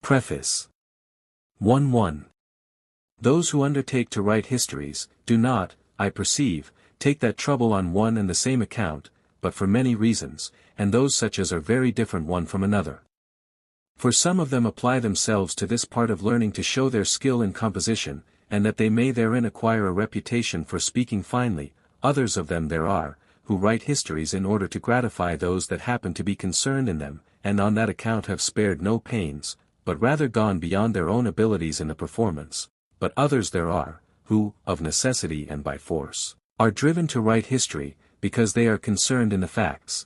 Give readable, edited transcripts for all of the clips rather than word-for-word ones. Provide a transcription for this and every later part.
Preface 1:1. Those who undertake to write histories, do not, I perceive, take that trouble on one and the same account, but for many reasons, and those such as are very different one from another. For some of them apply themselves to this part of learning to show their skill in composition, and that they may therein acquire a reputation for speaking finely. Others of them there are, who write histories in order to gratify those that happen to be concerned in them, and on that account have spared no pains, but rather gone beyond their own abilities in the performance. But others there are, who, of necessity and by force, are driven to write history, because they are concerned in the facts,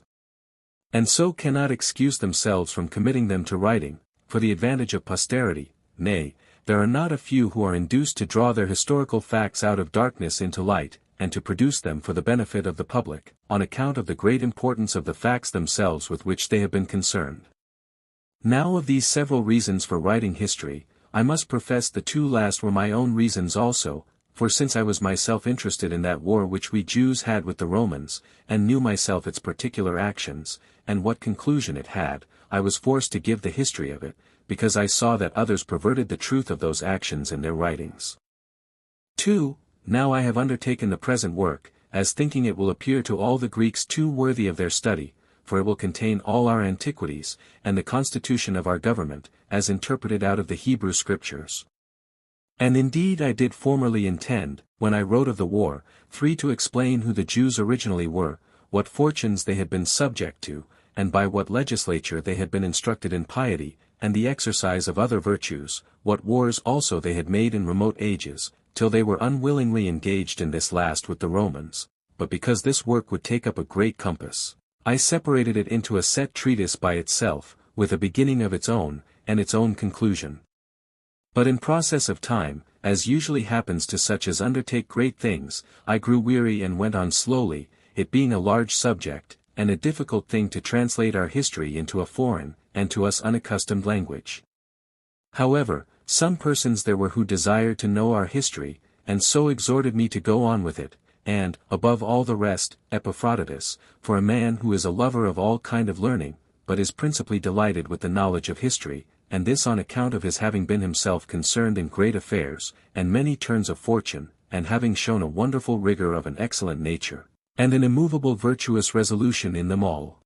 and so cannot excuse themselves from committing them to writing, for the advantage of posterity. Nay, there are not a few who are induced to draw their historical facts out of darkness into light, and to produce them for the benefit of the public, on account of the great importance of the facts themselves with which they have been concerned. Now of these several reasons for writing history, I must profess the two last were my own reasons also, for since I was myself interested in that war which we Jews had with the Romans, and knew myself its particular actions, and what conclusion it had, I was forced to give the history of it, because I saw that others perverted the truth of those actions in their writings. 2. Now I have undertaken the present work, as thinking it will appear to all the Greeks too worthy of their study, for it will contain all our antiquities, and the constitution of our government, as interpreted out of the Hebrew Scriptures. And indeed I did formerly intend, when I wrote of the war, 3. To explain who the Jews originally were, what fortunes they had been subject to, and by what legislature they had been instructed in piety, and the exercise of other virtues, what wars also they had made in remote ages, till they were unwillingly engaged in this last with the Romans. But because this work would take up a great compass, I separated it into a set treatise by itself, with a beginning of its own, and its own conclusion. But in process of time, as usually happens to such as undertake great things, I grew weary and went on slowly, it being a large subject, and a difficult thing to translate our history into a foreign, and to us unaccustomed language. However, some persons there were who desired to know our history, and so exhorted me to go on with it, and, above all the rest, Epaphroditus, for a man who is a lover of all kind of learning, but is principally delighted with the knowledge of history, and this on account of his having been himself concerned in great affairs, and many turns of fortune, and having shown a wonderful rigor of an excellent nature, and an immovable virtuous resolution in them all.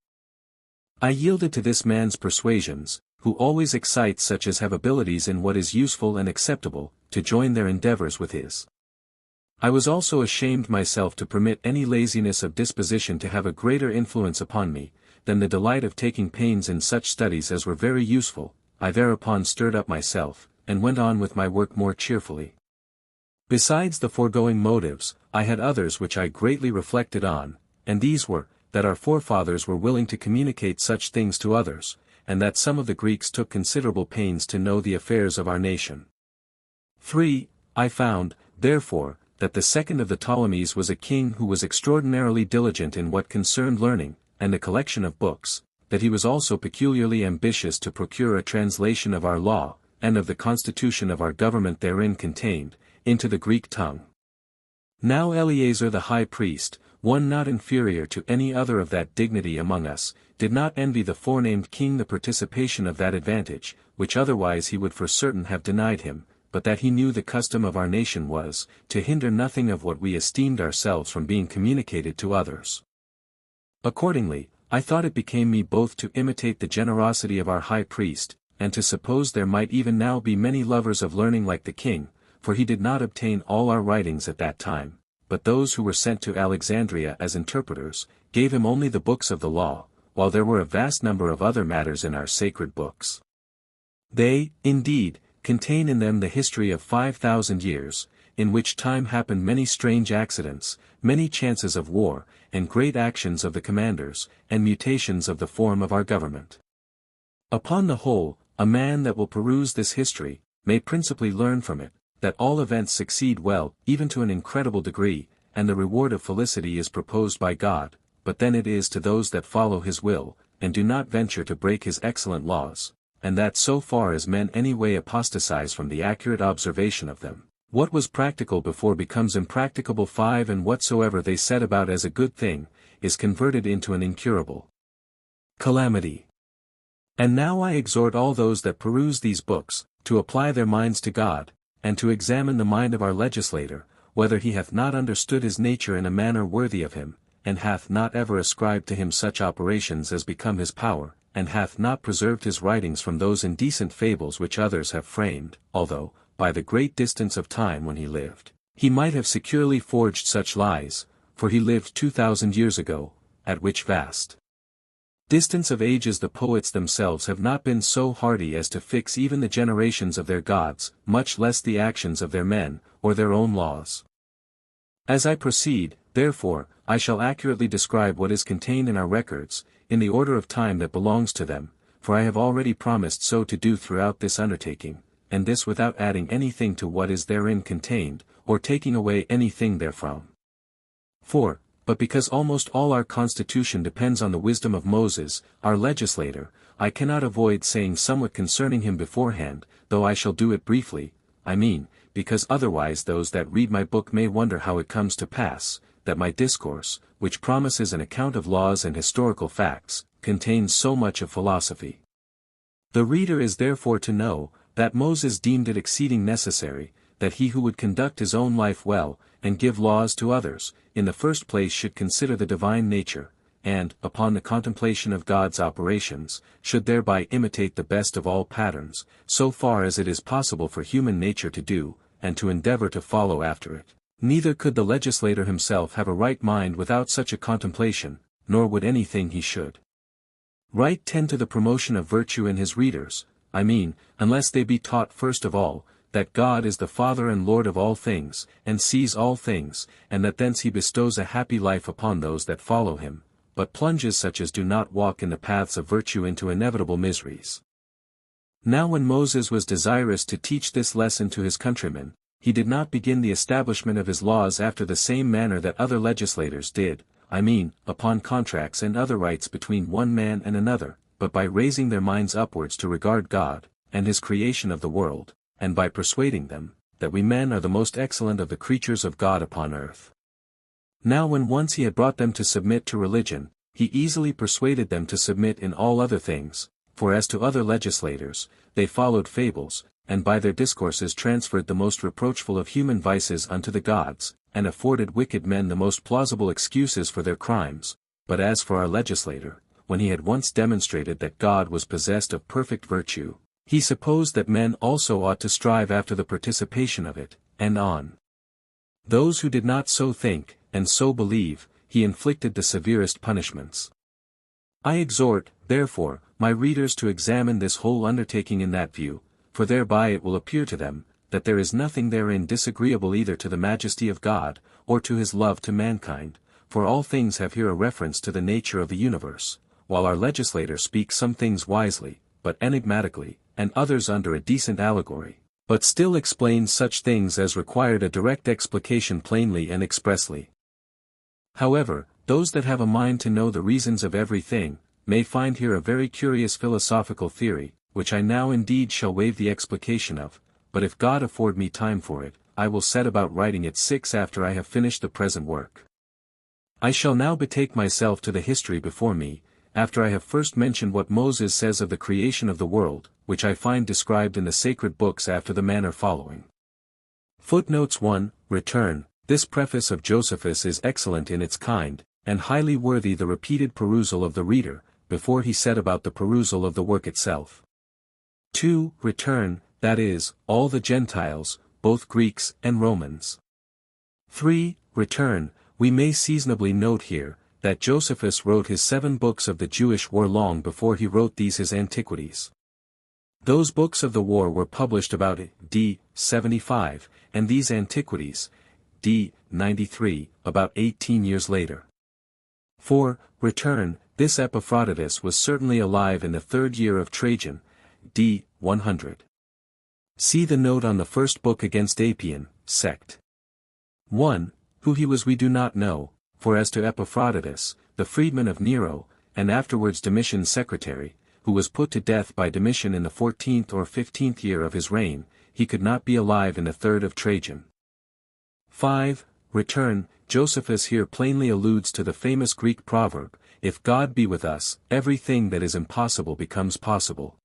I yielded to this man's persuasions, who always excites such as have abilities in what is useful and acceptable, to join their endeavors with his. I was also ashamed myself to permit any laziness of disposition to have a greater influence upon me, than the delight of taking pains in such studies as were very useful. I thereupon stirred up myself, and went on with my work more cheerfully. Besides the foregoing motives, I had others which I greatly reflected on, and these were, that our forefathers were willing to communicate such things to others, and that some of the Greeks took considerable pains to know the affairs of our nation. 3. I found, therefore, that the second of the Ptolemies was a king who was extraordinarily diligent in what concerned learning, and the collection of books, that he was also peculiarly ambitious to procure a translation of our law, and of the constitution of our government therein contained, into the Greek tongue. Now Eleazar the high priest, one not inferior to any other of that dignity among us, did not envy the forenamed king the participation of that advantage, which otherwise he would for certain have denied him, but that he knew the custom of our nation was, to hinder nothing of what we esteemed ourselves from being communicated to others. Accordingly, I thought it became me both to imitate the generosity of our high priest, and to suppose there might even now be many lovers of learning like the king, for he did not obtain all our writings at that time, but those who were sent to Alexandria as interpreters, gave him only the books of the law, while there were a vast number of other matters in our sacred books. They, indeed, contain in them the history of 5,000 years, in which time happened many strange accidents, many chances of war, and great actions of the commanders, and mutations of the form of our government. Upon the whole, a man that will peruse this history, may principally learn from it, that all events succeed well, even to an incredible degree, and the reward of felicity is proposed by God, but then it is to those that follow his will, and do not venture to break his excellent laws, and that so far as men any way apostatize from the accurate observation of them, what was practical before becomes impracticable. 5. And whatsoever they set about as a good thing, is converted into an incurable calamity. And now I exhort all those that peruse these books, to apply their minds to God, and to examine the mind of our legislator, whether he hath not understood his nature in a manner worthy of him, and hath not ever ascribed to him such operations as become his power, and hath not preserved his writings from those indecent fables which others have framed, although, by the great distance of time when he lived, he might have securely forged such lies, for he lived 2000 years ago, at which vast distance of ages the poets themselves have not been so hardy as to fix even the generations of their gods, much less the actions of their men, or their own laws. As I proceed, therefore, I shall accurately describe what is contained in our records, in the order of time that belongs to them, for I have already promised so to do throughout this undertaking, and this without adding anything to what is therein contained, or taking away anything therefrom. But because almost all our constitution depends on the wisdom of Moses, our legislator, I cannot avoid saying somewhat concerning him beforehand, though I shall do it briefly, because otherwise those that read my book may wonder how it comes to pass, that my discourse, which promises an account of laws and historical facts, contains so much of philosophy. The reader is therefore to know, that Moses deemed it exceeding necessary, that he who would conduct his own life well, and give laws to others, in the first place should consider the divine nature, and, upon the contemplation of God's operations, should thereby imitate the best of all patterns, so far as it is possible for human nature to do, and to endeavor to follow after it. Neither could the legislator himself have a right mind without such a contemplation, nor would anything he should write tend to the promotion of virtue in his readers, unless they be taught first of all, that God is the Father and Lord of all things, and sees all things, and that thence he bestows a happy life upon those that follow him, but plunges such as do not walk in the paths of virtue into inevitable miseries. Now when Moses was desirous to teach this lesson to his countrymen, he did not begin the establishment of his laws after the same manner that other legislators did, upon contracts and other rights between one man and another, but by raising their minds upwards to regard God, and his creation of the world, and by persuading them, that we men are the most excellent of the creatures of God upon earth. Now when once he had brought them to submit to religion, he easily persuaded them to submit in all other things, for as to other legislators, they followed fables, and by their discourses transferred the most reproachful of human vices unto the gods, and afforded wicked men the most plausible excuses for their crimes. But as for our legislator, when he had once demonstrated that God was possessed of perfect virtue, he supposed that men also ought to strive after the participation of it, and on those who did not so think, and so believe, he inflicted the severest punishments. I exhort, therefore, my readers to examine this whole undertaking in that view, for thereby it will appear to them, that there is nothing therein disagreeable either to the majesty of God, or to his love to mankind, for all things have here a reference to the nature of the universe, while our legislator speaks some things wisely, but enigmatically, and others under a decent allegory, but still explains such things as required a direct explication plainly and expressly. However, those that have a mind to know the reasons of every thing, may find here a very curious philosophical theory, which I now indeed shall waive the explication of, but if God afford me time for it, I will set about writing it after I have finished the present work. I shall now betake myself to the history before me, after I have first mentioned what Moses says of the creation of the world, which I find described in the sacred books after the manner following. Footnotes 1, Return. This preface of Josephus is excellent in its kind, and highly worthy the repeated perusal of the reader, before he set about the perusal of the work itself. 2. Return, that is, all the Gentiles, both Greeks and Romans. 3. Return, we may seasonably note here, that Josephus wrote his 7 books of the Jewish war long before he wrote these his Antiquities. Those books of the war were published about d. 75, and these Antiquities, d. 93, about 18 years later. 4. Return, this Epaphroditus was certainly alive in the 3rd year of Trajan, d. 100. See the note on the first book against Apian, sect. 1. Who he was we do not know, for as to Epaphroditus, the freedman of Nero, and afterwards Domitian's secretary, who was put to death by Domitian in the 14th or 15th year of his reign, he could not be alive in the 3rd of Trajan. 5. Return, Josephus here plainly alludes to the famous Greek proverb, if God be with us, everything that is impossible becomes possible.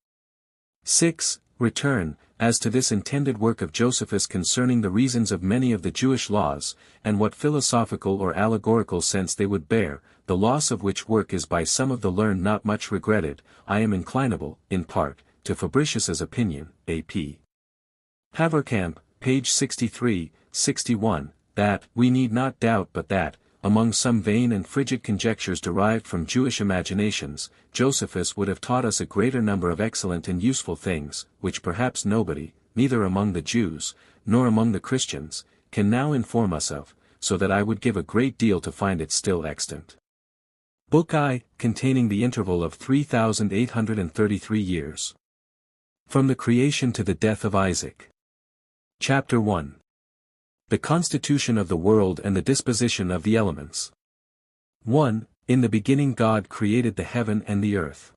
6. Return, as to this intended work of Josephus concerning the reasons of many of the Jewish laws, and what philosophical or allegorical sense they would bear, the loss of which work is by some of the learned not much regretted, I am inclinable, in part, to Fabricius's opinion, A.P. Haverkamp, page 63, 61, that, we need not doubt but that, among some vain and frigid conjectures derived from Jewish imaginations, Josephus would have taught us a greater number of excellent and useful things, which perhaps nobody, neither among the Jews, nor among the Christians, can now inform us of, so that I would give a great deal to find it still extant. Book I, containing the interval of 3,833 years. From the creation to the death of Isaac. Chapter 1. The constitution of the world and the disposition of the elements. 1. In the beginning God created the heaven and the earth.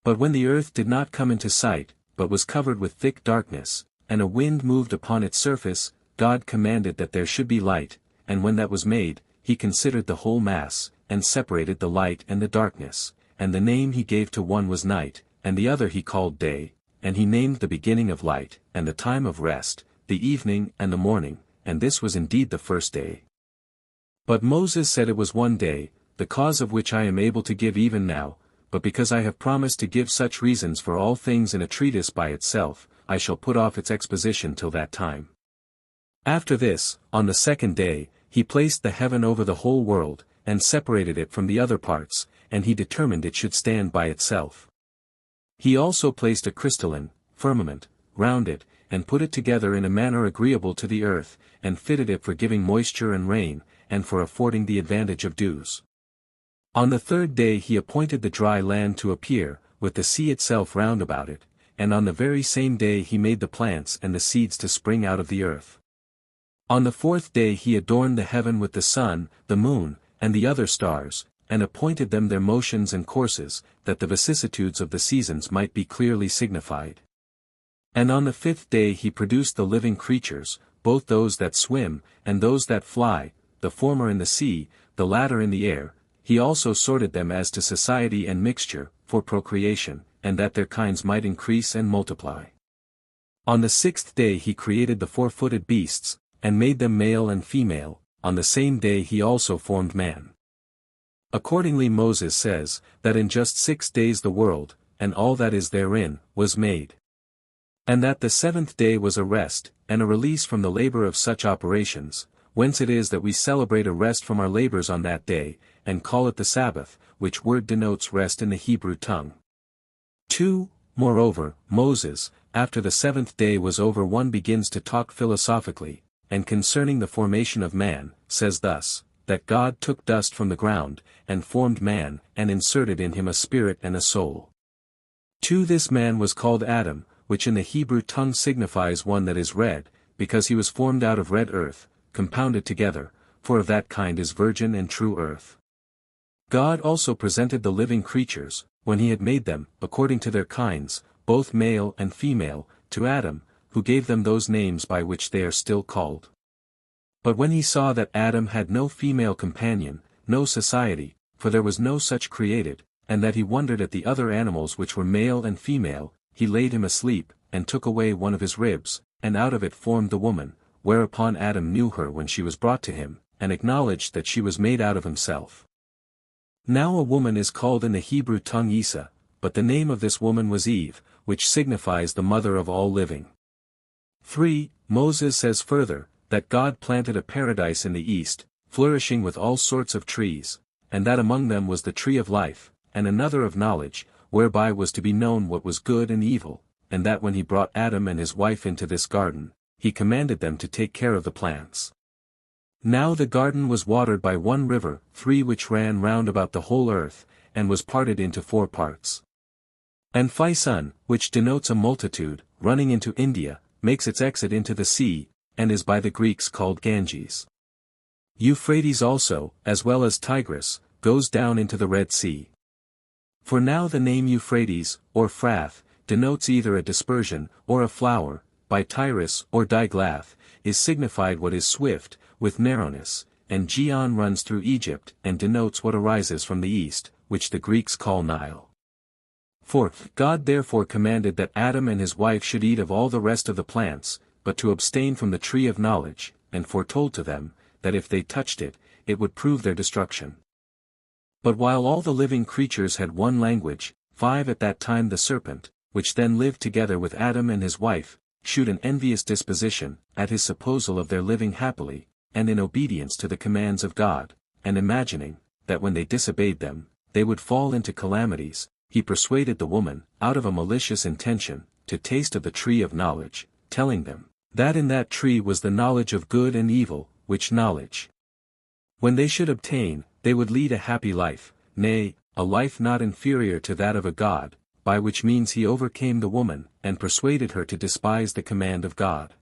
But when the earth did not come into sight, but was covered with thick darkness, and a wind moved upon its surface, God commanded that there should be light, and when that was made, he considered the whole mass, and separated the light and the darkness, and the name he gave to one was night, and the other he called day, and he named the beginning of light, and the time of rest, the evening and the morning, and this was indeed the first day. But Moses said it was one day, the cause of which I am able to give even now, but because I have promised to give such reasons for all things in a treatise by itself, I shall put off its exposition till that time. After this, on the second day, he placed the heaven over the whole world, and separated it from the other parts, and he determined it should stand by itself. He also placed a crystalline firmament round it, and put it together in a manner agreeable to the earth, and fitted it for giving moisture and rain, and for affording the advantage of dews. On the third day he appointed the dry land to appear, with the sea itself round about it, and on the very same day he made the plants and the seeds to spring out of the earth. On the fourth day he adorned the heaven with the sun, the moon, and the other stars, and appointed them their motions and courses, that the vicissitudes of the seasons might be clearly signified. And on the fifth day he produced the living creatures, both those that swim, and those that fly, the former in the sea, the latter in the air. He also sorted them as to society and mixture, for procreation, and that their kinds might increase and multiply. On the sixth day he created the four-footed beasts, and made them male and female. On the same day he also formed man. Accordingly Moses says, that in just 6 days the world, and all that is therein, was made. And that the seventh day was a rest, and a release from the labor of such operations, whence it is that we celebrate a rest from our labors on that day, and call it the Sabbath, which word denotes rest in the Hebrew tongue. 2. Moreover, Moses, after the seventh day was over, one begins to talk philosophically, and concerning the formation of man, says thus, that God took dust from the ground, and formed man, and inserted in him a spirit and a soul. 2. This man was called Adam, which in the Hebrew tongue signifies one that is red, because he was formed out of red earth, compounded together, for of that kind is virgin and true earth. God also presented the living creatures, when he had made them, according to their kinds, both male and female, to Adam, who gave them those names by which they are still called. But when he saw that Adam had no female companion, no society, for there was no such created, and that he wondered at the other animals which were male and female, he laid him asleep, and took away one of his ribs, and out of it formed the woman, whereupon Adam knew her when she was brought to him, and acknowledged that she was made out of himself. Now a woman is called in the Hebrew tongue Isa, but the name of this woman was Eve, which signifies the mother of all living. 3. Moses says further, that God planted a paradise in the east, flourishing with all sorts of trees, and that among them was the tree of life, and another of knowledge, whereby was to be known what was good and evil, and that when he brought Adam and his wife into this garden, he commanded them to take care of the plants. Now the garden was watered by one river, 3 which ran round about the whole earth, and was parted into 4 parts. And Physon, which denotes a multitude, running into India, makes its exit into the sea, and is by the Greeks called Ganges. Euphrates also, as well as Tigris, goes down into the Red Sea. For now the name Euphrates, or Phrath, denotes either a dispersion, or a flower, by Tyrus or Diglath, is signified what is swift, with narrowness, and Gihon runs through Egypt and denotes what arises from the east, which the Greeks call Nile. 4. God therefore commanded that Adam and his wife should eat of all the rest of the plants, but to abstain from the tree of knowledge, and foretold to them, that if they touched it, it would prove their destruction. But while all the living creatures had one language, 5 At that time the serpent, which then lived together with Adam and his wife, shewed an envious disposition, at his supposal of their living happily, and in obedience to the commands of God, and imagining, that when they disobeyed them, they would fall into calamities, he persuaded the woman, out of a malicious intention, to taste of the tree of knowledge, telling them, that in that tree was the knowledge of good and evil, which knowledge, when they should obtain, they would lead a happy life, nay, a life not inferior to that of a god, by which means he overcame the woman, and persuaded her to despise the command of God.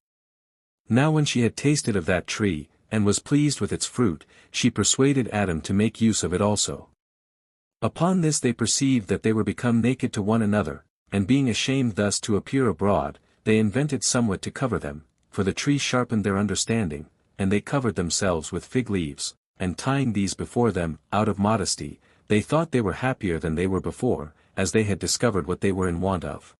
Now when she had tasted of that tree, and was pleased with its fruit, she persuaded Adam to make use of it also. Upon this they perceived that they were become naked to one another, and being ashamed thus to appear abroad, they invented somewhat to cover them, for the tree sharpened their understanding, and they covered themselves with fig leaves, and tying these before them, out of modesty, they thought they were happier than they were before, as they had discovered what they were in want of.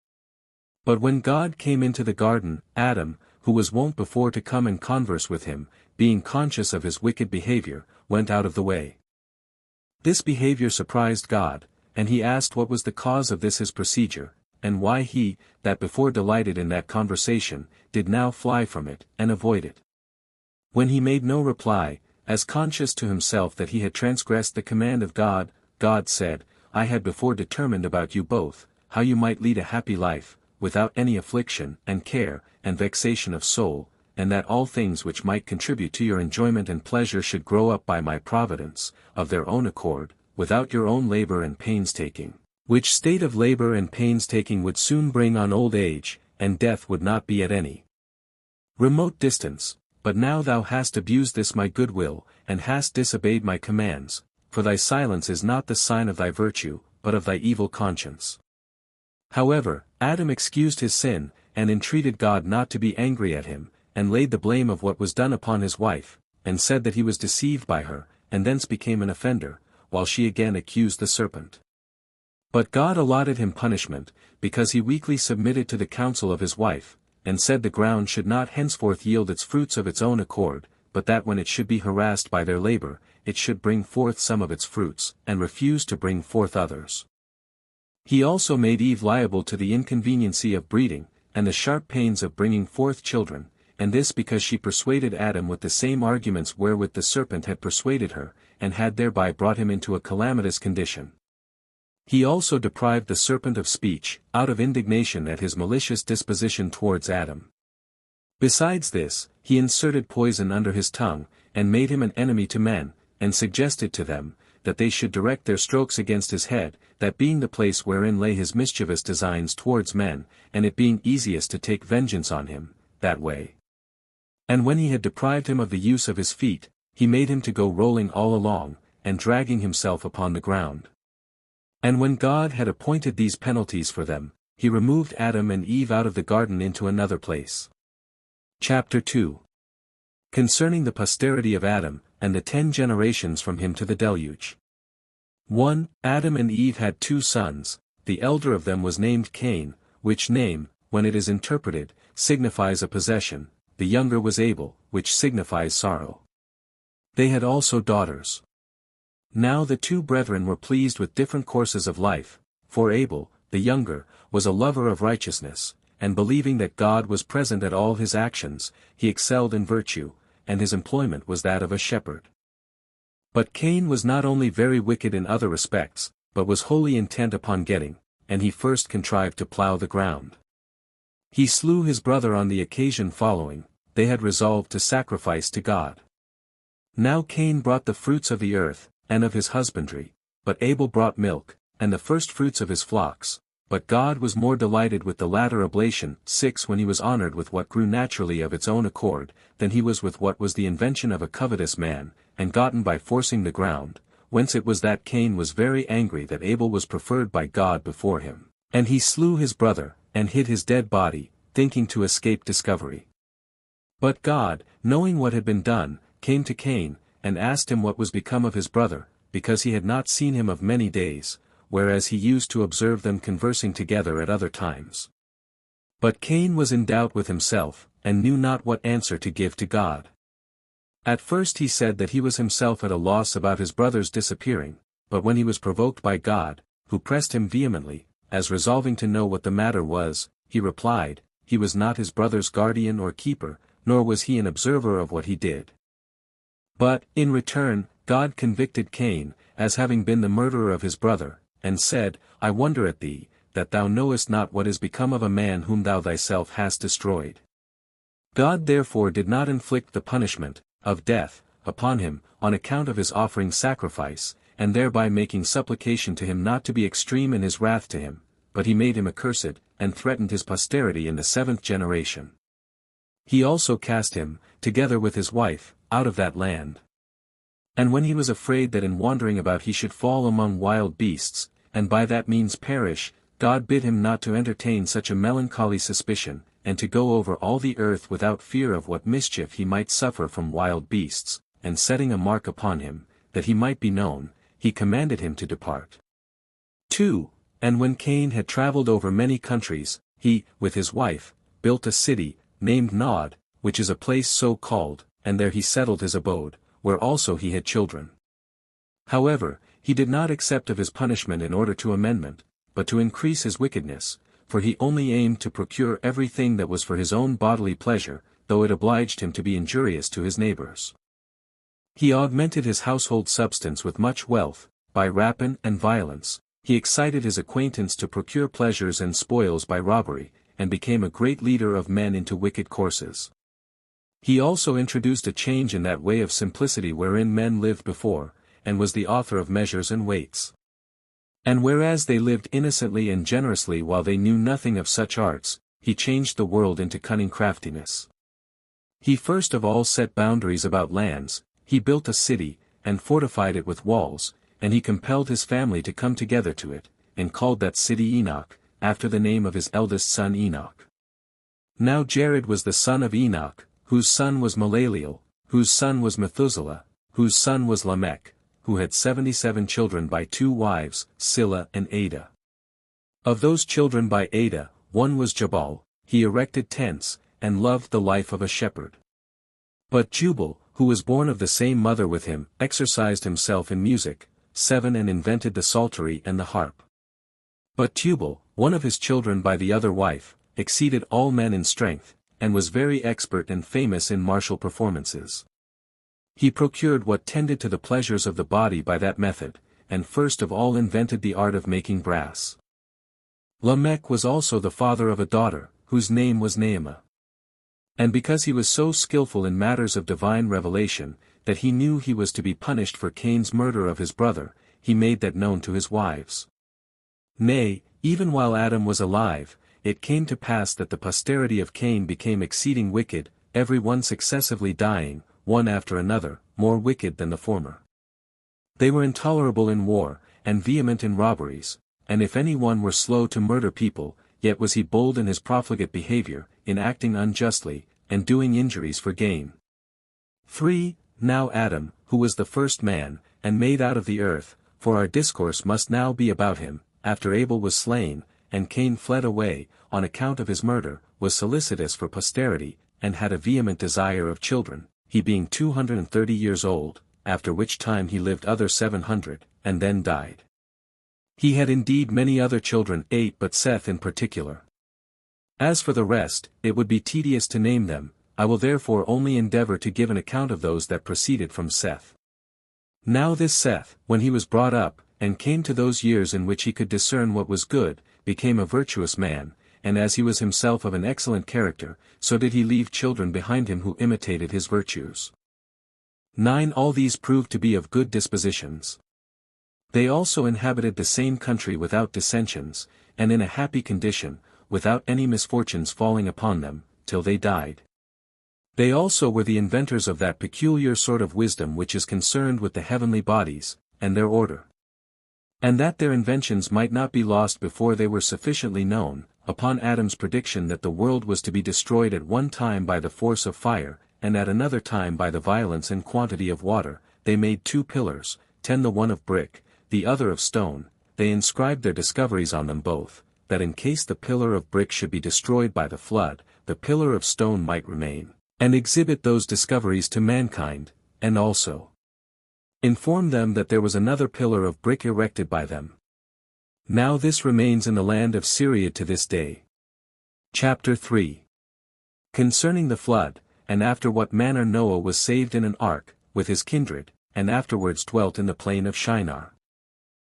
But when God came into the garden, Adam, who was wont before to come and converse with him, being conscious of his wicked behavior, went out of the way. This behavior surprised God, and he asked what was the cause of this his procedure, and why he, that before delighted in that conversation, did now fly from it, and avoid it. When he made no reply, as conscious to himself that he had transgressed the command of God, God said, I had before determined about you both, how you might lead a happy life, without any affliction, and care, and vexation of soul, and that all things which might contribute to your enjoyment and pleasure should grow up by my providence, of their own accord, without your own labor and painstaking, which state of labor and painstaking would soon bring on old age, and death would not be at any remote distance. But now thou hast abused this my goodwill, and hast disobeyed my commands, for thy silence is not the sign of thy virtue, but of thy evil conscience. However, Adam excused his sin, and entreated God not to be angry at him, and laid the blame of what was done upon his wife, and said that he was deceived by her, and thence became an offender, while she again accused the serpent. But God allotted him punishment, because he weakly submitted to the counsel of his wife, and said the ground should not henceforth yield its fruits of its own accord, but that when it should be harassed by their labor, it should bring forth some of its fruits, and refuse to bring forth others. He also made Eve liable to the inconveniency of breeding, and the sharp pains of bringing forth children, and this because she persuaded Adam with the same arguments wherewith the serpent had persuaded her, and had thereby brought him into a calamitous condition. He also deprived the serpent of speech, out of indignation at his malicious disposition towards Adam. Besides this, he inserted poison under his tongue, and made him an enemy to men, and suggested to them, that they should direct their strokes against his head, that being the place wherein lay his mischievous designs towards men, and it being easiest to take vengeance on him, that way. And when he had deprived him of the use of his feet, he made him to go rolling all along, and dragging himself upon the ground. And when God had appointed these penalties for them, he removed Adam and Eve out of the garden into another place. Chapter 2. Concerning the posterity of Adam, and the 10 generations from him to the deluge. 1. Adam and Eve had 2 sons, the elder of them was named Cain, which name, when it is interpreted, signifies a possession, the younger was Abel, which signifies sorrow. They had also daughters. Now the 2 brethren were pleased with different courses of life, for Abel, the younger, was a lover of righteousness, and believing that God was present at all his actions, he excelled in virtue, and his employment was that of a shepherd. But Cain was not only very wicked in other respects, but was wholly intent upon getting, and he first contrived to plough the ground. He slew his brother on the occasion following, they had resolved to sacrifice to God. Now Cain brought the fruits of the earth, and of his husbandry, but Abel brought milk, and the firstfruits of his flocks, but God was more delighted with the latter oblation. 6 When he was honored with what grew naturally of its own accord, than he was with what was the invention of a covetous man, and gotten by forcing the ground, whence it was that Cain was very angry that Abel was preferred by God before him, and he slew his brother, and hid his dead body, thinking to escape discovery. But God, knowing what had been done, came to Cain, and asked him what was become of his brother, because he had not seen him of many days, whereas he used to observe them conversing together at other times. But Cain was in doubt with himself, and knew not what answer to give to God. At first he said that he was himself at a loss about his brother's disappearing, but when he was provoked by God, who pressed him vehemently, as resolving to know what the matter was, he replied, he was not his brother's guardian or keeper, nor was he an observer of what he did. But, in return, God convicted Cain, as having been the murderer of his brother, and said, I wonder at thee, that thou knowest not what is become of a man whom thou thyself hast destroyed. God therefore did not inflict the punishment, of death, upon him, on account of his offering sacrifice, and thereby making supplication to him not to be extreme in his wrath to him, but he made him accursed, and threatened his posterity in the 7th generation. He also cast him, together with his wife, out of that land. And when he was afraid that in wandering about he should fall among wild beasts, and by that means perish, God bid him not to entertain such a melancholy suspicion, and to go over all the earth without fear of what mischief he might suffer from wild beasts, and setting a mark upon him, that he might be known, he commanded him to depart. 2. And when Cain had travelled over many countries, he, with his wife, built a city, named Nod, which is a place so called, and there he settled his abode, where also he had children. However, he did not accept of his punishment in order to amendment, but to increase his wickedness, for he only aimed to procure everything that was for his own bodily pleasure, though it obliged him to be injurious to his neighbors. He augmented his household substance with much wealth, by rapine and violence, he excited his acquaintance to procure pleasures and spoils by robbery, and became a great leader of men into wicked courses. He also introduced a change in that way of simplicity wherein men lived before, and was the author of measures and weights. And whereas they lived innocently and generously while they knew nothing of such arts, he changed the world into cunning craftiness. He first of all set boundaries about lands, he built a city, and fortified it with walls, and he compelled his family to come together to it, and called that city Enoch, after the name of his eldest son Enoch. Now Jared was the son of Enoch, whose son was Malaleel, whose son was Methuselah, whose son was Lamech, who had 77 children by 2 wives, Silla and Ada. Of those children by Ada, one was Jabal, he erected tents, and loved the life of a shepherd. But Jubal, who was born of the same mother with him, exercised himself in music, 7 and invented the psaltery and the harp. But Tubal, one of his children by the other wife, exceeded all men in strength, and was very expert and famous in martial performances. He procured what tended to the pleasures of the body by that method, and first of all invented the art of making brass. Lamech was also the father of a daughter, whose name was Naamah. And because he was so skillful in matters of divine revelation, that he knew he was to be punished for Cain's murder of his brother, he made that known to his wives. Nay, even while Adam was alive, it came to pass that the posterity of Cain became exceeding wicked, every one successively dying, one after another, more wicked than the former. They were intolerable in war, and vehement in robberies, and if any one were slow to murder people, yet was he bold in his profligate behavior, in acting unjustly, and doing injuries for gain. 3. Now Adam, who was the first man, and made out of the earth, for our discourse must now be about him, after Abel was slain, and Cain fled away, on account of his murder, was solicitous for posterity, and had a vehement desire of children, he being 230 years old, after which time he lived other 700, and then died. He had indeed many other children, 8, but Seth in particular. As for the rest, it would be tedious to name them, I will therefore only endeavor to give an account of those that proceeded from Seth. Now this Seth, when he was brought up, and came to those years in which he could discern what was good, became a virtuous man, and as he was himself of an excellent character, so did he leave children behind him who imitated his virtues. 9. All these proved to be of good dispositions. They also inhabited the same country without dissensions, and in a happy condition, without any misfortunes falling upon them, till they died. They also were the inventors of that peculiar sort of wisdom which is concerned with the heavenly bodies, and their order. And that their inventions might not be lost before they were sufficiently known, upon Adam's prediction that the world was to be destroyed at one time by the force of fire, and at another time by the violence and quantity of water, they made 2 pillars, 10 the one of brick, the other of stone, they inscribed their discoveries on them both, that in case the pillar of brick should be destroyed by the flood, the pillar of stone might remain, and exhibit those discoveries to mankind, and also inform them that there was another pillar of brick erected by them. Now this remains in the land of Syria to this day. Chapter 3. Concerning the flood, and after what manner Noah was saved in an ark, with his kindred, and afterwards dwelt in the plain of Shinar.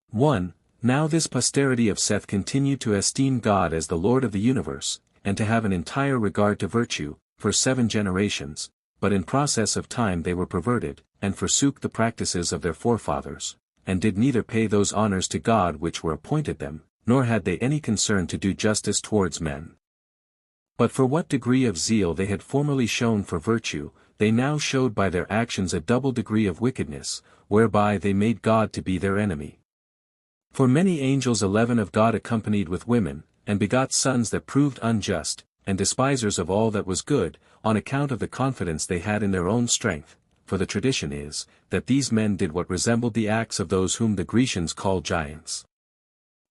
1. Now this posterity of Seth continued to esteem God as the Lord of the universe, and to have an entire regard to virtue, for 7 generations, but in process of time they were perverted, and forsook the practices of their forefathers, and did neither pay those honors to God which were appointed them, nor had they any concern to do justice towards men. But for what degree of zeal they had formerly shown for virtue, they now showed by their actions a double degree of wickedness, whereby they made God to be their enemy. For many angels 11 of God accompanied with women, and begot sons that proved unjust, and despisers of all that was good, on account of the confidence they had in their own strength, for the tradition is, that these men did what resembled the acts of those whom the Grecians call giants.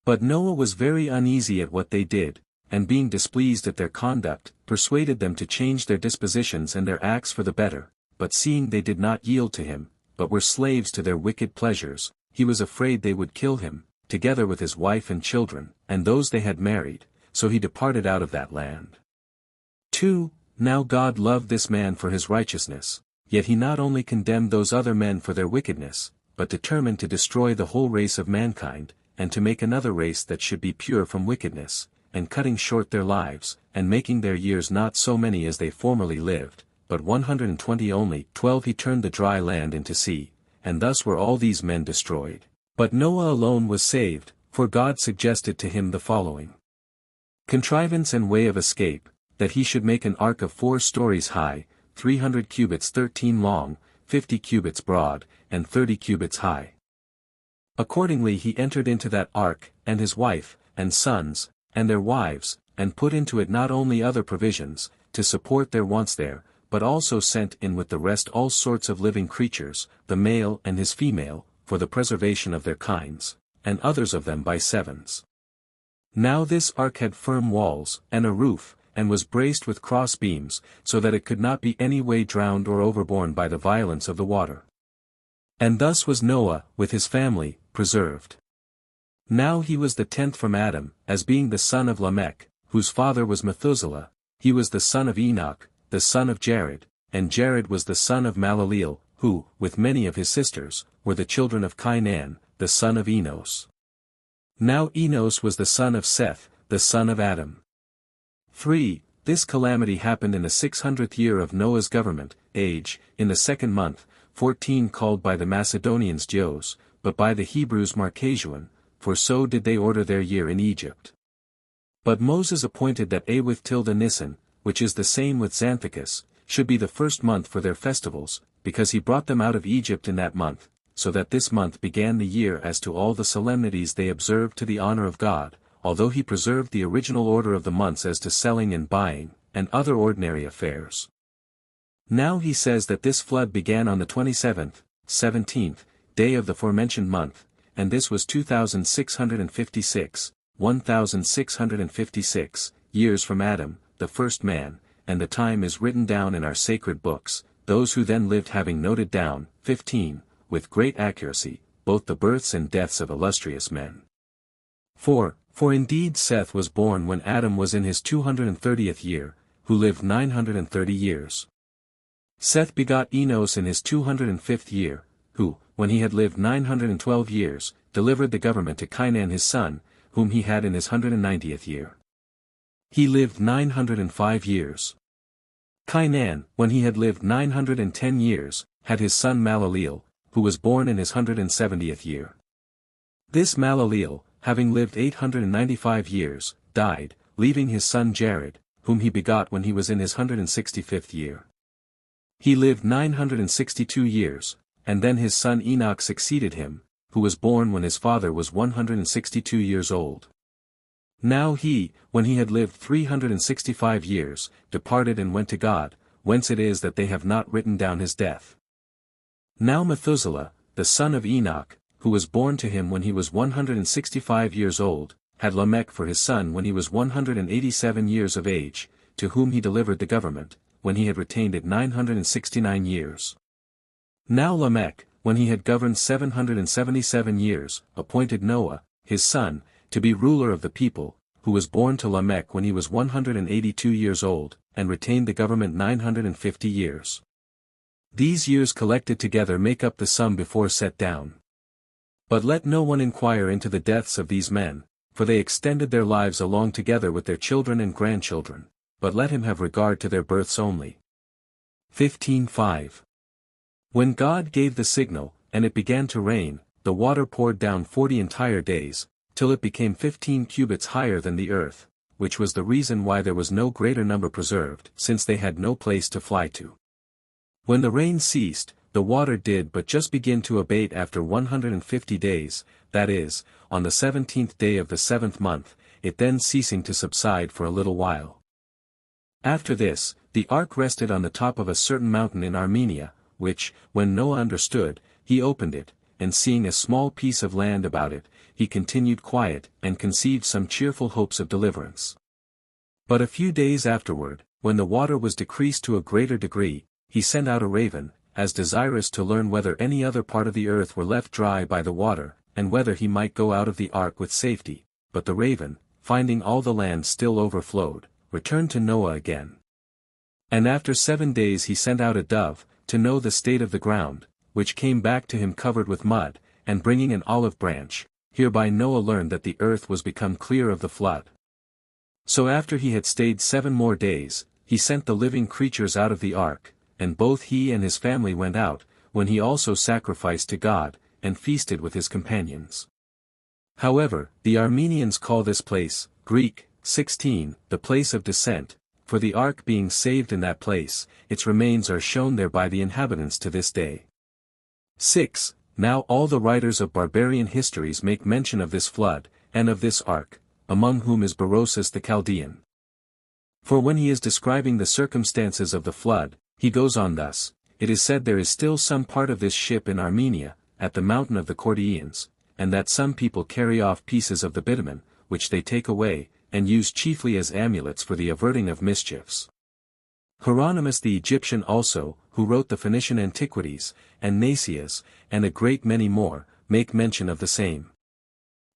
But Noah was very uneasy at what they did, and being displeased at their conduct, persuaded them to change their dispositions and their acts for the better, but seeing they did not yield to him, but were slaves to their wicked pleasures, he was afraid they would kill him, together with his wife and children, and those they had married, so he departed out of that land. 2. Now God loved this man for his righteousness, yet he not only condemned those other men for their wickedness, but determined to destroy the whole race of mankind, and to make another race that should be pure from wickedness, and cutting short their lives, and making their years not so many as they formerly lived, but 120 only. 12 He turned the dry land into sea, and thus were all these men destroyed. But Noah alone was saved, for God suggested to him the following contrivance and way of escape, that he should make an ark of 4 stories high, 300 cubits 13 long, 50 cubits broad, and 30 cubits high. Accordingly he entered into that ark, and his wife, and sons, and their wives, and put into it not only other provisions, to support their wants there, but also sent in with the rest all sorts of living creatures, the male and his female, for the preservation of their kinds, and others of them by 7s. Now this ark had firm walls, and a roof, and was braced with cross beams, so that it could not be any way drowned or overborne by the violence of the water. And thus was Noah, with his family, preserved. Now he was the 10th from Adam, as being the son of Lamech, whose father was Methuselah. He was the son of Enoch, the son of Jared, and Jared was the son of Malaleel, who, with many of his sisters, were the children of Cainan, the son of Enos. Now Enos was the son of Seth, the son of Adam. 3. This calamity happened in the 600th year of Noah's government, age, in the 2nd month, 14 called by the Macedonians Jos, but by the Hebrews Marcasuan, for so did they order their year in Egypt. But Moses appointed that Awith tilde Nisan, which is the same with Xanthicus, should be the 1st month for their festivals, because he brought them out of Egypt in that month, so that this month began the year as to all the solemnities they observed to the honor of God, although he preserved the original order of the months as to selling and buying, and other ordinary affairs. Now he says that this flood began on the 27th, 17th, day of the forementioned month, and this was 1656 years from Adam, the first man, and the time is written down in our sacred books, those who then lived having noted down, 15, with great accuracy, both the births and deaths of illustrious men. 4. For indeed Seth was born when Adam was in his 230th year, who lived 930 years. Seth begot Enos in his 205th year, who, when he had lived 912 years, delivered the government to Cainan his son, whom he had in his 190th year. He lived 905 years. Cainan, when he had lived 910 years, had his son Malaleel, who was born in his 170th year. This Malaleel, having lived 895 years, died, leaving his son Jared, whom he begot when he was in his 165th year. He lived 962 years, and then his son Enoch succeeded him, who was born when his father was 162 years old. Now he, when he had lived 365 years, departed and went to God, whence it is that they have not written down his death. Now Methuselah, the son of Enoch, who was born to him when he was 165 years old, had Lamech for his son when he was 187 years of age, to whom he delivered the government, when he had retained it 969 years. Now Lamech, when he had governed 777 years, appointed Noah, his son, to be ruler of the people, who was born to Lamech when he was 182 years old, and retained the government 950 years. These years collected together make up the sum before set down. But let no one inquire into the deaths of these men, for they extended their lives along together with their children and grandchildren, but let him have regard to their births only. 15:5. When God gave the signal, and it began to rain, the water poured down 40 entire days, till it became 15 cubits higher than the earth, which was the reason why there was no greater number preserved, since they had no place to fly to. When the rain ceased, the water did but just begin to abate after 150 days, that is, on the 17th day of the 7th month, it then ceasing to subside for a little while. After this, the ark rested on the top of a certain mountain in Armenia, which, when Noah understood, he opened it, and seeing a small piece of land about it, he continued quiet, and conceived some cheerful hopes of deliverance. But a few days afterward, when the water was decreased to a greater degree, he sent out a raven, as desirous to learn whether any other part of the earth were left dry by the water, and whether he might go out of the ark with safety. But the raven, finding all the land still overflowed, returned to Noah again. And after 7 days he sent out a dove, to know the state of the ground, which came back to him covered with mud, and bringing an olive branch. Hereby Noah learned that the earth was become clear of the flood. So after he had stayed 7 more days, he sent the living creatures out of the ark, and both he and his family went out, when he also sacrificed to God, and feasted with his companions. However, the Armenians call this place, Greek, 16, the place of descent, for the ark being saved in that place, its remains are shown there by the inhabitants to this day. 6. Now all the writers of barbarian histories make mention of this flood, and of this ark, among whom is Berosus the Chaldean. For when he is describing the circumstances of the flood, he goes on thus: It is said there is still some part of this ship in Armenia, at the mountain of the Chaldeans, and that some people carry off pieces of the bitumen, which they take away, and use chiefly as amulets for the averting of mischiefs. Hieronymus the Egyptian also, who wrote the Phoenician Antiquities, and Nasias, and a great many more, make mention of the same.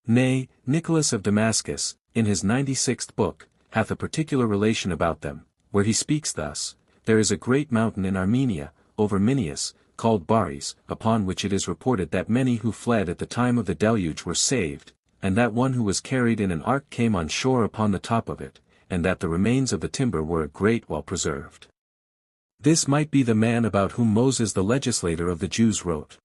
Nay, Nicholas of Damascus, in his 96th book, hath a particular relation about them, where he speaks thus: There is a great mountain in Armenia, over Minius, called Baris, upon which it is reported that many who fled at the time of the deluge were saved, and that one who was carried in an ark came on shore upon the top of it, and that the remains of the timber were a great while preserved. This might be the man about whom Moses the legislator of the Jews wrote.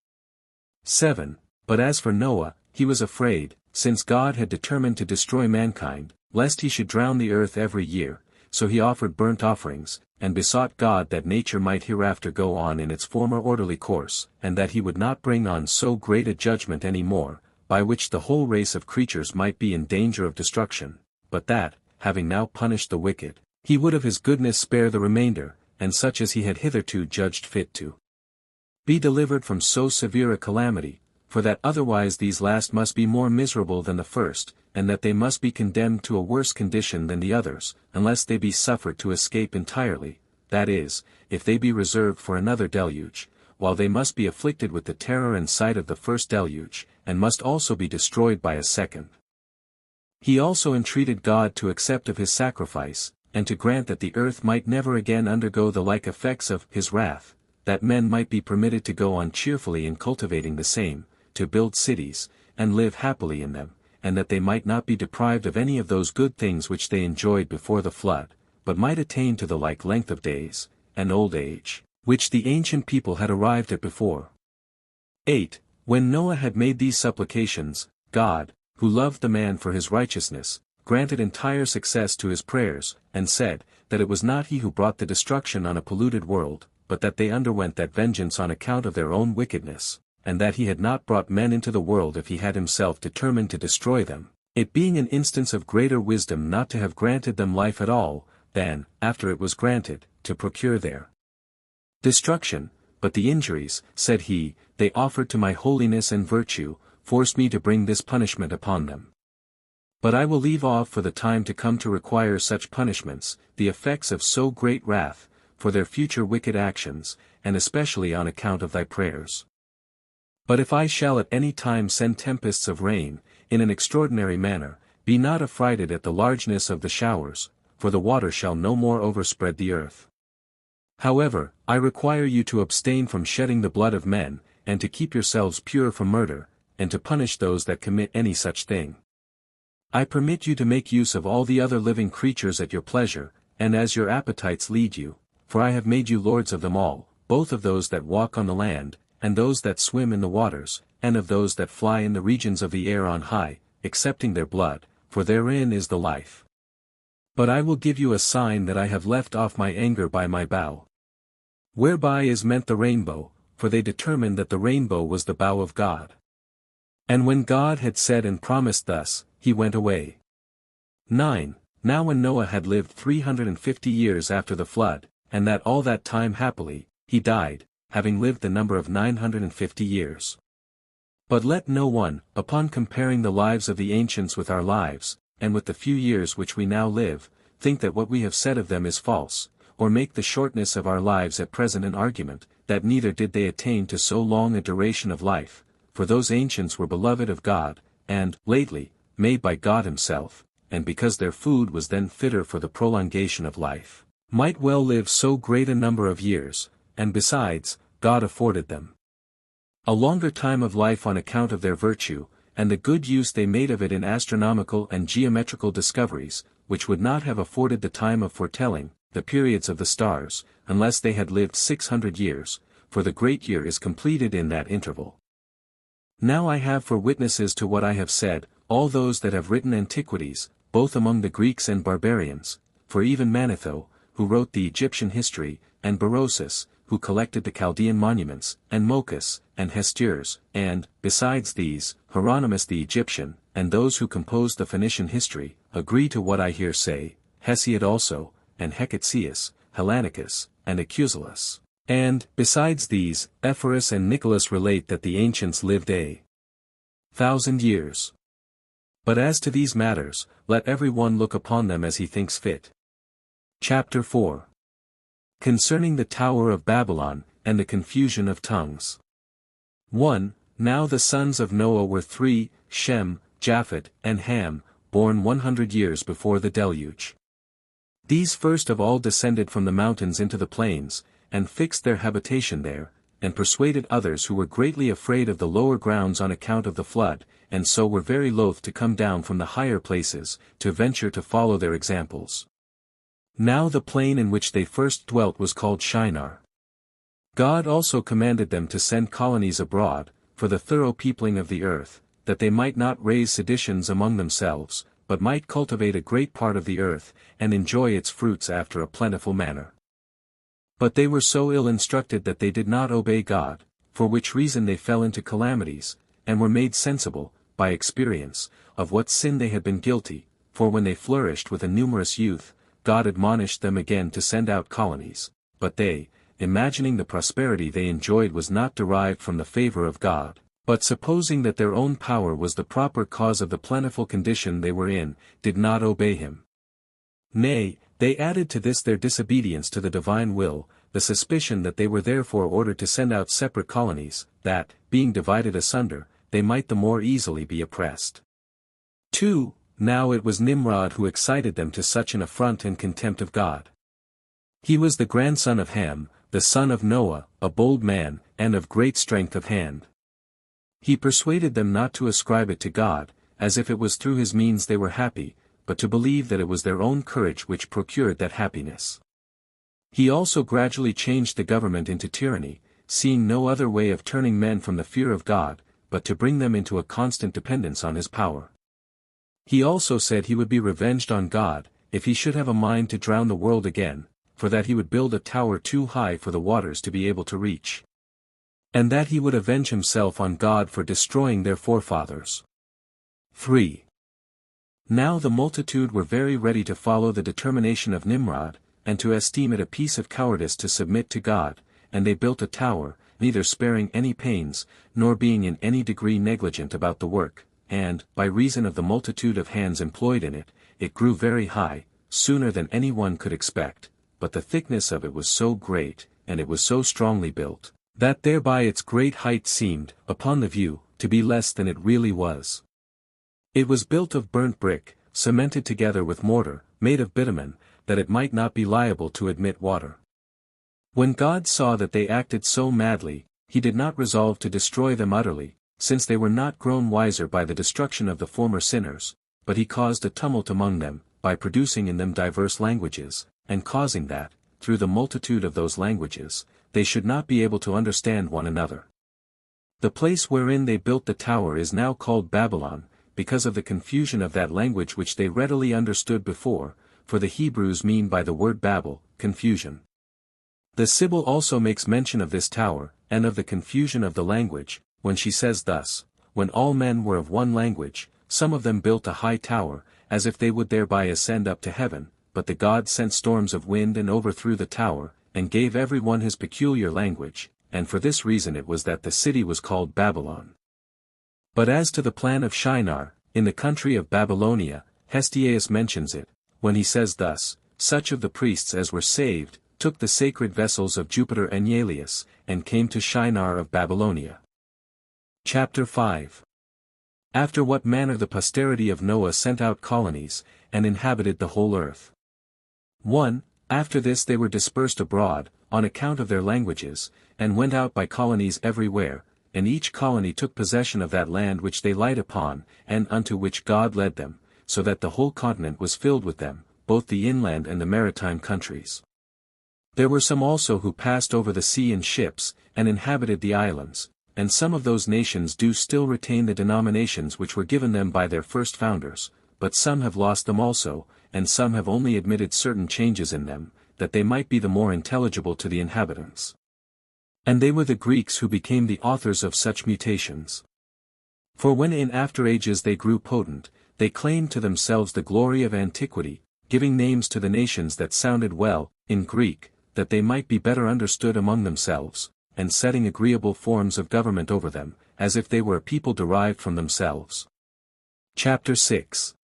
7. But as for Noah, he was afraid, since God had determined to destroy mankind, lest he should drown the earth every year, so he offered burnt offerings, and besought God that nature might hereafter go on in its former orderly course, and that he would not bring on so great a judgment any more, by which the whole race of creatures might be in danger of destruction, but that, having now punished the wicked, he would of his goodness spare the remainder, and such as he had hitherto judged fit to be delivered from so severe a calamity, for that otherwise these last must be more miserable than the first, and that they must be condemned to a worse condition than the others, unless they be suffered to escape entirely, that is, if they be reserved for another deluge, while they must be afflicted with the terror and sight of the first deluge, and must also be destroyed by a second. He also entreated God to accept of his sacrifice, and to grant that the earth might never again undergo the like effects of his wrath, that men might be permitted to go on cheerfully in cultivating the same, to build cities, and live happily in them, and that they might not be deprived of any of those good things which they enjoyed before the flood, but might attain to the like length of days, and old age, which the ancient people had arrived at before. 8. When Noah had made these supplications, God, who loved the man for his righteousness, granted entire success to his prayers, and said, that it was not he who brought the destruction on a polluted world, but that they underwent that vengeance on account of their own wickedness, and that he had not brought men into the world if he had himself determined to destroy them, it being an instance of greater wisdom not to have granted them life at all, than, after it was granted, to procure their destruction, but the injuries, said he, they offered to my holiness and virtue, forced me to bring this punishment upon them. But I will leave off for the time to come to require such punishments, the effects of so great wrath, for their future wicked actions, and especially on account of thy prayers. But if I shall at any time send tempests of rain, in an extraordinary manner, be not affrighted at the largeness of the showers, for the water shall no more overspread the earth. However, I require you to abstain from shedding the blood of men, and to keep yourselves pure from murder, and to punish those that commit any such thing. I permit you to make use of all the other living creatures at your pleasure, and as your appetites lead you, for I have made you lords of them all, both of those that walk on the land, and those that swim in the waters, and of those that fly in the regions of the air on high, accepting their blood, for therein is the life. But I will give you a sign that I have left off my anger by my bow. Whereby is meant the rainbow, for they determined that the rainbow was the bow of God. And when God had said and promised thus, he went away. 9. Now when Noah had lived 350 years after the flood, and that all that time happily, he died, having lived the number of 950 years. But let no one, upon comparing the lives of the ancients with our lives, and with the few years which we now live, think that what we have said of them is false, or make the shortness of our lives at present an argument, that neither did they attain to so long a duration of life, for those ancients were beloved of God, and, lately, made by God himself, and because their food was then fitter for the prolongation of life, might well live so great a number of years, and besides, God afforded them a longer time of life on account of their virtue, and the good use they made of it in astronomical and geometrical discoveries, which would not have afforded the time of foretelling the periods of the stars, unless they had lived 600 years, for the great year is completed in that interval. Now I have for witnesses to what I have said, all those that have written Antiquities, both among the Greeks and barbarians, for even Manetho, who wrote the Egyptian history, and Berosus, who collected the Chaldean monuments, and Mochus, and Hestiers, and, besides these, Hieronymus the Egyptian, and those who composed the Phoenician history, agree to what I here say, Hesiod also, and Hecateus, Hellanicus, and Acusilus. And, besides these, Ephorus and Nicholas relate that the ancients lived 1,000 years. But as to these matters, let every one look upon them as he thinks fit. Chapter 4. Concerning the Tower of Babylon, and the confusion of tongues. 1. Now the sons of Noah were 3, Shem, Japhet, and Ham, born 100 years before the deluge. These first of all descended from the mountains into the plains, and fixed their habitation there, and persuaded others who were greatly afraid of the lower grounds on account of the flood, and so were very loath to come down from the higher places, to venture to follow their examples. Now the plain in which they first dwelt was called Shinar. God also commanded them to send colonies abroad, for the thorough peopling of the earth, that they might not raise seditions among themselves, but might cultivate a great part of the earth, and enjoy its fruits after a plentiful manner. But they were so ill instructed that they did not obey God, for which reason they fell into calamities, and were made sensible, by experience, of what sin they had been guilty, for when they flourished with a numerous youth, God admonished them again to send out colonies, but they, imagining the prosperity they enjoyed was not derived from the favor of God, but supposing that their own power was the proper cause of the plentiful condition they were in, did not obey him. Nay, they added to this their disobedience to the divine will, the suspicion that they were therefore ordered to send out separate colonies, that, being divided asunder, they might the more easily be oppressed. 2. Now it was Nimrod who excited them to such an affront and contempt of God. He was the grandson of Ham, the son of Noah, a bold man, and of great strength of hand. He persuaded them not to ascribe it to God, as if it was through his means they were happy, but to believe that it was their own courage which procured that happiness. He also gradually changed the government into tyranny, seeing no other way of turning men from the fear of God, but to bring them into a constant dependence on his power. He also said he would be revenged on God, if he should have a mind to drown the world again, for that he would build a tower too high for the waters to be able to reach. And that he would avenge himself on God for destroying their forefathers. 3. Now the multitude were very ready to follow the determination of Nimrod, and to esteem it a piece of cowardice to submit to God, and they built a tower, neither sparing any pains, nor being in any degree negligent about the work, and, by reason of the multitude of hands employed in it, it grew very high, sooner than any one could expect, but the thickness of it was so great, and it was so strongly built, that thereby its great height seemed, upon the view, to be less than it really was. It was built of burnt brick, cemented together with mortar, made of bitumen, that it might not be liable to admit water. When God saw that they acted so madly, he did not resolve to destroy them utterly, since they were not grown wiser by the destruction of the former sinners, but he caused a tumult among them, by producing in them diverse languages, and causing that, through the multitude of those languages, they should not be able to understand one another. The place wherein they built the tower is now called Babylon, because of the confusion of that language which they readily understood before, for the Hebrews mean by the word Babel, confusion. The Sibyl also makes mention of this tower, and of the confusion of the language, when she says thus, when all men were of one language, some of them built a high tower, as if they would thereby ascend up to heaven, but the gods sent storms of wind and overthrew the tower, and gave every one his peculiar language, and for this reason it was that the city was called Babylon. But as to the plan of Shinar, in the country of Babylonia, Hestiaeus mentions it, when he says thus, such of the priests as were saved, took the sacred vessels of Jupiter Enyalius, and came to Shinar of Babylonia. Chapter 5. After what manner the posterity of Noah sent out colonies, and inhabited the whole earth. 1. After this they were dispersed abroad, on account of their languages, and went out by colonies everywhere, and each colony took possession of that land which they light upon, and unto which God led them, so that the whole continent was filled with them, both the inland and the maritime countries. There were some also who passed over the sea in ships, and inhabited the islands, and some of those nations do still retain the denominations which were given them by their first founders, but some have lost them also, and some have only admitted certain changes in them, that they might be the more intelligible to the inhabitants. And they were the Greeks who became the authors of such mutations. For when in after ages they grew potent, they claimed to themselves the glory of antiquity, giving names to the nations that sounded well, in Greek, that they might be better understood among themselves, and setting agreeable forms of government over them, as if they were a people derived from themselves. Chapter 6.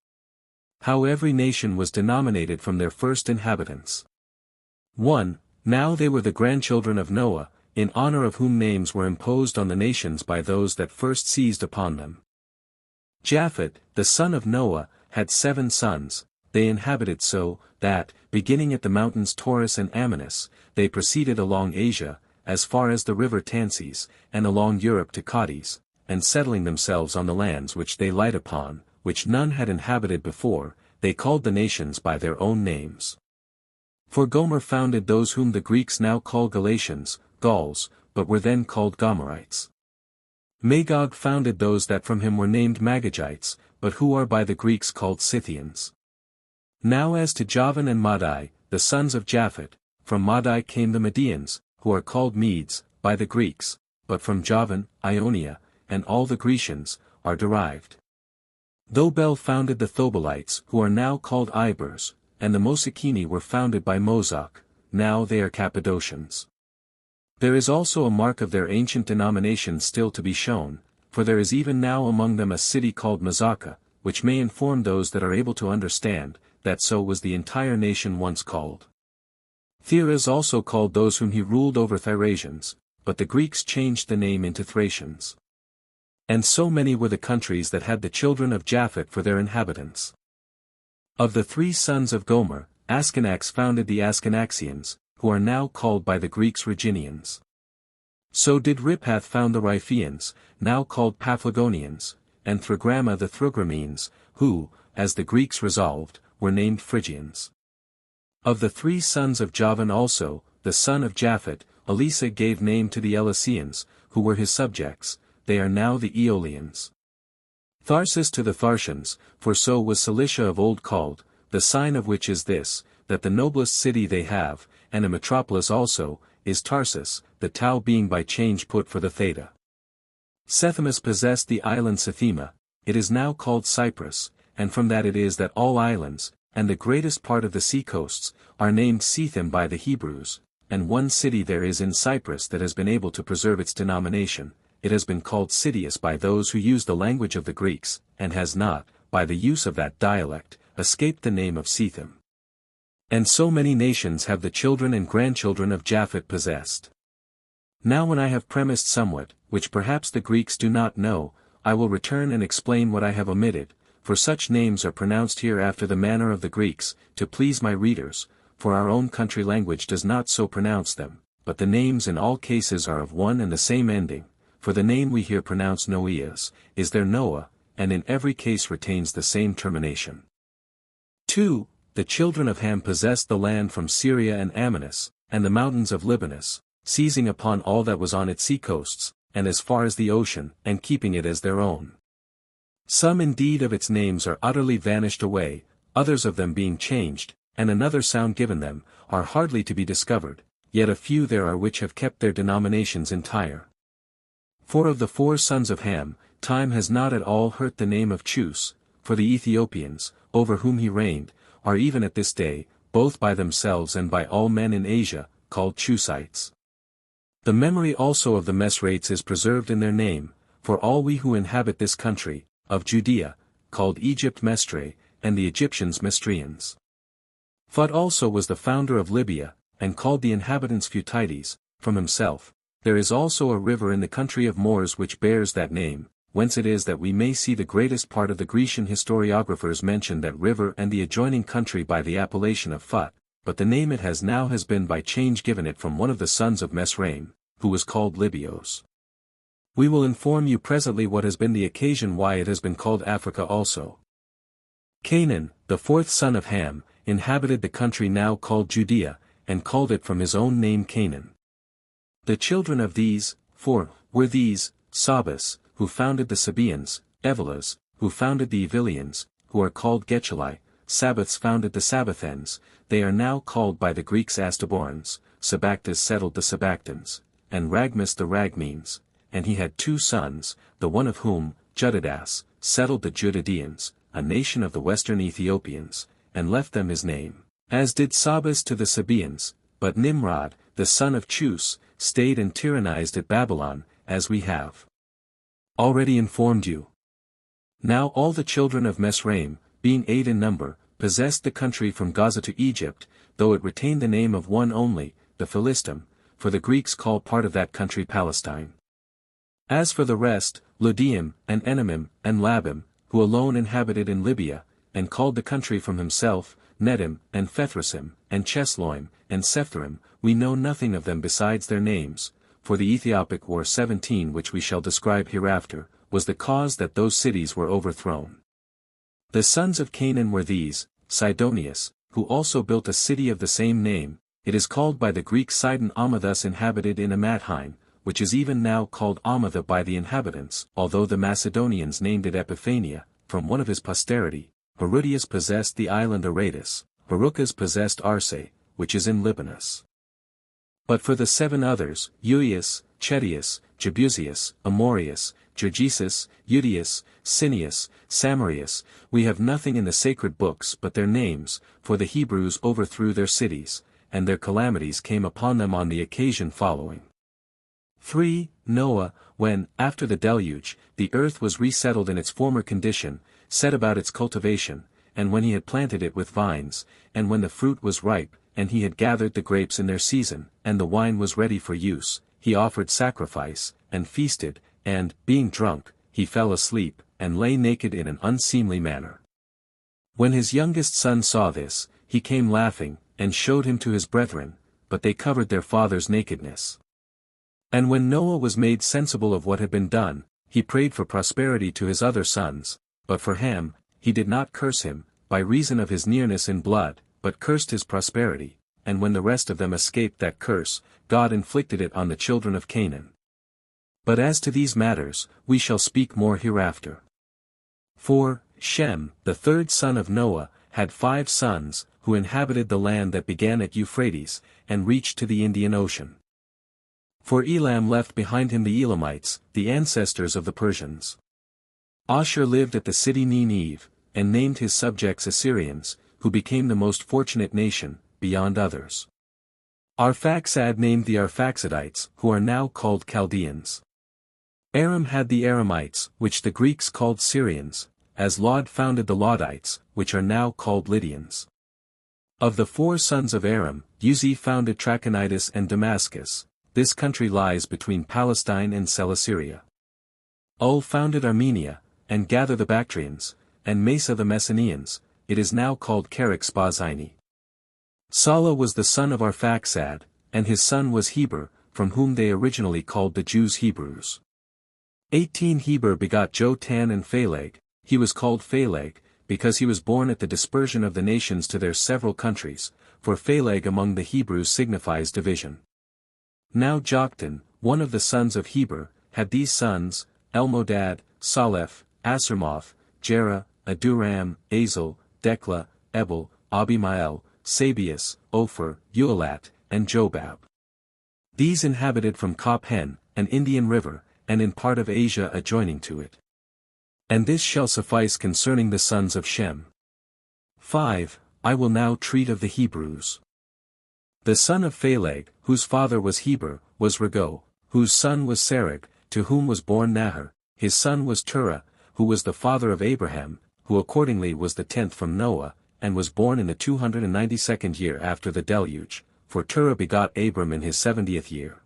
How every nation was denominated from their first inhabitants. 1. Now they were the grandchildren of Noah, in honor of whom names were imposed on the nations by those that first seized upon them. Japhet, the son of Noah, had 7 sons. They inhabited so, that, beginning at the mountains Taurus and Amanus, they proceeded along Asia, as far as the river Tansis, and along Europe to Cadiz, and settling themselves on the lands which they light upon, which none had inhabited before, they called the nations by their own names. For Gomer founded those whom the Greeks now call Galatians, Gauls, but were then called Gomerites. Magog founded those that from him were named Magagites, but who are by the Greeks called Scythians. Now as to Javan and Madai, the sons of Japhet, from Madai came the Medians, who are called Medes, by the Greeks, but from Javan, Ionia, and all the Grecians, are derived. Thobel founded the Thobelites, who are now called Ibers, and the Mosechini were founded by Mozach, now they are Cappadocians. There is also a mark of their ancient denomination still to be shown, for there is even now among them a city called Mazaka, which may inform those that are able to understand, that so was the entire nation once called. Theras also called those whom he ruled over Thracians, but the Greeks changed the name into Thracians. And so many were the countries that had the children of Japhet for their inhabitants. Of the 3 sons of Gomer, Askanax founded the Askanaxians, who are now called by the Greeks Rhaginians. So did Riphath found the Riphians, now called Paphlagonians, and Thragrama the Thragramenes, who, as the Greeks resolved, were named Phrygians. Of the 3 sons of Javan also, the son of Japhet, Elisa gave name to the Elysians, who were his subjects, they are now the Aeolians. Tharsis to the Tharsians, for so was Cilicia of old called, the sign of which is this, that the noblest city they have, and a metropolis also, is Tarsus, the tau being by change put for the theta. Sethimus possessed the island Sethema, it is now called Cyprus, and from that it is that all islands, and the greatest part of the sea coasts, are named Sethim by the Hebrews, and one city there is in Cyprus that has been able to preserve its denomination. It has been called Citius by those who use the language of the Greeks, and has not, by the use of that dialect, escaped the name of Sethim. And so many nations have the children and grandchildren of Japhet possessed. Now when I have premised somewhat, which perhaps the Greeks do not know, I will return and explain what I have omitted, for such names are pronounced here after the manner of the Greeks, to please my readers, for our own country language does not so pronounce them, but the names in all cases are of one and the same ending, for the name we here pronounce Noeas, is there Noah, and in every case retains the same termination. 2. The children of Ham possessed the land from Syria and Amanus, and the mountains of Libanus, seizing upon all that was on its seacoasts, and as far as the ocean, and keeping it as their own. Some indeed of its names are utterly vanished away, others of them being changed, and another sound given them, are hardly to be discovered, yet a few there are which have kept their denominations entire. For of the 4 sons of Ham, time has not at all hurt the name of Chus, for the Ethiopians, over whom he reigned, are even at this day, both by themselves and by all men in Asia, called Chusites. The memory also of the Mesrates is preserved in their name, for all we who inhabit this country, of Judea, called Egypt Mestre, and the Egyptians Mestrians. Phut also was the founder of Libya, and called the inhabitants Futites, from himself. There is also a river in the country of Moors which bears that name, whence it is that we may see the greatest part of the Grecian historiographers mention that river and the adjoining country by the appellation of Phut, but the name it has now has been by change given it from one of the sons of Mesraim, who was called Libyos. We will inform you presently what has been the occasion why it has been called Africa also. Canaan, the 4th son of Ham, inhabited the country now called Judea, and called it from his own name Canaan. The children of these, 4, were these, Sabas, who founded the Sabaeans, Evilas, who founded the Evilians, who are called Gechali, Sabbaths founded the Sabbathens, they are now called by the Greeks Astaborans, Sabactus settled the Sabactans, and Ragmus the Ragmenes, and he had 2 sons, the one of whom, Judadas, settled the Judadeans, a nation of the western Ethiopians, and left them his name, as did Sabas to the Sabaeans, but Nimrod, the son of Chus, stayed and tyrannized at Babylon, as we have already informed you. Now all the children of Mesraim, being 8 in number, possessed the country from Gaza to Egypt, though it retained the name of one only, the Philistim, for the Greeks call part of that country Palestine. As for the rest, Ludium, and Enamim, and Labim, who alone inhabited in Libya, and called the country from himself, Nedim, and Phethrasim, and Chesloim, and Sepharim, we know nothing of them besides their names, for the Ethiopic War 17 which we shall describe hereafter, was the cause that those cities were overthrown. The sons of Canaan were these, Sidonius, who also built a city of the same name, it is called by the Greek Sidon Amathus inhabited in Amadheim, which is even now called Amatha by the inhabitants, although the Macedonians named it Epiphania, from one of his posterity. Herodias possessed the island Aradus, Baruchas possessed Arse, which is in Libanus. But for the 7 others, Euius, Chedius, Jebusius, Amorius, Jergesus, Eudius, Cineas, Samarius, we have nothing in the sacred books but their names, for the Hebrews overthrew their cities, and their calamities came upon them on the occasion following. 3. Noah, when, after the deluge, the earth was resettled in its former condition, set about its cultivation, and when he had planted it with vines, and when the fruit was ripe, and he had gathered the grapes in their season, and the wine was ready for use, he offered sacrifice, and feasted, and, being drunk, he fell asleep, and lay naked in an unseemly manner. When his youngest son saw this, he came laughing, and showed him to his brethren, but they covered their father's nakedness. And when Noah was made sensible of what had been done, he prayed for prosperity to his other sons, but for Ham, he did not curse him, by reason of his nearness in blood, but cursed his prosperity, and when the rest of them escaped that curse, God inflicted it on the children of Canaan. But as to these matters, we shall speak more hereafter. 4. Shem, the 3rd son of Noah, had 5 sons, who inhabited the land that began at Euphrates, and reached to the Indian Ocean. For Elam left behind him the Elamites, the ancestors of the Persians. Ashur lived at the city Nineveh, and named his subjects Assyrians, who became the most fortunate nation, beyond others. Arphaxad named the Arphaxidites, who are now called Chaldeans. Aram had the Aramites, which the Greeks called Syrians, as Lod founded the Lodites, which are now called Lydians. Of the 4 sons of Aram, Uzi founded Trachonitis and Damascus. This country lies between Palestine and Celesyria. Ul founded Armenia, and Gather the Bactrians, and Mesa the Messenians. It is now called Charax Spazini. Sala was the son of Arphaxad, and his son was Heber, from whom they originally called the Jews Hebrews. 18 Heber begot Jotan and Phaleg. He was called Phaleg, because he was born at the dispersion of the nations to their several countries, for Phaleg among the Hebrews signifies division. Now Joktan, one of the sons of Heber, had these sons, Elmodad, Saleph, Asarmoth, Jerah, Aduram, Azel, Dekla, Ebel, Abimael, Sabius, Ophir, Uelat, and Jobab. These inhabited from Kophen, an Indian river, and in part of Asia adjoining to it. And this shall suffice concerning the sons of Shem. 5. I will now treat of the Hebrews. The son of Phaleg, whose father was Heber, was Rago, whose son was Serug, to whom was born Nahor. His son was Terah, who was the father of Abraham, who accordingly was the 10th from Noah, and was born in the 292nd year after the deluge, for Terah begot Abram in his 70th year.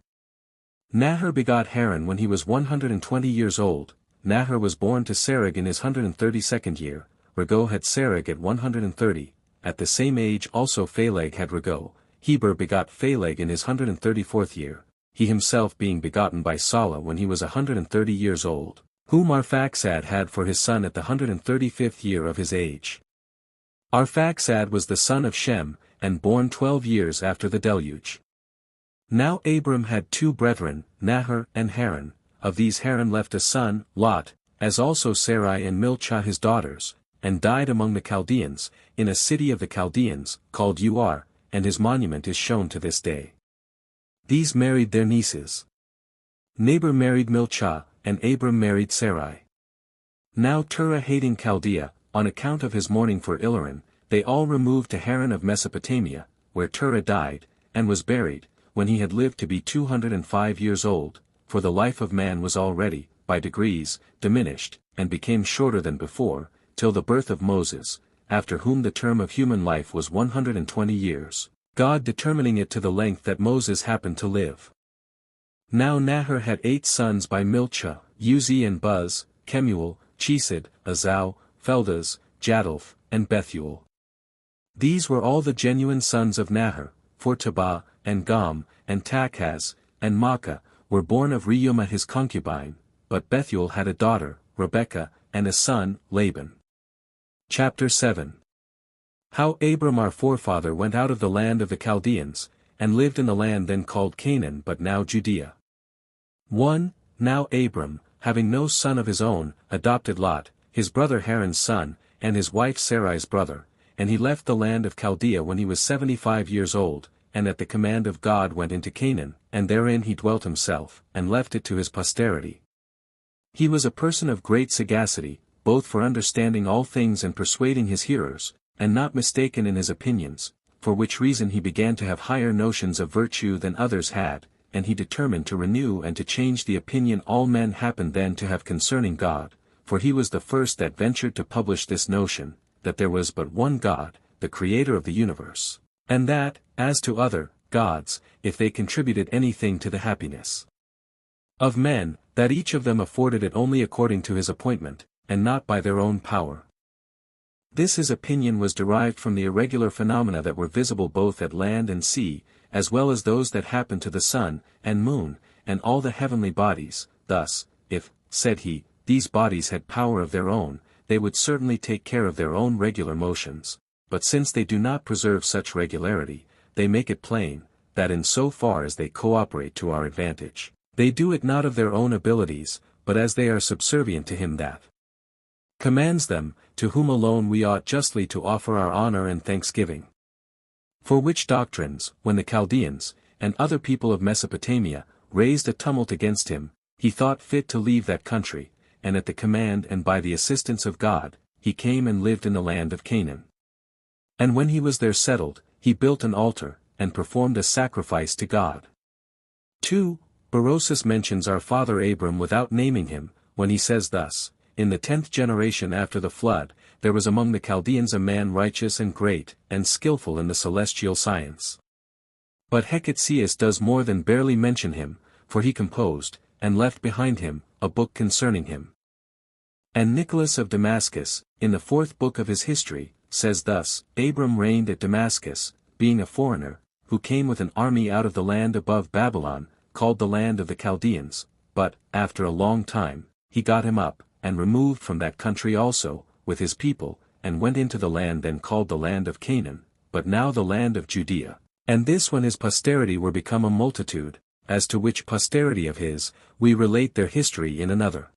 Nahor begot Haran when he was 120 years old. Nahor was born to Serug in his 132nd year. Rago had Serug at 130, at the same age also Phaleg had Rago. Heber begot Phaleg in his 134th year, he himself being begotten by Sala when he was 130 years old, whom Arphaxad had for his son at the 135th year of his age. Arphaxad was the son of Shem, and born 12 years after the deluge. Now Abram had 2 brethren, Nahor and Haran. Of these Haran left a son, Lot, as also Sarai and Milcah his daughters, and died among the Chaldeans, in a city of the Chaldeans, called Ur, and his monument is shown to this day. These married their nieces. Nabor married Milcah, and Abram married Sarai. Now Terah hating Chaldea, on account of his mourning for Ilaran, they all removed to Haran of Mesopotamia, where Terah died, and was buried, when he had lived to be 205 years old, for the life of man was already, by degrees, diminished, and became shorter than before, till the birth of Moses, after whom the term of human life was 120 years, God determining it to the length that Moses happened to live. Now Nahor had 8 sons by Milcah, Uzi and Buz, Kemuel, Chesed, Azau, Pheldas, Jadalf, and Bethuel. These were all the genuine sons of Nahor, for Tabah, and Gam, and Takhaz, and Maacah, were born of Reumah his concubine, but Bethuel had a daughter, Rebekah, and a son, Laban. Chapter 7. How Abram our forefather went out of the land of the Chaldeans, and lived in the land then called Canaan but now Judea. 1. Now Abram, having no son of his own, adopted Lot, his brother Haran's son, and his wife Sarai's brother, and he left the land of Chaldea when he was 75 years old, and at the command of God went into Canaan, and therein he dwelt himself, and left it to his posterity. He was a person of great sagacity, both for understanding all things and persuading his hearers, and not mistaken in his opinions, for which reason he began to have higher notions of virtue than others had, and he determined to renew and to change the opinion all men happened then to have concerning God, for he was the first that ventured to publish this notion, that there was but one God, the Creator of the universe, and that, as to other gods, if they contributed anything to the happiness of men, that each of them afforded it only according to his appointment, and not by their own power. This his opinion was derived from the irregular phenomena that were visible both at land and sea, as well as those that happened to the sun, and moon, and all the heavenly bodies. Thus, if, said he, these bodies had power of their own, they would certainly take care of their own regular motions, but since they do not preserve such regularity, they make it plain, that in so far as they cooperate to our advantage, they do it not of their own abilities, but as they are subservient to him that commands them, to whom alone we ought justly to offer our honor and thanksgiving. For which doctrines, when the Chaldeans, and other people of Mesopotamia, raised a tumult against him, he thought fit to leave that country, and at the command and by the assistance of God, he came and lived in the land of Canaan. And when he was there settled, he built an altar, and performed a sacrifice to God. 2. Berosus mentions our father Abram without naming him, when he says thus, "In the 10th generation after the flood, there was among the Chaldeans a man righteous and great, and skillful in the celestial science." But Hecateus does more than barely mention him, for he composed, and left behind him, a book concerning him. And Nicholas of Damascus, in the 4th book of his history, says thus, "Abram reigned at Damascus, being a foreigner, who came with an army out of the land above Babylon, called the land of the Chaldeans, but, after a long time, he got him up, and removed from that country also, with his people, and went into the land then called the land of Canaan, but now the land of Judea. And this when his posterity were become a multitude, as to which posterity of his, we relate their history in another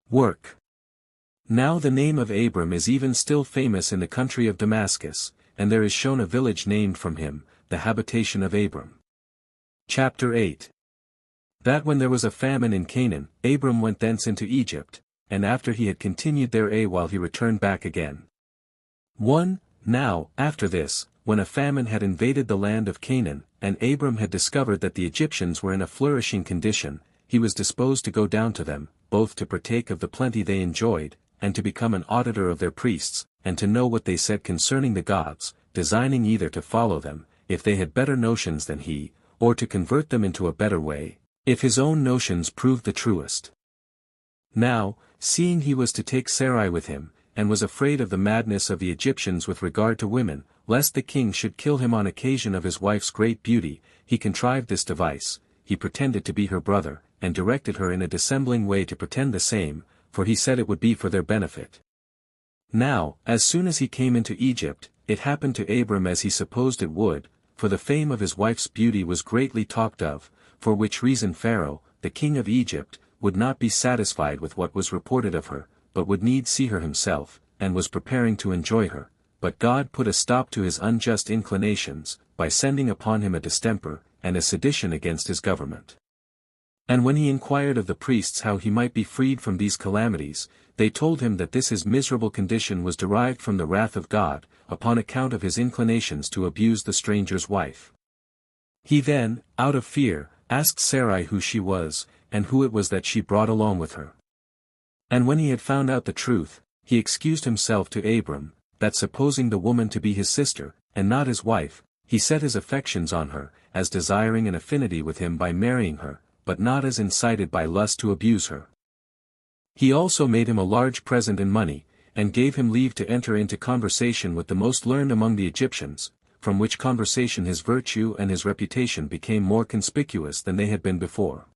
work. Now the name of Abram is even still famous in the country of Damascus, and there is shown a village named from him, the habitation of Abram." Chapter 8. That when there was a famine in Canaan, Abram went thence into Egypt, and after he had continued there a while he returned back again. 1. Now, after this, when a famine had invaded the land of Canaan, and Abram had discovered that the Egyptians were in a flourishing condition, he was disposed to go down to them, both to partake of the plenty they enjoyed, and to become an auditor of their priests, and to know what they said concerning the gods, designing either to follow them, if they had better notions than he, or to convert them into a better way, if his own notions proved the truest. Now, seeing he was to take Sarai with him, and was afraid of the madness of the Egyptians with regard to women, lest the king should kill him on occasion of his wife's great beauty, he contrived this device, he pretended to be her brother, and directed her in a dissembling way to pretend the same, for he said it would be for their benefit. Now, as soon as he came into Egypt, it happened to Abram as he supposed it would, for the fame of his wife's beauty was greatly talked of, for which reason Pharaoh, the king of Egypt, would not be satisfied with what was reported of her, but would needs see her himself, and was preparing to enjoy her, but God put a stop to his unjust inclinations, by sending upon him a distemper, and a sedition against his government. And when he inquired of the priests how he might be freed from these calamities, they told him that this his miserable condition was derived from the wrath of God, upon account of his inclinations to abuse the stranger's wife. He then, out of fear, asked Sarai who she was, and who it was that she brought along with her. And when he had found out the truth, he excused himself to Abram, that supposing the woman to be his sister, and not his wife, he set his affections on her, as desiring an affinity with him by marrying her, but not as incited by lust to abuse her. He also made him a large present in money, and gave him leave to enter into conversation with the most learned among the Egyptians, from which conversation his virtue and his reputation became more conspicuous than they had been before.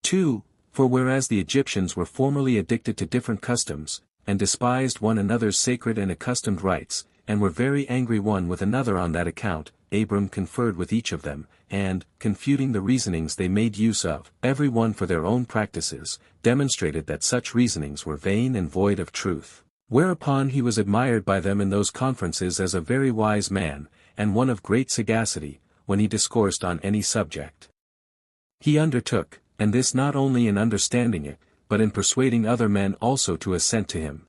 2. For whereas the Egyptians were formerly addicted to different customs, and despised one another's sacred and accustomed rites, and were very angry one with another on that account, Abram conferred with each of them, and, confuting the reasonings they made use of, every one for their own practices, demonstrated that such reasonings were vain and void of truth. Whereupon he was admired by them in those conferences as a very wise man, and one of great sagacity, when he discoursed on any subject. He undertook, and this not only in understanding it, but in persuading other men also to assent to him.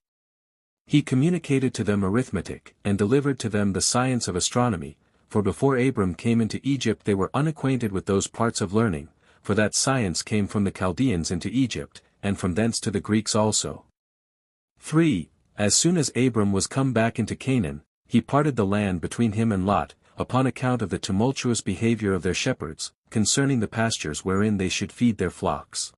He communicated to them arithmetic, and delivered to them the science of astronomy, for before Abram came into Egypt they were unacquainted with those parts of learning, for that science came from the Chaldeans into Egypt, and from thence to the Greeks also. 3. As soon as Abram was come back into Canaan, he parted the land between him and Lot, upon account of the tumultuous behavior of their shepherds, concerning the pastures wherein they should feed their flocks.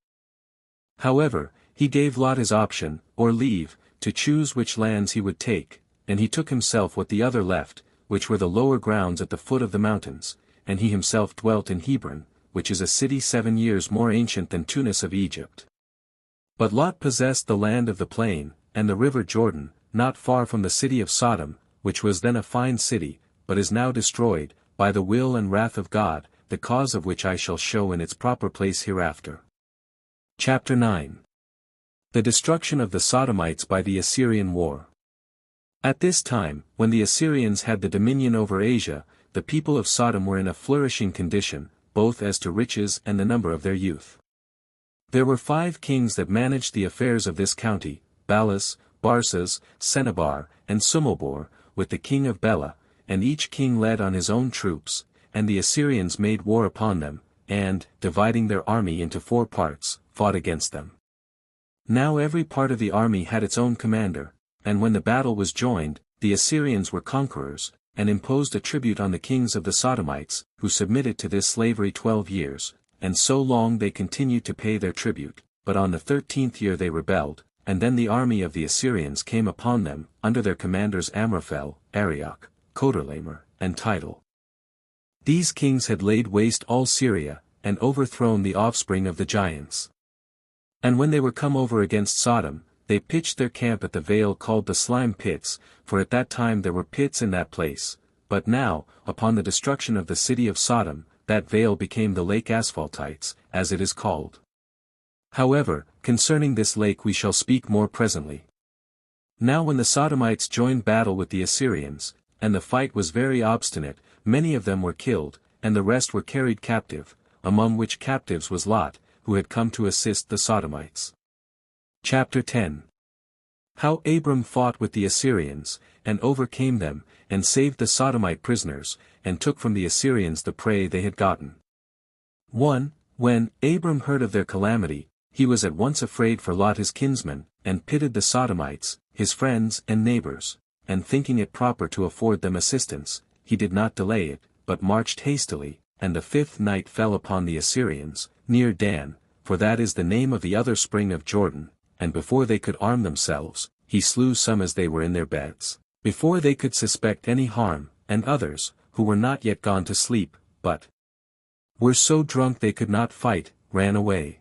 However, he gave Lot his option, or leave, to choose which lands he would take, and he took himself what the other left, which were the lower grounds at the foot of the mountains, and he himself dwelt in Hebron, which is a city 7 years more ancient than Tunis of Egypt. But Lot possessed the land of the plain, and the river Jordan, not far from the city of Sodom, which was then a fine city, but is now destroyed, by the will and wrath of God, the cause of which I shall show in its proper place hereafter. Chapter 9. The destruction of the Sodomites by the Assyrian War. At this time, when the Assyrians had the dominion over Asia, the people of Sodom were in a flourishing condition, both as to riches and the number of their youth. There were 5 kings that managed the affairs of this county, Balas, Barsas, Sennabar, and Sumobor, with the king of Bela, and each king led on his own troops, and the Assyrians made war upon them, and, dividing their army into 4 parts, fought against them. Now every part of the army had its own commander, and when the battle was joined, the Assyrians were conquerors, and imposed a tribute on the kings of the Sodomites, who submitted to this slavery 12 years, and so long they continued to pay their tribute, but on the 13th year they rebelled, and then the army of the Assyrians came upon them, under their commanders Amraphel, Arioch, Chedorlaomer, and Tidal. These kings had laid waste all Syria, and overthrown the offspring of the giants. And when they were come over against Sodom, they pitched their camp at the vale called the Slime Pits, for at that time there were pits in that place, but now, upon the destruction of the city of Sodom, that vale became the lake Asphaltites, as it is called. However, concerning this lake we shall speak more presently. Now when the Sodomites joined battle with the Assyrians, and the fight was very obstinate, many of them were killed, and the rest were carried captive, among which captives was Lot, who had come to assist the Sodomites. Chapter 10. How Abram fought with the Assyrians, and overcame them, and saved the Sodomite prisoners, and took from the Assyrians the prey they had gotten. 1. When Abram heard of their calamity, he was at once afraid for Lot his kinsman, and pitied the Sodomites, his friends and neighbors, and thinking it proper to afford them assistance, he did not delay it, but marched hastily, and the 5th night fell upon the Assyrians, near Dan, for that is the name of the other spring of Jordan, and before they could arm themselves, he slew some as they were in their beds, before they could suspect any harm, and others, who were not yet gone to sleep, but were so drunk they could not fight, ran away.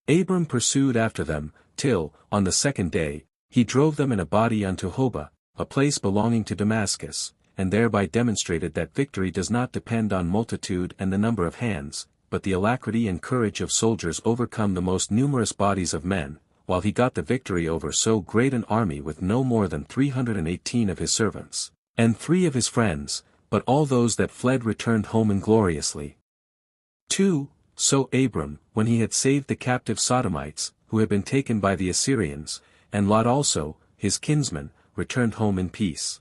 Abram pursued after them, till, on the 2nd day, he drove them in a body unto Hobah, a place belonging to Damascus, and thereby demonstrated that victory does not depend on multitude and the number of hands, but the alacrity and courage of soldiers overcome the most numerous bodies of men, while he got the victory over so great an army with no more than 318 of his servants, and 3 of his friends, but all those that fled returned home ingloriously. 2. So Abram, when he had saved the captive Sodomites, who had been taken by the Assyrians, and Lot also, his kinsman, returned home in peace.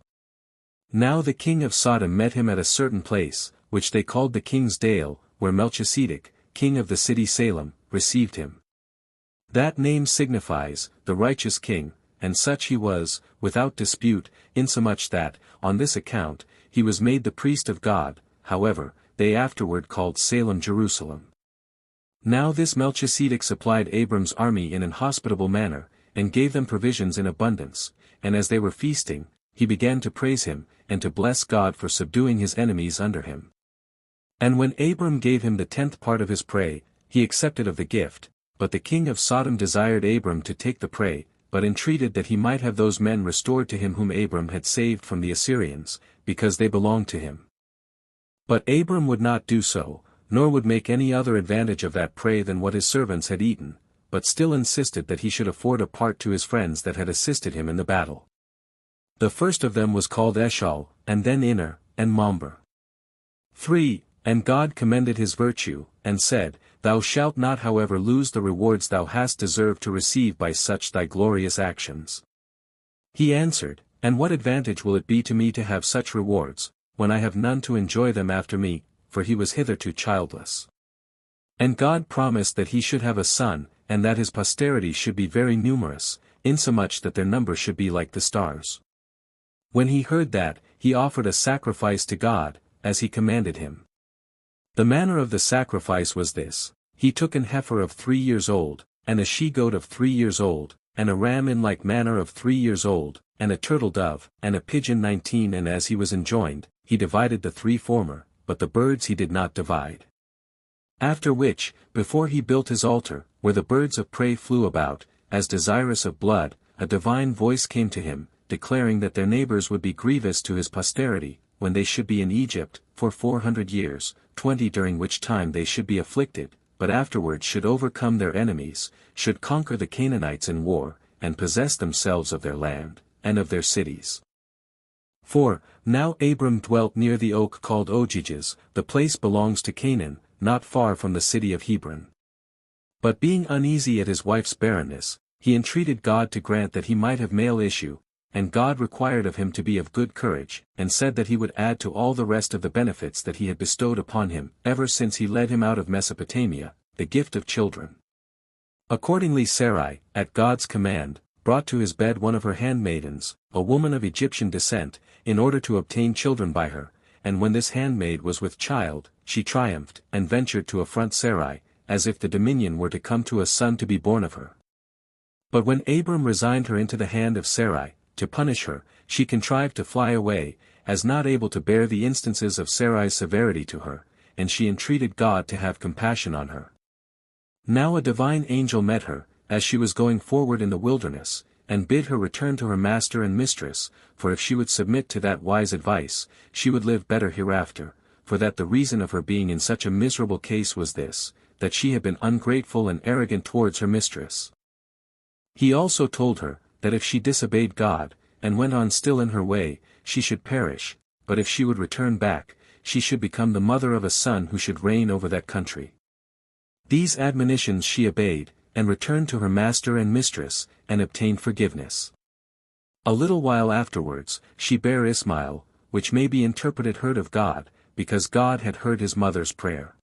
Now the king of Sodom met him at a certain place, which they called the King's Dale, where Melchizedek, king of the city Salem, received him. That name signifies, the righteous king, and such he was, without dispute, insomuch that, on this account, he was made the priest of God. However, they afterward called Salem Jerusalem. Now this Melchizedek supplied Abram's army in an hospitable manner, and gave them provisions in abundance, and as they were feasting, he began to praise him, and to bless God for subduing his enemies under him. And when Abram gave him the 10th part of his prey, he accepted of the gift, but the king of Sodom desired Abram to take the prey, but entreated that he might have those men restored to him whom Abram had saved from the Assyrians, because they belonged to him. But Abram would not do so, nor would make any other advantage of that prey than what his servants had eaten, but still insisted that he should afford a part to his friends that had assisted him in the battle. The first of them was called Eshol, and then Inner, and Mamber. 3. And God commended his virtue, and said, Thou shalt not however lose the rewards thou hast deserved to receive by such thy glorious actions. He answered, And what advantage will it be to me to have such rewards, when I have none to enjoy them after me, for he was hitherto childless. And God promised that he should have a son, and that his posterity should be very numerous, insomuch that their number should be like the stars. When he heard that, he offered a sacrifice to God, as he commanded him. The manner of the sacrifice was this: he took an heifer of 3 years old, and a she-goat of 3 years old, and a ram in like manner of 3 years old, and a turtle dove, and a pigeon 19, and as he was enjoined, he divided the 3 former, but the birds he did not divide. After which, before he built his altar, where the birds of prey flew about, as desirous of blood, a divine voice came to him, declaring that their neighbors would be grievous to his posterity, when they should be in Egypt, for 400 years, 20 during which time they should be afflicted, but afterwards should overcome their enemies, should conquer the Canaanites in war, and possess themselves of their land, and of their cities. 4. Now Abram dwelt near the oak called Ojiges, the place belongs to Canaan, not far from the city of Hebron. But being uneasy at his wife's barrenness, he entreated God to grant that he might have male issue, and God required of him to be of good courage, and said that he would add to all the rest of the benefits that he had bestowed upon him, ever since he led him out of Mesopotamia, the gift of children. Accordingly Sarai, at God's command, brought to his bed one of her handmaidens, a woman of Egyptian descent, in order to obtain children by her, and when this handmaid was with child, she triumphed, and ventured to affront Sarai, as if the dominion were to come to a son to be born of her. But when Abram resigned her into the hand of Sarai, to punish her, she contrived to fly away, as not able to bear the instances of Sarai's severity to her, and she entreated God to have compassion on her. Now a divine angel met her, as she was going forward in the wilderness, and bid her return to her master and mistress, for if she would submit to that wise advice, she would live better hereafter, for that the reason of her being in such a miserable case was this, that she had been ungrateful and arrogant towards her mistress. He also told her, that if she disobeyed God, and went on still in her way, she should perish, but if she would return back, she should become the mother of a son who should reign over that country. These admonitions she obeyed, and returned to her master and mistress, and obtained forgiveness. A little while afterwards, she bare Ismael, which may be interpreted heard of God, because God had heard his mother's prayer.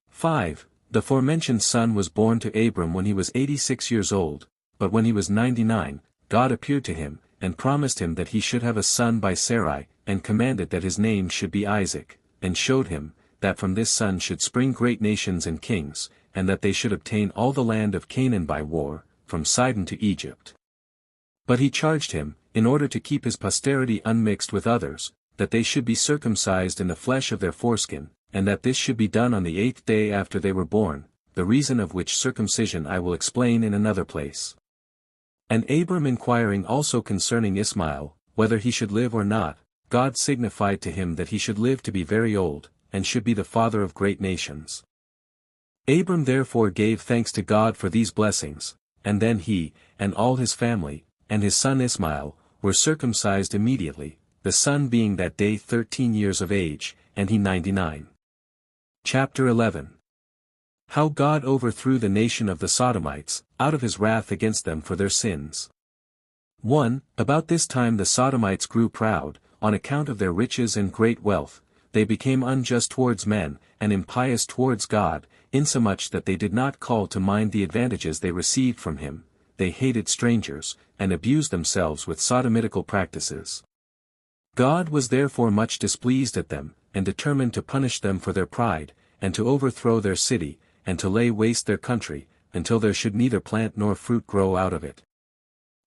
5. The forementioned son was born to Abram when he was 86 years old, but when he was 99, God appeared to him, and promised him that he should have a son by Sarai, and commanded that his name should be Isaac, and showed him, that from this son should spring great nations and kings, and that they should obtain all the land of Canaan by war, from Sidon to Egypt. But he charged him, in order to keep his posterity unmixed with others, that they should be circumcised in the flesh of their foreskin, and that this should be done on the 8th day after they were born, the reason of which circumcision I will explain in another place. And Abram inquiring also concerning Ismael, whether he should live or not, God signified to him that he should live to be very old, and should be the father of great nations. Abram therefore gave thanks to God for these blessings, and then he, and all his family, and his son Ismael, were circumcised immediately, the son being that day 13 years of age, and he 99. Chapter 11. How God overthrew the nation of the Sodomites, out of his wrath against them for their sins. 1. About this time the Sodomites grew proud, on account of their riches and great wealth, they became unjust towards men, and impious towards God, insomuch that they did not call to mind the advantages they received from him, they hated strangers, and abused themselves with sodomitical practices. God was therefore much displeased at them, and determined to punish them for their pride, and to overthrow their city, and to lay waste their country, until there should neither plant nor fruit grow out of it.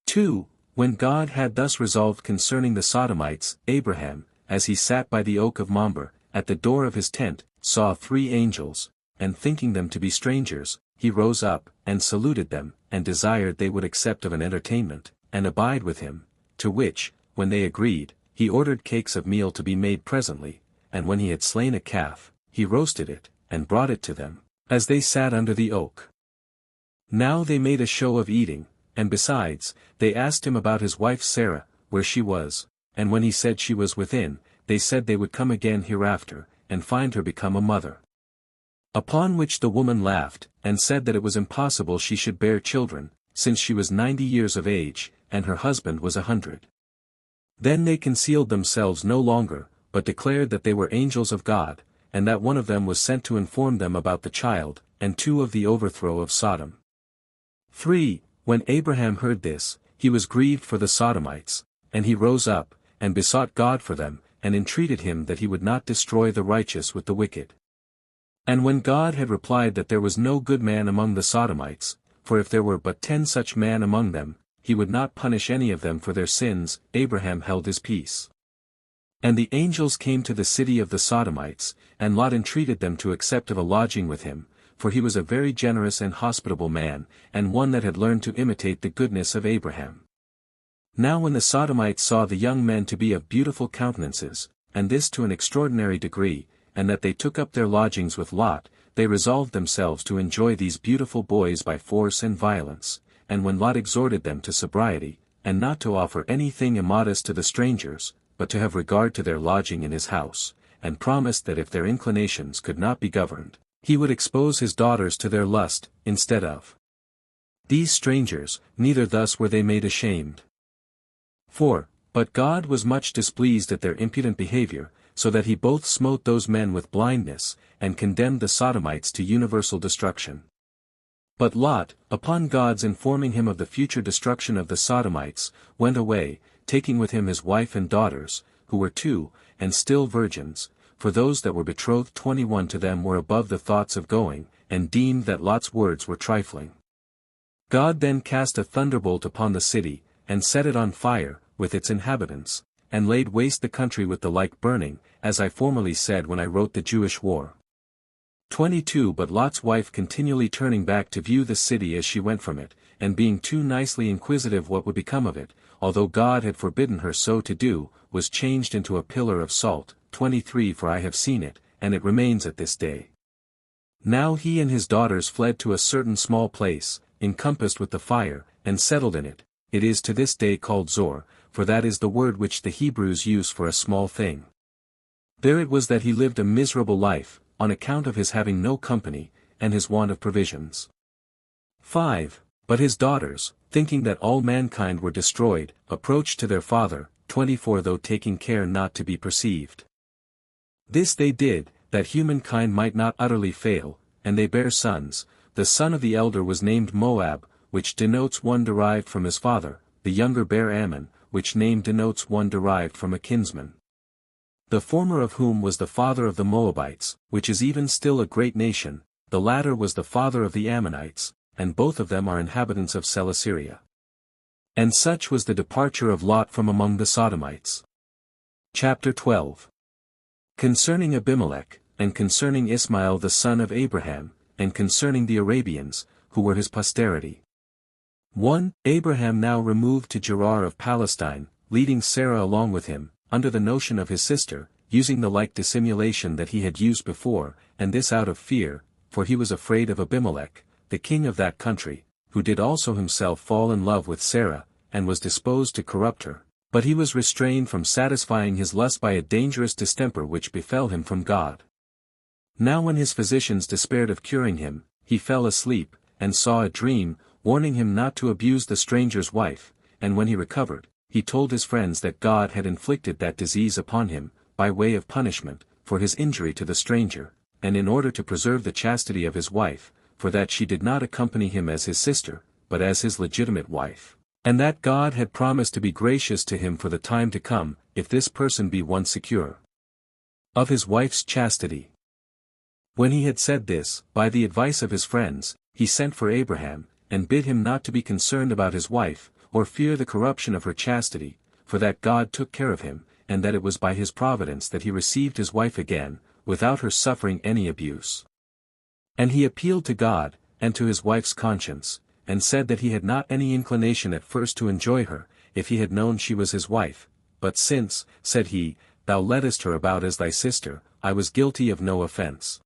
2. When God had thus resolved concerning the Sodomites, Abraham, as he sat by the oak of Mamre, at the door of his tent, saw 3 angels, and thinking them to be strangers, he rose up, and saluted them, and desired they would accept of an entertainment, and abide with him, to which, when they agreed, he ordered cakes of meal to be made presently, and when he had slain a calf, he roasted it, and brought it to them, as they sat under the oak. Now they made a show of eating, and besides, they asked him about his wife Sarah, where she was, and when he said she was within, they said they would come again hereafter, and find her become a mother. Upon which the woman laughed, and said that it was impossible she should bear children, since she was 90 years of age, and her husband was 100. Then they concealed themselves no longer, but declared that they were angels of God, and that one of them was sent to inform them about the child, and 2 of the overthrow of Sodom. 3. When Abraham heard this, he was grieved for the Sodomites, and he rose up, and besought God for them, and entreated him that he would not destroy the righteous with the wicked. And when God had replied that there was no good man among the Sodomites, for if there were but 10 such men among them, he would not punish any of them for their sins, Abraham held his peace. And the angels came to the city of the Sodomites, and Lot entreated them to accept of a lodging with him, for he was a very generous and hospitable man, and one that had learned to imitate the goodness of Abraham. Now when the Sodomites saw the young men to be of beautiful countenances, and this to an extraordinary degree, and that they took up their lodgings with Lot, they resolved themselves to enjoy these beautiful boys by force and violence, and when Lot exhorted them to sobriety, and not to offer anything immodest to the strangers, but to have regard to their lodging in his house, and promised that if their inclinations could not be governed, he would expose his daughters to their lust, instead of these strangers, neither thus were they made ashamed. 4. But God was much displeased at their impudent behavior, so that he both smote those men with blindness, and condemned the Sodomites to universal destruction. But Lot, upon God's informing him of the future destruction of the Sodomites, went away, taking with him his wife and daughters, who were 2, and still virgins, for those that were betrothed 21 to them were above the thoughts of going, and deemed that Lot's words were trifling. God then cast a thunderbolt upon the city, and set it on fire, with its inhabitants, and laid waste the country with the like burning, as I formerly said when I wrote the Jewish war. 22 But Lot's wife continually turning back to view the city as she went from it, and being too nicely inquisitive what would become of it, although God had forbidden her so to do, was changed into a pillar of salt. 23 For I have seen it, and it remains at this day. Now he and his daughters fled to a certain small place, encompassed with the fire, and settled in it. It is to this day called Zor, for that is the word which the Hebrews use for a small thing. There it was that he lived a miserable life, on account of his having no company, and his want of provisions. 5. But his daughters, thinking that all mankind were destroyed, approached to their father. 24 Though taking care not to be perceived. This they did, that humankind might not utterly fail, and they bare sons. The son of the elder was named Moab, which denotes one derived from his father, the younger bare Ammon, which name denotes one derived from a kinsman. The former of whom was the father of the Moabites, which is even still a great nation, the latter was the father of the Ammonites, and both of them are inhabitants of Celesyria. And such was the departure of Lot from among the Sodomites. Chapter 12. Concerning Abimelech, and concerning Ismael the son of Abraham, and concerning the Arabians, who were his posterity. 1. Abraham now removed to Gerar of Palestine, leading Sarah along with him, under the notion of his sister, using the like dissimulation that he had used before, and this out of fear, for he was afraid of Abimelech, the king of that country, who did also himself fall in love with Sarah, and was disposed to corrupt her, but he was restrained from satisfying his lust by a dangerous distemper which befell him from God. Now when his physicians despaired of curing him, he fell asleep, and saw a dream, warning him not to abuse the stranger's wife, and when he recovered, he told his friends that God had inflicted that disease upon him, by way of punishment, for his injury to the stranger, and in order to preserve the chastity of his wife, for that she did not accompany him as his sister, but as his legitimate wife, and that God had promised to be gracious to him for the time to come, if this person be once secure of his wife's chastity. When he had said this, by the advice of his friends, he sent for Abraham, and bid him not to be concerned about his wife, or fear the corruption of her chastity, for that God took care of him, and that it was by his providence that he received his wife again, without her suffering any abuse. And he appealed to God, and to his wife's conscience, and said that he had not any inclination at first to enjoy her, if he had known she was his wife, but since, said he, thou leddest her about as thy sister, I was guilty of no offense.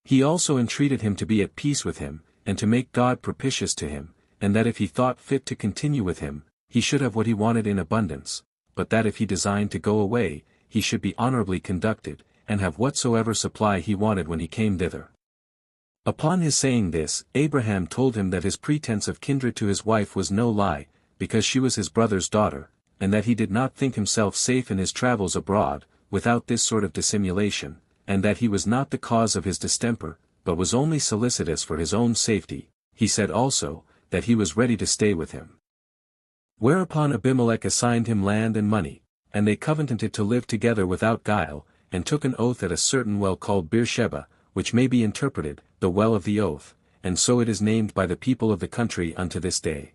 He also entreated him to be at peace with him, and to make God propitious to him, and that if he thought fit to continue with him, he should have what he wanted in abundance, but that if he designed to go away, he should be honorably conducted, and have whatsoever supply he wanted when he came thither. Upon his saying this, Abraham told him that his pretense of kindred to his wife was no lie, because she was his brother's daughter, and that he did not think himself safe in his travels abroad, without this sort of dissimulation, and that he was not the cause of his distemper, but was only solicitous for his own safety. He said also, that he was ready to stay with him. Whereupon Abimelech assigned him land and money, and they covenanted to live together without guile, and took an oath at a certain well called Beersheba, which may be interpreted, the well of the oath, and so it is named by the people of the country unto this day.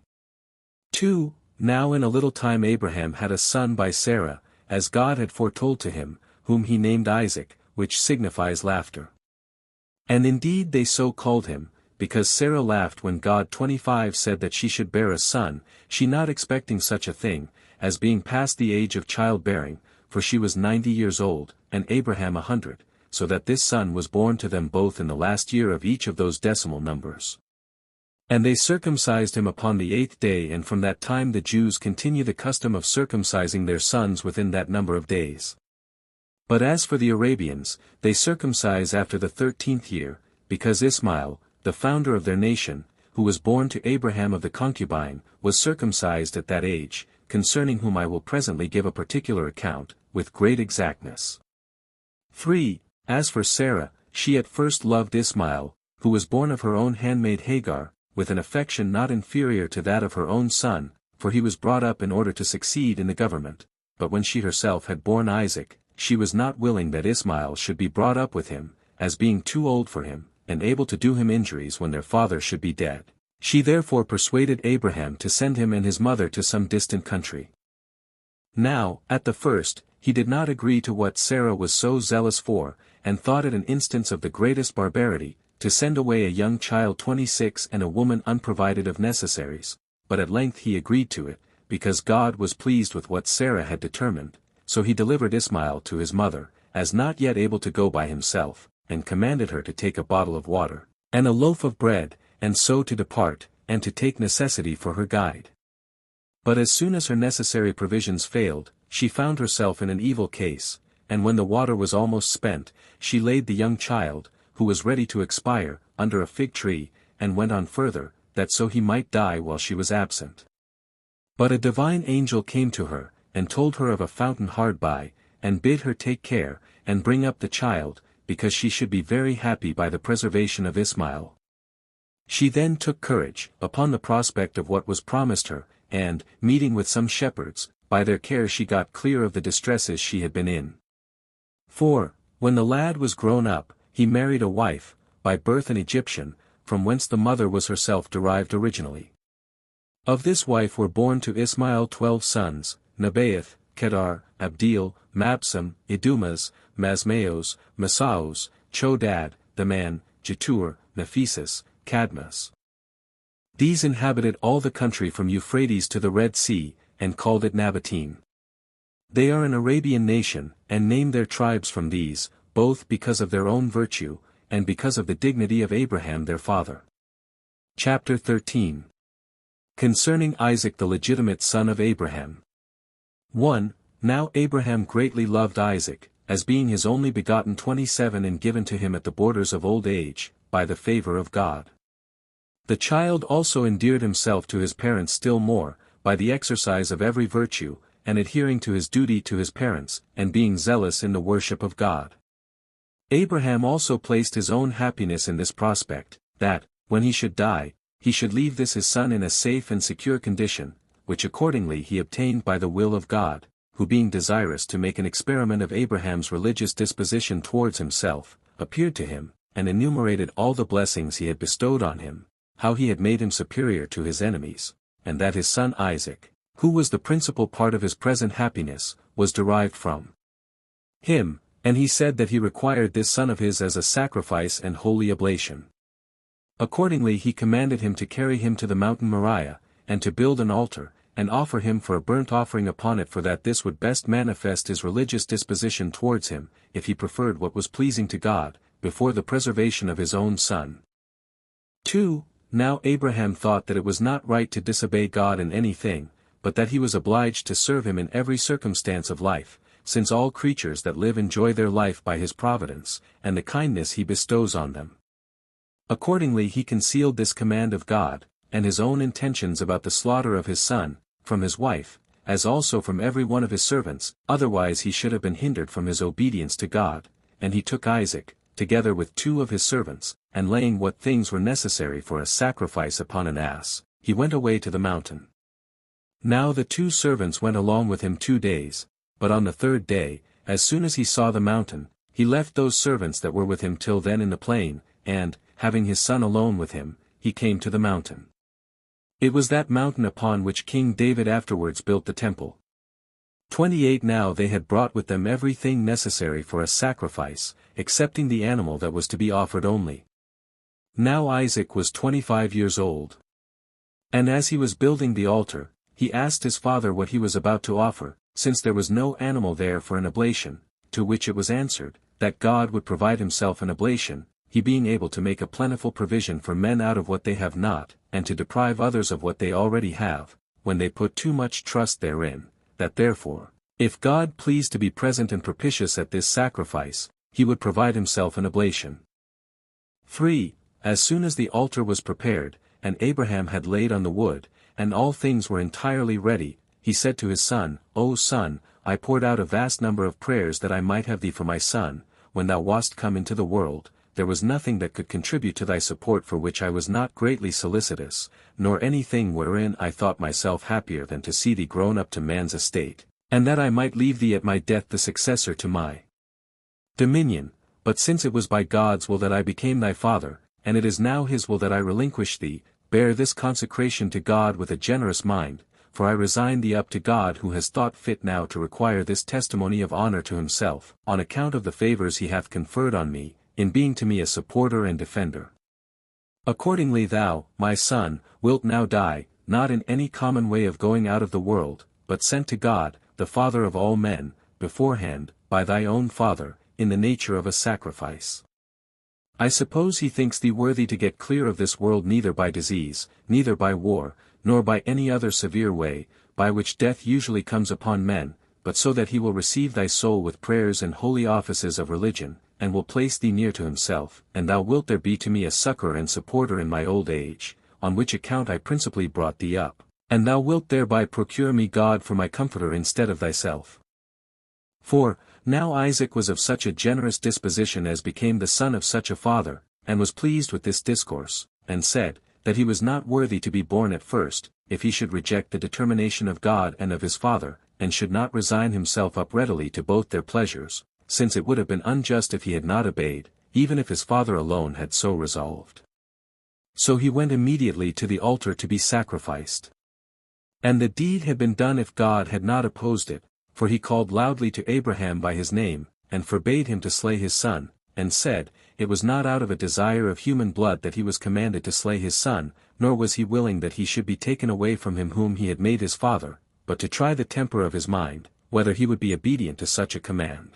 2. Now in a little time Abraham had a son by Sarah, as God had foretold to him, whom he named Isaac, which signifies laughter. And indeed they so called him, because Sarah laughed when God 25 said that she should bear a son, she not expecting such a thing, as being past the age of childbearing, for she was 90 years old, and Abraham 100, so that this son was born to them both in the last year of each of those decimal numbers. And they circumcised him upon the 8th day, and from that time the Jews continue the custom of circumcising their sons within that number of days. But as for the Arabians, they circumcise after the 13th year, because Ismael, the founder of their nation, who was born to Abraham of the concubine, was circumcised at that age, concerning whom I will presently give a particular account, with great exactness. 3. As for Sarah, she at first loved Ismael, who was born of her own handmaid Hagar, with an affection not inferior to that of her own son, for he was brought up in order to succeed in the government. But when she herself had borne Isaac, she was not willing that Ismael should be brought up with him, as being too old for him, and able to do him injuries when their father should be dead. She therefore persuaded Abraham to send him and his mother to some distant country. Now, at the first, he did not agree to what Sarah was so zealous for, and thought it an instance of the greatest barbarity, to send away a young child 26 and a woman unprovided of necessaries, but at length he agreed to it, because God was pleased with what Sarah had determined, so he delivered Ismael to his mother, as not yet able to go by himself, and commanded her to take a bottle of water, and a loaf of bread, and so to depart, and to take necessity for her guide. But as soon as her necessary provisions failed, she found herself in an evil case, and when the water was almost spent, she laid the young child, who was ready to expire, under a fig tree, and went on further, that so he might die while she was absent. But a divine angel came to her, and told her of a fountain hard by, and bid her take care, and bring up the child, because she should be very happy by the preservation of Ismael. She then took courage, upon the prospect of what was promised her, and, meeting with some shepherds, by their care she got clear of the distresses she had been in. 4. When the lad was grown up, he married a wife, by birth an Egyptian, from whence the mother was herself derived originally. Of this wife were born to Ismael 12 sons, Nebaioth, Kedar, Abdeel, Mabsam, Idumas, Masmeos, Masaos, Chodad, the man, Jetur, Nephesis, Cadmus. These inhabited all the country from Euphrates to the Red Sea, and called it Nabatean. They are an Arabian nation, and named their tribes from these, both because of their own virtue, and because of the dignity of Abraham their father. Chapter 13. Concerning Isaac the legitimate son of Abraham. 1. Now Abraham greatly loved Isaac, as being his only begotten 27 and given to him at the borders of old age, by the favor of God. The child also endeared himself to his parents still more, by the exercise of every virtue, and adhering to his duty to his parents, and being zealous in the worship of God. Abraham also placed his own happiness in this prospect, that, when he should die, he should leave this his son in a safe and secure condition, which accordingly he obtained by the will of God, who being desirous to make an experiment of Abraham's religious disposition towards himself, appeared to him, and enumerated all the blessings he had bestowed on him, how he had made him superior to his enemies, and that his son Isaac, who was the principal part of his present happiness, was derived from him, and he said that he required this son of his as a sacrifice and holy oblation. Accordingly he commanded him to carry him to the mountain Moriah, and to build an altar, and offer him for a burnt offering upon it, for that this would best manifest his religious disposition towards him, if he preferred what was pleasing to God, before the preservation of his own son. 2. Now Abraham thought that it was not right to disobey God in anything, but that he was obliged to serve him in every circumstance of life, since all creatures that live enjoy their life by his providence, and the kindness he bestows on them. Accordingly he concealed this command of God, and his own intentions about the slaughter of his son, from his wife, as also from every one of his servants, otherwise he should have been hindered from his obedience to God, and he took Isaac, together with 2 of his servants, and laying what things were necessary for a sacrifice upon an ass, he went away to the mountain. Now the 2 servants went along with him 2 days, but on the 3rd day, as soon as he saw the mountain, he left those servants that were with him till then in the plain, and, having his son alone with him, he came to the mountain. It was that mountain upon which King David afterwards built the temple. 28 Now they had brought with them everything necessary for a sacrifice, excepting the animal that was to be offered only. Now Isaac was 25 years old. And as he was building the altar, he asked his father what he was about to offer, since there was no animal there for an oblation, to which it was answered, that God would provide himself an oblation, he being able to make a plentiful provision for men out of what they have not, and to deprive others of what they already have, when they put too much trust therein, that therefore, if God pleased to be present and propitious at this sacrifice, he would provide himself an oblation. 3. As soon as the altar was prepared, and Abraham had laid on the wood, and all things were entirely ready, he said to his son, O son, I poured out a vast number of prayers that I might have thee for my son, when thou wast come into the world, there was nothing that could contribute to thy support for which I was not greatly solicitous, nor anything wherein I thought myself happier than to see thee grown up to man's estate, and that I might leave thee at my death the successor to my dominion. But since it was by God's will that I became thy father, and it is now his will that I relinquish thee, bear this consecration to God with a generous mind, for I resign thee up to God, who has thought fit now to require this testimony of honor to himself, on account of the favors he hath conferred on me, in being to me a supporter and defender. Accordingly thou, my son, wilt now die, not in any common way of going out of the world, but sent to God, the Father of all men, beforehand, by thy own Father, in the nature of a sacrifice. I suppose he thinks thee worthy to get clear of this world neither by disease, neither by war, nor by any other severe way, by which death usually comes upon men, but so that he will receive thy soul with prayers and holy offices of religion, and will place thee near to himself, and thou wilt there be to me a succor and supporter in my old age, on which account I principally brought thee up, and thou wilt thereby procure me God for my comforter instead of thyself. For, now Isaac was of such a generous disposition as became the son of such a father, and was pleased with this discourse, and said, that he was not worthy to be born at first, if he should reject the determination of God and of his father, and should not resign himself up readily to both their pleasures, since it would have been unjust if he had not obeyed, even if his father alone had so resolved. So he went immediately to the altar to be sacrificed. And the deed had been done if God had not opposed it, for he called loudly to Abraham by his name, and forbade him to slay his son, and said, it was not out of a desire of human blood that he was commanded to slay his son, nor was he willing that he should be taken away from him whom he had made his father, but to try the temper of his mind, whether he would be obedient to such a command.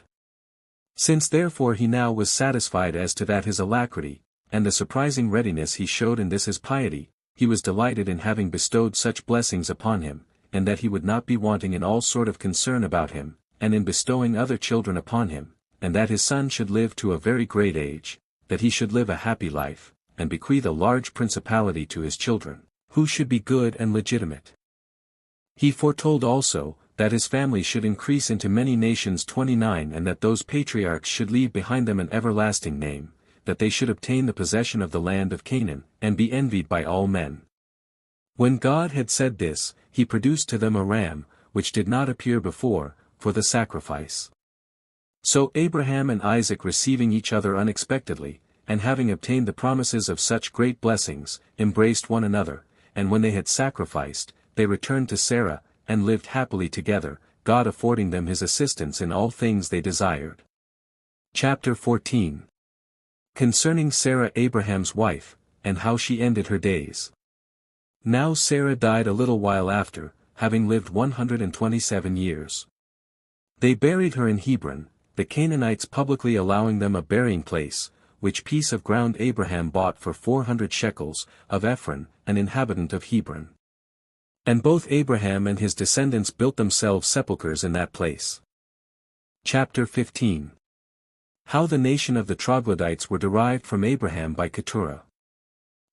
Since therefore he now was satisfied as to that his alacrity, and the surprising readiness he showed in this his piety, he was delighted in having bestowed such blessings upon him, and that he would not be wanting in all sort of concern about him, and in bestowing other children upon him, and that his son should live to a very great age, that he should live a happy life, and bequeath a large principality to his children, who should be good and legitimate. He foretold also, that his family should increase into many nations 29 and that those patriarchs should leave behind them an everlasting name, that they should obtain the possession of the land of Canaan, and be envied by all men. When God had said this, he produced to them a ram, which did not appear before, for the sacrifice. So Abraham and Isaac receiving each other unexpectedly, and having obtained the promises of such great blessings, embraced one another, and when they had sacrificed, they returned to Sarah, and lived happily together, God affording them his assistance in all things they desired. Chapter 14. Concerning Sarah Abraham's wife, and how she ended her days. Now Sarah died a little while after, having lived 127 years. They buried her in Hebron, the Canaanites publicly allowing them a burying place, which piece of ground Abraham bought for 400 shekels, of Ephron, an inhabitant of Hebron. And both Abraham and his descendants built themselves sepulchres in that place. Chapter 15. How the nation of the troglodytes were derived from Abraham by Keturah.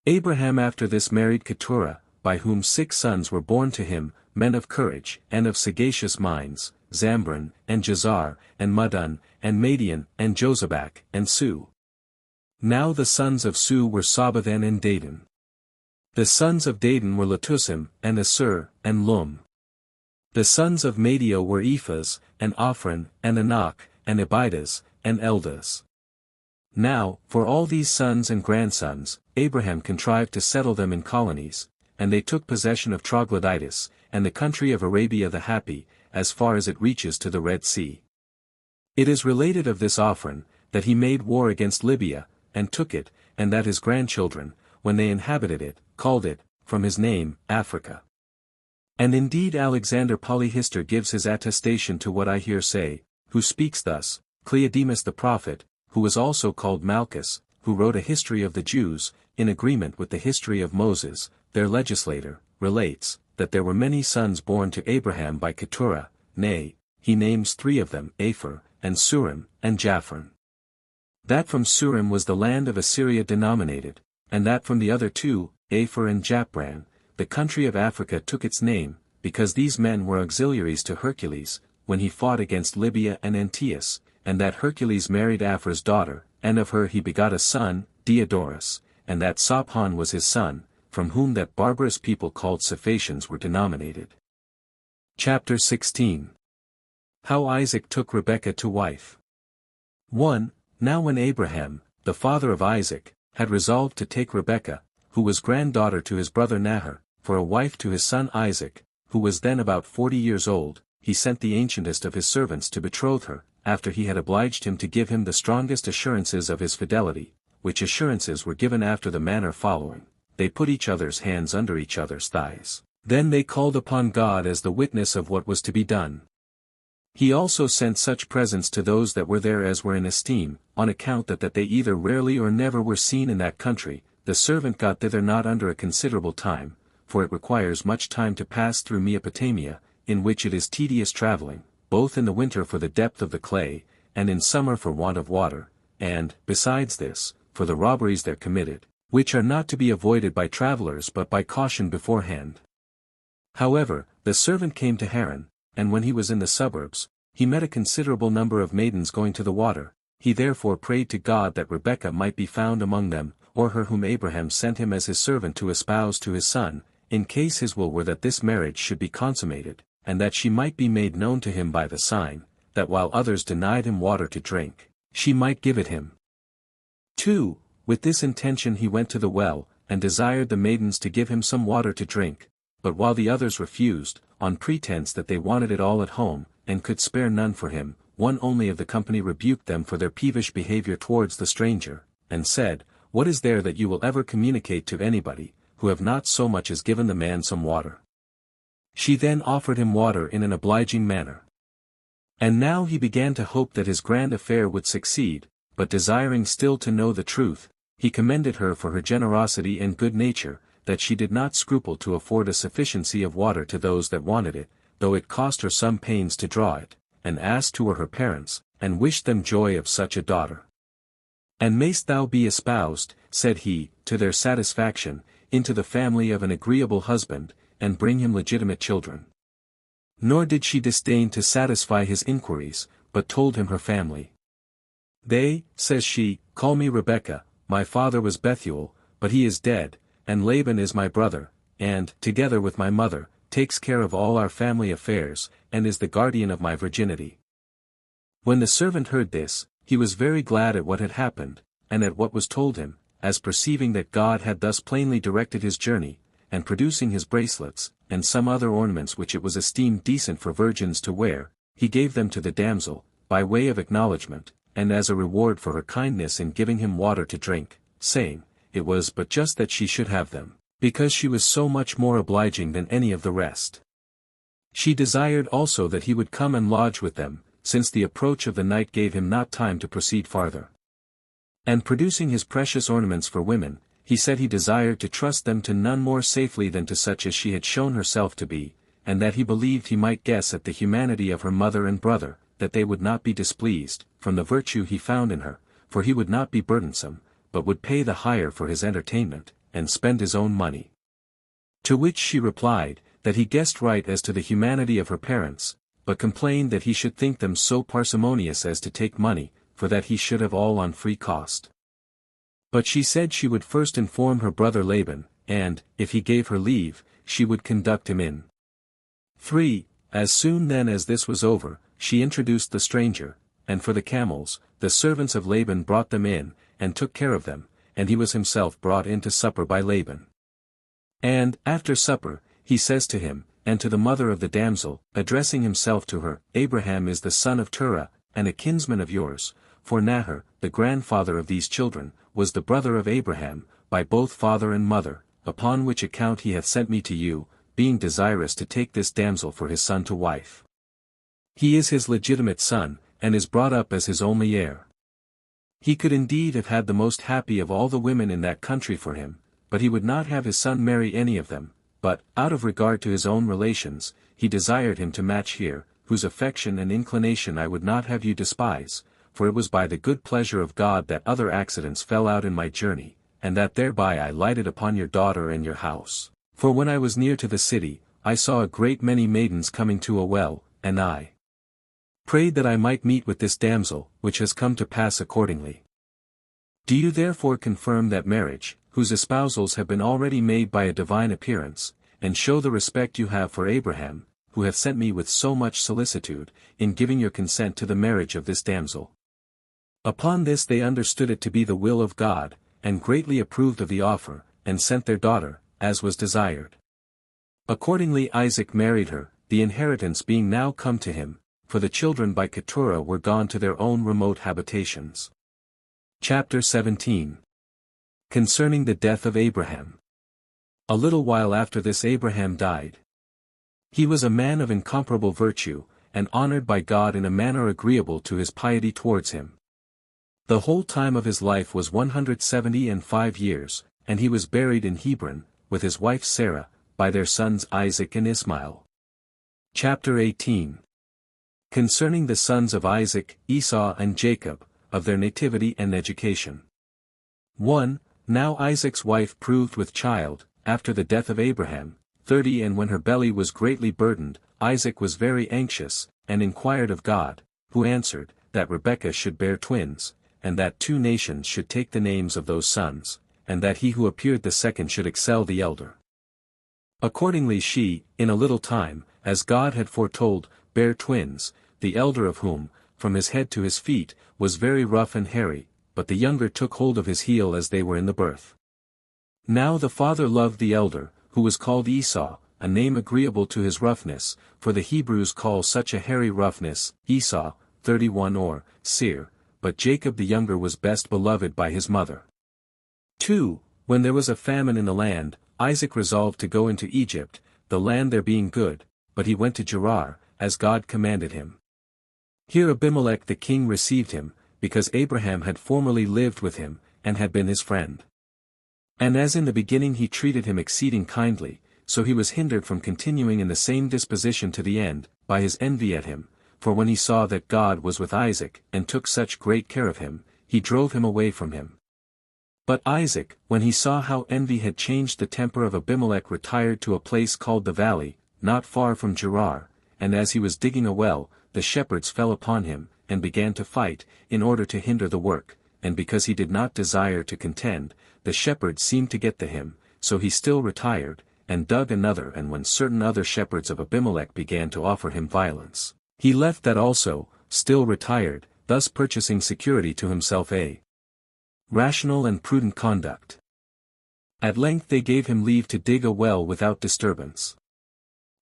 Abraham after this married Keturah, by whom 6 sons were born to him, men of courage, and of sagacious minds, Zambran, and Jazar, and Mudun, and Madian, and Jozabak, and Su. Now the sons of Su were Sabathan and Dadan. The sons of Dadan were Letusim, and Asur, and Lum. The sons of Madio were Ephas, and Ophran, and Anak, and Abidas, and Eldas. Now, for all these sons and grandsons, Abraham contrived to settle them in colonies, and they took possession of Troglodytis, and the country of Arabia the Happy, as far as it reaches to the Red Sea. It is related of this Ophran, that he made war against Libya, and took it, and that his grandchildren, when they inhabited it, called it, from his name, Africa. And indeed Alexander Polyhistor gives his attestation to what I here say, who speaks thus, Cleodemus the prophet, who was also called Malchus, who wrote a history of the Jews, in agreement with the history of Moses, their legislator, relates, that there were many sons born to Abraham by Keturah, nay, he names 3 of them, Aphor, and Surim, and Japhran. That from Surim was the land of Assyria denominated, and that from the other 2, Aphor and Japran, the country of Africa took its name, because these men were auxiliaries to Hercules, when he fought against Libya and Antiochus, and that Hercules married Aphra's daughter, and of her he begot a son, Diodorus, and that Sophon was his son, from whom that barbarous people called Sephations were denominated. Chapter 16. How Isaac took Rebekah to wife. 1. Now when Abraham, the father of Isaac, had resolved to take Rebekah, who was granddaughter to his brother Nahor, for a wife to his son Isaac, who was then about 40 years old, he sent the ancientest of his servants to betroth her, after he had obliged him to give him the strongest assurances of his fidelity, which assurances were given after the manner following: they put each other's hands under each other's thighs. Then they called upon God as the witness of what was to be done. He also sent such presents to those that were there as were in esteem, on account that they either rarely or never were seen in that country. The servant got thither not under a considerable time, for it requires much time to pass through Mesopotamia, in which it is tedious travelling, both in the winter for the depth of the clay, and in summer for want of water, and, besides this, for the robberies there committed, which are not to be avoided by travellers but by caution beforehand. However, the servant came to Haran, and when he was in the suburbs, he met a considerable number of maidens going to the water. He therefore prayed to God that Rebekah might be found among them, or her whom Abraham sent him as his servant to espouse to his son, in case his will were that this marriage should be consummated, and that she might be made known to him by the sign, that while others denied him water to drink, she might give it him. 2. With this intention he went to the well, and desired the maidens to give him some water to drink, but while the others refused, on pretense that they wanted it all at home, and could spare none for him, one only of the company rebuked them for their peevish behavior towards the stranger, and said, "What is there that you will ever communicate to anybody, who have not so much as given the man some water?" She then offered him water in an obliging manner. And now he began to hope that his grand affair would succeed, but desiring still to know the truth, he commended her for her generosity and good nature, that she did not scruple to afford a sufficiency of water to those that wanted it, though it cost her some pains to draw it, and asked who were her parents, and wished them joy of such a daughter. "And mayst thou be espoused," said he, "to their satisfaction, into the family of an agreeable husband, and bring him legitimate children." Nor did she disdain to satisfy his inquiries, but told him her family. "They," says she, "call me Rebekah, my father was Bethuel, but he is dead, and Laban is my brother, and, together with my mother, takes care of all our family affairs, and is the guardian of my virginity." When the servant heard this, he was very glad at what had happened, and at what was told him, as perceiving that God had thus plainly directed his journey, and producing his bracelets, and some other ornaments which it was esteemed decent for virgins to wear, he gave them to the damsel, by way of acknowledgment, and as a reward for her kindness in giving him water to drink, saying, it was but just that she should have them, because she was so much more obliging than any of the rest. She desired also that he would come and lodge with them, since the approach of the night gave him not time to proceed farther. And producing his precious ornaments for women, he said he desired to trust them to none more safely than to such as she had shown herself to be, and that he believed he might guess at the humanity of her mother and brother, that they would not be displeased, from the virtue he found in her, for he would not be burdensome, but would pay the hire for his entertainment, and spend his own money. To which she replied, that he guessed right as to the humanity of her parents, but complained that he should think them so parsimonious as to take money, for that he should have all on free cost. But she said she would first inform her brother Laban, and, if he gave her leave, she would conduct him in. 3. As soon then as this was over, she introduced the stranger, and for the camels, the servants of Laban brought them in, and took care of them, and he was himself brought in to supper by Laban. And, after supper, he says to him, and to the mother of the damsel, addressing himself to her, Abraham is the son of Terah, and a kinsman of yours, for Nahor, the grandfather of these children, was the brother of Abraham, by both father and mother, upon which account he hath sent me to you, being desirous to take this damsel for his son to wife. He is his legitimate son, and is brought up as his only heir. He could indeed have had the most happy of all the women in that country for him, but he would not have his son marry any of them, but, out of regard to his own relations, he desired him to match here, whose affection and inclination I would not have you despise, for it was by the good pleasure of God that other accidents fell out in my journey, and that thereby I lighted upon your daughter and your house. For when I was near to the city, I saw a great many maidens coming to a well, and I prayed that I might meet with this damsel, which has come to pass accordingly. Do you therefore confirm that marriage, whose espousals have been already made by a divine appearance, and show the respect you have for Abraham, who hath sent me with so much solicitude, in giving your consent to the marriage of this damsel? Upon this they understood it to be the will of God, and greatly approved of the offer, and sent their daughter, as was desired. Accordingly Isaac married her, the inheritance being now come to him, for the children by Keturah were gone to their own remote habitations. Chapter 17. Concerning the death of Abraham. A little while after this Abraham died. He was a man of incomparable virtue, and honored by God in a manner agreeable to his piety towards him. The whole time of his life was 175 years, and he was buried in Hebron, with his wife Sarah, by their sons Isaac and Ishmael. Chapter 18. Concerning the sons of Isaac, Esau and Jacob, of their nativity and education. 1. Now Isaac's wife proved with child, after the death of Abraham, 30, and when her belly was greatly burdened, Isaac was very anxious, and inquired of God, who answered, that Rebekah should bear twins, and that 2 nations should take the names of those sons, and that he who appeared the second should excel the elder. Accordingly she, in a little time, as God had foretold, bare twins, the elder of whom, from his head to his feet, was very rough and hairy, but the younger took hold of his heel as they were in the birth. Now the father loved the elder, who was called Esau, a name agreeable to his roughness, for the Hebrews call such a hairy roughness, Esau, 31 or, Seir, but Jacob the younger was best beloved by his mother. 2. When there was a famine in the land, Isaac resolved to go into Egypt, the land there being good, but he went to Gerar, as God commanded him. Here Abimelech the king received him, because Abraham had formerly lived with him, and had been his friend. And as in the beginning he treated him exceeding kindly, so he was hindered from continuing in the same disposition to the end, by his envy at him, for when he saw that God was with Isaac, and took such great care of him, he drove him away from him. But Isaac, when he saw how envy had changed the temper of Abimelech, retired to a place called the valley, not far from Gerar, and as he was digging a well, the shepherds fell upon him, and began to fight, in order to hinder the work, and because he did not desire to contend, the shepherds seemed to get to him, so he still retired, and dug another, and when certain other shepherds of Abimelech began to offer him violence, he left that also, still retired, thus purchasing security to himself a rational and prudent conduct. At length they gave him leave to dig a well without disturbance.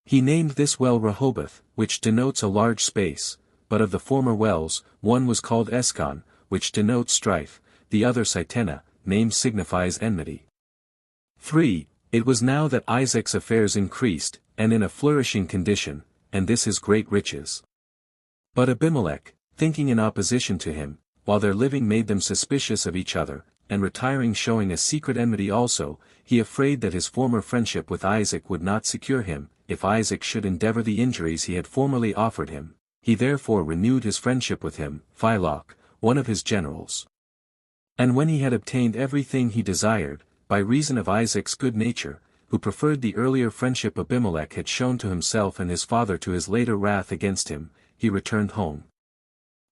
He named this well Rehoboth, which denotes a large space, but of the former wells, one was called Eskon, which denotes strife, the other Sitena, name signifies enmity. 3. It was now that Isaac's affairs increased, and in a flourishing condition, and this his great riches. But Abimelech, thinking in opposition to him, while their living made them suspicious of each other, and retiring showing a secret enmity also, he afraid that his former friendship with Isaac would not secure him, if Isaac should endeavor the injuries he had formerly offered him, he therefore renewed his friendship with him, Philoch, one of his generals. And when he had obtained everything he desired, by reason of Isaac's good nature, who preferred the earlier friendship Abimelech had shown to himself and his father to his later wrath against him, he returned home.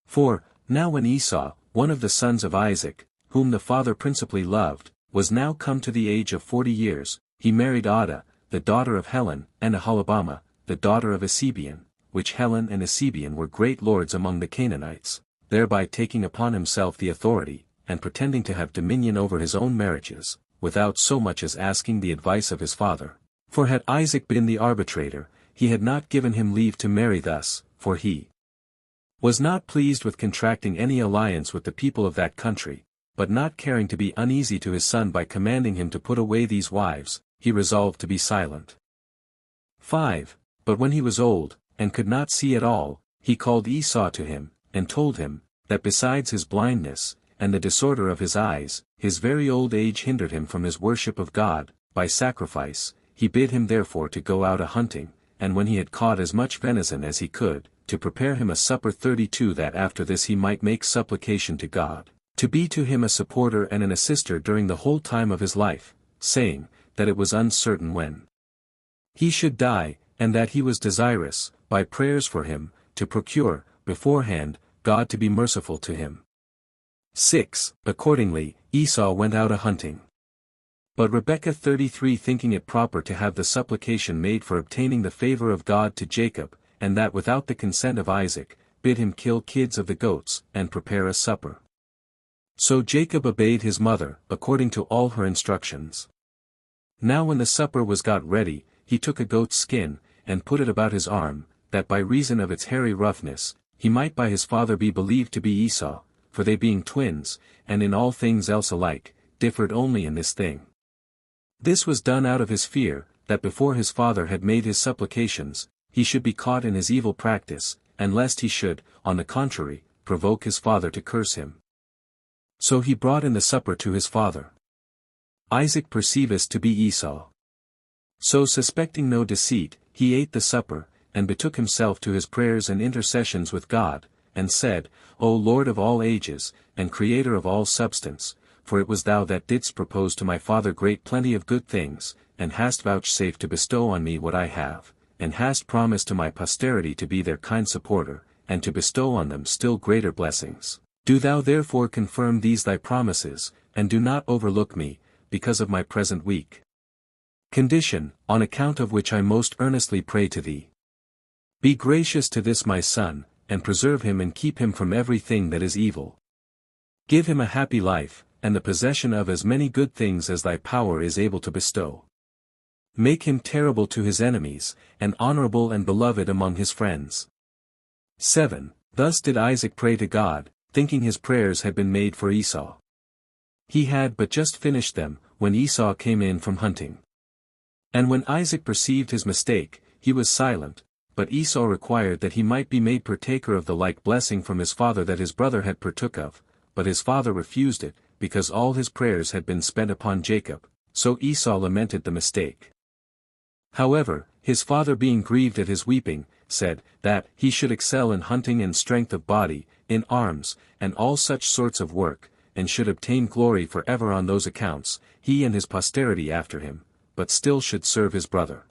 4. Now when Esau, one of the sons of Isaac, whom the father principally loved, was now come to the age of 40 years, he married Adah, the daughter of Helon, and Aholibamah, the daughter of Esebion, which Helon and Esebion were great lords among the Canaanites, thereby taking upon himself the authority, and pretending to have dominion over his own marriages, without so much as asking the advice of his father. For had Isaac been the arbitrator, he had not given him leave to marry thus, for he was not pleased with contracting any alliance with the people of that country, but not caring to be uneasy to his son by commanding him to put away these wives, he resolved to be silent. 5. But when he was old, and could not see at all, he called Esau to him, and told him, that besides his blindness, and the disorder of his eyes, his very old age hindered him from his worship of God, by sacrifice. He bid him therefore to go out a-hunting, and when he had caught as much venison as he could, to prepare him a supper 32, that after this he might make supplication to God, to be to him a supporter and an assister during the whole time of his life, saying, that it was uncertain when he should die, and that he was desirous, by prayers for him, to procure, beforehand, God to be merciful to him. 6. Accordingly, Esau went out a-hunting. But Rebekah 33 thinking it proper to have the supplication made for obtaining the favor of God to Jacob, and that without the consent of Isaac, bid him kill kids of the goats, and prepare a supper. So Jacob obeyed his mother, according to all her instructions. Now when the supper was got ready, he took a goat's skin, and put it about his arm, that by reason of its hairy roughness, he might by his father be believed to be Esau, for they being twins, and in all things else alike, differed only in this thing. This was done out of his fear, that before his father had made his supplications, he should be caught in his evil practice, and lest he should, on the contrary, provoke his father to curse him. So he brought in the supper to his father. Isaac perceived to be Esau. So suspecting no deceit, he ate the supper, and betook himself to his prayers and intercessions with God, and said, O Lord of all ages, and Creator of all substance, for it was thou that didst propose to my father great plenty of good things, and hast vouchsafed to bestow on me what I have, and hast promised to my posterity to be their kind supporter, and to bestow on them still greater blessings. Do thou therefore confirm these thy promises, and do not overlook me, because of my present weak condition, on account of which I most earnestly pray to thee. Be gracious to this my son, and preserve him and keep him from everything that is evil. Give him a happy life, and the possession of as many good things as thy power is able to bestow. Make him terrible to his enemies, and honorable and beloved among his friends. 7. Thus did Isaac pray to God, thinking his prayers had been made for Esau. He had but just finished them, when Esau came in from hunting. And when Isaac perceived his mistake, he was silent, but Esau required that he might be made partaker of the like blessing from his father that his brother had partook of, but his father refused it, because all his prayers had been spent upon Jacob, so Esau lamented the mistake. However, his father being grieved at his weeping, said, that he should excel in hunting and strength of body, in arms, and all such sorts of work, and should obtain glory for ever on those accounts, he and his posterity after him, but still should serve his brother.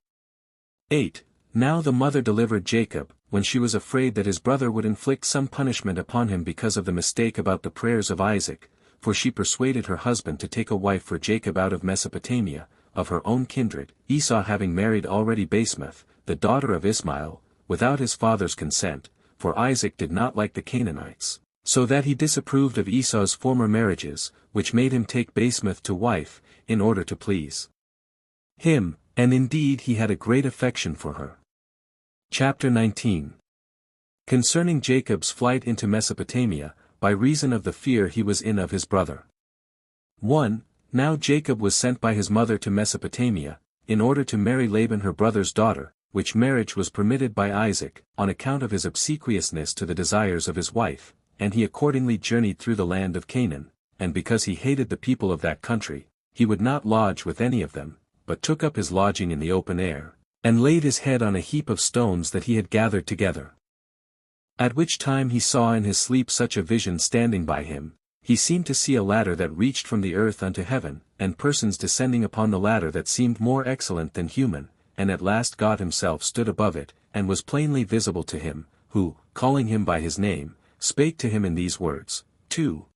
8. Now the mother delivered Jacob, when she was afraid that his brother would inflict some punishment upon him because of the mistake about the prayers of Isaac, for she persuaded her husband to take a wife for Jacob out of Mesopotamia, of her own kindred, Esau having married already Basemath, the daughter of Ismael, without his father's consent, for Isaac did not like the Canaanites, so that he disapproved of Esau's former marriages, which made him take Basemath to wife, in order to please him, and indeed he had a great affection for her. Chapter 19. Concerning Jacob's flight into Mesopotamia, by reason of the fear he was in of his brother. 1. Now Jacob was sent by his mother to Mesopotamia, in order to marry Laban her brother's daughter, which marriage was permitted by Isaac, on account of his obsequiousness to the desires of his wife, and he accordingly journeyed through the land of Canaan, and because he hated the people of that country, he would not lodge with any of them, but took up his lodging in the open air, and laid his head on a heap of stones that he had gathered together. At which time he saw in his sleep such a vision standing by him, he seemed to see a ladder that reached from the earth unto heaven, and persons descending upon the ladder that seemed more excellent than human, and at last God himself stood above it, and was plainly visible to him, who, calling him by his name, spake to him in these words, 2.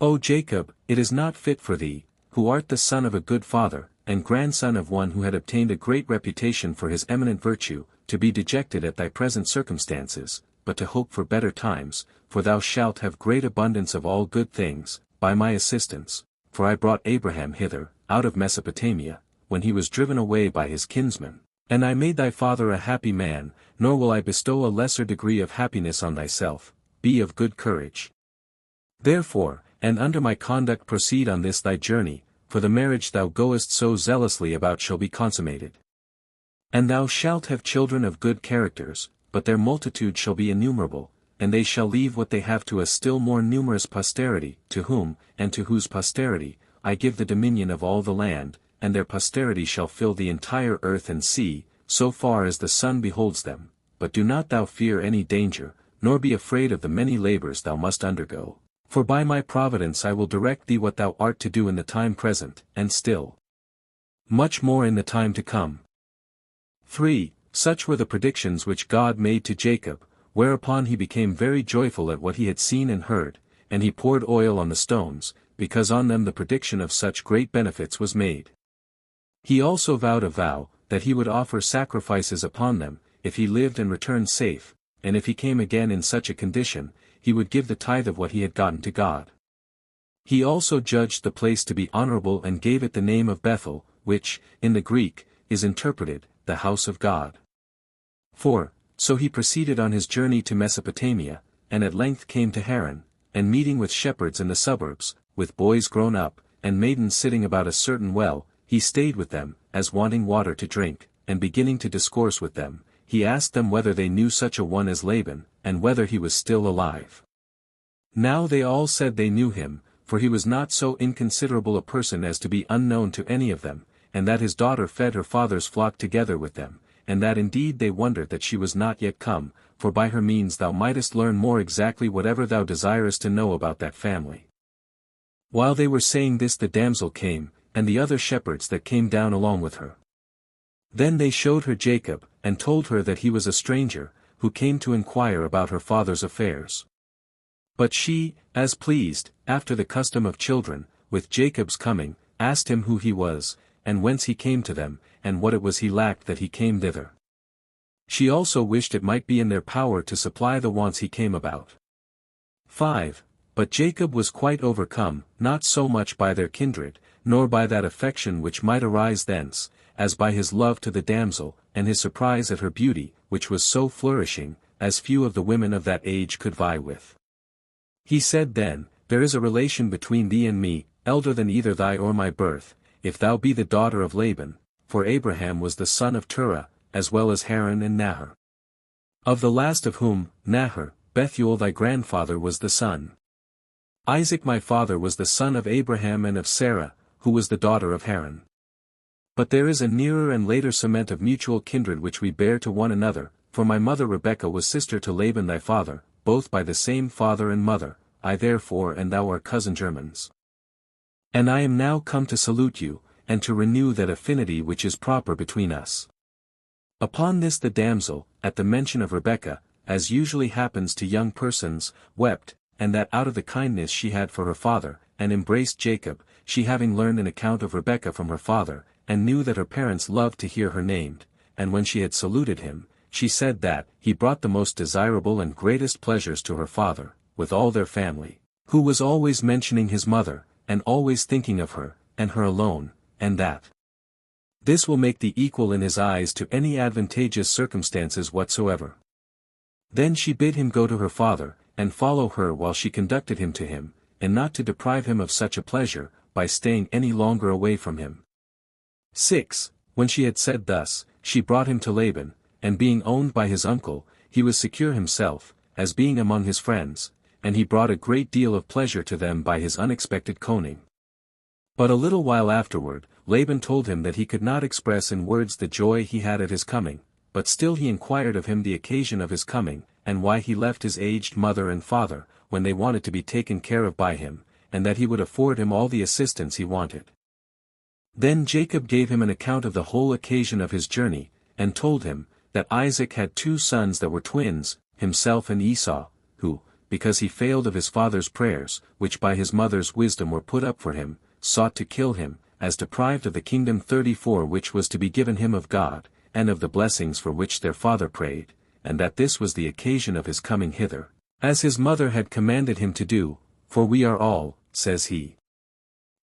O Jacob, it is not fit for thee, who art the son of a good father, and grandson of one who had obtained a great reputation for his eminent virtue, to be dejected at thy present circumstances, but to hope for better times, for thou shalt have great abundance of all good things, by my assistance, for I brought Abraham hither, out of Mesopotamia, when he was driven away by his kinsmen, and I made thy father a happy man, nor will I bestow a lesser degree of happiness on thyself, be of good courage. Therefore, and under my conduct proceed on this thy journey, for the marriage thou goest so zealously about shall be consummated. And thou shalt have children of good characters, but their multitude shall be innumerable, and they shall leave what they have to a still more numerous posterity, to whom, and to whose posterity, I give the dominion of all the land, and their posterity shall fill the entire earth and sea, so far as the sun beholds them, but do not thou fear any danger, nor be afraid of the many labors thou must undergo, for by my providence I will direct thee what thou art to do in the time present, and still much more in the time to come. 3. Such were the predictions which God made to Jacob, whereupon he became very joyful at what he had seen and heard, and he poured oil on the stones, because on them the prediction of such great benefits was made. He also vowed a vow, that he would offer sacrifices upon them, if he lived and returned safe, and if he came again in such a condition, he would give the tithe of what he had gotten to God. He also judged the place to be honorable and gave it the name of Bethel, which, in the Greek, is interpreted, the house of God. 4. So he proceeded on his journey to Mesopotamia, and at length came to Haran, and meeting with shepherds in the suburbs, with boys grown up, and maidens sitting about a certain well, he stayed with them, as wanting water to drink, and beginning to discourse with them, he asked them whether they knew such a one as Laban, and whether he was still alive. Now they all said they knew him, for he was not so inconsiderable a person as to be unknown to any of them, and that his daughter fed her father's flock together with them, and that indeed they wondered that she was not yet come, for by her means thou mightest learn more exactly whatever thou desirest to know about that family. While they were saying this the damsel came, and the other shepherds that came down along with her. Then they showed her Jacob, and told her that he was a stranger, who came to inquire about her father's affairs. But she, as pleased, after the custom of children, with Jacob's coming, asked him who he was, and whence he came to them, and what it was he lacked that he came thither. She also wished it might be in their power to supply the wants he came about. 5. But Jacob was quite overcome, not so much by their kindred, nor by that affection which might arise thence, as by his love to the damsel, and his surprise at her beauty, which was so flourishing, as few of the women of that age could vie with. He said then, There is a relation between thee and me, elder than either thy or my birth, if thou be the daughter of Laban, for Abraham was the son of Terah, as well as Haran and Nahor. Of the last of whom, Nahor, Bethuel thy grandfather was the son. Isaac my father was the son of Abraham and of Sarah, who was the daughter of Haran. But there is a nearer and later cement of mutual kindred which we bear to one another, for my mother Rebekah was sister to Laban thy father, both by the same father and mother, I therefore and thou are cousin germans. And I am now come to salute you, and to renew that affinity which is proper between us. Upon this the damsel, at the mention of Rebekah, as usually happens to young persons, wept, and that out of the kindness she had for her father, and embraced Jacob, she having learned an account of Rebekah from her father, and knew that her parents loved to hear her named, and when she had saluted him, she said that he brought the most desirable and greatest pleasures to her father, with all their family, who was always mentioning his mother, and always thinking of her, and her alone, and that this will make thee equal in his eyes to any advantageous circumstances whatsoever. Then she bid him go to her father, and follow her while she conducted him to him, and not to deprive him of such a pleasure, by staying any longer away from him. 6. When she had said thus, she brought him to Laban, and being owned by his uncle, he was secure himself, as being among his friends, and he brought a great deal of pleasure to them by his unexpected coning. But a little while afterward, Laban told him that he could not express in words the joy he had at his coming, but still he inquired of him the occasion of his coming, and why he left his aged mother and father, when they wanted to be taken care of by him, and that he would afford him all the assistance he wanted. Then Jacob gave him an account of the whole occasion of his journey, and told him, that Isaac had 2 sons that were twins, himself and Esau, who, because he failed of his father's prayers, which by his mother's wisdom were put up for him, sought to kill him, as deprived of the kingdom 34 which was to be given him of God, and of the blessings for which their father prayed, and that this was the occasion of his coming hither, as his mother had commanded him to do, for we are all, says he,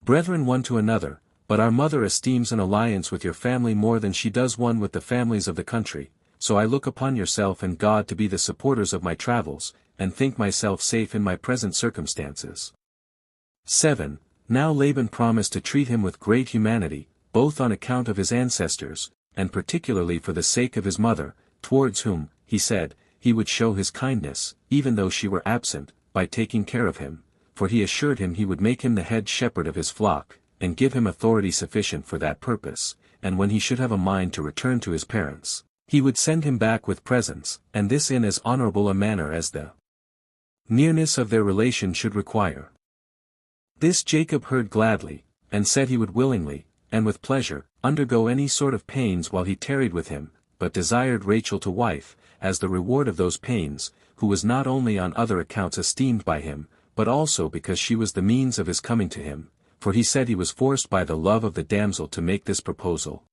brethren one to another, but our mother esteems an alliance with your family more than she does one with the families of the country, so I look upon yourself and God to be the supporters of my travels, and think myself safe in my present circumstances. 7. Now Laban promised to treat him with great humanity, both on account of his ancestors, and particularly for the sake of his mother, towards whom, he said, he would show his kindness, even though she were absent, by taking care of him, for he assured him he would make him the head shepherd of his flock, and give him authority sufficient for that purpose, and when he should have a mind to return to his parents, he would send him back with presents, and this in as honorable a manner as the nearness of their relation should require. This Jacob heard gladly, and said he would willingly, and with pleasure, undergo any sort of pains while he tarried with him, but desired Rachel to wife, as the reward of those pains, who was not only on other accounts esteemed by him, but also because she was the means of his coming to him, for he said he was forced by the love of the damsel to make this proposal.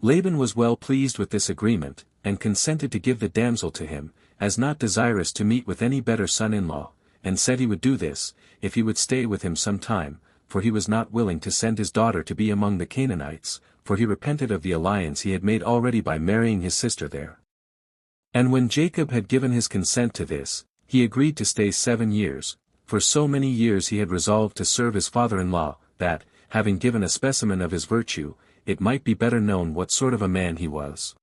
Laban was well pleased with this agreement, and consented to give the damsel to him, as not desirous to meet with any better son-in-law, and said he would do this, if he would stay with him some time, for he was not willing to send his daughter to be among the Canaanites, for he repented of the alliance he had made already by marrying his sister there. And when Jacob had given his consent to this, he agreed to stay 7 years, for so many years he had resolved to serve his father-in-law, that, having given a specimen of his virtue, it might be better known what sort of a man he was.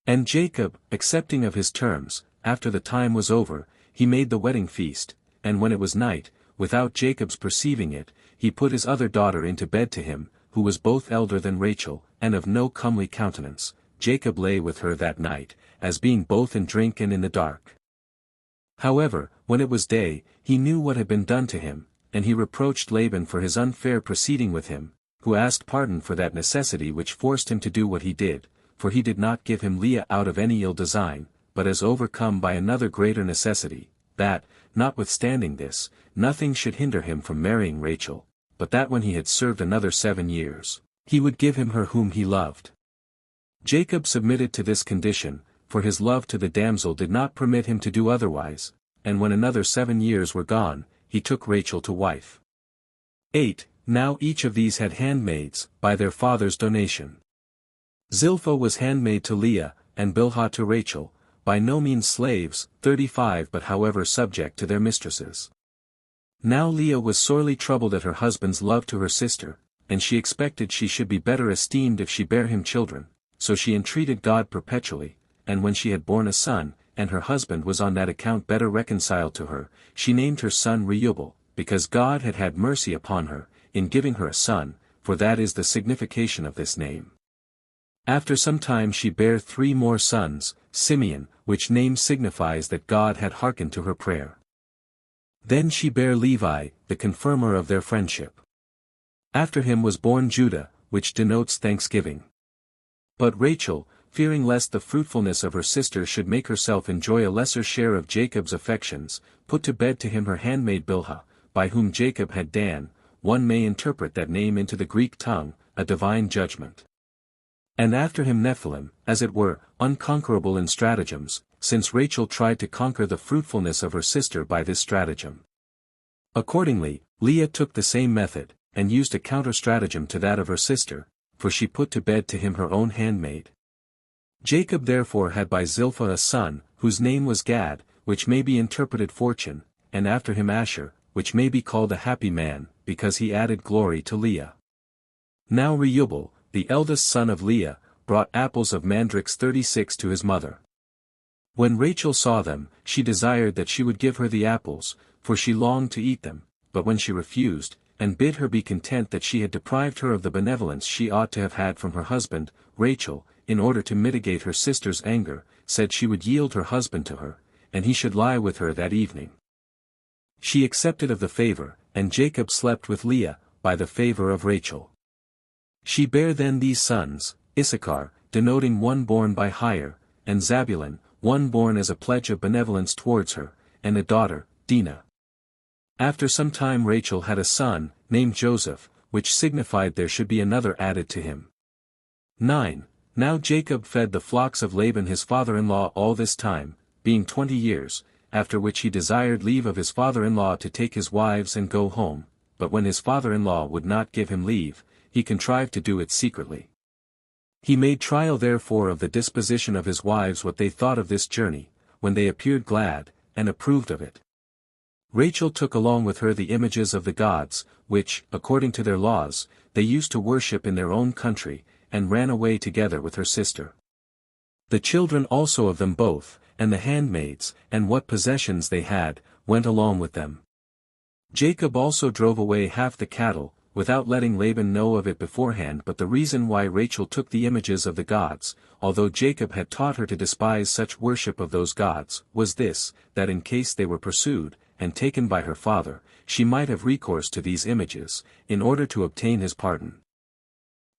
And Jacob, accepting of his terms, after the time was over, he made the wedding feast, and when it was night, without Jacob's perceiving it, he put his other daughter into bed to him, who was both elder than Rachel, and of no comely countenance. Jacob lay with her that night, as being both in drink and in the dark. However, when it was day, he knew what had been done to him, and he reproached Laban for his unfair proceeding with him, who asked pardon for that necessity which forced him to do what he did, for he did not give him Leah out of any ill design, but as overcome by another greater necessity, that, notwithstanding this, nothing should hinder him from marrying Rachel, but that when he had served another 7 years, he would give him her whom he loved. Jacob submitted to this condition, for his love to the damsel did not permit him to do otherwise, and when another 7 years were gone, he took Rachel to wife. 8. Now each of these had handmaids, by their father's donation. Zilpah was handmaid to Leah, and Bilhah to Rachel, by no means slaves, 35 but however subject to their mistresses. Now Leah was sorely troubled at her husband's love to her sister, and she expected she should be better esteemed if she bare him children, so she entreated God perpetually, and when she had borne a son, and her husband was on that account better reconciled to her, she named her son Reuel, because God had had mercy upon her, in giving her a son, for that is the signification of this name. After some time she bare 3 more sons, Simeon, which name signifies that God had hearkened to her prayer. Then she bare Levi, the confirmer of their friendship. After him was born Judah, which denotes thanksgiving. But Rachel, fearing lest the fruitfulness of her sister should make herself enjoy a lesser share of Jacob's affections, put to bed to him her handmaid Bilhah, by whom Jacob had Dan. One may interpret that name into the Greek tongue, a divine judgment. And after him Nephilim, as it were, unconquerable in stratagems, since Rachel tried to conquer the fruitfulness of her sister by this stratagem. Accordingly, Leah took the same method, and used a counter-stratagem to that of her sister, for she put to bed to him her own handmaid. Jacob therefore had by Zilpah a son, whose name was Gad, which may be interpreted fortune, and after him Asher, which may be called a happy man, because he added glory to Leah. Now Reuel, the eldest son of Leah, brought apples of mandrakes 36 to his mother. When Rachel saw them, she desired that she would give her the apples, for she longed to eat them, but when she refused, and bid her be content that she had deprived her of the benevolence she ought to have had from her husband, Rachel, in order to mitigate her sister's anger, said she would yield her husband to her, and he should lie with her that evening. She accepted of the favor, and Jacob slept with Leah, by the favor of Rachel. She bare then these sons, Issachar, denoting one born by hire, and Zabulon, one born as a pledge of benevolence towards her, and a daughter, Dinah. After some time Rachel had a son, named Joseph, which signified there should be another added to him. 9. Now Jacob fed the flocks of Laban his father-in-law all this time, being 20 years, after which he desired leave of his father-in-law to take his wives and go home, but when his father-in-law would not give him leave, he contrived to do it secretly. He made trial therefore of the disposition of his wives what they thought of this journey, when they appeared glad, and approved of it. Rachel took along with her the images of the gods, which, according to their laws, they used to worship in their own country, and ran away together with her sister. The children also of them both, and the handmaids, and what possessions they had, went along with them. Jacob also drove away half the cattle, without letting Laban know of it beforehand. But the reason why Rachel took the images of the gods, although Jacob had taught her to despise such worship of those gods, was this, that in case they were pursued, and taken by her father, she might have recourse to these images, in order to obtain his pardon.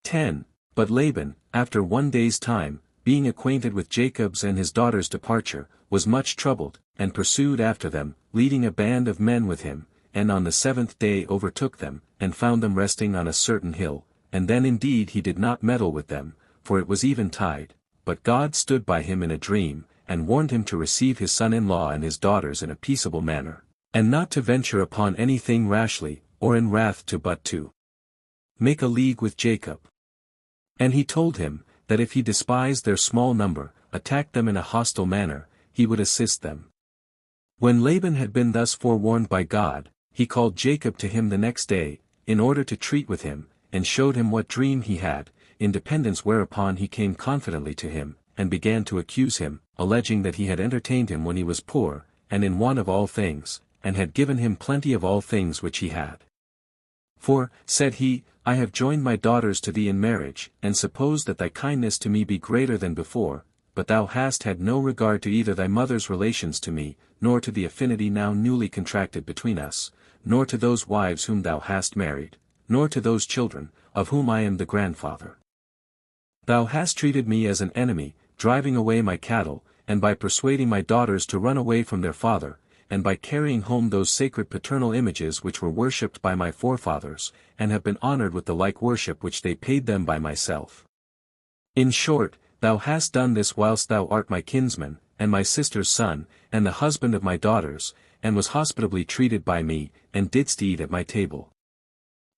10. But Laban, after 1 day's time, being acquainted with Jacob's and his daughter's departure, was much troubled, and pursued after them, leading a band of men with him, and on the 7th day overtook them, and found them resting on a certain hill, and then indeed he did not meddle with them, for it was eventide, but God stood by him in a dream, and warned him to receive his son-in-law and his daughters in a peaceable manner, and not to venture upon anything rashly, or in wrath but to make a league with Jacob. And he told him, that if he despised their small number, attacked them in a hostile manner, he would assist them. When Laban had been thus forewarned by God, he called Jacob to him the next day, in order to treat with him, and showed him what dream he had, in dependence whereupon he came confidently to him, and began to accuse him, alleging that he had entertained him when he was poor, and in want of all things, and had given him plenty of all things which he had. For, said he, I have joined my daughters to thee in marriage, and suppose that thy kindness to me be greater than before, but thou hast had no regard to either thy mother's relations to me, nor to the affinity now newly contracted between us, nor to those wives whom thou hast married, nor to those children, of whom I am the grandfather. Thou hast treated me as an enemy, driving away my cattle, and by persuading my daughters to run away from their father, and by carrying home those sacred paternal images which were worshipped by my forefathers, and have been honored with the like worship which they paid them by myself. In short, thou hast done this whilst thou art my kinsman, and my sister's son, and the husband of my daughters, and was hospitably treated by me, and didst eat at my table.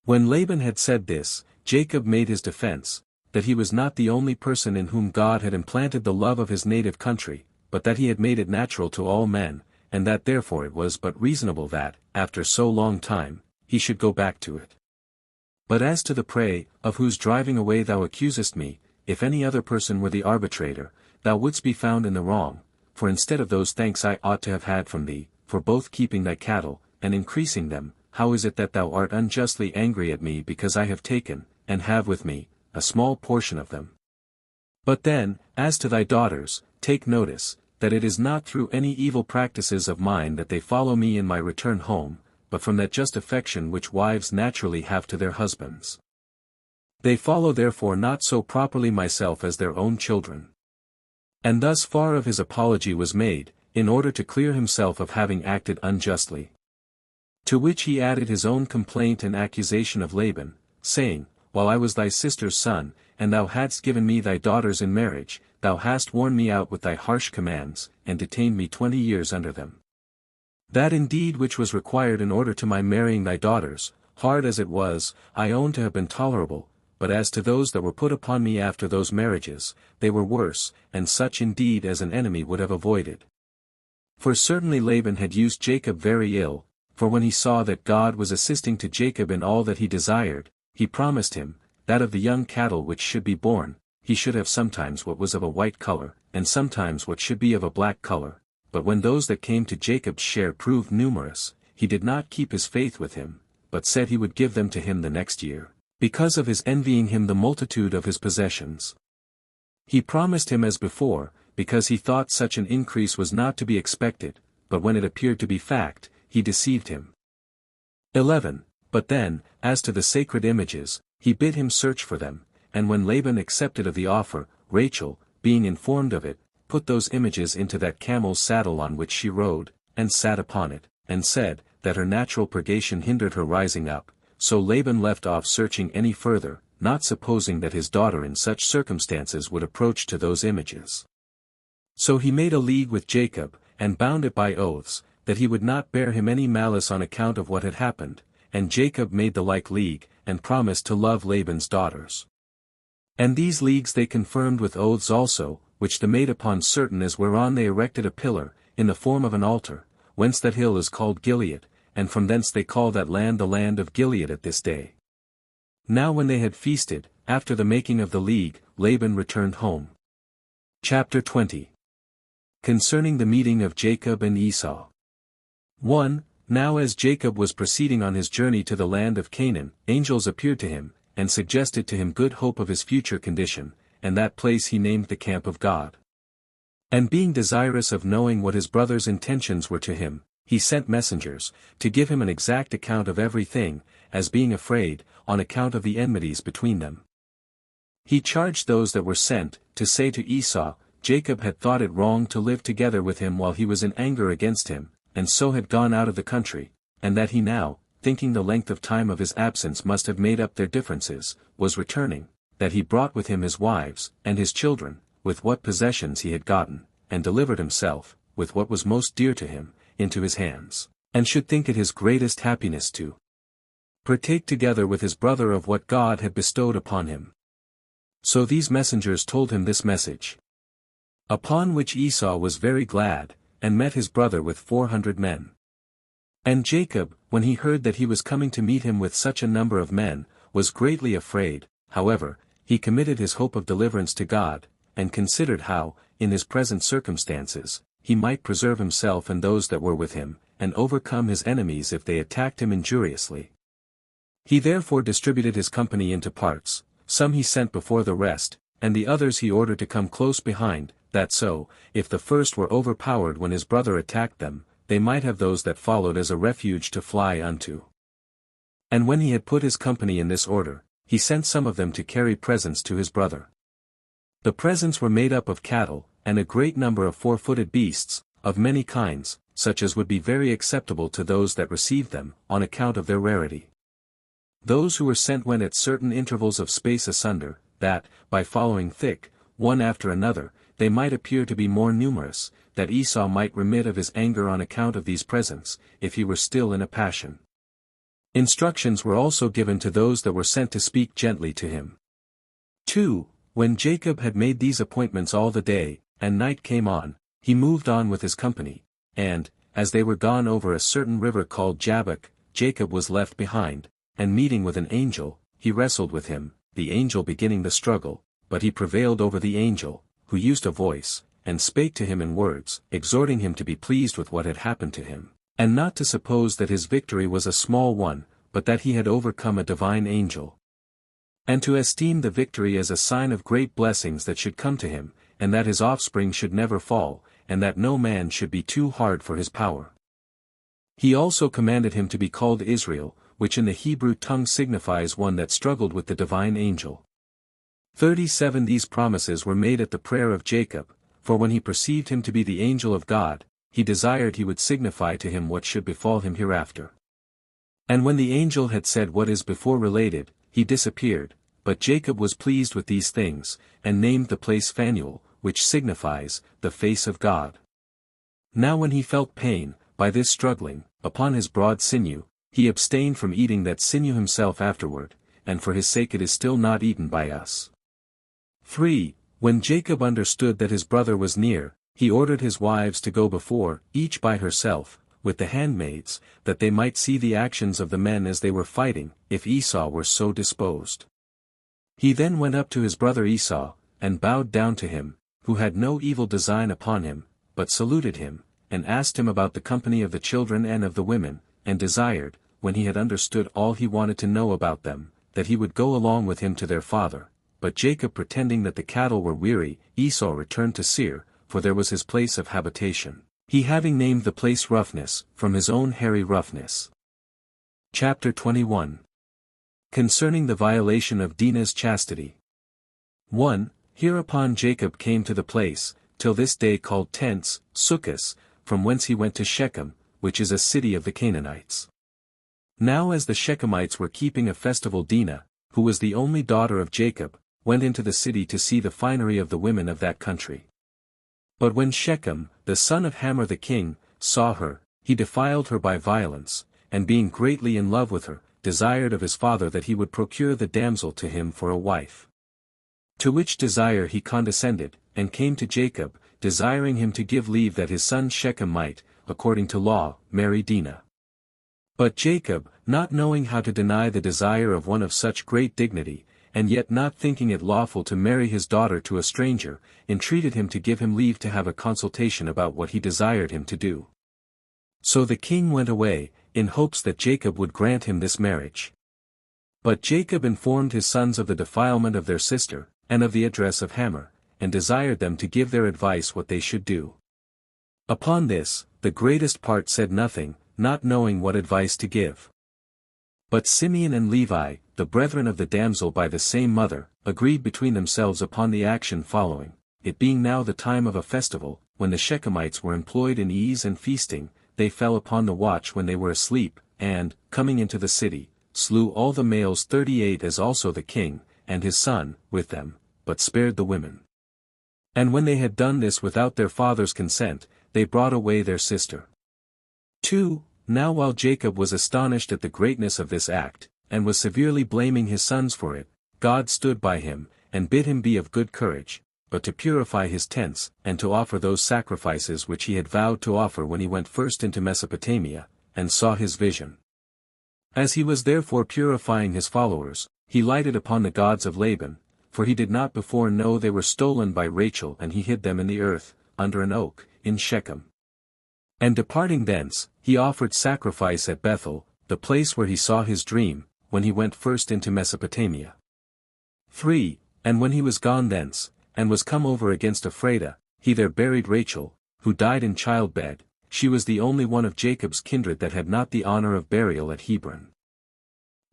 When Laban had said this, Jacob made his defense, that he was not the only person in whom God had implanted the love of his native country, but that he had made it natural to all men, and that therefore it was but reasonable that, after so long time, he should go back to it. But as to the prey, of whose driving away thou accusest me, if any other person were the arbitrator, thou wouldst be found in the wrong, for instead of those thanks I ought to have had from thee, for both keeping thy cattle, and increasing them, how is it that thou art unjustly angry at me because I have taken, and have with me, a small portion of them? But then, as to thy daughters, take notice, that it is not through any evil practices of mine that they follow me in my return home, but from that just affection which wives naturally have to their husbands. They follow therefore not so properly myself as their own children. And thus far of his apology was made, in order to clear himself of having acted unjustly. To which he added his own complaint and accusation of Laban, saying, While I was thy sister's son, and thou hadst given me thy daughters in marriage, thou hast worn me out with thy harsh commands, and detained me 20 years under them. That indeed which was required in order to my marrying thy daughters, hard as it was, I own to have been tolerable, but as to those that were put upon me after those marriages, they were worse, and such indeed as an enemy would have avoided. For certainly Laban had used Jacob very ill, for when he saw that God was assisting to Jacob in all that he desired, he promised him, that of the young cattle which should be born, he should have sometimes what was of a white color, and sometimes what should be of a black color. But when those that came to Jacob's share proved numerous, he did not keep his faith with him, but said he would give them to him the next year, because of his envying him the multitude of his possessions. He promised him as before, because he thought such an increase was not to be expected, but when it appeared to be fact, he deceived him. 11. But then, as to the sacred images, he bid him search for them, and when Laban accepted of the offer, Rachel, being informed of it, put those images into that camel's saddle on which she rode, and sat upon it, and said, that her natural purgation hindered her rising up, so Laban left off searching any further, not supposing that his daughter in such circumstances would approach to those images. So he made a league with Jacob, and bound it by oaths, that he would not bear him any malice on account of what had happened, and Jacob made the like league, and promised to love Laban's daughters. And these leagues they confirmed with oaths also, which they made upon certain as whereon they erected a pillar, in the form of an altar, whence that hill is called Gilead, and from thence they call that land the land of Gilead at this day. Now when they had feasted, after the making of the league, Laban returned home. Chapter 20. Concerning the meeting of Jacob and Esau. 1. Now as Jacob was proceeding on his journey to the land of Canaan, angels appeared to him, and suggested to him good hope of his future condition, and that place he named the camp of God. And being desirous of knowing what his brother's intentions were to him, he sent messengers, to give him an exact account of everything, as being afraid, on account of the enmities between them. He charged those that were sent, to say to Esau, Jacob had thought it wrong to live together with him while he was in anger against him, and so had gone out of the country, and that he now, thinking the length of time of his absence must have made up their differences, was returning, that he brought with him his wives, and his children, with what possessions he had gotten, and delivered himself, with what was most dear to him, into his hands, and should think it his greatest happiness to partake together with his brother of what God had bestowed upon him. So these messengers told him this message. Upon which Esau was very glad, and met his brother with 400 men. And Jacob, when he heard that he was coming to meet him with such a number of men, was greatly afraid. However, he committed his hope of deliverance to God, and considered how, in his present circumstances, he might preserve himself and those that were with him, and overcome his enemies if they attacked him injuriously. He therefore distributed his company into parts, some he sent before the rest, and the others he ordered to come close behind, that so, if the first were overpowered when his brother attacked them, they might have those that followed as a refuge to fly unto. And when he had put his company in this order, he sent some of them to carry presents to his brother. The presents were made up of cattle, and a great number of four-footed beasts, of many kinds, such as would be very acceptable to those that received them, on account of their rarity. Those who were sent went at certain intervals of space asunder, that, by following thick, one after another, they might appear to be more numerous, that Esau might remit of his anger on account of these presents, if he were still in a passion. Instructions were also given to those that were sent to speak gently to him. 2. When Jacob had made these appointments all the day, and night came on, he moved on with his company, and, as they were gone over a certain river called Jabbok, Jacob was left behind, and meeting with an angel, he wrestled with him, the angel beginning the struggle, but he prevailed over the angel, who used a voice, and spake to him in words, exhorting him to be pleased with what had happened to him, and not to suppose that his victory was a small one, but that he had overcome a divine angel. And to esteem the victory as a sign of great blessings that should come to him, and that his offspring should never fall, and that no man should be too hard for his power. He also commanded him to be called Israel, which in the Hebrew tongue signifies one that struggled with the divine angel. 37 These promises were made at the prayer of Jacob, for when he perceived him to be the angel of God, he desired he would signify to him what should befall him hereafter. And when the angel had said what is before related, he disappeared, but Jacob was pleased with these things, and named the place Phanuel, which signifies, the face of God. Now when he felt pain, by this struggling, upon his broad sinew, he abstained from eating that sinew himself afterward, and for his sake it is still not eaten by us. 3. When Jacob understood that his brother was near, he ordered his wives to go before, each by herself, with the handmaids, that they might see the actions of the men as they were fighting, if Esau were so disposed. He then went up to his brother Esau, and bowed down to him, who had no evil design upon him, but saluted him, and asked him about the company of the children and of the women, and desired, when he had understood all he wanted to know about them, that he would go along with him to their father. But Jacob pretending that the cattle were weary, Esau returned to Seir, for there was his place of habitation, he having named the place Roughness, from his own hairy roughness. Chapter 21. Concerning the violation of Dinah's chastity. 1. Hereupon Jacob came to the place, till this day called Tents, Succos, from whence he went to Shechem, which is a city of the Canaanites. Now as the Shechemites were keeping a festival, Dinah, who was the only daughter of Jacob, went into the city to see the finery of the women of that country. But when Shechem, the son of Hamor the king, saw her, he defiled her by violence, and being greatly in love with her, desired of his father that he would procure the damsel to him for a wife. To which desire he condescended, and came to Jacob, desiring him to give leave that his son Shechem might, according to law, marry Dinah. But Jacob, not knowing how to deny the desire of one of such great dignity, and yet not thinking it lawful to marry his daughter to a stranger, entreated him to give him leave to have a consultation about what he desired him to do. So the king went away, in hopes that Jacob would grant him this marriage. But Jacob informed his sons of the defilement of their sister, and of the address of Hamor, and desired them to give their advice what they should do. Upon this, the greatest part said nothing, not knowing what advice to give. But Simeon and Levi, the brethren of the damsel by the same mother, agreed between themselves upon the action following, it being now the time of a festival, when the Shechemites were employed in ease and feasting, they fell upon the watch when they were asleep, and, coming into the city, slew all the males 38 as also the king, and his son, with them, but spared the women. And when they had done this without their father's consent, they brought away their sister. 2. Now while Jacob was astonished at the greatness of this act, and was severely blaming his sons for it, God stood by him, and bid him be of good courage, but to purify his tents, and to offer those sacrifices which he had vowed to offer when he went first into Mesopotamia, and saw his vision. As he was therefore purifying his followers, he lighted upon the gods of Laban, for he did not before know they were stolen by Rachel, and he hid them in the earth, under an oak, in Shechem. And departing thence, he offered sacrifice at Bethel, the place where he saw his dream, when he went first into Mesopotamia. 3. And when he was gone thence, and was come over against Ephrata, he there buried Rachel, who died in childbed. She was the only one of Jacob's kindred that had not the honor of burial at Hebron.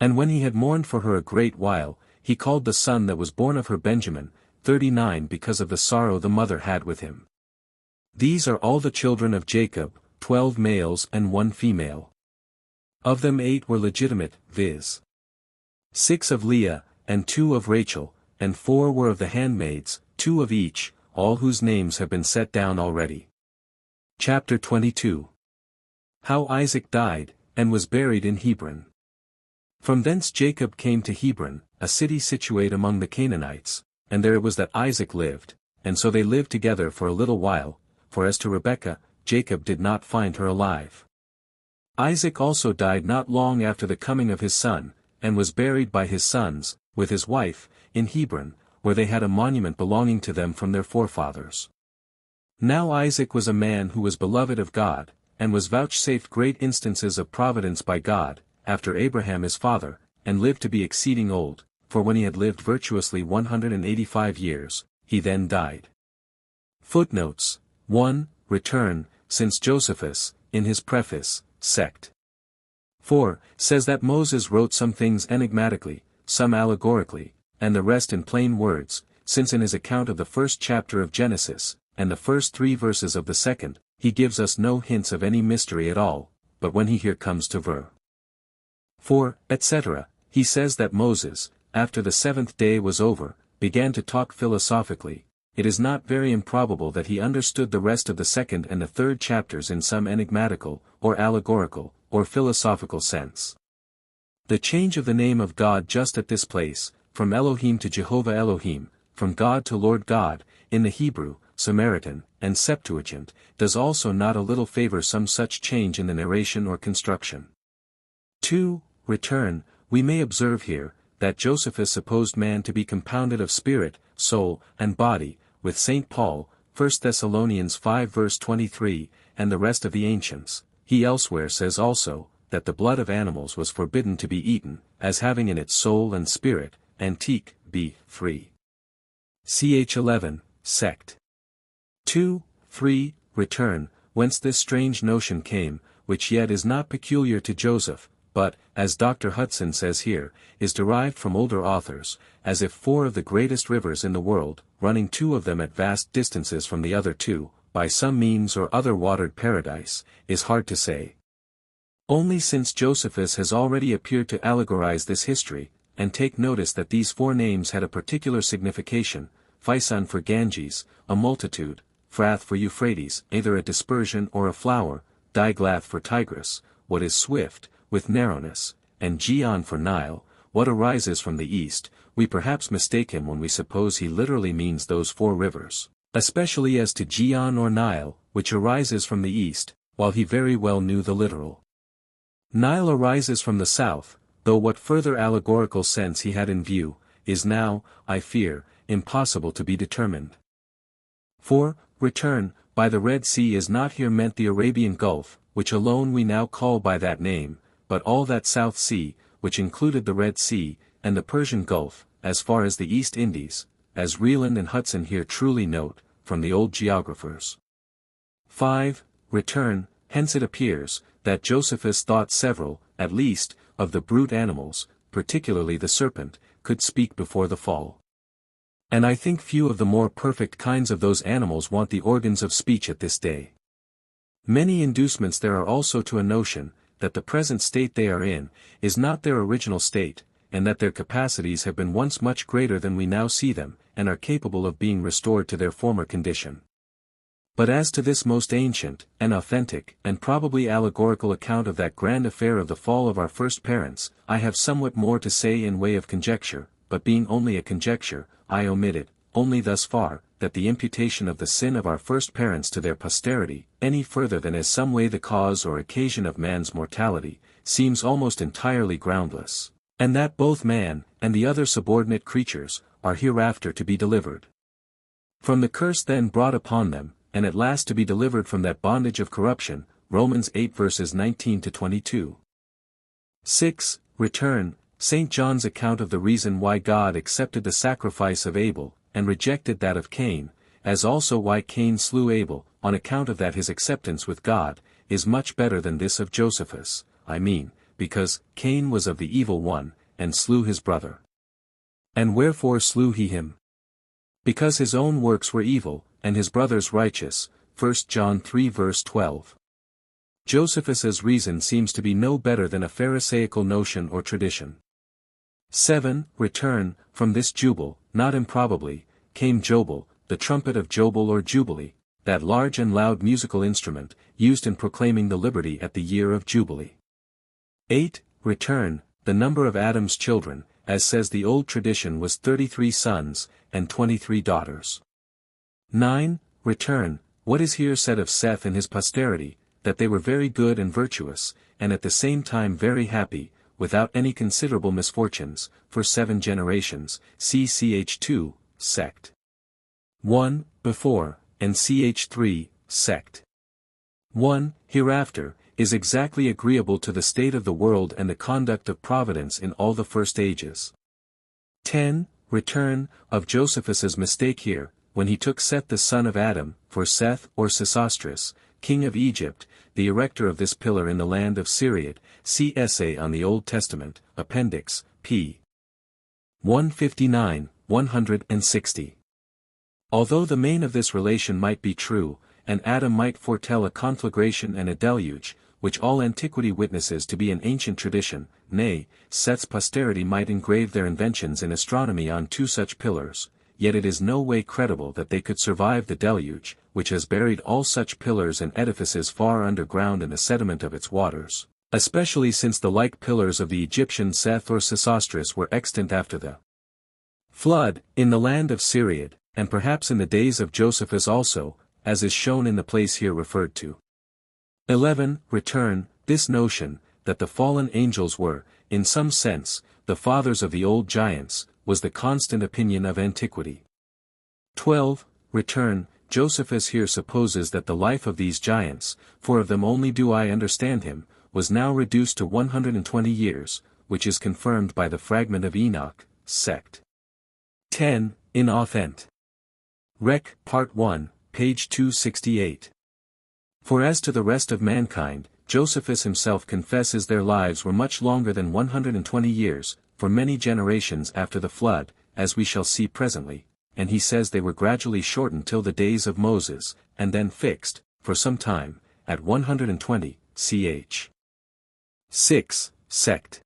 And when he had mourned for her a great while, he called the son that was born of her Benjamin, 39 because of the sorrow the mother had with him. These are all the children of Jacob, 12 males and 1 female. Of them 8 were legitimate, viz. 6 of Leah, and 2 of Rachel, and 4 were of the handmaids, 2 of each, all whose names have been set down already. Chapter 22. How Isaac died, and was buried in Hebron. From thence Jacob came to Hebron, a city situate among the Canaanites, and there it was that Isaac lived, and so they lived together for a little while, for as to Rebekah, Jacob did not find her alive. Isaac also died not long after the coming of his son, and was buried by his sons, with his wife, in Hebron, where they had a monument belonging to them from their forefathers. Now Isaac was a man who was beloved of God, and was vouchsafed great instances of providence by God, after Abraham his father, and lived to be exceeding old, for when he had lived virtuously 185 years, he then died. Footnotes 1. Return, since Josephus, in his preface, sect. 4. Says that Moses wrote some things enigmatically, some allegorically, and the rest in plain words, since in his account of the first chapter of Genesis, and the first 3 verses of the second, he gives us no hints of any mystery at all, but when he here comes to ver. 4, etc., he says that Moses, after the 7th day was over, began to talk philosophically. It is not very improbable that he understood the rest of the 2nd and the 3rd chapters in some enigmatical, or allegorical, or philosophical sense. The change of the name of God just at this place, from Elohim to Jehovah Elohim, from God to Lord God, in the Hebrew, Samaritan, and Septuagint, does also not a little favor some such change in the narration or construction. 2. Return, we may observe here, that Josephus supposed man to be compounded of spirit, soul, and body, with St. Paul, 1 Thessalonians 5 verse 23, and the rest of the ancients. He elsewhere says also, that the blood of animals was forbidden to be eaten, as having in it soul and spirit, Antique, b. 3. Ch. 11, sect. 2. 3. Return, whence this strange notion came, which yet is not peculiar to Joseph, but, as Dr. Hudson says here, is derived from older authors, as if 4 of the greatest rivers in the world, running 2 of them at vast distances from the other 2, by some means or other watered paradise, is hard to say. Only since Josephus has already appeared to allegorize this history, and take notice that these 4 names had a particular signification, Physon for Ganges, a multitude, Phrath for Euphrates, either a dispersion or a flower, Diglath for Tigris, what is swift, with narrowness, and Gihon for Nile, what arises from the east, we perhaps mistake him when we suppose he literally means those 4 rivers, especially as to Gihon or Nile, which arises from the east, while he very well knew the literal. Nile arises from the south, though what further allegorical sense he had in view, is now, I fear, impossible to be determined. 4. Return, by the Red Sea is not here meant the Arabian Gulf, which alone we now call by that name, but all that South Sea, which included the Red Sea, and the Persian Gulf, as far as the East Indies, as Rieland and Hudson here truly note, from the old geographers. 5. Return, hence it appears, that Josephus thought several, at least, of the brute animals, particularly the serpent, could speak before the fall. And I think few of the more perfect kinds of those animals want the organs of speech at this day. Many inducements there are also to a notion, that the present state they are in, is not their original state, and that their capacities have been once much greater than we now see them, and are capable of being restored to their former condition. But as to this most ancient, and authentic, and probably allegorical account of that grand affair of the fall of our first parents, I have somewhat more to say in way of conjecture, but being only a conjecture, I omit it, only thus far, that the imputation of the sin of our first parents to their posterity, any further than as some way the cause or occasion of man's mortality, seems almost entirely groundless, and that both man, and the other subordinate creatures, are hereafter to be delivered from the curse then brought upon them, and at last to be delivered from that bondage of corruption, Romans 8 verses 19-22. 6. Return, St. John's account of the reason why God accepted the sacrifice of Abel, and rejected that of Cain, as also why Cain slew Abel, on account of that his acceptance with God, is much better than this of Josephus, I mean, because Cain was of the evil one, and slew his brother. And wherefore slew he him? Because his own works were evil, and his brother's righteous, 1 John 3 verse 12. Josephus's reason seems to be no better than a pharisaical notion or tradition. 7. Return, from this jubile, not improbably, came Jobel, the trumpet of Jobel or Jubilee, that large and loud musical instrument, used in proclaiming the liberty at the year of Jubilee. 8. Return, the number of Adam's children, as says the old tradition was 33 sons, and 23 daughters. 9. Return, what is here said of Seth and his posterity, that they were very good and virtuous, and at the same time very happy, without any considerable misfortunes, for 7 generations, see ch 2, sect. 1, before, and ch 3, sect. 1, hereafter, is exactly agreeable to the state of the world and the conduct of providence in all the first ages. 10. Return, of Josephus's mistake here, when he took Seth the son of Adam, for Seth or Sesostris, king of Egypt, the erector of this pillar in the land of Syriad, see Essay on the Old Testament, Appendix, p. 159, 160. Although the main of this relation might be true, and Adam might foretell a conflagration and a deluge, which all antiquity witnesses to be an ancient tradition, nay, Seth's posterity might engrave their inventions in astronomy on 2 such pillars, yet it is no way credible that they could survive the deluge, which has buried all such pillars and edifices far underground in the sediment of its waters, especially since the like pillars of the Egyptian Seth or Sesostris were extant after the flood, in the land of Syriad, and perhaps in the days of Josephus also, as is shown in the place here referred to. 11. Return, this notion, that the fallen angels were, in some sense, the fathers of the old giants, was the constant opinion of antiquity. 12. Return, Josephus here supposes that the life of these giants, for of them only do I understand him, was now reduced to 120 years, which is confirmed by the fragment of Enoch, sect. 10. In Authent. Rec. Part 1, page 268. For as to the rest of mankind, Josephus himself confesses their lives were much longer than 120 years, for many generations after the flood, as we shall see presently, and he says they were gradually shortened till the days of Moses, and then fixed, for some time, at 120, ch. 6, sect.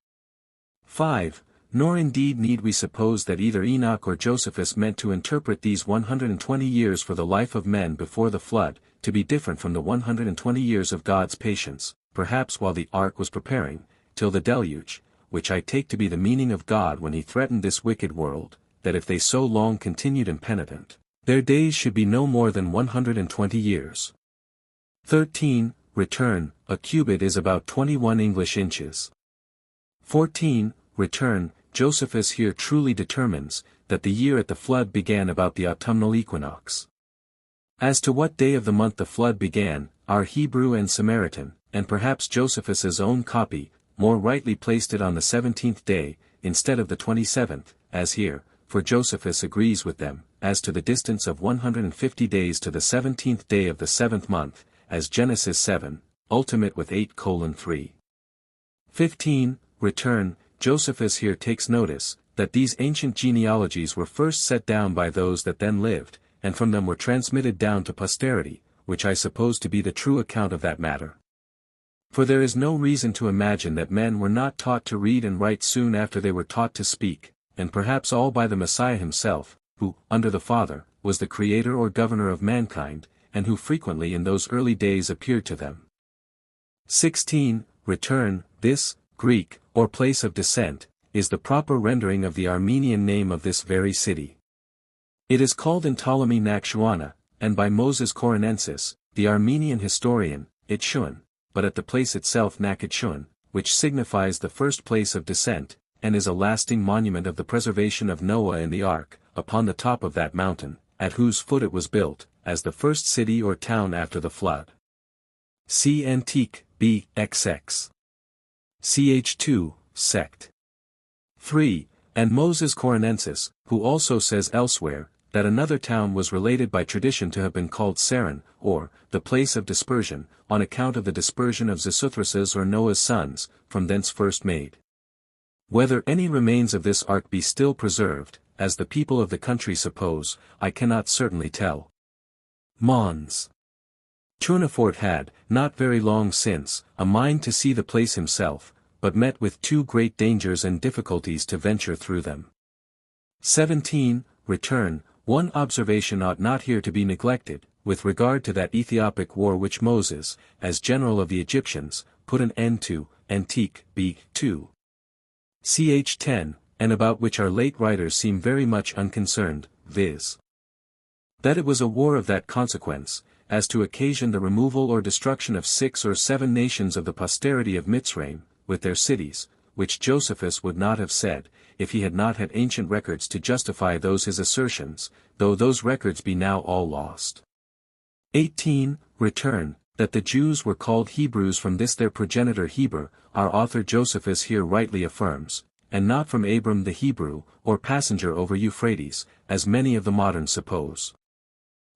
5. Nor indeed need we suppose that either Enoch or Josephus meant to interpret these 120 years for the life of men before the flood, to be different from the 120 years of God's patience, perhaps while the ark was preparing, till the deluge, which I take to be the meaning of God when he threatened this wicked world, that if they so long continued impenitent, their days should be no more than 120 years. 13. Return, a cubit is about 21 English inches. 14. Return, Josephus here truly determines, that the year at the flood began about the autumnal equinox. As to what day of the month the flood began, our Hebrew and Samaritan, and perhaps Josephus's own copy, more rightly placed it on the 17th day, instead of the 27th, as here, for Josephus agrees with them, as to the distance of 150 days to the 17th day of the 7th month, as Genesis 7, ultimate with 8:3. 15. Return, Josephus here takes notice, that these ancient genealogies were first set down by those that then lived, and from them were transmitted down to posterity, which I suppose to be the true account of that matter. For there is no reason to imagine that men were not taught to read and write soon after they were taught to speak, and perhaps all by the Messiah himself, who, under the Father, was the creator or governor of mankind, and who frequently in those early days appeared to them. 16. Return. This, Greek, or place of descent, is the proper rendering of the Armenian name of this very city. It is called in Ptolemy Naxuana, and by Moses Koronensis, the Armenian historian, Itchuan, but at the place itself Nakitshuan, which signifies the first place of descent, and is a lasting monument of the preservation of Noah and the ark, upon the top of that mountain, at whose foot it was built, as the first city or town after the flood. See Antique, B.XX. Ch2, sect. 3. And Moses Koronensis, who also says elsewhere, that another town was related by tradition to have been called Saran, or, the place of dispersion, on account of the dispersion of Xisuthraces or Noah's sons, from thence first made. Whether any remains of this ark be still preserved, as the people of the country suppose, I cannot certainly tell. Mons. Tournefort had, not very long since, a mind to see the place himself, but met with too great dangers and difficulties to venture through them. 17. Return. One observation ought not here to be neglected, with regard to that Ethiopic war which Moses, as general of the Egyptians, put an end to, Antique, B.2. Ch. 10, and about which our late writers seem very much unconcerned, viz. that it was a war of that consequence, as to occasion the removal or destruction of 6 or 7 nations of the posterity of Mitzrayim, with their cities, which Josephus would not have said, if he had not had ancient records to justify those his assertions, though those records be now all lost. 18. Return. That the Jews were called Hebrews from this their progenitor Heber, our author Josephus here rightly affirms, and not from Abram the Hebrew, or passenger over Euphrates, as many of the moderns suppose.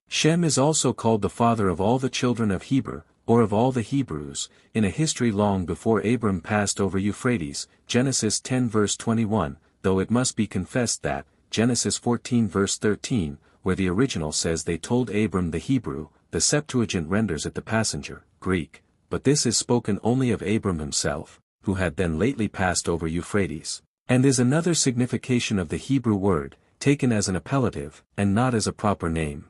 Shem is also called the father of all the children of Heber, or of all the Hebrews, in a history long before Abram passed over Euphrates, Genesis 10 verse 21, though it must be confessed that, Genesis 14 verse 13, where the original says they told Abram the Hebrew, the Septuagint renders it the passenger, Greek, but this is spoken only of Abram himself, who had then lately passed over Euphrates, and is another signification of the Hebrew word, taken as an appellative, and not as a proper name.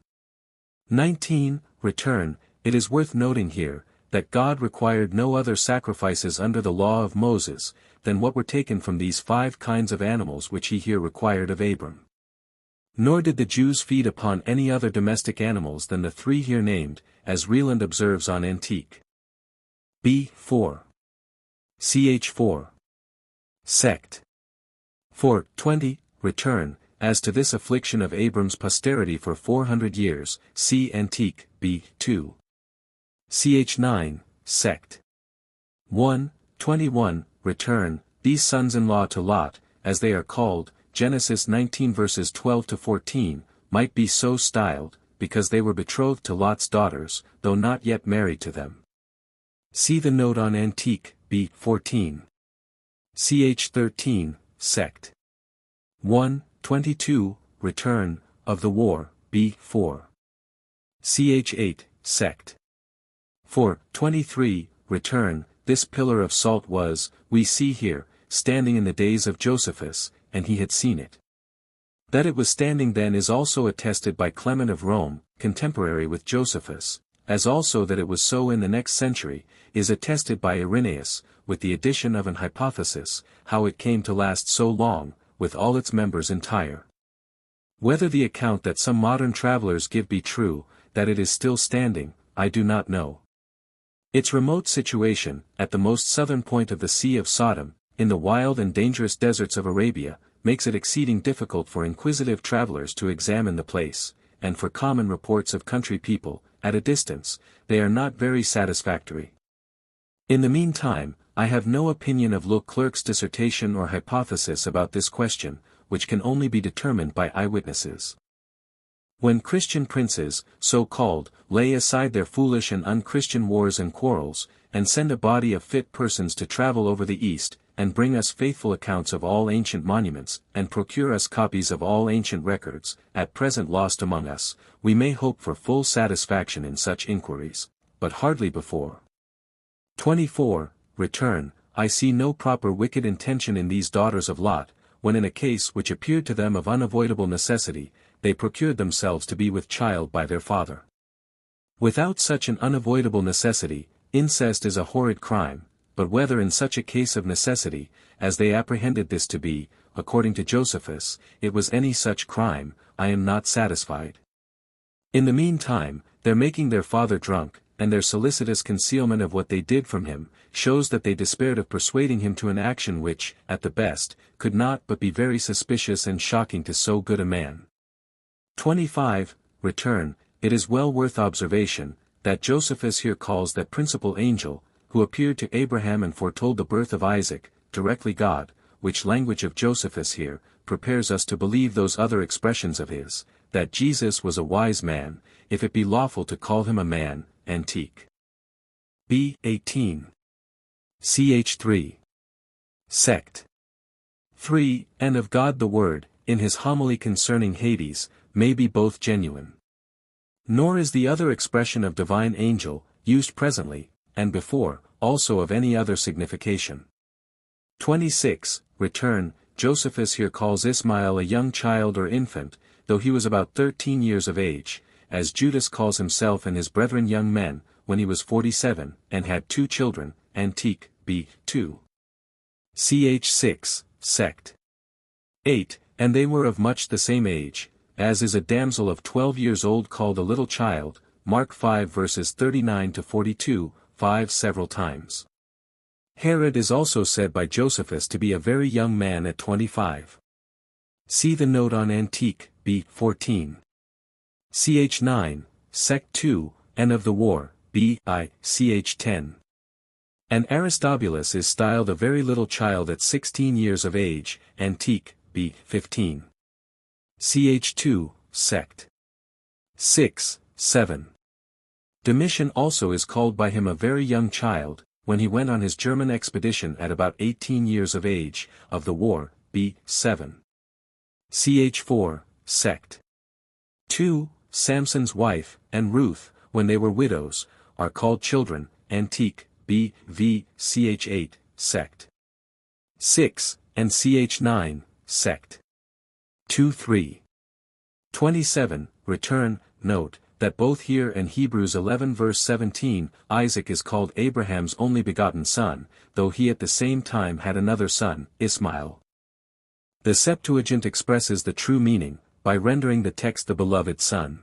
19. Return. It is worth noting here, that God required no other sacrifices under the law of Moses, than what were taken from these 5 kinds of animals which he here required of Abram. Nor did the Jews feed upon any other domestic animals than the 3 here named, as Rieland observes on Antique. B4. Ch4. Sect. 4. 20. Return. As to this affliction of Abram's posterity for 400 years, see Antique, B2. Ch9, sect. 1. 21. Return. These sons-in-law to Lot, as they are called, Genesis 19 verses 12 to 14, might be so styled, because they were betrothed to Lot's daughters, though not yet married to them. See the note on Antique, B14. Ch13, sect. 1. 22. Return, of the war, B4. Ch8, sect. 4. 23. Return. This pillar of salt was, we see here, standing in the days of Josephus, and he had seen it. That it was standing then is also attested by Clement of Rome, contemporary with Josephus, as also that it was so in the next century, is attested by Irenaeus, with the addition of an hypothesis, how it came to last so long, with all its members entire. Whether the account that some modern travelers give be true, that it is still standing, I do not know. Its remote situation, at the most southern point of the Sea of Sodom, in the wild and dangerous deserts of Arabia, makes it exceeding difficult for inquisitive travelers to examine the place, and for common reports of country people, at a distance, they are not very satisfactory. In the meantime, I have no opinion of Leclerc's dissertation or hypothesis about this question, which can only be determined by eyewitnesses. When Christian princes, so called, lay aside their foolish and unchristian wars and quarrels, and send a body of fit persons to travel over the East, and bring us faithful accounts of all ancient monuments, and procure us copies of all ancient records, at present lost among us, we may hope for full satisfaction in such inquiries, but hardly before. 24. Return. I see no proper wicked intention in these daughters of Lot, when in a case which appeared to them of unavoidable necessity, they procured themselves to be with child by their father. Without such an unavoidable necessity, incest is a horrid crime, but whether in such a case of necessity, as they apprehended this to be, according to Josephus, it was any such crime, I am not satisfied. In the meantime, their making their father drunk, and their solicitous concealment of what they did from him, shows that they despaired of persuading him to an action which, at the best, could not but be very suspicious and shocking to so good a man. 25. Return. It is well worth observation, that Josephus here calls that principal angel, who appeared to Abraham and foretold the birth of Isaac, directly God, which language of Josephus here, prepares us to believe those other expressions of his, that Jesus was a wise man, if it be lawful to call him a man, Antique. B. 18. Ch. 3. Sect. 3. And of God the Word, in his homily concerning Hades, may be both genuine. Nor is the other expression of divine angel, used presently, and before, also of any other signification. 26. Return. Josephus here calls Ismael a young child or infant, though he was about 13 years of age, as Judas calls himself and his brethren young men, when he was 47, and had 2 children, Antique, b. 2. Ch. 6, Sect. 8. And they were of much the same age, as is a damsel of 12 years old called a little child, Mark 5 verses 39 to 42, 5 several times. Herod is also said by Josephus to be a very young man at 25. See the note on Antique, b. 14. Ch. 9, Sect 2, and of the war, b. I. Ch. 10. And Aristobulus is styled a very little child at 16 years of age, Antique, b. 15. Ch. 2, Sect. 6, 7. Domitian also is called by him a very young child, when he went on his German expedition at about 18 years of age, of the war, b. 7. Ch. 4, Sect. 2. Samson's wife, and Ruth, when they were widows, are called children, Antique, b. v. Ch. 8, Sect. 6, and Ch. 9, Sect. 2. 3. 27. Return. Note, that both here and Hebrews 11 verse 17, Isaac is called Abraham's only begotten son, though he at the same time had another son, Ismael. The Septuagint expresses the true meaning, by rendering the text the beloved son.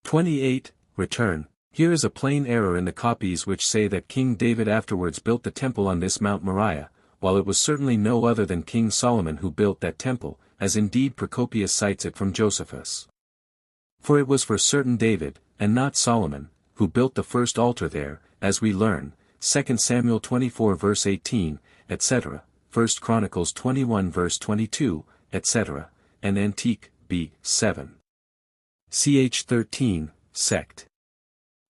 28. Return. Here is a plain error in the copies which say that King David afterwards built the temple on this Mount Moriah, while it was certainly no other than King Solomon who built that temple, as indeed Procopius cites it from Josephus. For it was for certain David, and not Solomon, who built the first altar there, as we learn, 2 Samuel 24 verse 18, etc., 1 Chronicles 21 verse 22, etc., and Antique, b. 7. Ch. 13, Sect.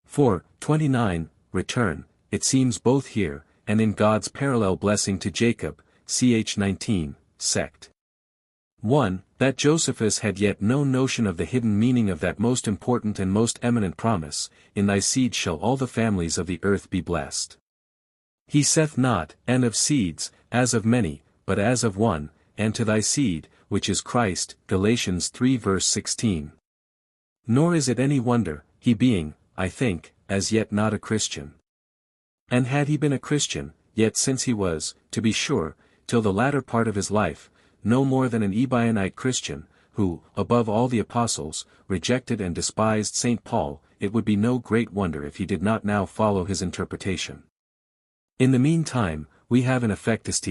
4. 29. Return. It seems both here, and in God's parallel blessing to Jacob, Ch. 19, Sect. 1. That Josephus had yet no notion of the hidden meaning of that most important and most eminent promise, in thy seed shall all the families of the earth be blessed. He saith not, and of seeds, as of many, but as of one, and to thy seed, which is Christ, Galatians 3 verse 16. Nor is it any wonder, he being, I think, as yet not a Christian. And had he been a Christian, yet since he was, to be sure, till the latter part of his life, no more than an Ebionite Christian, who, above all the apostles, rejected and despised St. Paul, it would be no great wonder if he did not now follow his interpretation. In the meantime, we have an effectist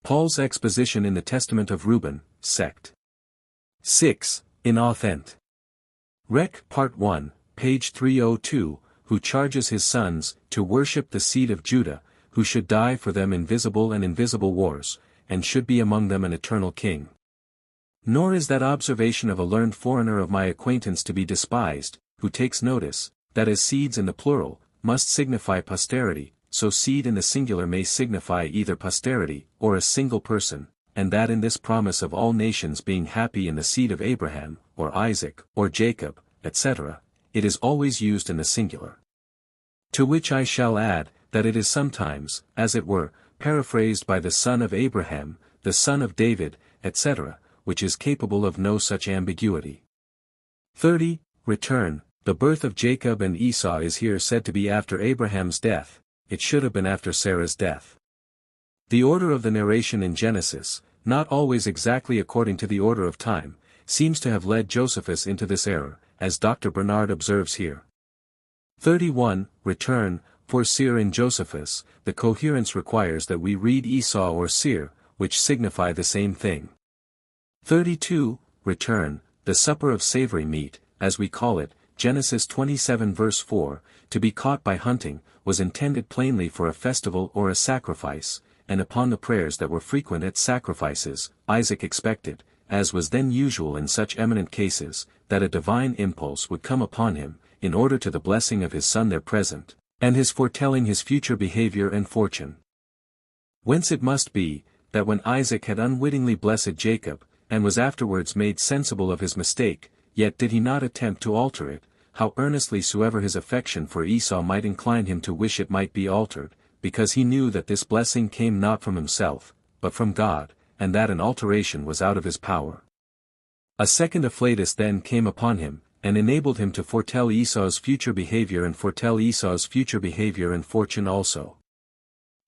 Paul's exposition in the Testament of Reuben, Sect. 6, in Authent. Rec. Part 1, page 302, who charges his sons, to worship the seed of Judah, who should die for them in visible and invisible wars, and should be among them an eternal king. Nor is that observation of a learned foreigner of my acquaintance to be despised, who takes notice, that as seeds in the plural, must signify posterity, so seed in the singular may signify either posterity, or a single person, and that in this promise of all nations being happy in the seed of Abraham, or Isaac, or Jacob, etc., it is always used in the singular. To which I shall add, that it is sometimes, as it were, paraphrased by the son of Abraham, the son of David, etc., which is capable of no such ambiguity. 30. Return. The birth of Jacob and Esau is here said to be after Abraham's death. It should have been after Sarah's death. The order of the narration in Genesis, not always exactly according to the order of time, seems to have led Josephus into this error, as Dr. Bernard observes here. 31. Return. For Seir in Josephus, the coherence requires that we read Esau or Seir, which signify the same thing. 32. Return. The supper of savory meat, as we call it, Genesis 27 verse 4, to be caught by hunting, was intended plainly for a festival or a sacrifice, and upon the prayers that were frequent at sacrifices, Isaac expected, as was then usual in such eminent cases, that a divine impulse would come upon him, in order to the blessing of his son there present, and his foretelling his future behavior and fortune. Whence it must be, that when Isaac had unwittingly blessed Jacob, and was afterwards made sensible of his mistake, yet did he not attempt to alter it, how earnestly soever his affection for Esau might incline him to wish it might be altered, because he knew that this blessing came not from himself, but from God, and that an alteration was out of his power. A second afflatus then came upon him, and enabled him to foretell Esau's future behavior and foretell Esau's future behavior and fortune also.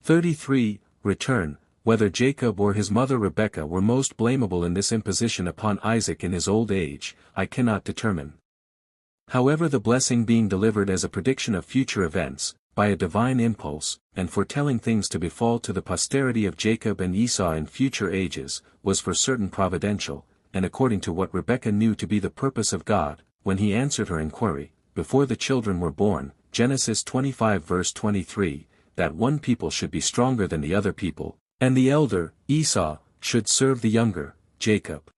33. Return. Whether Jacob or his mother Rebekah were most blamable in this imposition upon Isaac in his old age, I cannot determine. However, the blessing being delivered as a prediction of future events, by a divine impulse, and foretelling things to befall to the posterity of Jacob and Esau in future ages, was for certain providential, and according to what Rebekah knew to be the purpose of God, when he answered her inquiry, before the children were born, Genesis 25 verse 23, that one people should be stronger than the other people, and the elder, Esau, should serve the younger, Jacob.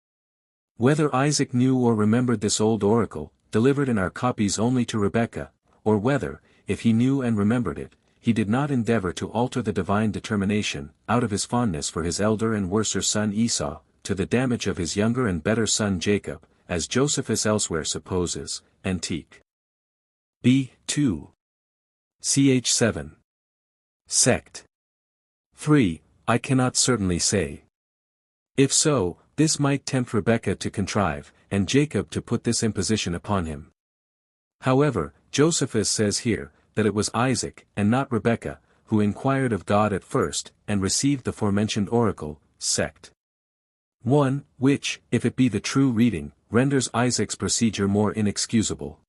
Whether Isaac knew or remembered this old oracle, delivered in our copies only to Rebekah, or whether, if he knew and remembered it, he did not endeavor to alter the divine determination, out of his fondness for his elder and worser son Esau, to the damage of his younger and better son Jacob, as Josephus elsewhere supposes, Antiquities. B. 2. Ch. 7. Sect. 3. I cannot certainly say. If so, this might tempt Rebekah to contrive, and Jacob to put this imposition upon him. However, Josephus says here, that it was Isaac, and not Rebekah, who inquired of God at first, and received the forementioned oracle, sect. 1, which, if it be the true reading, renders Isaac's procedure more inexcusable.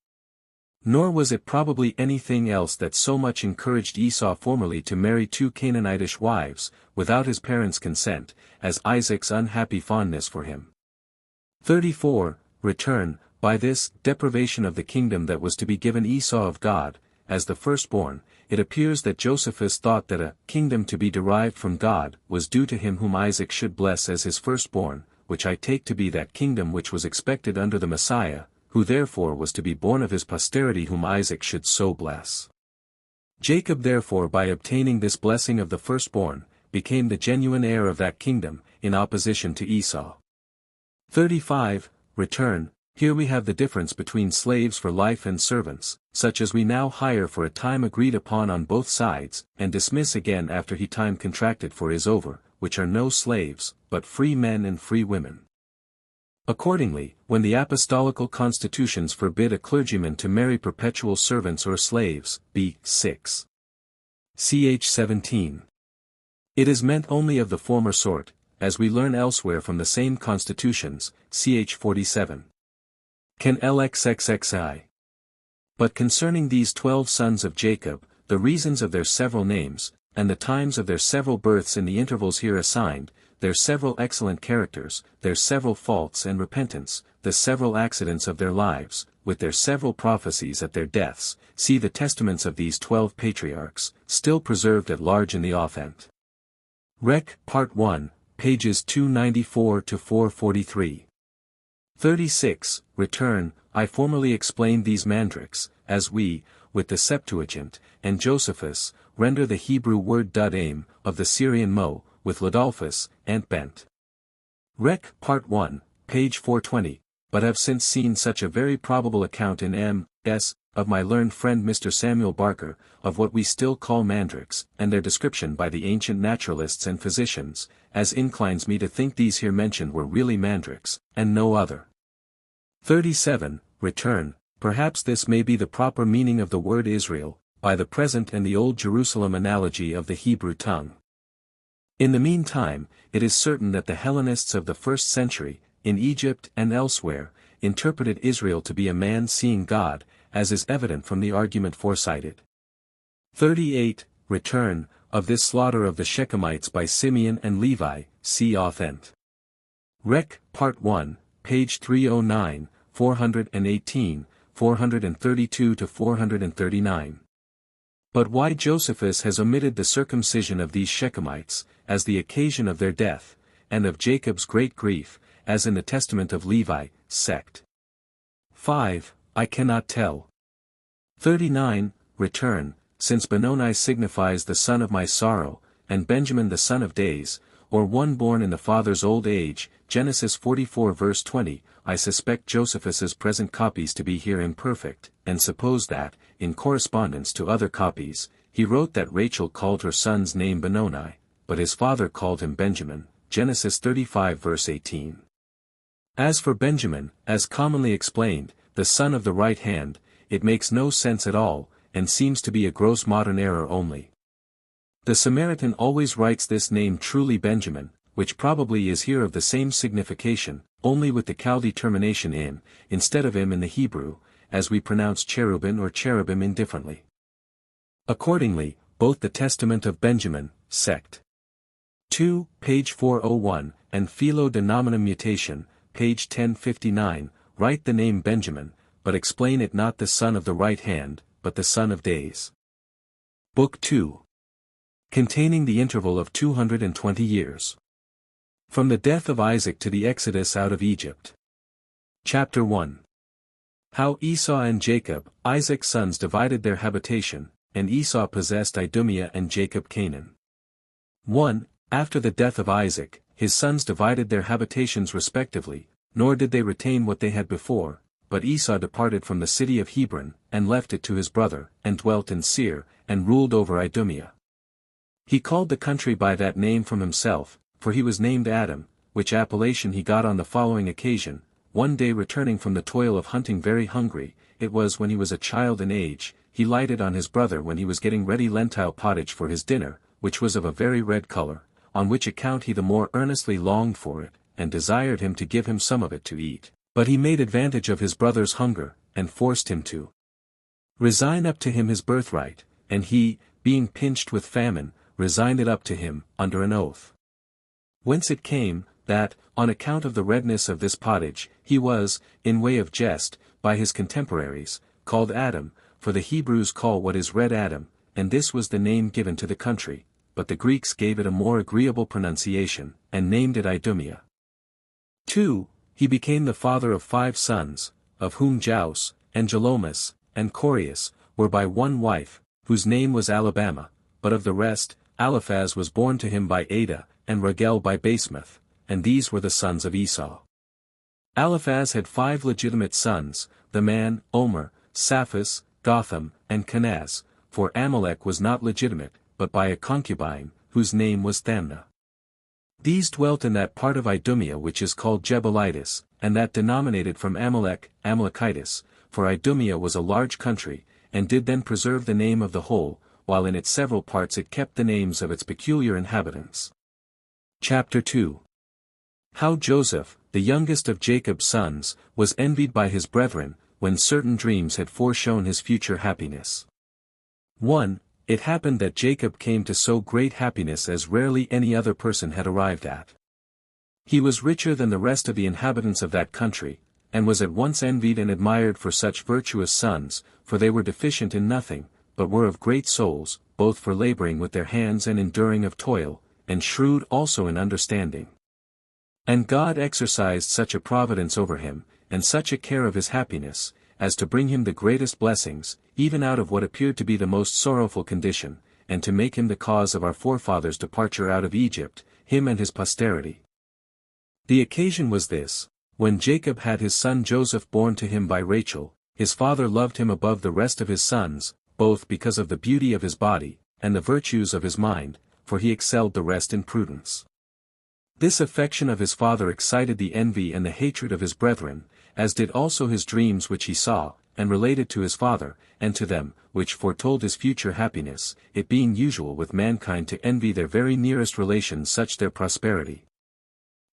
Nor was it probably anything else that so much encouraged Esau formerly to marry 2 Canaanitish wives, without his parents' consent, as Isaac's unhappy fondness for him. 34. Return. By this deprivation of the kingdom that was to be given Esau of God, as the firstborn, it appears that Josephus thought that a kingdom to be derived from God was due to him whom Isaac should bless as his firstborn, which I take to be that kingdom which was expected under the Messiah, who therefore was to be born of his posterity whom Isaac should so bless. Jacob therefore by obtaining this blessing of the firstborn, became the genuine heir of that kingdom, in opposition to Esau. 35. Return. Here we have the difference between slaves for life and servants, such as we now hire for a time agreed upon on both sides, and dismiss again after he time contracted for is over, which are no slaves, but free men and free women. Accordingly, when the apostolical constitutions forbid a clergyman to marry perpetual servants or slaves, b. 6. Ch. 17. It is meant only of the former sort, as we learn elsewhere from the same constitutions, ch. 47. Can lxxxi. But concerning these 12 sons of Jacob, the reasons of their several names, and the times of their several births in the intervals here assigned, their several excellent characters, their several faults and repentance, the several accidents of their lives, with their several prophecies at their deaths, see the testaments of these 12 patriarchs, still preserved at large in the Authentic. Rec. Part 1, pages 294 to 443. 36. Return. I formerly explained these mandrakes, as we, with the Septuagint, and Josephus, render the Hebrew word aim, of the Syrian mo, with Ladolphus, and bent. Rec. Part 1, page 420, but have since seen such a very probable account in M.S. of my learned friend Mr. Samuel Barker, of what we still call mandrakes, and their description by the ancient naturalists and physicians, as inclines me to think these here mentioned were really mandrakes, and no other. 37. Return. Perhaps this may be the proper meaning of the word Israel, by the present and the old Jerusalem analogy of the Hebrew tongue. In the meantime, it is certain that the Hellenists of the 1st century, in Egypt and elsewhere, interpreted Israel to be a man seeing God, as is evident from the argument forecited. 38. Return, of this slaughter of the Shechemites by Simeon and Levi, see Authent. Rec. Part 1, page 309, 418, 432 to 439. But why Josephus has omitted the circumcision of these Shechemites, as the occasion of their death, and of Jacob's great grief, as in the testament of Levi, sect. 5. I cannot tell. 39. Return, since Benoni signifies the son of my sorrow, and Benjamin the son of days, or one born in the father's old age, Genesis 44 verse 20, I suspect Josephus's present copies to be here imperfect, and suppose that, in correspondence to other copies, he wrote that Rachel called her son's name Benoni, but his father called him Benjamin, Genesis 35 verse 18. As for Benjamin, as commonly explained, the son of the right hand, it makes no sense at all, and seems to be a gross modern error only. The Samaritan always writes this name truly Benjamin, which probably is here of the same signification, only with the Chaldee termination in, instead of im in the Hebrew, as we pronounce cherubim or cherubim indifferently. Accordingly, both the Testament of Benjamin, sect. 2, page 401, and Philo de Nominum Mutation, page 1059, write the name Benjamin, but explain it not the son of the right hand, but the son of days. Book 2. Containing the interval of 220 years. From the death of Isaac to the exodus out of Egypt. Chapter 1. How Esau and Jacob, Isaac's sons divided their habitation, and Esau possessed Idumea and Jacob Canaan. 1. After the death of Isaac, his sons divided their habitations respectively, nor did they retain what they had before, but Esau departed from the city of Hebron, and left it to his brother, and dwelt in Seir, and ruled over Idumea. He called the country by that name from himself, for he was named Adam, which appellation he got on the following occasion. One day returning from the toil of hunting very hungry, it was when he was a child in age, he lighted on his brother when he was getting ready lentil pottage for his dinner, which was of a very red color, on which account he the more earnestly longed for it, and desired him to give him some of it to eat. But he made advantage of his brother's hunger, and forced him to resign up to him his birthright, and he, being pinched with famine, resigned it up to him, under an oath. Whence it came, that, on account of the redness of this pottage, he was, in way of jest, by his contemporaries, called Adam, for the Hebrews call what is red Adam, and this was the name given to the country, but the Greeks gave it a more agreeable pronunciation, and named it Idumea. 2. He became the father of 5 sons, of whom Jaus, and Jelomus, and Coreus, were by one wife, whose name was Alabama, but of the rest, Aliphaz was born to him by Ada, and Ragel by Basemath, and these were the sons of Esau. Aliphaz had 5 legitimate sons, the man, Omer, Saphus, Gotham, and Kenaz, for Amalek was not legitimate, but by a concubine, whose name was Thamnah. These dwelt in that part of Idumea which is called Jebulitis, and that denominated from Amalek, Amalekitis, for Idumea was a large country, and did then preserve the name of the whole, while in its several parts it kept the names of its peculiar inhabitants. Chapter 2. How Joseph, the youngest of Jacob's sons, was envied by his brethren, when certain dreams had foreshown his future happiness. 1. It happened that Jacob came to so great happiness as rarely any other person had arrived at. He was richer than the rest of the inhabitants of that country, and was at once envied and admired for such virtuous sons, for they were deficient in nothing, but were of great souls, both for laboring with their hands and enduring of toil, and shrewd also in understanding. And God exercised such a providence over him, and such a care of his happiness, as to bring him the greatest blessings, even out of what appeared to be the most sorrowful condition, and to make him the cause of our forefathers' departure out of Egypt, him and his posterity. The occasion was this: when Jacob had his son Joseph born to him by Rachel, his father loved him above the rest of his sons, both because of the beauty of his body, and the virtues of his mind, for he excelled the rest in prudence. This affection of his father excited the envy and the hatred of his brethren, as did also his dreams which he saw, and related to his father, and to them, which foretold his future happiness, it being usual with mankind to envy their very nearest relations such their prosperity.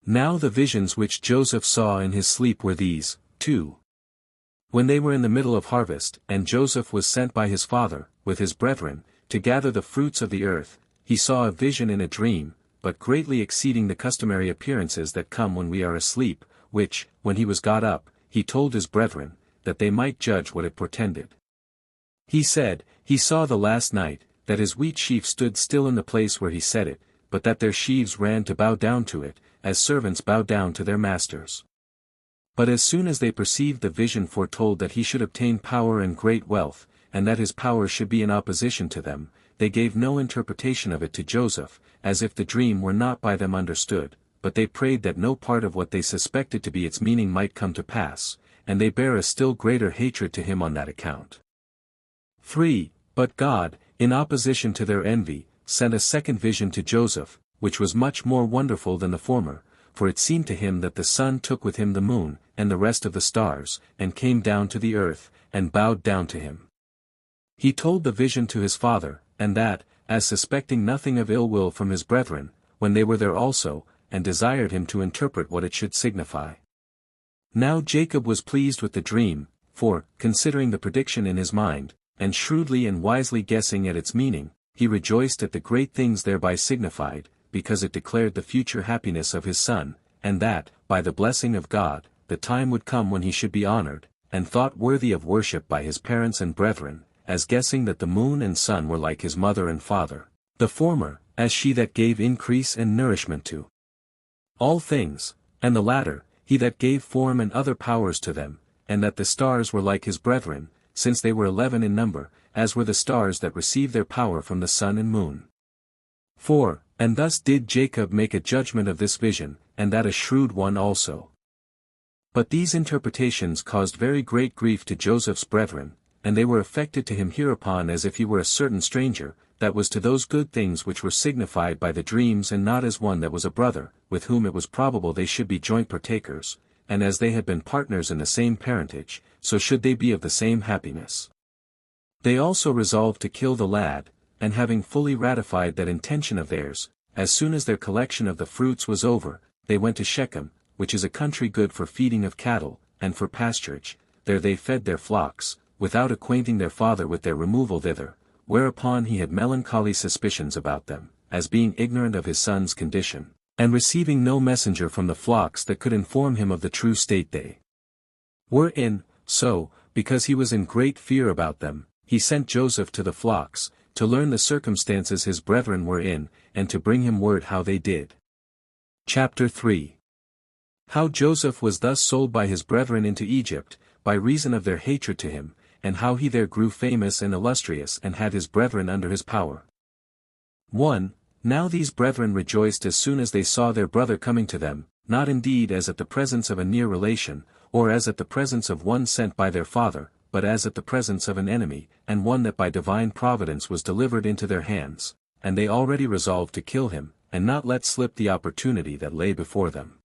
Now the visions which Joseph saw in his sleep were these, 2. When they were in the middle of harvest, and Joseph was sent by his father, with his brethren, to gather the fruits of the earth, he saw a vision in a dream, but greatly exceeding the customary appearances that come when we are asleep, which, when he was got up, he told his brethren, that they might judge what it portended. He said, he saw the last night, that his wheat sheaf stood still in the place where he set it, but that their sheaves ran to bow down to it, as servants bow down to their masters. But as soon as they perceived the vision foretold that he should obtain power and great wealth, and that his power should be in opposition to them, they gave no interpretation of it to Joseph, as if the dream were not by them understood, but they prayed that no part of what they suspected to be its meaning might come to pass, and they bare a still greater hatred to him on that account. 3. But God, in opposition to their envy, sent a second vision to Joseph, which was much more wonderful than the former, for it seemed to him that the sun took with him the moon, and the rest of the stars, and came down to the earth, and bowed down to him. He told the vision to his father, and that, as suspecting nothing of ill will from his brethren, when they were there also, and desired him to interpret what it should signify. Now Jacob was pleased with the dream, for, considering the prediction in his mind, and shrewdly and wisely guessing at its meaning, he rejoiced at the great things thereby signified, because it declared the future happiness of his son, and that, by the blessing of God, the time would come when he should be honored, and thought worthy of worship by his parents and brethren, as guessing that the moon and sun were like his mother and father, the former, as she that gave increase and nourishment to all things, and the latter, he that gave form and other powers to them, and that the stars were like his brethren, since they were 11 in number, as were the stars that receive their power from the sun and moon. 4. And thus did Jacob make a judgment of this vision, and that a shrewd one also. But these interpretations caused very great grief to Joseph's brethren, and they were affected to him hereupon as if he were a certain stranger, that was to those good things which were signified by the dreams, and not as one that was a brother, with whom it was probable they should be joint partakers, and as they had been partners in the same parentage, so should they be of the same happiness. They also resolved to kill the lad, and having fully ratified that intention of theirs, as soon as their collection of the fruits was over, they went to Shechem, which is a country good for feeding of cattle, and for pasturage. There they fed their flocks, without acquainting their father with their removal thither, whereupon he had melancholy suspicions about them, as being ignorant of his son's condition, and receiving no messenger from the flocks that could inform him of the true state they were in. So, because he was in great fear about them, he sent Joseph to the flocks, to learn the circumstances his brethren were in, and to bring him word how they did. Chapter 3. How Joseph was thus sold by his brethren into Egypt, by reason of their hatred to him, and how he there grew famous and illustrious and had his brethren under his power. 1. Now these brethren rejoiced as soon as they saw their brother coming to them, not indeed as at the presence of a near relation, or as at the presence of one sent by their father, but as at the presence of an enemy, and one that by divine providence was delivered into their hands, and they already resolved to kill him, and not let slip the opportunity that lay before them.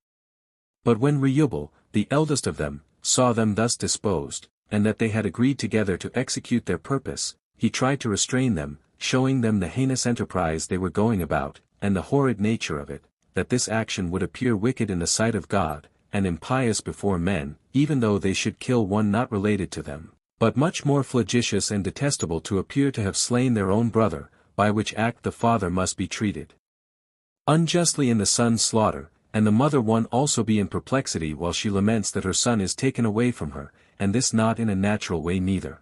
But when Reubel, the eldest of them, saw them thus disposed, and that they had agreed together to execute their purpose, he tried to restrain them, showing them the heinous enterprise they were going about, and the horrid nature of it, that this action would appear wicked in the sight of God, and impious before men, even though they should kill one not related to them, but much more flagitious and detestable to appear to have slain their own brother, by which act the father must be treated unjustly in the son's slaughter, and the mother one also be in perplexity while she laments that her son is taken away from her, and this not in a natural way neither.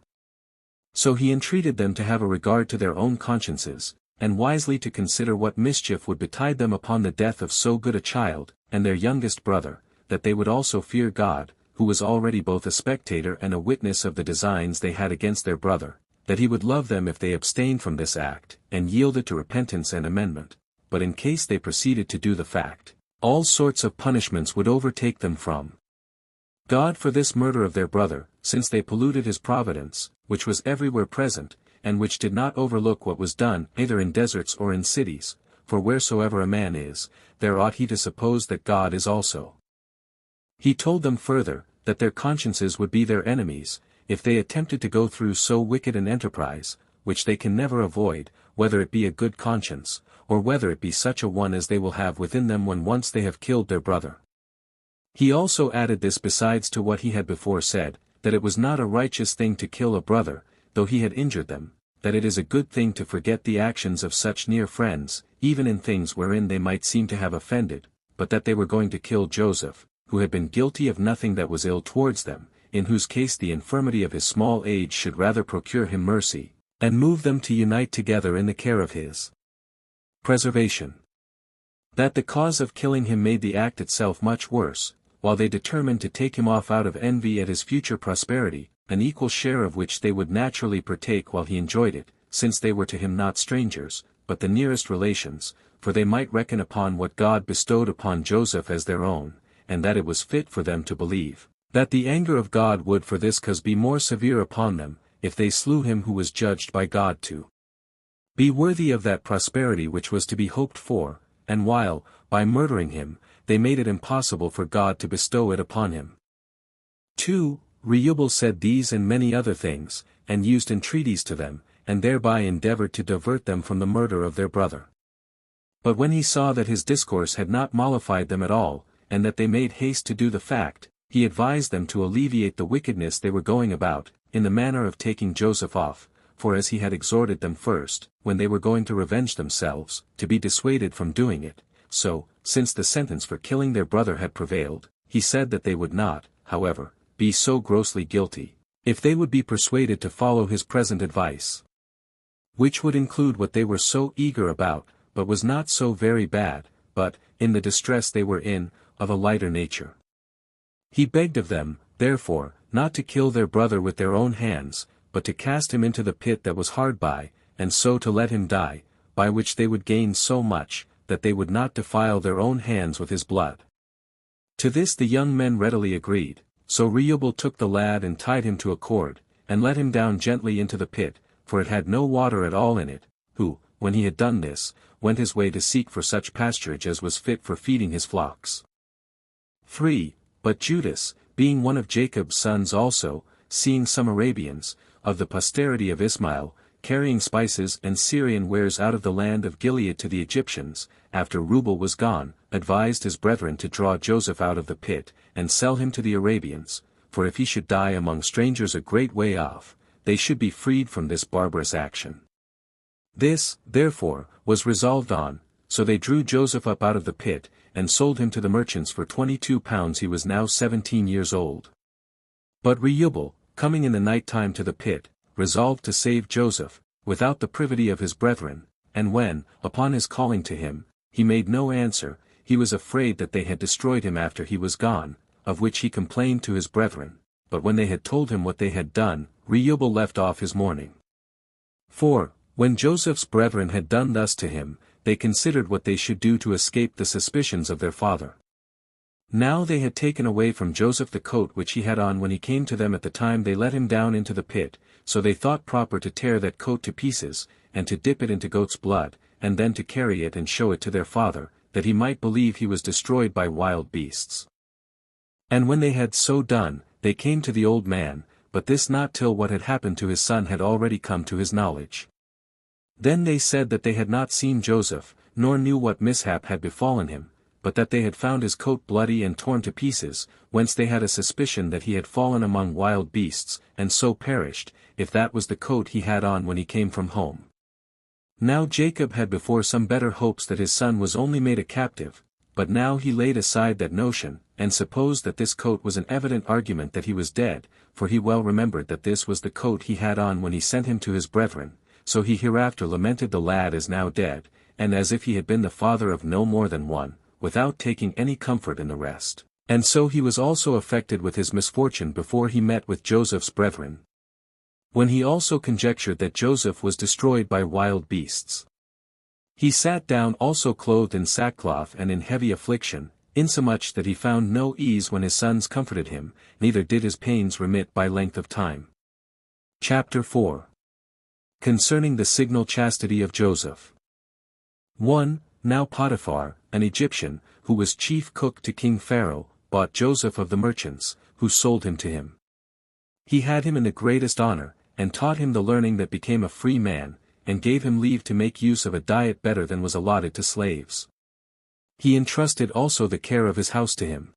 So he entreated them to have a regard to their own consciences, and wisely to consider what mischief would betide them upon the death of so good a child, and their youngest brother, that they would also fear God, who was already both a spectator and a witness of the designs they had against their brother, that he would love them if they abstained from this act, and yielded to repentance and amendment, but in case they proceeded to do the fact, all sorts of punishments would overtake them from God for this murder of their brother, since they polluted his providence, which was everywhere present, and which did not overlook what was done either in deserts or in cities, for wheresoever a man is, there ought he to suppose that God is also. He told them further, that their consciences would be their enemies, if they attempted to go through so wicked an enterprise, which they can never avoid, whether it be a good conscience, or whether it be such a one as they will have within them when once they have killed their brother. He also added this besides to what he had before said, that it was not a righteous thing to kill a brother, though he had injured them, that it is a good thing to forget the actions of such near friends, even in things wherein they might seem to have offended, but that they were going to kill Joseph, who had been guilty of nothing that was ill towards them, in whose case the infirmity of his small age should rather procure him mercy, and move them to unite together in the care of his preservation. That the cause of killing him made the act itself much worse, while they determined to take him off out of envy at his future prosperity, an equal share of which they would naturally partake while he enjoyed it, since they were to him not strangers, but the nearest relations, for they might reckon upon what God bestowed upon Joseph as their own, and that it was fit for them to believe, that the anger of God would for this cause be more severe upon them, if they slew him who was judged by God to be worthy of that prosperity which was to be hoped for, and while, by murdering him, they made it impossible for God to bestow it upon him. 2. Reubel said these and many other things, and used entreaties to them, and thereby endeavored to divert them from the murder of their brother. But when he saw that his discourse had not mollified them at all, and that they made haste to do the fact, he advised them to alleviate the wickedness they were going about, in the manner of taking Joseph off, for as he had exhorted them first, when they were going to revenge themselves, to be dissuaded from doing it, so, since the sentence for killing their brother had prevailed, he said that they would not, however, be so grossly guilty, if they would be persuaded to follow his present advice, which would include what they were so eager about, but was not so very bad, but, in the distress they were in, of a lighter nature. He begged of them, therefore, not to kill their brother with their own hands, but to cast him into the pit that was hard by, and so to let him die, by which they would gain so much, that they would not defile their own hands with his blood. To this the young men readily agreed, so Reubel took the lad and tied him to a cord, and let him down gently into the pit, for it had no water at all in it, who, when he had done this, went his way to seek for such pasturage as was fit for feeding his flocks. 3. But Judas, being one of Jacob's sons also, seeing some Arabians, of the posterity of Ismail, carrying spices and Syrian wares out of the land of Gilead to the Egyptians, after Reubel was gone, advised his brethren to draw Joseph out of the pit, and sell him to the Arabians, for if he should die among strangers a great way off, they should be freed from this barbarous action. This, therefore, was resolved on, so they drew Joseph up out of the pit, and sold him to the merchants for 22 pounds. He was now 17 years old. But Reubel, coming in the night time to the pit, resolved to save Joseph, without the privity of his brethren, and when, upon his calling to him, he made no answer, he was afraid that they had destroyed him after he was gone, of which he complained to his brethren, but when they had told him what they had done, Reubel left off his mourning. 4. When Joseph's brethren had done thus to him, they considered what they should do to escape the suspicions of their father. Now they had taken away from Joseph the coat which he had on when he came to them at the time they let him down into the pit, so they thought proper to tear that coat to pieces, and to dip it into goat's blood, and then to carry it and show it to their father, that he might believe he was destroyed by wild beasts. And when they had so done, they came to the old man, but this not till what had happened to his son had already come to his knowledge. Then they said that they had not seen Joseph, nor knew what mishap had befallen him, but that they had found his coat bloody and torn to pieces, whence they had a suspicion that he had fallen among wild beasts, and so perished, if that was the coat he had on when he came from home. Now Jacob had before some better hopes that his son was only made a captive, but now he laid aside that notion, and supposed that this coat was an evident argument that he was dead, for he well remembered that this was the coat he had on when he sent him to his brethren, so he hereafter lamented the lad as now dead, and as if he had been the father of no more than one, without taking any comfort in the rest. And so he was also affected with his misfortune before he met with Joseph's brethren. when he also conjectured that Joseph was destroyed by wild beasts. He sat down also clothed in sackcloth and in heavy affliction, insomuch that he found no ease when his sons comforted him, neither did his pains remit by length of time. Chapter 4. Concerning the signal chastity of Joseph. 1. Now Potiphar, an Egyptian, who was chief cook to King Pharaoh, bought Joseph of the merchants, who sold him to him. He had him in the greatest honor, and taught him the learning that became a free man, and gave him leave to make use of a diet better than was allotted to slaves. He entrusted also the care of his house to him.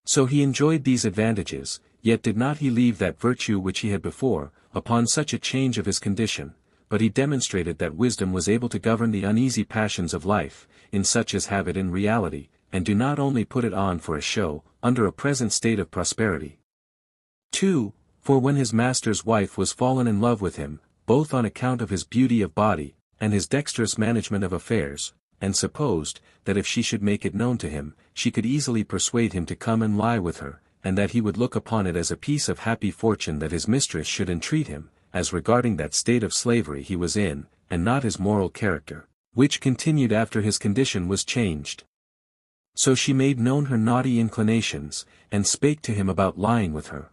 So he enjoyed these advantages, yet did not he leave that virtue which he had before, upon such a change of his condition, but he demonstrated that wisdom was able to govern the uneasy passions of life, in such as have it in reality, and do not only put it on for a show, under a present state of prosperity. 2. For when his master's wife was fallen in love with him, both on account of his beauty of body, and his dexterous management of affairs, and supposed, that if she should make it known to him, she could easily persuade him to come and lie with her, and that he would look upon it as a piece of happy fortune that his mistress should entreat him, as regarding that state of slavery he was in, and not his moral character, which continued after his condition was changed. So she made known her naughty inclinations, and spake to him about lying with her.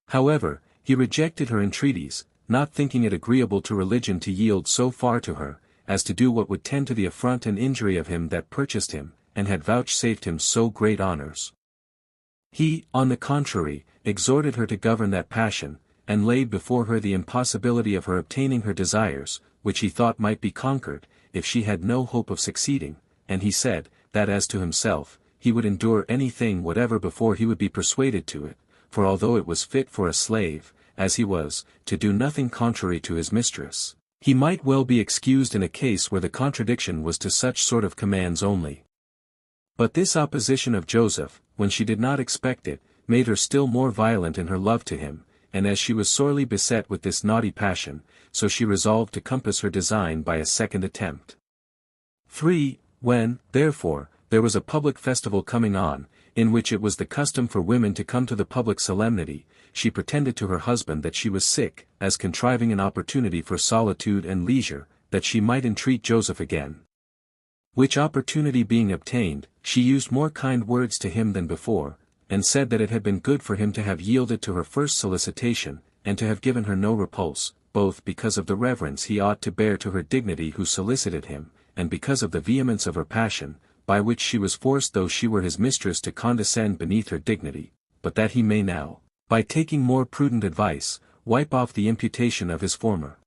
However, he rejected her entreaties, not thinking it agreeable to religion to yield so far to her, as to do what would tend to the affront and injury of him that purchased him, and had vouchsafed him so great honors. He, on the contrary, exhorted her to govern that passion, and laid before her the impossibility of her obtaining her desires, which he thought might be conquered, if she had no hope of succeeding, and he said, that as to himself, he would endure any thing whatever before he would be persuaded to it, for although it was fit for a slave, as he was, to do nothing contrary to his mistress, he might well be excused in a case where the contradiction was to such sort of commands only. But this opposition of Joseph, when she did not expect it, made her still more violent in her love to him, and as she was sorely beset with this naughty passion, so she resolved to compass her design by a second attempt. 3. When, therefore, there was a public festival coming on, in which it was the custom for women to come to the public solemnity, she pretended to her husband that she was sick, as contriving an opportunity for solitude and leisure, that she might entreat Joseph again. Which opportunity being obtained, she used more kind words to him than before, and said that it had been good for him to have yielded to her first solicitation, and to have given her no repulse, both because of the reverence he ought to bear to her dignity who solicited him, and because of the vehemence of her passion, by which she was forced though she were his mistress to condescend beneath her dignity, but that he may now, by taking more prudent advice, wipe off the imputation of his former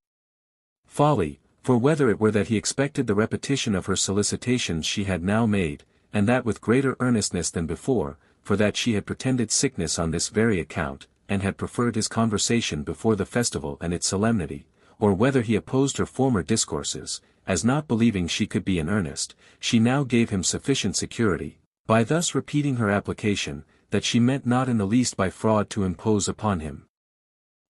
folly, for whether it were that he expected the repetition of her solicitations she had now made, and that with greater earnestness than before, for that she had pretended sickness on this very account, and had preferred his conversation before the festival and its solemnity, or whether he opposed her former discourses, as not believing she could be in earnest, she now gave him sufficient security, by thus repeating her application, that she meant not in the least by fraud to impose upon him.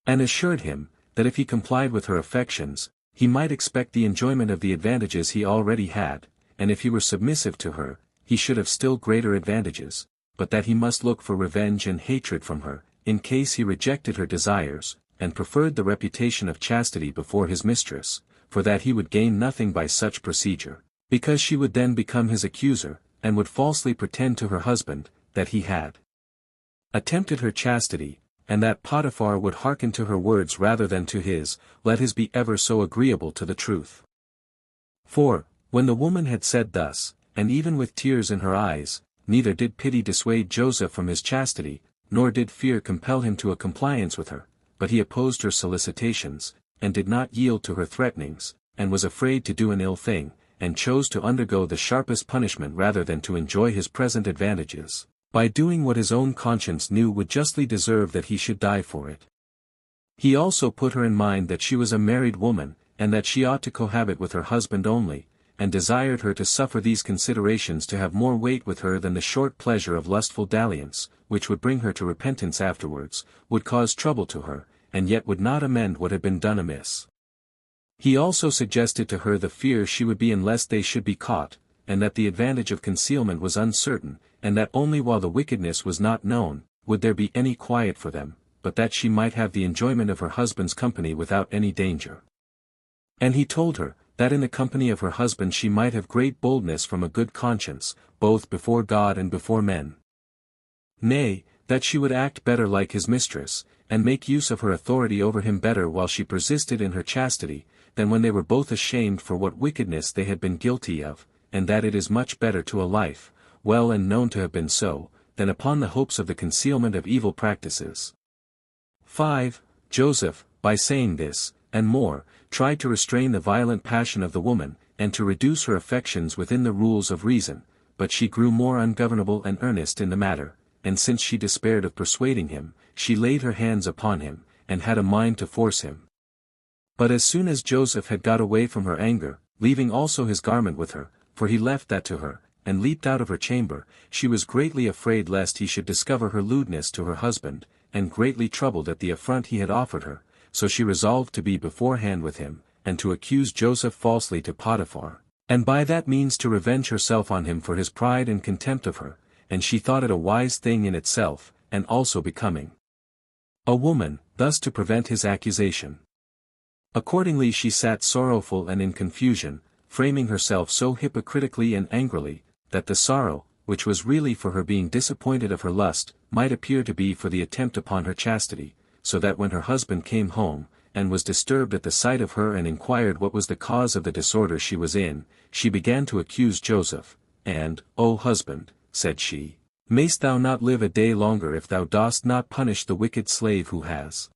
And assured him, that if he complied with her affections, he might expect the enjoyment of the advantages he already had, and if he were submissive to her, he should have still greater advantages, but that he must look for revenge and hatred from her, in case he rejected her desires, and preferred the reputation of chastity before his mistress, for that he would gain nothing by such procedure, because she would then become his accuser, and would falsely pretend to her husband, that he had attempted her chastity, and that Potiphar would hearken to her words rather than to his, let his be ever so agreeable to the truth. 4. When the woman had said thus, and even with tears in her eyes, neither did pity dissuade Joseph from his chastity, nor did fear compel him to a compliance with her, but he opposed her solicitations, and did not yield to her threatenings, and was afraid to do an ill thing, and chose to undergo the sharpest punishment rather than to enjoy his present advantages, by doing what his own conscience knew would justly deserve that he should die for it. He also put her in mind that she was a married woman, and that she ought to cohabit with her husband only, and desired her to suffer these considerations to have more weight with her than the short pleasure of lustful dalliance, which would bring her to repentance afterwards, would cause trouble to her, and yet would not amend what had been done amiss. He also suggested to her the fear she would be in lest they should be caught, and that the advantage of concealment was uncertain, and that only while the wickedness was not known, would there be any quiet for them, but that she might have the enjoyment of her husband's company without any danger. And he told her, that in the company of her husband she might have great boldness from a good conscience, both before God and before men. Nay, that she would act better like his mistress, and make use of her authority over him better while she persisted in her chastity, than when they were both ashamed for what wickedness they had been guilty of, and that it is much better to a life, well and known to have been so, than upon the hopes of the concealment of evil practices. 5. Joseph, by saying this, and more, tried to restrain the violent passion of the woman, and to reduce her affections within the rules of reason, but she grew more ungovernable and earnest in the matter, and since she despaired of persuading him, she laid her hands upon him, and had a mind to force him. But as soon as Joseph had got away from her anger, leaving also his garment with her, for he left that to her, and leaped out of her chamber, she was greatly afraid lest he should discover her lewdness to her husband, and greatly troubled at the affront he had offered her, so she resolved to be beforehand with him, and to accuse Joseph falsely to Potiphar, and by that means to revenge herself on him for his pride and contempt of her, and she thought it a wise thing in itself, and also becoming a woman, thus to prevent his accusation. Accordingly she sat sorrowful and in confusion, framing herself so hypocritically and angrily, that the sorrow, which was really for her being disappointed of her lust, might appear to be for the attempt upon her chastity, so that when her husband came home, and was disturbed at the sight of her and inquired what was the cause of the disorder she was in, she began to accuse Joseph, and, O husband, said she, mayst thou not live a day longer if thou dost not punish the wicked slave who has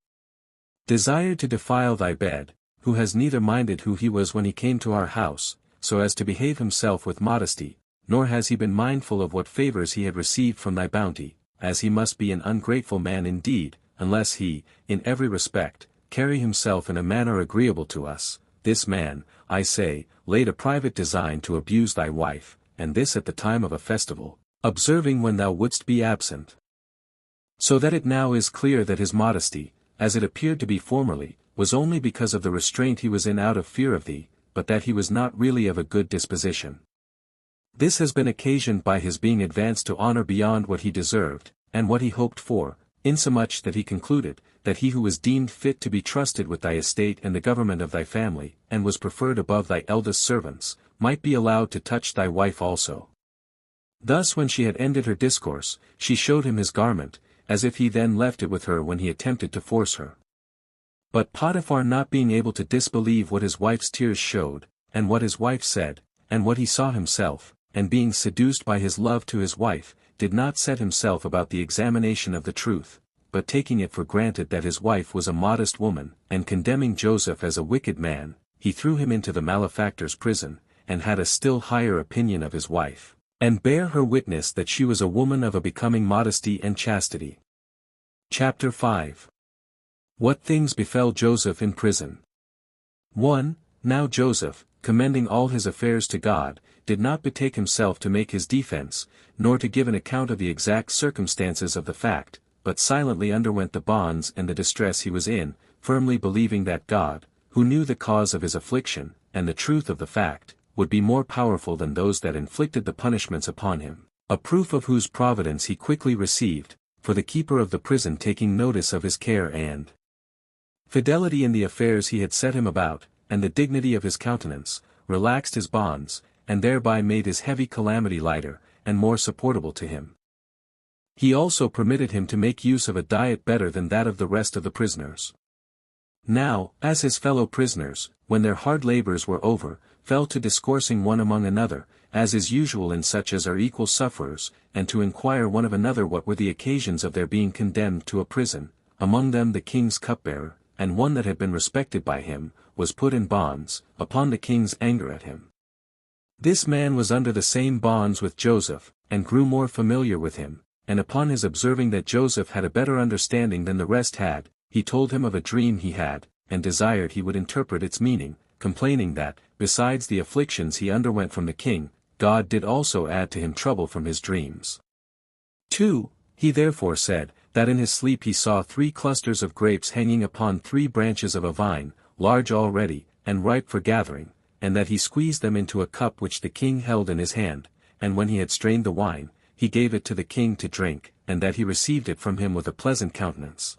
desired to defile thy bed, who has neither minded who he was when he came to our house, so as to behave himself with modesty, nor has he been mindful of what favors he had received from thy bounty, as he must be an ungrateful man indeed, unless he, in every respect, carry himself in a manner agreeable to us. This man, I say, laid a private design to abuse thy wife, and this at the time of a festival, observing when thou wouldst be absent. So that it now is clear that his modesty, as it appeared to be formerly, was only because of the restraint he was in out of fear of thee, but that he was not really of a good disposition. This has been occasioned by his being advanced to honor beyond what he deserved, and what he hoped for, insomuch that he concluded, that he who was deemed fit to be trusted with thy estate and the government of thy family, and was preferred above thy eldest servants, might be allowed to touch thy wife also. Thus when she had ended her discourse, she showed him his garment, as if he then left it with her when he attempted to force her. But Potiphar not being able to disbelieve what his wife's tears showed, and what his wife said, and what he saw himself, and being seduced by his love to his wife, did not set himself about the examination of the truth, but taking it for granted that his wife was a modest woman, and condemning Joseph as a wicked man, he threw him into the malefactor's prison, and had a still higher opinion of his wife, and bare her witness that she was a woman of a becoming modesty and chastity. Chapter 5. What things befell Joseph in prison. 1. Now Joseph, commending all his affairs to God, did not betake himself to make his defense, nor to give an account of the exact circumstances of the fact, but silently underwent the bonds and the distress he was in, firmly believing that God, who knew the cause of his affliction, and the truth of the fact, would be more powerful than those that inflicted the punishments upon him, a proof of whose providence he quickly received, for the keeper of the prison taking notice of his care and fidelity in the affairs he had set him about, and the dignity of his countenance, relaxed his bonds, and thereby made his heavy calamity lighter, and more supportable to him. He also permitted him to make use of a diet better than that of the rest of the prisoners. Now, as his fellow prisoners, when their hard labors were over, fell to discoursing one among another, as is usual in such as are equal sufferers, and to inquire one of another what were the occasions of their being condemned to a prison, among them the king's cupbearer, and one that had been respected by him, was put in bonds, upon the king's anger at him. This man was under the same bonds with Joseph, and grew more familiar with him, and upon his observing that Joseph had a better understanding than the rest had, he told him of a dream he had, and desired he would interpret its meaning, complaining that, besides the afflictions he underwent from the king, God did also add to him trouble from his dreams. 2. He therefore said, that in his sleep he saw 3 clusters of grapes hanging upon 3 branches of a vine, large already, and ripe for gathering, and that he squeezed them into a cup which the king held in his hand, and when he had strained the wine, he gave it to the king to drink, and that he received it from him with a pleasant countenance.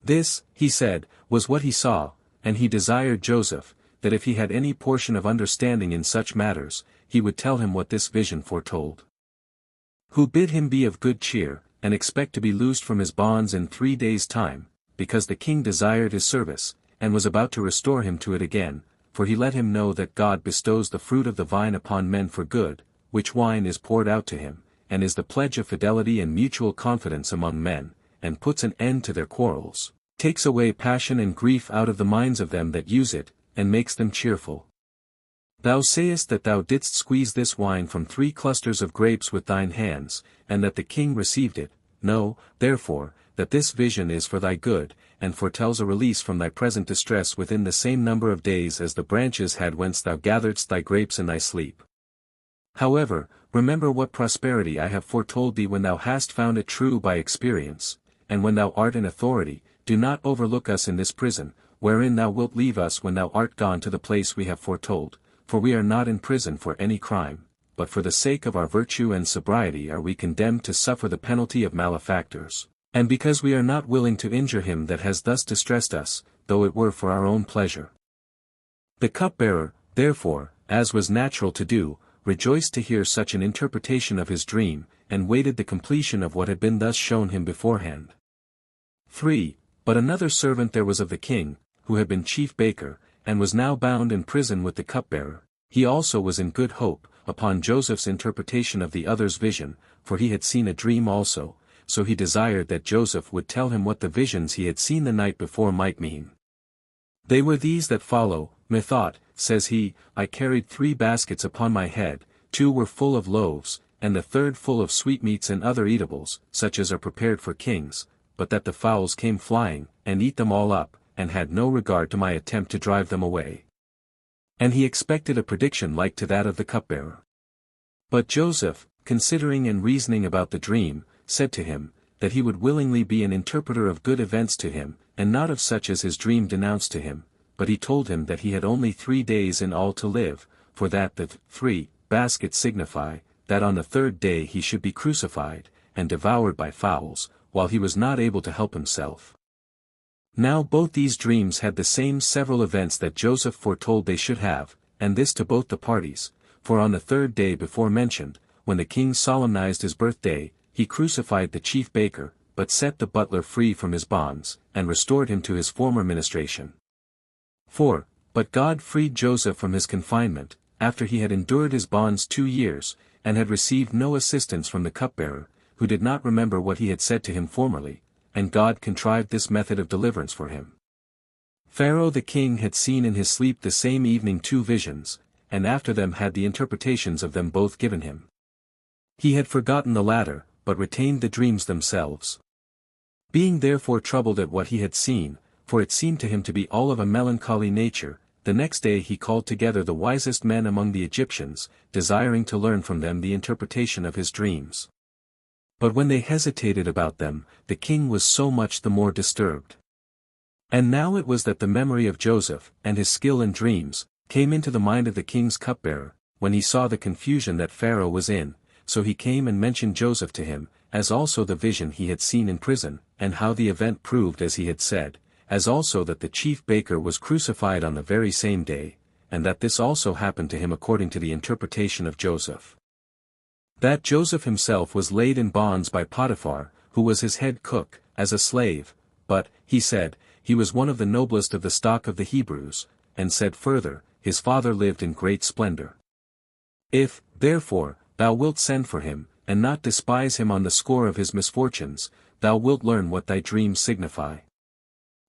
This, he said, was what he saw, and he desired Joseph, that if he had any portion of understanding in such matters, he would tell him what this vision foretold. Who bid him be of good cheer, and expect to be loosed from his bonds in 3 days' time, because the king desired his service, and was about to restore him to it again, for he let him know that God bestows the fruit of the vine upon men for good, which wine is poured out to him, and is the pledge of fidelity and mutual confidence among men, and puts an end to their quarrels, takes away passion and grief out of the minds of them that use it, and makes them cheerful. Thou sayest that thou didst squeeze this wine from 3 clusters of grapes with thine hands, and that the king received it. Know, therefore, that this vision is for thy good, and foretells a release from thy present distress within the same number of days as the branches had whence thou gatheredst thy grapes in thy sleep. However, remember what prosperity I have foretold thee when thou hast found it true by experience, and when thou art in authority, do not overlook us in this prison, wherein thou wilt leave us when thou art gone to the place we have foretold, for we are not in prison for any crime, but for the sake of our virtue and sobriety are we condemned to suffer the penalty of malefactors, and because we are not willing to injure him that has thus distressed us, though it were for our own pleasure. The cupbearer, therefore, as was natural to do, rejoiced to hear such an interpretation of his dream, and waited the completion of what had been thus shown him beforehand. 3. But another servant there was of the king, who had been chief baker, and was now bound in prison with the cupbearer. He also was in good hope, upon Joseph's interpretation of the other's vision, for he had seen a dream also, so he desired that Joseph would tell him what the visions he had seen the night before might mean. They were these that follow. Methought, says he, I carried 3 baskets upon my head, 2 were full of loaves, and the third full of sweetmeats and other eatables, such as are prepared for kings, but that the fowls came flying, and eat them all up, and had no regard to my attempt to drive them away. And he expected a prediction like to that of the cupbearer. But Joseph, considering and reasoning about the dream, said to him, that he would willingly be an interpreter of good events to him, and not of such as his dream denounced to him, but he told him that he had only 3 days in all to live, for that the 3 baskets signify, that on the 3rd day he should be crucified, and devoured by fowls, while he was not able to help himself. Now both these dreams had the same several events that Joseph foretold they should have, and this to both the parties, for on the 3rd day before mentioned, when the king solemnized his birthday, he crucified the chief baker, but set the butler free from his bonds, and restored him to his former ministration. 4. But God freed Joseph from his confinement, after he had endured his bonds 2 years, and had received no assistance from the cupbearer, who did not remember what he had said to him formerly, and God contrived this method of deliverance for him. Pharaoh the king had seen in his sleep the same evening 2 visions, and after them had the interpretations of them both given him. He had forgotten the latter, but retained the dreams themselves. Being therefore troubled at what he had seen, for it seemed to him to be all of a melancholy nature, the next day he called together the wisest men among the Egyptians, desiring to learn from them the interpretation of his dreams. But when they hesitated about them, the king was so much the more disturbed. And now it was that the memory of Joseph, and his skill in dreams, came into the mind of the king's cupbearer, when he saw the confusion that Pharaoh was in, so he came and mentioned Joseph to him, as also the vision he had seen in prison, and how the event proved as he had said, as also that the chief baker was crucified on the very same day, and that this also happened to him according to the interpretation of Joseph. That Joseph himself was laid in bonds by Potiphar, who was his head cook, as a slave, but, he said, he was one of the noblest of the stock of the Hebrews, and said further, his father lived in great splendor. If, therefore, thou wilt send for him, and not despise him on the score of his misfortunes, thou wilt learn what thy dreams signify.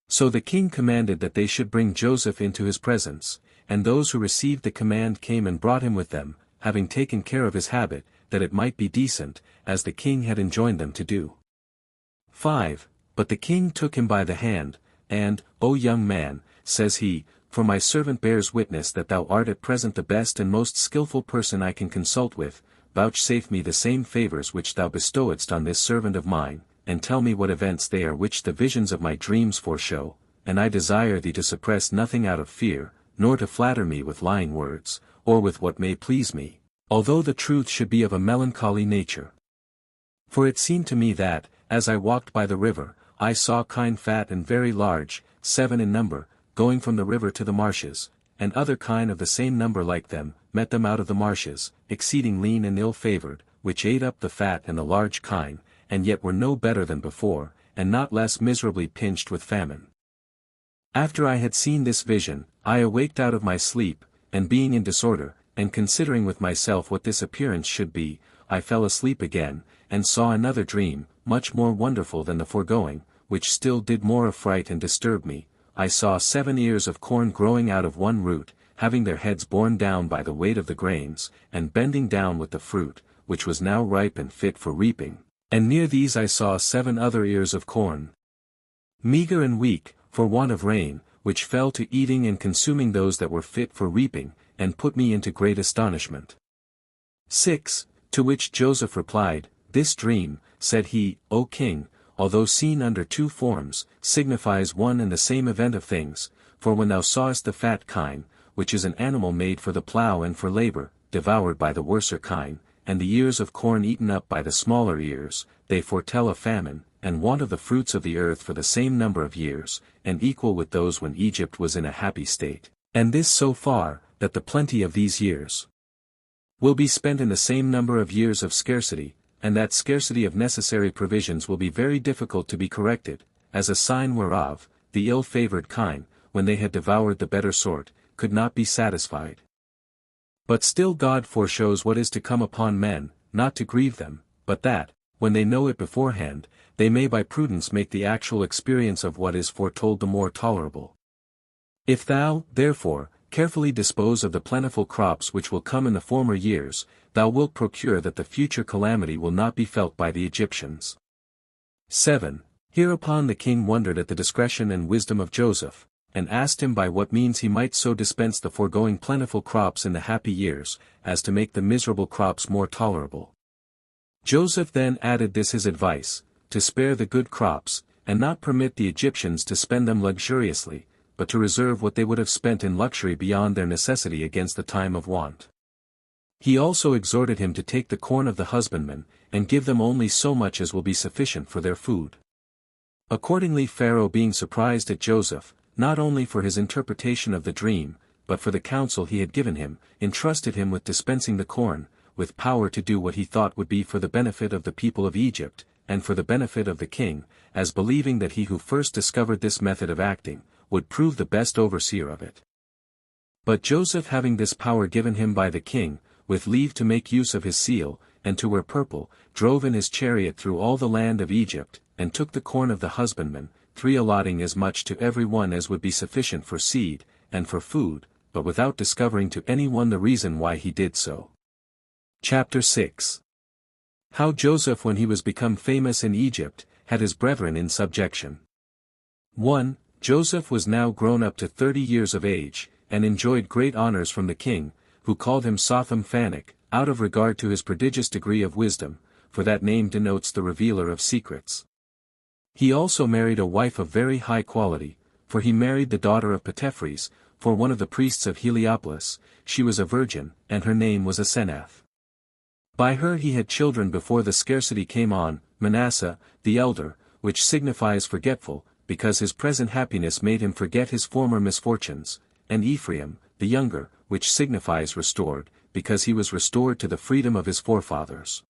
So the king commanded that they should bring Joseph into his presence, and those who received the command came and brought him with them, having taken care of his habit, that it might be decent, as the king had enjoined them to do. 5. But the king took him by the hand, and, O young man, says he, for my servant bears witness that thou art at present the best and most skilful person I can consult with, vouchsafe me the same favors which thou bestowedst on this servant of mine, and tell me what events they are which the visions of my dreams foreshow, and I desire thee to suppress nothing out of fear, nor to flatter me with lying words, or with what may please me, although the truth should be of a melancholy nature. For it seemed to me that, as I walked by the river, I saw kine fat and very large, 7 in number, going from the river to the marshes, and other kine of the same number like them, met them out of the marshes, exceeding lean and ill-favored, which ate up the fat and the large kine, and yet were no better than before, and not less miserably pinched with famine. After I had seen this vision, I awaked out of my sleep, and being in disorder, and considering with myself what this appearance should be, I fell asleep again, and saw another dream, much more wonderful than the foregoing, which still did more affright and disturb me. I saw 7 ears of corn growing out of one root, having their heads borne down by the weight of the grains, and bending down with the fruit, which was now ripe and fit for reaping, and near these I saw 7 other ears of corn, meager and weak, for want of rain, which fell to eating and consuming those that were fit for reaping, and put me into great astonishment. 6. To which Joseph replied, This dream, said he, O king, although seen under 2 forms, signifies one and the same event of things, for when thou sawest the fat kine, which is an animal made for the plough and for labor, devoured by the worser kine, and the ears of corn eaten up by the smaller ears, they foretell a famine, and want of the fruits of the earth for the same number of years, and equal with those when Egypt was in a happy state, and this so far, that the plenty of these years will be spent in the same number of years of scarcity, and that scarcity of necessary provisions will be very difficult to be corrected, as a sign whereof, the ill-favored kine, when they had devoured the better sort, could not be satisfied. But still God foreshows what is to come upon men, not to grieve them, but that, when they know it beforehand, they may by prudence make the actual experience of what is foretold the more tolerable. If thou, therefore, carefully dispose of the plentiful crops which will come in the former years, thou wilt procure that the future calamity will not be felt by the Egyptians. 7. Hereupon the king wondered at the discretion and wisdom of Joseph, and asked him by what means he might so dispense the foregoing plentiful crops in the happy years, as to make the miserable crops more tolerable. Joseph then added this his advice, to spare the good crops, and not permit the Egyptians to spend them luxuriously, but to reserve what they would have spent in luxury beyond their necessity against the time of want. He also exhorted him to take the corn of the husbandmen, and give them only so much as will be sufficient for their food. Accordingly Pharaoh, being surprised at Joseph, not only for his interpretation of the dream, but for the counsel he had given him, entrusted him with dispensing the corn, with power to do what he thought would be for the benefit of the people of Egypt, and for the benefit of the king, as believing that he who first discovered this method of acting, would prove the best overseer of it. But Joseph, having this power given him by the king, with leave to make use of his seal, and to wear purple, drove in his chariot through all the land of Egypt, and took the corn of the husbandmen, 3 allotting as much to every one as would be sufficient for seed, and for food, but without discovering to any one the reason why he did so. Chapter 6. How Joseph, when he was become famous in Egypt, had his brethren in subjection. 1. Joseph was now grown up to 30 years of age, and enjoyed great honors from the king, who called him Sotham Phanek, out of regard to his prodigious degree of wisdom, for that name denotes the revealer of secrets. He also married a wife of very high quality, for he married the daughter of Potephares, for one of the priests of Heliopolis. She was a virgin, and her name was Asenath. By her he had children before the scarcity came on, Manasseh, the elder, which signifies forgetful, because his present happiness made him forget his former misfortunes, and Ephraim, the younger, which signifies restored, because he was restored to the freedom of his forefathers.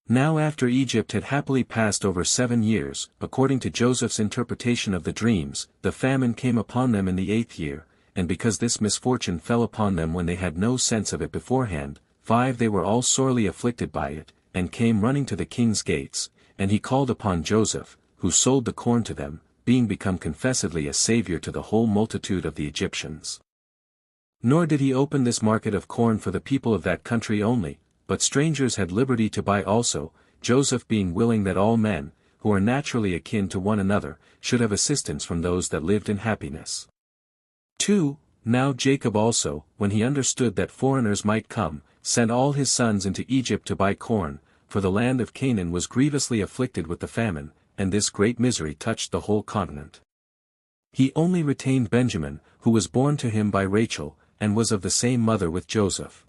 Now after Egypt had happily passed over 7 years, according to Joseph's interpretation of the dreams, the famine came upon them in the 8th year, and because this misfortune fell upon them when they had no sense of it beforehand, 5 they were all sorely afflicted by it, and came running to the king's gates, and he called upon Joseph, who sold the corn to them, being become confessedly a savior to the whole multitude of the Egyptians. Nor did he open this market of corn for the people of that country only, but strangers had liberty to buy also, Joseph being willing that all men, who are naturally akin to one another, should have assistance from those that lived in happiness. 2. Now Jacob also, when he understood that foreigners might come, sent all his sons into Egypt to buy corn, for the land of Canaan was grievously afflicted with the famine, and this great misery touched the whole continent. He only retained Benjamin, who was born to him by Rachel, and was of the same mother with Joseph.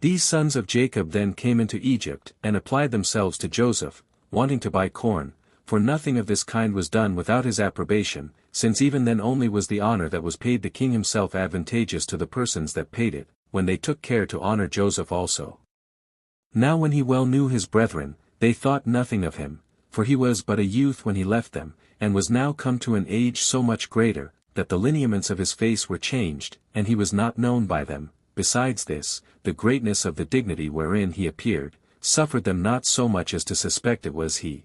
These sons of Jacob then came into Egypt, and applied themselves to Joseph, wanting to buy corn, for nothing of this kind was done without his approbation, since even then only was the honor that was paid the king himself advantageous to the persons that paid it, when they took care to honor Joseph also. Now when he well knew his brethren, they thought nothing of him, for he was but a youth when he left them, and was now come to an age so much greater, that the lineaments of his face were changed, and he was not known by them. Besides this, the greatness of the dignity wherein he appeared, suffered them not so much as to suspect it was he.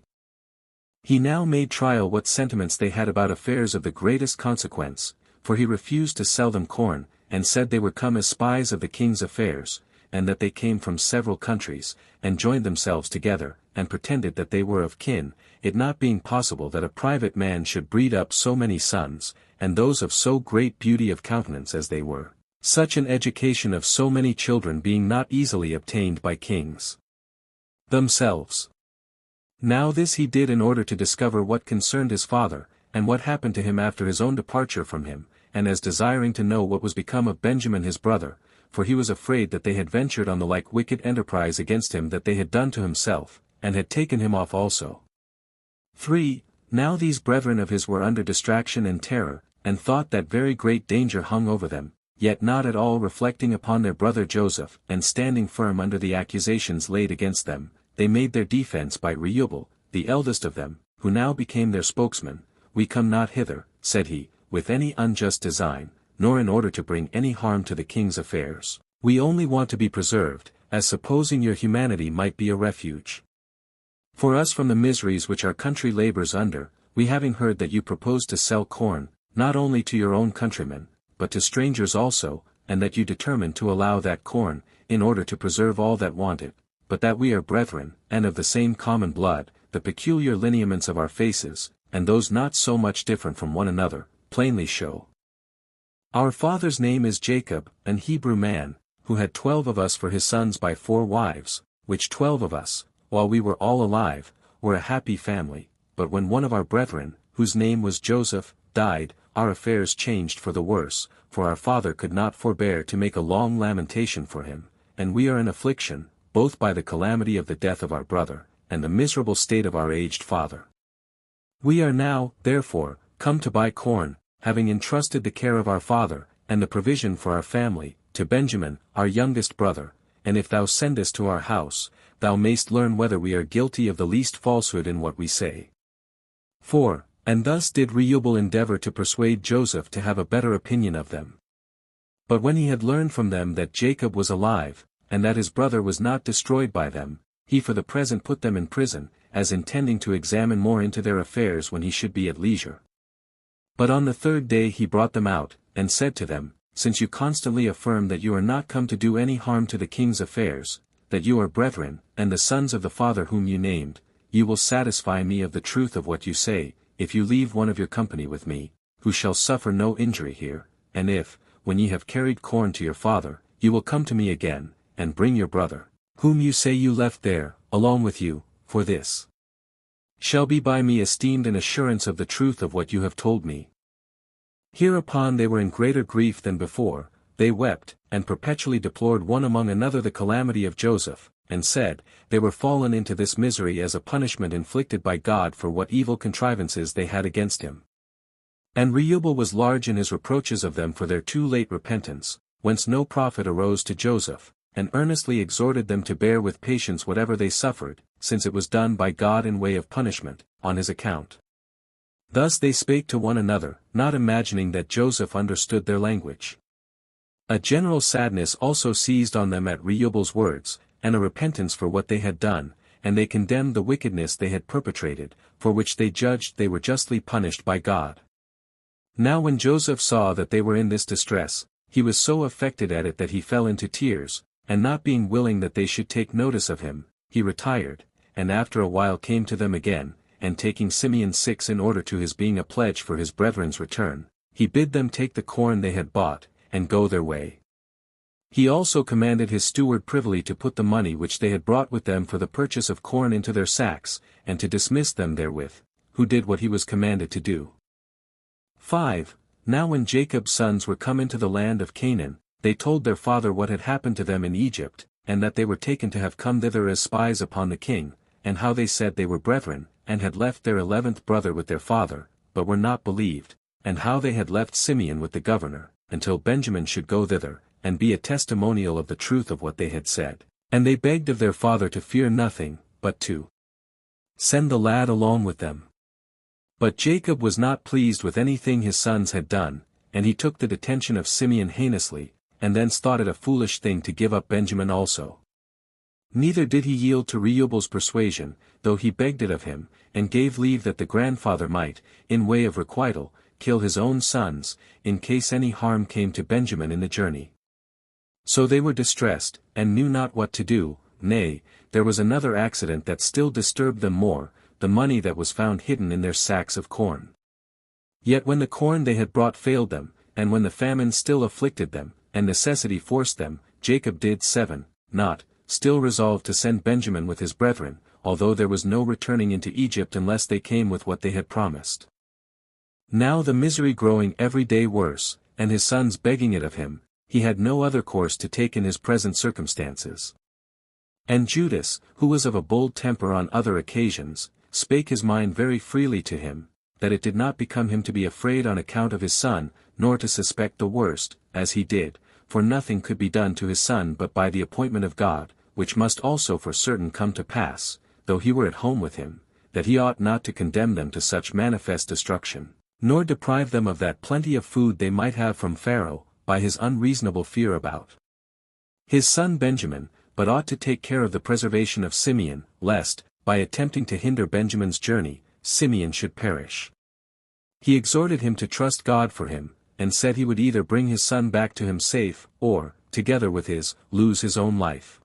He now made trial what sentiments they had about affairs of the greatest consequence, for he refused to sell them corn, and said they were come as spies of the king's affairs, and that they came from several countries, and joined themselves together, and pretended that they were of kin, it not being possible that a private man should breed up so many sons, and those of so great beauty of countenance as they were, such an education of so many children being not easily obtained by kings themselves. Now this he did in order to discover what concerned his father, and what happened to him after his own departure from him, and as desiring to know what was become of Benjamin his brother, for he was afraid that they had ventured on the like wicked enterprise against him that they had done to himself, and had taken him off also. 3. Now these brethren of his were under distraction and terror, and thought that very great danger hung over them, yet not at all reflecting upon their brother Joseph, and standing firm under the accusations laid against them, they made their defense by Reubel, the eldest of them, who now became their spokesman. We come not hither, said he, with any unjust design, nor in order to bring any harm to the king's affairs. We only want to be preserved, as supposing your humanity might be a refuge for us from the miseries which our country labors under, we having heard that you propose to sell corn, not only to your own countrymen, but to strangers also, and that you determine to allow that corn, in order to preserve all that want it, but that we are brethren, and of the same common blood, the peculiar lineaments of our faces, and those not so much different from one another, plainly show. Our father's name is Jacob, an Hebrew man, who had 12 of us for his sons by 4 wives, which 12 of us, while we were all alive, were a happy family, but when one of our brethren, whose name was Joseph, died, our affairs changed for the worse, for our father could not forbear to make a long lamentation for him, and we are in affliction, both by the calamity of the death of our brother, and the miserable state of our aged father. We are now, therefore, come to buy corn, having entrusted the care of our father, and the provision for our family, to Benjamin, our youngest brother, and if thou sendest to our house, thou mayst learn whether we are guilty of the least falsehood in what we say. 4. And thus did Reubel endeavor to persuade Joseph to have a better opinion of them. But when he had learned from them that Jacob was alive, and that his brother was not destroyed by them, he for the present put them in prison, as intending to examine more into their affairs when he should be at leisure. But on the 3rd day he brought them out, and said to them, Since you constantly affirm that you are not come to do any harm to the king's affairs, that you are brethren, and the sons of the father whom you named, you will satisfy me of the truth of what you say, if you leave one of your company with me, who shall suffer no injury here, and if, when ye have carried corn to your father, you will come to me again, and bring your brother, whom you say you left there, along with you, for this shall be by me esteemed an assurance of the truth of what you have told me. Hereupon they were in greater grief than before, they wept, and perpetually deplored one among another the calamity of Joseph, and said, they were fallen into this misery as a punishment inflicted by God for what evil contrivances they had against him. And Reubel was large in his reproaches of them for their too late repentance, whence no profit arose to Joseph, and earnestly exhorted them to bear with patience whatever they suffered, since it was done by God in way of punishment, on his account. Thus they spake to one another, not imagining that Joseph understood their language. A general sadness also seized on them at Reubel's words, and a repentance for what they had done, and they condemned the wickedness they had perpetrated, for which they judged they were justly punished by God. Now when Joseph saw that they were in this distress, he was so affected at it that he fell into tears, and not being willing that they should take notice of him, he retired, and after a while came to them again, and taking Simeon 6 in order to his being a pledge for his brethren's return, he bid them take the corn they had bought, and go their way. He also commanded his steward privily to put the money which they had brought with them for the purchase of corn into their sacks, and to dismiss them therewith, who did what he was commanded to do. 5. Now when Jacob's sons were come into the land of Canaan, they told their father what had happened to them in Egypt, and that they were taken to have come thither as spies upon the king, and how they said they were brethren, and had left their 11th brother with their father, but were not believed, and how they had left Simeon with the governor, until Benjamin should go thither, and be a testimonial of the truth of what they had said. And they begged of their father to fear nothing, but to send the lad along with them. But Jacob was not pleased with anything his sons had done, and he took the detention of Simeon heinously, and thence thought it a foolish thing to give up Benjamin also. Neither did he yield to Reuel's persuasion, though he begged it of him, and gave leave that the grandfather might, in way of requital, kill his own sons, in case any harm came to Benjamin in the journey. So they were distressed, and knew not what to do. Nay, there was another accident that still disturbed them more, the money that was found hidden in their sacks of corn. Yet when the corn they had brought failed them, and when the famine still afflicted them, and necessity forced them, Jacob did still resolved to send Benjamin with his brethren, although there was no returning into Egypt unless they came with what they had promised. Now the misery growing every day worse, and his sons begging it of him, he had no other course to take in his present circumstances. And Judas, who was of a bold temper on other occasions, spake his mind very freely to him, that it did not become him to be afraid on account of his son, nor to suspect the worst, as he did, for nothing could be done to his son but by the appointment of God, which must also for certain come to pass, though he were at home with him, that he ought not to condemn them to such manifest destruction, nor deprive them of that plenty of food they might have from Pharaoh, by his unreasonable fear about his son Benjamin, but ought to take care of the preservation of Simeon, lest, by attempting to hinder Benjamin's journey, Simeon should perish. He exhorted him to trust God for him, and said he would either bring his son back to him safe, or, together with lose his own life.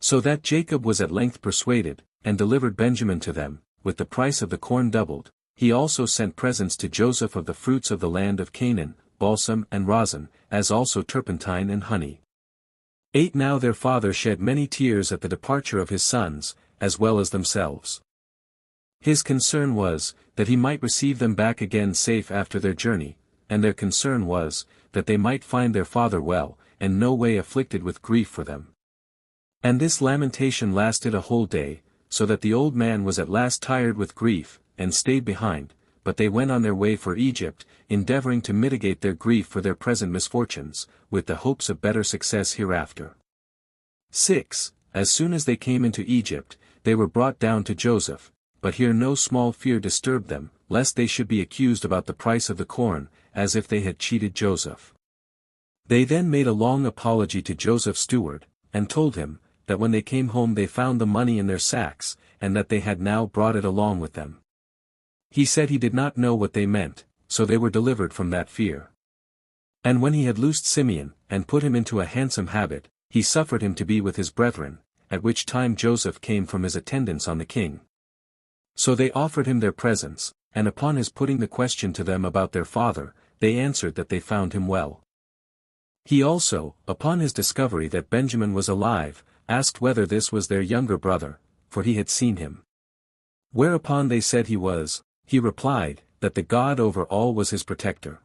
So that Jacob was at length persuaded, and delivered Benjamin to them, with the price of the corn doubled. He also sent presents to Joseph of the fruits of the land of Canaan, balsam and rosin, as also turpentine and honey. 8 Now their father shed many tears at the departure of his sons, as well as themselves. His concern was, that he might receive them back again safe after their journey, and their concern was, that they might find their father well, and no way afflicted with grief for them. And this lamentation lasted a whole day, so that the old man was at last tired with grief, and stayed behind, but they went on their way for Egypt, endeavoring to mitigate their grief for their present misfortunes, with the hopes of better success hereafter. 6 As soon as they came into Egypt, they were brought down to Joseph, but here no small fear disturbed them, lest they should be accused about the price of the corn, as if they had cheated Joseph. They then made a long apology to Joseph's steward, and told him, that when they came home they found the money in their sacks, and that they had now brought it along with them. He said he did not know what they meant, so they were delivered from that fear. And when he had loosed Simeon, and put him into a handsome habit, he suffered him to be with his brethren, at which time Joseph came from his attendance on the king. So they offered him their presents, and upon his putting the question to them about their father, they answered that they found him well. He also, upon his discovery that Benjamin was alive, asked whether this was their younger brother, for he had seen him. Whereupon they said he was. He replied, that the God over all was his protector.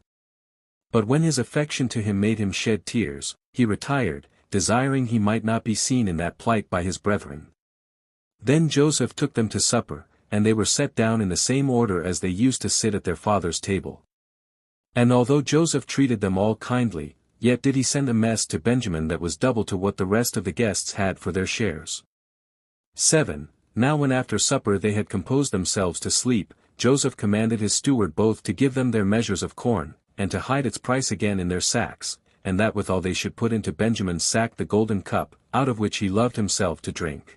But when his affection to him made him shed tears, he retired, desiring he might not be seen in that plight by his brethren. Then Joseph took them to supper, and they were set down in the same order as they used to sit at their father's table. And although Joseph treated them all kindly, yet did he send a mess to Benjamin that was double to what the rest of the guests had for their shares. 7 Now when after supper they had composed themselves to sleep, Joseph commanded his steward both to give them their measures of corn, and to hide its price again in their sacks, and that withal they should put into Benjamin's sack the golden cup, out of which he loved himself to drink.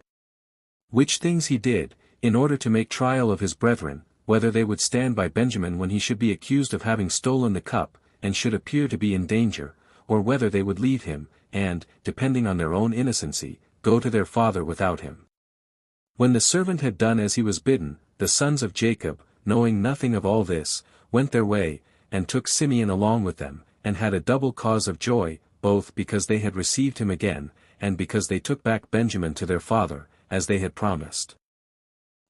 Which things he did, in order to make trial of his brethren, whether they would stand by Benjamin when he should be accused of having stolen the cup, and should appear to be in danger, or whether they would leave him, and, depending on their own innocency, go to their father without him. When the servant had done as he was bidden, the sons of Jacob, knowing nothing of all this, went their way, and took Simeon along with them, and had a double cause of joy, both because they had received him again, and because they took back Benjamin to their father, as they had promised.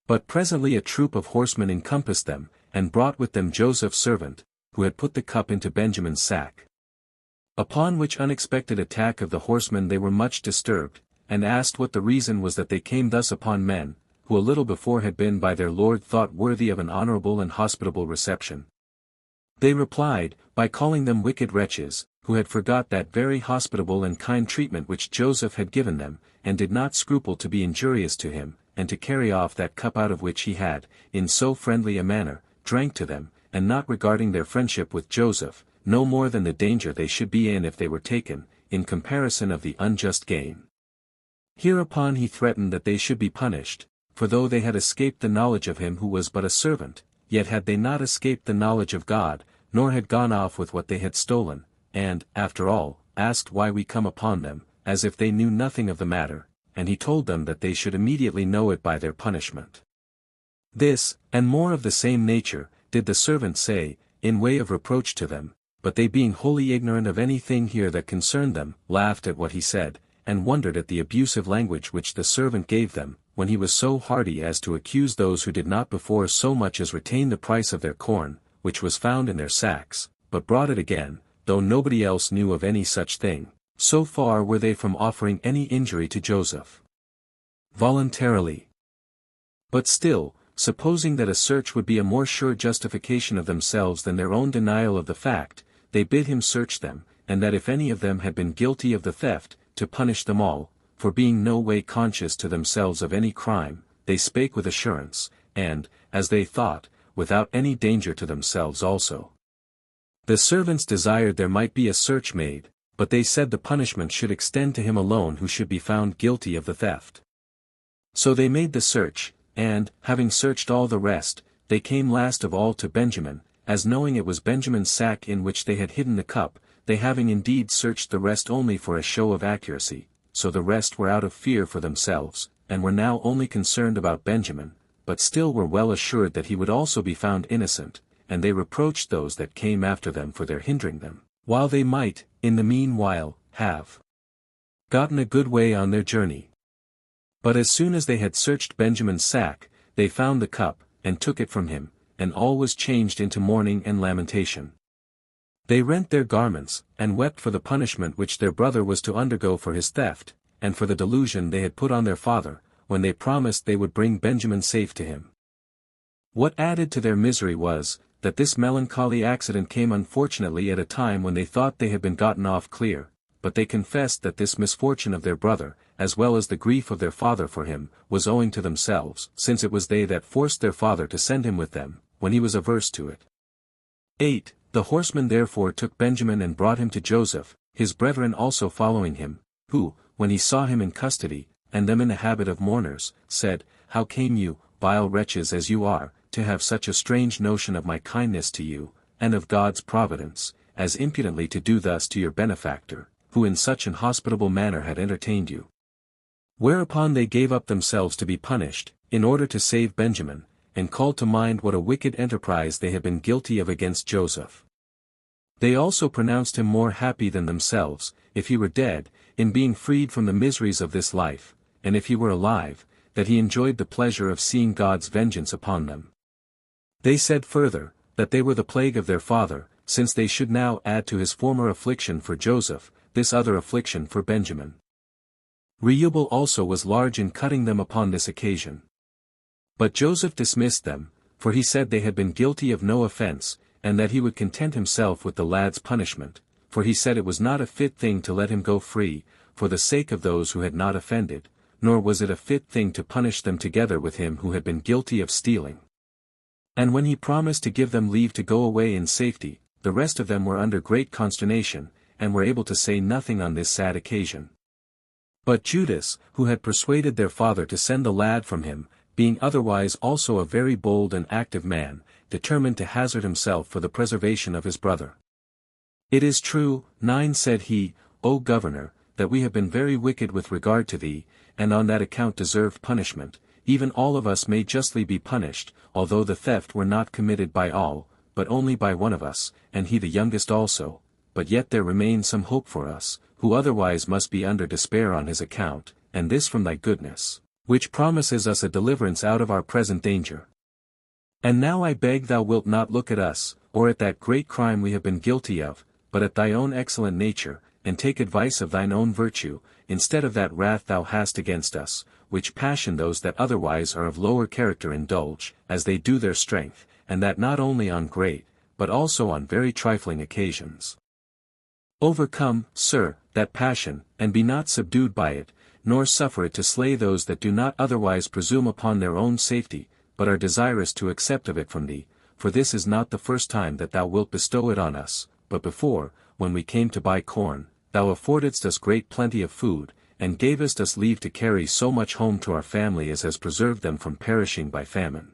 But presently a troop of horsemen encompassed them, and brought with them Joseph's servant, who had put the cup into Benjamin's sack. Upon which unexpected attack of the horsemen they were much disturbed, and asked what the reason was that they came thus upon men, who a little before had been by their Lord thought worthy of an honorable and hospitable reception. They replied, by calling them wicked wretches, who had forgot that very hospitable and kind treatment which Joseph had given them, and did not scruple to be injurious to him, and to carry off that cup out of which he had, in so friendly a manner, drank to them, and not regarding their friendship with Joseph, no more than the danger they should be in if they were taken, in comparison of the unjust gain. Hereupon he threatened that they should be punished, for though they had escaped the knowledge of him who was but a servant, yet had they not escaped the knowledge of God, nor had gone off with what they had stolen, and, after all, asked why we come upon them, as if they knew nothing of the matter, and he told them that they should immediately know it by their punishment. This, and more of the same nature, did the servant say, in way of reproach to them, but they being wholly ignorant of anything here that concerned them, laughed at what he said, and wondered at the abusive language which the servant gave them, when he was so hardy as to accuse those who did not before so much as retain the price of their corn, which was found in their sacks, but brought it again, though nobody else knew of any such thing. So far were they from offering any injury to Joseph voluntarily. But still, supposing that a search would be a more sure justification of themselves than their own denial of the fact, they bid him search them, and that if any of them had been guilty of the theft, to punish them all, for being no way conscious to themselves of any crime, they spake with assurance, and, as they thought, without any danger to themselves also. The servants desired there might be a search made, but they said the punishment should extend to him alone who should be found guilty of the theft. So they made the search, and, having searched all the rest, they came last of all to Benjamin, as knowing it was Benjamin's sack in which they had hidden the cup, they having indeed searched the rest only for a show of accuracy, so the rest were out of fear for themselves, and were now only concerned about Benjamin, but still were well assured that he would also be found innocent, and they reproached those that came after them for their hindering them, while they might, in the meanwhile, have gotten a good way on their journey. But as soon as they had searched Benjamin's sack, they found the cup, and took it from him, and all was changed into mourning and lamentation. They rent their garments, and wept for the punishment which their brother was to undergo for his theft, and for the delusion they had put on their father, when they promised they would bring Benjamin safe to him. What added to their misery was, that this melancholy accident came unfortunately at a time when they thought they had been gotten off clear, but they confessed that this misfortune of their brother, as well as the grief of their father for him, was owing to themselves, since it was they that forced their father to send him with them, when he was averse to it. 8. The horsemen therefore took Benjamin and brought him to Joseph, his brethren also following him, who, when he saw him in custody, and them in the habit of mourners, said, How came you, vile wretches as you are, to have such a strange notion of my kindness to you, and of God's providence, as impudently to do thus to your benefactor, who in such an hospitable manner had entertained you? Whereupon they gave up themselves to be punished, in order to save Benjamin, and called to mind what a wicked enterprise they had been guilty of against Joseph. They also pronounced him more happy than themselves, if he were dead, in being freed from the miseries of this life, and if he were alive, that he enjoyed the pleasure of seeing God's vengeance upon them. They said further, that they were the plague of their father, since they should now add to his former affliction for Joseph, this other affliction for Benjamin. Reuben also was large in cutting them upon this occasion. But Joseph dismissed them, for he said they had been guilty of no offense, and that he would content himself with the lad's punishment, for he said it was not a fit thing to let him go free, for the sake of those who had not offended, nor was it a fit thing to punish them together with him who had been guilty of stealing. And when he promised to give them leave to go away in safety, the rest of them were under great consternation, and were able to say nothing on this sad occasion. But Judas, who had persuaded their father to send the lad from him, being otherwise also a very bold and active man, determined to hazard himself for the preservation of his brother. It is true, 9 said he, O governor, that we have been very wicked with regard to thee, and on that account deserved punishment. Even all of us may justly be punished, although the theft were not committed by all, but only by one of us, and he the youngest also, but yet there remains some hope for us, who otherwise must be under despair on his account, and this from thy goodness, which promises us a deliverance out of our present danger. And now I beg thou wilt not look at us, or at that great crime we have been guilty of, but at thy own excellent nature, and take advice of thine own virtue, instead of that wrath thou hast against us, which passion those that otherwise are of lower character indulge, as they do their strength, and that not only on great, but also on very trifling occasions. Overcome, sir, that passion, and be not subdued by it, nor suffer it to slay those that do not otherwise presume upon their own safety, but are desirous to accept of it from thee, for this is not the first time that thou wilt bestow it on us, but before, when we came to buy corn, thou affordedst us great plenty of food, and gavest us leave to carry so much home to our family as has preserved them from perishing by famine.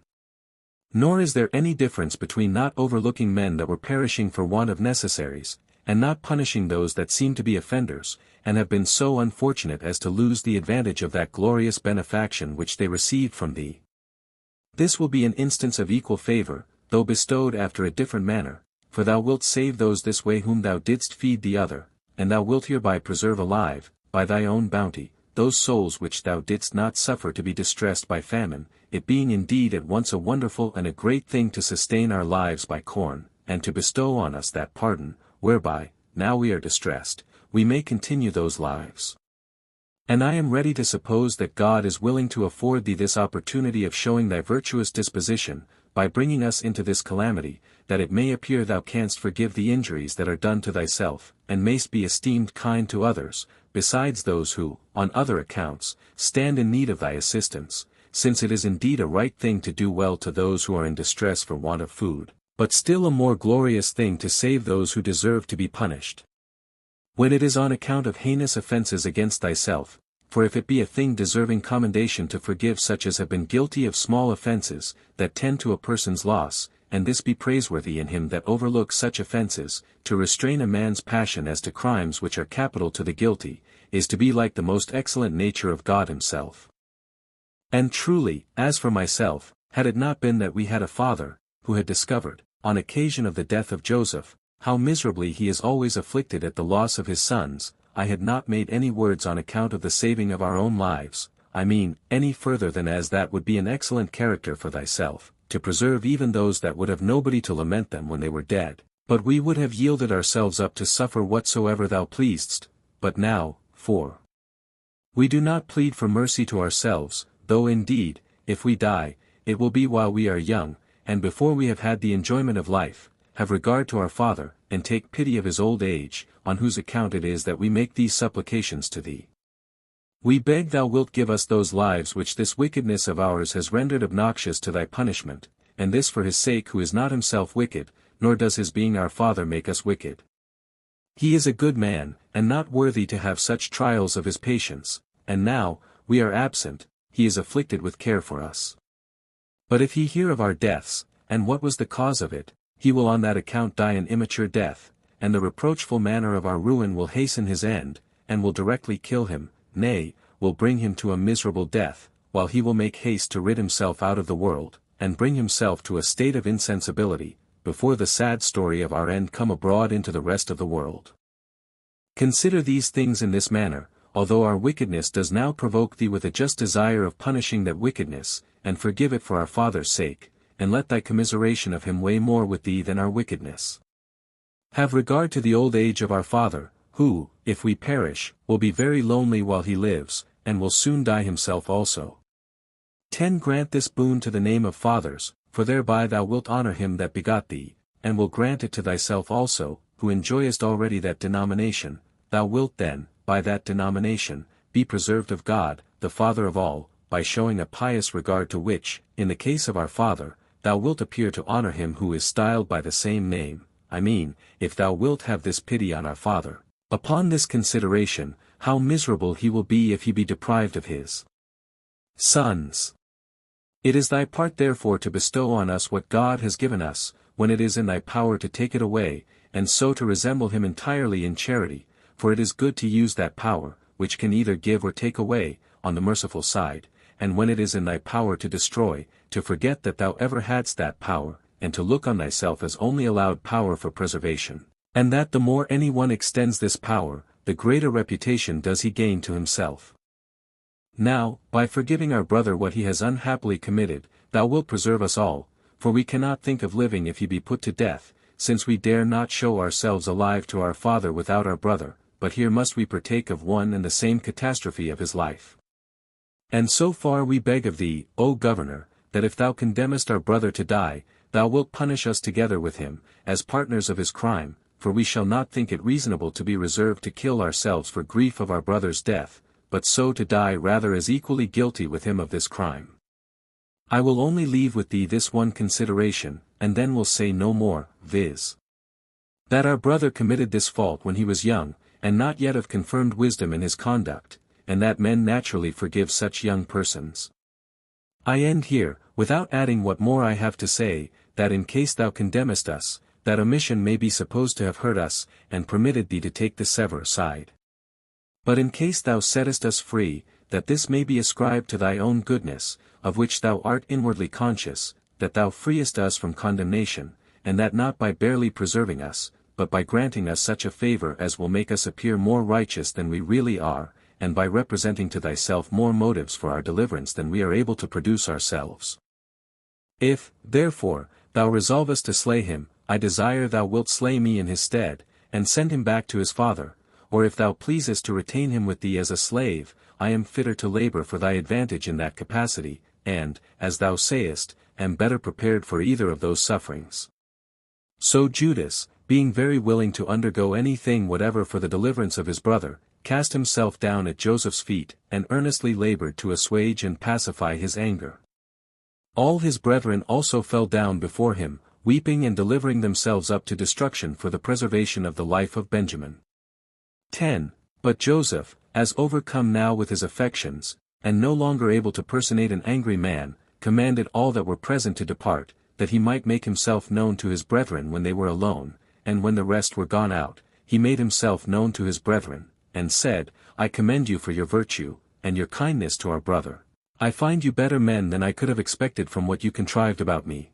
Nor is there any difference between not overlooking men that were perishing for want of necessaries, and not punishing those that seem to be offenders, and have been so unfortunate as to lose the advantage of that glorious benefaction which they received from thee. This will be an instance of equal favor, though bestowed after a different manner, for thou wilt save those this way whom thou didst feed the other, and thou wilt hereby preserve alive, by thy own bounty, those souls which thou didst not suffer to be distressed by famine, it being indeed at once a wonderful and a great thing to sustain our lives by corn, and to bestow on us that pardon, whereby, now we are distressed, we may continue those lives. And I am ready to suppose that God is willing to afford thee this opportunity of showing thy virtuous disposition, by bringing us into this calamity, that it may appear thou canst forgive the injuries that are done to thyself, and mayst be esteemed kind to others, besides those who, on other accounts, stand in need of thy assistance, since it is indeed a right thing to do well to those who are in distress for want of food, but still a more glorious thing to save those who deserve to be punished. When it is on account of heinous offences against thyself, for if it be a thing deserving commendation to forgive such as have been guilty of small offences, that tend to a person's loss, and this be praiseworthy in him that overlooks such offences, to restrain a man's passion as to crimes which are capital to the guilty, is to be like the most excellent nature of God himself. And truly, as for myself, had it not been that we had a father, who had discovered, on occasion of the death of Joseph, how miserably he is always afflicted at the loss of his sons, I had not made any words on account of the saving of our own lives, I mean, any further than as that would be an excellent character for thyself, to preserve even those that would have nobody to lament them when they were dead, but we would have yielded ourselves up to suffer whatsoever thou pleasedst, but now, for we do not plead for mercy to ourselves, though indeed, if we die, it will be while we are young, and before we have had the enjoyment of life, have regard to our Father, and take pity of his old age, on whose account it is that we make these supplications to thee. We beg thou wilt give us those lives which this wickedness of ours has rendered obnoxious to thy punishment, and this for his sake who is not himself wicked, nor does his being our Father make us wicked. He is a good man, and not worthy to have such trials of his patience, and now, we are absent, he is afflicted with care for us. But if he hear of our deaths, and what was the cause of it, he will on that account die an immature death, and the reproachful manner of our ruin will hasten his end, and will directly kill him, nay, will bring him to a miserable death, while he will make haste to rid himself out of the world, and bring himself to a state of insensibility, before the sad story of our end come abroad into the rest of the world. Consider these things in this manner, although our wickedness does now provoke thee with a just desire of punishing that wickedness, and forgive it for our Father's sake, and let thy commiseration of him weigh more with thee than our wickedness. Have regard to the old age of our Father, who, if we perish, will be very lonely while he lives, and will soon die himself also. 10. Grant this boon to the name of fathers, for thereby thou wilt honor him that begot thee, and will grant it to thyself also, who enjoyest already that denomination, thou wilt then, by that denomination, be preserved of God, the Father of all, by showing a pious regard to which, in the case of our Father, thou wilt appear to honor him who is styled by the same name, I mean, if thou wilt have this pity on our Father. Upon this consideration, how miserable he will be if he be deprived of his sons. It is thy part therefore to bestow on us what God has given us, when it is in thy power to take it away, and so to resemble him entirely in charity, for it is good to use that power, which can either give or take away, on the merciful side, and when it is in thy power to destroy, to forget that thou ever hadst that power, and to look on thyself as only allowed power for preservation, and that the more any one extends this power, the greater reputation does he gain to himself. Now, by forgiving our brother what he has unhappily committed, thou wilt preserve us all, for we cannot think of living if he be put to death, since we dare not show ourselves alive to our Father without our brother, but here must we partake of one and the same catastrophe of his life. And so far we beg of thee, O governor, that if thou condemnest our brother to die, thou wilt punish us together with him, as partners of his crime, for we shall not think it reasonable to be reserved to kill ourselves for grief of our brother's death, but so to die rather as equally guilty with him of this crime. I will only leave with thee this one consideration, and then will say no more, viz. that our brother committed this fault when he was young, and not yet of confirmed wisdom in his conduct, and that men naturally forgive such young persons. I end here, without adding what more I have to say, that in case thou condemnest us, that omission may be supposed to have hurt us, and permitted thee to take the severer side. But in case thou settest us free, that this may be ascribed to thy own goodness, of which thou art inwardly conscious, that thou freest us from condemnation, and that not by barely preserving us, but by granting us such a favor as will make us appear more righteous than we really are, and by representing to thyself more motives for our deliverance than we are able to produce ourselves. If, therefore, thou resolvest to slay him, I desire thou wilt slay me in his stead, and send him back to his father, or if thou pleasest to retain him with thee as a slave, I am fitter to labor for thy advantage in that capacity, and, as thou sayest, am better prepared for either of those sufferings. So Judas, being very willing to undergo anything whatever for the deliverance of his brother, cast himself down at Joseph's feet, and earnestly labored to assuage and pacify his anger. All his brethren also fell down before him, weeping and delivering themselves up to destruction for the preservation of the life of Benjamin. 10. But Joseph, as overcome now with his affections, and no longer able to personate an angry man, commanded all that were present to depart, that he might make himself known to his brethren when they were alone, and when the rest were gone out, he made himself known to his brethren, and said, I commend you for your virtue, and your kindness to our brother. I find you better men than I could have expected from what you contrived about me.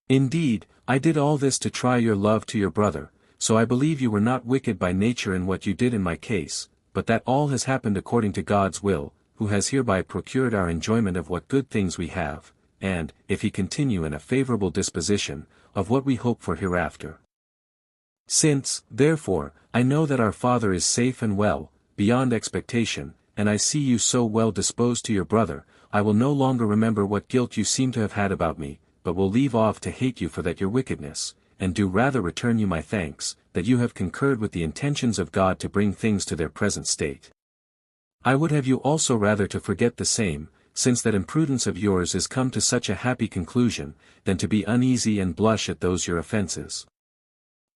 Indeed, I did all this to try your love to your brother, so I believe you were not wicked by nature in what you did in my case, but that all has happened according to God's will, who has hereby procured our enjoyment of what good things we have, and, if he continue in a favorable disposition, of what we hope for hereafter. Since, therefore, I know that our father is safe and well, beyond expectation, and I see you so well disposed to your brother, I will no longer remember what guilt you seem to have had about me, but will leave off to hate you for that your wickedness, and do rather return you my thanks, that you have concurred with the intentions of God to bring things to their present state. I would have you also rather to forget the same, since that imprudence of yours is come to such a happy conclusion, than to be uneasy and blush at those your offences.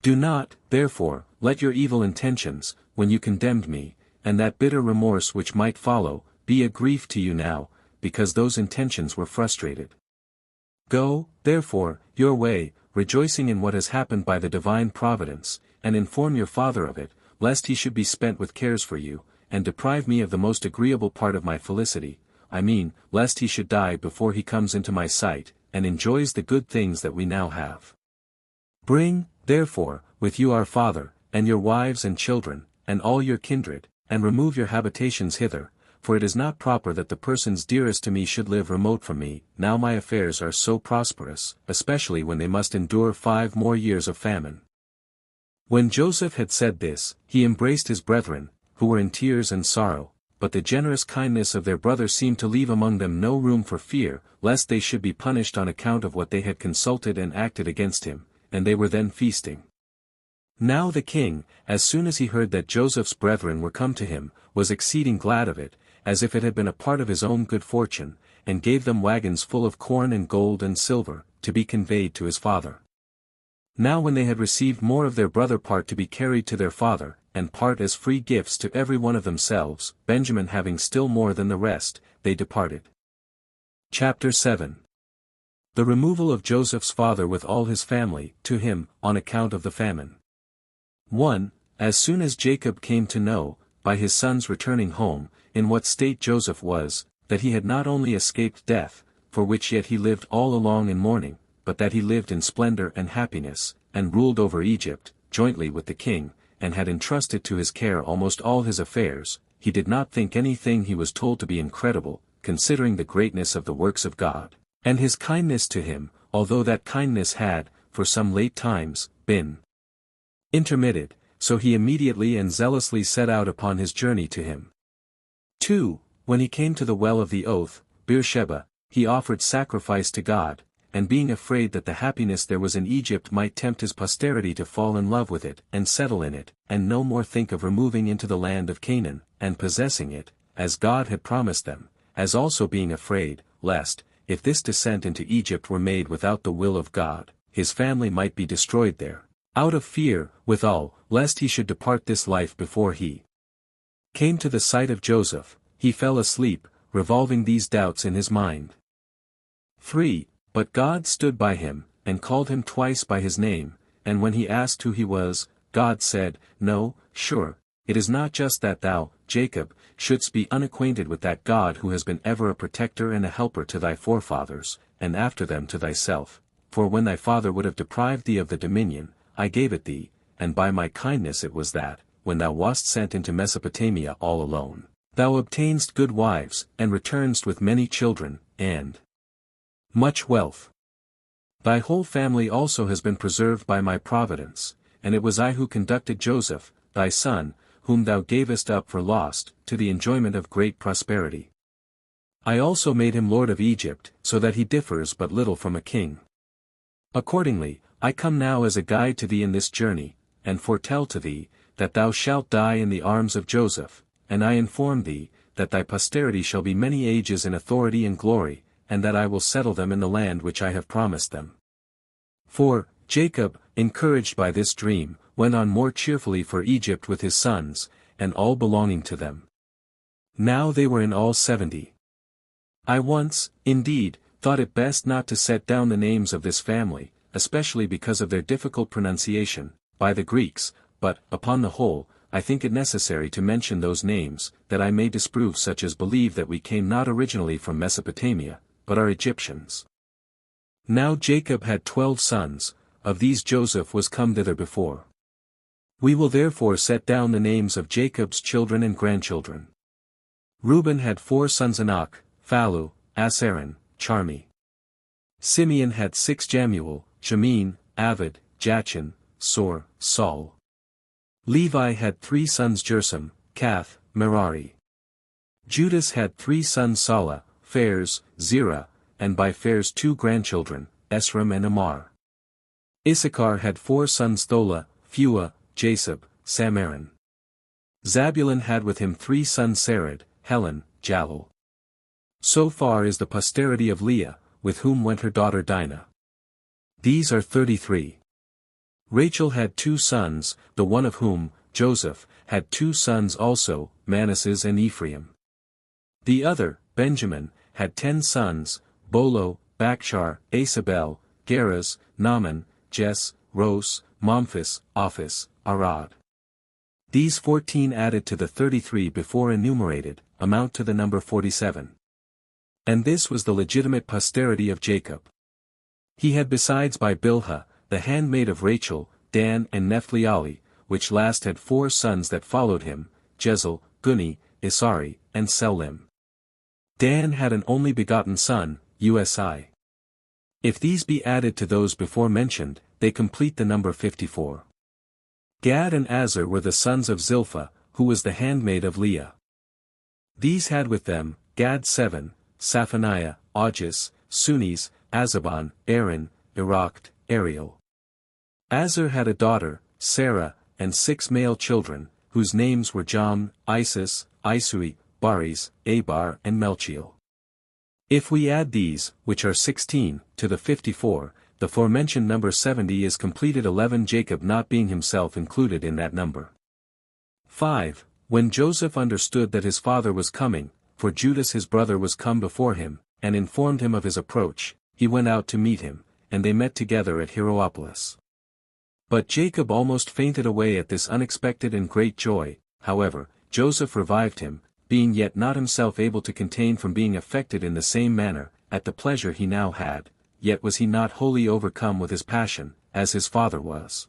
Do not, therefore, let your evil intentions, when you condemned me, and that bitter remorse which might follow, be a grief to you now, because those intentions were frustrated. Go, therefore, your way, rejoicing in what has happened by the divine providence, and inform your father of it, lest he should be spent with cares for you, and deprive me of the most agreeable part of my felicity, I mean, lest he should die before he comes into my sight, and enjoys the good things that we now have. Bring, therefore, with you our father, and your wives and children, and all your kindred, and remove your habitations hither, for it is not proper that the persons dearest to me should live remote from me, now my affairs are so prosperous, especially when they must endure 5 more years of famine. When Joseph had said this, he embraced his brethren, who were in tears and sorrow, but the generous kindness of their brother seemed to leave among them no room for fear, lest they should be punished on account of what they had consulted and acted against him, and they were then feasting. Now the king, as soon as he heard that Joseph's brethren were come to him, was exceeding glad of it, as if it had been a part of his own good fortune, and gave them wagons full of corn and gold and silver, to be conveyed to his father. Now when they had received more of their brother part to be carried to their father, and part as free gifts to every one of themselves, Benjamin having still more than the rest, they departed. Chapter 7. The removal of Joseph's father with all his family, to him, on account of the famine. 1. As soon as Jacob came to know, by his sons returning home, in what state Joseph was, that he had not only escaped death, for which yet he lived all along in mourning, but that he lived in splendor and happiness, and ruled over Egypt, jointly with the king, and had entrusted to his care almost all his affairs, he did not think anything he was told to be incredible, considering the greatness of the works of God, and his kindness to him, although that kindness had, for some late times, been intermitted, so he immediately and zealously set out upon his journey to him. 2. When he came to the well of the oath, Beersheba, he offered sacrifice to God, and being afraid that the happiness there was in Egypt might tempt his posterity to fall in love with it and settle in it, and no more think of removing into the land of Canaan, and possessing it, as God had promised them, as also being afraid, lest, if this descent into Egypt were made without the will of God, his family might be destroyed there, out of fear, withal, lest he should depart this life before he came to the sight of Joseph, he fell asleep, revolving these doubts in his mind. 3. But God stood by him, and called him twice by his name, and when he asked who he was, God said, No, sure, it is not just that thou, Jacob, shouldst be unacquainted with that God who has been ever a protector and a helper to thy forefathers, and after them to thyself, for when thy father would have deprived thee of the dominion, I gave it thee, and by my kindness it was that, when thou wast sent into Mesopotamia all alone, thou obtainedst good wives, and returnedst with many children, and much wealth. Thy whole family also has been preserved by my providence, and it was I who conducted Joseph, thy son, whom thou gavest up for lost, to the enjoyment of great prosperity. I also made him lord of Egypt, so that he differs but little from a king. Accordingly, I come now as a guide to thee in this journey, and foretell to thee, that thou shalt die in the arms of Joseph, and I inform thee, that thy posterity shall be many ages in authority and glory, and that I will settle them in the land which I have promised them. 4. Jacob, encouraged by this dream, went on more cheerfully for Egypt with his sons, and all belonging to them. Now they were in all 70. I once, indeed, thought it best not to set down the names of this family, especially because of their difficult pronunciation, by the Greeks, but, upon the whole, I think it necessary to mention those names, that I may disprove such as believe that we came not originally from Mesopotamia, but are Egyptians. Now Jacob had 12 sons, of these Joseph was come thither before. We will therefore set down the names of Jacob's children and grandchildren. Reuben had 4 sons: Enoch, Phalu, Asaran, Charmi. Simeon had 6: Jamuel, Jamin, Avid, Jachin, Sor, Saul. Levi had 3 sons: Jersam, Kath, Merari. Judas had 3 sons: Sala, Phares, Zerah, and by Phares 2 grandchildren, Esrom and Amar. Issachar had 4 sons: Thola, Phua, Jasub, Samaran. Zabulon had with him 3 sons: Sarid, Helen, Jalil. So far is the posterity of Leah, with whom went her daughter Dinah. These are 33. Rachel had 2 sons, the one of whom, Joseph, had 2 sons also, Manasseh and Ephraim. The other, Benjamin, had 10 sons, Bolo, Bakshar, Asabel, Geras, Naaman, Jess, Ros, Momphis, Ophis, Arad. These 14 added to the 33 before enumerated, amount to the number 47. And this was the legitimate posterity of Jacob. He had besides by Bilhah, the handmaid of Rachel, Dan and Naphtali, which last had 4 sons that followed him, Jezel, Guni, Isari, and Selim. Dan had an only begotten son, Usi. If these be added to those before mentioned, they complete the number 54. Gad and Azer were the sons of Zilpah, who was the handmaid of Leah. These had with them, Gad 7, Saphaniah, Augis, Sunis, Azabon, Aaron, Eracht, Ariel. Azer had a daughter, Sarah, and 6 male children, whose names were Jam, Isis, Isui, Baris, Abar and Melchiel. If we add these, which are 16, to the 54, the forementioned number 70 is completed, 11 Jacob not being himself included in that number. 5. When Joseph understood that his father was coming, for Judas his brother was come before him, and informed him of his approach, he went out to meet him, and they met together at Hierapolis. But Jacob almost fainted away at this unexpected and great joy. However, Joseph revived him, being yet not himself able to contain from being affected in the same manner, at the pleasure he now had, yet was he not wholly overcome with his passion, as his father was.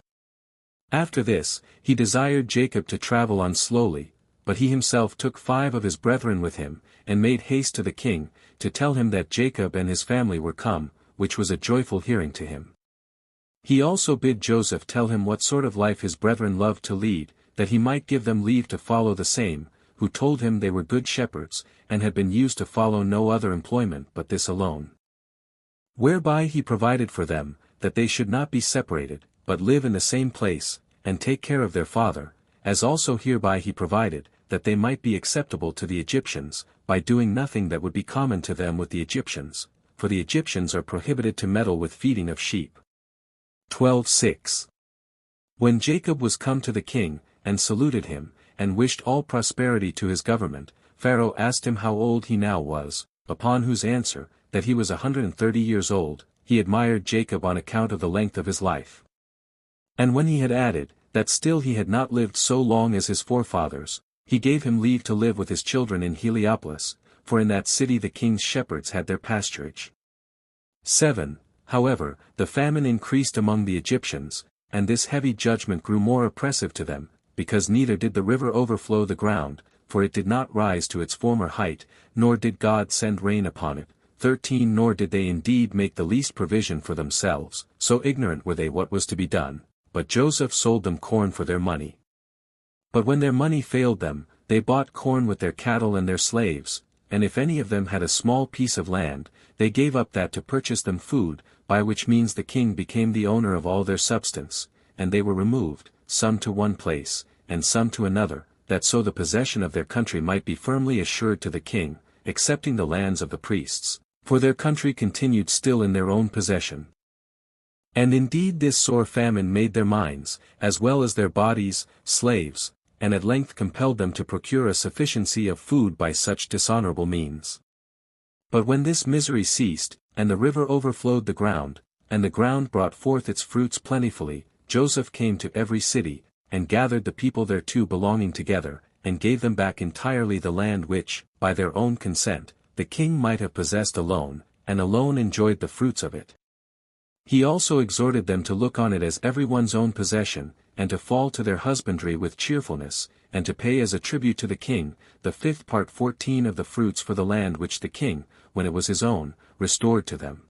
After this, he desired Jacob to travel on slowly, but he himself took 5 of his brethren with him, and made haste to the king, to tell him that Jacob and his family were come, which was a joyful hearing to him. He also bid Joseph tell him what sort of life his brethren loved to lead, that he might give them leave to follow the same, who told him they were good shepherds, and had been used to follow no other employment but this alone. Whereby he provided for them, that they should not be separated, but live in the same place, and take care of their father, as also hereby he provided, that they might be acceptable to the Egyptians, by doing nothing that would be common to them with the Egyptians, for the Egyptians are prohibited to meddle with feeding of sheep. 12:6. When Jacob was come to the king, and saluted him, and wished all prosperity to his government, Pharaoh asked him how old he now was, upon whose answer, that he was 130 years old, he admired Jacob on account of the length of his life. And when he had added, that still he had not lived so long as his forefathers, he gave him leave to live with his children in Heliopolis, for in that city the king's shepherds had their pasturage. 7. However, the famine increased among the Egyptians, and this heavy judgment grew more oppressive to them, because neither did the river overflow the ground, for it did not rise to its former height, nor did God send rain upon it. 13. Nor did they indeed make the least provision for themselves, so ignorant were they what was to be done, but Joseph sold them corn for their money. But when their money failed them, they bought corn with their cattle and their slaves, and if any of them had a small piece of land, they gave up that to purchase them food, by which means the king became the owner of all their substance, and they were removed, some to one place, and some to another, that so the possession of their country might be firmly assured to the king, excepting the lands of the priests, for their country continued still in their own possession. And indeed this sore famine made their minds, as well as their bodies, slaves, and at length compelled them to procure a sufficiency of food by such dishonorable means. But when this misery ceased, and the river overflowed the ground, and the ground brought forth its fruits plentifully, Joseph came to every city, and gathered the people thereto belonging together, and gave them back entirely the land which, by their own consent, the king might have possessed alone, and alone enjoyed the fruits of it. He also exhorted them to look on it as every one's own possession, and to fall to their husbandry with cheerfulness, and to pay as a tribute to the king, the 5th part 14 of the fruits for the land which the king, when it was his own, restored to them.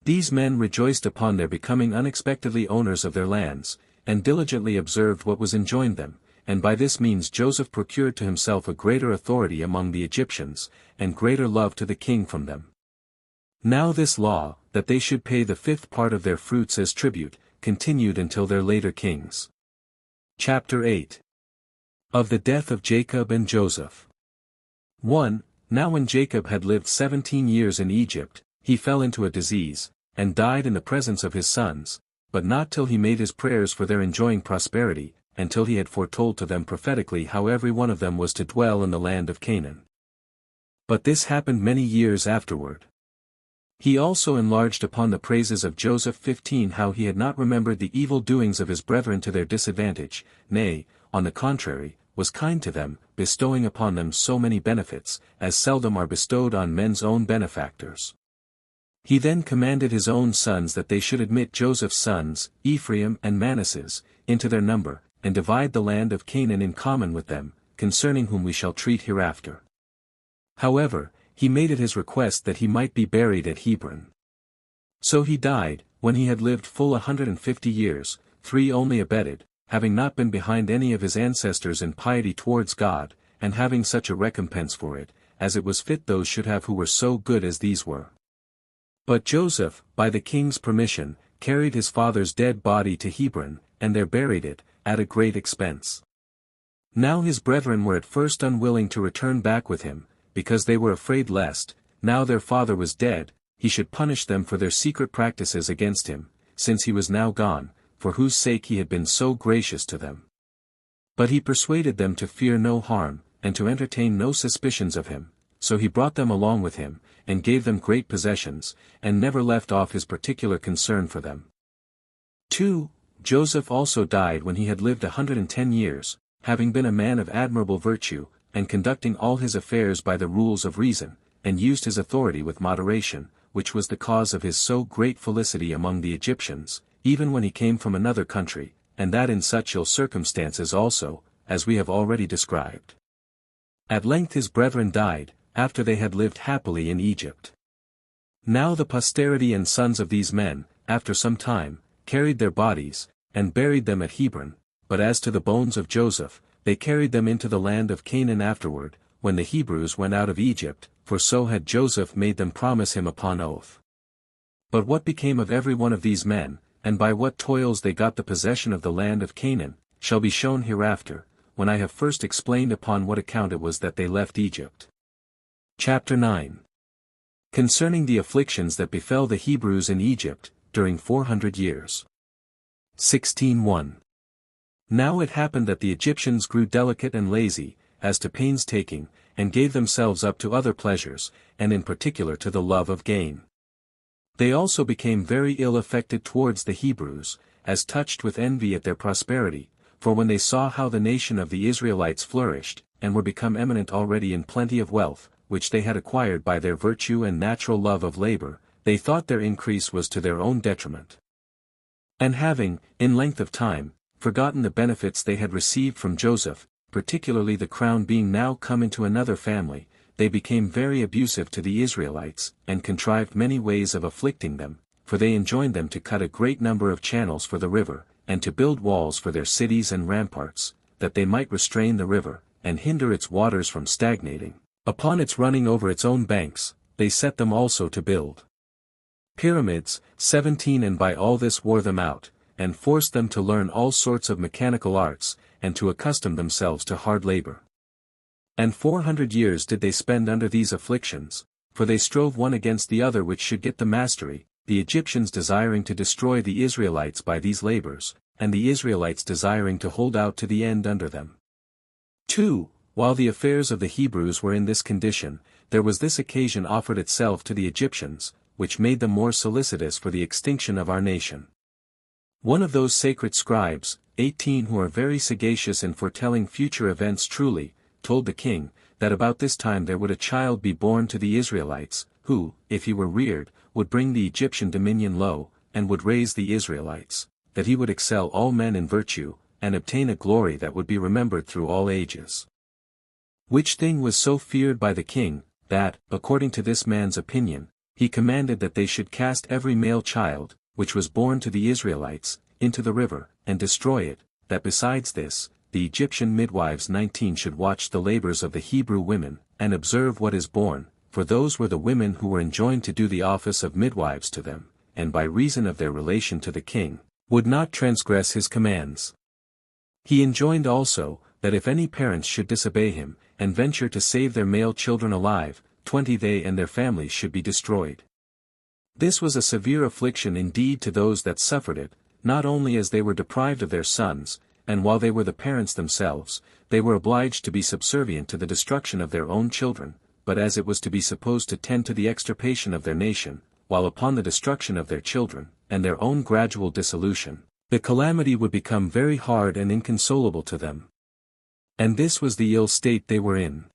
These men rejoiced upon their becoming unexpectedly owners of their lands, and diligently observed what was enjoined them, and by this means Joseph procured to himself a greater authority among the Egyptians, and greater love to the king from them. Now this law, that they should pay the 5th part of their fruits as tribute, continued until their later kings. Chapter 8. Of the death of Jacob and Joseph. 1. Now when Jacob had lived 17 years in Egypt, he fell into a disease, and died in the presence of his sons, but not till he made his prayers for their enjoying prosperity, and till he had foretold to them prophetically how every one of them was to dwell in the land of Canaan. But this happened many years afterward. He also enlarged upon the praises of Joseph 15 how he had not remembered the evil doings of his brethren to their disadvantage, nay, on the contrary, was kind to them, bestowing upon them so many benefits, as seldom are bestowed on men's own benefactors. He then commanded his own sons that they should admit Joseph's sons, Ephraim and Manasseh, into their number, and divide the land of Canaan in common with them, concerning whom we shall treat hereafter. However, he made it his request that he might be buried at Hebron. So he died, when he had lived full 150 years, 3 only abated, having not been behind any of his ancestors in piety towards God, and having such a recompense for it, as it was fit those should have who were so good as these were. But Joseph, by the king's permission, carried his father's dead body to Hebron, and there buried it, at a great expense. Now his brethren were at first unwilling to return back with him, because they were afraid lest, now their father was dead, he should punish them for their secret practices against him, since he was now gone, for whose sake he had been so gracious to them. But he persuaded them to fear no harm, and to entertain no suspicions of him, so he brought them along with him, and gave them great possessions, and never left off his particular concern for them. 2. Joseph also died when he had lived 110 years, having been a man of admirable virtue, and conducting all his affairs by the rules of reason, and used his authority with moderation, which was the cause of his so great felicity among the Egyptians, even when he came from another country, and that in such ill circumstances also, as we have already described. At length his brethren died, after they had lived happily in Egypt. Now the posterity and sons of these men, after some time, carried their bodies, and buried them at Hebron, but as to the bones of Joseph, they carried them into the land of Canaan afterward, when the Hebrews went out of Egypt, for so had Joseph made them promise him upon oath. But what became of every one of these men, and by what toils they got the possession of the land of Canaan, shall be shown hereafter, when I have first explained upon what account it was that they left Egypt. Chapter 9. Concerning the afflictions that befell the Hebrews in Egypt, during 400 years. 16:1. Now it happened that the Egyptians grew delicate and lazy, as to painstaking, and gave themselves up to other pleasures, and in particular to the love of gain. They also became very ill affected towards the Hebrews, as touched with envy at their prosperity, for when they saw how the nation of the Israelites flourished, and were become eminent already in plenty of wealth, which they had acquired by their virtue and natural love of labor, they thought their increase was to their own detriment. And having, in length of time, forgotten the benefits they had received from Joseph, particularly the crown being now come into another family, they became very abusive to the Israelites, and contrived many ways of afflicting them, for they enjoined them to cut a great number of channels for the river, and to build walls for their cities and ramparts, that they might restrain the river, and hinder its waters from stagnating. Upon its running over its own banks, they set them also to build pyramids, 17, and by all this wore them out, and forced them to learn all sorts of mechanical arts, and to accustom themselves to hard labor. And 400 years did they spend under these afflictions, for they strove one against the other which should get the mastery, the Egyptians desiring to destroy the Israelites by these labors, and the Israelites desiring to hold out to the end under them. 2. While the affairs of the Hebrews were in this condition, there was this occasion offered itself to the Egyptians, which made them more solicitous for the extinction of our nation. One of those sacred scribes, 18, who are very sagacious in foretelling future events truly, told the king, that about this time there would a child be born to the Israelites, who, if he were reared, would bring the Egyptian dominion low, and would raise the Israelites, that he would excel all men in virtue, and obtain a glory that would be remembered through all ages. Which thing was so feared by the king, that, according to this man's opinion, he commanded that they should cast every male child, which was born to the Israelites, into the river, and destroy it, that besides this, the Egyptian midwives 19 should watch the labors of the Hebrew women, and observe what is born, for those were the women who were enjoined to do the office of midwives to them, and by reason of their relation to the king, would not transgress his commands. He enjoined also, that if any parents should disobey him, and venture to save their male children alive, 20 they and their families should be destroyed. This was a severe affliction indeed to those that suffered it, not only as they were deprived of their sons, and while they were the parents themselves, they were obliged to be subservient to the destruction of their own children, but as it was to be supposed to tend to the extirpation of their nation, while upon the destruction of their children, and their own gradual dissolution, the calamity would become very hard and inconsolable to them. And this was the ill state they were in.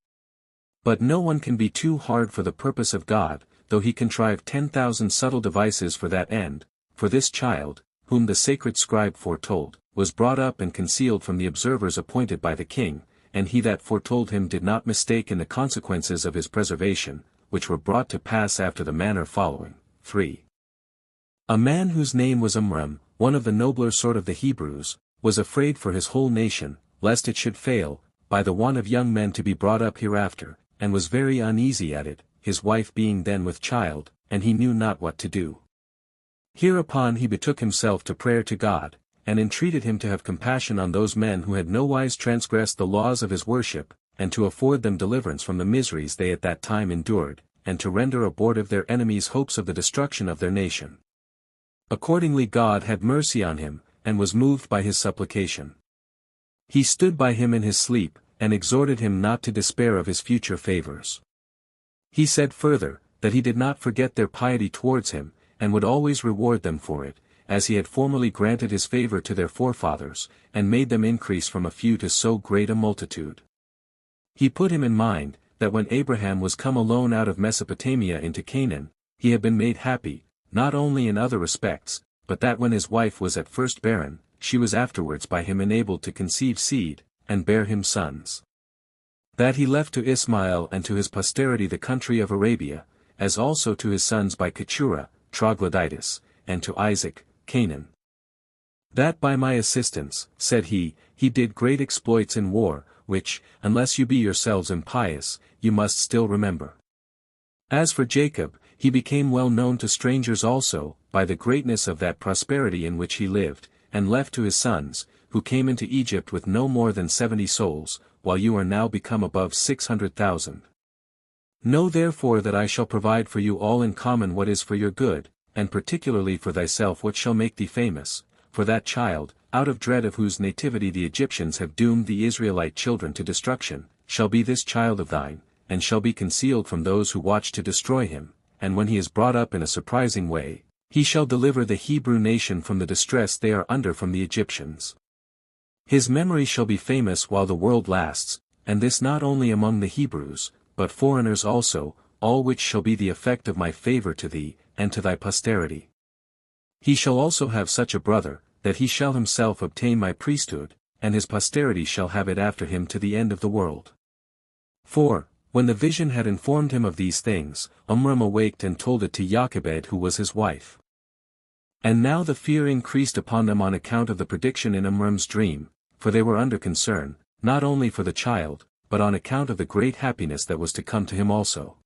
But no one can be too hard for the purpose of God, though he contrived 10,000 subtle devices for that end, for this child, whom the sacred scribe foretold, was brought up and concealed from the observers appointed by the king, and he that foretold him did not mistake in the consequences of his preservation, which were brought to pass after the manner following. 3. A man whose name was Amram, one of the nobler sort of the Hebrews, was afraid for his whole nation, lest it should fail, by the want of young men to be brought up hereafter, and was very uneasy at it, his wife being then with child, and he knew not what to do. Hereupon he betook himself to prayer to God, and entreated him to have compassion on those men who had nowise transgressed the laws of his worship, and to afford them deliverance from the miseries they at that time endured, and to render abortive their enemies' hopes of the destruction of their nation. Accordingly God had mercy on him, and was moved by his supplication. He stood by him in his sleep, and exhorted him not to despair of his future favors. He said further, that he did not forget their piety towards him, and would always reward them for it, as he had formerly granted his favor to their forefathers, and made them increase from a few to so great a multitude. He put him in mind, that when Abraham was come alone out of Mesopotamia into Canaan, he had been made happy, not only in other respects, but that when his wife was at first barren, she was afterwards by him enabled to conceive seed, and bear him sons. That he left to Ismael and to his posterity the country of Arabia, as also to his sons by Keturah, Troglodytis, and to Isaac, Canaan. That by my assistance, said he did great exploits in war, which, unless you be yourselves impious, you must still remember. As for Jacob, he became well known to strangers also, by the greatness of that prosperity in which he lived, and left to his sons, who came into Egypt with no more than 70 souls, while you are now become above 600,000. Know therefore that I shall provide for you all in common what is for your good, and particularly for thyself what shall make thee famous, for that child, out of dread of whose nativity the Egyptians have doomed the Israelite children to destruction, shall be this child of thine, and shall be concealed from those who watch to destroy him, and when he is brought up in a surprising way, he shall deliver the Hebrew nation from the distress they are under from the Egyptians. His memory shall be famous while the world lasts, and this not only among the Hebrews, but foreigners also, all which shall be the effect of my favor to thee, and to thy posterity. He shall also have such a brother, that he shall himself obtain my priesthood, and his posterity shall have it after him to the end of the world. 4. When the vision had informed him of these things, Amram awaked and told it to Jochebed who was his wife. And now the fear increased upon them on account of the prediction in Amram's dream, for they were under concern, not only for the child, but on account of the great happiness that was to come to him also.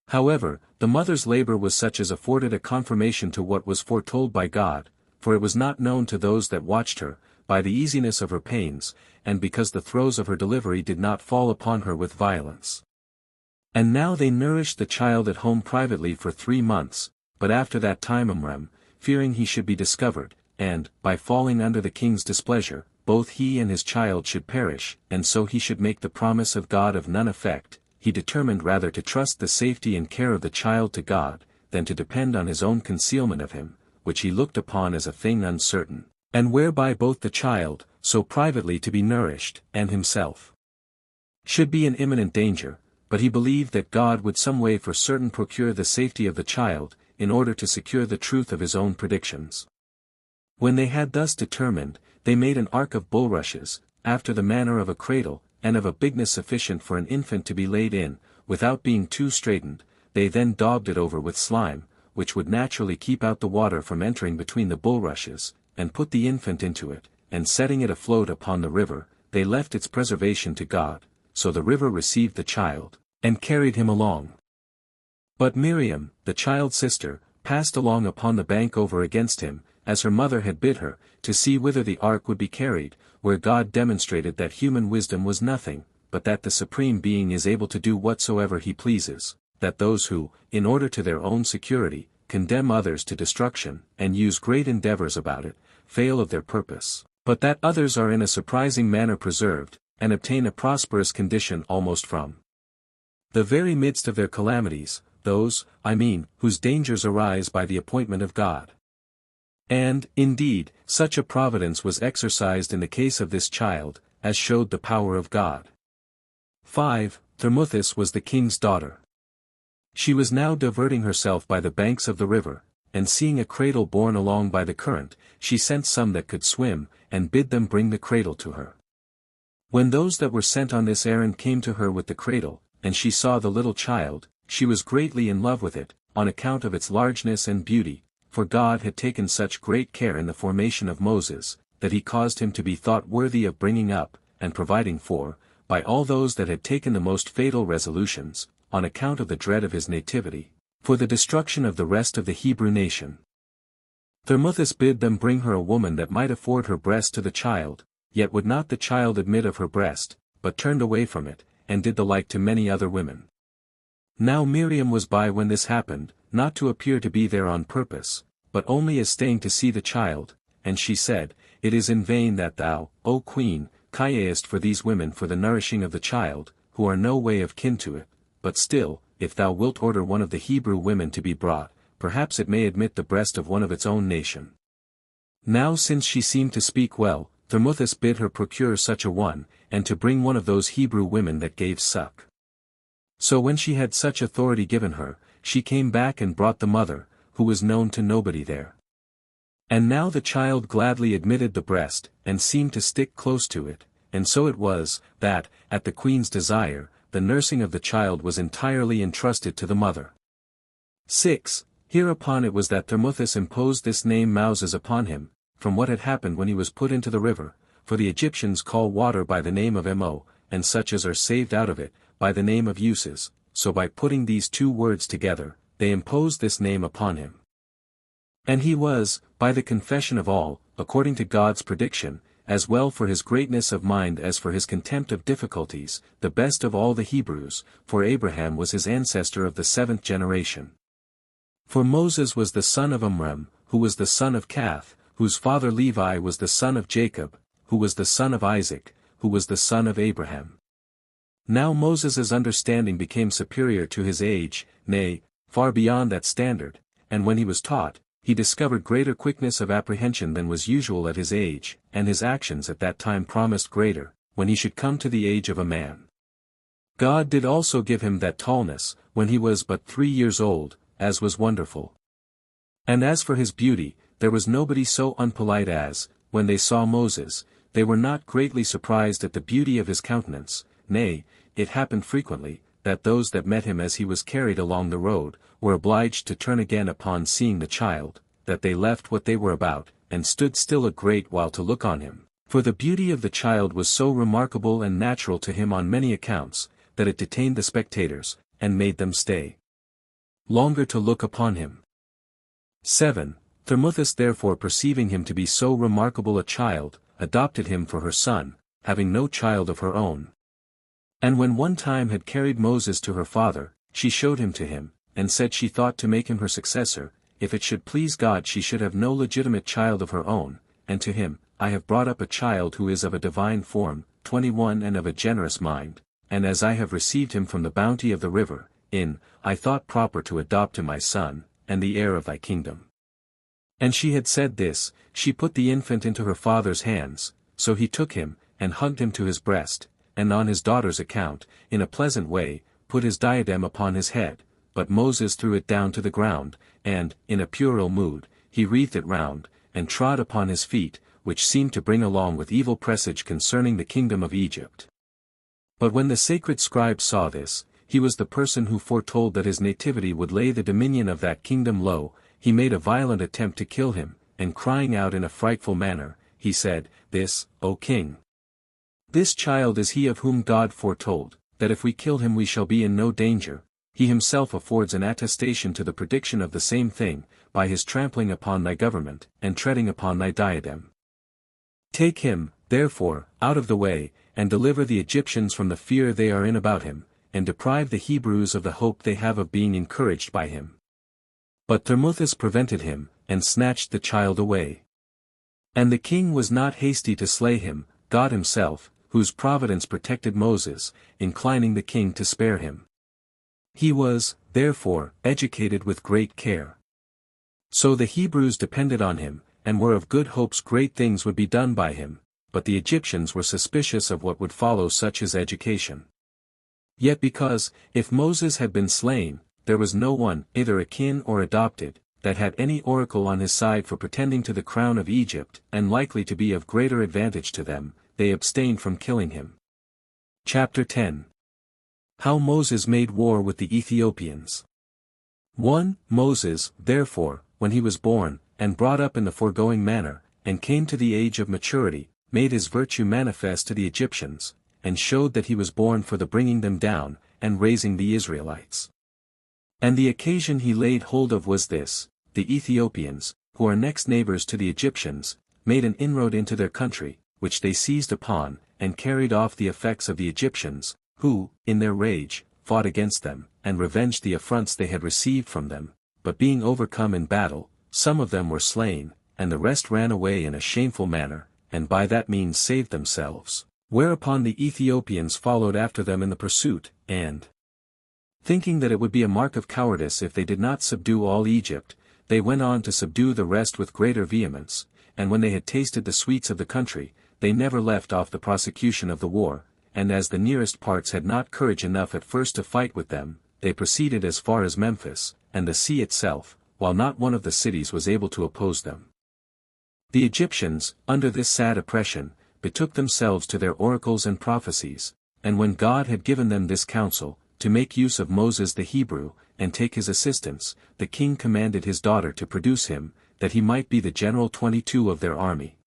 However, the mother's labor was such as afforded a confirmation to what was foretold by God, for it was not known to those that watched her, by the easiness of her pains, and because the throes of her delivery did not fall upon her with violence. And now they nourished the child at home privately for 3 months, but after that time Amram, fearing he should be discovered, and, by falling under the king's displeasure, both he and his child should perish, and so he should make the promise of God of none effect, he determined rather to trust the safety and care of the child to God, than to depend on his own concealment of him, which he looked upon as a thing uncertain, and whereby both the child, so privately to be nourished, and himself, should be in imminent danger, but he believed that God would some way for certain procure the safety of the child, in order to secure the truth of his own predictions. When they had thus determined, they made an ark of bulrushes, after the manner of a cradle, and of a bigness sufficient for an infant to be laid in, without being too straitened. They then daubed it over with slime, which would naturally keep out the water from entering between the bulrushes, and put the infant into it, and setting it afloat upon the river, they left its preservation to God, so the river received the child, and carried him along. But Miriam, the child's sister, passed along upon the bank over against him, as her mother had bid her, to see whither the ark would be carried, where God demonstrated that human wisdom was nothing, but that the Supreme Being is able to do whatsoever he pleases, that those who, in order to their own security, condemn others to destruction, and use great endeavors about it, fail of their purpose, but that others are in a surprising manner preserved, and obtain a prosperous condition almost from the very midst of their calamities, those, whose dangers arise by the appointment of God. And, indeed, such a providence was exercised in the case of this child, as showed the power of God. 5. Thermuthis was the king's daughter. She was now diverting herself by the banks of the river, and seeing a cradle borne along by the current, she sent some that could swim, and bid them bring the cradle to her. When those that were sent on this errand came to her with the cradle, and she saw the little child, she was greatly in love with it, on account of its largeness and beauty, for God had taken such great care in the formation of Moses, that he caused him to be thought worthy of bringing up, and providing for, by all those that had taken the most fatal resolutions, on account of the dread of his nativity, for the destruction of the rest of the Hebrew nation. Thermuthis bid them bring her a woman that might afford her breast to the child, yet would not the child admit of her breast, but turned away from it, and did the like to many other women. Now Miriam was by when this happened, not to appear to be there on purpose, but only as staying to see the child, and she said, It is in vain that thou, O queen, cryest for these women for the nourishing of the child, who are no way of kin to it, but still, if thou wilt order one of the Hebrew women to be brought, perhaps it may admit the breast of one of its own nation. Now since she seemed to speak well, Thermuthis bid her procure such a one, and to bring one of those Hebrew women that gave suck. So when she had such authority given her, she came back and brought the mother, who was known to nobody there. And now the child gladly admitted the breast, and seemed to stick close to it, and so it was, that, at the queen's desire, the nursing of the child was entirely entrusted to the mother. 6. Hereupon it was that Thermuthis imposed this name Moses upon him, from what had happened when he was put into the river, for the Egyptians call water by the name of Mo, and such as are saved out of it, by the name of Uses, so by putting these two words together, they imposed this name upon him. And he was, by the confession of all, according to God's prediction, as well for his greatness of mind as for his contempt of difficulties, the best of all the Hebrews, for Abraham was his ancestor of the 7th generation. For Moses was the son of Amram, who was the son of Cath, whose father Levi was the son of Jacob, who was the son of Isaac, who was the son of Abraham. Now Moses' understanding became superior to his age, nay, far beyond that standard, and when he was taught, he discovered greater quickness of apprehension than was usual at his age, and his actions at that time promised greater, when he should come to the age of a man. God did also give him that tallness, when he was but 3 years old, as was wonderful. And as for his beauty, there was nobody so unpolite as, when they saw Moses, they were not greatly surprised at the beauty of his countenance, nay, it happened frequently, that those that met him as he was carried along the road, were obliged to turn again upon seeing the child, that they left what they were about, and stood still a great while to look on him, for the beauty of the child was so remarkable and natural to him on many accounts, that it detained the spectators, and made them stay longer to look upon him. 7. Thermuthis therefore perceiving him to be so remarkable a child, adopted him for her son, having no child of her own. And when one time had carried Moses to her father, she showed him to him, and said she thought to make him her successor, if it should please God she should have no legitimate child of her own, and to him, I have brought up a child who is of a divine form, 21 and of a generous mind, and as I have received him from the bounty of the river, I thought proper to adopt him my son, and the heir of thy kingdom. And she had said this, she put the infant into her father's hands, so he took him, and hugged him to his breast, and on his daughter's account, in a pleasant way, put his diadem upon his head, but Moses threw it down to the ground, and, in a puerile mood, he wreathed it round, and trod upon his feet, which seemed to bring along with evil presage concerning the kingdom of Egypt. But when the sacred scribe saw this, he was the person who foretold that his nativity would lay the dominion of that kingdom low, he made a violent attempt to kill him, and crying out in a frightful manner, he said, This, O king! This child is he of whom God foretold, that if we kill him we shall be in no danger. He himself affords an attestation to the prediction of the same thing, by his trampling upon thy government, and treading upon thy diadem. Take him, therefore, out of the way, and deliver the Egyptians from the fear they are in about him, and deprive the Hebrews of the hope they have of being encouraged by him. But Thermuthis prevented him, and snatched the child away. And the king was not hasty to slay him, God himself, whose providence protected Moses, inclining the king to spare him. He was, therefore, educated with great care. So the Hebrews depended on him, and were of good hopes great things would be done by him, but the Egyptians were suspicious of what would follow such his education. Yet because, if Moses had been slain, there was no one, either akin or adopted, that had any oracle on his side for pretending to the crown of Egypt, and likely to be of greater advantage to them, they abstained from killing him. Chapter 10. How Moses made war with the Ethiopians. 1. Moses, therefore, when he was born, and brought up in the foregoing manner, and came to the age of maturity, made his virtue manifest to the Egyptians, and showed that he was born for the bringing them down, and raising the Israelites. And the occasion he laid hold of was this: the Ethiopians, who are next neighbors to the Egyptians, made an inroad into their country, which they seized upon, and carried off the effects of the Egyptians, who, in their rage, fought against them, and revenged the affronts they had received from them, but being overcome in battle, some of them were slain, and the rest ran away in a shameful manner, and by that means saved themselves. Whereupon the Ethiopians followed after them in the pursuit, and, thinking that it would be a mark of cowardice if they did not subdue all Egypt, they went on to subdue the rest with greater vehemence, and when they had tasted the sweets of the country, they never left off the prosecution of the war, and as the nearest parts had not courage enough at first to fight with them, they proceeded as far as Memphis, and the sea itself, while not one of the cities was able to oppose them. The Egyptians, under this sad oppression, betook themselves to their oracles and prophecies, and when God had given them this counsel, to make use of Moses the Hebrew, and take his assistance, the king commanded his daughter to produce him, that he might be the general 22 of their army.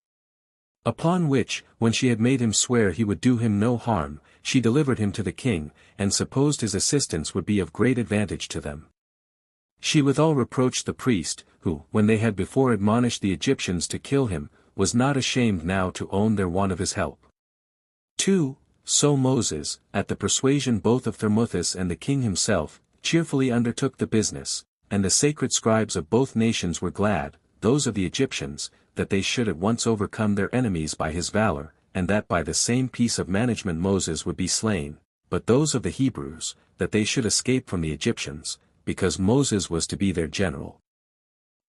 Upon which, when she had made him swear he would do him no harm, she delivered him to the king, and supposed his assistance would be of great advantage to them. She withal reproached the priest, who, when they had before admonished the Egyptians to kill him, was not ashamed now to own their want of his help. 2. So Moses, at the persuasion both of Thermuthis and the king himself, cheerfully undertook the business, and the sacred scribes of both nations were glad, those of the Egyptians, that they should at once overcome their enemies by his valor, and that by the same piece of management Moses would be slain, but those of the Hebrews, that they should escape from the Egyptians, because Moses was to be their general.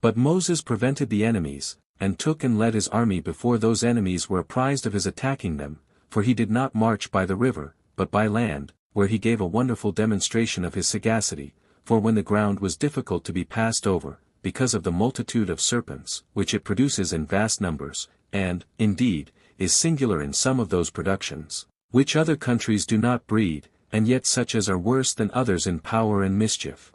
But Moses prevented the enemies, and took and led his army before those enemies were apprised of his attacking them, for he did not march by the river, but by land, where he gave a wonderful demonstration of his sagacity, for when the ground was difficult to be passed over, because of the multitude of serpents, which it produces in vast numbers, and, indeed, is singular in some of those productions, which other countries do not breed, and yet such as are worse than others in power and mischief.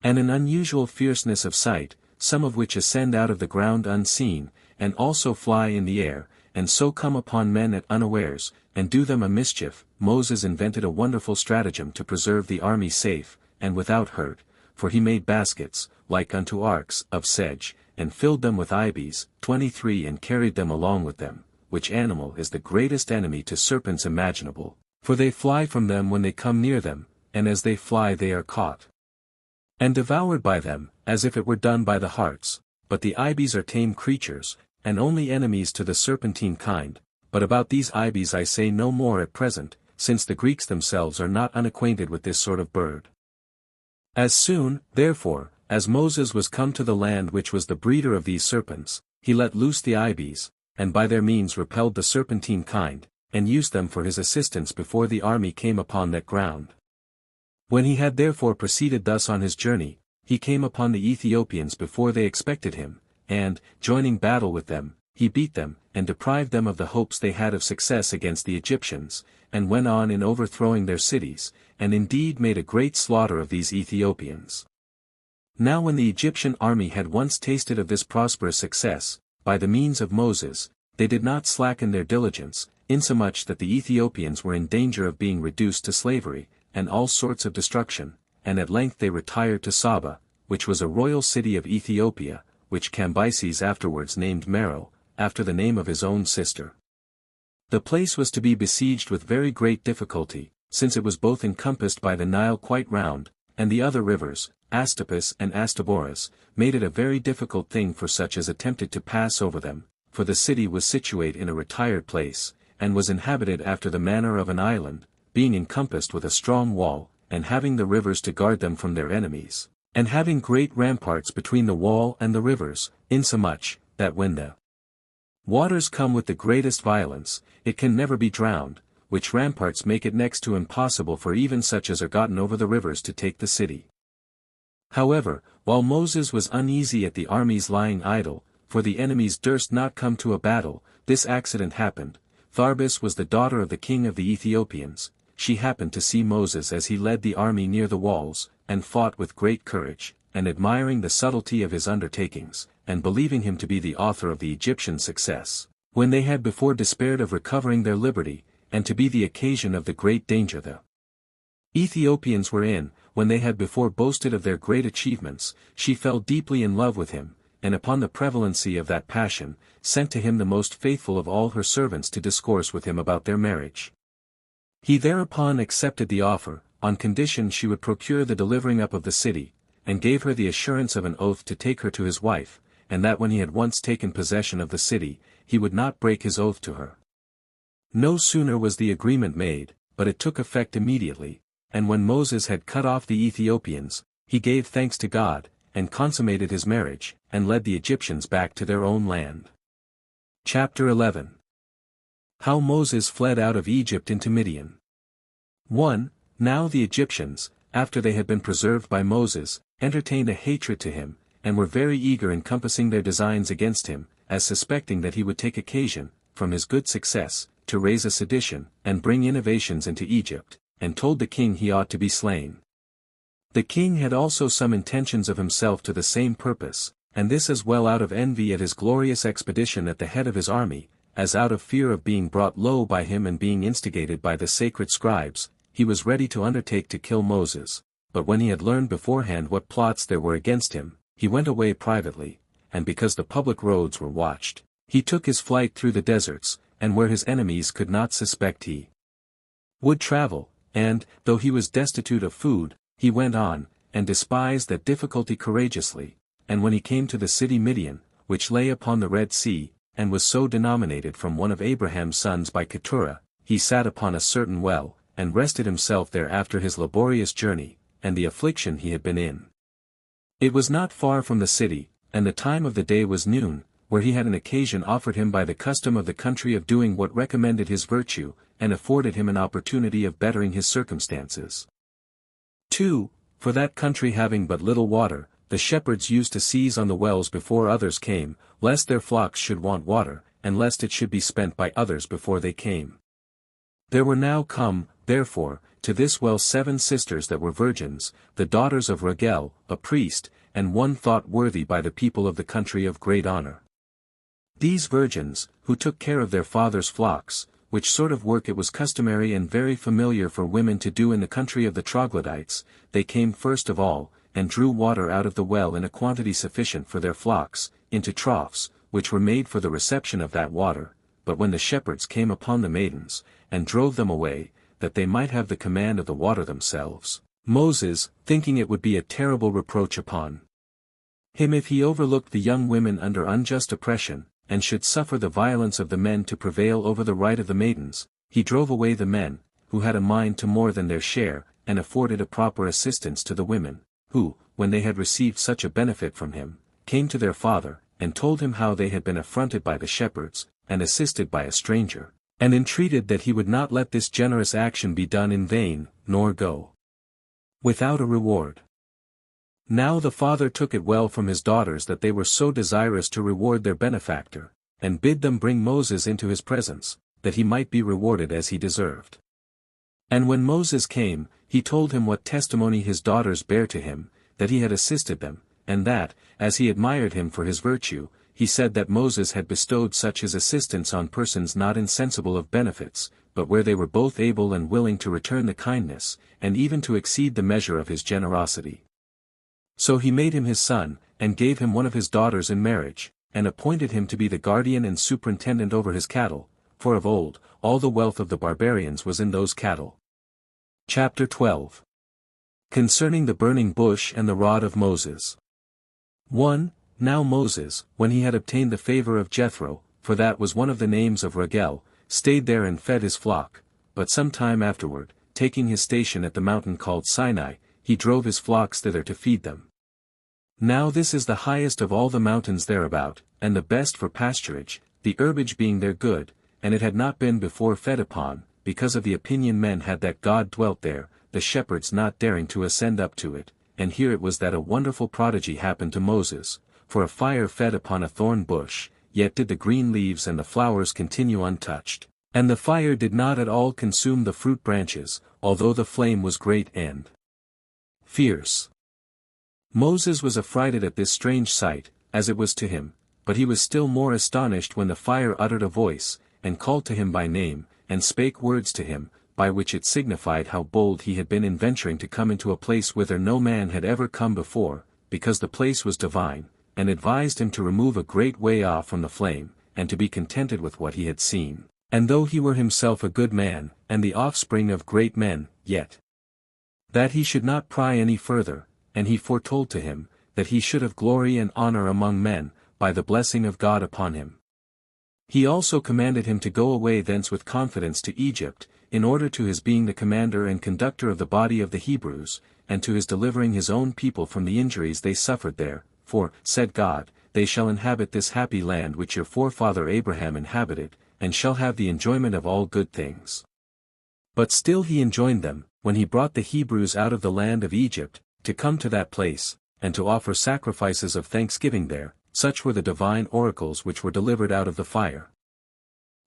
And an unusual fierceness of sight, some of which ascend out of the ground unseen, and also fly in the air, and so come upon men at unawares, and do them a mischief. Moses invented a wonderful stratagem to preserve the army safe, and without hurt, for he made baskets, like unto arks, of sedge, and filled them with ibis, 23 and carried them along with them, which animal is the greatest enemy to serpents imaginable, for they fly from them when they come near them, and as they fly they are caught and devoured by them, as if it were done by the hearts, but the ibis are tame creatures, and only enemies to the serpentine kind, but about these ibis I say no more at present, since the Greeks themselves are not unacquainted with this sort of bird. As soon, therefore, as Moses was come to the land which was the breeder of these serpents, he let loose the ibis, and by their means repelled the serpentine kind, and used them for his assistance before the army came upon that ground. When he had therefore proceeded thus on his journey, he came upon the Ethiopians before they expected him, and, joining battle with them, he beat them, and deprived them of the hopes they had of success against the Egyptians, and went on in overthrowing their cities, and indeed made a great slaughter of these Ethiopians. Now when the Egyptian army had once tasted of this prosperous success, by the means of Moses, they did not slacken their diligence, insomuch that the Ethiopians were in danger of being reduced to slavery, and all sorts of destruction, and at length they retired to Saba, which was a royal city of Ethiopia, which Cambyses afterwards named Meroe, after the name of his own sister. The place was to be besieged with very great difficulty, since it was both encompassed by the Nile quite round, and the other rivers, Astapus and Astaboras, made it a very difficult thing for such as attempted to pass over them, for the city was situate in a retired place, and was inhabited after the manner of an island, being encompassed with a strong wall, and having the rivers to guard them from their enemies, and having great ramparts between the wall and the rivers, insomuch, that when the waters come with the greatest violence, it can never be drowned, which ramparts make it next to impossible for even such as are gotten over the rivers to take the city. However, while Moses was uneasy at the armies lying idle, for the enemies durst not come to a battle, this accident happened. Tharbis was the daughter of the king of the Ethiopians. She happened to see Moses as he led the army near the walls, and fought with great courage, and admiring the subtlety of his undertakings, and believing him to be the author of the Egyptian success, when they had before despaired of recovering their liberty, and to be the occasion of the great danger the Ethiopians were in, when they had before boasted of their great achievements, she fell deeply in love with him, and upon the prevalency of that passion, sent to him the most faithful of all her servants to discourse with him about their marriage. He thereupon accepted the offer, on condition she would procure the delivering up of the city, and gave her the assurance of an oath to take her to his wife, and that when he had once taken possession of the city, he would not break his oath to her. No sooner was the agreement made, but it took effect immediately, and when Moses had cut off the Ethiopians, he gave thanks to God, and consummated his marriage, and led the Egyptians back to their own land. Chapter 11. How Moses fled out of Egypt into Midian. 1. Now the Egyptians, after they had been preserved by Moses, entertained a hatred to him, and were very eager in compassing their designs against him, as suspecting that he would take occasion, from his good success, to raise a sedition, and bring innovations into Egypt, and told the king he ought to be slain. The king had also some intentions of himself to the same purpose, and this as well out of envy at his glorious expedition at the head of his army, as out of fear of being brought low by him and being instigated by the sacred scribes. He was ready to undertake to kill Moses, but when he had learned beforehand what plots there were against him, he went away privately, and because the public roads were watched, he took his flight through the deserts, and where his enemies could not suspect he would travel, and, though he was destitute of food, he went on, and despised that difficulty courageously, and when he came to the city Midian, which lay upon the Red Sea, and was so denominated from one of Abraham's sons by Keturah, he sat upon a certain well, and rested himself there after his laborious journey, and the affliction he had been in. It was not far from the city, and the time of the day was noon, where he had an occasion offered him by the custom of the country of doing what recommended his virtue, and afforded him an opportunity of bettering his circumstances. 2. For that country having but little water, the shepherds used to seize on the wells before others came, lest their flocks should want water, and lest it should be spent by others before they came. There were now come, therefore, to this well 7 sisters that were virgins, the daughters of Raguel, a priest, and one thought worthy by the people of the country of great honor. These virgins, who took care of their father's flocks, which sort of work it was customary and very familiar for women to do in the country of the troglodytes, they came first of all, and drew water out of the well in a quantity sufficient for their flocks, into troughs, which were made for the reception of that water. But when the shepherds came upon the maidens, and drove them away, that they might have the command of the water themselves, Moses, thinking it would be a terrible reproach upon him if he overlooked the young women under unjust oppression, and should suffer the violence of the men to prevail over the right of the maidens, he drove away the men, who had a mind to more than their share, and afforded a proper assistance to the women, who, when they had received such a benefit from him, came to their father, and told him how they had been affronted by the shepherds, and assisted by a stranger, and entreated that he would not let this generous action be done in vain, nor go without a reward. Now the father took it well from his daughters that they were so desirous to reward their benefactor, and bid them bring Moses into his presence, that he might be rewarded as he deserved. And when Moses came, he told him what testimony his daughters bare to him, that he had assisted them, and that, as he admired him for his virtue, he said that Moses had bestowed such his assistance on persons not insensible of benefits, but where they were both able and willing to return the kindness, and even to exceed the measure of his generosity. So he made him his son, and gave him one of his daughters in marriage, and appointed him to be the guardian and superintendent over his cattle, for of old, all the wealth of the barbarians was in those cattle. Chapter 12. Concerning the burning bush and the rod of Moses. 1. Now Moses, when he had obtained the favor of Jethro, for that was one of the names of Raguel, stayed there and fed his flock, but some time afterward, taking his station at the mountain called Sinai, he drove his flocks thither to feed them. Now this is the highest of all the mountains thereabout, and the best for pasturage, the herbage being there good, and it had not been before fed upon, because of the opinion men had that God dwelt there, the shepherds not daring to ascend up to it, and here it was that a wonderful prodigy happened to Moses, for a fire fed upon a thorn bush, yet did the green leaves and the flowers continue untouched, and the fire did not at all consume the fruit branches, although the flame was great and fierce. Moses was affrighted at this strange sight, as it was to him, but he was still more astonished when the fire uttered a voice, and called to him by name, and spake words to him, by which it signified how bold he had been in venturing to come into a place whither no man had ever come before, because the place was divine, and advised him to remove a great way off from the flame, and to be contented with what he had seen. And though he were himself a good man, and the offspring of great men, yet that he should not pry any further, and he foretold to him, that he should have glory and honor among men, by the blessing of God upon him. He also commanded him to go away thence with confidence to Egypt, in order to his being the commander and conductor of the body of the Hebrews, and to his delivering his own people from the injuries they suffered there, for, said God, they shall inhabit this happy land which your forefather Abraham inhabited, and shall have the enjoyment of all good things. But still he enjoined them, when he brought the Hebrews out of the land of Egypt, to come to that place, and to offer sacrifices of thanksgiving there. Such were the divine oracles which were delivered out of the fire.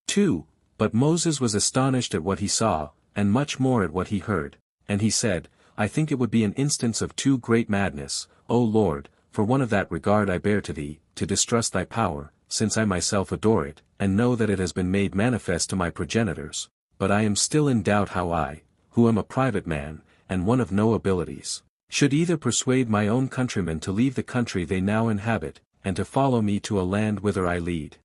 2. But Moses was astonished at what he saw, and much more at what he heard, and he said, I think it would be an instance of too great madness, O Lord, for one of that regard I bear to thee, to distrust thy power, since I myself adore it, and know that it has been made manifest to my progenitors, but I am still in doubt how I, who am a private man, and one of no abilities, should either persuade my own countrymen to leave the country they now inhabit, and to follow me to a land whither I lead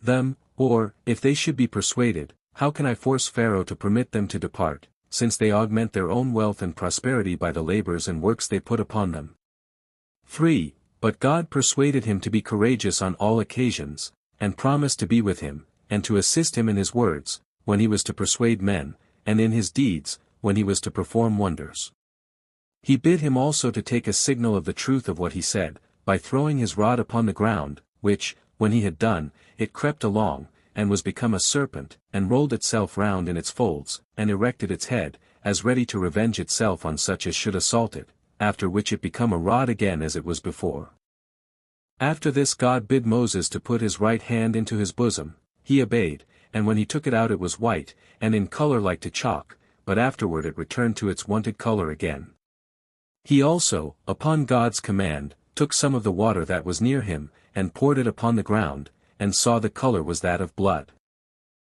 them, or, if they should be persuaded, how can I force Pharaoh to permit them to depart, since they augment their own wealth and prosperity by the labors and works they put upon them. 3. But God persuaded him to be courageous on all occasions, and promised to be with him, and to assist him in his words, when he was to persuade men, and in his deeds, when he was to perform wonders. He bid him also to take a signal of the truth of what he said, by throwing his rod upon the ground, which, when he had done, it crept along, and was become a serpent, and rolled itself round in its folds, and erected its head, as ready to revenge itself on such as should assault it, after which it become a rod again as it was before. After this God bid Moses to put his right hand into his bosom. He obeyed, and when he took it out it was white, and in color like to chalk, but afterward it returned to its wonted color again. He also, upon God's command, took some of the water that was near him, and poured it upon the ground, and saw the color was that of blood.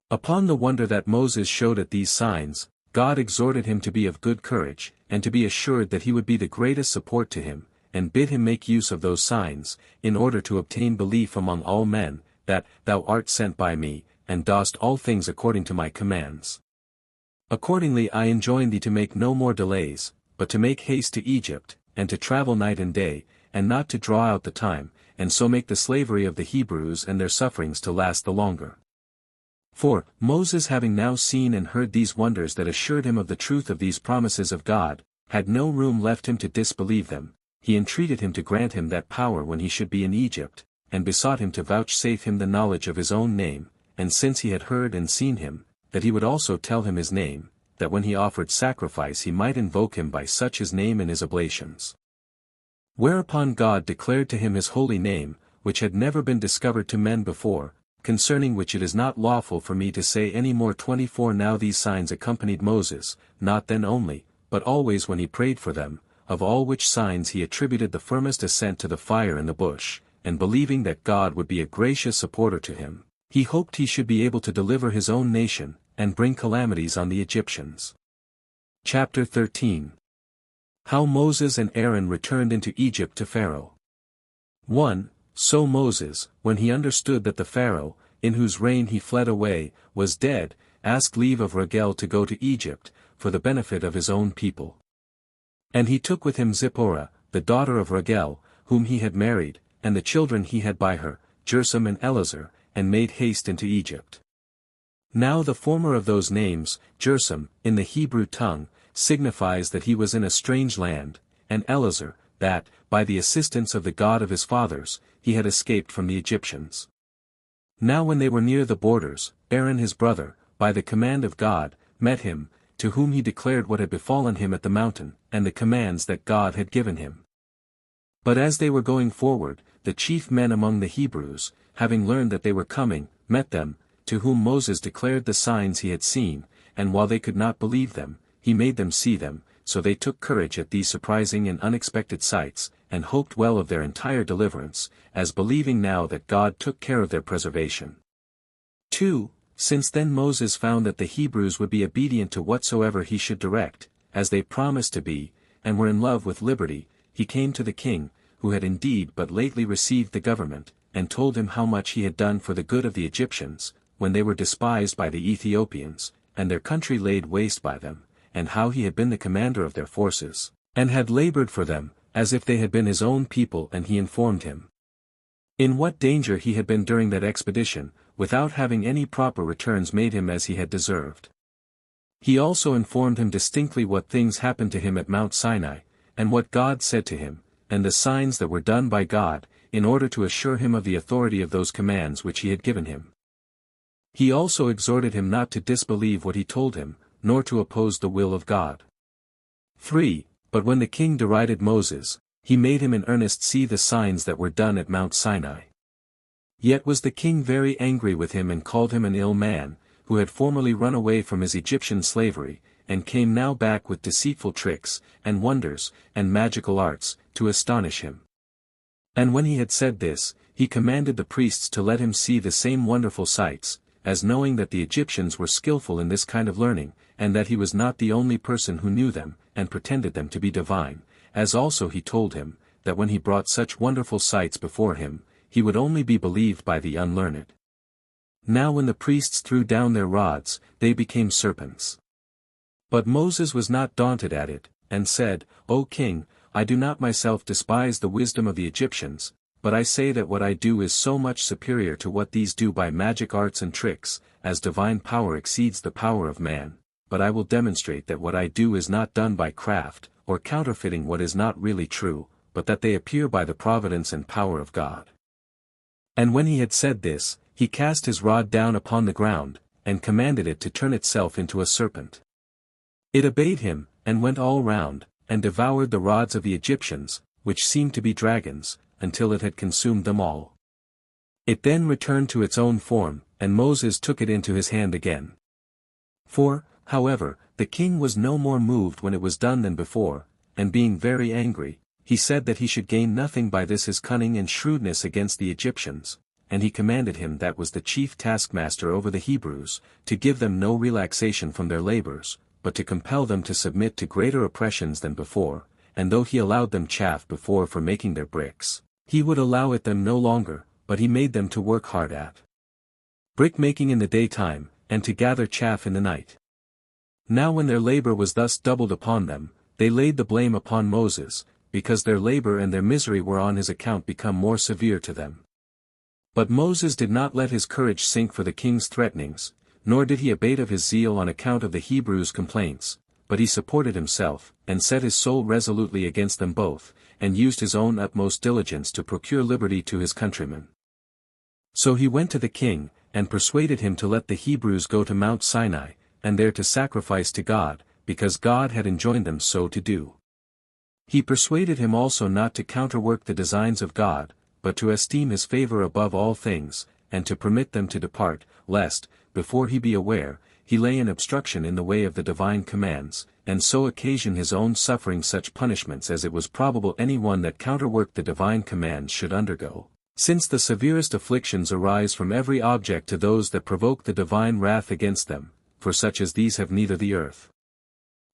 Upon the wonder that Moses showed at these signs, God exhorted him to be of good courage, and to be assured that he would be the greatest support to him, and bid him make use of those signs, in order to obtain belief among all men, that thou art sent by me, and dost all things according to my commands. Accordingly I enjoin thee to make no more delays, but to make haste to Egypt, and to travel night and day, and not to draw out the time, and so make the slavery of the Hebrews and their sufferings to last the longer. For, Moses having now seen and heard these wonders that assured him of the truth of these promises of God, had no room left him to disbelieve them. He entreated him to grant him that power when he should be in Egypt, and besought him to vouchsafe him the knowledge of his own name, and since he had heard and seen him, that he would also tell him his name, that when he offered sacrifice he might invoke him by such his name in his oblations. Whereupon God declared to him his holy name, which had never been discovered to men before, concerning which it is not lawful for me to say any more. 24 Now these signs accompanied Moses, not then only, but always when he prayed for them, of all which signs he attributed the firmest assent to the fire in the bush, and believing that God would be a gracious supporter to him, he hoped he should be able to deliver his own nation, and bring calamities on the Egyptians. Chapter 13. How Moses and Aaron returned into Egypt to Pharaoh. 1. So Moses, when he understood that the Pharaoh, in whose reign he fled away, was dead, asked leave of Rachel to go to Egypt, for the benefit of his own people. And he took with him Zipporah, the daughter of Rachel, whom he had married, and the children he had by her, Gershom and Eleazar, and made haste into Egypt. Now the former of those names, Gershom, in the Hebrew tongue, signifies that he was in a strange land, and Eleazar, that, by the assistance of the God of his fathers, he had escaped from the Egyptians. Now when they were near the borders, Aaron his brother, by the command of God, met him, to whom he declared what had befallen him at the mountain, and the commands that God had given him. But as they were going forward, the chief men among the Hebrews, having learned that they were coming, met them, to whom Moses declared the signs he had seen, and while they could not believe them, he made them see them, so they took courage at these surprising and unexpected sights, and hoped well of their entire deliverance, as believing now that God took care of their preservation. 2. Since then Moses found that the Hebrews would be obedient to whatsoever he should direct, as they promised to be, and were in love with liberty, he came to the king, who had indeed but lately received the government, and told him how much he had done for the good of the Egyptians, when they were despised by the Ethiopians, and their country laid waste by them, and how he had been the commander of their forces, and had labored for them, as if they had been his own people. And he informed him in what danger he had been during that expedition, without having any proper returns made him as he had deserved. He also informed him distinctly what things happened to him at Mount Sinai, and what God said to him, and the signs that were done by God, in order to assure him of the authority of those commands which he had given him. He also exhorted him not to disbelieve what he told him, nor to oppose the will of God. 3. But when the king derided Moses, he made him in earnest see the signs that were done at Mount Sinai. Yet was the king very angry with him and called him an ill man, who had formerly run away from his Egyptian slavery, and came now back with deceitful tricks, and wonders, and magical arts, to astonish him. And when he had said this, he commanded the priests to let him see the same wonderful sights, as knowing that the Egyptians were skillful in this kind of learning, and that he was not the only person who knew them, and pretended them to be divine, as also he told him, that when he brought such wonderful sights before him, he would only be believed by the unlearned. Now when the priests threw down their rods, they became serpents. But Moses was not daunted at it, and said, O king, I do not myself despise the wisdom of the Egyptians, but I say that what I do is so much superior to what these do by magic arts and tricks, as divine power exceeds the power of man, but I will demonstrate that what I do is not done by craft, or counterfeiting what is not really true, but that they appear by the providence and power of God. And when he had said this, he cast his rod down upon the ground, and commanded it to turn itself into a serpent. It obeyed him, and went all round, and devoured the rods of the Egyptians, which seemed to be dragons, until it had consumed them all. It then returned to its own form, and Moses took it into his hand again. For, however, the king was no more moved when it was done than before, and being very angry, he said that he should gain nothing by this his cunning and shrewdness against the Egyptians, and he commanded him that was the chief taskmaster over the Hebrews, to give them no relaxation from their labors, but to compel them to submit to greater oppressions than before, and though he allowed them chaff before for making their bricks, he would allow it them no longer, but he made them to work hard at brick-making in the daytime, and to gather chaff in the night. Now when their labor was thus doubled upon them, they laid the blame upon Moses, because their labor and their misery were on his account become more severe to them. But Moses did not let his courage sink for the king's threatenings, nor did he abate of his zeal on account of the Hebrews' complaints, but he supported himself, and set his soul resolutely against them both, and used his own utmost diligence to procure liberty to his countrymen. So he went to the king, and persuaded him to let the Hebrews go to Mount Sinai, and there to sacrifice to God, because God had enjoined them so to do. He persuaded him also not to counterwork the designs of God, but to esteem his favor above all things, and to permit them to depart, lest, before he be aware, he lay an obstruction in the way of the divine commands, and so occasion his own suffering such punishments as it was probable any one that counterworked the divine commands should undergo, since the severest afflictions arise from every object to those that provoke the divine wrath against them, for such as these have neither the earth,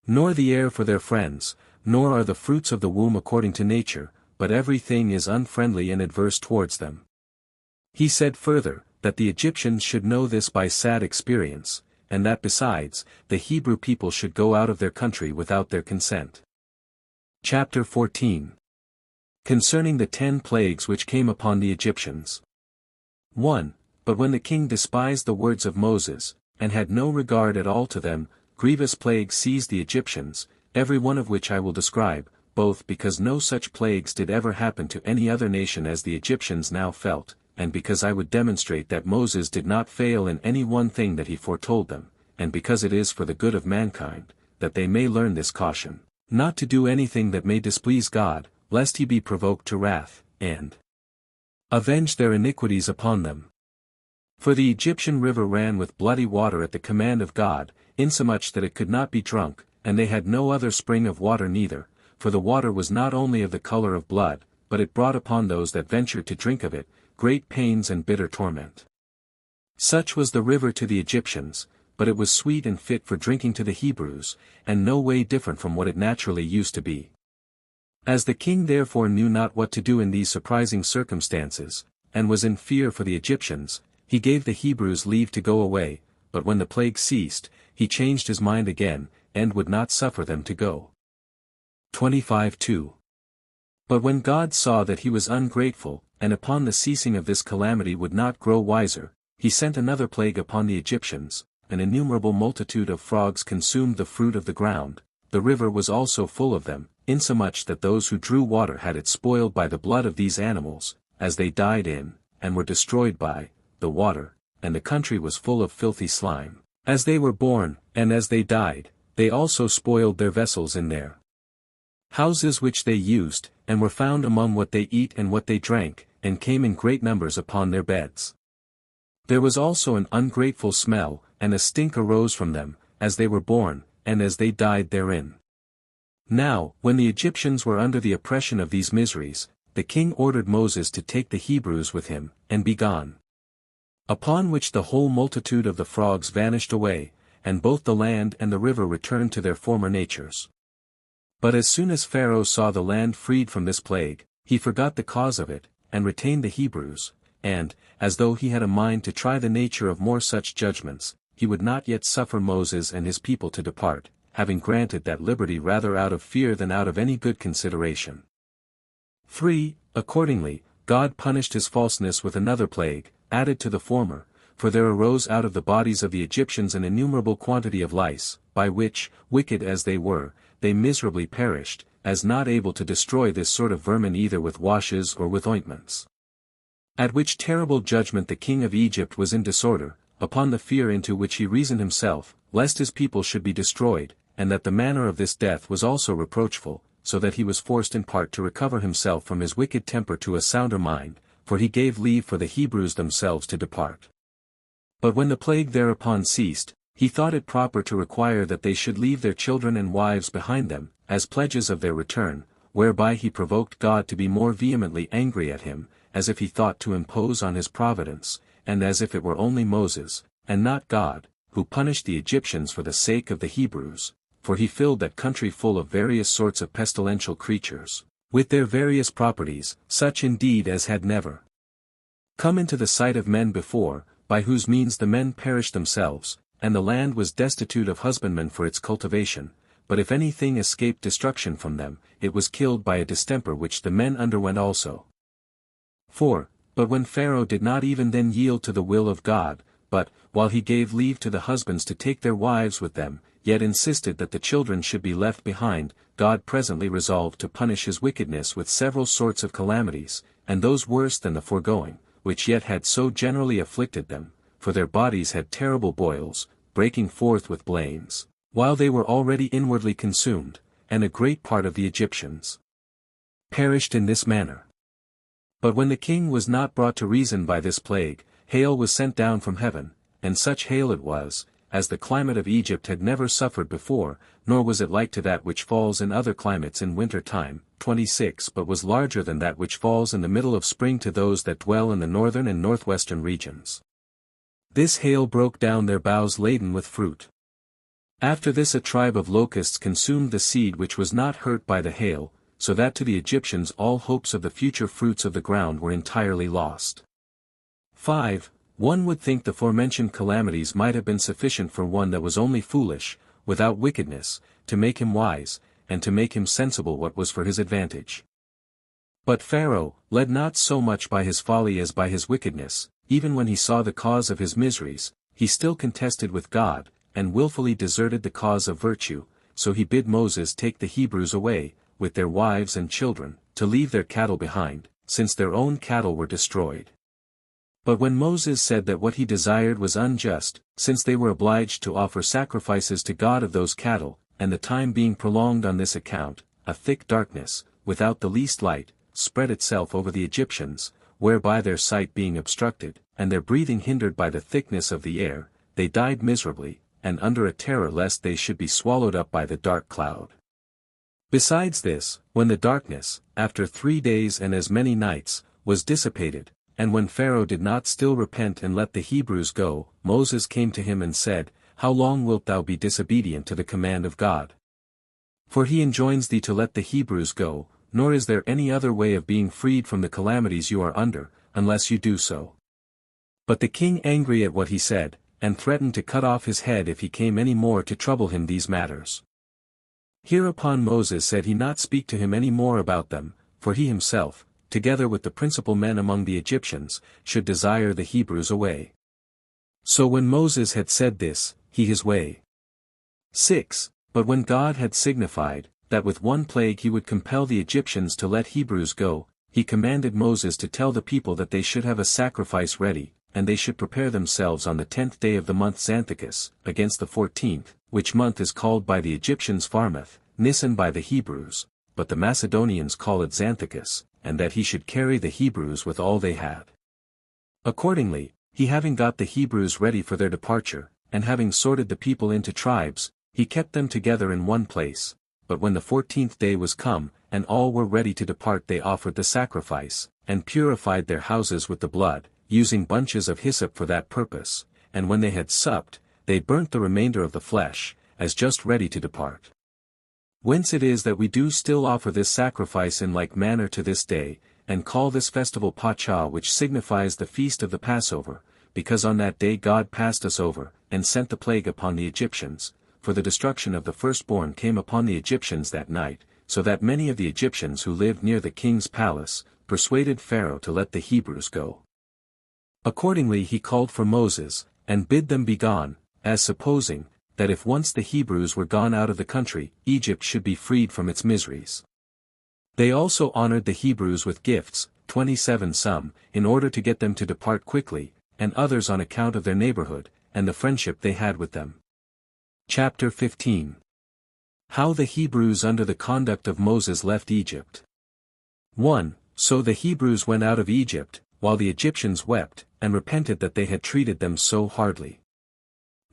nor the air for their friends, nor are the fruits of the womb according to nature, but everything is unfriendly and adverse towards them. He said further, that the Egyptians should know this by sad experience, and that besides, the Hebrew people should go out of their country without their consent. Chapter 14. Concerning the 10 plagues which came upon the Egyptians. 1. But when the king despised the words of Moses, and had no regard at all to them, grievous plagues seized the Egyptians, every one of which I will describe, both because no such plagues did ever happen to any other nation as the Egyptians now felt, and because I would demonstrate that Moses did not fail in any one thing that he foretold them, and because it is for the good of mankind, that they may learn this caution, not to do anything that may displease God, lest he be provoked to wrath, and avenge their iniquities upon them. For the Egyptian river ran with bloody water at the command of God, insomuch that it could not be drunk, and they had no other spring of water neither, for the water was not only of the color of blood, but it brought upon those that ventured to drink of it, great pains and bitter torment. Such was the river to the Egyptians, but it was sweet and fit for drinking to the Hebrews, and no way different from what it naturally used to be. As the king therefore knew not what to do in these surprising circumstances, and was in fear for the Egyptians, he gave the Hebrews leave to go away, but when the plague ceased, he changed his mind again, and would not suffer them to go. 25:2. But when God saw that he was ungrateful, and upon the ceasing of this calamity would not grow wiser, he sent another plague upon the Egyptians, an innumerable multitude of frogs consumed the fruit of the ground, the river was also full of them, insomuch that those who drew water had it spoiled by the blood of these animals, as they died in, and were destroyed by, the water, and the country was full of filthy slime. As they were born, and as they died, they also spoiled their vessels in their houses which they used, and were found among what they eat and what they drank, and came in great numbers upon their beds. There was also an ungrateful smell, and a stink arose from them, as they were born, and as they died therein. Now, when the Egyptians were under the oppression of these miseries, the king ordered Moses to take the Hebrews with him, and be gone. Upon which the whole multitude of the frogs vanished away, and both the land and the river returned to their former natures. But as soon as Pharaoh saw the land freed from this plague, he forgot the cause of it, and retained the Hebrews, and, as though he had a mind to try the nature of more such judgments, he would not yet suffer Moses and his people to depart, having granted that liberty rather out of fear than out of any good consideration. 3. Accordingly, God punished his falseness with another plague, added to the former, for there arose out of the bodies of the Egyptians an innumerable quantity of lice, by which, wicked as they were, they miserably perished, as not able to destroy this sort of vermin either with washes or with ointments. At which terrible judgment the king of Egypt was in disorder, upon the fear into which he reasoned himself, lest his people should be destroyed, and that the manner of this death was also reproachful, so that he was forced in part to recover himself from his wicked temper to a sounder mind, for he gave leave for the Hebrews themselves to depart. But when the plague thereupon ceased, he thought it proper to require that they should leave their children and wives behind them, as pledges of their return, whereby he provoked God to be more vehemently angry at him, as if he thought to impose on his providence, and as if it were only Moses, and not God, who punished the Egyptians for the sake of the Hebrews, for he filled that country full of various sorts of pestilential creatures, with their various properties, such indeed as had never come into the sight of men before, by whose means the men perished themselves, and the land was destitute of husbandmen for its cultivation, but if anything escaped destruction from them, it was killed by a distemper which the men underwent also. 4. But when Pharaoh did not even then yield to the will of God, but, while he gave leave to the husbands to take their wives with them, yet insisted that the children should be left behind, God presently resolved to punish his wickedness with several sorts of calamities, and those worse than the foregoing, which yet had so generally afflicted them, for their bodies had terrible boils, breaking forth with blains, while they were already inwardly consumed, and a great part of the Egyptians perished in this manner. But when the king was not brought to reason by this plague, hail was sent down from heaven, and such hail it was, as the climate of Egypt had never suffered before, nor was it like to that which falls in other climates in winter time. 26 But was larger than that which falls in the middle of spring to those that dwell in the northern and northwestern regions. This hail broke down their boughs laden with fruit. After this a tribe of locusts consumed the seed which was not hurt by the hail, so that to the Egyptians all hopes of the future fruits of the ground were entirely lost. 5. One would think the forementioned calamities might have been sufficient for one that was only foolish, without wickedness, to make him wise, and to make him sensible what was for his advantage. But Pharaoh, led not so much by his folly as by his wickedness, even when he saw the cause of his miseries, he still contested with God, and wilfully deserted the cause of virtue, so he bid Moses take the Hebrews away, with their wives and children, to leave their cattle behind, since their own cattle were destroyed. But when Moses said that what he desired was unjust, since they were obliged to offer sacrifices to God of those cattle, and the time being prolonged on this account, a thick darkness, without the least light, spread itself over the Egyptians, whereby their sight being obstructed, and their breathing hindered by the thickness of the air, they died miserably, and under a terror lest they should be swallowed up by the dark cloud. Besides this, when the darkness, after 3 days and as many nights, was dissipated, and when Pharaoh did not still repent and let the Hebrews go, Moses came to him and said, How long wilt thou be disobedient to the command of God? For he enjoins thee to let the Hebrews go, nor is there any other way of being freed from the calamities you are under, unless you do so. But the king angry at what he said, and threatened to cut off his head if he came any more to trouble him these matters. Hereupon Moses said he not speak to him any more about them, for he himself, together with the principal men among the Egyptians, should desire the Hebrews away. So when Moses had said this, he his way. 6. But when God had signified, that with one plague he would compel the Egyptians to let Hebrews go, he commanded Moses to tell the people that they should have a sacrifice ready, and they should prepare themselves on the 10th day of the month Xanthicus, against the 14th, which month is called by the Egyptians Pharmath, Nisan by the Hebrews, but the Macedonians call it Xanthicus, and that he should carry the Hebrews with all they had. Accordingly, he having got the Hebrews ready for their departure, and having sorted the people into tribes, he kept them together in one place, but when the 14th day was come, and all were ready to depart, they offered the sacrifice, and purified their houses with the blood, using bunches of hyssop for that purpose, and when they had supped, they burnt the remainder of the flesh, as just ready to depart. Whence it is that we do still offer this sacrifice in like manner to this day, and call this festival Pachah, which signifies the feast of the Passover, because on that day God passed us over, and sent the plague upon the Egyptians, for the destruction of the firstborn came upon the Egyptians that night, so that many of the Egyptians who lived near the king's palace, persuaded Pharaoh to let the Hebrews go. Accordingly he called for Moses, and bid them be gone, as supposing, that if once the Hebrews were gone out of the country, Egypt should be freed from its miseries. They also honored the Hebrews with gifts, 27 some, in order to get them to depart quickly, and others on account of their neighborhood, and the friendship they had with them. Chapter 15. How the Hebrews under the conduct of Moses left Egypt. 1. So the Hebrews went out of Egypt, while the Egyptians wept, and repented that they had treated them so hardly.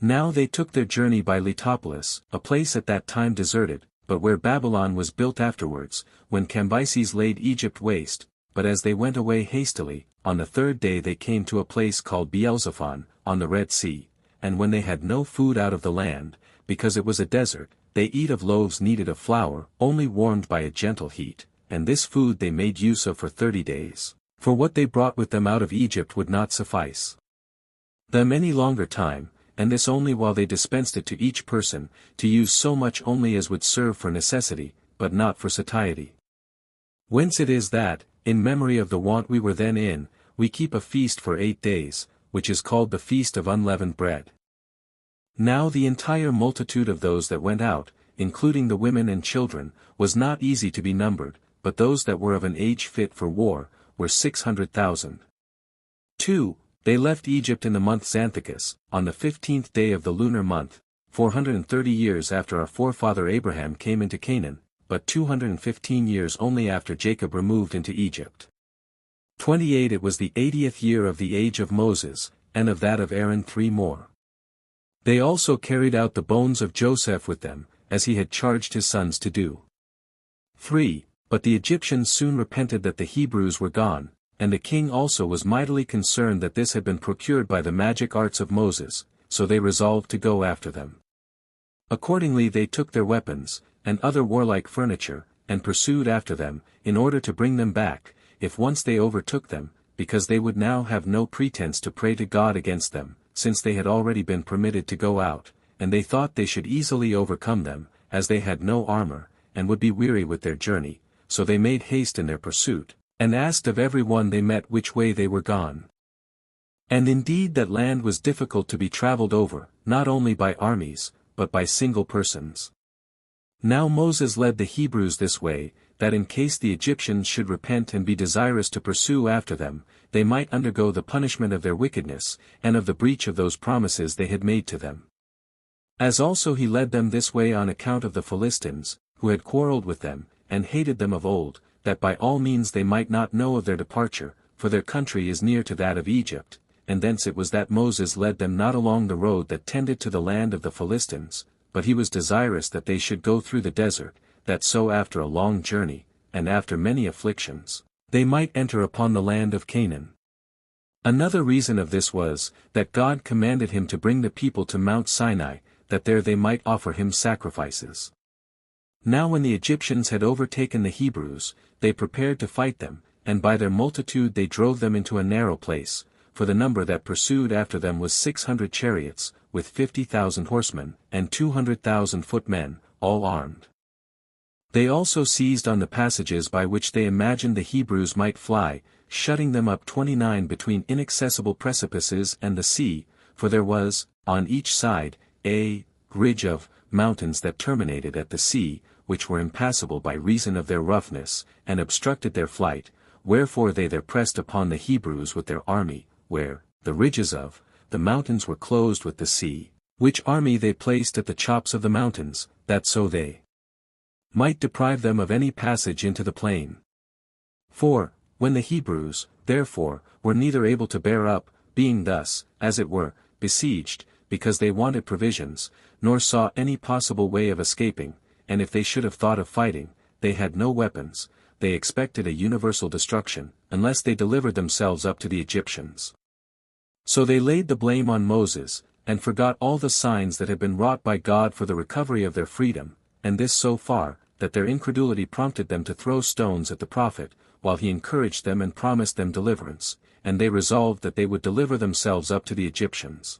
Now they took their journey by Letopolis, a place at that time deserted, but where Babylon was built afterwards, when Cambyses laid Egypt waste, but as they went away hastily, on the 3rd day they came to a place called Beelzephon, on the Red Sea, and when they had no food out of the land, because it was a desert, they eat of loaves kneaded of flour, only warmed by a gentle heat, and this food they made use of for 30 days, for what they brought with them out of Egypt would not suffice them any longer time, and this only while they dispensed it to each person, to use so much only as would serve for necessity, but not for satiety. Whence it is that, in memory of the want we were then in, we keep a feast for 8 days, which is called the Feast of Unleavened Bread. Now the entire multitude of those that went out, including the women and children, was not easy to be numbered, but those that were of an age fit for war, were 600,000. 2. They left Egypt in the month Xanthicus, on the 15th day of the lunar month, 430 years after our forefather Abraham came into Canaan, but 215 years only after Jacob removed into Egypt. 28. It was the 80th year of the age of Moses, and of that of Aaron 3 more. They also carried out the bones of Joseph with them, as he had charged his sons to do. 3. But the Egyptians soon repented that the Hebrews were gone, and the king also was mightily concerned that this had been procured by the magic arts of Moses, so they resolved to go after them. Accordingly they took their weapons, and other warlike furniture, and pursued after them, in order to bring them back, if once they overtook them, because they would now have no pretense to pray to God against them, since they had already been permitted to go out, and they thought they should easily overcome them, as they had no armor, and would be weary with their journey, so they made haste in their pursuit, and asked of every one they met which way they were gone. And indeed that land was difficult to be traveled over, not only by armies, but by single persons. Now Moses led the Hebrews this way, that in case the Egyptians should repent and be desirous to pursue after them, they might undergo the punishment of their wickedness, and of the breach of those promises they had made to them. As also he led them this way on account of the Philistines, who had quarrelled with them, and hated them of old, that by all means they might not know of their departure, for their country is near to that of Egypt, and thence it was that Moses led them not along the road that tended to the land of the Philistines, but he was desirous that they should go through the desert, that so after a long journey, and after many afflictions, they might enter upon the land of Canaan. Another reason of this was, that God commanded him to bring the people to Mount Sinai, that there they might offer him sacrifices. Now when the Egyptians had overtaken the Hebrews, they prepared to fight them, and by their multitude they drove them into a narrow place, for the number that pursued after them was 600 chariots, with 50,000 horsemen, and 200,000 footmen, all armed. They also seized on the passages by which they imagined the Hebrews might fly, shutting them up 29 between inaccessible precipices and the sea, for there was, on each side, a ridge of mountains that terminated at the sea, which were impassable by reason of their roughness, and obstructed their flight, wherefore they there pressed upon the Hebrews with their army, where, the ridges of, the mountains were closed with the sea, which army they placed at the chops of the mountains, that so they might deprive them of any passage into the plain. 4. When the Hebrews, therefore, were neither able to bear up, being thus, as it were, besieged, because they wanted provisions, nor saw any possible way of escaping, and if they should have thought of fighting, they had no weapons. They expected a universal destruction, unless they delivered themselves up to the Egyptians. So they laid the blame on Moses, and forgot all the signs that had been wrought by God for the recovery of their freedom, and this so far, that their incredulity prompted them to throw stones at the prophet, while he encouraged them and promised them deliverance, and they resolved that they would deliver themselves up to the Egyptians.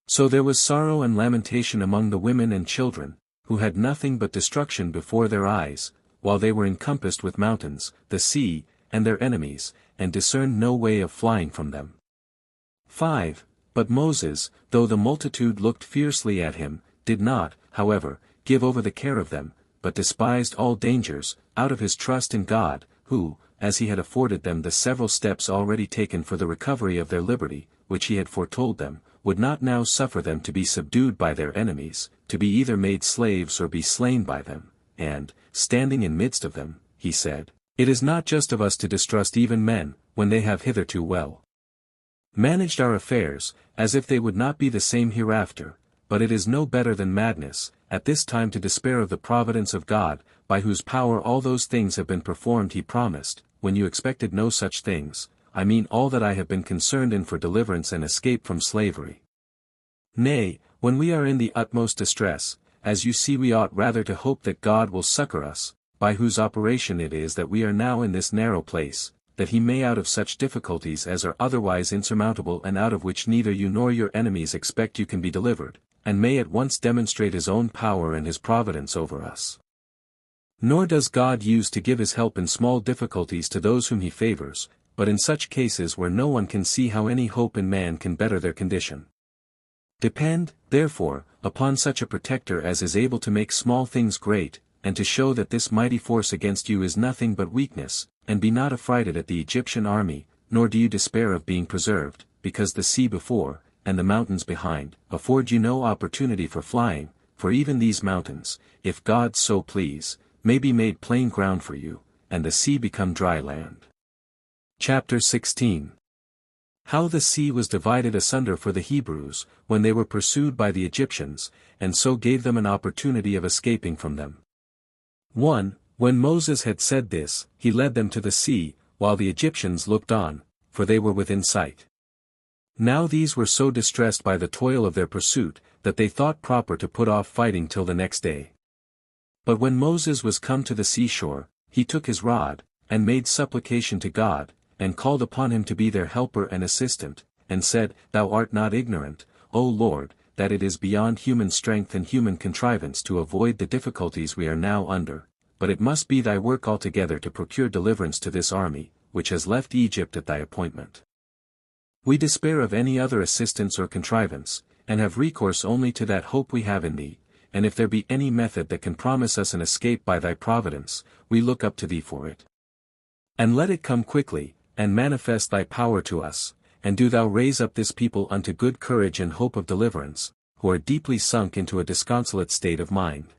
So there was sorrow and lamentation among the women and children, who had nothing but destruction before their eyes, while they were encompassed with mountains, the sea, and their enemies, and discerned no way of flying from them. 5. But Moses, though the multitude looked fiercely at him, did not, however, give over the care of them, but despised all dangers, out of his trust in God, who, as he had afforded them the several steps already taken for the recovery of their liberty, which he had foretold them, would not now suffer them to be subdued by their enemies, to be either made slaves or be slain by them, and, standing in midst of them, he said, "It is not just of us to distrust even men, when they have hitherto well managed our affairs, as if they would not be the same hereafter, but it is no better than madness, at this time to despair of the providence of God, by whose power all those things have been performed he promised, when you expected no such things, I mean all that I have been concerned in for deliverance and escape from slavery. Nay, when we are in the utmost distress, as you see we ought rather to hope that God will succor us, by whose operation it is that we are now in this narrow place, that he may out of such difficulties as are otherwise insurmountable and out of which neither you nor your enemies expect you can be delivered, and may at once demonstrate his own power and his providence over us. Nor does God use to give his help in small difficulties to those whom he favors, but in such cases where no one can see how any hope in man can better their condition. Depend, therefore, upon such a protector as is able to make small things great, and to show that this mighty force against you is nothing but weakness, and be not affrighted at the Egyptian army, nor do you despair of being preserved, because the sea before, and the mountains behind, afford you no opportunity for flying, for even these mountains, if God so please, may be made plain ground for you, and the sea become dry land. Chapter 16. How the sea was divided asunder for the Hebrews, when they were pursued by the Egyptians, and so gave them an opportunity of escaping from them. 1. When Moses had said this, he led them to the sea, while the Egyptians looked on, for they were within sight. Now these were so distressed by the toil of their pursuit, that they thought proper to put off fighting till the next day. But when Moses was come to the seashore, he took his rod, and made supplication to God, and called upon him to be their helper and assistant, and said, Thou art not ignorant, O Lord, that it is beyond human strength and human contrivance to avoid the difficulties we are now under, but it must be thy work altogether to procure deliverance to this army, which has left Egypt at thy appointment. We despair of any other assistance or contrivance, and have recourse only to that hope we have in thee, and if there be any method that can promise us an escape by thy providence, we look up to thee for it. And let it come quickly, and manifest thy power to us, and do thou raise up this people unto good courage and hope of deliverance, who are deeply sunk into a disconsolate state of mind.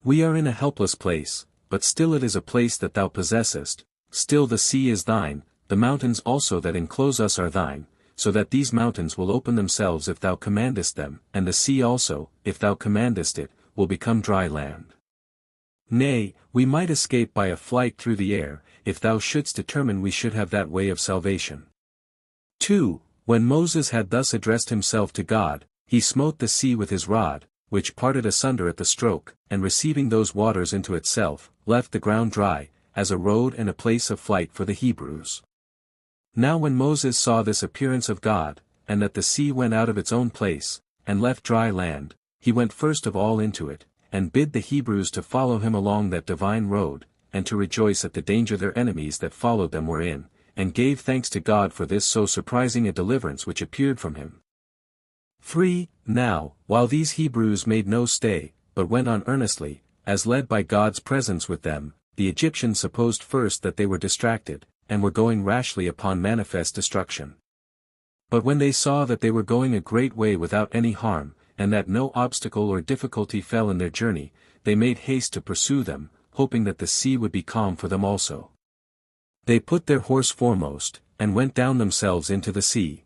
We are in a helpless place, but still it is a place that thou possessest, still the sea is thine, the mountains also that enclose us are thine, so that these mountains will open themselves if thou commandest them, and the sea also, if thou commandest it, will become dry land. Nay, we might escape by a flight through the air, if thou shouldst determine we should have that way of salvation. 2. When Moses had thus addressed himself to God, he smote the sea with his rod, which parted asunder at the stroke, and receiving those waters into itself, left the ground dry, as a road and a place of flight for the Hebrews. Now when Moses saw this appearance of God, and that the sea went out of its own place, and left dry land, he went first of all into it, and bid the Hebrews to follow him along that divine road, and to rejoice at the danger their enemies that followed them were in, and gave thanks to God for this so surprising a deliverance which appeared from him. 3. Now, while these Hebrews made no stay, but went on earnestly, as led by God's presence with them, the Egyptians supposed first that they were distracted, and were going rashly upon manifest destruction. But when they saw that they were going a great way without any harm, and that no obstacle or difficulty fell in their journey, they made haste to pursue them, hoping that the sea would be calm for them also. They put their horse foremost, and went down themselves into the sea.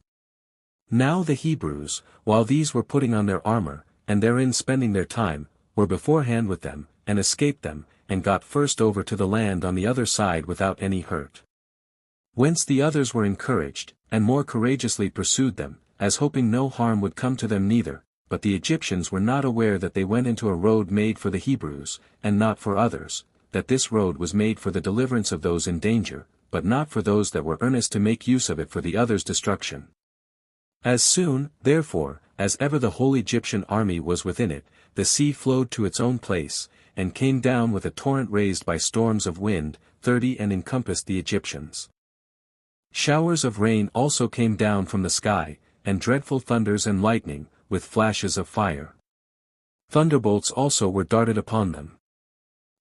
Now the Hebrews, while these were putting on their armor, and therein spending their time, were beforehand with them, and escaped them, and got first over to the land on the other side without any hurt. Whence the others were encouraged, and more courageously pursued them, as hoping no harm would come to them neither, but the Egyptians were not aware that they went into a road made for the Hebrews, and not for others, that this road was made for the deliverance of those in danger, but not for those that were earnest to make use of it for the others' destruction. As soon, therefore, as ever the whole Egyptian army was within it, the sea flowed to its own place, and came down with a torrent raised by storms of wind, 30 and encompassed the Egyptians. Showers of rain also came down from the sky, and dreadful thunders and lightning, with flashes of fire. Thunderbolts also were darted upon them.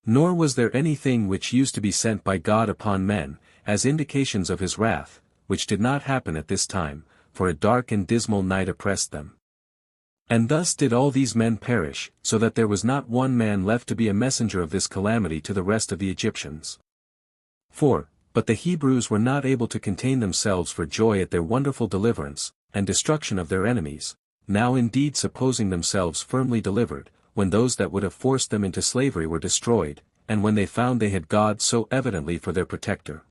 Nor was there anything which used to be sent by God upon men, as indications of his wrath, which did not happen at this time, for a dark and dismal night oppressed them. And thus did all these men perish, so that there was not one man left to be a messenger of this calamity to the rest of the Egyptians. 4. But the Hebrews were not able to contain themselves for joy at their wonderful deliverance, and destruction of their enemies, now indeed supposing themselves firmly delivered, when those that would have forced them into slavery were destroyed, and when they found they had God so evidently for their protector.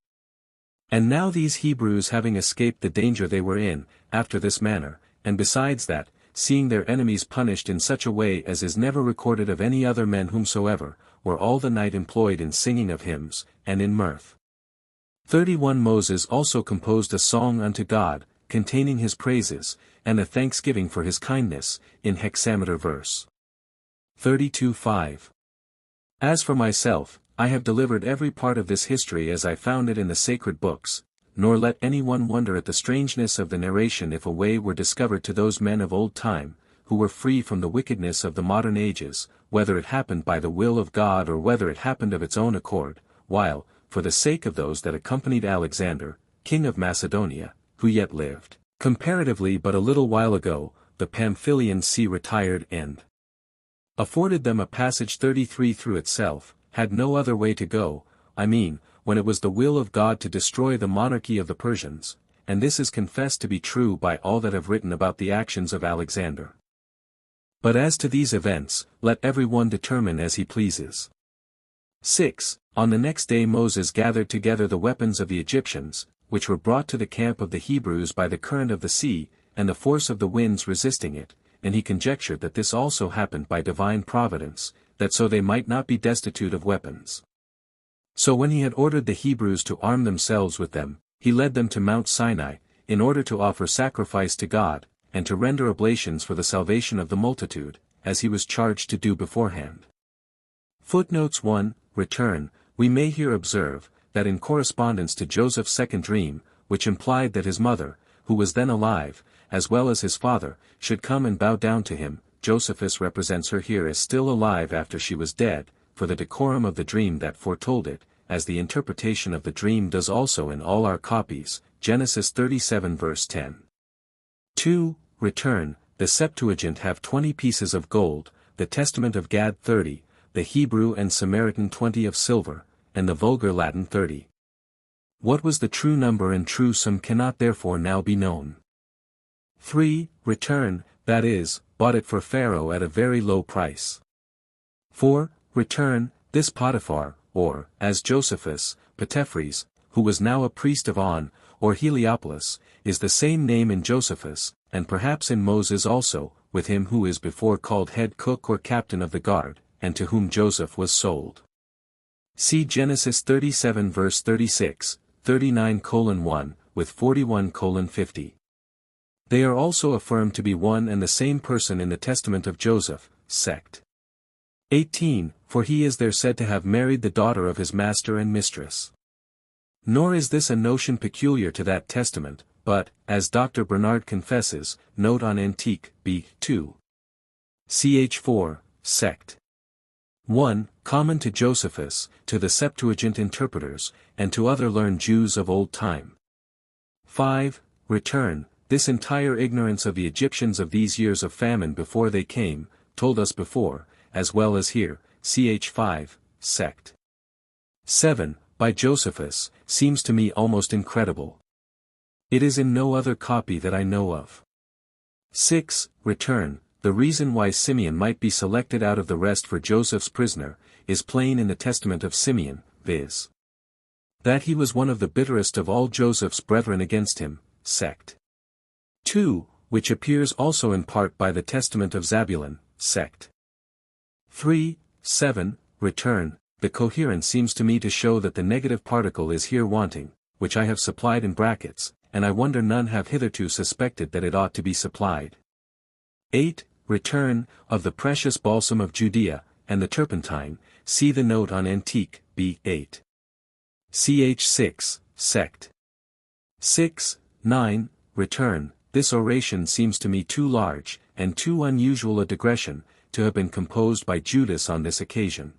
And now these Hebrews having escaped the danger they were in, after this manner, and besides that, seeing their enemies punished in such a way as is never recorded of any other men whomsoever, were all the night employed in singing of hymns, and in mirth. 31 Moses also composed a song unto God, containing his praises, and a thanksgiving for his kindness, in hexameter verse. 32:5. As for myself, I have delivered every part of this history as I found it in the sacred books, nor let any one wonder at the strangeness of the narration if a way were discovered to those men of old time, who were free from the wickedness of the modern ages, whether it happened by the will of God or whether it happened of its own accord, while, for the sake of those that accompanied Alexander, king of Macedonia, who yet lived, comparatively but a little while ago, the Pamphylian sea retired and afforded them a passage 33 through itself, had no other way to go, I mean, when it was the will of God to destroy the monarchy of the Persians, and this is confessed to be true by all that have written about the actions of Alexander. But as to these events, let every one determine as he pleases. 6. On the next day Moses gathered together the weapons of the Egyptians, which were brought to the camp of the Hebrews by the current of the sea, and the force of the winds resisting it, and he conjectured that this also happened by divine providence, that so they might not be destitute of weapons. So when he had ordered the Hebrews to arm themselves with them, he led them to Mount Sinai, in order to offer sacrifice to God, and to render oblations for the salvation of the multitude, as he was charged to do beforehand. Footnotes 1. Return. We may here observe, that in correspondence to Joseph's second dream, which implied that his mother, who was then alive, as well as his father, should come and bow down to him, Josephus represents her here as still alive after she was dead, for the decorum of the dream that foretold it, as the interpretation of the dream does also in all our copies, Genesis 37 verse 10. 2. Return. The Septuagint have 20 pieces of gold, the Testament of Gad 30, the Hebrew and Samaritan 20 of silver, and the vulgar Latin 30. What was the true number and true sum cannot therefore now be known. 3. Return, that is, bought it for Pharaoh at a very low price. 4. Return, this Potiphar, or, as Josephus, Potephares, who was now a priest of On, or Heliopolis, is the same name in Josephus, and perhaps in Moses also, with him who is before called head cook or captain of the guard, and to whom Joseph was sold. See Genesis 37 verse 36, 39:1, with 41:50. They are also affirmed to be one and the same person in the testament of Joseph, sect. 18, for he is there said to have married the daughter of his master and mistress. Nor is this a notion peculiar to that testament, but, as Dr. Bernard confesses, note on Antique, b. 2. Ch. 4, sect. 1, common to Josephus, to the Septuagint interpreters, and to other learned Jews of old time. 5. Return, this entire ignorance of the Egyptians of these years of famine before they came, told us before, as well as here, ch. 5, sect. 7, by Josephus, seems to me almost incredible. It is in no other copy that I know of. 6. Return, the reason why Simeon might be selected out of the rest for Joseph's prisoner, is plain in the testament of Simeon, viz. that he was one of the bitterest of all Joseph's brethren against him, sect. 2, which appears also in part by the testament of Zabulon, sect. 3, 7, return. The coherence seems to me to show that the negative particle is here wanting, which I have supplied in brackets, and I wonder none have hitherto suspected that it ought to be supplied. 8, return, of the precious balsam of Judea, and the turpentine, see the note on Antique, B. 8. Ch. 6, sect. 6, 9, return. This oration seems to me too large, and too unusual a digression, to have been composed by Judas on this occasion.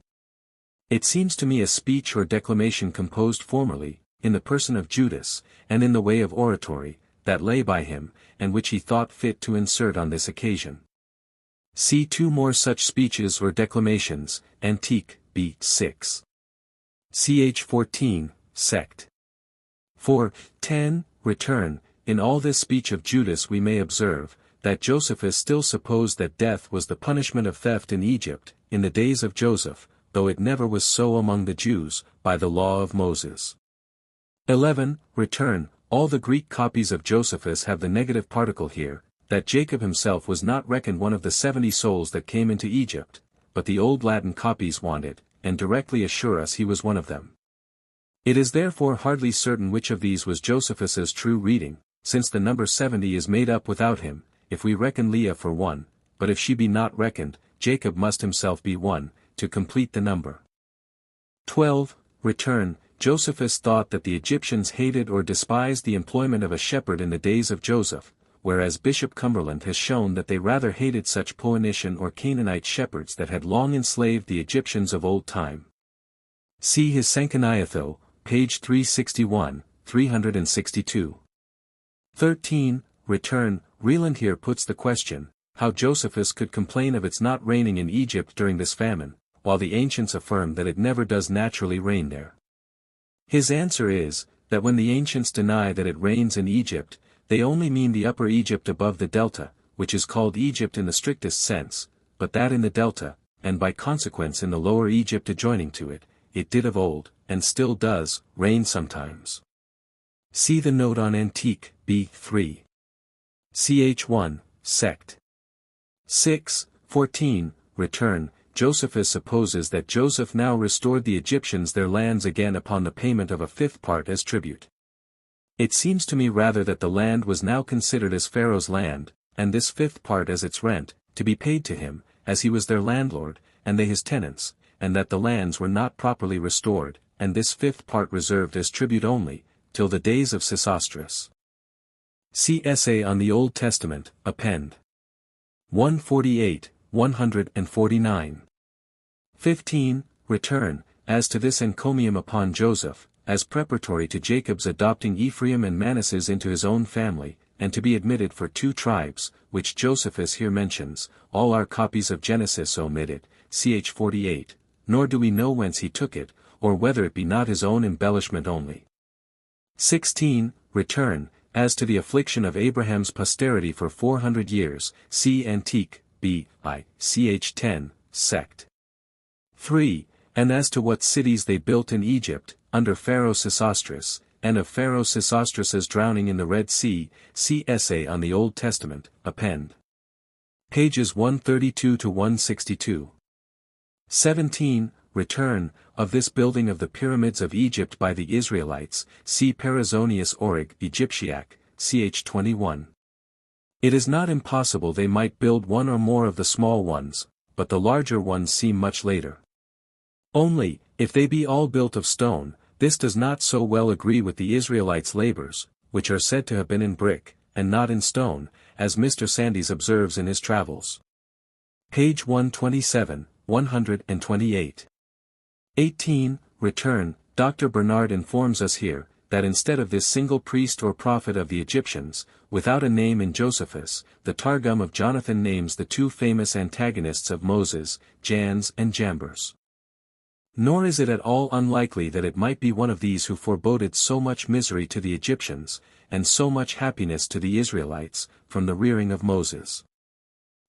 It seems to me a speech or declamation composed formerly, in the person of Judas, and in the way of oratory, that lay by him, and which he thought fit to insert on this occasion. See 2 more such speeches or declamations, Antique, B. 6. Ch. 14, sect. 4, 10, return. In all this speech of Judas we may observe, that Josephus still supposed that death was the punishment of theft in Egypt, in the days of Joseph, though it never was so among the Jews, by the law of Moses. 11, return. All the Greek copies of Josephus have the negative particle here, that Jacob himself was not reckoned one of the 70 souls that came into Egypt, but the old Latin copies want it, and directly assure us he was one of them. It is therefore hardly certain which of these was Josephus's true reading, since the number 70 is made up without him, if we reckon Leah for one, but if she be not reckoned, Jacob must himself be one, to complete the number. 12, return. Josephus thought that the Egyptians hated or despised the employment of a shepherd in the days of Joseph, whereas Bishop Cumberland has shown that they rather hated such Phoenician or Canaanite shepherds that had long enslaved the Egyptians of old time. See his Sanchoniathon, page 361, 362. 13, return. Reland here puts the question, how Josephus could complain of its not raining in Egypt during this famine, while the ancients affirm that it never does naturally rain there. His answer is, that when the ancients deny that it rains in Egypt, they only mean the upper Egypt above the delta, which is called Egypt in the strictest sense, but that in the delta, and by consequence in the lower Egypt adjoining to it, it did of old, and still does, rain sometimes. See the note on Antique, B. 3. Ch. 1, sect. 6, 14, return. Josephus supposes that Joseph now restored the Egyptians their lands again upon the payment of a 5th part as tribute. It seems to me rather that the land was now considered as Pharaoh's land, and this 5th part as its rent, to be paid to him, as he was their landlord, and they his tenants, and that the lands were not properly restored, and this 5th part reserved as tribute only, till the days of Sesostris. See Essay on the Old Testament, Append. 148, 149. 15, return. As to this encomium upon Joseph, as preparatory to Jacob's adopting Ephraim and Manasseh into his own family, and to be admitted for 2 tribes, which Josephus here mentions, all our copies of Genesis omit it, ch. 48, nor do we know whence he took it, or whether it be not his own embellishment only. 16, return. As to the affliction of Abraham's posterity for 400 years, see Antique, B. I. Ch. 10, sect. 3, and as to what cities they built in Egypt, under Pharaoh Sesostris, and of Pharaoh Sesostris's drowning in the Red Sea, see Essay on the Old Testament, Append. Pages 132 to 162. 17, return. Of this building of the pyramids of Egypt by the Israelites, see Perizonius Orig Egyptiac, ch. 21. It is not impossible they might build one or more of the small ones, but the larger ones seem much later. Only, if they be all built of stone, this does not so well agree with the Israelites' labors, which are said to have been in brick, and not in stone, as Mr. Sandys observes in his Travels. Page 127, 128. 18, return. Dr. Bernard informs us here, that instead of this single priest or prophet of the Egyptians, without a name in Josephus, the Targum of Jonathan names the 2 famous antagonists of Moses, Jannes and Jambres. Nor is it at all unlikely that it might be one of these who foreboded so much misery to the Egyptians, and so much happiness to the Israelites, from the rearing of Moses.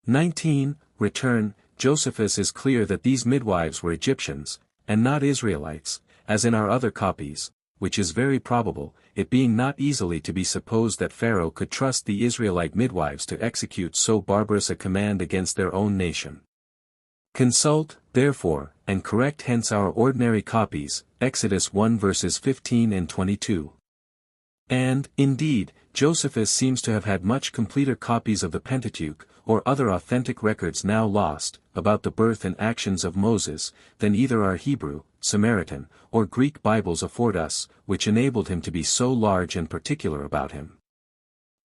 19. Return. Josephus is clear that these midwives were Egyptians, and not Israelites, as in our other copies, which is very probable, it being not easily to be supposed that Pharaoh could trust the Israelite midwives to execute so barbarous a command against their own nation. Consult, therefore, and correct hence our ordinary copies, Exodus 1 verses 15 and 22. And, indeed, Josephus seems to have had much completer copies of the Pentateuch, or other authentic records now lost, about the birth and actions of Moses, than either our Hebrew, Samaritan, or Greek Bibles afford us, which enabled him to be so large and particular about him.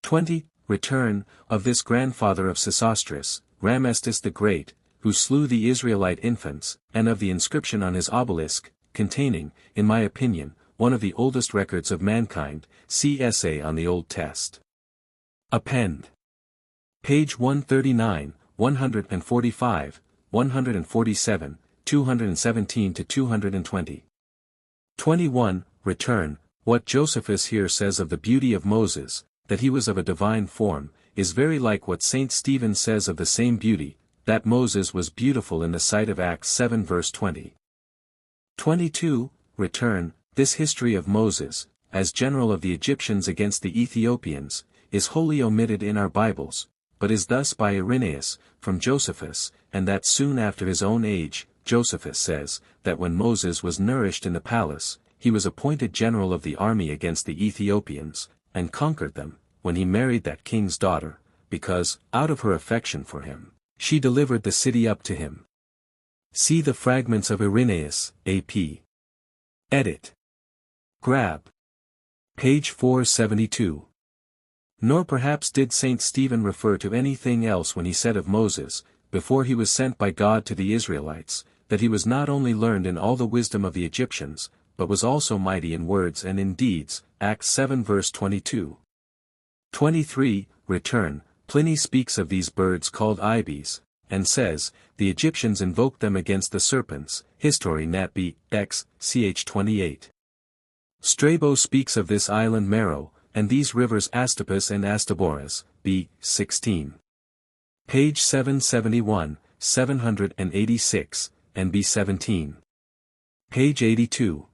20. Return, of this grandfather of Sesostris, Ramestis the Great, who slew the Israelite infants, and of the inscription on his obelisk, containing, in my opinion, one of the oldest records of mankind, see Essay on the Old Test. Append. Page 139, 145, 147, 217-220. 21. Return. What Josephus here says of the beauty of Moses, that he was of a divine form, is very like what St. Stephen says of the same beauty, that Moses was beautiful in the sight of Acts 7 verse 20. 22. Return. This history of Moses, as general of the Egyptians against the Ethiopians, is wholly omitted in our Bibles, but is thus by Irenaeus, from Josephus, and that soon after his own age. Josephus says, that when Moses was nourished in the palace, he was appointed general of the army against the Ethiopians, and conquered them, when he married that king's daughter, because, out of her affection for him, she delivered the city up to him. See the fragments of Irenaeus, A.P. Edit. Grab. Page 472. Nor perhaps did St. Stephen refer to anything else when he said of Moses, before he was sent by God to the Israelites, that he was not only learned in all the wisdom of the Egyptians, but was also mighty in words and in deeds, Acts 7 verse 22. 23. Return. Pliny speaks of these birds called ibis, and says, the Egyptians invoked them against the serpents, History Nat B. X. ch. 28. Strabo speaks of this island Meroe, and these rivers Astapus and Astaboras, b. 16. Page 771, 786, and b. 17. Page 82.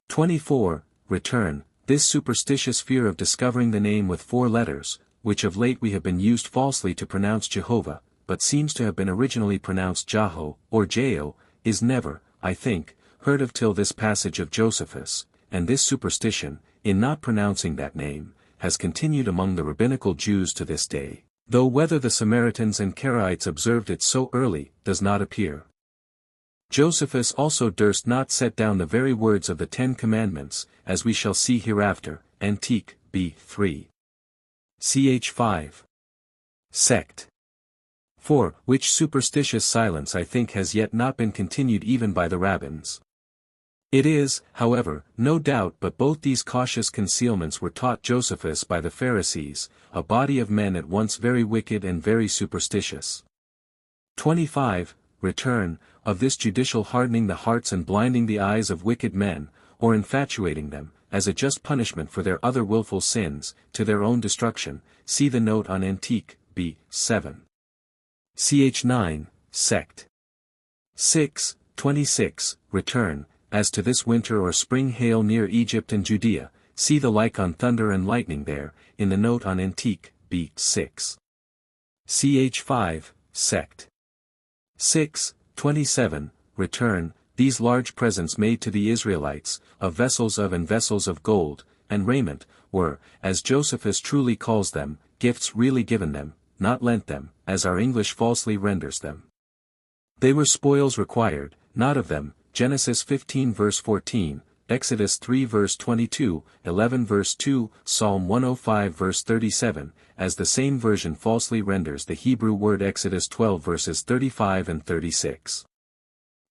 24. Return. This superstitious fear of discovering the name with 4 letters, which of late we have been used falsely to pronounce Jehovah, but seems to have been originally pronounced Jaho, or Jao, is never, I think, heard of till this passage of Josephus, and this superstition, in not pronouncing that name, has continued among the rabbinical Jews to this day, though whether the Samaritans and Karaites observed it so early, does not appear. Josephus also durst not set down the very words of the 10 Commandments, as we shall see hereafter, Antique, b. 3. Ch. 5. Sect. 4. Which superstitious silence I think has yet not been continued even by the rabbins. It is, however, no doubt but both these cautious concealments were taught Josephus by the Pharisees, a body of men at once very wicked and very superstitious. 25. Return, of this judicial hardening the hearts and blinding the eyes of wicked men, or infatuating them, as a just punishment for their other willful sins, to their own destruction, see the note on Antique, b. 7. Ch. 9, Sect. 6. 26. Return, as to this winter or spring hail near Egypt and Judea, see the like on thunder and lightning there, in the note on Antique, b. 6. Ch. 5, Sect. 6. 27. Return, these large presents made to the Israelites, of vessels of and vessels of gold, and raiment, were, as Josephus truly calls them, gifts really given them, not lent them, as our English falsely renders them. They were spoils required, not of them, Genesis 15 verse 14, Exodus 3 verse 22, 11 verse 2, Psalm 105 verse 37, as the same version falsely renders the Hebrew word Exodus 12 verses 35 and 36.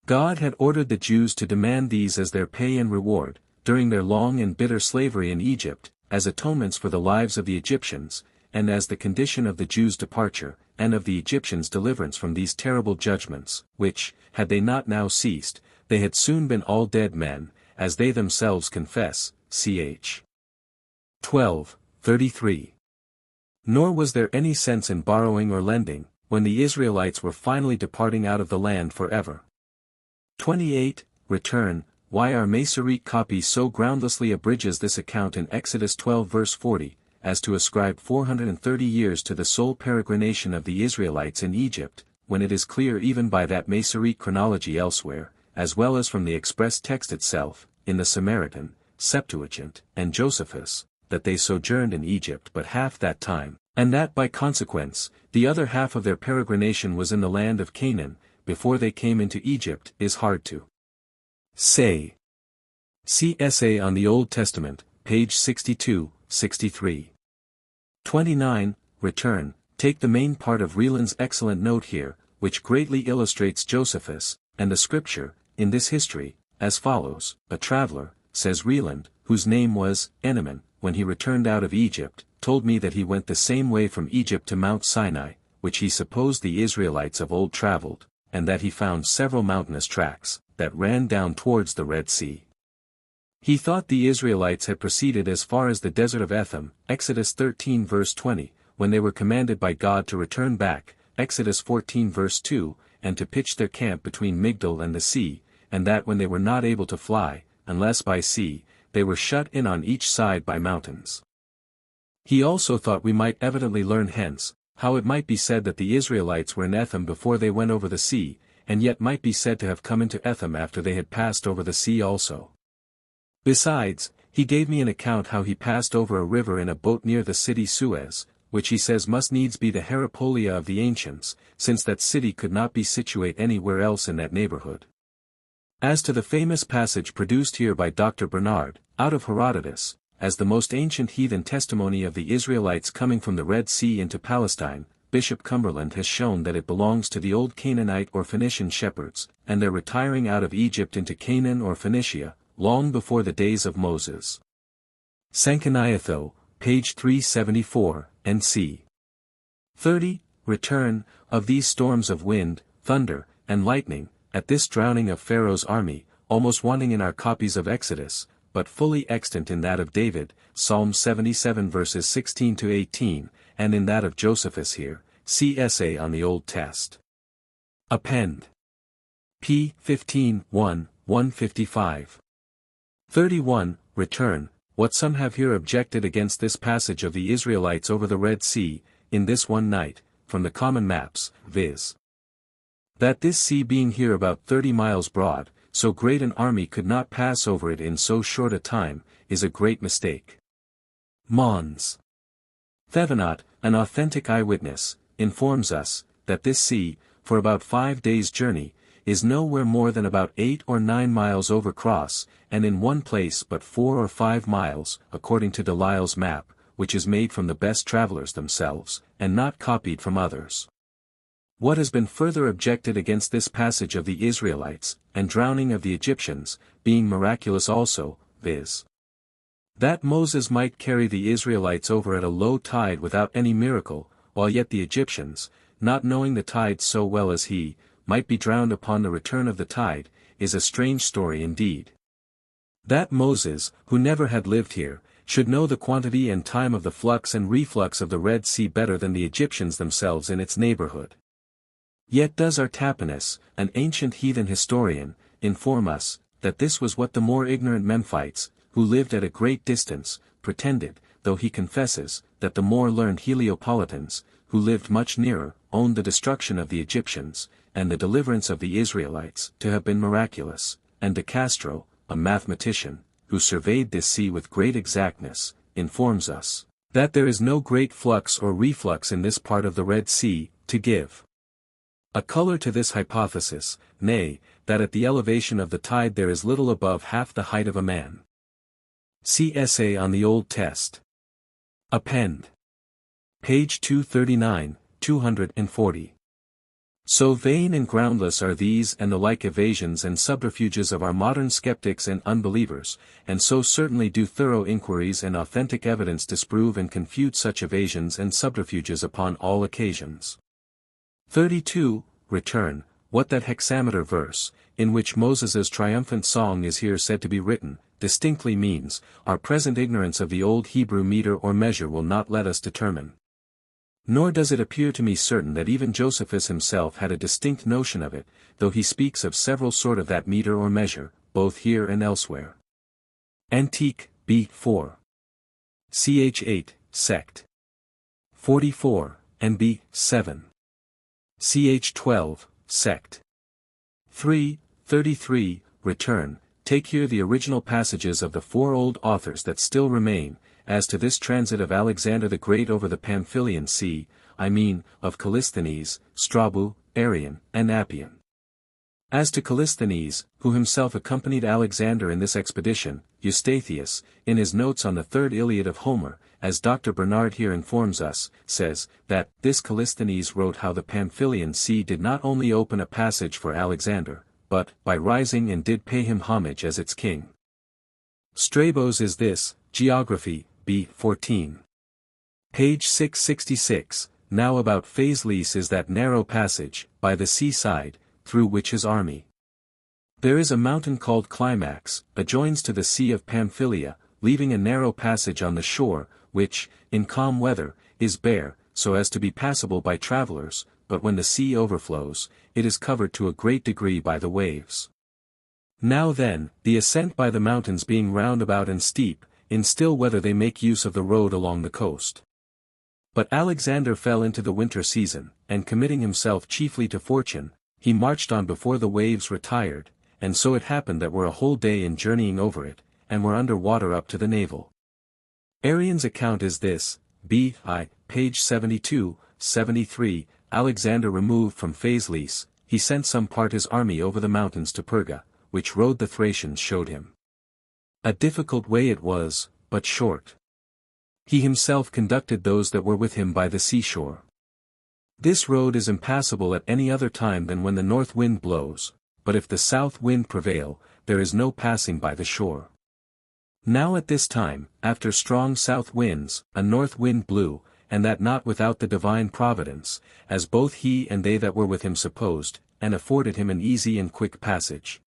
God had ordered the Jews to demand these as their pay and reward, during their long and bitter slavery in Egypt, as atonements for the lives of the Egyptians, and as the condition of the Jews' departure, and of the Egyptians' deliverance from these terrible judgments, which, had they not now ceased, they had soon been all dead men, as they themselves confess, ch. 12, 33. Nor was there any sense in borrowing or lending, when the Israelites were finally departing out of the land forever. 28. Return. Why our Masoretic copy so groundlessly abridges this account in Exodus 12 verse 40, as to ascribe 430 years to the sole peregrination of the Israelites in Egypt, when it is clear even by that Masoretic chronology elsewhere, as well as from the express text itself, in the Samaritan, Septuagint, and Josephus, that they sojourned in Egypt but half that time, and that by consequence, the other half of their peregrination was in the land of Canaan, before they came into Egypt, is hard to say. See Essay on the Old Testament, page 62, 63. 29. Return. Take the main part of Reland's excellent note here, which greatly illustrates Josephus, and the scripture, in this history, as follows: a traveler, says Reland, whose name was Enaman, when he returned out of Egypt, told me that he went the same way from Egypt to Mount Sinai, which he supposed the Israelites of old traveled, and that he found several mountainous tracks, that ran down towards the Red Sea. He thought the Israelites had proceeded as far as the desert of Etham, Exodus 13 verse 20, when they were commanded by God to return back, Exodus 14 verse 2, and to pitch their camp between Migdol and the sea, and that when they were not able to fly, unless by sea, they were shut in on each side by mountains. He also thought we might evidently learn hence, how it might be said that the Israelites were in Etham before they went over the sea, and yet might be said to have come into Etham after they had passed over the sea also. Besides, he gave me an account how he passed over a river in a boat near the city Suez, which he says must needs be the Herapolia of the ancients, since that city could not be situate anywhere else in that neighborhood. As to the famous passage produced here by Dr. Bernard, out of Herodotus, as the most ancient heathen testimony of the Israelites coming from the Red Sea into Palestine, Bishop Cumberland has shown that it belongs to the old Canaanite or Phoenician shepherds, and their retiring out of Egypt into Canaan or Phoenicia, long before the days of Moses. Sanchoniathon, page 374, NC. 30. Return, of these storms of wind, thunder, and lightning, at this drowning of Pharaoh's army, almost wanting in our copies of Exodus, but fully extant in that of David, Psalm 77 verses 16 to 18, and in that of Josephus here, see Essay on the Old Test. Append. p. 15, 1, 155. 31. Return. What some have here objected against this passage of the Israelites over the Red Sea, in this one night, from the common maps, viz. that this sea being here about 30 miles broad, so great an army could not pass over it in so short a time, is a great mistake. Mons. Thevenot, an authentic eyewitness, informs us, that this sea, for about 5 days' journey, is nowhere more than about 8 or 9 miles over cross, and in one place but 4 or 5 miles, according to Delisle's map, which is made from the best travelers themselves, and not copied from others. What has been further objected against this passage of the Israelites, and drowning of the Egyptians, being miraculous also, viz. that Moses might carry the Israelites over at a low tide without any miracle, while yet the Egyptians, not knowing the tide so well as he, might be drowned upon the return of the tide, is a strange story indeed. That Moses, who never had lived here, should know the quantity and time of the flux and reflux of the Red Sea better than the Egyptians themselves in its neighborhood. Yet does Artapanus, an ancient heathen historian, inform us, that this was what the more ignorant Memphites, who lived at a great distance, pretended, though he confesses, that the more learned Heliopolitans, who lived much nearer, owned the destruction of the Egyptians, and the deliverance of the Israelites, to have been miraculous, and De Castro, a mathematician, who surveyed this sea with great exactness, informs us, that there is no great flux or reflux in this part of the Red Sea, to give a color to this hypothesis, nay, that at the elevation of the tide there is little above half the height of a man. See Essay on the Old Test. Append. Page 239, 240. So vain and groundless are these and the like evasions and subterfuges of our modern skeptics and unbelievers, and so certainly do thorough inquiries and authentic evidence disprove and confute such evasions and subterfuges upon all occasions. 32. Return. What that hexameter verse, in which Moses's triumphant song is here said to be written, distinctly means, our present ignorance of the old Hebrew meter or measure will not let us determine. Nor does it appear to me certain that even Josephus himself had a distinct notion of it, though he speaks of several sort of that meter or measure, both here and elsewhere. Antique, B4. Ch8, sect. 44, and B7. Ch12, sect. 3:33, return. Take here the original passages of the 4 old authors that still remain, as to this transit of Alexander the Great over the Pamphylian Sea, I mean, of Callisthenes, Strabo, Arrian, and Appian. As to Callisthenes, who himself accompanied Alexander in this expedition, Eustathius, in his notes on the 3rd Iliad of Homer, as Dr. Bernard here informs us, says, that this Callisthenes wrote how the Pamphylian Sea did not only open a passage for Alexander, but, by rising and did pay him homage as its king. Strabo's is this, Geography, B14. Page 666, now about Phaselis is that narrow passage, by the seaside, through which his army. There is a mountain called Climax, adjoins to the Sea of Pamphylia, leaving a narrow passage on the shore, which, in calm weather, is bare, so as to be passable by travelers, but when the sea overflows, it is covered to a great degree by the waves. Now then, the ascent by the mountains being roundabout and steep, in still weather they make use of the road along the coast. But Alexander fell into the winter season, and committing himself chiefly to fortune, he marched on before the waves retired, and so it happened that we're a whole day in journeying over it, and were under water up to the navel. Arrian's account is this, B.I., page 72, 73, Alexander removed from Phaselis, he sent some part his army over the mountains to Perga, which road the Thracians showed him. A difficult way it was, but short. He himself conducted those that were with him by the seashore. This road is impassable at any other time than when the north wind blows, but if the south wind prevail, there is no passing by the shore. Now at this time, after strong south winds, a north wind blew, and that not without the divine providence, as both he and they that were with him supposed, and afforded him an easy and quick passage.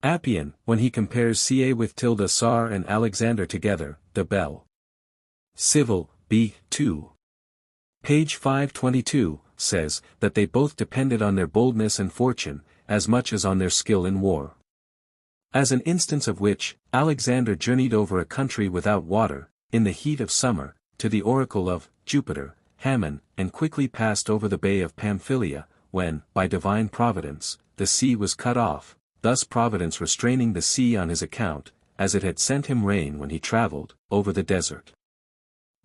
Appian, when he compares Ca with tilde Sar and Alexander together, the Bell. Civil, B2. Page 522, says, that they both depended on their boldness and fortune, as much as on their skill in war. As an instance of which, Alexander journeyed over a country without water, in the heat of summer, to the oracle of Jupiter, Hammon, and quickly passed over the bay of Pamphylia, when, by divine providence, the sea was cut off, thus providence restraining the sea on his account, as it had sent him rain when he travelled, over the desert.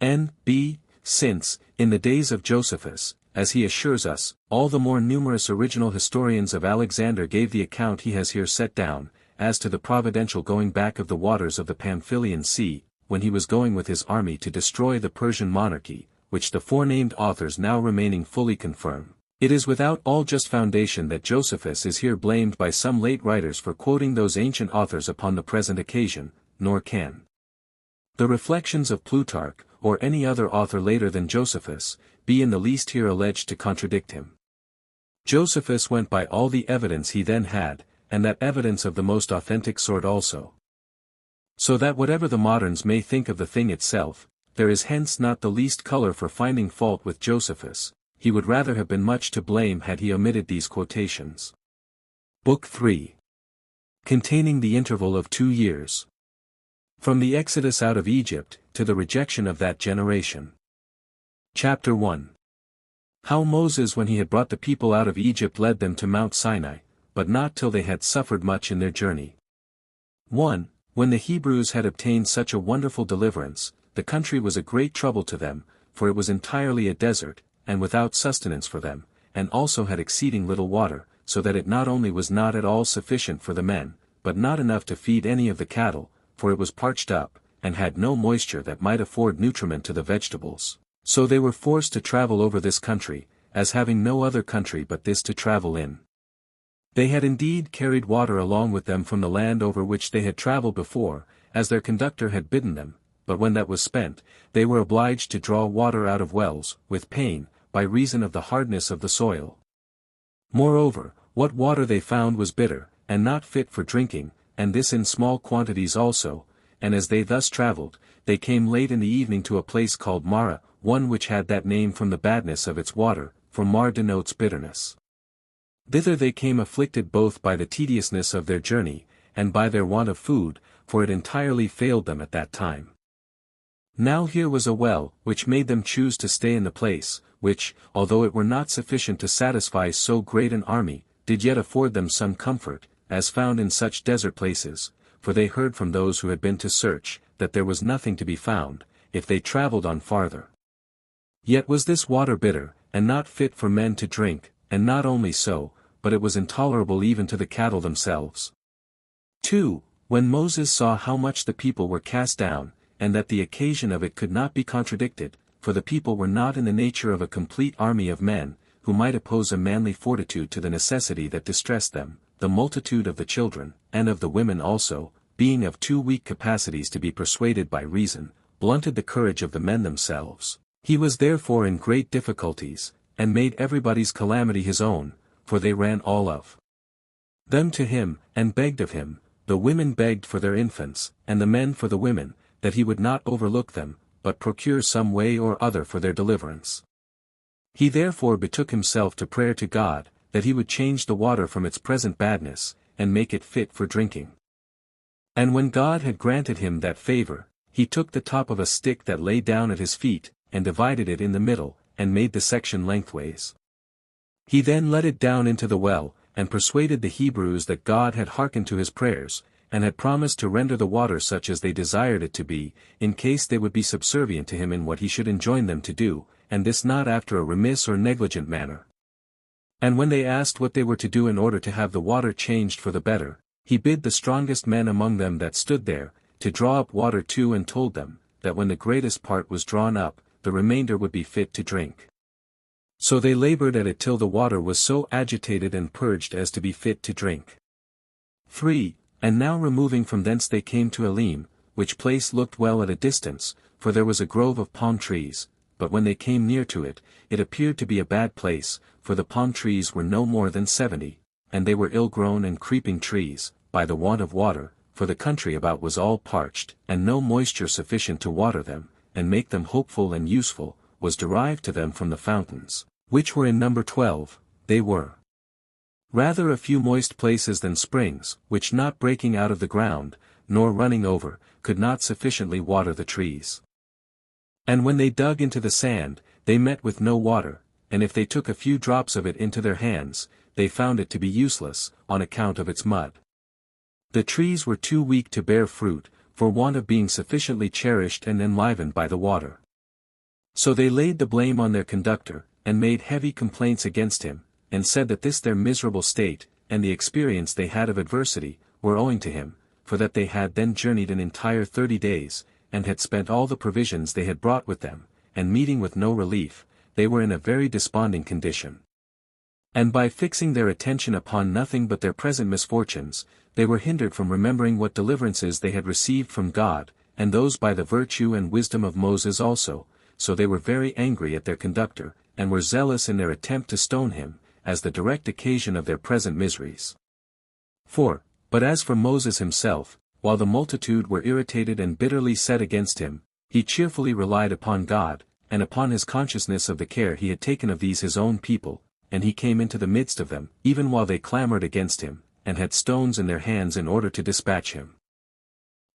N.B. Since, in the days of Josephus, as he assures us, all the more numerous original historians of Alexander gave the account he has here set down, as to the providential going back of the waters of the Pamphylian Sea, when he was going with his army to destroy the Persian monarchy, which the forenamed authors now remaining fully confirm. It is without all just foundation that Josephus is here blamed by some late writers for quoting those ancient authors upon the present occasion, nor can the reflections of Plutarch, or any other author later than Josephus, be in the least here alleged to contradict him. Josephus went by all the evidence he then had, and that evidence of the most authentic sort also. So that whatever the moderns may think of the thing itself, there is hence not the least color for finding fault with Josephus. He would rather have been much to blame had he omitted these quotations. Book 3. Containing the interval of 2 years. From the Exodus out of Egypt, to the rejection of that generation. Chapter 1. How Moses when he had brought the people out of Egypt led them to Mount Sinai, but not till they had suffered much in their journey. 1. When the Hebrews had obtained such a wonderful deliverance, the country was a great trouble to them, for it was entirely a desert, and without sustenance for them, and also had exceeding little water, so that it not only was not at all sufficient for the men, but not enough to feed any of the cattle, for it was parched up, and had no moisture that might afford nutriment to the vegetables. So they were forced to travel over this country, as having no other country but this to travel in. They had indeed carried water along with them from the land over which they had traveled before, as their conductor had bidden them, but when that was spent, they were obliged to draw water out of wells, with pain, by reason of the hardness of the soil. Moreover, what water they found was bitter, and not fit for drinking, and this in small quantities also, and as they thus travelled, they came late in the evening to a place called Marah, one which had that name from the badness of its water, for Mar denotes bitterness. Thither they came afflicted both by the tediousness of their journey, and by their want of food, for it entirely failed them at that time. Now here was a well, which made them choose to stay in the place, which, although it were not sufficient to satisfy so great an army, did yet afford them some comfort, as found in such desert places, for they heard from those who had been to search, that there was nothing to be found, if they travelled on farther. Yet was this water bitter, and not fit for men to drink, and not only so, but it was intolerable even to the cattle themselves. 2. When Moses saw how much the people were cast down, and that the occasion of it could not be contradicted, for the people were not in the nature of a complete army of men, who might oppose a manly fortitude to the necessity that distressed them, the multitude of the children, and of the women also, being of too weak capacities to be persuaded by reason, blunted the courage of the men themselves. He was therefore in great difficulties, and made everybody's calamity his own, for they ran all of them to him, and begged of him, the women begged for their infants, and the men for the women, that he would not overlook them, but procure some way or other for their deliverance. He therefore betook himself to prayer to God, that he would change the water from its present badness, and make it fit for drinking. And when God had granted him that favor, he took the top of a stick that lay down at his feet, and divided it in the middle, and made the section lengthways. He then let it down into the well, and persuaded the Hebrews that God had hearkened to his prayers, and had promised to render the water such as they desired it to be, in case they would be subservient to him in what he should enjoin them to do, and this not after a remiss or negligent manner. And when they asked what they were to do in order to have the water changed for the better, he bid the strongest men among them that stood there, to draw up water too, and told them, that when the greatest part was drawn up, the remainder would be fit to drink. So they labored at it till the water was so agitated and purged as to be fit to drink. 3. And now removing from thence they came to Elim, which place looked well at a distance, for there was a grove of palm trees, but when they came near to it, it appeared to be a bad place, for the palm trees were no more than 70, and they were ill-grown and creeping trees, by the want of water, for the country about was all parched, and no moisture sufficient to water them, and make them hopeful and useful, was derived to them from the fountains, which were in number 12, they were rather a few moist places than springs, which not breaking out of the ground, nor running over, could not sufficiently water the trees. And when they dug into the sand, they met with no water, and if they took a few drops of it into their hands, they found it to be useless, on account of its mud. The trees were too weak to bear fruit, for want of being sufficiently cherished and enlivened by the water. So they laid the blame on their conductor, and made heavy complaints against him, and said that this their miserable state, and the experience they had of adversity, were owing to him, for that they had then journeyed an entire 30 days, and had spent all the provisions they had brought with them, and meeting with no relief, they were in a very desponding condition. And by fixing their attention upon nothing but their present misfortunes, they were hindered from remembering what deliverances they had received from God, and those by the virtue and wisdom of Moses also, so they were very angry at their conductor, and were zealous in their attempt to stone him, as the direct occasion of their present miseries. 4. But as for Moses himself, while the multitude were irritated and bitterly set against him, he cheerfully relied upon God, and upon his consciousness of the care he had taken of these his own people, and he came into the midst of them, even while they clamored against him, and had stones in their hands in order to dispatch him.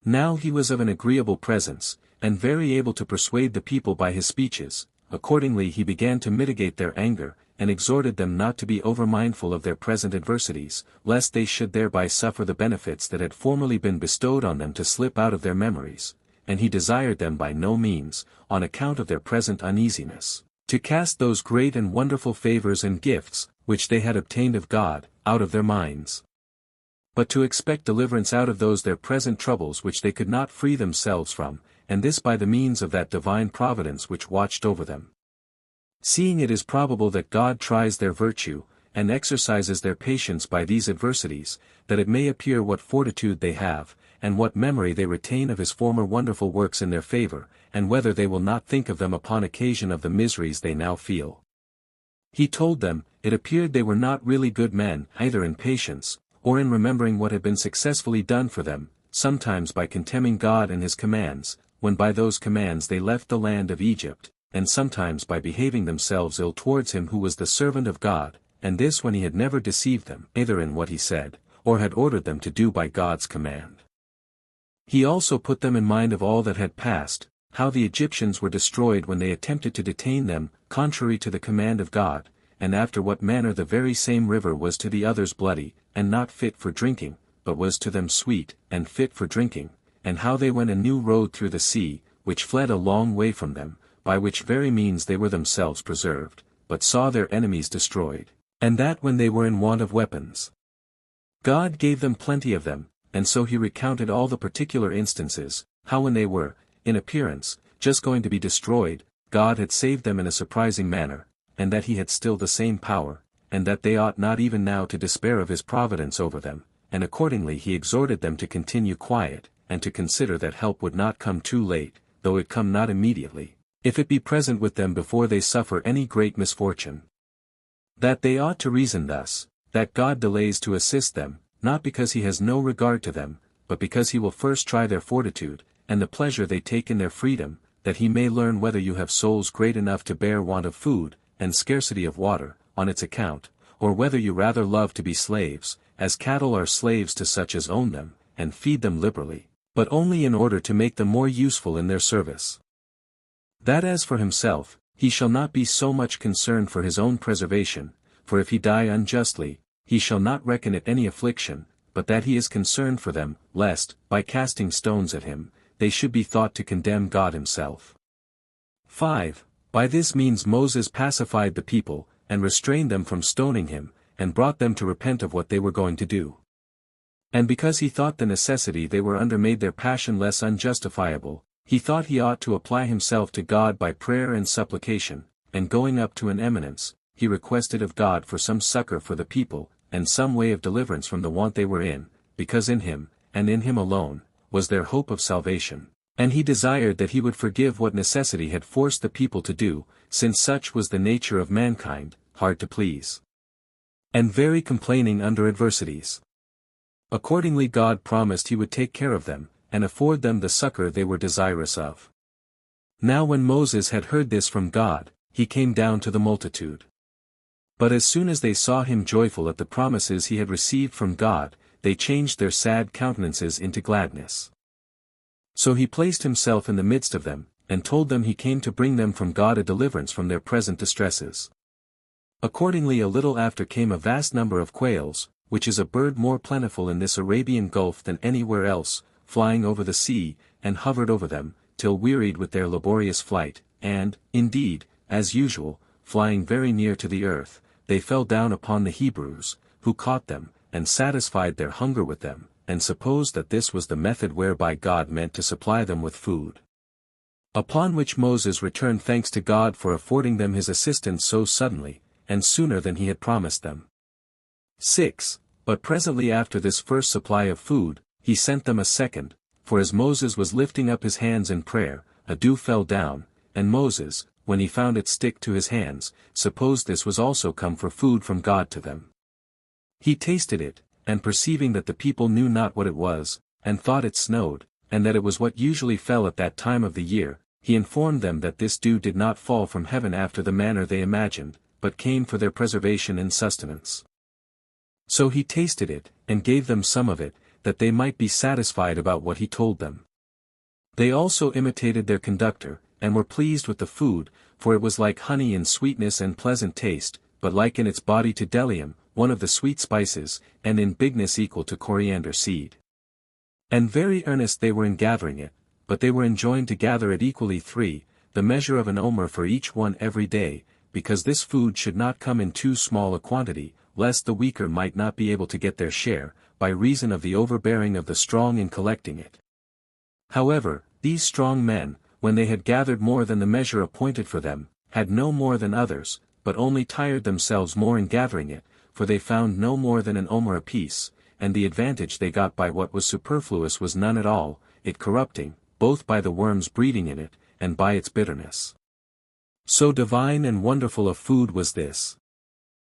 Now he was of an agreeable presence, and very able to persuade the people by his speeches. Accordingly he began to mitigate their anger, and exhorted them not to be over-mindful of their present adversities, lest they should thereby suffer the benefits that had formerly been bestowed on them to slip out of their memories, and he desired them by no means, on account of their present uneasiness, to cast those great and wonderful favors and gifts, which they had obtained of God, out of their minds, but to expect deliverance out of those their present troubles which they could not free themselves from, and this by the means of that divine providence which watched over them. Seeing it is probable that God tries their virtue, and exercises their patience by these adversities, that it may appear what fortitude they have, and what memory they retain of his former wonderful works in their favor, and whether they will not think of them upon occasion of the miseries they now feel. He told them, it appeared they were not really good men, either in patience, or in remembering what had been successfully done for them, sometimes by contemning God and his commands, when by those commands they left the land of Egypt, and sometimes by behaving themselves ill towards him who was the servant of God, and this when he had never deceived them either in what he said, or had ordered them to do by God's command. He also put them in mind of all that had passed, how the Egyptians were destroyed when they attempted to detain them, contrary to the command of God, and after what manner the very same river was to the others bloody, and not fit for drinking, but was to them sweet, and fit for drinking, and how they went a new road through the sea, which fled a long way from them, by which very means they were themselves preserved, but saw their enemies destroyed, and that when they were in want of weapons, God gave them plenty of them, and so he recounted all the particular instances, how when they were, in appearance, just going to be destroyed, God had saved them in a surprising manner, and that he had still the same power, and that they ought not even now to despair of his providence over them, and accordingly he exhorted them to continue quiet, and to consider that help would not come too late, though it come not immediately, if it be present with them before they suffer any great misfortune. That they ought to reason thus, that God delays to assist them, not because he has no regard to them, but because he will first try their fortitude, and the pleasure they take in their freedom, that he may learn whether you have souls great enough to bear want of food, and scarcity of water, on its account, or whether you rather love to be slaves, as cattle are slaves to such as own them, and feed them liberally, but only in order to make them more useful in their service. That as for himself, he shall not be so much concerned for his own preservation, for if he die unjustly, he shall not reckon it any affliction, but that he is concerned for them, lest, by casting stones at him, they should be thought to condemn God himself. 5. By this means Moses pacified the people, and restrained them from stoning him, and brought them to repent of what they were going to do. And because he thought the necessity they were under made their passion less unjustifiable, he thought he ought to apply himself to God by prayer and supplication, and going up to an eminence, he requested of God for some succor for the people, and some way of deliverance from the want they were in, because in him, and in him alone, was their hope of salvation, and he desired that he would forgive what necessity had forced the people to do, since such was the nature of mankind, hard to please, and very complaining under adversities. Accordingly God promised he would take care of them, and afford them the succor they were desirous of. Now when Moses had heard this from God, he came down to the multitude. But as soon as they saw him joyful at the promises he had received from God, they changed their sad countenances into gladness. So he placed himself in the midst of them, and told them he came to bring them from God a deliverance from their present distresses. Accordingly a little after came a vast number of quails, which is a bird more plentiful in this Arabian Gulf than anywhere else, flying over the sea, and hovered over them, till wearied with their laborious flight, and, indeed, as usual, flying very near to the earth, they fell down upon the Hebrews, who caught them, and satisfied their hunger with them, and supposed that this was the method whereby God meant to supply them with food. Upon which Moses returned thanks to God for affording them his assistance so suddenly, and sooner than he had promised them. 6. But presently after this first supply of food, he sent them a second, for as Moses was lifting up his hands in prayer, a dew fell down, and Moses, when he found it stick to his hands, supposed this was also come for food from God to them. He tasted it, and perceiving that the people knew not what it was, and thought it snowed, and that it was what usually fell at that time of the year, he informed them that this dew did not fall from heaven after the manner they imagined, but came for their preservation and sustenance. So he tasted it, and gave them some of it, that they might be satisfied about what he told them. They also imitated their conductor, and were pleased with the food, for it was like honey in sweetness and pleasant taste, but like in its body to bdellium, one of the sweet spices, and in bigness equal to coriander seed. And very earnest they were in gathering it, but they were enjoined to gather it equally 3, the measure of an omer for each one every day, because this food should not come in too small a quantity, lest the weaker might not be able to get their share, by reason of the overbearing of the strong in collecting it. However, these strong men, when they had gathered more than the measure appointed for them, had no more than others, but only tired themselves more in gathering it, for they found no more than an omer apiece, and the advantage they got by what was superfluous was none at all, it corrupting, both by the worms breeding in it, and by its bitterness. So divine and wonderful a food was this.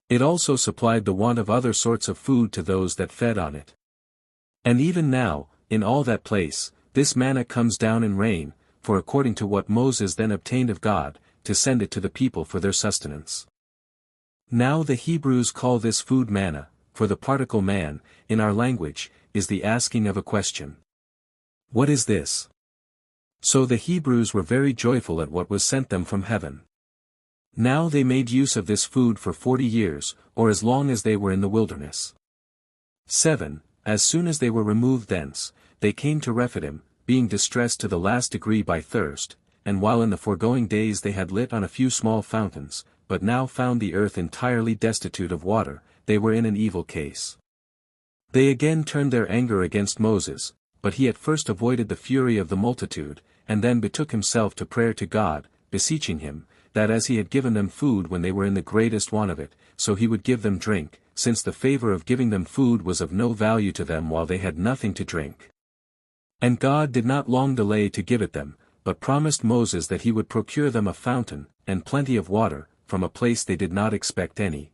It also supplied the want of other sorts of food to those that fed on it. And even now, in all that place, this manna comes down in rain, for according to what Moses then obtained of God, to send it to the people for their sustenance. Now the Hebrews call this food manna, for the particle man, in our language, is the asking of a question. What is this? So the Hebrews were very joyful at what was sent them from heaven. Now they made use of this food for 40 years, or as long as they were in the wilderness. 7. As soon as they were removed thence, they came to Rephidim, being distressed to the last degree by thirst, and while in the foregoing days they had lit on a few small fountains, but now found the earth entirely destitute of water, they were in an evil case. They again turned their anger against Moses, but he at first avoided the fury of the multitude, and then betook himself to prayer to God, beseeching him, that as he had given them food when they were in the greatest want of it, so he would give them drink, since the favor of giving them food was of no value to them while they had nothing to drink. And God did not long delay to give it them, but promised Moses that he would procure them a fountain, and plenty of water, from a place they did not expect any.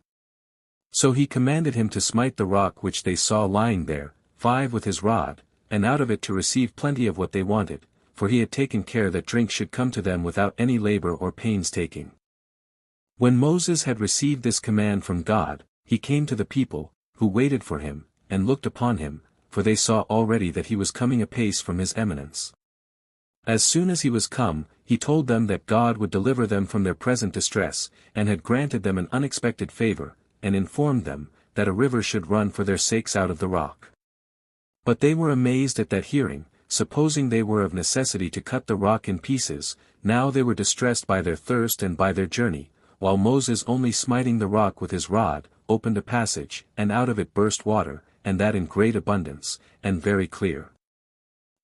So he commanded him to smite the rock which they saw lying there, 5 with his rod, and out of it to receive plenty of what they wanted, for he had taken care that drink should come to them without any labor or painstaking. When Moses had received this command from God, he came to the people, who waited for him, and looked upon him, for they saw already that he was coming apace from his eminence. As soon as he was come, he told them that God would deliver them from their present distress, and had granted them an unexpected favor, and informed them, that a river should run for their sakes out of the rock. But they were amazed at that hearing, supposing they were of necessity to cut the rock in pieces. Now they were distressed by their thirst and by their journey, while Moses only smiting the rock with his rod, opened a passage, and out of it burst water, and that in great abundance, and very clear.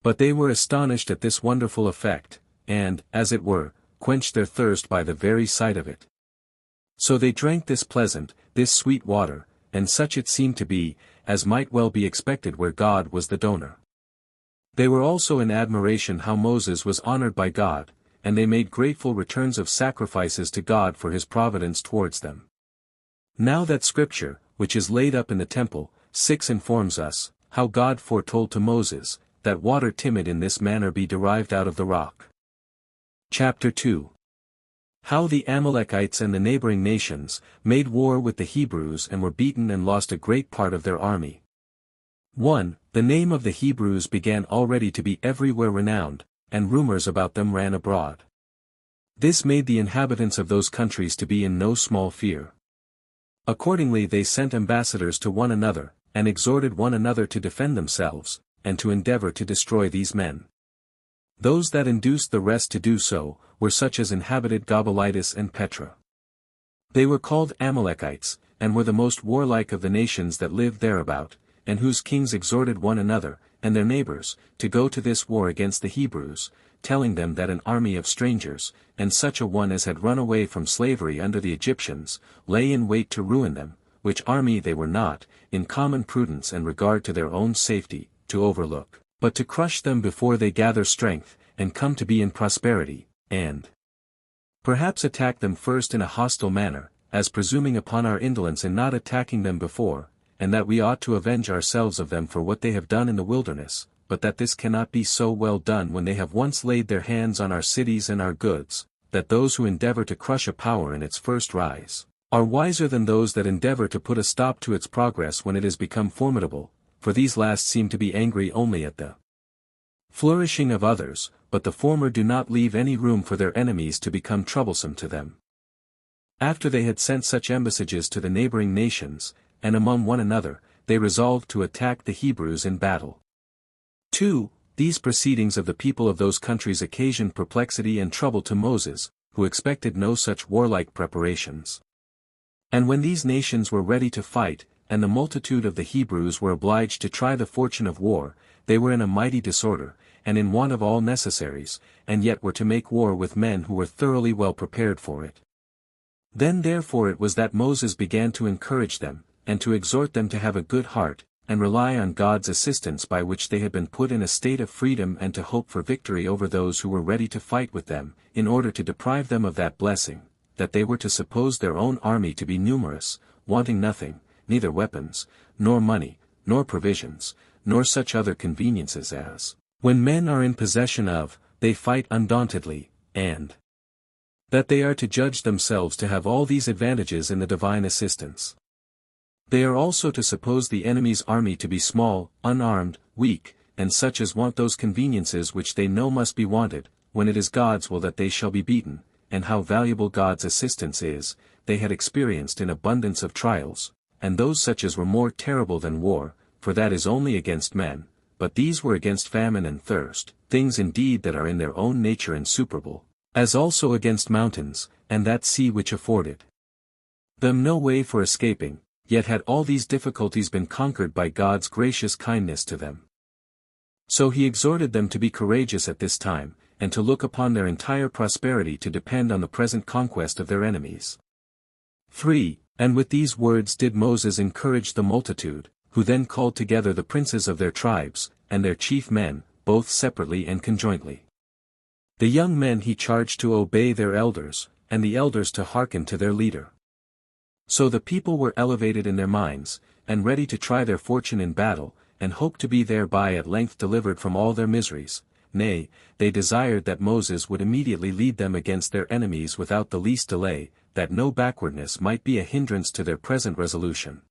But they were astonished at this wonderful effect, and, as it were, quenched their thirst by the very sight of it. So they drank this pleasant, this sweet water, and such it seemed to be, as might well be expected where God was the donor. They were also in admiration how Moses was honored by God, and they made grateful returns of sacrifices to God for his providence towards them. Now that scripture, which is laid up in the temple, 6 informs us, how God foretold to Moses, that water timid in this manner be derived out of the rock. Chapter 2. How the Amalekites and the neighboring nations made war with the Hebrews and were beaten and lost a great part of their army. 1. The name of the Hebrews began already to be everywhere renowned, and rumors about them ran abroad. This made the inhabitants of those countries to be in no small fear. Accordingly they sent ambassadors to one another, and exhorted one another to defend themselves, and to endeavor to destroy these men. Those that induced the rest to do so, were such as inhabited Gabalitis and Petra. They were called Amalekites, and were the most warlike of the nations that lived thereabout, and whose kings exhorted one another, and their neighbors, to go to this war against the Hebrews, telling them that an army of strangers, and such a one as had run away from slavery under the Egyptians, lay in wait to ruin them, which army they were not, in common prudence and regard to their own safety, to overlook, but to crush them before they gather strength, and come to be in prosperity, and perhaps attack them first in a hostile manner, as presuming upon our indolence in not attacking them before, and that we ought to avenge ourselves of them for what they have done in the wilderness, but that this cannot be so well done when they have once laid their hands on our cities and our goods, that those who endeavor to crush a power in its first rise, are wiser than those that endeavor to put a stop to its progress when it has become formidable, for these last seem to be angry only at the flourishing of others, but the former do not leave any room for their enemies to become troublesome to them. After they had sent such embassiges to the neighboring nations, and among one another, they resolved to attack the Hebrews in battle. 2. These proceedings of the people of those countries occasioned perplexity and trouble to Moses, who expected no such warlike preparations. And when these nations were ready to fight, and the multitude of the Hebrews were obliged to try the fortune of war, they were in a mighty disorder, and in want of all necessaries, and yet were to make war with men who were thoroughly well prepared for it. Then therefore it was that Moses began to encourage them, and to exhort them to have a good heart, and rely on God's assistance by which they had been put in a state of freedom and to hope for victory over those who were ready to fight with them, in order to deprive them of that blessing, that they were to suppose their own army to be numerous, wanting nothing, neither weapons, nor money, nor provisions, nor such other conveniences as, when men are in possession of, they fight undauntedly, and That they are to judge themselves to have all these advantages in the divine assistance. They are also to suppose the enemy's army to be small, unarmed, weak, and such as want those conveniences which they know must be wanted, when it is God's will that they shall be beaten, and how valuable God's assistance is, they had experienced in abundance of trials, and those such as were more terrible than war, for that is only against men, but these were against famine and thirst, things indeed that are in their own nature insuperable, as also against mountains, and that sea which afforded them no way for escaping, yet had all these difficulties been conquered by God's gracious kindness to them. So he exhorted them to be courageous at this time, and to look upon their entire prosperity to depend on the present conquest of their enemies. 3. And with these words did Moses encourage the multitude, who then called together the princes of their tribes, and their chief men, both separately and conjointly. The young men he charged to obey their elders, and the elders to hearken to their leader. So the people were elevated in their minds, and ready to try their fortune in battle, and hoped to be thereby at length delivered from all their miseries. Nay, they desired that Moses would immediately lead them against their enemies without the least delay, that no backwardness might be a hindrance to their present resolution.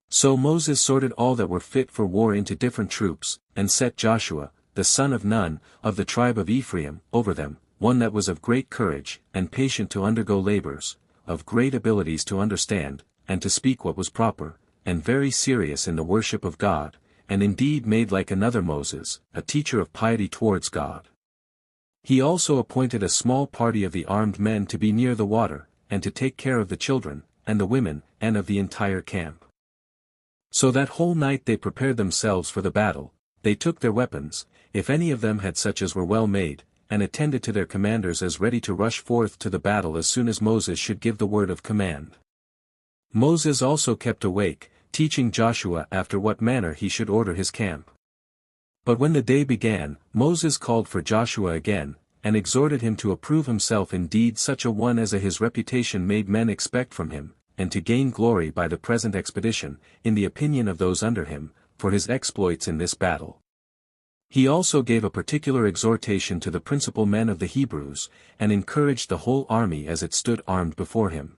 So Moses sorted all that were fit for war into different troops, and set Joshua, the son of Nun, of the tribe of Ephraim, over them, one that was of great courage, and patient to undergo labors, of great abilities to understand, and to speak what was proper, and very serious in the worship of God, and indeed made like another Moses, a teacher of piety towards God. He also appointed a small party of the armed men to be near the water, and to take care of the children, and the women, and of the entire camp. So that whole night they prepared themselves for the battle, they took their weapons, if any of them had such as were well made, and attended to their commanders as ready to rush forth to the battle as soon as Moses should give the word of command. Moses also kept awake, teaching Joshua after what manner he should order his camp. But when the day began, Moses called for Joshua again, and exhorted him to approve himself indeed such a one as his reputation made men expect from him, and to gain glory by the present expedition, in the opinion of those under him, for his exploits in this battle. He also gave a particular exhortation to the principal men of the Hebrews, and encouraged the whole army as it stood armed before him.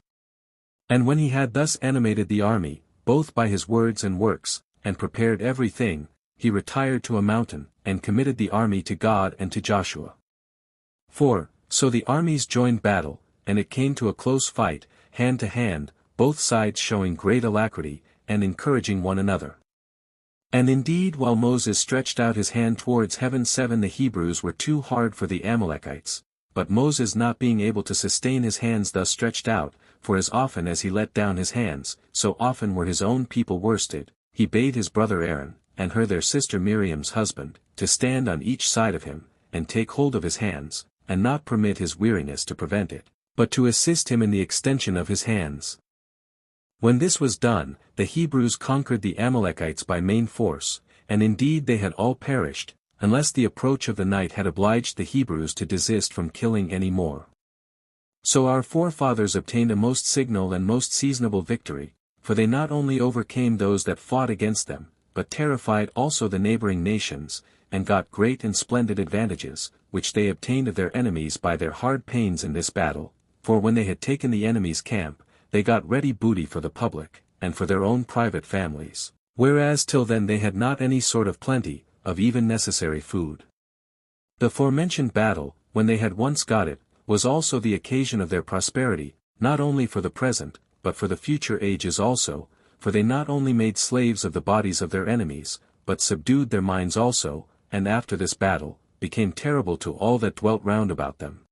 And when he had thus animated the army, both by his words and works, and prepared everything, he retired to a mountain, and committed the army to God and to Joshua. 4. So the armies joined battle, and it came to a close fight, hand to hand, both sides showing great alacrity, and encouraging one another. And indeed while Moses stretched out his hand towards heaven, the Hebrews were too hard for the Amalekites, but Moses not being able to sustain his hands thus stretched out, for as often as he let down his hands, so often were his own people worsted, he bade his brother Aaron, and her their sister Miriam's husband, to stand on each side of him, and take hold of his hands, and not permit his weariness to prevent it, but to assist him in the extension of his hands. When this was done, the Hebrews conquered the Amalekites by main force, and indeed they had all perished, unless the approach of the night had obliged the Hebrews to desist from killing any more. So our forefathers obtained a most signal and most seasonable victory, for they not only overcame those that fought against them, but terrified also the neighboring nations, and got great and splendid advantages, which they obtained of their enemies by their hard pains in this battle, for when they had taken the enemy's camp, they got ready booty for the public, and for their own private families, whereas till then they had not any sort of plenty, of even necessary food. The forementioned battle, when they had once got it, was also the occasion of their prosperity, not only for the present, but for the future ages also, for they not only made slaves of the bodies of their enemies, but subdued their minds also, and after this battle, became terrible to all that dwelt round about them.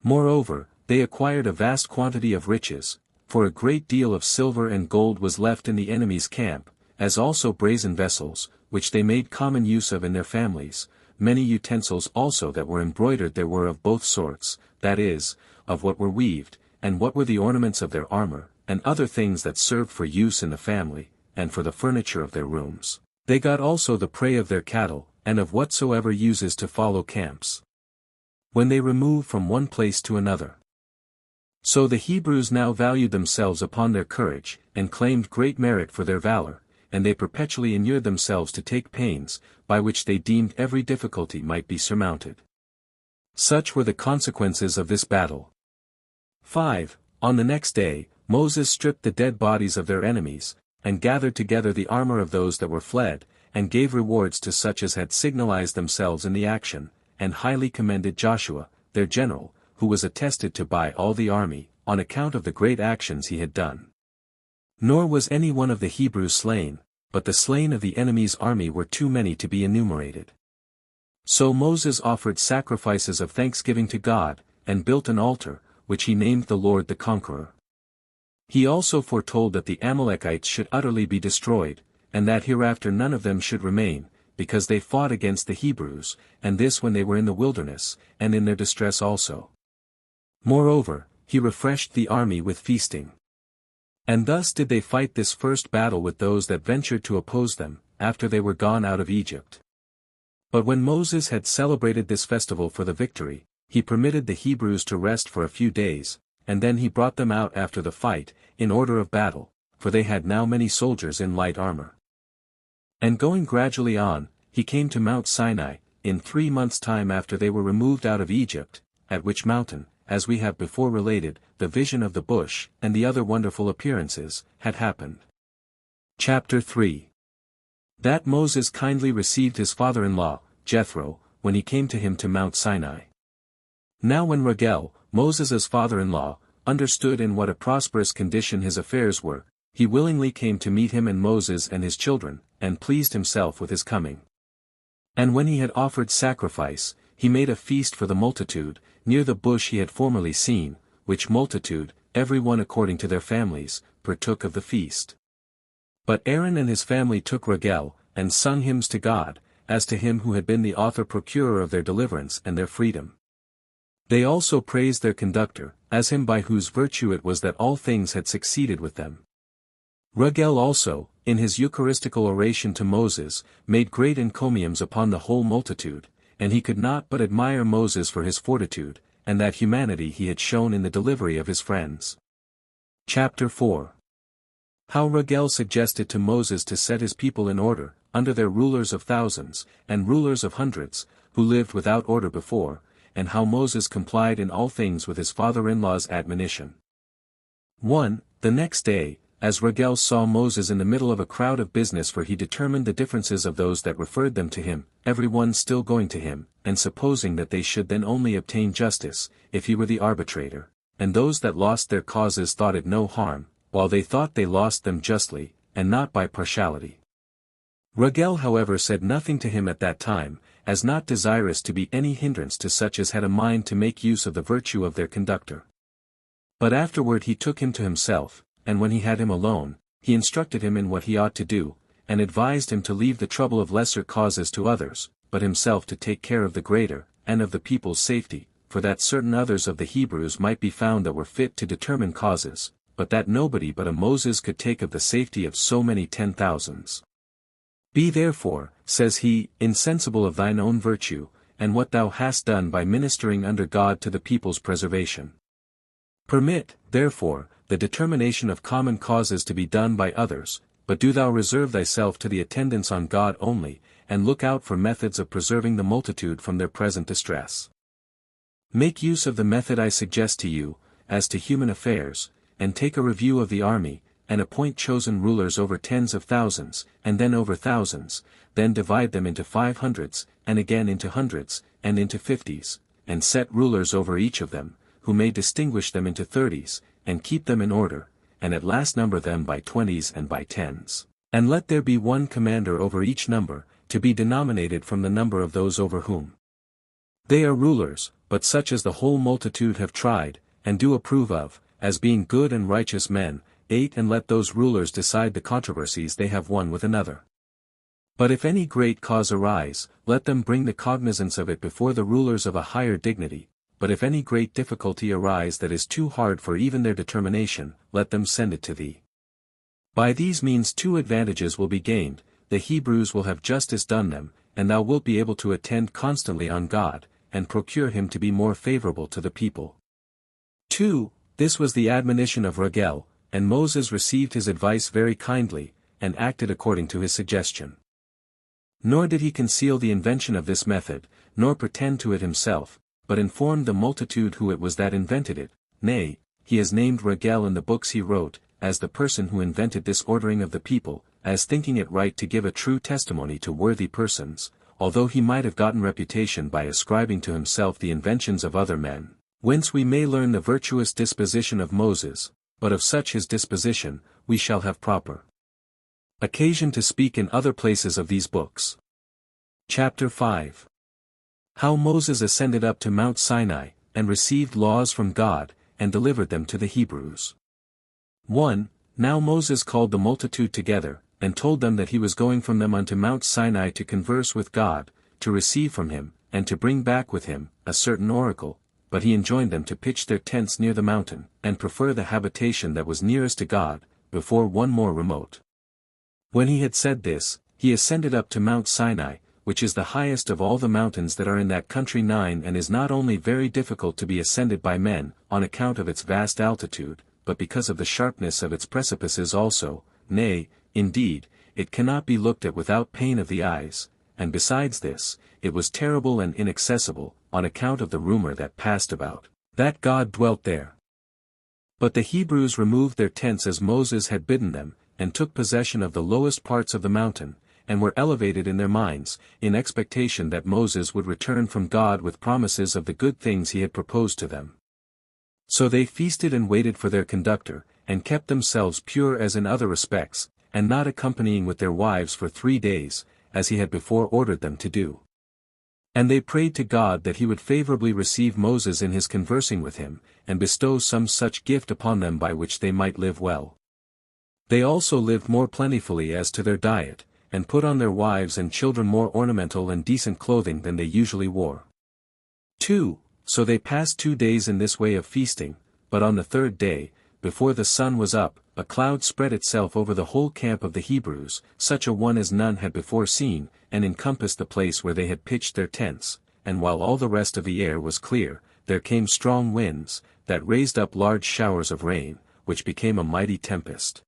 Moreover, they acquired a vast quantity of riches, for a great deal of silver and gold was left in the enemy's camp, as also brazen vessels, which they made common use of in their families, many utensils also that were embroidered there were of both sorts, that is, of what were weaved, and what were the ornaments of their armor, and other things that served for use in the family, and for the furniture of their rooms. They got also the prey of their cattle, and of whatsoever uses to follow camps, when they remove from one place to another. So the Hebrews now valued themselves upon their courage, and claimed great merit for their valor, and they perpetually inured themselves to take pains, by which they deemed every difficulty might be surmounted. Such were the consequences of this battle. 5. On the next day, Moses stripped the dead bodies of their enemies, and gathered together the armor of those that were fled, and gave rewards to such as had signalized themselves in the action, and highly commended Joshua, their general, who was attested to by all the army, on account of the great actions he had done. Nor was any one of the Hebrews slain, but the slain of the enemy's army were too many to be enumerated. So Moses offered sacrifices of thanksgiving to God, and built an altar, which he named the Lord the Conqueror. He also foretold that the Amalekites should utterly be destroyed, and that hereafter none of them should remain, because they fought against the Hebrews, and this when they were in the wilderness, and in their distress also. Moreover, he refreshed the army with feasting. And thus did they fight this first battle with those that ventured to oppose them, after they were gone out of Egypt. But when Moses had celebrated this festival for the victory, he permitted the Hebrews to rest for a few days, and then he brought them out after the fight, in order of battle, for they had now many soldiers in light armor. And going gradually on, he came to Mount Sinai, in 3 months' time after they were removed out of Egypt, at which mountain, as we have before related, the vision of the bush, and the other wonderful appearances, had happened. Chapter 3. That Moses kindly received his father-in-law, Jethro, when he came to him to Mount Sinai. Now when Reuel, Moses' father-in-law, understood in what a prosperous condition his affairs were, he willingly came to meet him and Moses and his children, and pleased himself with his coming. And when he had offered sacrifice, he made a feast for the multitude, near the bush he had formerly seen, which multitude, every one according to their families, partook of the feast. But Aaron and his family took Reuel, and sung hymns to God, as to him who had been the author-procurer of their deliverance and their freedom. They also praised their conductor, as him by whose virtue it was that all things had succeeded with them. Reuel also, in his Eucharistical oration to Moses, made great encomiums upon the whole multitude, and he could not but admire Moses for his fortitude, and that humanity he had shown in the delivery of his friends. Chapter 4. How Reuel suggested to Moses to set his people in order, under their rulers of thousands, and rulers of hundreds, who lived without order before, and how Moses complied in all things with his father-in-law's admonition. 1. The next day, as Reuel saw Moses in the middle of a crowd of business, for he determined the differences of those that referred them to him, every one still going to him, and supposing that they should then only obtain justice, if he were the arbitrator, and those that lost their causes thought it no harm, while they thought they lost them justly, and not by partiality. Reuel however said nothing to him at that time, as not desirous to be any hindrance to such as had a mind to make use of the virtue of their conductor. But afterward he took him to himself, and when he had him alone, he instructed him in what he ought to do, and advised him to leave the trouble of lesser causes to others, but himself to take care of the greater, and of the people's safety, for that certain others of the Hebrews might be found that were fit to determine causes, but that nobody but a Moses could take of the safety of so many 10,000s. Be therefore, says he, insensible of thine own virtue, and what thou hast done by ministering under God to the people's preservation. Permit, therefore, the determination of common causes to be done by others, but do thou reserve thyself to the attendance on God only, and look out for methods of preserving the multitude from their present distress. Make use of the method I suggest to you, as to human affairs, and take a review of the army, and appoint chosen rulers over tens of thousands, and then over thousands, then divide them into 500s, and again into hundreds, and into 50s, and set rulers over each of them, who may distinguish them into 30s, and keep them in order, and at last number them by 20s and by 10s. And let there be one commander over each number, to be denominated from the number of those over whom they are rulers, but such as the whole multitude have tried, and do approve of, as being good and righteous men. 8. And let those rulers decide the controversies they have one with another. But if any great cause arise, let them bring the cognizance of it before the rulers of a higher dignity, but if any great difficulty arise that is too hard for even their determination, let them send it to thee. By these means 2 advantages will be gained: the Hebrews will have justice done them, and thou wilt be able to attend constantly on God, and procure him to be more favorable to the people. 2. This was the admonition of Reuel, and Moses received his advice very kindly, and acted according to his suggestion. Nor did he conceal the invention of this method, nor pretend to it himself, but informed the multitude who it was that invented it, nay, he has named Ragel in the books he wrote, as the person who invented this ordering of the people, as thinking it right to give a true testimony to worthy persons, although he might have gotten reputation by ascribing to himself the inventions of other men, whence we may learn the virtuous disposition of Moses, but of such his disposition, we shall have proper occasion to speak in other places of these books. Chapter 5. How Moses ascended up to Mount Sinai, and received laws from God, and delivered them to the Hebrews. 1. Now Moses called the multitude together, and told them that he was going from them unto Mount Sinai to converse with God, to receive from him, and to bring back with him, a certain oracle, but he enjoined them to pitch their tents near the mountain, and prefer the habitation that was nearest to God, before one more remote. When he had said this, he ascended up to Mount Sinai, which is the highest of all the mountains that are in that country 9, and is not only very difficult to be ascended by men, on account of its vast altitude, but because of the sharpness of its precipices also, nay, indeed, it cannot be looked at without pain of the eyes, and besides this, it was terrible and inaccessible, on account of the rumor that passed about, that God dwelt there. But the Hebrews removed their tents as Moses had bidden them, and took possession of the lowest parts of the mountain, and were elevated in their minds, in expectation that Moses would return from God with promises of the good things he had proposed to them. So they feasted and waited for their conductor, and kept themselves pure as in other respects, and not accompanying with their wives for 3 days, as he had before ordered them to do. And they prayed to God that he would favorably receive Moses in his conversing with him, and bestow some such gift upon them by which they might live well. They also lived more plentifully as to their diet, and put on their wives and children more ornamental and decent clothing than they usually wore. 2. So they passed 2 days in this way of feasting, but on the 3rd day, before the sun was up, a cloud spread itself over the whole camp of the Hebrews, such a one as none had before seen, and encompassed the place where they had pitched their tents, and while all the rest of the air was clear, there came strong winds, that raised up large showers of rain, which became a mighty tempest.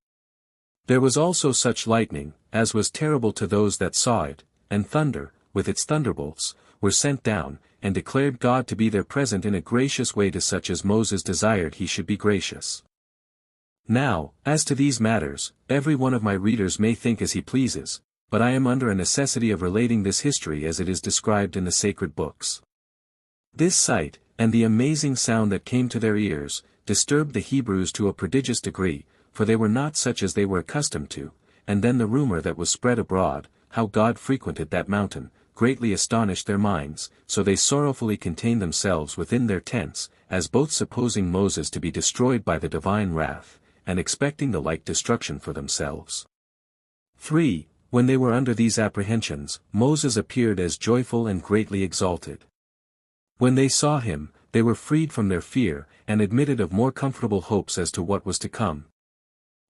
There was also such lightning, as was terrible to those that saw it, and thunder, with its thunderbolts, were sent down, and declared God to be there present in a gracious way to such as Moses desired he should be gracious. Now, as to these matters, every one of my readers may think as he pleases, but I am under a necessity of relating this history as it is described in the sacred books. This sight, and the amazing sound that came to their ears, disturbed the Hebrews to a prodigious degree, for they were not such as they were accustomed to, and then the rumor that was spread abroad, how God frequented that mountain, greatly astonished their minds, so they sorrowfully contained themselves within their tents, as both supposing Moses to be destroyed by the divine wrath, and expecting the like destruction for themselves. 3. When they were under these apprehensions, Moses appeared as joyful and greatly exalted. When they saw him, they were freed from their fear, and admitted of more comfortable hopes as to what was to come.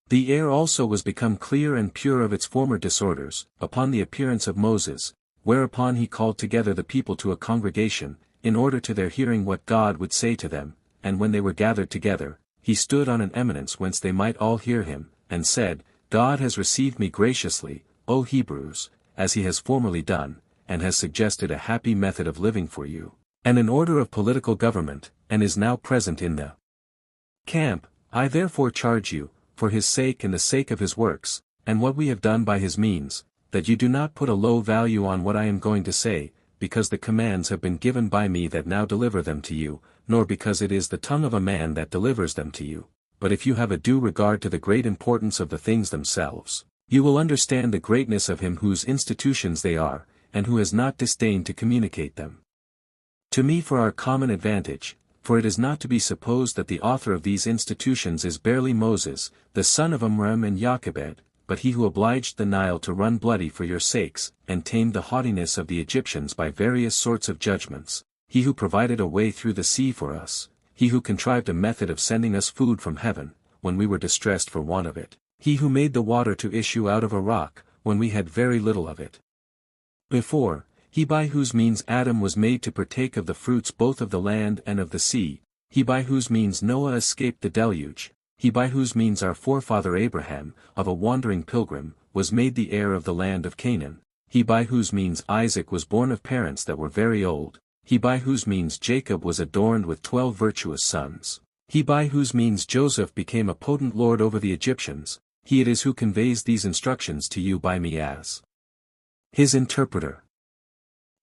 The air also was become clear and pure of its former disorders, upon the appearance of Moses, whereupon he called together the people to a congregation, in order to their hearing what God would say to them, and when they were gathered together, he stood on an eminence whence they might all hear him, and said, God has received me graciously, O Hebrews, as he has formerly done, and has suggested a happy method of living for you, and an order of political government, and is now present in the camp. I therefore charge you, for his sake and the sake of his works, and what we have done by his means, that you do not put a low value on what I am going to say, because the commands have been given by me that now deliver them to you, nor because it is the tongue of a man that delivers them to you, but if you have a due regard to the great importance of the things themselves, you will understand the greatness of him whose institutions they are, and who has not disdained to communicate them to me for our common advantage, for it is not to be supposed that the author of these institutions is barely Moses, the son of Amram and Jochebed, but he who obliged the Nile to run bloody for your sakes, and tamed the haughtiness of the Egyptians by various sorts of judgments, he who provided a way through the sea for us, he who contrived a method of sending us food from heaven, when we were distressed for want of it, he who made the water to issue out of a rock, when we had very little of it before, he by whose means Adam was made to partake of the fruits both of the land and of the sea, he by whose means Noah escaped the deluge, he by whose means our forefather Abraham, of a wandering pilgrim, was made the heir of the land of Canaan, he by whose means Isaac was born of parents that were very old, he by whose means Jacob was adorned with 12 virtuous sons, He by whose means Joseph became a potent lord over the Egyptians, he it is who conveys these instructions to you by me as his interpreter.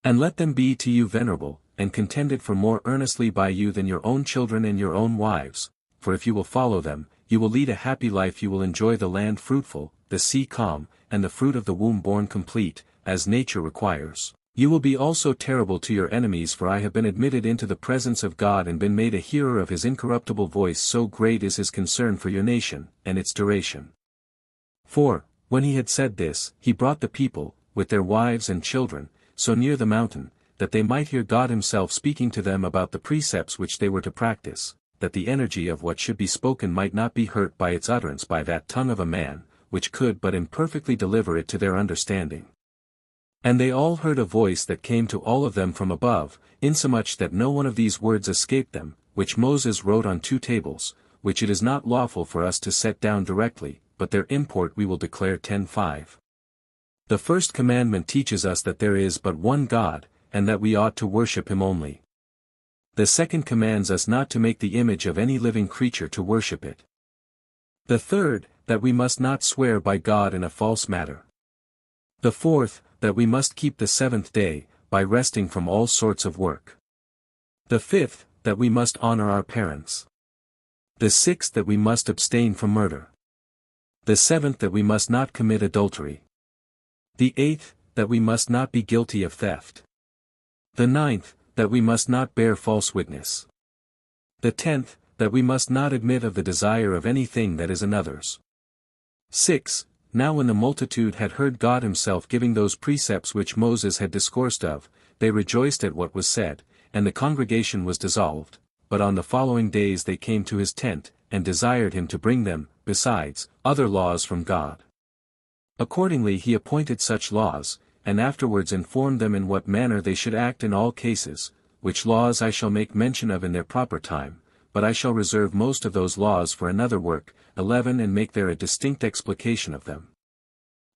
And let them be to you venerable, and contended for more earnestly by you than your own children and your own wives, for if you will follow them, you will lead a happy life, you will enjoy the land fruitful, the sea calm, and the fruit of the womb born complete, as nature requires. You will be also terrible to your enemies, for I have been admitted into the presence of God and been made a hearer of his incorruptible voice, so great is his concern for your nation, and its duration. 4. When he had said this, he brought the people, with their wives and children, so near the mountain, that they might hear God himself speaking to them about the precepts which they were to practice, that the energy of what should be spoken might not be hurt by its utterance by that tongue of a man, which could but imperfectly deliver it to their understanding. And they all heard a voice that came to all of them from above, insomuch that no one of these words escaped them, which Moses wrote on 2 tables, which it is not lawful for us to set down directly, but their import we will declare. 10:5. The first commandment teaches us that there is but one God, and that we ought to worship him only. The second commands us not to make the image of any living creature to worship it. The third, that we must not swear by God in a false matter. The fourth, that we must keep the 7th day, by resting from all sorts of work. The 5th, that we must honor our parents. The 6th, that we must abstain from murder. The 7th, that we must not commit adultery. The 8th, that we must not be guilty of theft. The 9th, that we must not bear false witness. The 10th, that we must not admit of the desire of anything that is another's. 6. Now when the multitude had heard God himself giving those precepts which Moses had discoursed of, they rejoiced at what was said, and the congregation was dissolved. But on the following days they came to his tent, and desired him to bring them, besides, other laws from God. Accordingly he appointed such laws, and afterwards informed them in what manner they should act in all cases, which laws I shall make mention of in their proper time, but I shall reserve most of those laws for another work. 11 And make there a distinct explication of them.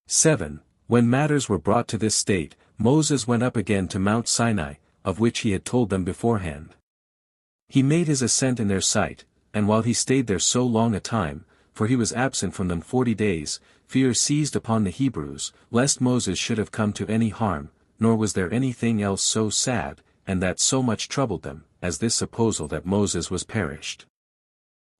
7. When matters were brought to this state, Moses went up again to Mount Sinai, of which he had told them beforehand. He made his ascent in their sight, and while he stayed there so long a time, for he was absent from them 40 days, fear seized upon the Hebrews, lest Moses should have come to any harm, nor was there anything else so sad, and that so much troubled them, as this supposal that Moses was perished.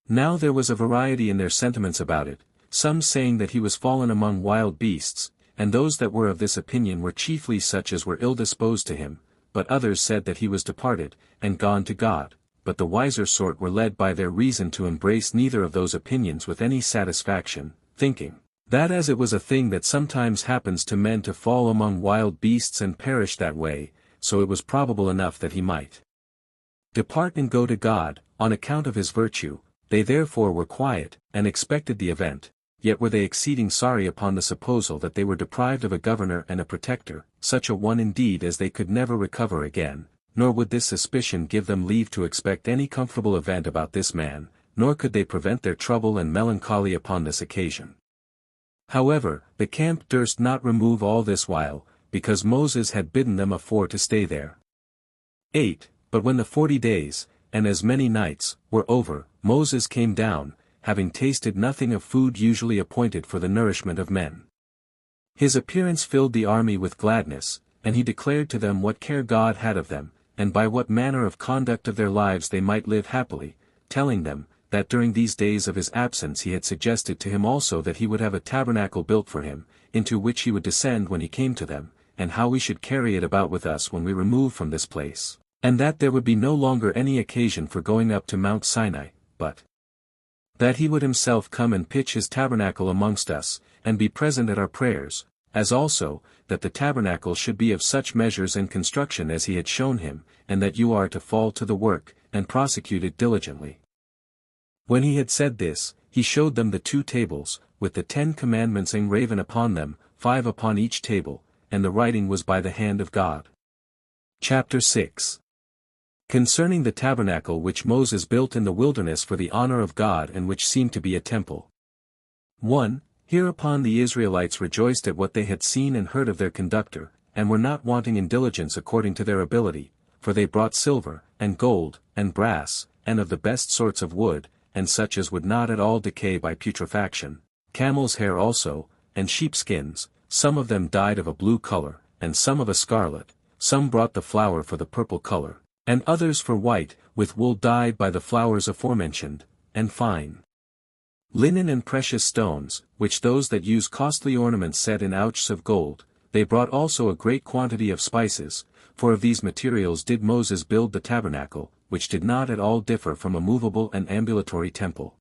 Now there was a variety in their sentiments about it, some saying that he was fallen among wild beasts, and those that were of this opinion were chiefly such as were ill-disposed to him, but others said that he was departed, and gone to God, but the wiser sort were led by their reason to embrace neither of those opinions with any satisfaction, thinking, that as it was a thing that sometimes happens to men to fall among wild beasts and perish that way, so it was probable enough that he might depart and go to God, on account of his virtue. They therefore were quiet, and expected the event, yet were they exceeding sorry upon the supposal that they were deprived of a governor and a protector, such a one indeed as they could never recover again, nor would this suspicion give them leave to expect any comfortable event about this man, nor could they prevent their trouble and melancholy upon this occasion. However, the camp durst not remove all this while, because Moses had bidden them afore to stay there. 8. But when the 40 days, and as many nights, were over, Moses came down, having tasted nothing of food usually appointed for the nourishment of men. His appearance filled the army with gladness, and he declared to them what care God had of them, and by what manner of conduct of their lives they might live happily, telling them, that during these days of his absence he had suggested to him also that he would have a tabernacle built for him, into which he would descend when he came to them, and how we should carry it about with us when we remove from this place. And that there would be no longer any occasion for going up to Mount Sinai, but that he would himself come and pitch his tabernacle amongst us, and be present at our prayers, as also, that the tabernacle should be of such measures and construction as he had shown him, and that you are to fall to the work, and prosecute it diligently. When he had said this, he showed them the 2 tables, with the 10 commandments engraven upon them, 5 upon each table, and the writing was by the hand of God. Chapter 6. Concerning the tabernacle which Moses built in the wilderness for the honor of God and which seemed to be a temple. 1. Hereupon the Israelites rejoiced at what they had seen and heard of their conductor, and were not wanting in diligence according to their ability, for they brought silver, and gold, and brass, and of the best sorts of wood, and such as would not at all decay by putrefaction, camel's hair also, and sheepskins, some of them dyed of a blue color, and some of a scarlet, some brought the flower for the purple color, and others for white, with wool dyed by the flowers aforementioned, and fine linen and precious stones, which those that use costly ornaments set in ouches of gold. They brought also a great quantity of spices, for of these materials did Moses build the tabernacle, which did not at all differ from a movable and ambulatory temple.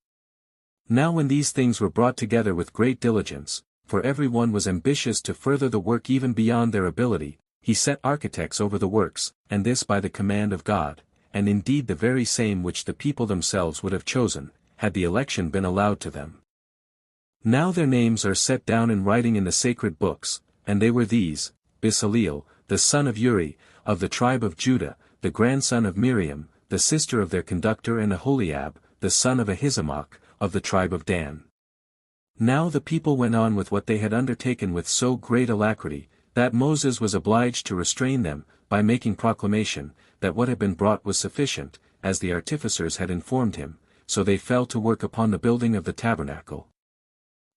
Now when these things were brought together with great diligence, for every one was ambitious to further the work even beyond their ability, he set architects over the works, and this by the command of God, and indeed the very same which the people themselves would have chosen, had the election been allowed to them. Now their names are set down in writing in the sacred books, and they were these: Bezaleel, the son of Uri, of the tribe of Judah, the grandson of Miriam, the sister of their conductor, and Aholiab, the son of Ahisamach, of the tribe of Dan. Now the people went on with what they had undertaken with so great alacrity, that Moses was obliged to restrain them, by making proclamation, that what had been brought was sufficient, as the artificers had informed him, so they fell to work upon the building of the tabernacle.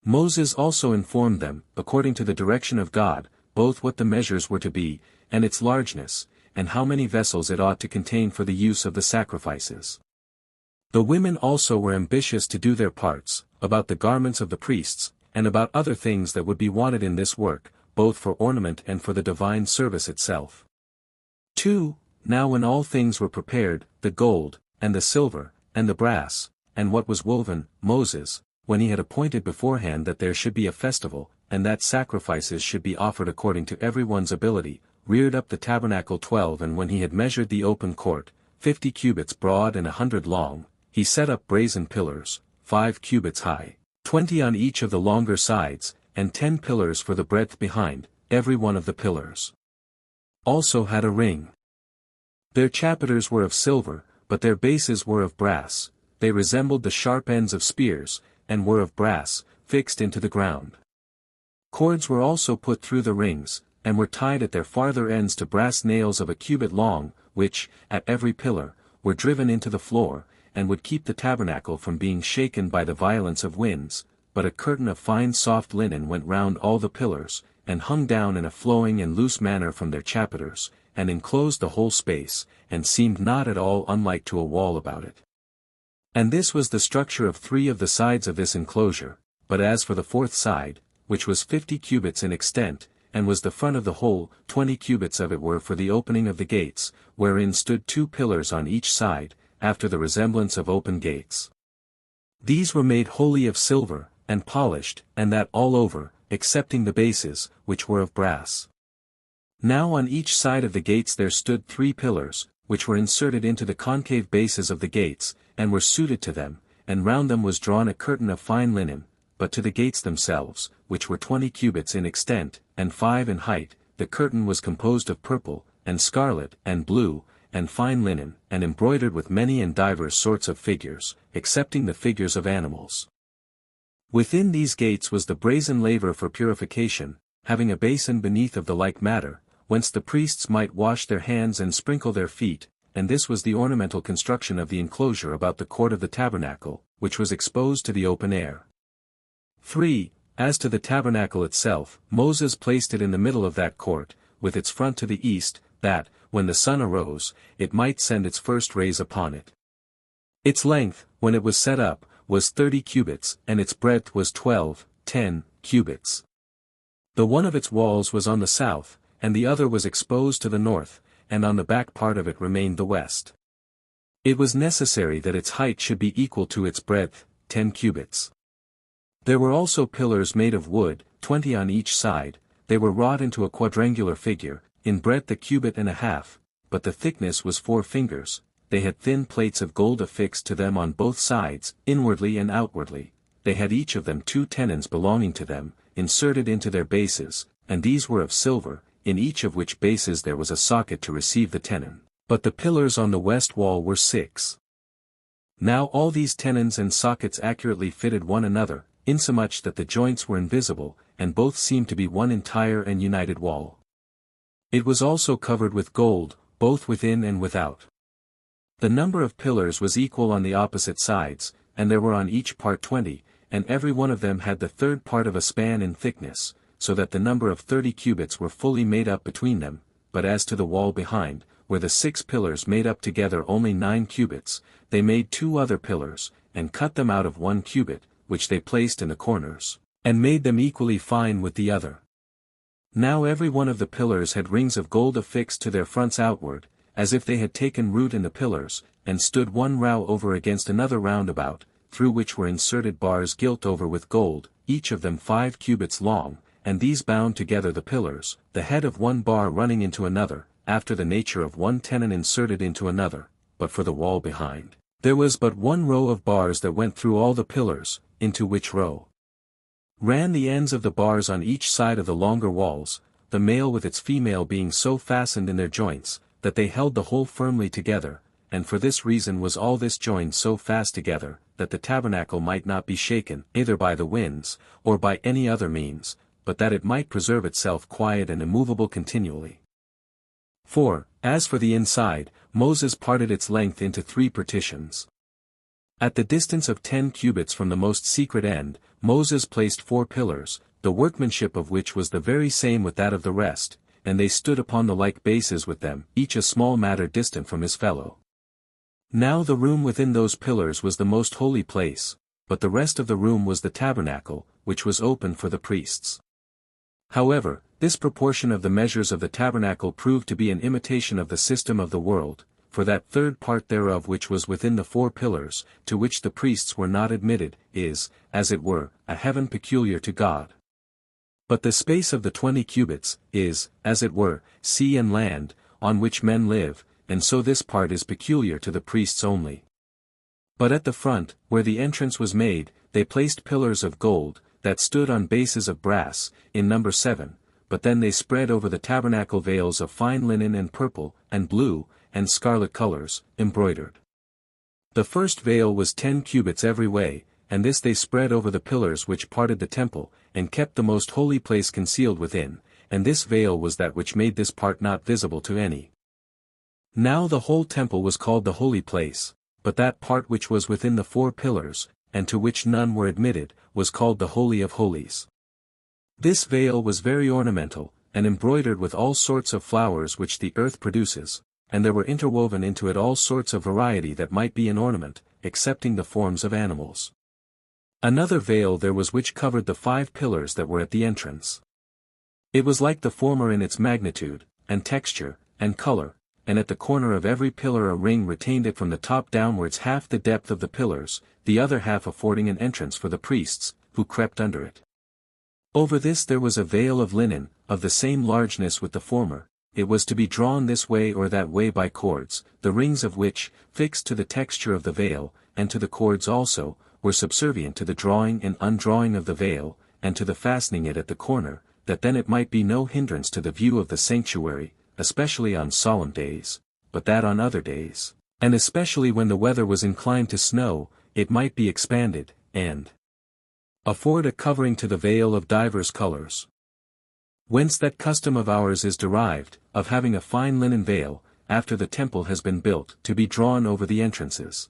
Moses also informed them, according to the direction of God, both what the measures were to be, and its largeness, and how many vessels it ought to contain for the use of the sacrifices. The women also were ambitious to do their parts, about the garments of the priests, and about other things that would be wanted in this work, both for ornament and for the divine service itself. 2. Now when all things were prepared, the gold, and the silver, and the brass, and what was woven, Moses, when he had appointed beforehand that there should be a festival, and that sacrifices should be offered according to every one's ability, reared up the tabernacle 12. And when he had measured the open court, 50 cubits broad and 100 long, he set up brazen pillars, 5 cubits high, 20 on each of the longer sides, and 10 pillars for the breadth behind, every one of the pillars also had a ring. Their chapiters were of silver, but their bases were of brass. They resembled the sharp ends of spears, and were of brass, fixed into the ground. Cords were also put through the rings, and were tied at their farther ends to brass nails of a cubit long, which, at every pillar, were driven into the floor, and would keep the tabernacle from being shaken by the violence of winds. But a curtain of fine soft linen went round all the pillars, and hung down in a flowing and loose manner from their chapiters, and enclosed the whole space, and seemed not at all unlike to a wall about it. And this was the structure of 3 of the sides of this enclosure. But as for the 4th side, which was 50 cubits in extent, and was the front of the whole, 20 cubits of it were for the opening of the gates, wherein stood 2 pillars on each side, after the resemblance of open gates. These were made wholly of silver, and polished, and that all over, excepting the bases, which were of brass. Now on each side of the gates there stood 3 pillars, which were inserted into the concave bases of the gates, and were suited to them, and round them was drawn a curtain of fine linen. But to the gates themselves, which were 20 cubits in extent, and 5 in height, the curtain was composed of purple, and scarlet, and blue, and fine linen, and embroidered with many and divers sorts of figures, excepting the figures of animals. Within these gates was the brazen laver for purification, having a basin beneath of the like matter, whence the priests might wash their hands and sprinkle their feet, and this was the ornamental construction of the enclosure about the court of the tabernacle, which was exposed to the open air. 3. As to the tabernacle itself, Moses placed it in the middle of that court, with its front to the east, that, when the sun arose, it might send its first rays upon it. Its length, when it was set up, was 30 cubits, and its breadth was 10 cubits. The one of its walls was on the south, and the other was exposed to the north, and on the back part of it remained the west. It was necessary that its height should be equal to its breadth, 10 cubits. There were also pillars made of wood, 20 on each side. They were wrought into a quadrangular figure, in breadth a cubit and a half, but the thickness was 4 fingers. They had thin plates of gold affixed to them on both sides, inwardly and outwardly. They had each of them 2 tenons belonging to them, inserted into their bases, and these were of silver, in each of which bases there was a socket to receive the tenon. But the pillars on the west wall were 6. Now all these tenons and sockets accurately fitted one another, insomuch that the joints were invisible, and both seemed to be one entire and united wall. It was also covered with gold, both within and without. The number of pillars was equal on the opposite sides, and there were on each part 20, and every one of them had the third part of a span in thickness, so that the number of 30 cubits were fully made up between them. But as to the wall behind, where the 6 pillars made up together only 9 cubits, they made 2 other pillars, and cut them out of 1 cubit, which they placed in the corners, and made them equally fine with the other. Now every one of the pillars had rings of gold affixed to their fronts outward, as if they had taken root in the pillars, and stood one row over against another round about, through which were inserted bars gilt over with gold, each of them 5 cubits long, and these bound together the pillars, the head of one bar running into another, after the nature of one tenon inserted into another. But for the wall behind, there was but one row of bars that went through all the pillars, into which row ran the ends of the bars on each side of the longer walls, the male with its female being so fastened in their joints, that they held the whole firmly together, and for this reason was all this joined so fast together, that the tabernacle might not be shaken either by the winds, or by any other means, but that it might preserve itself quiet and immovable continually. 4. As for the inside, Moses parted its length into 3 partitions. At the distance of 10 cubits from the most secret end, Moses placed 4 pillars, the workmanship of which was the very same with that of the rest, and they stood upon the like bases with them, each a small matter distant from his fellow. Now the room within those pillars was the most holy place, but the rest of the room was the tabernacle, which was open for the priests. However, this proportion of the measures of the tabernacle proved to be an imitation of the system of the world, for that third part thereof which was within the 4 pillars, to which the priests were not admitted, is, as it were, a heaven peculiar to God. But the space of the 20 cubits, is, as it were, sea and land, on which men live, and so this part is peculiar to the priests only. But at the front, where the entrance was made, they placed pillars of gold, that stood on bases of brass, in number 7, but then they spread over the tabernacle veils of fine linen and purple, and blue, and scarlet colors, embroidered. The first veil was 10 cubits every way, and this they spread over the pillars which parted the temple, and kept the most holy place concealed within, and this veil was that which made this part not visible to any. Now the whole temple was called the holy place, but that part which was within the 4 pillars, and to which none were admitted, was called the Holy of Holies. This veil was very ornamental, and embroidered with all sorts of flowers which the earth produces, and there were interwoven into it all sorts of variety that might be an ornament, excepting the forms of animals. Another veil there was which covered the 5 pillars that were at the entrance. It was like the former in its magnitude, and texture, and color, and at the corner of every pillar a ring retained it from the top downwards half the depth of the pillars, the other half affording an entrance for the priests, who crept under it. Over this there was a veil of linen, of the same largeness with the former. It was to be drawn this way or that way by cords, the rings of which, fixed to the texture of the veil, and to the cords also, were subservient to the drawing and undrawing of the veil, and to the fastening it at the corner, that then it might be no hindrance to the view of the sanctuary, especially on solemn days, but that on other days, and especially when the weather was inclined to snow, it might be expanded, and afford a covering to the veil of divers colors. Whence that custom of ours is derived, of having a fine linen veil, after the temple has been built, to be drawn over the entrances.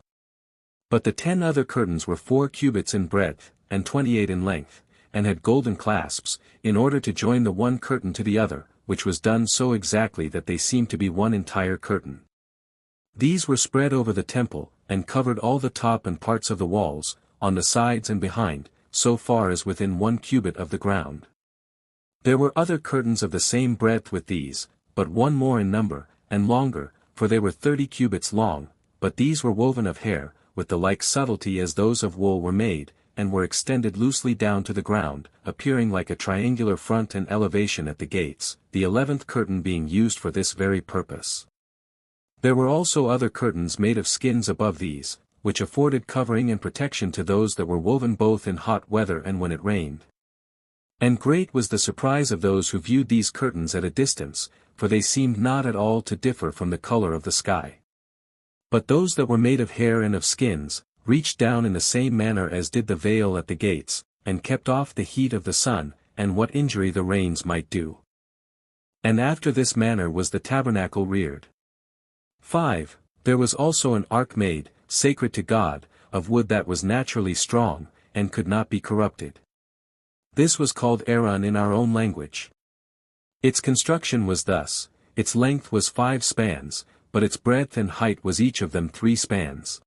But the 10 other curtains were 4 cubits in breadth, and 28 in length, and had golden clasps, in order to join the one curtain to the other, which was done so exactly that they seemed to be one entire curtain. These were spread over the temple, and covered all the top and parts of the walls, on the sides and behind, so far as within 1 cubit of the ground. There were other curtains of the same breadth with these, but one more in number, and longer, for they were 30 cubits long, but these were woven of hair, with the like subtlety as those of wool were made, and were extended loosely down to the ground, appearing like a triangular front and elevation at the gates, the 11th curtain being used for this very purpose. There were also other curtains made of skins above these, which afforded covering and protection to those that were woven both in hot weather and when it rained. And great was the surprise of those who viewed these curtains at a distance, for they seemed not at all to differ from the color of the sky. But those that were made of hair and of skins, reached down in the same manner as did the veil at the gates, and kept off the heat of the sun, and what injury the rains might do. And after this manner was the tabernacle reared. 5. There was also an ark made, sacred to God, of wood that was naturally strong, and could not be corrupted. This was called Aaron in our own language. Its construction was thus: its length was 5 spans, but its breadth and height was each of them 3 spans.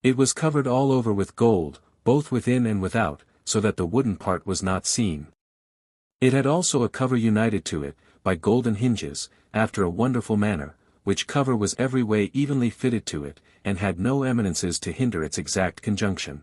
It was covered all over with gold, both within and without, so that the wooden part was not seen. It had also a cover united to it, by golden hinges, after a wonderful manner, which cover was every way evenly fitted to it, and had no eminences to hinder its exact conjunction.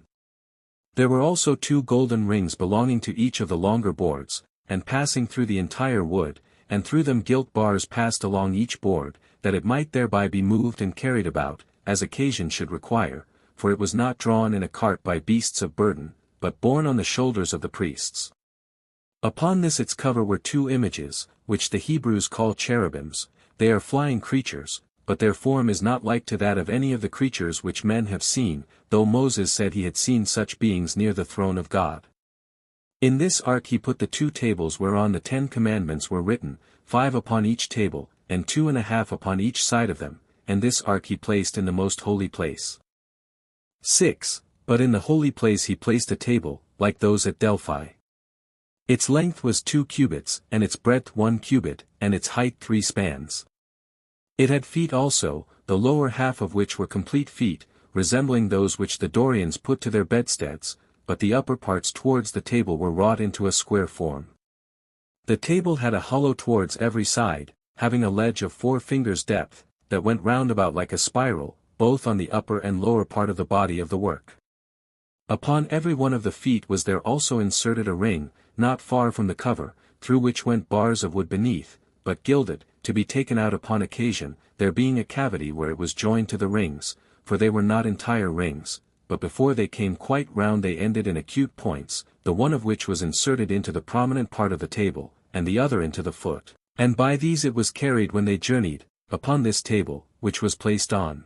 There were also 2 golden rings belonging to each of the longer boards, and passing through the entire wood, and through them gilt bars passed along each board, that it might thereby be moved and carried about, as occasion should require, for it was not drawn in a cart by beasts of burden, but borne on the shoulders of the priests. Upon this its cover were 2 images, which the Hebrews call cherubims. They are flying creatures, but their form is not like to that of any of the creatures which men have seen, though Moses said he had seen such beings near the throne of God. In this ark he put the 2 tables whereon the 10 commandments were written, 5 upon each table, and 2.5 upon each side of them, and this ark he placed in the most holy place. 6. But in the holy place he placed a table, like those at Delphi. Its length was 2 cubits, and its breadth 1 cubit, and its height 3 spans. It had feet also, the lower half of which were complete feet, resembling those which the Dorians put to their bedsteads, but the upper parts towards the table were wrought into a square form. The table had a hollow towards every side, having a ledge of 4 fingers' depth, that went round about like a spiral, both on the upper and lower part of the body of the work. Upon every one of the feet was there also inserted a ring, not far from the cover, through which went bars of wood beneath, but gilded, to be taken out upon occasion, there being a cavity where it was joined to the rings, for they were not entire rings, but before they came quite round they ended in acute points, the one of which was inserted into the prominent part of the table, and the other into the foot, and by these it was carried when they journeyed, upon this table, which was placed on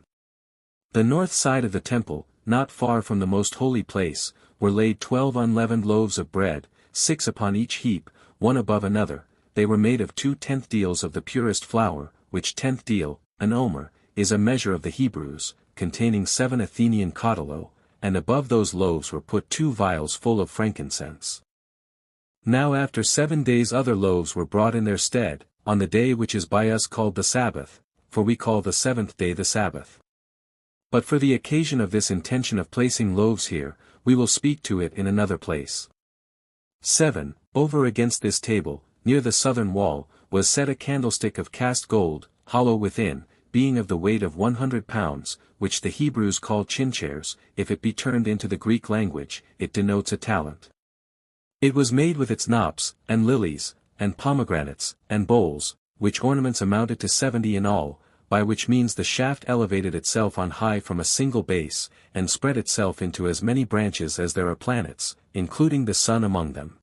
the north side of the temple, not far from the most holy place, were laid 12 unleavened loaves of bread, 6 upon each heap, one above another. They were made of 2/10 deals of the purest flour, which 10th deal, an omer, is a measure of the Hebrews, containing 7 Athenian caudello, and above those loaves were put 2 vials full of frankincense. Now after 7 days other loaves were brought in their stead, on the day which is by us called the Sabbath, for we call the 7th day the Sabbath. But for the occasion of this intention of placing loaves here, we will speak to it in another place. 7. Over against this table, near the southern wall, was set a candlestick of cast gold, hollow within, being of the weight of 100 pounds, which the Hebrews call chinchers. If it be turned into the Greek language, it denotes a talent. It was made with its knops, and lilies, and pomegranates, and bowls, which ornaments amounted to 70 in all, by which means the shaft elevated itself on high from a single base, and spread itself into as many branches as there are planets, including the sun among them.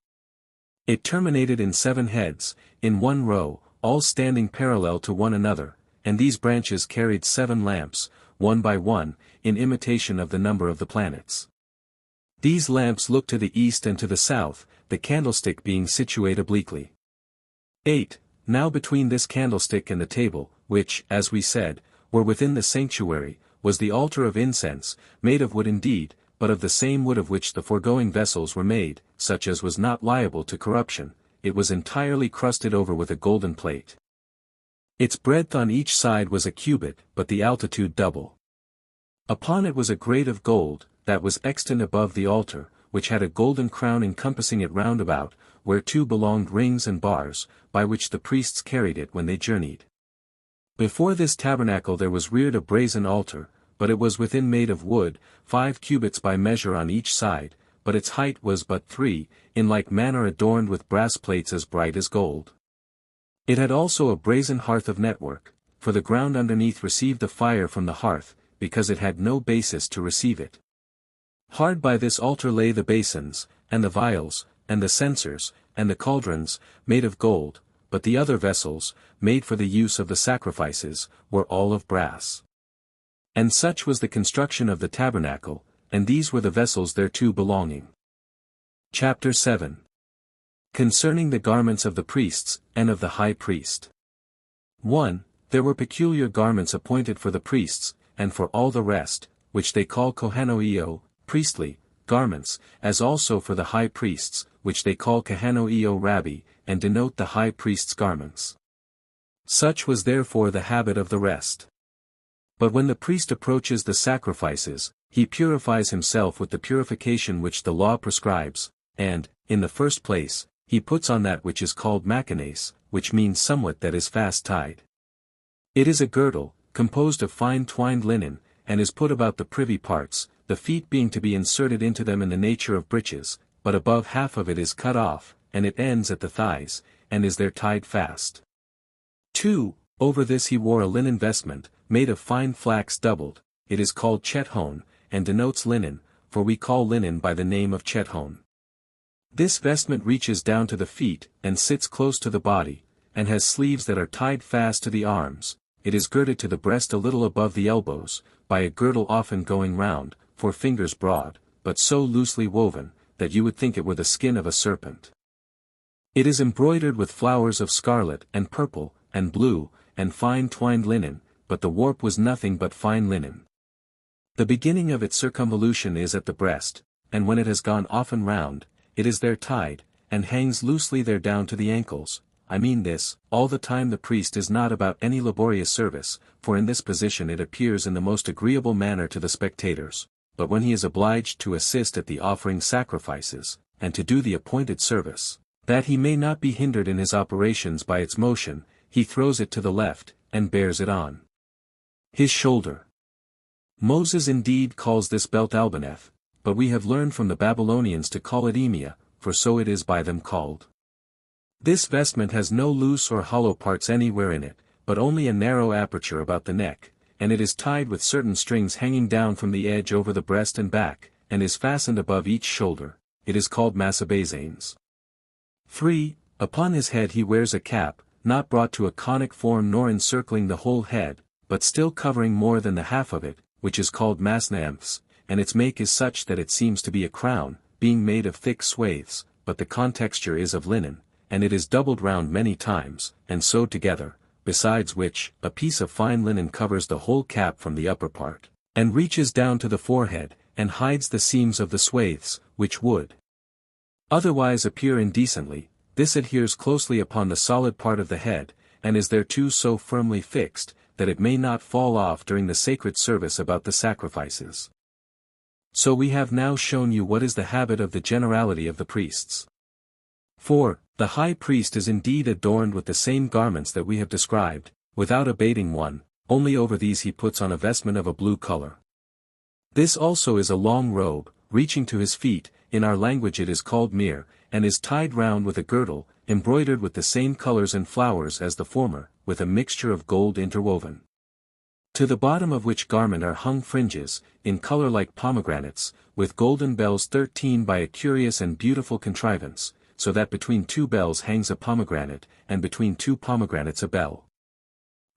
It terminated in 7 heads, in one row, all standing parallel to one another, and these branches carried 7 lamps, one by one, in imitation of the number of the planets. These lamps looked to the east and to the south, the candlestick being situate obliquely. 8. Now between this candlestick and the table, which, as we said, were within the sanctuary, was the altar of incense, made of wood indeed, but of the same wood of which the foregoing vessels were made, such as was not liable to corruption. It was entirely crusted over with a golden plate. Its breadth on each side was a cubit, but the altitude double. Upon it was a grate of gold, that was extant above the altar, which had a golden crown encompassing it round about, whereto belonged rings and bars, by which the priests carried it when they journeyed. Before this tabernacle there was reared a brazen altar, but it was within made of wood, 5 cubits by measure on each side, but its height was but 3, in like manner adorned with brass plates as bright as gold. It had also a brazen hearth of network, for the ground underneath received the fire from the hearth, because it had no basis to receive it. Hard by this altar lay the basins, and the vials, and the censers, and the cauldrons, made of gold, but the other vessels, made for the use of the sacrifices, were all of brass. And such was the construction of the tabernacle, and these were the vessels thereto belonging. Chapter 7. Concerning the garments of the priests, and of the high priest. 1. There were peculiar garments appointed for the priests, and for all the rest, which they call kohanoio, priestly, garments, as also for the high priests, which they call kahanoio rabbi, and denote the high priest's garments. Such was therefore the habit of the rest. But when the priest approaches the sacrifices, he purifies himself with the purification which the law prescribes, and, in the first place, he puts on that which is called machanes, which means somewhat that is fast tied. It is a girdle, composed of fine twined linen, and is put about the privy parts, the feet being to be inserted into them in the nature of breeches, but above half of it is cut off, and it ends at the thighs, and is there tied fast. 2. Over this he wore a linen vestment, made of fine flax doubled, it is called chethon, and denotes linen, for we call linen by the name of chethon. This vestment reaches down to the feet, and sits close to the body, and has sleeves that are tied fast to the arms. It is girded to the breast a little above the elbows, by a girdle often going round, 4 fingers broad, but so loosely woven, that you would think it were the skin of a serpent. It is embroidered with flowers of scarlet and purple, and blue, and fine twined linen, but the warp was nothing but fine linen. The beginning of its circumvolution is at the breast, and when it has gone often round, it is there tied, and hangs loosely there down to the ankles. I mean this, all the time the priest is not about any laborious service, for in this position it appears in the most agreeable manner to the spectators, but when he is obliged to assist at the offering sacrifices, and to do the appointed service, that he may not be hindered in his operations by its motion, he throws it to the left, and bears it on his shoulder. Moses indeed calls this belt albaneth, but we have learned from the Babylonians to call it emia, for so it is by them called. This vestment has no loose or hollow parts anywhere in it, but only a narrow aperture about the neck, and it is tied with certain strings hanging down from the edge over the breast and back, and is fastened above each shoulder. It is called massabazanes. 3. Upon his head he wears a cap, not brought to a conic form nor encircling the whole head, but still covering more than the half of it, which is called masnamphs, and its make is such that it seems to be a crown, being made of thick swathes, but the contexture is of linen, and it is doubled round many times, and sewed together, besides which, a piece of fine linen covers the whole cap from the upper part, and reaches down to the forehead, and hides the seams of the swathes, which would otherwise appear indecently. This adheres closely upon the solid part of the head, and is thereto so firmly fixed, that it may not fall off during the sacred service about the sacrifices. So we have now shown you what is the habit of the generality of the priests. 4. The high priest is indeed adorned with the same garments that we have described, without abating one, only over these he puts on a vestment of a blue color. This also is a long robe, reaching to his feet, in our language it is called mir, and is tied round with a girdle, embroidered with the same colors and flowers as the former, with a mixture of gold interwoven. To the bottom of which garment are hung fringes, in color like pomegranates, with golden bells 13 by a curious and beautiful contrivance, so that between 2 bells hangs a pomegranate, and between 2 pomegranates a bell.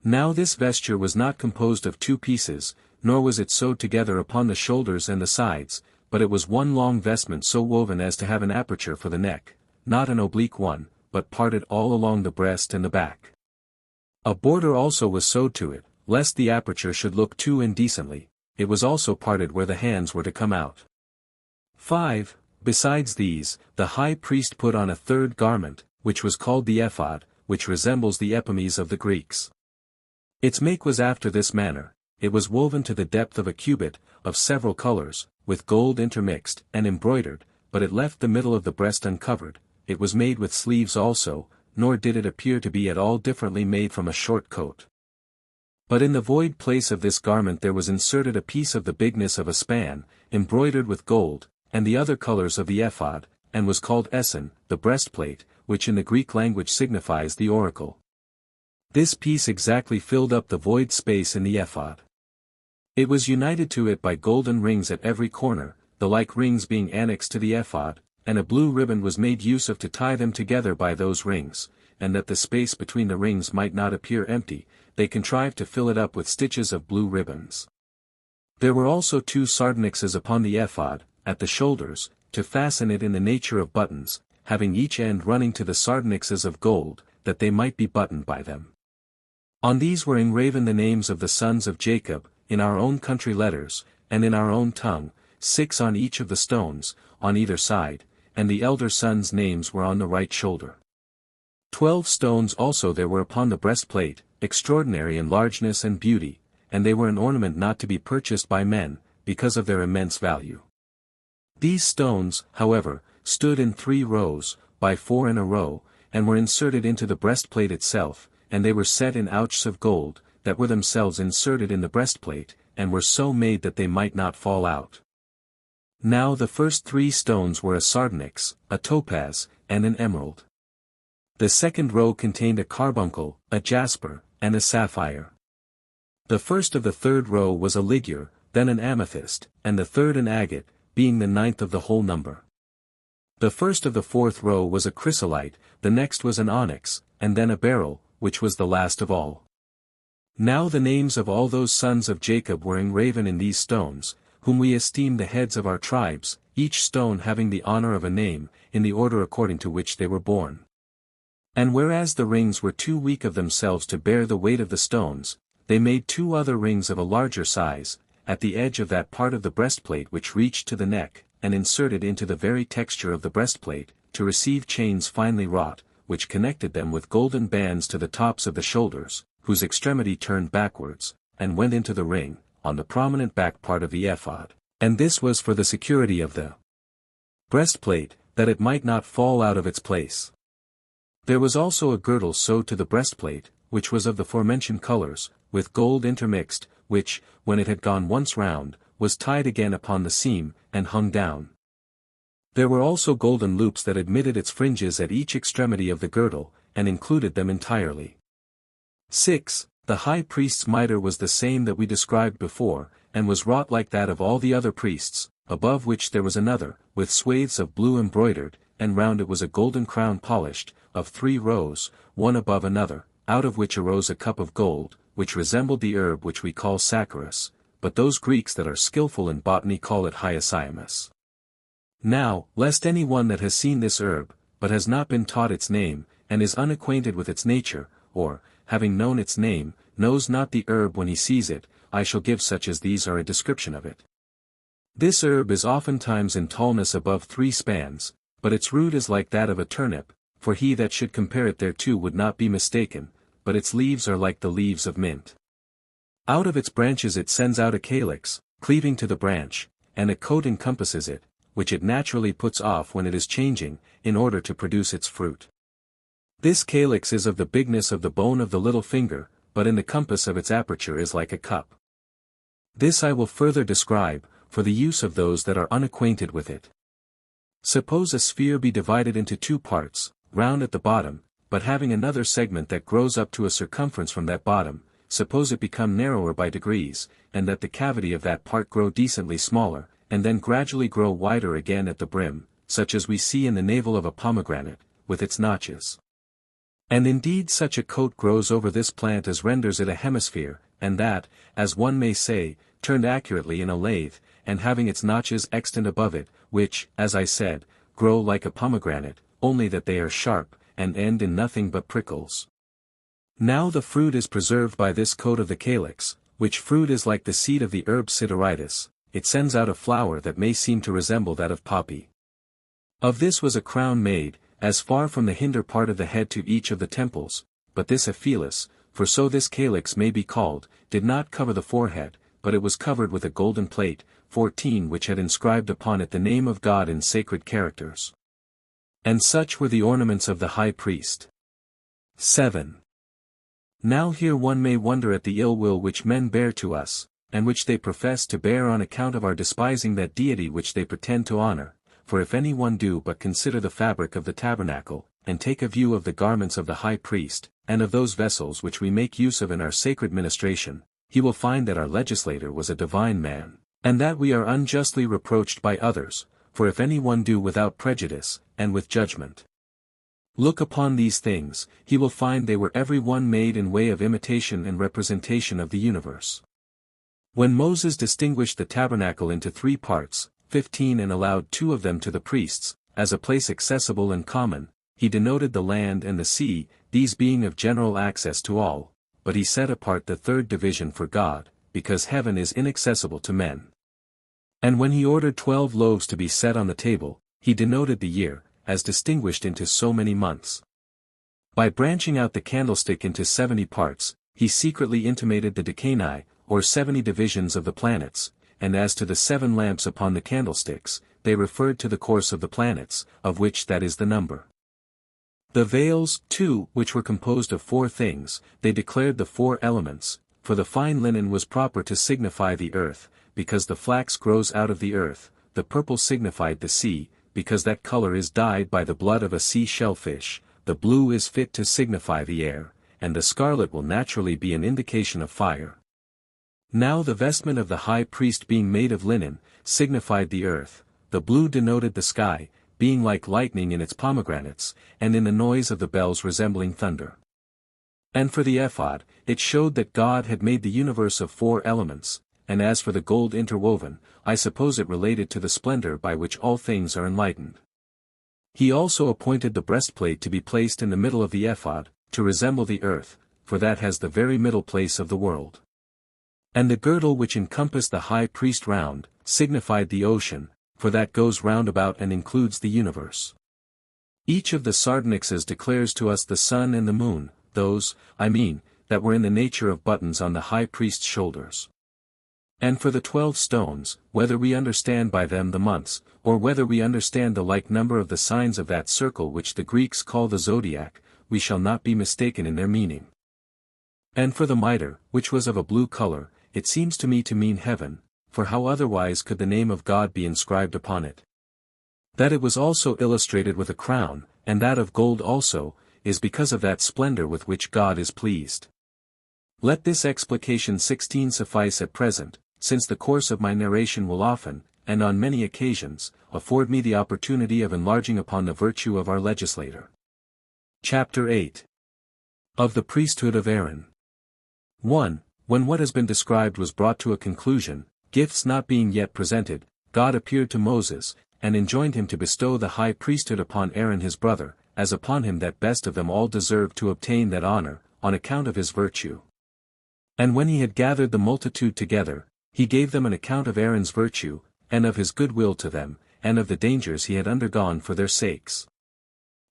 Now this vesture was not composed of 2 pieces, nor was it sewed together upon the shoulders and the sides, but it was one long vestment so woven as to have an aperture for the neck, not an oblique one, but parted all along the breast and the back. A border also was sewed to it, lest the aperture should look too indecently. It was also parted where the hands were to come out. 5. Besides these, the high priest put on a third garment, which was called the ephod, which resembles the epimes of the Greeks. Its make was after this manner: it was woven to the depth of a cubit, of several colors, with gold intermixed, and embroidered, but it left the middle of the breast uncovered. It was made with sleeves also, nor did it appear to be at all differently made from a short coat. But in the void place of this garment there was inserted a piece of the bigness of a span, embroidered with gold, and the other colors of the ephod, and was called eson, the breastplate, which in the Greek language signifies the oracle. This piece exactly filled up the void space in the ephod. It was united to it by golden rings at every corner, the like rings being annexed to the ephod, and a blue ribbon was made use of to tie them together by those rings, and that the space between the rings might not appear empty, they contrived to fill it up with stitches of blue ribbons. There were also 2 sardonyxes upon the ephod, at the shoulders, to fasten it in the nature of buttons, having each end running to the sardonyxes of gold, that they might be buttoned by them. On these were engraven the names of the sons of Jacob, in our own country letters, and in our own tongue, 6 on each of the stones, on either side, and the elder sons' names were on the right shoulder. 12 stones also there were upon the breastplate, extraordinary in largeness and beauty, and they were an ornament not to be purchased by men, because of their immense value. These stones, however, stood in 3 rows, by 4 in a row, and were inserted into the breastplate itself, and they were set in ouches of gold, that were themselves inserted in the breastplate, and were so made that they might not fall out. Now the first 3 stones were a sardonyx, a topaz, and an emerald. The second row contained a carbuncle, a jasper, and a sapphire. The first of the third row was a ligure, then an amethyst, and the third an agate, being the 9th of the whole number. The first of the fourth row was a chrysolite, the next was an onyx, and then a beryl, which was the last of all. Now the names of all those sons of Jacob were engraven in these stones, whom we esteem the heads of our tribes, each stone having the honor of a name, in the order according to which they were born. And whereas the rings were too weak of themselves to bear the weight of the stones, they made 2 other rings of a larger size, at the edge of that part of the breastplate which reached to the neck, and inserted into the very texture of the breastplate, to receive chains finely wrought, which connected them with golden bands to the tops of the shoulders, whose extremity turned backwards, and went into the ring, on the prominent back part of the ephod, and this was for the security of the breastplate, that it might not fall out of its place. There was also a girdle sewed to the breastplate, which was of the forementioned colors, with gold intermixed, which, when it had gone once round, was tied again upon the seam, and hung down. There were also golden loops that admitted its fringes at each extremity of the girdle, and included them entirely. 6. The high priest's mitre was the same that we described before, and was wrought like that of all the other priests, above which there was another, with swathes of blue embroidered, and round it was a golden crown polished, of 3 rows, one above another, out of which arose a cup of gold, which resembled the herb which we call saccharus, but those Greeks that are skillful in botany call it hyoscyamus. Now, lest any one that has seen this herb, but has not been taught its name, and is unacquainted with its nature, or, having known its name, knows not the herb when he sees it, I shall give such as these are a description of it. This herb is oftentimes in tallness above 3 spans, but its root is like that of a turnip, for he that should compare it thereto would not be mistaken, but its leaves are like the leaves of mint. Out of its branches it sends out a calyx, cleaving to the branch, and a coat encompasses it, which it naturally puts off when it is changing, in order to produce its fruit. This calyx is of the bigness of the bone of the little finger, but in the compass of its aperture is like a cup. This I will further describe, for the use of those that are unacquainted with it. Suppose a sphere be divided into 2 parts, round at the bottom, but having another segment that grows up to a circumference from that bottom. Suppose it become narrower by degrees, and that the cavity of that part grow decently smaller, and then gradually grow wider again at the brim, such as we see in the navel of a pomegranate, with its notches. And indeed such a coat grows over this plant as renders it a hemisphere, and that, as one may say, turned accurately in a lathe, and having its notches extant above it, which, as I said, grow like a pomegranate, only that they are sharp, and end in nothing but prickles. Now the fruit is preserved by this coat of the calyx, which fruit is like the seed of the herb sideritis, it sends out a flower that may seem to resemble that of poppy. Of this was a crown made, as far from the hinder part of the head to each of the temples, but this Aphelis, for so this calyx may be called, did not cover the forehead, but it was covered with a golden plate, 14 which had inscribed upon it the name of God in sacred characters. And such were the ornaments of the high priest. 7. Now here one may wonder at the ill will which men bear to us, and which they profess to bear on account of our despising that deity which they pretend to honor, for if any one do but consider the fabric of the tabernacle, and take a view of the garments of the high priest, and of those vessels which we make use of in our sacred ministration, he will find that our legislator was a divine man, and that we are unjustly reproached by others, for if any one do without prejudice, and with judgment, look upon these things, he will find they were every one made in way of imitation and representation of the universe. When Moses distinguished the tabernacle into 3 parts, 15 and allowed 2 of them to the priests, as a place accessible and common, he denoted the land and the sea, these being of general access to all, but he set apart the third division for God, because heaven is inaccessible to men. And when he ordered 12 loaves to be set on the table, he denoted the year, as distinguished into so many months. By branching out the candlestick into 70 parts, he secretly intimated the decani, or 70 divisions of the planets, and as to the 7 lamps upon the candlesticks, they referred to the course of the planets, of which that is the number. The veils, too, which were composed of 4 things, they declared the 4 elements, for the fine linen was proper to signify the earth, because the flax grows out of the earth, the purple signified the sea, because that color is dyed by the blood of a sea shellfish, the blue is fit to signify the air, and the scarlet will naturally be an indication of fire. Now the vestment of the high priest being made of linen, signified the earth, the blue denoted the sky, being like lightning in its pomegranates, and in the noise of the bells resembling thunder. And for the ephod, it showed that God had made the universe of 4 elements, and as for the gold interwoven, I suppose it related to the splendor by which all things are enlightened. He also appointed the breastplate to be placed in the middle of the ephod, to resemble the earth, for that has the very middle place of the world. And the girdle which encompassed the high priest round, signified the ocean, for that goes round about and includes the universe. Each of the sardonyxes declares to us the sun and the moon, those, that were in the nature of buttons on the high priest's shoulders. And for the 12 stones, whether we understand by them the months, or whether we understand the like number of the signs of that circle which the Greeks call the zodiac, we shall not be mistaken in their meaning. And for the mitre, which was of a blue color, it seems to me to mean heaven, for how otherwise could the name of God be inscribed upon it? That it was also illustrated with a crown, and that of gold also, is because of that splendor with which God is pleased. Let this explication 16 suffice at present, since the course of my narration will often, and on many occasions, afford me the opportunity of enlarging upon the virtue of our legislator. Chapter 8. Of the priesthood of Aaron. 1. When what has been described was brought to a conclusion, gifts not being yet presented, God appeared to Moses, and enjoined him to bestow the high priesthood upon Aaron his brother, as upon him that best of them all deserved to obtain that honor, on account of his virtue. And when he had gathered the multitude together, he gave them an account of Aaron's virtue, and of his good will to them, and of the dangers he had undergone for their sakes.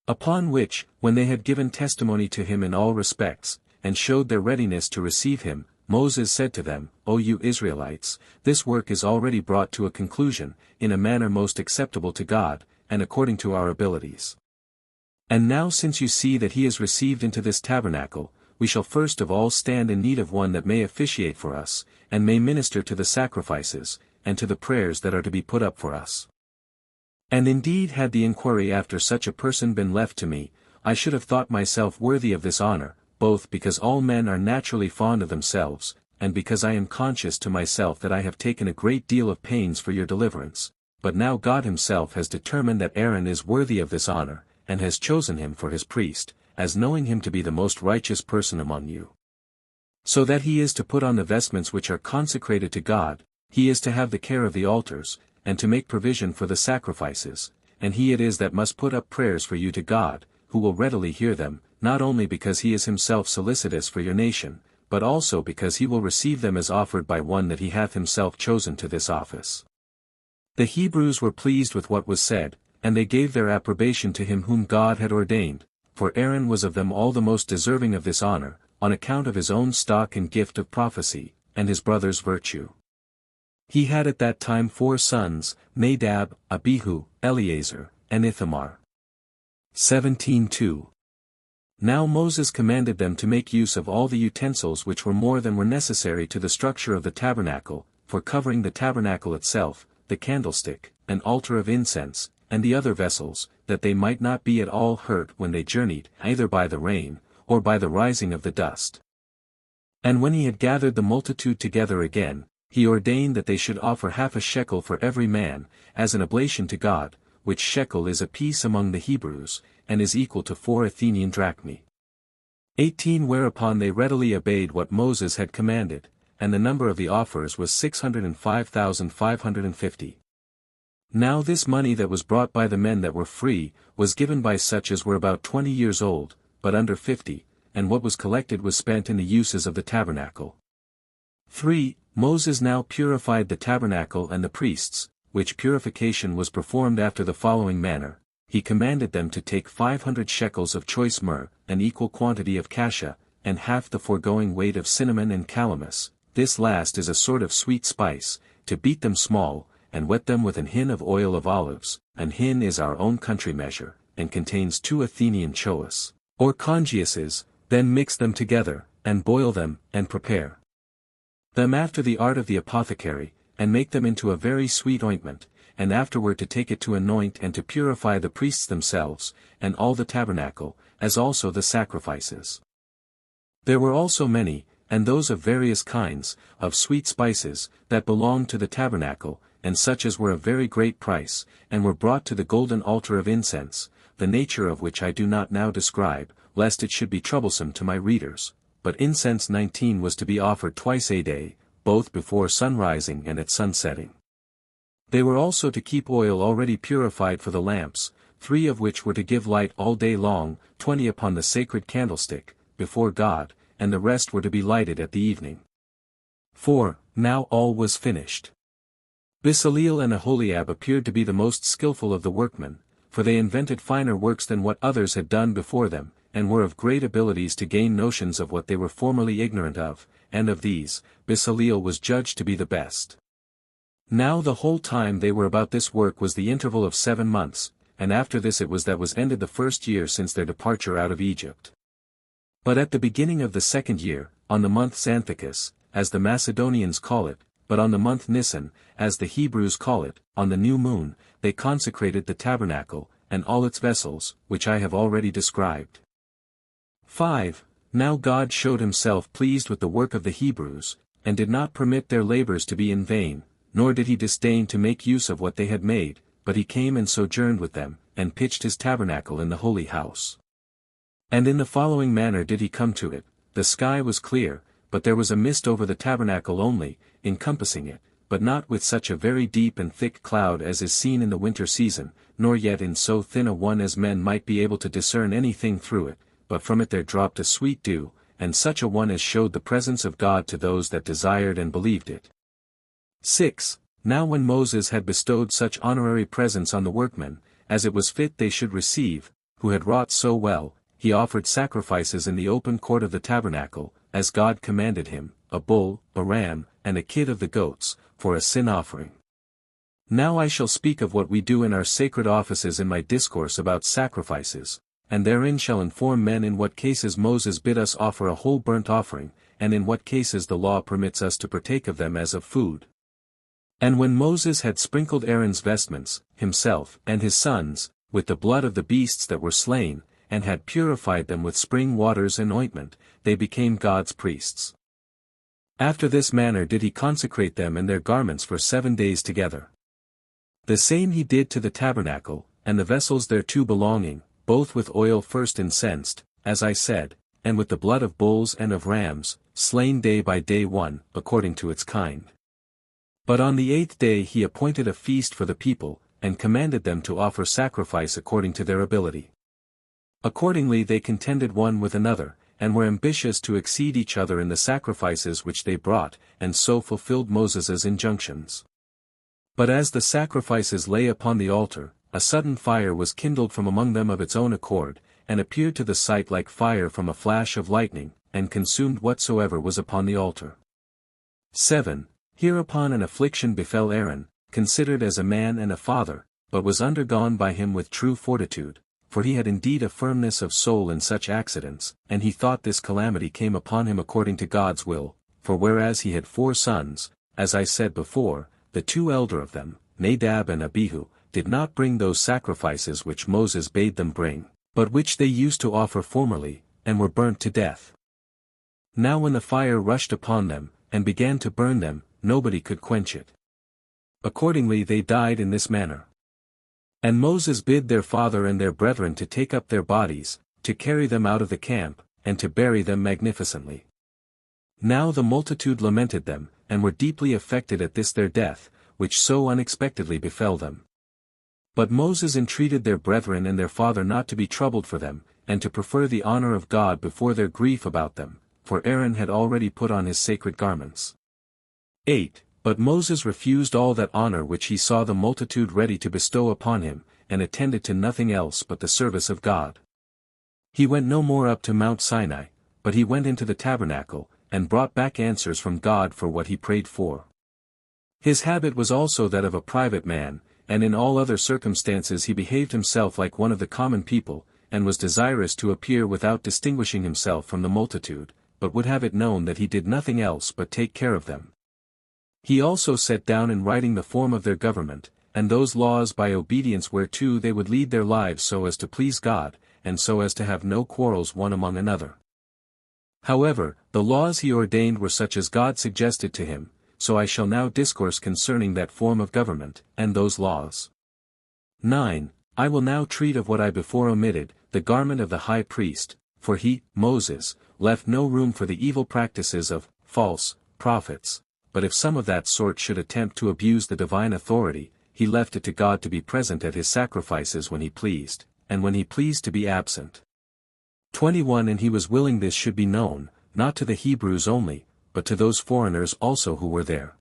Upon which, when they had given testimony to him in all respects, and showed their readiness to receive him, Moses said to them, O you Israelites, this work is already brought to a conclusion, in a manner most acceptable to God, and according to our abilities. And now since you see that he is received into this tabernacle, we shall first of all stand in need of one that may officiate for us, and may minister to the sacrifices, and to the prayers that are to be put up for us. And indeed had the inquiry after such a person been left to me, I should have thought myself worthy of this honor, both because all men are naturally fond of themselves, and because I am conscious to myself that I have taken a great deal of pains for your deliverance, but now God himself has determined that Aaron is worthy of this honor, and has chosen him for his priest, as knowing him to be the most righteous person among you. So that he is to put on the vestments which are consecrated to God, he is to have the care of the altars, and to make provision for the sacrifices, and he it is that must put up prayers for you to God, who will readily hear them, not only because he is himself solicitous for your nation, but also because he will receive them as offered by one that he hath himself chosen to this office. The Hebrews were pleased with what was said, and they gave their approbation to him whom God had ordained, for Aaron was of them all the most deserving of this honor, on account of his own stock and gift of prophecy, and his brother's virtue. He had at that time 4 sons, Nadab, Abihu, Eleazar, and Ithamar. 17:2. Now Moses commanded them to make use of all the utensils which were more than were necessary to the structure of the tabernacle, for covering the tabernacle itself, the candlestick, an altar of incense, and the other vessels, that they might not be at all hurt when they journeyed, either by the rain, or by the rising of the dust. And when he had gathered the multitude together again, he ordained that they should offer half a shekel for every man, as an oblation to God, which shekel is a piece among the Hebrews, and is equal to 4 Athenian drachmae. 18 Whereupon they readily obeyed what Moses had commanded, and the number of the offers was 605,550. Now this money that was brought by the men that were free, was given by such as were about 20 years old, but under 50, and what was collected was spent in the uses of the tabernacle. 3. Moses now purified the tabernacle and the priests, which purification was performed after the following manner. He commanded them to take 500 shekels of choice myrrh, an equal quantity of cassia, and half the foregoing weight of cinnamon and calamus, this last is a sort of sweet spice, to beat them small, and wet them with an hin of oil of olives. An hin is our own country measure, and contains 2 Athenian choas, or congiuses. Then mix them together, and boil them, and prepare them after the art of the apothecary, and make them into a very sweet ointment, and afterward to take it to anoint and to purify the priests themselves, and all the tabernacle, as also the sacrifices. There were also many, and those of various kinds, of sweet spices, that belonged to the tabernacle, and such as were of very great price, and were brought to the golden altar of incense, the nature of which I do not now describe, lest it should be troublesome to my readers. But incense 19 was to be offered twice a day, both before sunrising and at sunsetting. They were also to keep oil already purified for the lamps, 3 of which were to give light all day long, 20 upon the sacred candlestick, before God, and the rest were to be lighted at the evening. 4. Now all was finished. Bezaleel and Aholiab appeared to be the most skillful of the workmen, for they invented finer works than what others had done before them, and were of great abilities to gain notions of what they were formerly ignorant of, and of these, Bezaleel was judged to be the best. Now the whole time they were about this work was the interval of 7 months, and after this it was that was ended the first year since their departure out of Egypt. But at the beginning of the 2nd year, on the month Xanthicus, as the Macedonians call it, but on the month Nisan, as the Hebrews call it, on the new moon, they consecrated the tabernacle, and all its vessels, which I have already described. 5. Now God showed himself pleased with the work of the Hebrews, and did not permit their labors to be in vain, nor did he disdain to make use of what they had made, but he came and sojourned with them, and pitched his tabernacle in the holy house. And in the following manner did he come to it. The sky was clear, but there was a mist over the tabernacle only, encompassing it, but not with such a very deep and thick cloud as is seen in the winter season, nor yet in so thin a one as men might be able to discern anything through it, but from it there dropped a sweet dew, and such a one as showed the presence of God to those that desired and believed it. 6. Now when Moses had bestowed such honorary presents on the workmen, as it was fit they should receive, who had wrought so well, he offered sacrifices in the open court of the tabernacle, as God commanded him, a bull, a ram, and a kid of the goats, for a sin offering. Now I shall speak of what we do in our sacred offices in my discourse about sacrifices, and therein shall inform men in what cases Moses bid us offer a whole burnt offering, and in what cases the law permits us to partake of them as of food. And when Moses had sprinkled Aaron's vestments, himself and his sons, with the blood of the beasts that were slain, and had purified them with spring waters and ointment, they became God's priests. After this manner did he consecrate them and their garments for 7 days together. The same he did to the tabernacle, and the vessels thereto belonging, both with oil first incensed, as I said, and with the blood of bulls and of rams, slain day by day one, according to its kind. But on the 8th day he appointed a feast for the people, and commanded them to offer sacrifice according to their ability. Accordingly they contended one with another, and were ambitious to exceed each other in the sacrifices which they brought, and so fulfilled Moses's injunctions. But as the sacrifices lay upon the altar, a sudden fire was kindled from among them of its own accord, and appeared to the sight like fire from a flash of lightning, and consumed whatsoever was upon the altar. 7. Hereupon an affliction befell Aaron, considered as a man and a father, but was undergone by him with true fortitude, for he had indeed a firmness of soul in such accidents, and he thought this calamity came upon him according to God's will, for whereas he had 4 sons, as I said before, the 2 elder of them, Nadab and Abihu, did not bring those sacrifices which Moses bade them bring, but which they used to offer formerly, and were burnt to death. Now when the fire rushed upon them, and began to burn them, nobody could quench it. Accordingly they died in this manner. And Moses bid their father and their brethren to take up their bodies, to carry them out of the camp, and to bury them magnificently. Now the multitude lamented them, and were deeply affected at this their death, which so unexpectedly befell them. But Moses entreated their brethren and their father not to be troubled for them, and to prefer the honor of God before their grief about them, for Aaron had already put on his sacred garments. 8. But Moses refused all that honor which he saw the multitude ready to bestow upon him, and attended to nothing else but the service of God. He went no more up to Mount Sinai, but he went into the tabernacle, and brought back answers from God for what he prayed for. His habit was also that of a private man, and in all other circumstances he behaved himself like one of the common people, and was desirous to appear without distinguishing himself from the multitude, but would have it known that he did nothing else but take care of them. He also set down in writing the form of their government, and those laws by obedience whereto they would lead their lives so as to please God, and so as to have no quarrels one among another. However, the laws he ordained were such as God suggested to him, so I shall now discourse concerning that form of government, and those laws. 9. I will now treat of what I before omitted, the garment of the high priest, for he, Moses, left no room for the evil practices of false prophets, but if some of that sort should attempt to abuse the divine authority, he left it to God to be present at his sacrifices when he pleased, and when he pleased to be absent. 21 And he was willing this should be known, not to the Hebrews only, but to those foreigners also who were there.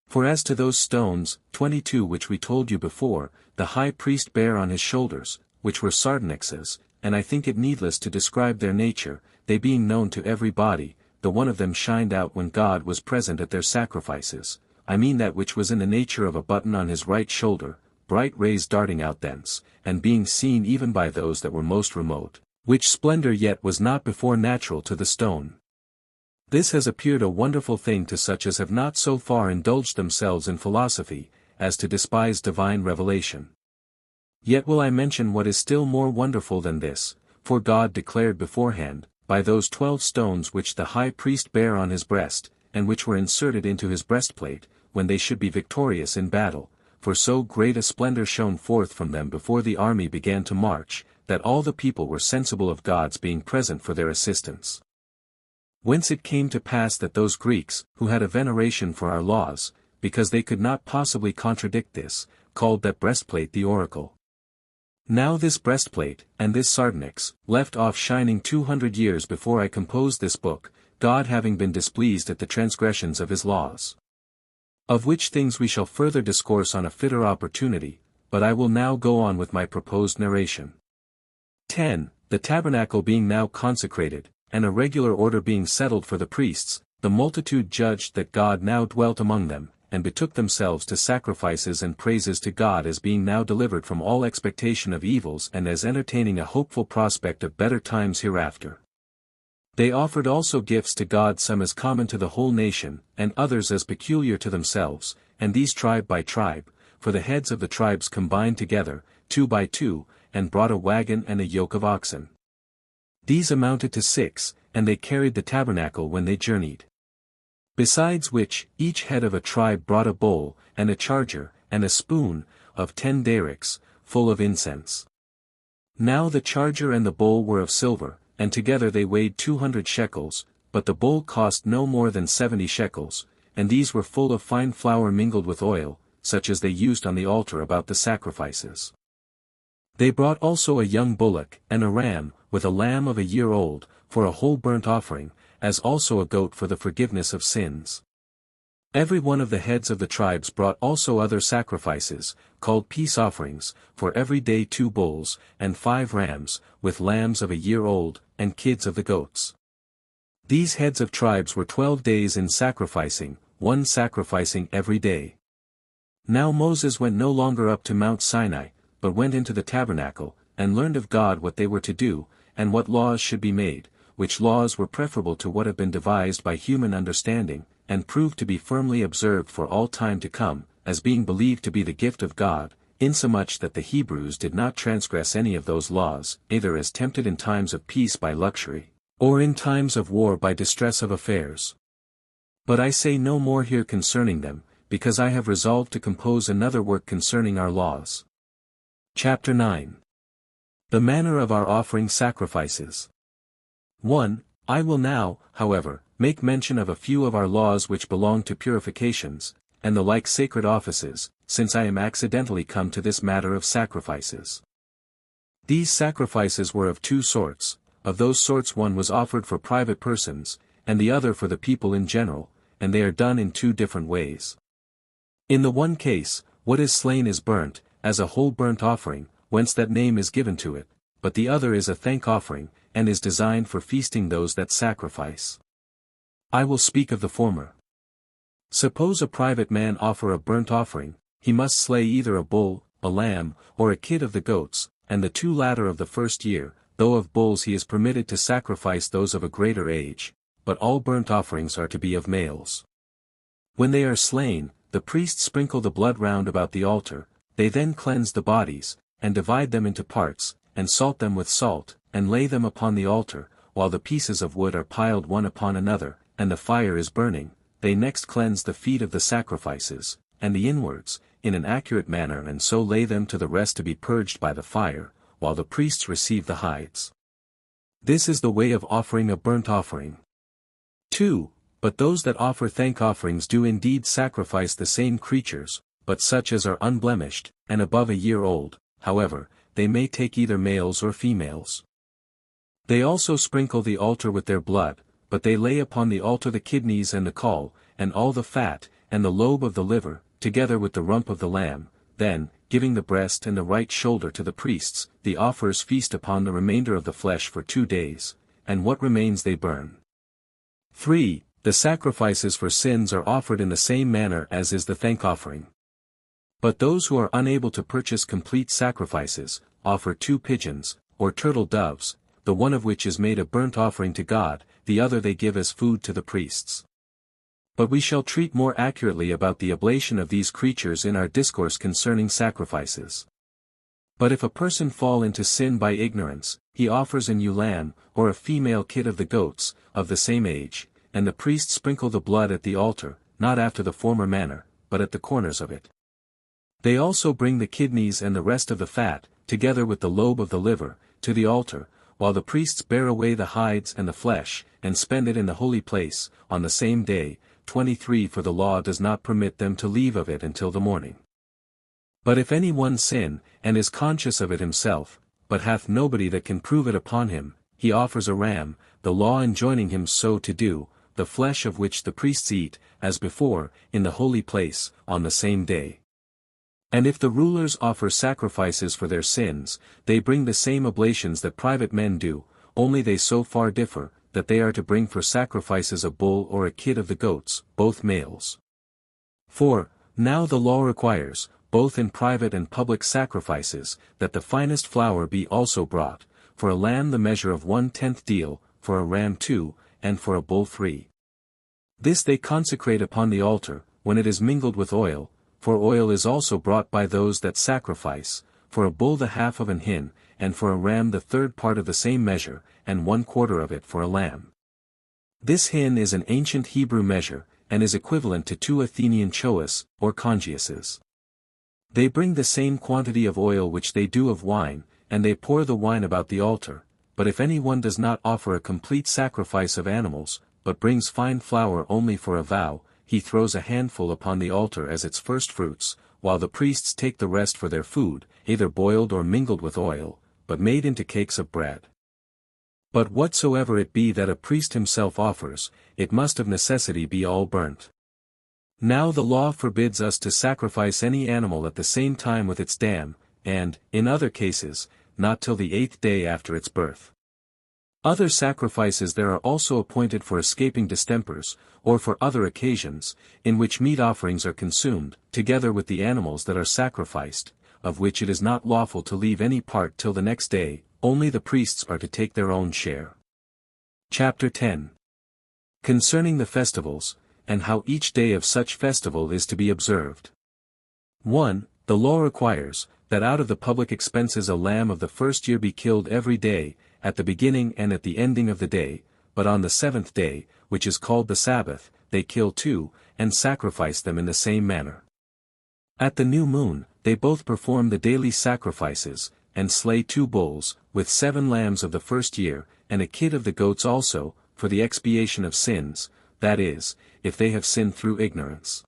For as to those stones, 22 which we told you before, the high priest bare on his shoulders, which were sardonyxes, and I think it needless to describe their nature, they being known to every body, the one of them shined out when God was present at their sacrifices, I mean that which was in the nature of a button on his right shoulder, bright rays darting out thence, and being seen even by those that were most remote, which splendor yet was not before natural to the stone. This has appeared a wonderful thing to such as have not so far indulged themselves in philosophy, as to despise divine revelation. Yet will I mention what is still more wonderful than this, for God declared beforehand, by those 12 stones which the high priest bare on his breast, and which were inserted into his breastplate, when they should be victorious in battle, for so great a splendor shone forth from them before the army began to march, that all the people were sensible of God's being present for their assistance. Whence it came to pass that those Greeks, who had a veneration for our laws, because they could not possibly contradict this, called that breastplate the oracle. Now this breastplate, and this sardonyx, left off shining 200 years before I composed this book, God having been displeased at the transgressions of his laws. Of which things we shall further discourse on a fitter opportunity, but I will now go on with my proposed narration. 10. The tabernacle being now consecrated, and a regular order being settled for the priests, the multitude judged that God now dwelt among them, and betook themselves to sacrifices and praises to God as being now delivered from all expectation of evils and as entertaining a hopeful prospect of better times hereafter. They offered also gifts to God, some as common to the whole nation, and others as peculiar to themselves, and these tribe by tribe, for the heads of the tribes combined together, 2 by 2, and brought a wagon and a yoke of oxen. These amounted to 6, and they carried the tabernacle when they journeyed. Besides which, each head of a tribe brought a bowl, and a charger, and a spoon, of 10 darics, full of incense. Now the charger and the bowl were of silver, and together they weighed 200 shekels, but the bowl cost no more than 70 shekels, and these were full of fine flour mingled with oil, such as they used on the altar about the sacrifices. They brought also a young bullock, and a ram, with a lamb of a year old, for a whole burnt offering, as also a goat for the forgiveness of sins. Every one of the heads of the tribes brought also other sacrifices, called peace offerings, for every day 2 bulls, and 5 rams, with lambs of a year old, and kids of the goats. These heads of tribes were 12 days in sacrificing, one sacrificing every day. Now Moses went no longer up to Mount Sinai, but went into the tabernacle, and learned of God what they were to do, and what laws should be made, which laws were preferable to what have been devised by human understanding, and proved to be firmly observed for all time to come, as being believed to be the gift of God, insomuch that the Hebrews did not transgress any of those laws, either as tempted in times of peace by luxury, or in times of war by distress of affairs. But I say no more here concerning them, because I have resolved to compose another work concerning our laws. Chapter 9. The manner of our offering sacrifices. 1. I will now, however, make mention of a few of our laws which belong to purifications, and the like sacred offices, since I am accidentally come to this matter of sacrifices. These sacrifices were of two sorts. Of those sorts one was offered for private persons, and the other for the people in general, and they are done in two different ways. In the one case, what is slain is burnt, as a whole burnt offering, whence that name is given to it, but the other is a thank offering, and is designed for feasting those that sacrifice. I will speak of the former. Suppose a private man offer a burnt offering, he must slay either a bull, a lamb, or a kid of the goats, and the two latter of the first year, though of bulls he is permitted to sacrifice those of a greater age, but all burnt offerings are to be of males. When they are slain, the priests sprinkle the blood round about the altar, they then cleanse the bodies, and divide them into parts, and salt them with salt, and lay them upon the altar, while the pieces of wood are piled one upon another, and the fire is burning. They next cleanse the feet of the sacrifices, and the inwards, in an accurate manner, and so lay them to the rest to be purged by the fire, while the priests receive the hides. This is the way of offering a burnt offering. 2. But those that offer thank offerings do indeed sacrifice the same creatures, but such as are unblemished, and above a year old, however, they may take either males or females. They also sprinkle the altar with their blood, but they lay upon the altar the kidneys and the caul, and all the fat, and the lobe of the liver, together with the rump of the lamb. Then, giving the breast and the right shoulder to the priests, the offerers feast upon the remainder of the flesh for 2 days, and what remains they burn. 3. The sacrifices for sins are offered in the same manner as is the thank offering. But those who are unable to purchase complete sacrifices, offer 2 pigeons, or turtle doves, the one of which is made a burnt offering to God, the other they give as food to the priests. But we shall treat more accurately about the oblation of these creatures in our discourse concerning sacrifices. But if a person fall into sin by ignorance, he offers an ewe lamb, or a female kid of the goats, of the same age, and the priests sprinkle the blood at the altar, not after the former manner, but at the corners of it. They also bring the kidneys and the rest of the fat, together with the lobe of the liver, to the altar, while the priests bear away the hides and the flesh, and spend it in the holy place, on the same day. 23 For the law does not permit them to leave of it until the morning. But if any one sin, and is conscious of it himself, but hath nobody that can prove it upon him, he offers a ram, the law enjoining him so to do, the flesh of which the priests eat, as before, in the holy place, on the same day. And if the rulers offer sacrifices for their sins, they bring the same oblations that private men do, only they so far differ, that they are to bring for sacrifices a bull or a kid of the goats, both males. 4. Now the law requires, both in private and public sacrifices, that the finest flour be also brought, for a lamb the measure of 1/10 deal, for a ram 2, and for a bull 3. This they consecrate upon the altar, when it is mingled with oil, for oil is also brought by those that sacrifice, for a bull the half of an hin, and for a ram the 3rd part of the same measure, and 1/4 of it for a lamb. This hin is an ancient Hebrew measure, and is equivalent to 2 Athenian choas, or congiuses. They bring the same quantity of oil which they do of wine, and they pour the wine about the altar. But if any one does not offer a complete sacrifice of animals, but brings fine flour only for a vow, he throws a handful upon the altar as its first fruits, while the priests take the rest for their food, either boiled or mingled with oil, but made into cakes of bread. But whatsoever it be that a priest himself offers, it must of necessity be all burnt. Now the law forbids us to sacrifice any animal at the same time with its dam, and, in other cases, not till the 8th day after its birth. Other sacrifices there are also appointed for escaping distempers, or for other occasions, in which meat offerings are consumed, together with the animals that are sacrificed, of which it is not lawful to leave any part till the next day, only the priests are to take their own share. Chapter 10. Concerning the festivals, and how each day of such festival is to be observed. 1. The law requires, that out of the public expenses a lamb of the first year be killed every day, at the beginning and at the ending of the day, but on the 7th day, which is called the Sabbath, they kill 2, and sacrifice them in the same manner. At the new moon, they both perform the daily sacrifices, and slay 2 bulls, with 7 lambs of the first year, and a kid of the goats also, for the expiation of sins, that is, if they have sinned through ignorance.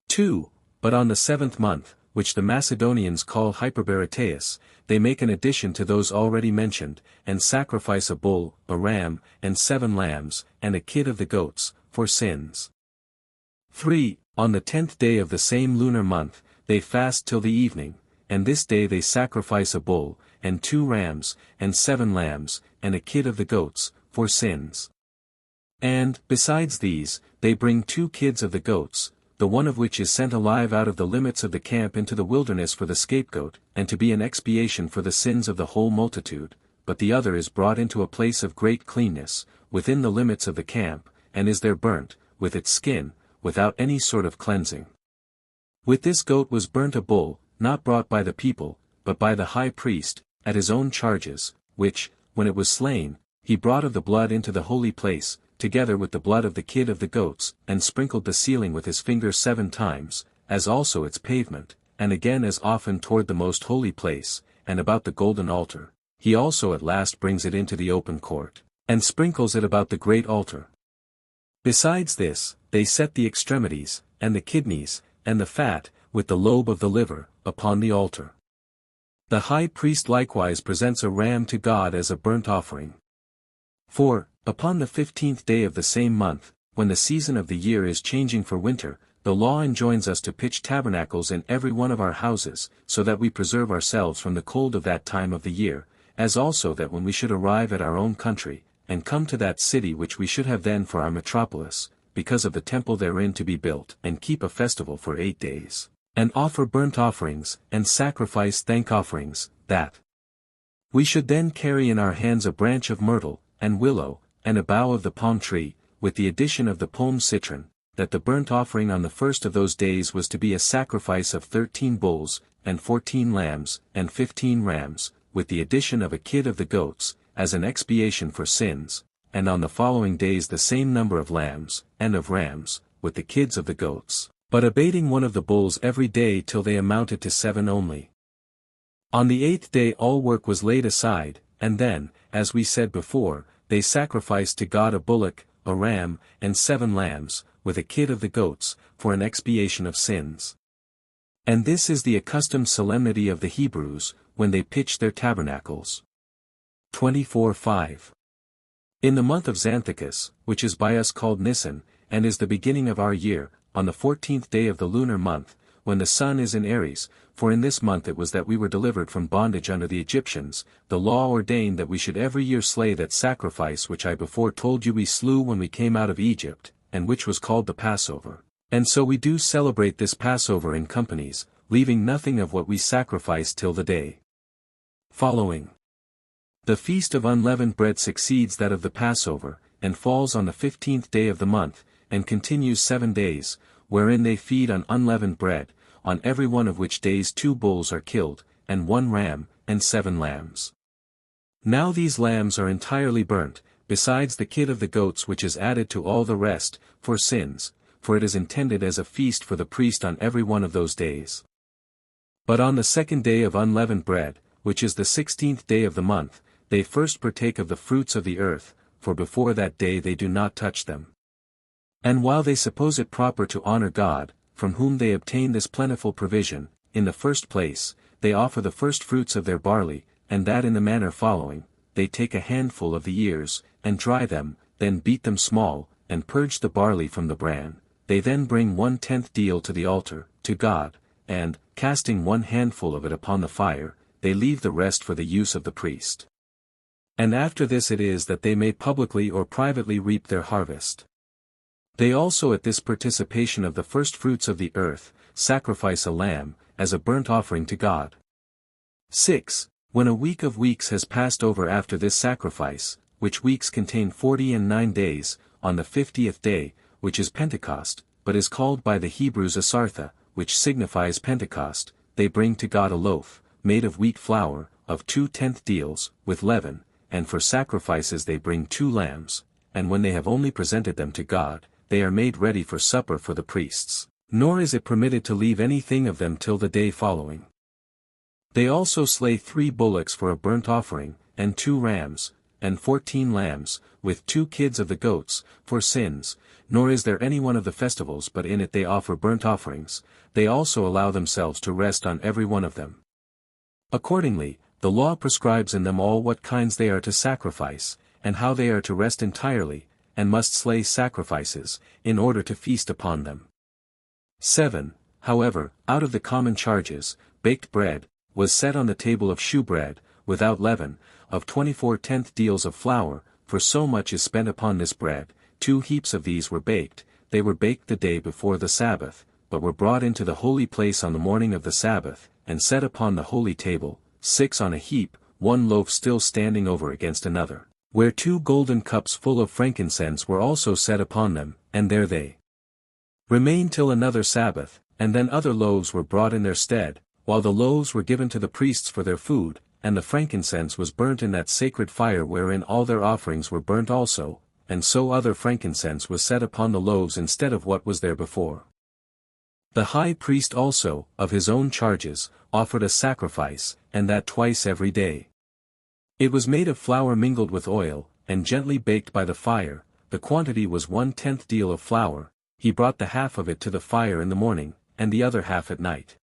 2. But on the 7th month, which the Macedonians call Hyperbareteus, they make an addition to those already mentioned, and sacrifice a bull, a ram, and 7 lambs, and a kid of the goats, for sins. 3. On the 10th day of the same lunar month, they fast till the evening, and this day they sacrifice a bull, and 2 rams, and 7 lambs, and a kid of the goats, for sins. And, besides these, they bring 2 kids of the goats, the one of which is sent alive out of the limits of the camp into the wilderness for the scapegoat, and to be an expiation for the sins of the whole multitude, but the other is brought into a place of great cleanness, within the limits of the camp, and is there burnt, with its skin, without any sort of cleansing. With this goat was burnt a bull, not brought by the people, but by the high priest, at his own charges, which, when it was slain, he brought of the blood into the holy place, together with the blood of the kid of the goats, and sprinkled the ceiling with his finger 7 times, as also its pavement, and again as often toward the most holy place, and about the golden altar. He also at last brings it into the open court, and sprinkles it about the great altar. Besides this, they set the extremities, and the kidneys, and the fat, with the lobe of the liver, upon the altar. The high priest likewise presents a ram to God as a burnt offering. 4. Upon the 15th day of the same month, when the season of the year is changing for winter, the law enjoins us to pitch tabernacles in every one of our houses, so that we preserve ourselves from the cold of that time of the year, as also that when we should arrive at our own country, and come to that city which we should have then for our metropolis, because of the temple therein to be built, and keep a festival for 8 days, and offer burnt offerings, and sacrifice thank offerings, that we should then carry in our hands a branch of myrtle, and willow, and a bough of the palm tree, with the addition of the palm citron, that the burnt offering on the first of those days was to be a sacrifice of 13 bulls, and 14 lambs, and 15 rams, with the addition of a kid of the goats, as an expiation for sins, and on the following days the same number of lambs, and of rams, with the kids of the goats, but abating one of the bulls every day till they amounted to 7 only. On the 8th day all work was laid aside, and then, as we said before, they sacrificed to God a bullock, a ram, and 7 lambs, with a kid of the goats, for an expiation of sins. And this is the accustomed solemnity of the Hebrews, when they pitch their tabernacles. 24:5. In the month of Xanthicus, which is by us called Nisan, and is the beginning of our year, on the 14th day of the lunar month, when the sun is in Aries, for in this month it was that we were delivered from bondage under the Egyptians, the law ordained that we should every year slay that sacrifice which I before told you we slew when we came out of Egypt, and which was called the Passover. And so we do celebrate this Passover in companies, leaving nothing of what we sacrificed till the day following. The feast of unleavened bread succeeds that of the Passover, and falls on the 15th day of the month, and continues 7 days, wherein they feed on unleavened bread, on every one of which days 2 bulls are killed, and 1 ram, and 7 lambs. Now these lambs are entirely burnt, besides the kid of the goats which is added to all the rest, for sins, for it is intended as a feast for the priest on every one of those days. But on the 2nd day of unleavened bread, which is the 16th day of the month, they first partake of the fruits of the earth, for before that day they do not touch them. And while they suppose it proper to honor God, from whom they obtain this plentiful provision, in the first place, they offer the first fruits of their barley, and that in the manner following: they take a handful of the ears, and dry them, then beat them small, and purge the barley from the bran. They then bring 1/10 deal to the altar, to God, and, casting 1 handful of it upon the fire, they leave the rest for the use of the priest. And after this it is that they may publicly or privately reap their harvest. They also at this participation of the first fruits of the earth, sacrifice a lamb, as a burnt offering to God. 6. When a week of weeks has passed over after this sacrifice, which weeks contain 49 days, on the 50th day, which is Pentecost, but is called by the Hebrews Asartha, which signifies Pentecost, they bring to God a loaf, made of wheat flour, of 2/10 deals, with leaven, and for sacrifices they bring 2 lambs, and when they have only presented them to God, they are made ready for supper for the priests, nor is it permitted to leave anything of them till the day following. They also slay 3 bullocks for a burnt offering, and 2 rams, and 14 lambs, with 2 kids of the goats, for sins, nor is there any one of the festivals but in it they offer burnt offerings, they also allow themselves to rest on every one of them. Accordingly, the law prescribes in them all what kinds they are to sacrifice, and how they are to rest entirely, and must slay sacrifices, in order to feast upon them. 7. However, out of the common charges, baked bread, was set on the table of shewbread, without leaven, of 24 tenth deals of flour, for so much is spent upon this bread. 2 heaps of these were baked, they were baked the day before the Sabbath, but were brought into the holy place on the morning of the Sabbath, and set upon the holy table, 6 on a heap, 1 loaf still standing over against another, where 2 golden cups full of frankincense were also set upon them, and there they remained till another Sabbath, and then other loaves were brought in their stead, while the loaves were given to the priests for their food, and the frankincense was burnt in that sacred fire wherein all their offerings were burnt also, and so other frankincense was set upon the loaves instead of what was there before. The high priest also, of his own charges, offered a sacrifice, and that twice every day. It was made of flour mingled with oil, and gently baked by the fire. The quantity was 1/10 deal of flour. He brought the half of it to the fire in the morning, and the other half at night.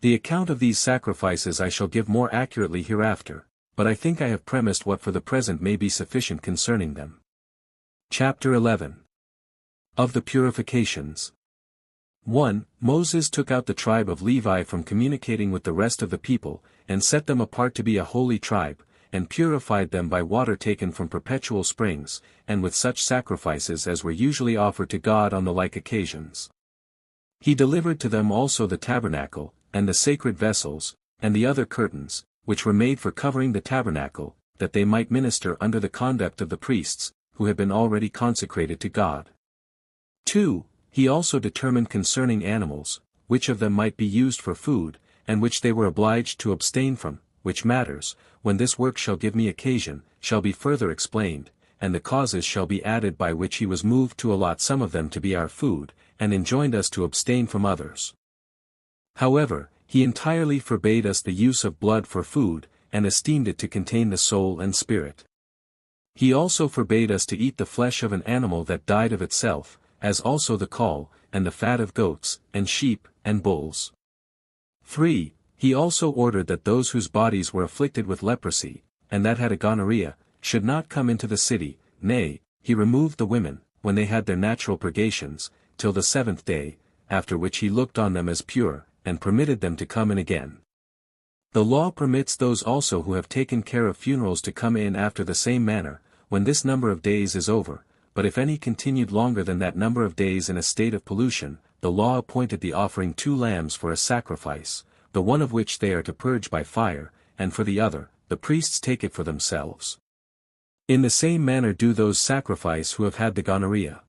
The account of these sacrifices I shall give more accurately hereafter, but I think I have premised what for the present may be sufficient concerning them. Chapter 11. Of the Purifications. 1. Moses took out the tribe of Levi from communicating with the rest of the people, and set them apart to be a holy tribe, and purified them by water taken from perpetual springs, and with such sacrifices as were usually offered to God on the like occasions. He delivered to them also the tabernacle, and the sacred vessels, and the other curtains, which were made for covering the tabernacle, that they might minister under the conduct of the priests, who had been already consecrated to God. 2. He also determined concerning animals, which of them might be used for food, and which they were obliged to abstain from, which matters, when this work shall give me occasion, shall be further explained, and the causes shall be added by which he was moved to allot some of them to be our food, and enjoined us to abstain from others. However, he entirely forbade us the use of blood for food, and esteemed it to contain the soul and spirit. He also forbade us to eat the flesh of an animal that died of itself, as also the caul, and the fat of goats, and sheep, and bulls. 3. He also ordered that those whose bodies were afflicted with leprosy, and that had a gonorrhea, should not come into the city, nay, he removed the women, when they had their natural purgations, till the 7th day, after which he looked on them as pure, and permitted them to come in again. The law permits those also who have taken care of funerals to come in after the same manner, when this number of days is over, but if any continued longer than that number of days in a state of pollution, the law appointed the offering 2 lambs for a sacrifice, the one of which they are to purge by fire, and for the other, the priests take it for themselves. In the same manner do those sacrifice who have had the gonorrhea.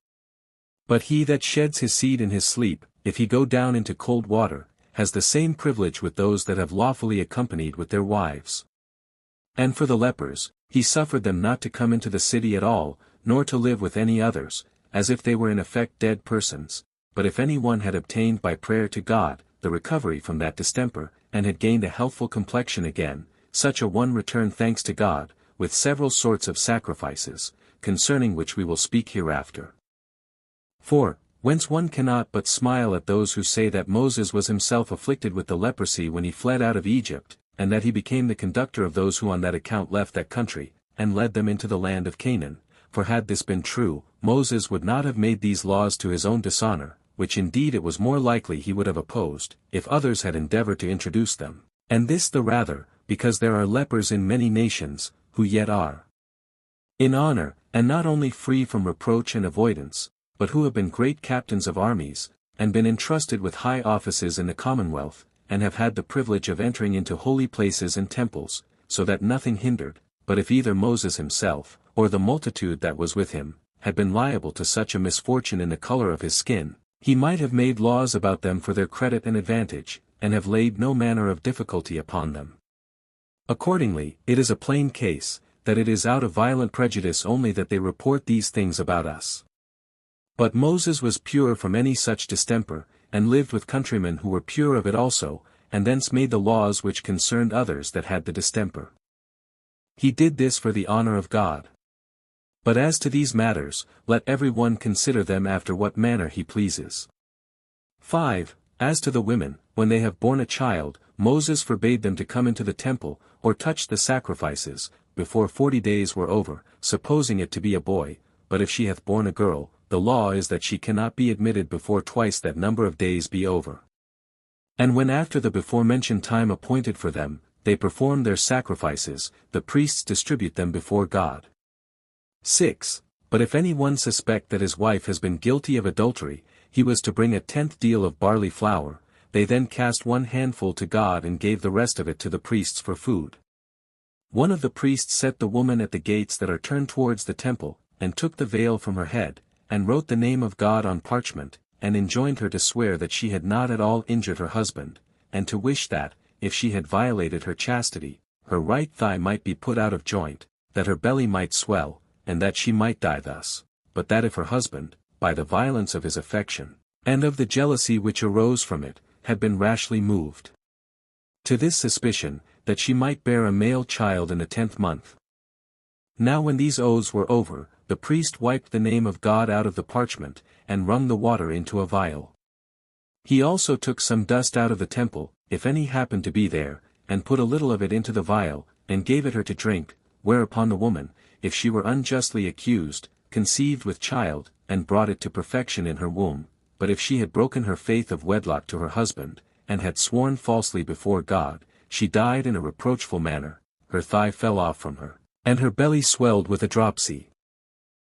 But he that sheds his seed in his sleep, if he go down into cold water, has the same privilege with those that have lawfully accompanied with their wives. And for the lepers, he suffered them not to come into the city at all, nor to live with any others, as if they were in effect dead persons, but if any one had obtained by prayer to God, the recovery from that distemper, and had gained a healthful complexion again, such a one returned thanks to God, with several sorts of sacrifices, concerning which we will speak hereafter. 4. Whence one cannot but smile at those who say that Moses was himself afflicted with the leprosy when he fled out of Egypt, and that he became the conductor of those who on that account left that country, and led them into the land of Canaan, for had this been true, Moses would not have made these laws to his own dishonor, which indeed it was more likely he would have opposed, if others had endeavored to introduce them, and this the rather, because there are lepers in many nations, who yet are in honor, and not only free from reproach and avoidance, but who have been great captains of armies, and been entrusted with high offices in the commonwealth, and have had the privilege of entering into holy places and temples, so that nothing hindered, but if either Moses himself, or the multitude that was with him, had been liable to such a misfortune in the color of his skin, he might have made laws about them for their credit and advantage, and have laid no manner of difficulty upon them. Accordingly, it is a plain case, that it is out of violent prejudice only that they report these things about us. But Moses was pure from any such distemper, and lived with countrymen who were pure of it also, and thence made the laws which concerned others that had the distemper. He did this for the honor of God. But as to these matters, let every one consider them after what manner he pleases. 5. As to the women, when they have borne a child, Moses forbade them to come into the temple, or touch the sacrifices, before 40 days were over, supposing it to be a boy, but if she hath borne a girl, the law is that she cannot be admitted before twice that number of days be over. And when after the before-mentioned time appointed for them, they perform their sacrifices, the priests distribute them before God. 6. But if any one suspect that his wife has been guilty of adultery, he was to bring a 10th deal of barley flour, they then cast 1 handful to God and gave the rest of it to the priests for food. One of the priests set the woman at the gates that are turned towards the temple, and took the veil from her head, and wrote the name of God on parchment, and enjoined her to swear that she had not at all injured her husband, and to wish that, if she had violated her chastity, her right thigh might be put out of joint, that her belly might swell, and that she might die thus, but that if her husband, by the violence of his affection, and of the jealousy which arose from it, had been rashly moved to this suspicion, that she might bear a male child in the 10th month. Now when these oaths were over, the priest wiped the name of God out of the parchment, and wrung the water into a vial. He also took some dust out of the temple, if any happened to be there, and put a little of it into the vial, and gave it her to drink, whereupon the woman, if she were unjustly accused, conceived with child, and brought it to perfection in her womb, but if she had broken her faith of wedlock to her husband, and had sworn falsely before God, she died in a reproachful manner, her thigh fell off from her, and her belly swelled with a dropsy.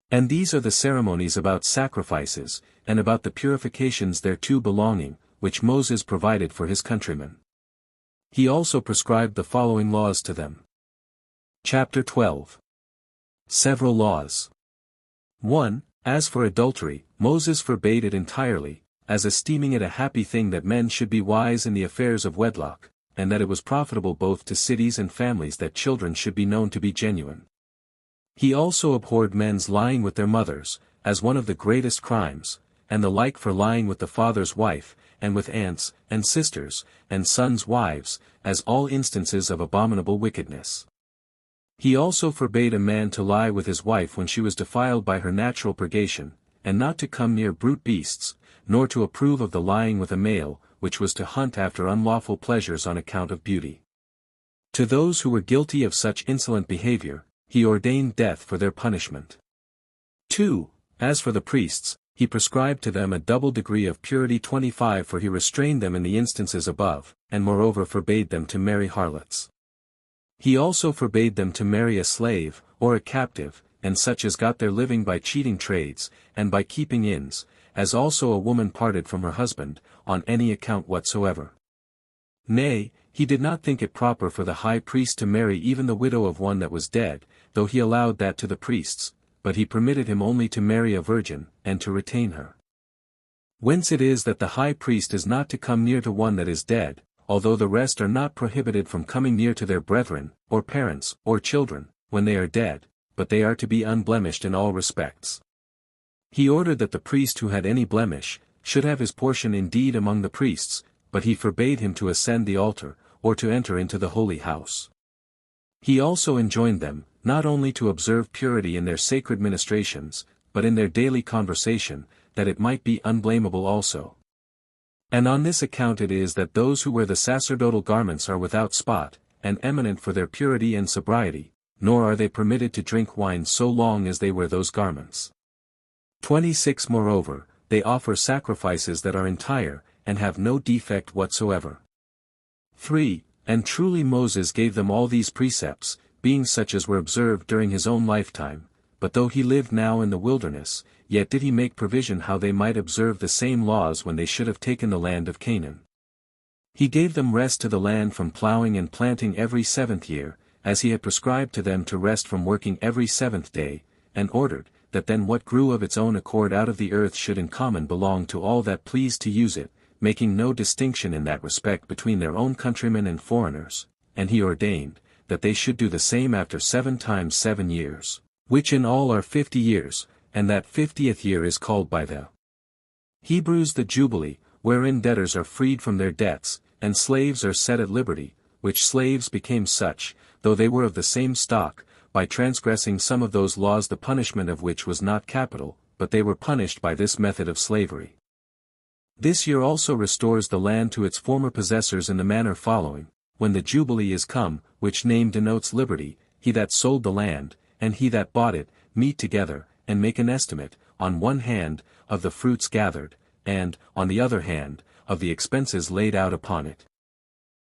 And these are the ceremonies about sacrifices, and about the purifications thereto belonging, which Moses provided for his countrymen. He also prescribed the following laws to them. Chapter 12. Several laws. 1. As for adultery, Moses forbade it entirely, as esteeming it a happy thing that men should be wise in the affairs of wedlock, and that it was profitable both to cities and families that children should be known to be genuine. He also abhorred men's lying with their mothers, as one of the greatest crimes, and the like for lying with the father's wife, and with aunts, and sisters, and sons' wives, as all instances of abominable wickedness. He also forbade a man to lie with his wife when she was defiled by her natural purgation, and not to come near brute beasts, nor to approve of the lying with a male, which was to hunt after unlawful pleasures on account of beauty. To those who were guilty of such insolent behavior, he ordained death for their punishment. 2. As for the priests, he prescribed to them a double degree of purity 25, for he restrained them in the instances above, and moreover forbade them to marry harlots. He also forbade them to marry a slave, or a captive, and such as got their living by cheating trades, and by keeping inns, as also a woman parted from her husband, on any account whatsoever. Nay, he did not think it proper for the high priest to marry even the widow of one that was dead, though he allowed that to the priests, but he permitted him only to marry a virgin, and to retain her. Whence it is that the high priest is not to come near to one that is dead, although the rest are not prohibited from coming near to their brethren, or parents, or children, when they are dead, but they are to be unblemished in all respects. He ordered that the priest who had any blemish, should have his portion indeed among the priests, but he forbade him to ascend the altar, or to enter into the holy house. He also enjoined them, not only to observe purity in their sacred ministrations, but in their daily conversation, that it might be unblameable also. And on this account it is that those who wear the sacerdotal garments are without spot, and eminent for their purity and sobriety, nor are they permitted to drink wine so long as they wear those garments. 26 Moreover, they offer sacrifices that are entire, and have no defect whatsoever. 3. And truly Moses gave them all these precepts, being such as were observed during his own lifetime, but though he lived now in the wilderness, yet did he make provision how they might observe the same laws when they should have taken the land of Canaan. He gave them rest to the land from plowing and planting every 7th year, as he had prescribed to them to rest from working every 7th day, and ordered, that then what grew of its own accord out of the earth should in common belong to all that pleased to use it, making no distinction in that respect between their own countrymen and foreigners, and he ordained, that they should do the same after 7 times 7 years, which in all are 50 years, and that 50th year is called by the Hebrews the Jubilee, wherein debtors are freed from their debts, and slaves are set at liberty, which slaves became such, though they were of the same stock, by transgressing some of those laws the punishment of which was not capital, but they were punished by this method of slavery. This year also restores the land to its former possessors in the manner following: when the Jubilee is come, which name denotes liberty, he that sold the land, and he that bought it, meet together, and make an estimate, on one hand, of the fruits gathered, and, on the other hand, of the expenses laid out upon it.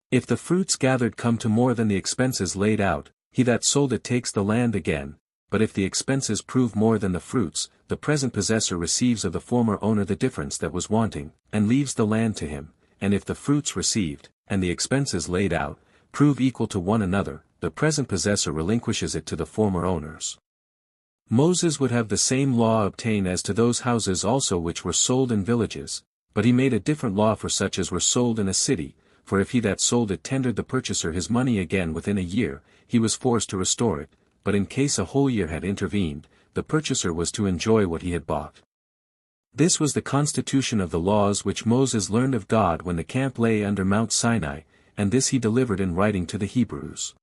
If the fruits gathered come to more than the expenses laid out, he that sold it takes the land again, but if the expenses prove more than the fruits, the present possessor receives of the former owner the difference that was wanting, and leaves the land to him, and if the fruits received, and the expenses laid out, prove equal to one another, the present possessor relinquishes it to the former owners. Moses would have the same law obtain as to those houses also which were sold in villages, but he made a different law for such as were sold in a city, for if he that sold it tendered the purchaser his money again within a year, he was forced to restore it, but in case a whole year had intervened, the purchaser was to enjoy what he had bought. This was the constitution of the laws which Moses learned of God when the camp lay under Mount Sinai, and this he delivered in writing to the Hebrews.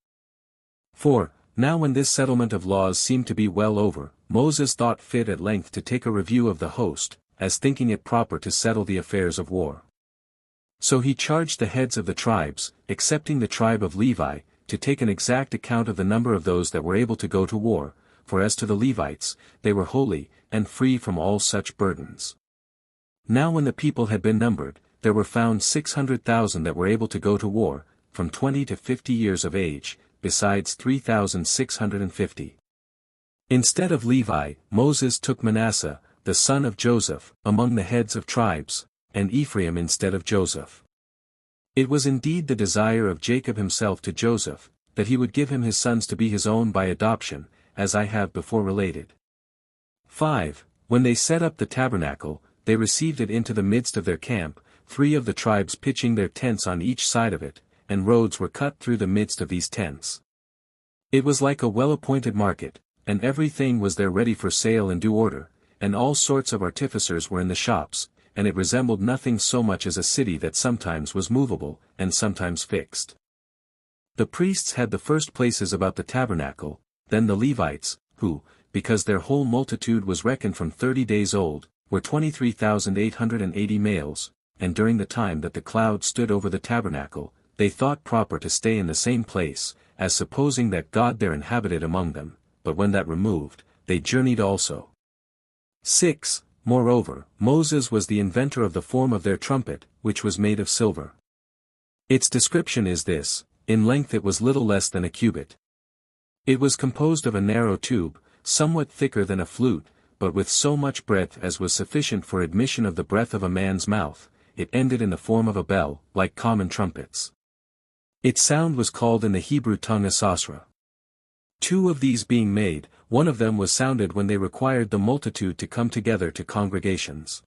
4. Now when this settlement of laws seemed to be well over, Moses thought fit at length to take a review of the host, as thinking it proper to settle the affairs of war. So he charged the heads of the tribes, excepting the tribe of Levi, to take an exact account of the number of those that were able to go to war, for as to the Levites, they were holy, and free from all such burdens. Now when the people had been numbered, there were found 600,000 that were able to go to war, from 20 to 50 years of age, besides 3,650. Instead of Levi, Moses took Manasseh, the son of Joseph, among the heads of tribes, and Ephraim instead of Joseph. It was indeed the desire of Jacob himself to Joseph, that he would give him his sons to be his own by adoption, as I have before related. 5. When they set up the tabernacle, they received it into the midst of their camp, 3 of the tribes pitching their tents on each side of it, and roads were cut through the midst of these tents. It was like a well-appointed market, and everything was there ready for sale in due order, and all sorts of artificers were in the shops, and it resembled nothing so much as a city that sometimes was movable, and sometimes fixed. The priests had the first places about the tabernacle, then the Levites, who, because their whole multitude was reckoned from 30 days old, were 23,880 males, and during the time that the cloud stood over the tabernacle, they thought proper to stay in the same place, as supposing that God there inhabited among them, but when that removed, they journeyed also. 6. Moreover, Moses was the inventor of the form of their trumpet, which was made of silver. Its description is this: in length it was little less than a cubit. It was composed of a narrow tube, somewhat thicker than a flute, but with so much breadth as was sufficient for admission of the breath of a man's mouth. It ended in the form of a bell, like common trumpets. Its sound was called in the Hebrew tongue a sasra. 2 of these being made, one of them was sounded when they required the multitude to come together to congregations.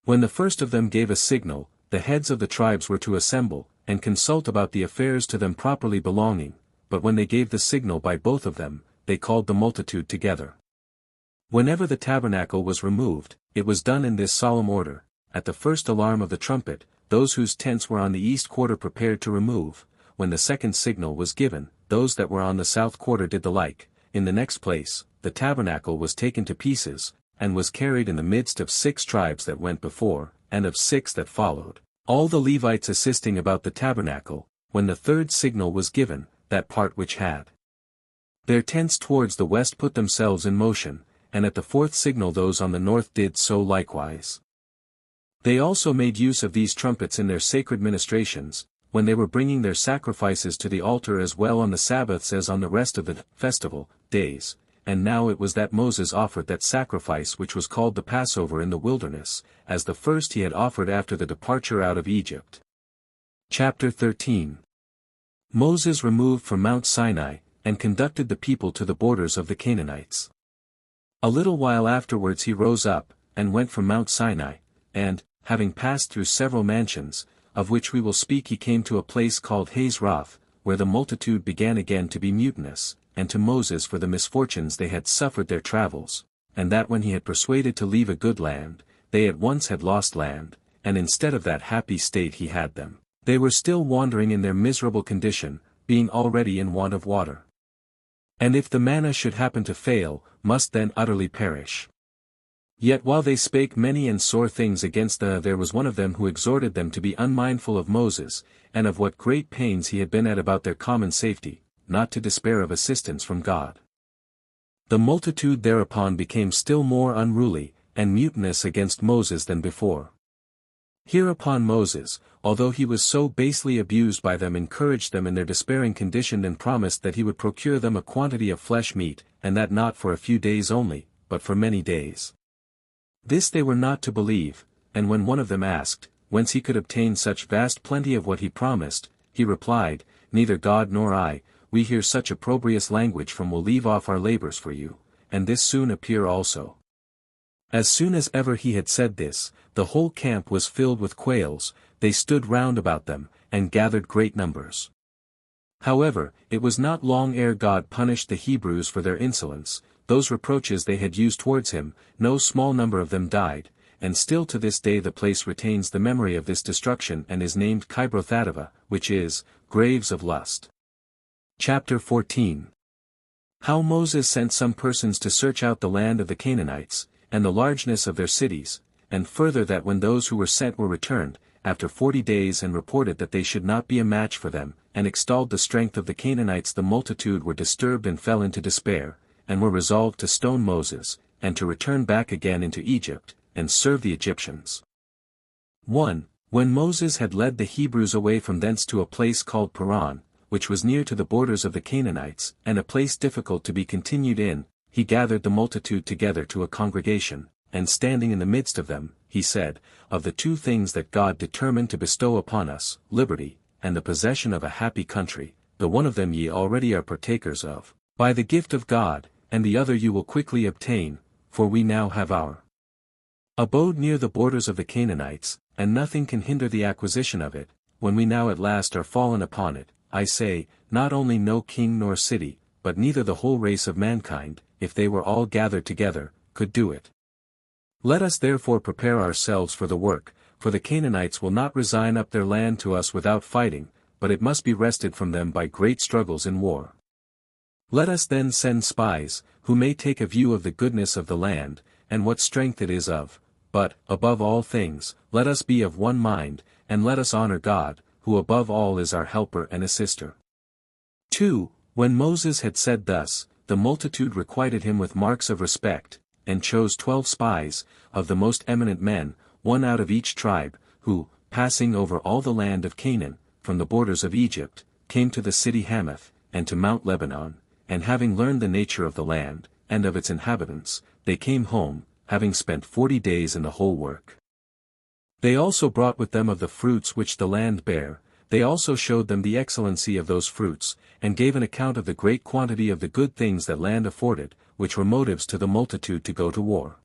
When the first of them gave a signal, the heads of the tribes were to assemble, and consult about the affairs to them properly belonging, but when they gave the signal by both of them, they called the multitude together. Whenever the tabernacle was removed, it was done in this solemn order: at the first alarm of the trumpet, those whose tents were on the east quarter prepared to remove; when the second signal was given, those that were on the south quarter did the like. In the next place, the tabernacle was taken to pieces, and was carried in the midst of 6 tribes that went before, and of 6 that followed, all the Levites assisting about the tabernacle, when the third signal was given, that part which had their tents towards the west put themselves in motion, and at the fourth signal those on the north did so likewise. They also made use of these trumpets in their sacred ministrations, when they were bringing their sacrifices to the altar as well on the Sabbaths as on the rest of the festival days, and now it was that Moses offered that sacrifice which was called the Passover in the wilderness, as the first he had offered after the departure out of Egypt. Chapter 13. Moses removed from Mount Sinai, and conducted the people to the borders of the Canaanites. A little while afterwards he rose up, and went from Mount Sinai, and, having passed through several mansions, of which we will speak, he came to a place called Hazroth, where the multitude began again to be mutinous, and to Moses for the misfortunes they had suffered their travels, and that when he had persuaded to leave a good land, they at once had lost land, and instead of that happy state he had them, they were still wandering in their miserable condition, being already in want of water. And if the manna should happen to fail, must then utterly perish. Yet while they spake many and sore things against there was one of them who exhorted them to be unmindful of Moses, and of what great pains he had been at about their common safety, not to despair of assistance from God. The multitude thereupon became still more unruly, and mutinous against Moses than before. Hereupon Moses, although he was so basely abused by them, encouraged them in their despairing condition and promised that he would procure them a quantity of flesh meat, and that not for a few days only, but for many days. This they were not to believe, and when one of them asked, whence he could obtain such vast plenty of what he promised, he replied, Neither God nor I, we hear such opprobrious language from will leave off our labors for you, and this soon appear also. As soon as ever he had said this, the whole camp was filled with quails, they stood round about them, and gathered great numbers. However, it was not long ere God punished the Hebrews for their insolence, those reproaches they had used towards him, no small number of them died, and still to this day the place retains the memory of this destruction and is named Kibroth-hattaavah, which is, graves of lust. Chapter 14. How Moses sent some persons to search out the land of the Canaanites, and the largeness of their cities, and further that when those who were sent were returned, after 40 days and reported that they should not be a match for them, and extolled the strength of the Canaanites, the multitude were disturbed and fell into despair, and were resolved to stone Moses, and to return back again into Egypt, and serve the Egyptians. 1. When Moses had led the Hebrews away from thence to a place called Paran, which was near to the borders of the Canaanites, and a place difficult to be continued in, he gathered the multitude together to a congregation, and standing in the midst of them, he said, Of the two things that God determined to bestow upon us, liberty, and the possession of a happy country, the one of them ye already are partakers of, by the gift of God, and the other you will quickly obtain, for we now have our abode near the borders of the Canaanites, and nothing can hinder the acquisition of it, when we now at last are fallen upon it. I say, not only no king nor city, but neither the whole race of mankind, if they were all gathered together, could do it. Let us therefore prepare ourselves for the work, for the Canaanites will not resign up their land to us without fighting, but it must be wrested from them by great struggles in war. Let us then send spies, who may take a view of the goodness of the land, and what strength it is of, but, above all things, let us be of one mind, and let us honor God, who above all is our helper and assister. 2. When Moses had said thus, the multitude requited him with marks of respect, and chose 12 spies, of the most eminent men, one out of each tribe, who, passing over all the land of Canaan, from the borders of Egypt, came to the city Hamath, and to Mount Lebanon, and having learned the nature of the land, and of its inhabitants, they came home, having spent 40 days in the whole work. They also brought with them of the fruits which the land bare, they also showed them the excellency of those fruits, and gave an account of the great quantity of the good things that land afforded, which were motives to the multitude to go to war.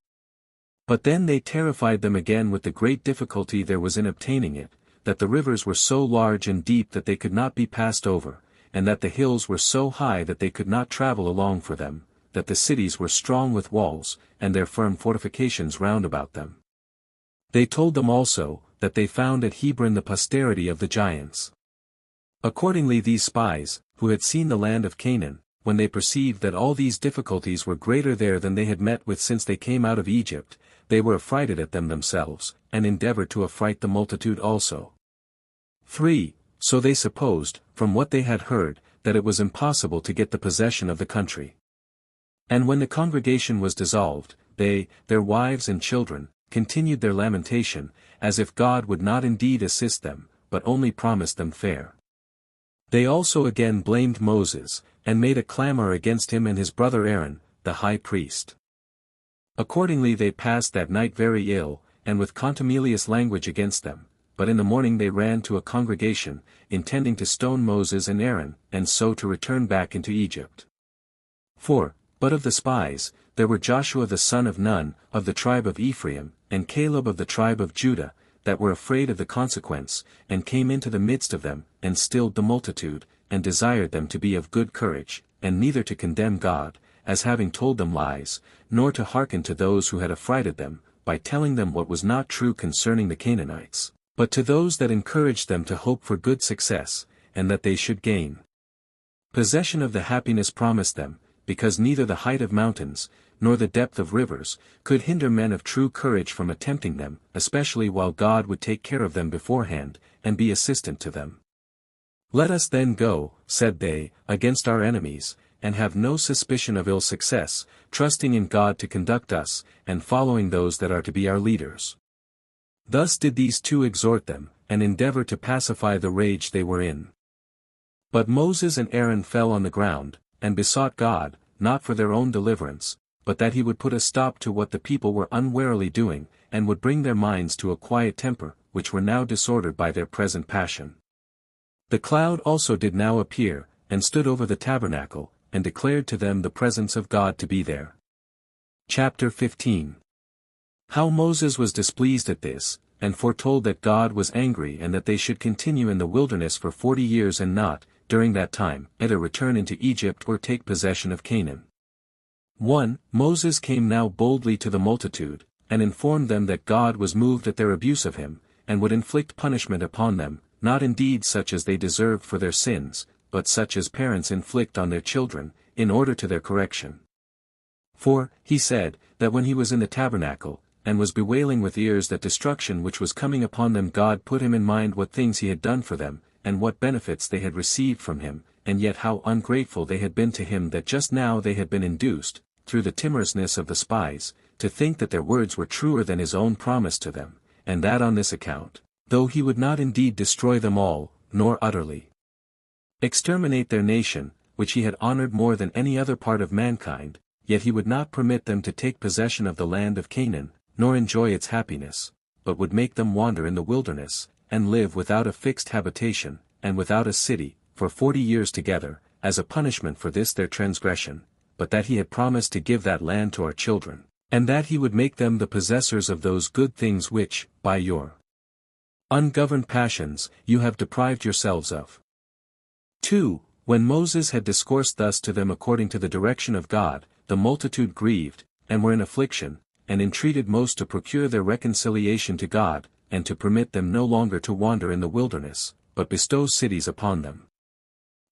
But then they terrified them again with the great difficulty there was in obtaining it, that the rivers were so large and deep that they could not be passed over, and that the hills were so high that they could not travel along for them, that the cities were strong with walls, and their firm fortifications round about them. They told them also, that they found at Hebron the posterity of the giants. Accordingly these spies, who had seen the land of Canaan, when they perceived that all these difficulties were greater there than they had met with since they came out of Egypt, they were affrighted at them themselves, and endeavored to affright the multitude also. 3. So they supposed, from what they had heard, that it was impossible to get the possession of the country. And when the congregation was dissolved, they, their wives and children, continued their lamentation, as if God would not indeed assist them, but only promised them fair. They also again blamed Moses, and made a clamor against him and his brother Aaron, the high priest. Accordingly they passed that night very ill, and with contumelious language against them, but in the morning they ran to a congregation, intending to stone Moses and Aaron, and so to return back into Egypt. 4. But of the spies, there were Joshua the son of Nun, of the tribe of Ephraim, and Caleb of the tribe of Judah, that were afraid of the consequence, and came into the midst of them, and stilled the multitude, and desired them to be of good courage, and neither to condemn God, as having told them lies, nor to hearken to those who had affrighted them, by telling them what was not true concerning the Canaanites, but to those that encouraged them to hope for good success, and that they should gain. Possession of the happiness promised them, because neither the height of mountains, nor the depth of rivers, could hinder men of true courage from attempting them, especially while God would take care of them beforehand, and be assistant to them. Let us then go, said they, against our enemies, and have no suspicion of ill success, trusting in God to conduct us, and following those that are to be our leaders. Thus did these two exhort them, and endeavor to pacify the rage they were in. But Moses and Aaron fell on the ground, and besought God, not for their own deliverance, but that he would put a stop to what the people were unwarily doing, and would bring their minds to a quiet temper, which were now disordered by their present passion. The cloud also did now appear, and stood over the tabernacle, and declared to them the presence of God to be there. Chapter 15. How Moses was displeased at this, and foretold that God was angry and that they should continue in the wilderness for 40 years and not, during that time, either return into Egypt or take possession of Canaan. 1. Moses came now boldly to the multitude, and informed them that God was moved at their abuse of him, and would inflict punishment upon them, not indeed such as they deserved for their sins, but such as parents inflict on their children, in order to their correction. For, he said, that when he was in the tabernacle, and was bewailing with ears that destruction which was coming upon them, God put him in mind what things he had done for them, and what benefits they had received from him, and yet how ungrateful they had been to him, that just now they had been induced, through the timorousness of the spies, to think that their words were truer than his own promise to them, and that on this account, though he would not indeed destroy them all, nor utterly exterminate their nation, which he had honored more than any other part of mankind, yet he would not permit them to take possession of the land of Canaan, nor enjoy its happiness, but would make them wander in the wilderness, and live without a fixed habitation, and without a city, for 40 years together, as a punishment for this their transgression, but that he had promised to give that land to our children, and that he would make them the possessors of those good things which, by your ungoverned passions, you have deprived yourselves of. 2. When Moses had discoursed thus to them according to the direction of God, the multitude grieved, and were in affliction, and entreated Moses to procure their reconciliation to God, and to permit them no longer to wander in the wilderness, but bestow cities upon them.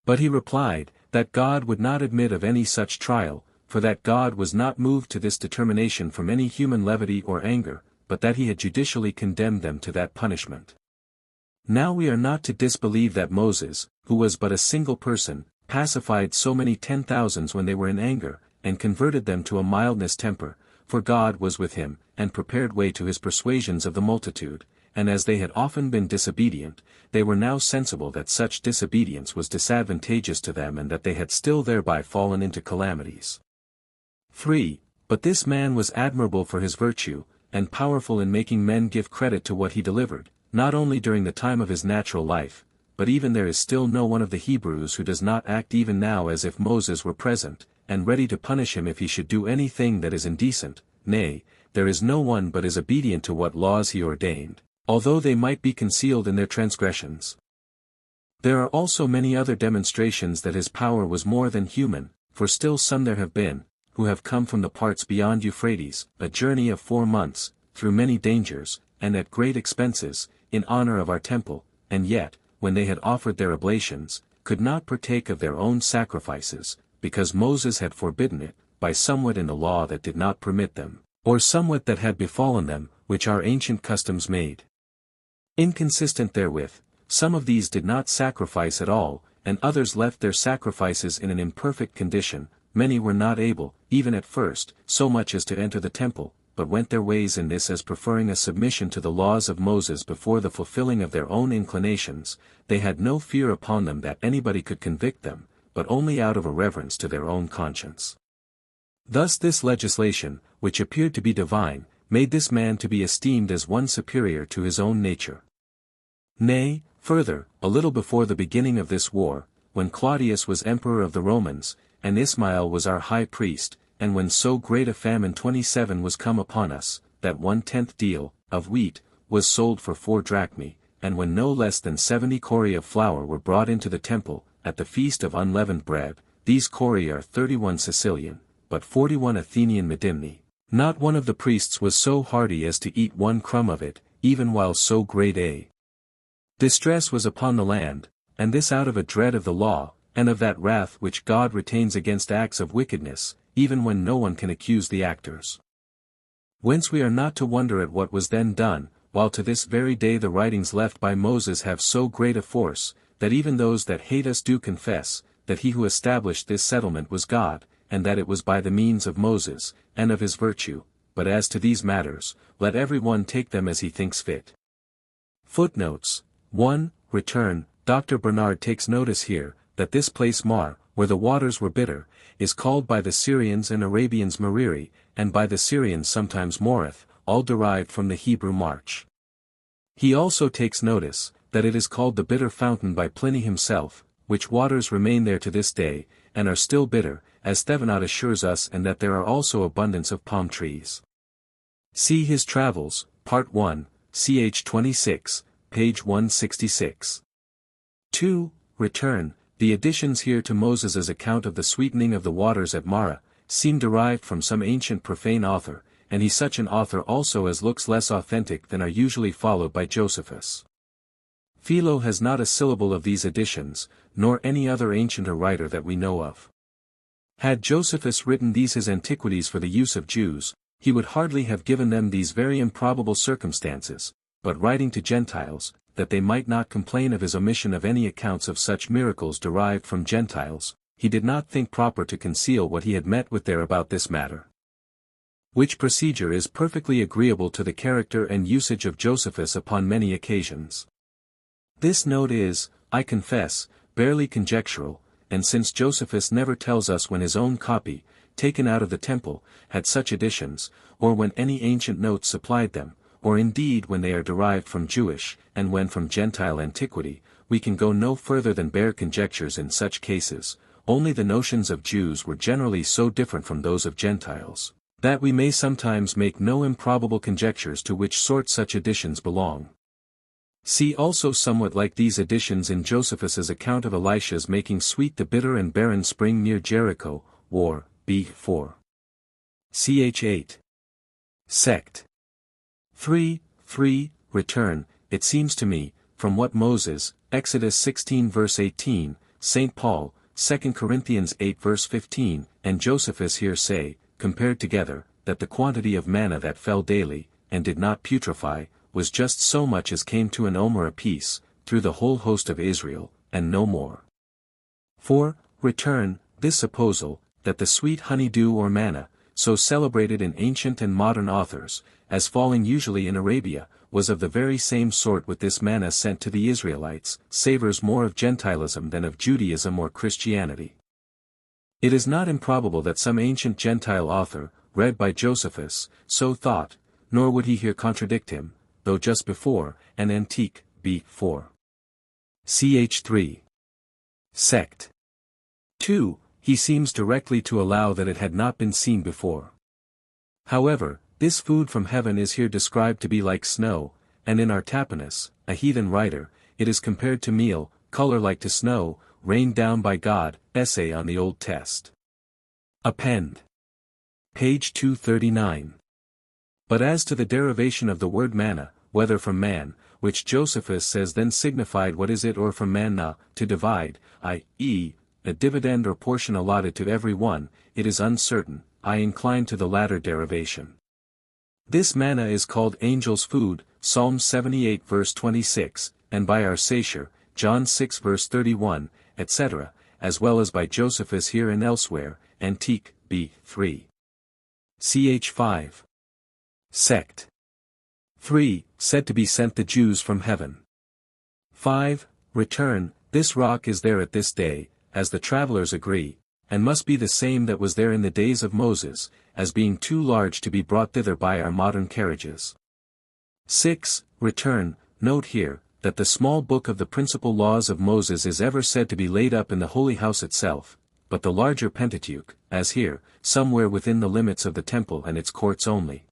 But he replied, that God would not admit of any such trial, for that God was not moved to this determination from any human levity or anger, but that he had judicially condemned them to that punishment. Now we are not to disbelieve that Moses, who was but a single person, pacified so many 10,000s when they were in anger, and converted them to a mildness temper, for God was with him, and prepared way to his persuasions of the multitude, and as they had often been disobedient, they were now sensible that such disobedience was disadvantageous to them and that they had still thereby fallen into calamities. 3. But this man was admirable for his virtue, and powerful in making men give credit to what he delivered, not only during the time of his natural life, but even there is still no one of the Hebrews who does not act even now as if Moses were present, and ready to punish him if he should do anything that is indecent, nay, there is no one but is obedient to what laws he ordained, although they might be concealed in their transgressions. There are also many other demonstrations that his power was more than human, for still some there have been, who have come from the parts beyond Euphrates, a journey of 4 months, through many dangers, and at great expenses, in honor of our temple, and yet, when they had offered their oblations, could not partake of their own sacrifices, because Moses had forbidden it, by somewhat in the law that did not permit them, or somewhat that had befallen them, which our ancient customs made inconsistent therewith. Some of these did not sacrifice at all, and others left their sacrifices in an imperfect condition. Many were not able, even at first, so much as to enter the temple, but went their ways in this as preferring a submission to the laws of Moses before the fulfilling of their own inclinations. They had no fear upon them that anybody could convict them, but only out of a reverence to their own conscience. Thus this legislation, which appeared to be divine, made this man to be esteemed as one superior to his own nature. Nay, further, a little before the beginning of this war, when Claudius was emperor of the Romans, and Ismael was our high priest, and when so great a famine 27 was come upon us, that 1/10 deal, of wheat, was sold for 4 drachmae, and when no less than 70 cori of flour were brought into the temple, at the feast of unleavened bread, these cori are 31 Sicilian, but 41 Athenian medimni, not one of the priests was so hardy as to eat 1 crumb of it, even while so great a distress was upon the land, and this out of a dread of the law, and of that wrath which God retains against acts of wickedness, even when no one can accuse the actors. Whence we are not to wonder at what was then done, while to this very day the writings left by Moses have so great a force, that even those that hate us do confess, that he who established this settlement was God, and that it was by the means of Moses, and of his virtue. But as to these matters, let every one take them as he thinks fit. Footnotes 1. Return. Dr. Bernard takes notice here, that this place Mar, where the waters were bitter, is called by the Syrians and Arabians Mariri, and by the Syrians sometimes Morith, all derived from the Hebrew march. He also takes notice, that it is called the bitter fountain by Pliny himself, which waters remain there to this day, and are still bitter, as Thevenot assures us, and that there are also abundance of palm trees. See his Travels, Part 1, ch. 26, page 166. 2. Return. The additions here to Moses's account of the sweetening of the waters at Marah, seem derived from some ancient profane author, and he such an author also as looks less authentic than are usually followed by Josephus. Philo has not a syllable of these additions, nor any other ancient or writer that we know of. Had Josephus written these his Antiquities for the use of Jews, he would hardly have given them these very improbable circumstances, but writing to Gentiles, that they might not complain of his omission of any accounts of such miracles derived from Gentiles, he did not think proper to conceal what he had met with there about this matter. Which procedure is perfectly agreeable to the character and usage of Josephus upon many occasions. This note is, I confess, barely conjectural, and since Josephus never tells us when his own copy, taken out of the temple, had such additions, or when any ancient notes supplied them, or indeed when they are derived from Jewish, and when from Gentile antiquity, we can go no further than bare conjectures in such cases. Only the notions of Jews were generally so different from those of Gentiles, that we may sometimes make no improbable conjectures to which sort such additions belong. See also somewhat like these additions in Josephus's account of Elisha's making sweet the bitter and barren spring near Jericho, War, B. 4. Ch. 8. Sect. 3. Return. It seems to me, from what Moses, Exodus 16 verse 18, St. Paul, 2 Corinthians 8 verse 15, and Josephus here say, compared together, that the quantity of manna that fell daily, and did not putrefy, was just so much as came to an omer apiece, through the whole host of Israel, and no more. 4. Return. This supposal, that the sweet honey-dew or manna, so celebrated in ancient and modern authors, as falling usually in Arabia, was of the very same sort with this manna sent to the Israelites, savors more of Gentilism than of Judaism or Christianity. It is not improbable that some ancient Gentile author, read by Josephus, so thought, nor would he here contradict him, though just before, an Antique, B. 4. Ch. 3. Sect. 2. He seems directly to allow that it had not been seen before. However, this food from heaven is here described to be like snow, and in Artapanus, a heathen writer, it is compared to meal, color like to snow, rained down by God. Essay on the Old Test. Append. Page 239. But as to the derivation of the word manna, whether from man, which Josephus says then signified what is it, or from manna, to divide, i.e., a dividend or portion allotted to every one, it is uncertain. I incline to the latter derivation. This manna is called angel's food, Psalm 78 verse 26, and by Arsacier, John 6 verse 31, etc., as well as by Josephus here and elsewhere, Antique, B. 3. Ch. 5. Sect. 3. Said to be sent the Jews from heaven. 5. Return. This rock is there at this day, as the travelers agree, and must be the same that was there in the days of Moses, as being too large to be brought thither by our modern carriages. 6. Return. Note here, that the small book of the principal laws of Moses is ever said to be laid up in the holy house itself, but the larger Pentateuch, as here, somewhere within the limits of the temple and its courts only.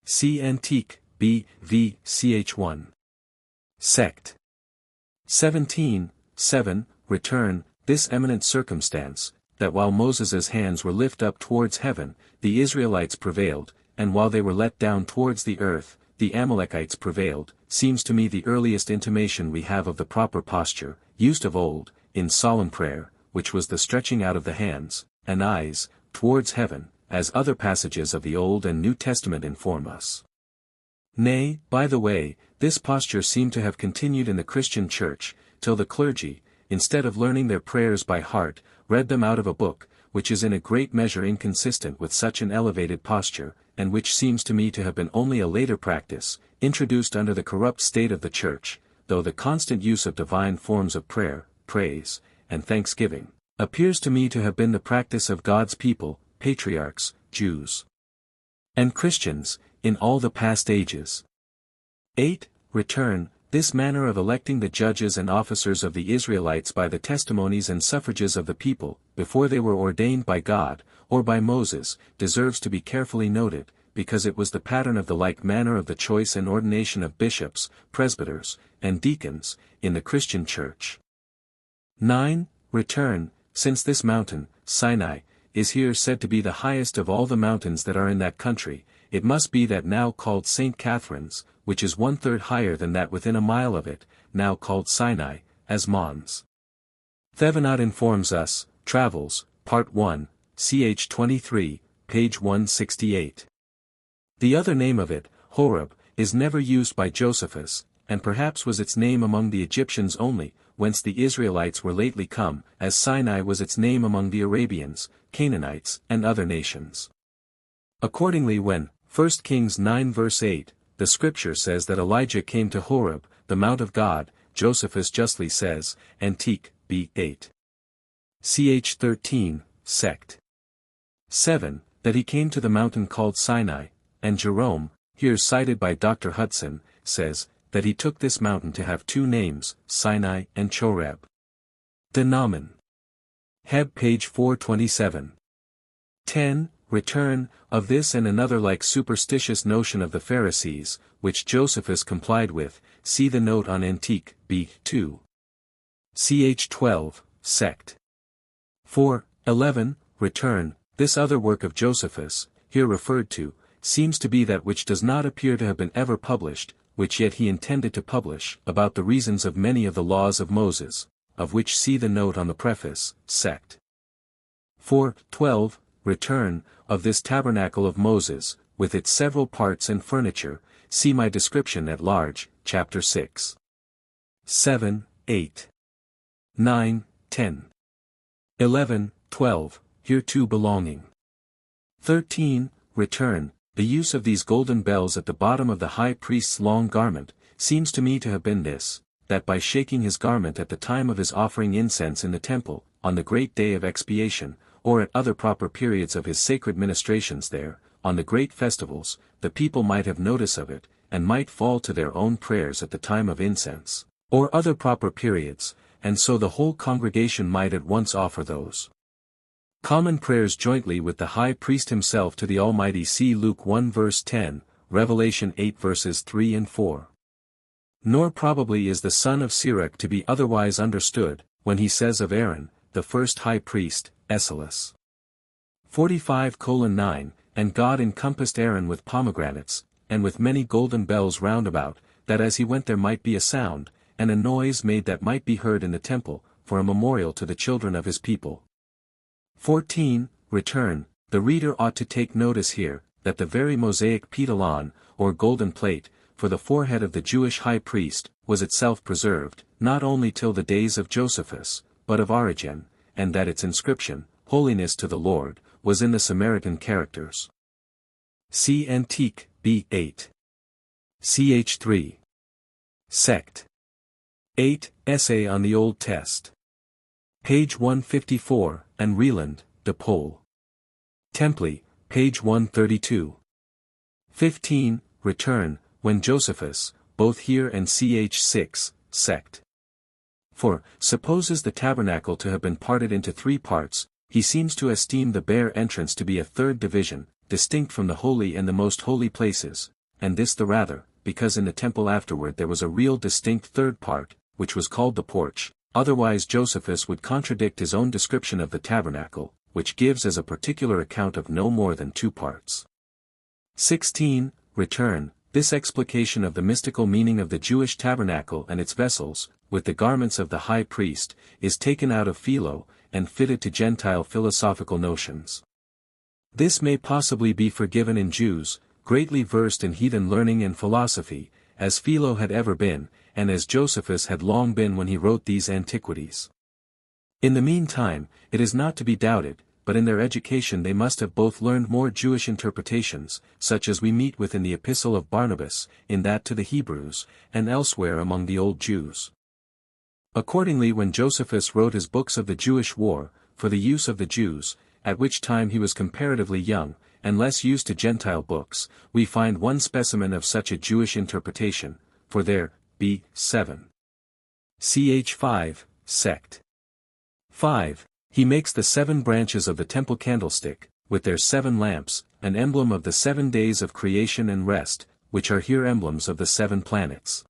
See Antique, B. v. ch. 1. Sect. 17. 7. Return. This eminent circumstance, that while Moses's hands were lifted up towards heaven, the Israelites prevailed, and while they were let down towards the earth, the Amalekites prevailed, seems to me the earliest intimation we have of the proper posture, used of old, in solemn prayer, which was the stretching out of the hands, and eyes, towards heaven, as other passages of the Old and New Testament inform us. Nay, by the way, this posture seemed to have continued in the Christian Church, till the clergy, instead of learning their prayers by heart, read them out of a book, which is in a great measure inconsistent with such an elevated posture, and which seems to me to have been only a later practice, introduced under the corrupt state of the Church, though the constant use of divine forms of prayer, praise, and thanksgiving, appears to me to have been the practice of God's people, patriarchs, Jews, and Christians, in all the past ages. 8. Return. This manner of electing the judges and officers of the Israelites by the testimonies and suffrages of the people, before they were ordained by God, or by Moses, deserves to be carefully noted, because it was the pattern of the like manner of the choice and ordination of bishops, presbyters, and deacons, in the Christian Church. 9. Return. Since this mountain, Sinai, is here said to be the highest of all the mountains that are in that country, it must be that now called St. Catherine's, which is 1/3 higher than that within a mile of it, now called Sinai, as Mons. Thevenot informs us, Travels, Part 1, ch. 23, page 168. The other name of it, Horeb, is never used by Josephus, and perhaps was its name among the Egyptians only, whence the Israelites were lately come, as Sinai was its name among the Arabians, Canaanites, and other nations. Accordingly when, 1 Kings 9 verse 8, the scripture says that Elijah came to Horeb, the mount of God, Josephus justly says, Antique, b. 8. Ch. 13, sect. 7, that he came to the mountain called Sinai, and Jerome, here cited by Dr. Hudson, says, that he took this mountain to have two names, Sinai and Choreb. De Nomen. Heb page 427. 10. Return, of this and another like superstitious notion of the Pharisees, which Josephus complied with, see the note on Antique, b. 2. Ch. 12, sect. 4. 11. Return, this other work of Josephus, here referred to, seems to be that which does not appear to have been ever published, which yet he intended to publish, about the reasons of many of the laws of Moses, of which see the note on the preface, sect. 4. 12. Return, of this tabernacle of Moses, with its several parts and furniture, see my description at large, chapter 6. 7, 8. 9, 10. 11, 12, hereto belonging. 13. Return, the use of these golden bells at the bottom of the high priest's long garment, seems to me to have been this, that by shaking his garment at the time of his offering incense in the temple, on the great day of expiation, or at other proper periods of his sacred ministrations there, on the great festivals, the people might have notice of it, and might fall to their own prayers at the time of incense, or other proper periods, and so the whole congregation might at once offer those common prayers jointly with the high priest himself to the Almighty. See Luke 1 verse 10, Revelation 8 verses 3 and 4. Nor probably is the son of Sirach to be otherwise understood, when he says of Aaron, the first high priest, Esaias 45:9, and God encompassed Aaron with pomegranates, and with many golden bells round about, that as he went there might be a sound, and a noise made that might be heard in the temple, for a memorial to the children of his people. 14. Return, the reader ought to take notice here, that the very Mosaic pedilon, or golden plate, for the forehead of the Jewish high priest, was itself preserved, not only till the days of Josephus, but of Origen, and that its inscription, Holiness to the Lord, was in the Samaritan characters. See Antique, b. 8. Ch. 3. Sect. 8. Essay on the Old Test. Page 154, and Reland, de Pole. Templi, page 132. 15. Return, when Josephus, both here and ch. 6, sect. 4. Supposes the tabernacle to have been parted into 3 parts, he seems to esteem the bare entrance to be a 3rd division, distinct from the holy and the most holy places, and this the rather, because in the temple afterward there was a real distinct 3rd part, which was called the porch, otherwise Josephus would contradict his own description of the tabernacle, which gives as a particular account of no more than 2 parts. 16. Return, this explication of the mystical meaning of the Jewish tabernacle and its vessels, with the garments of the high priest, is taken out of Philo, and fitted to Gentile philosophical notions. This may possibly be forgiven in Jews, greatly versed in heathen learning and philosophy, as Philo had ever been, and as Josephus had long been when he wrote these Antiquities. In the meantime, it is not to be doubted, but in their education they must have both learned more Jewish interpretations, such as we meet with in the Epistle of Barnabas, in that to the Hebrews, and elsewhere among the old Jews. Accordingly, when Josephus wrote his books of the Jewish war, for the use of the Jews, at which time he was comparatively young, and less used to Gentile books, we find one specimen of such a Jewish interpretation, for there, b. 7. Ch. 5, sect. 5. He makes the 7 branches of the temple candlestick, with their 7 lamps, an emblem of the 7 days of creation and rest, which are here emblems of the 7 planets.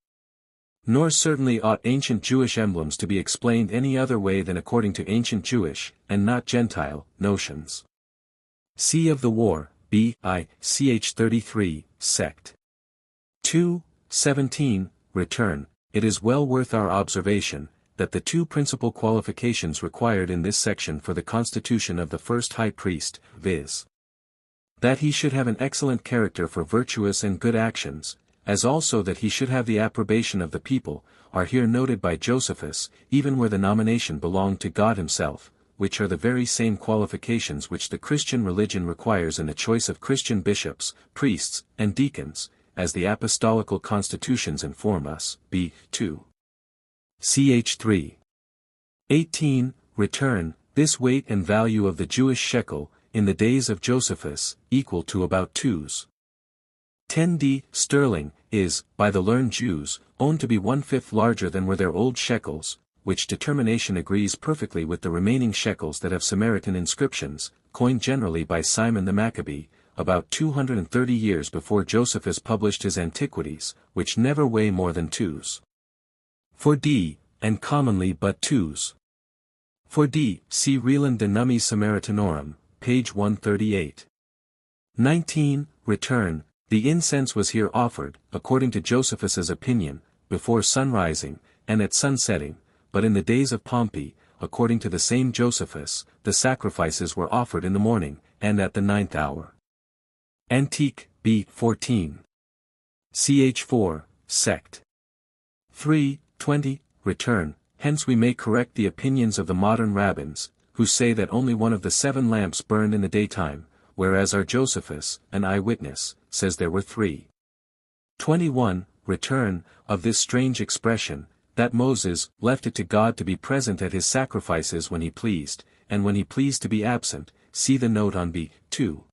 Nor certainly ought ancient Jewish emblems to be explained any other way than according to ancient Jewish, and not Gentile, notions. C. Of the War, b. I. Ch. 33, sect. 2. 17, return. It is well worth our observation, that the 2 principal qualifications required in this section for the constitution of the first high priest, viz. that he should have an excellent character for virtuous and good actions, as also that he should have the approbation of the people, are here noted by Josephus, even where the nomination belonged to God himself, which are the very same qualifications which the Christian religion requires in the choice of Christian bishops, priests, and deacons, as the apostolical constitutions inform us, b. 2. Ch. 3. 18, return, this weight and value of the Jewish shekel, in the days of Josephus, equal to about 2s. 10d, sterling, is, by the learned Jews, owned to be 1/5 larger than were their old shekels, which determination agrees perfectly with the remaining shekels that have Samaritan inscriptions, coined generally by Simon the Maccabee, about 230 years before Josephus published his Antiquities, which never weigh more than 2s. For d, and commonly but 2s. For d, see Reland de Nummi Samaritanorum, page 138. 19, return, the incense was here offered, according to Josephus's opinion, before sunrising, and at sunsetting, but in the days of Pompey, according to the same Josephus, the sacrifices were offered in the morning, and at the 9th hour. Antique, b. 14. Ch. 4, sect. 3, 20, return, hence we may correct the opinions of the modern rabbins, who say that only one of the 7 lamps burned in the daytime, whereas our Josephus, an eyewitness, says there were 3. 21, return, of this strange expression, that Moses left it to God to be present at his sacrifices when he pleased, and when he pleased to be absent, see the note on b. 2.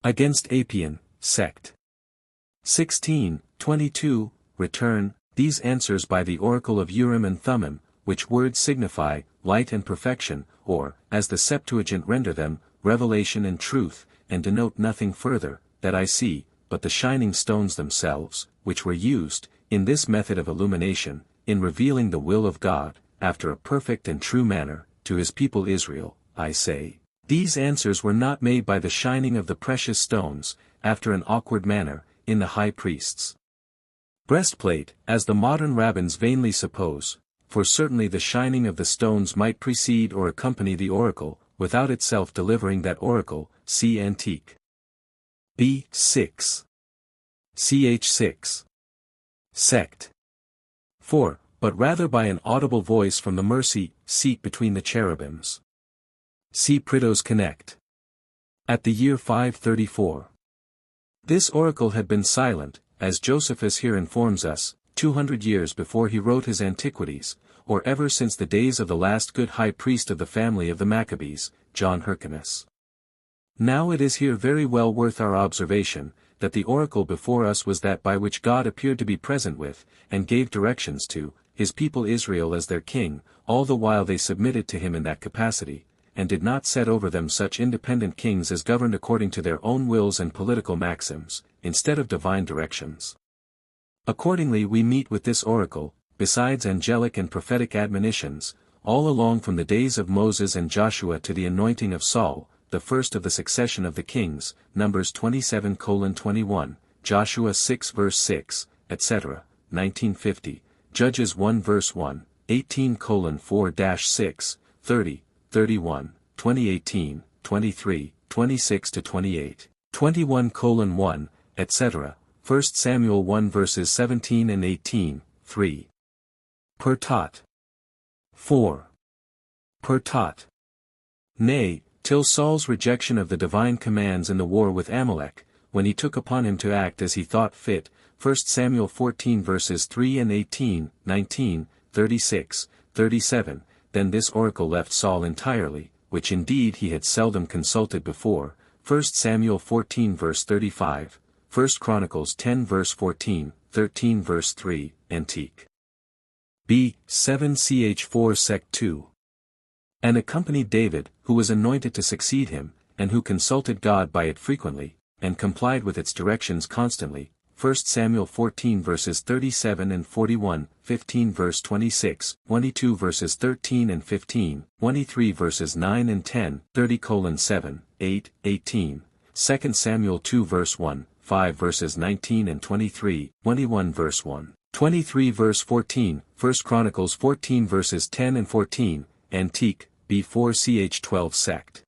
Against Apian, sect. 16, 22, return, these answers by the oracle of Urim and Thummim, which words signify, light and perfection, or, as the Septuagint render them, revelation and truth, and denote nothing further, that I see, but the shining stones themselves, which were used, in this method of illumination, in revealing the will of God, after a perfect and true manner, to his people Israel, I say. These answers were not made by the shining of the precious stones, after an awkward manner, in the high priest's breastplate, as the modern rabbins vainly suppose, for certainly the shining of the stones might precede or accompany the oracle, without itself delivering that oracle, see Antique. b. 6. Ch. 6. Sect. 4, but rather by an audible voice from the mercy seat between the cherubims. See Prideaux's Connect. At the year 534. This oracle had been silent, as Josephus here informs us, 200 years before he wrote his Antiquities, or ever since the days of the last good high priest of the family of the Maccabees, John Hyrcanus. Now it is here very well worth our observation, that the oracle before us was that by which God appeared to be present with, and gave directions to, his people Israel as their king, all the while they submitted to him in that capacity, and did not set over them such independent kings as governed according to their own wills and political maxims, instead of divine directions. Accordingly we meet with this oracle, besides angelic and prophetic admonitions, all along from the days of Moses and Joshua to the anointing of Saul, the first of the succession of the kings, Numbers 27:21, Joshua 6 verse 6, etc., 1950, Judges 1 verse 1, 18:4-6, 30, 31, 2018, 23, 26-28, 21:1, etc., 1 Samuel 1 verses 17 and 18, 3. Per tot. 4. Per tot. Nay, till Saul's rejection of the divine commands in the war with Amalek, when he took upon him to act as he thought fit, 1 Samuel 14 verses 3 and 18, 19, 36, 37, then this oracle left Saul entirely, which indeed he had seldom consulted before, 1 Samuel 14 verse 35, 1 Chronicles 10 verse 14, 13 verse 3, Antique. B. 7 ch 4 sec 2. And accompanied David, who was anointed to succeed him, and who consulted God by it frequently, and complied with its directions constantly, 1 Samuel 14 verses 37 and 41, 15 verse 26, 22 verses 13 and 15, 23 verses 9 and 10, 30:7, 8, 18, 2 Samuel 2 verse 1, 5 verses 19 and 23, 21 verse 1, 23 verse 14, 1 Chronicles 14 verses 10 and 14, Antique, B4 ch 12 sect.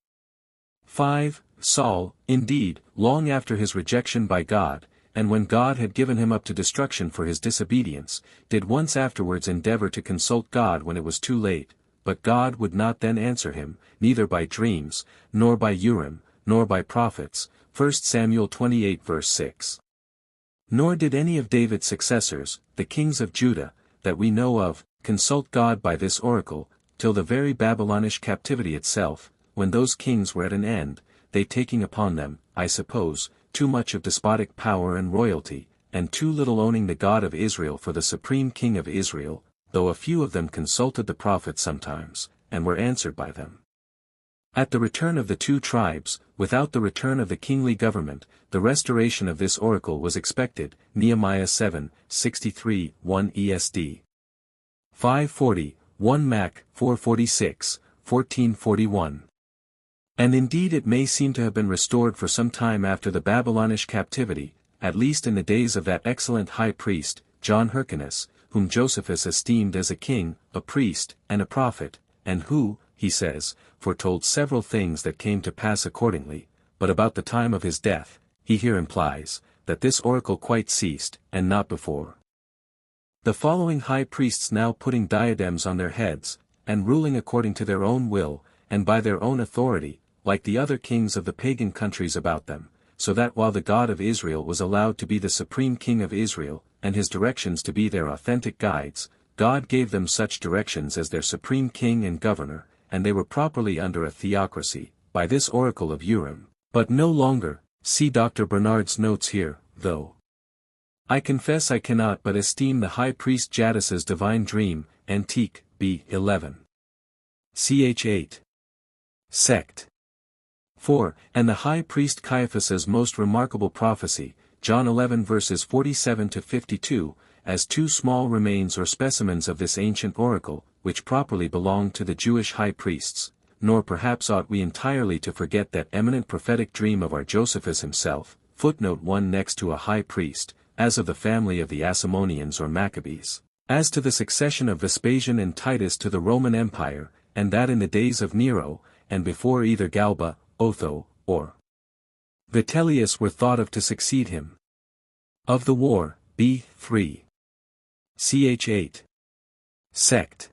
5. Saul, indeed, long after his rejection by God, and when God had given him up to destruction for his disobedience, did once afterwards endeavor to consult God when it was too late, but God would not then answer him, neither by dreams, nor by Urim, nor by prophets, 1 Samuel 28 verse 6. Nor did any of David's successors, the kings of Judah, that we know of, consult God by this oracle, till the very Babylonish captivity itself, when those kings were at an end, they taking upon them, I suppose, too much of despotic power and royalty, and too little owning the God of Israel for the supreme King of Israel, though a few of them consulted the prophets sometimes, and were answered by them. At the return of the two tribes, without the return of the kingly government, the restoration of this oracle was expected, Nehemiah 7, 63, 1 ESD. 540, 1 Mac, 446, 1441. And indeed it may seem to have been restored for some time after the Babylonish captivity, at least in the days of that excellent high priest, John Hyrcanus, whom Josephus esteemed as a king, a priest, and a prophet, and who, he says, foretold several things that came to pass accordingly, but about the time of his death, he here implies, that this oracle quite ceased, and not before. The following high priests now putting diadems on their heads, and ruling according to their own will, and by their own authority, like the other kings of the pagan countries about them, so that while the God of Israel was allowed to be the supreme King of Israel, and his directions to be their authentic guides, God gave them such directions as their supreme king and governor, and they were properly under a theocracy, by this oracle of Urim, but no longer. See Dr. Bernard's notes here, though. I confess I cannot but esteem the high priest Jadas's divine dream, Antique, B. 11. Ch. 8. Sect. 4. And the high priest Caiaphas's most remarkable prophecy, John 11 verses 47-52, as two small remains or specimens of this ancient oracle, which properly belonged to the Jewish high priests, nor perhaps ought we entirely to forget that eminent prophetic dream of our Josephus himself, footnote 1 next to a high priest, as of the family of the Asamoneans or Maccabees, as to the succession of Vespasian and Titus to the Roman Empire, and that in the days of Nero, and before either Galba, Otho, or Vitellius were thought of to succeed him. Of the war, B. 3. Ch. 8. Sect.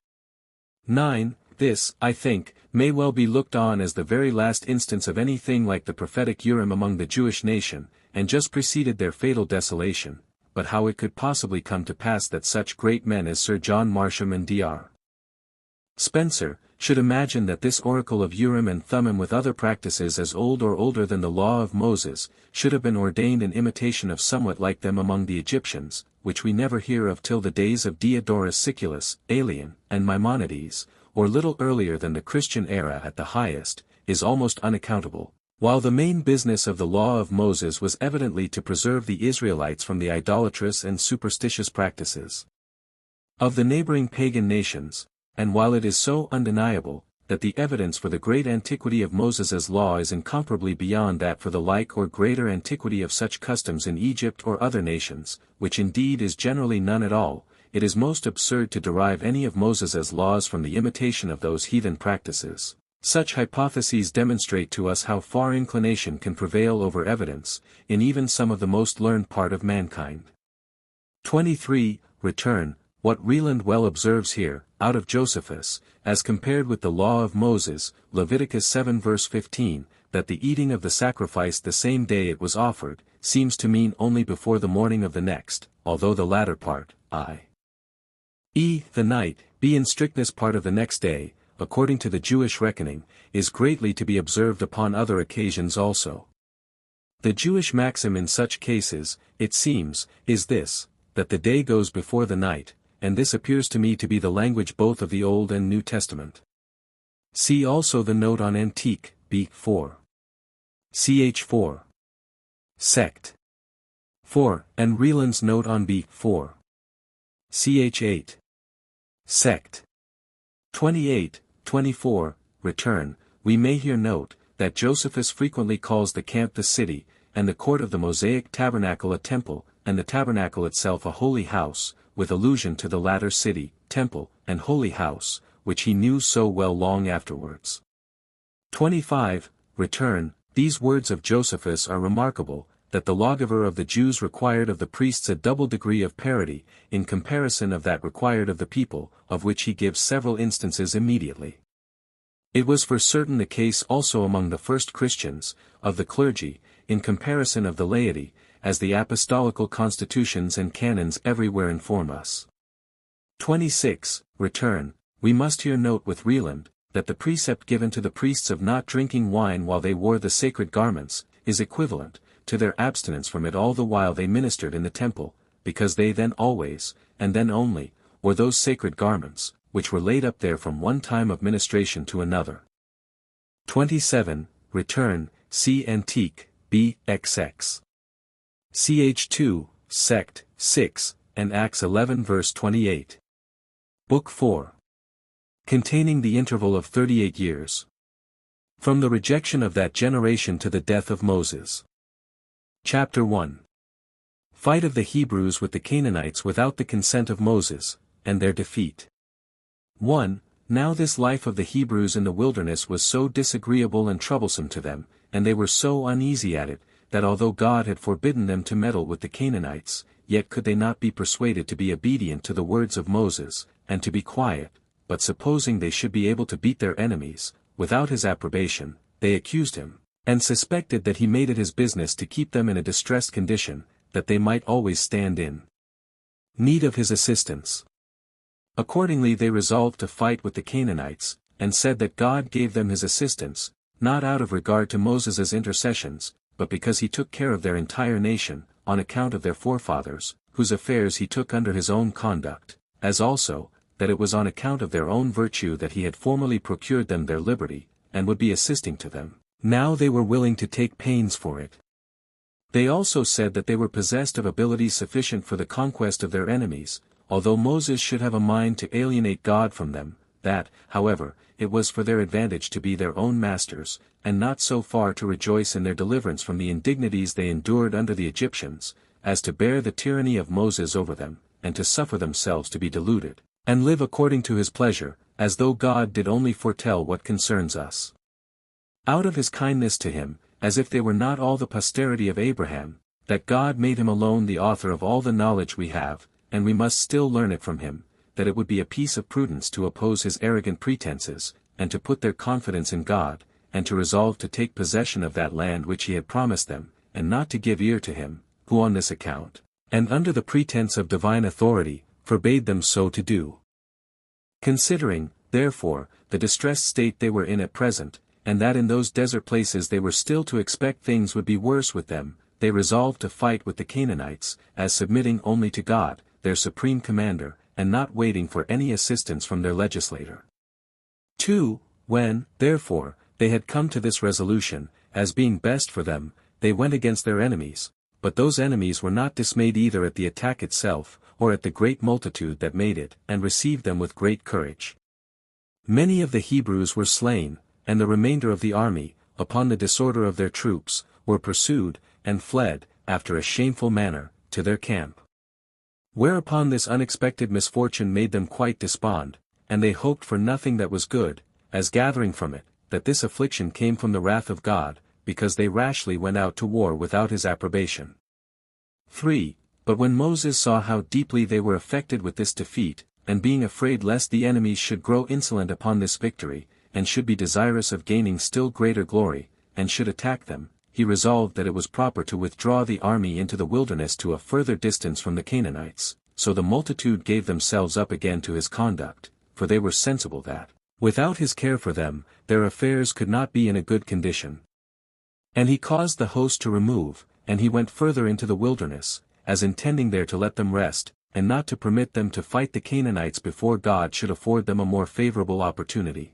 9. This, I think, may well be looked on as the very last instance of anything like the prophetic Urim among the Jewish nation, and just preceded their fatal desolation, but how it could possibly come to pass that such great men as Sir John Marsham and Dr. Spencer, should imagine that this oracle of Urim and Thummim with other practices as old or older than the law of Moses, should have been ordained in imitation of somewhat like them among the Egyptians, which we never hear of till the days of Diodorus Siculus, Aelian, and Maimonides, or little earlier than the Christian era at the highest, is almost unaccountable, while the main business of the law of Moses was evidently to preserve the Israelites from the idolatrous and superstitious practices of the neighboring pagan nations. And while it is so undeniable, that the evidence for the great antiquity of Moses's law is incomparably beyond that for the like or greater antiquity of such customs in Egypt or other nations, which indeed is generally none at all, it is most absurd to derive any of Moses' laws from the imitation of those heathen practices. Such hypotheses demonstrate to us how far inclination can prevail over evidence, in even some of the most learned part of mankind. 23. Return. What Reland well observes here, out of Josephus, as compared with the law of Moses, Leviticus 7 verse 15, that the eating of the sacrifice the same day it was offered, seems to mean only before the morning of the next, although the latter part, i.e., the night, be in strictness part of the next day, according to the Jewish reckoning, is greatly to be observed upon other occasions also. The Jewish maxim in such cases, it seems, is this, that the day goes before the night, and this appears to me to be the language both of the Old and New Testament. See also the note on Antique, B. 4. Ch. 4. Sect. 4, and Reland's note on B. 4. Ch. 8. Sect. 28, 24, return. We may here note, that Josephus frequently calls the camp the city, and the court of the Mosaic tabernacle a temple, and the tabernacle itself a holy house, with allusion to the latter city, temple, and holy house, which he knew so well long afterwards. 25, return. These words of Josephus are remarkable, that the lawgiver of the Jews required of the priests a double degree of parity, in comparison of that required of the people, of which he gives several instances immediately. It was for certain the case also among the first Christians, of the clergy, in comparison of the laity, as the apostolical constitutions and canons everywhere inform us. 26, return. We must here note with Reland, that the precept given to the priests of not drinking wine while they wore the sacred garments, is equivalent, to their abstinence from it all the while they ministered in the temple, because they then always, and then only, wore those sacred garments, which were laid up there from one time of ministration to another. 27, return. See Antique, B. XX. Ch. 2, Sect. 6, and Acts 11 verse 28. Book 4. Containing the interval of 38 years. From the rejection of that generation to the death of Moses. Chapter 1. Fight of the Hebrews with the Canaanites without the consent of Moses, and their defeat. 1. Now this life of the Hebrews in the wilderness was so disagreeable and troublesome to them, and they were so uneasy at it, that although God had forbidden them to meddle with the Canaanites, yet could they not be persuaded to be obedient to the words of Moses, and to be quiet, but supposing they should be able to beat their enemies, without his approbation, they accused him, and suspected that he made it his business to keep them in a distressed condition, that they might always stand in need of his assistance. Accordingly they resolved to fight with the Canaanites, and said that God gave them his assistance, not out of regard to Moses' intercessions, but because he took care of their entire nation, on account of their forefathers, whose affairs he took under his own conduct, as also, that it was on account of their own virtue that he had formerly procured them their liberty, and would be assisting to them. Now they were willing to take pains for it. They also said that they were possessed of abilities sufficient for the conquest of their enemies, although Moses should have a mind to alienate God from them, that, however, it was for their advantage to be their own masters, and not so far to rejoice in their deliverance from the indignities they endured under the Egyptians, as to bear the tyranny of Moses over them, and to suffer themselves to be deluded, and live according to his pleasure, as though God did only foretell what concerns us. Out of his kindness to him, as if they were not all the posterity of Abraham, that God made him alone the author of all the knowledge we have, and we must still learn it from him, that it would be a piece of prudence to oppose his arrogant pretenses, and to put their confidence in God, and to resolve to take possession of that land which he had promised them, and not to give ear to him, who on this account, and under the pretense of divine authority, forbade them so to do. Considering, therefore, the distressed state they were in at present, and that in those desert places they were still to expect things would be worse with them, they resolved to fight with the Canaanites, as submitting only to God, their supreme commander, and not waiting for any assistance from their legislator. 2. When, therefore, they had come to this resolution, as being best for them, they went against their enemies, but those enemies were not dismayed either at the attack itself, or at the great multitude that made it, and received them with great courage. Many of the Hebrews were slain, and the remainder of the army, upon the disorder of their troops, were pursued, and fled, after a shameful manner, to their camp. Whereupon this unexpected misfortune made them quite despond, and they hoped for nothing that was good, as gathering from it, that this affliction came from the wrath of God, because they rashly went out to war without his approbation. 3. But when Moses saw how deeply they were affected with this defeat, and being afraid lest the enemies should grow insolent upon this victory, and should be desirous of gaining still greater glory, and should attack them, he resolved that it was proper to withdraw the army into the wilderness to a further distance from the Canaanites. So the multitude gave themselves up again to his conduct, for they were sensible that, without his care for them, their affairs could not be in a good condition. And he caused the host to remove, and he went further into the wilderness, as intending there to let them rest, and not to permit them to fight the Canaanites before God should afford them a more favorable opportunity.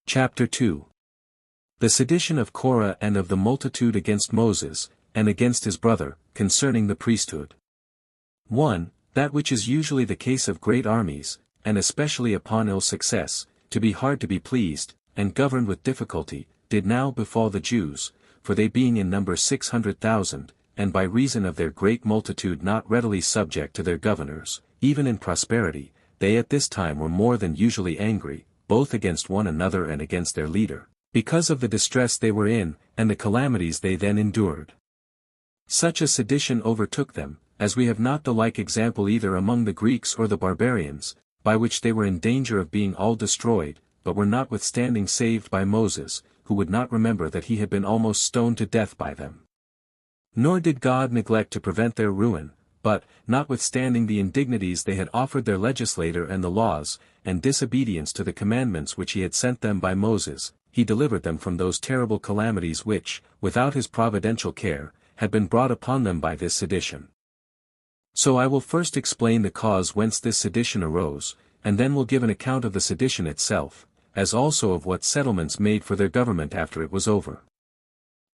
Chapter 2. The sedition of Korah and of the multitude against Moses, and against his brother, concerning the priesthood. 1. That which is usually the case of great armies, and especially upon ill success, to be hard to be pleased, and governed with difficulty, did now befall the Jews, for they being in number 600,000, and by reason of their great multitude not readily subject to their governors, even in prosperity, they at this time were more than usually angry, both against one another and against their leader, because of the distress they were in, and the calamities they then endured. Such a sedition overtook them, as we have not the like example either among the Greeks or the barbarians, by which they were in danger of being all destroyed, but were notwithstanding saved by Moses, who would not remember that he had been almost stoned to death by them. Nor did God neglect to prevent their ruin, but, notwithstanding the indignities they had offered their legislator and the laws, and disobedience to the commandments which he had sent them by Moses, he delivered them from those terrible calamities which, without his providential care, had been brought upon them by this sedition. So I will first explain the cause whence this sedition arose, and then will give an account of the sedition itself, as also of what settlements made for their government after it was over.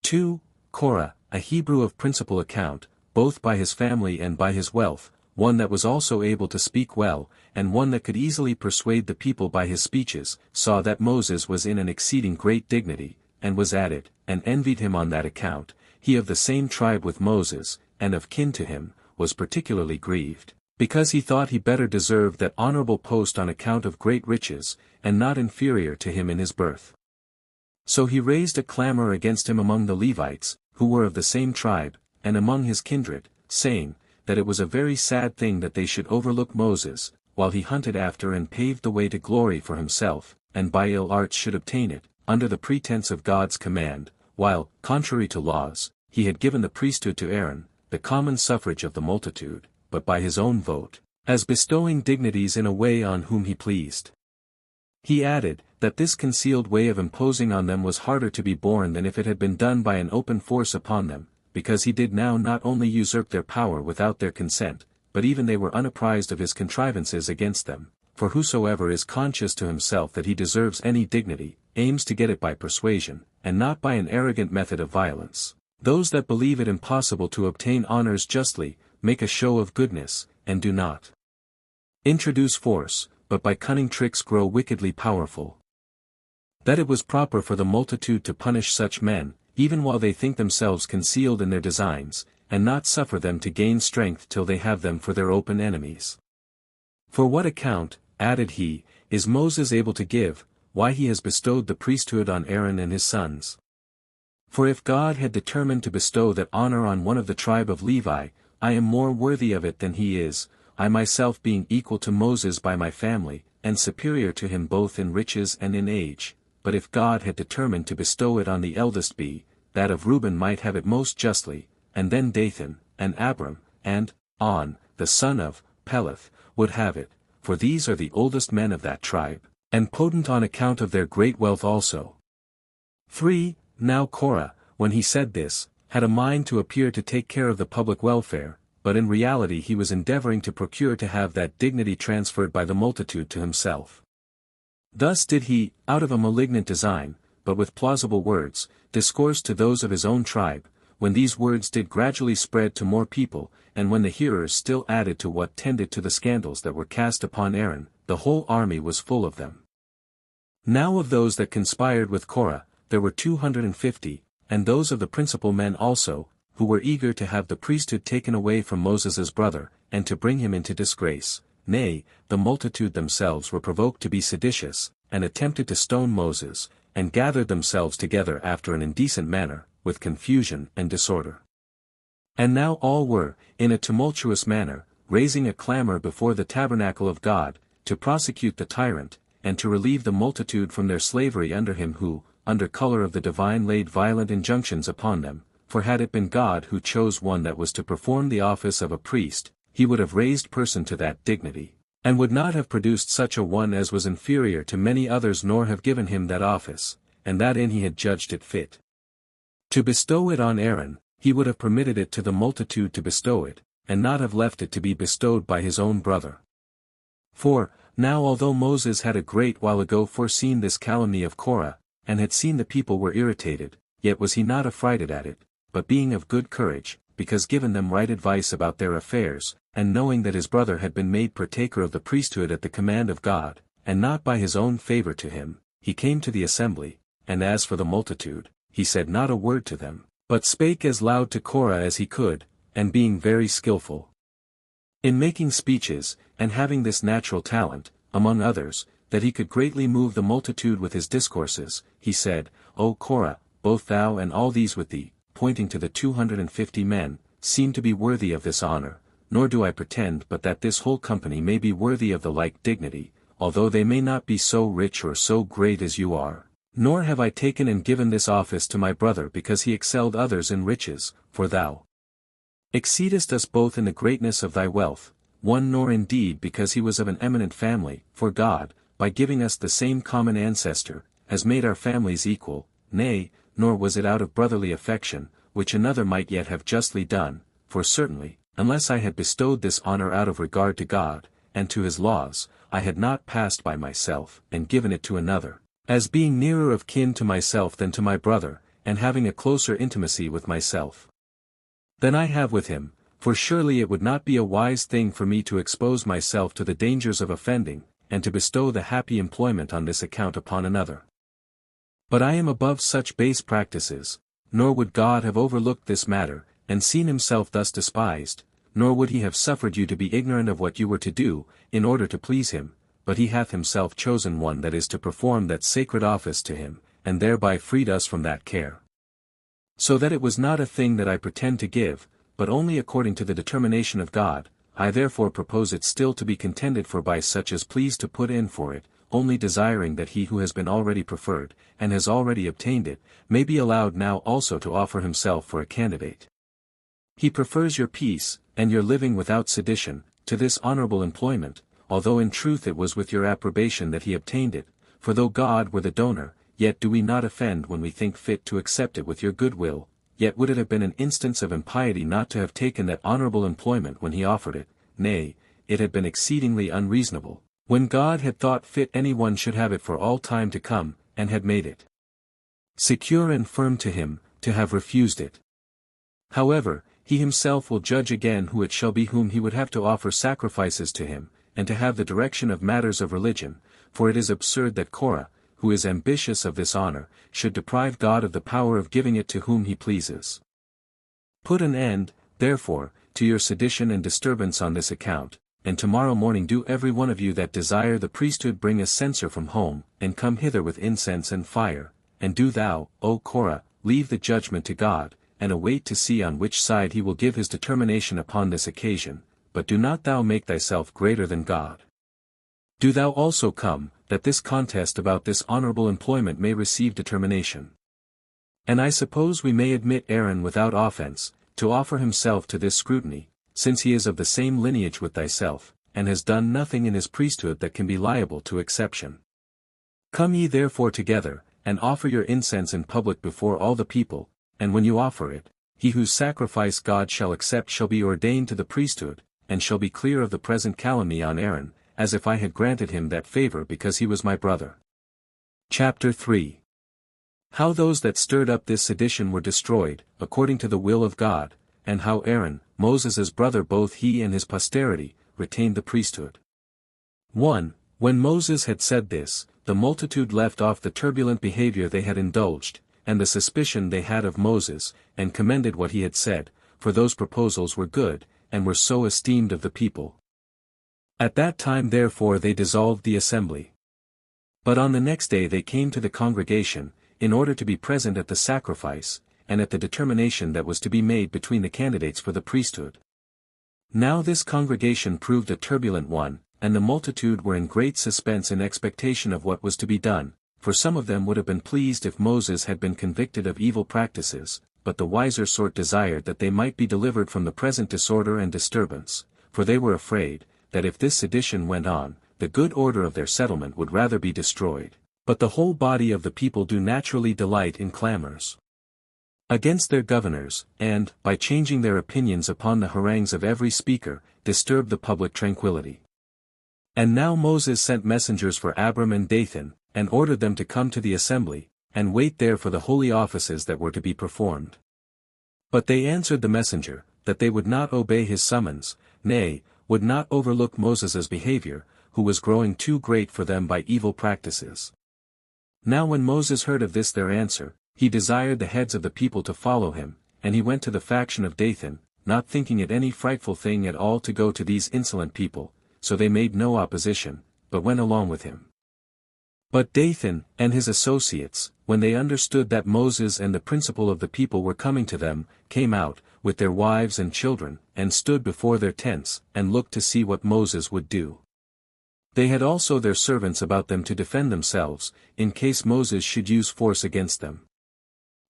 2. Korah, a Hebrew of principal account, both by his family and by his wealth, one that was also able to speak well, and one that could easily persuade the people by his speeches, saw that Moses was in an exceeding great dignity, and was added, and envied him on that account. He of the same tribe with Moses, and of kin to him, was particularly grieved, because he thought he better deserved that honorable post on account of great riches, and not inferior to him in his birth. So he raised a clamor against him among the Levites, who were of the same tribe, and among his kindred, saying, that it was a very sad thing that they should overlook Moses, while he hunted after and paved the way to glory for himself, and by ill arts should obtain it, under the pretense of God's command, while, contrary to laws, he had given the priesthood to Aaron, the common suffrage of the multitude, but by his own vote, as bestowing dignities in a way on whom he pleased. He added, that this concealed way of imposing on them was harder to be borne than if it had been done by an open force upon them, because he did now not only usurp their power without their consent, but even they were unapprised of his contrivances against them, for whosoever is conscious to himself that he deserves any dignity, aims to get it by persuasion, and not by an arrogant method of violence. Those that believe it impossible to obtain honors justly, make a show of goodness, and do not introduce force, but by cunning tricks grow wickedly powerful. That it was proper for the multitude to punish such men, even while they think themselves concealed in their designs, and not suffer them to gain strength till they have them for their open enemies. For what account, added he, is Moses able to give, why he has bestowed the priesthood on Aaron and his sons? For if God had determined to bestow that honor on one of the tribe of Levi, I am more worthy of it than he is, I myself being equal to Moses by my family, and superior to him both in riches and in age. But if God had determined to bestow it on the eldest that of Reuben might have it most justly, and then Dathan, and Abram, and On, the son of Peleth, would have it, for these are the oldest men of that tribe, and potent on account of their great wealth also. 3. Now Korah, when he said this, had a mind to appear to take care of the public welfare, but in reality he was endeavoring to procure to have that dignity transferred by the multitude to himself. Thus did he, out of a malignant design, but with plausible words, discourse to those of his own tribe, when these words did gradually spread to more people, and when the hearers still added to what tended to the scandals that were cast upon Aaron, the whole army was full of them. Now of those that conspired with Korah, there were 250, and those of the principal men also, who were eager to have the priesthood taken away from Moses' brother, and to bring him into disgrace. Nay, the multitude themselves were provoked to be seditious, and attempted to stone Moses, and gathered themselves together after an indecent manner, with confusion and disorder. And now all were, in a tumultuous manner, raising a clamor before the tabernacle of God, to prosecute the tyrant, and to relieve the multitude from their slavery under him who, under color of the divine, laid violent injunctions upon them. For had it been God who chose one that was to perform the office of a priest, he would have raised person to that dignity, and would not have produced such a one as was inferior to many others, nor have given him that office, and that in he had judged it fit to bestow it on Aaron. He would have permitted it to the multitude to bestow it, and not have left it to be bestowed by his own brother. For, now although Moses had a great while ago foreseen this calumny of Korah, and had seen the people were irritated, yet was he not affrighted at it, but being of good courage, because given them right advice about their affairs, and knowing that his brother had been made partaker of the priesthood at the command of God, and not by his own favor to him, he came to the assembly, and as for the multitude, he said not a word to them, but spake as loud to Korah as he could, and being very skillful in making speeches, and having this natural talent, among others, that he could greatly move the multitude with his discourses, he said, O Korah, both thou and all these with thee, pointing to the 250 men, seem to be worthy of this honor, nor do I pretend but that this whole company may be worthy of the like dignity, although they may not be so rich or so great as you are. Nor have I taken and given this office to my brother because he excelled others in riches, for thou exceedest us both in the greatness of thy wealth, nor indeed because he was of an eminent family, for God, by giving us the same common ancestor, has made our families equal, nay, nor was it out of brotherly affection, which another might yet have justly done, for certainly, unless I had bestowed this honor out of regard to God, and to his laws, I had not passed by myself, and given it to another, as being nearer of kin to myself than to my brother, and having a closer intimacy with myself than I have with him, for surely it would not be a wise thing for me to expose myself to the dangers of offending, and to bestow the happy employment on this account upon another. But I am above such base practices, nor would God have overlooked this matter, and seen himself thus despised, nor would he have suffered you to be ignorant of what you were to do, in order to please him, but he hath himself chosen one that is to perform that sacred office to him, and thereby freed us from that care. So that it was not a thing that I pretend to give, but only according to the determination of God. I therefore propose it still to be contended for by such as please to put in for it, only desiring that he who has been already preferred, and has already obtained it, may be allowed now also to offer himself for a candidate. He prefers your peace, and your living without sedition, to this honorable employment, although in truth it was with your approbation that he obtained it, for though God were the donor, yet do we not offend when we think fit to accept it with your good will. Yet would it have been an instance of impiety not to have taken that honorable employment when he offered it, nay, it had been exceedingly unreasonable, when God had thought fit any one should have it for all time to come, and had made it secure and firm to him, to have refused it. However, he himself will judge again who it shall be whom he would have to offer sacrifices to him, and to have the direction of matters of religion, for it is absurd that Korah, who is ambitious of this honor, should deprive God of the power of giving it to whom he pleases. Put an end, therefore, to your sedition and disturbance on this account, and tomorrow morning do every one of you that desire the priesthood bring a censer from home, and come hither with incense and fire, and do thou, O Korah, leave the judgment to God, and await to see on which side he will give his determination upon this occasion, but do not thou make thyself greater than God. Do thou also come, that this contest about this honorable employment may receive determination. And I suppose we may admit Aaron without offense, to offer himself to this scrutiny, since he is of the same lineage with thyself, and has done nothing in his priesthood that can be liable to exception. Come ye therefore together, and offer your incense in public before all the people, and when you offer it, he whose sacrifice God shall accept shall be ordained to the priesthood, and shall be clear of the present calumny on Aaron, as if I had granted him that favor because he was my brother. Chapter 3. How those that stirred up this sedition were destroyed, according to the will of God, and how Aaron, Moses' brother, both he and his posterity, retained the priesthood. 1. When Moses had said this, the multitude left off the turbulent behavior they had indulged, and the suspicion they had of Moses, and commended what he had said, for those proposals were good, and were so esteemed of the people. At that time therefore they dissolved the assembly. But on the next day they came to the congregation, in order to be present at the sacrifice, and at the determination that was to be made between the candidates for the priesthood. Now this congregation proved a turbulent one, and the multitude were in great suspense in expectation of what was to be done, for some of them would have been pleased if Moses had been convicted of evil practices, but the wiser sort desired that they might be delivered from the present disorder and disturbance, for they were afraid, that if this sedition went on, the good order of their settlement would rather be destroyed. But the whole body of the people do naturally delight in clamors against their governors, and, by changing their opinions upon the harangues of every speaker, disturb the public tranquillity. And now Moses sent messengers for Abram and Dathan, and ordered them to come to the assembly, and wait there for the holy offices that were to be performed. But they answered the messenger, that they would not obey his summons, nay, would not overlook Moses's behavior, who was growing too great for them by evil practices. Now when Moses heard of this their answer, he desired the heads of the people to follow him, and he went to the faction of Dathan, not thinking it any frightful thing at all to go to these insolent people, so they made no opposition, but went along with him. But Dathan, and his associates, when they understood that Moses and the principal of the people were coming to them, came out, with their wives and children, and stood before their tents, and looked to see what Moses would do. They had also their servants about them to defend themselves, in case Moses should use force against them.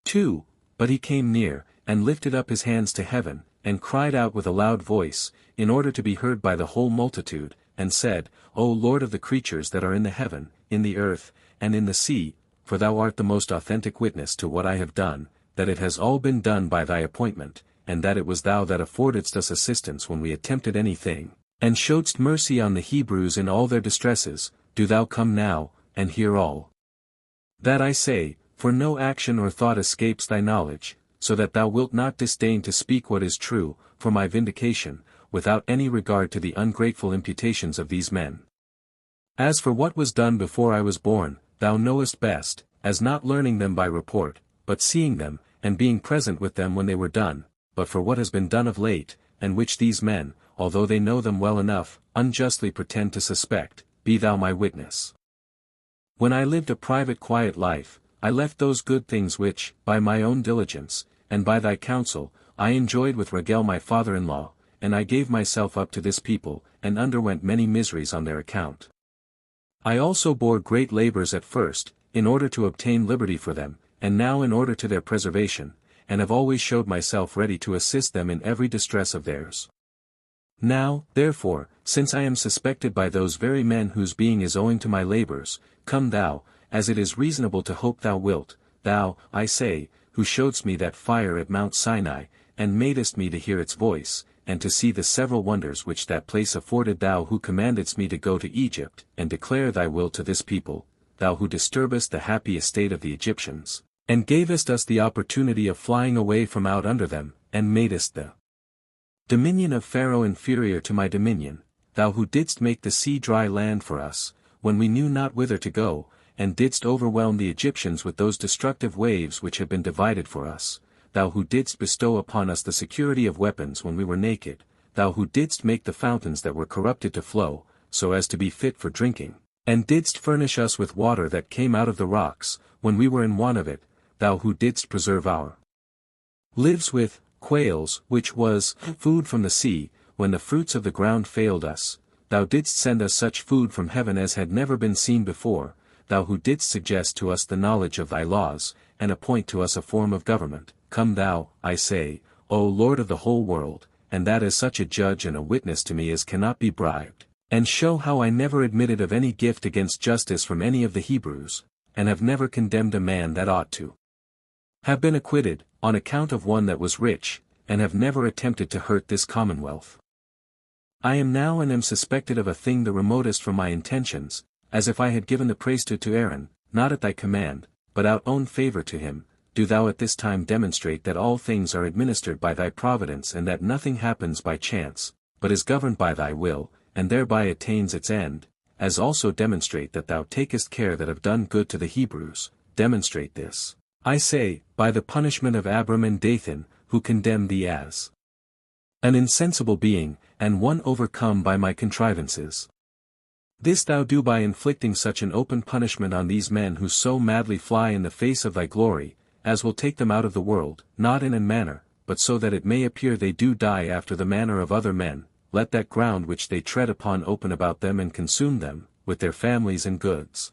2. But he came near, and lifted up his hands to heaven, and cried out with a loud voice, in order to be heard by the whole multitude, and said, O Lord of the creatures that are in the heaven, in the earth, and in the sea, for thou art the most authentic witness to what I have done, that it has all been done by thy appointment, and that it was thou that affordedst us assistance when we attempted anything, and showedst mercy on the Hebrews in all their distresses. Do thou come now, and hear all that I say, for no action or thought escapes thy knowledge, so that thou wilt not disdain to speak what is true, for my vindication, without any regard to the ungrateful imputations of these men. As for what was done before I was born, thou knowest best, as not learning them by report, but seeing them, and being present with them when they were done. But for what has been done of late, and which these men, although they know them well enough, unjustly pretend to suspect, be thou my witness. When I lived a private quiet life, I left those good things which, by my own diligence, and by thy counsel, I enjoyed with Rachel my father-in-law, and I gave myself up to this people, and underwent many miseries on their account. I also bore great labors at first, in order to obtain liberty for them, and now in order to their preservation, and have always showed myself ready to assist them in every distress of theirs. Now, therefore, since I am suspected by those very men whose being is owing to my labors, come thou, as it is reasonable to hope thou wilt, thou, I say, who showedst me that fire at Mount Sinai, and madest me to hear its voice, and to see the several wonders which that place afforded, thou who commandedst me to go to Egypt, and declare thy will to this people, thou who disturbest the happy estate of the Egyptians, and gavest us the opportunity of flying away from out under them, and madest the dominion of Pharaoh inferior to my dominion, thou who didst make the sea dry land for us, when we knew not whither to go, and didst overwhelm the Egyptians with those destructive waves which had been divided for us, thou who didst bestow upon us the security of weapons when we were naked, thou who didst make the fountains that were corrupted to flow, so as to be fit for drinking, and didst furnish us with water that came out of the rocks, when we were in want of it, thou who didst preserve our lives with quails, which was food from the sea, when the fruits of the ground failed us, thou didst send us such food from heaven as had never been seen before, thou who didst suggest to us the knowledge of thy laws, and appoint to us a form of government. Come thou, I say, O Lord of the whole world, and that as such a judge and a witness to me as cannot be bribed, and show how I never admitted of any gift against justice from any of the Hebrews, and have never condemned a man that ought to have been acquitted, on account of one that was rich, and have never attempted to hurt this commonwealth. I am now and am suspected of a thing the remotest from my intentions, as if I had given the priesthood to Aaron, not at thy command, but out own favor to him. Do thou at this time demonstrate that all things are administered by thy providence, and that nothing happens by chance, but is governed by thy will, and thereby attains its end, as also demonstrate that thou takest care that have done good to the Hebrews. Demonstrate this, I say, by the punishment of Abram and Dathan, who condemned thee as an insensible being, and one overcome by my contrivances. This thou do by inflicting such an open punishment on these men who so madly fly in the face of thy glory, as will take them out of the world, not in a manner, but so that it may appear they do die after the manner of other men. Let that ground which they tread upon open about them and consume them, with their families and goods.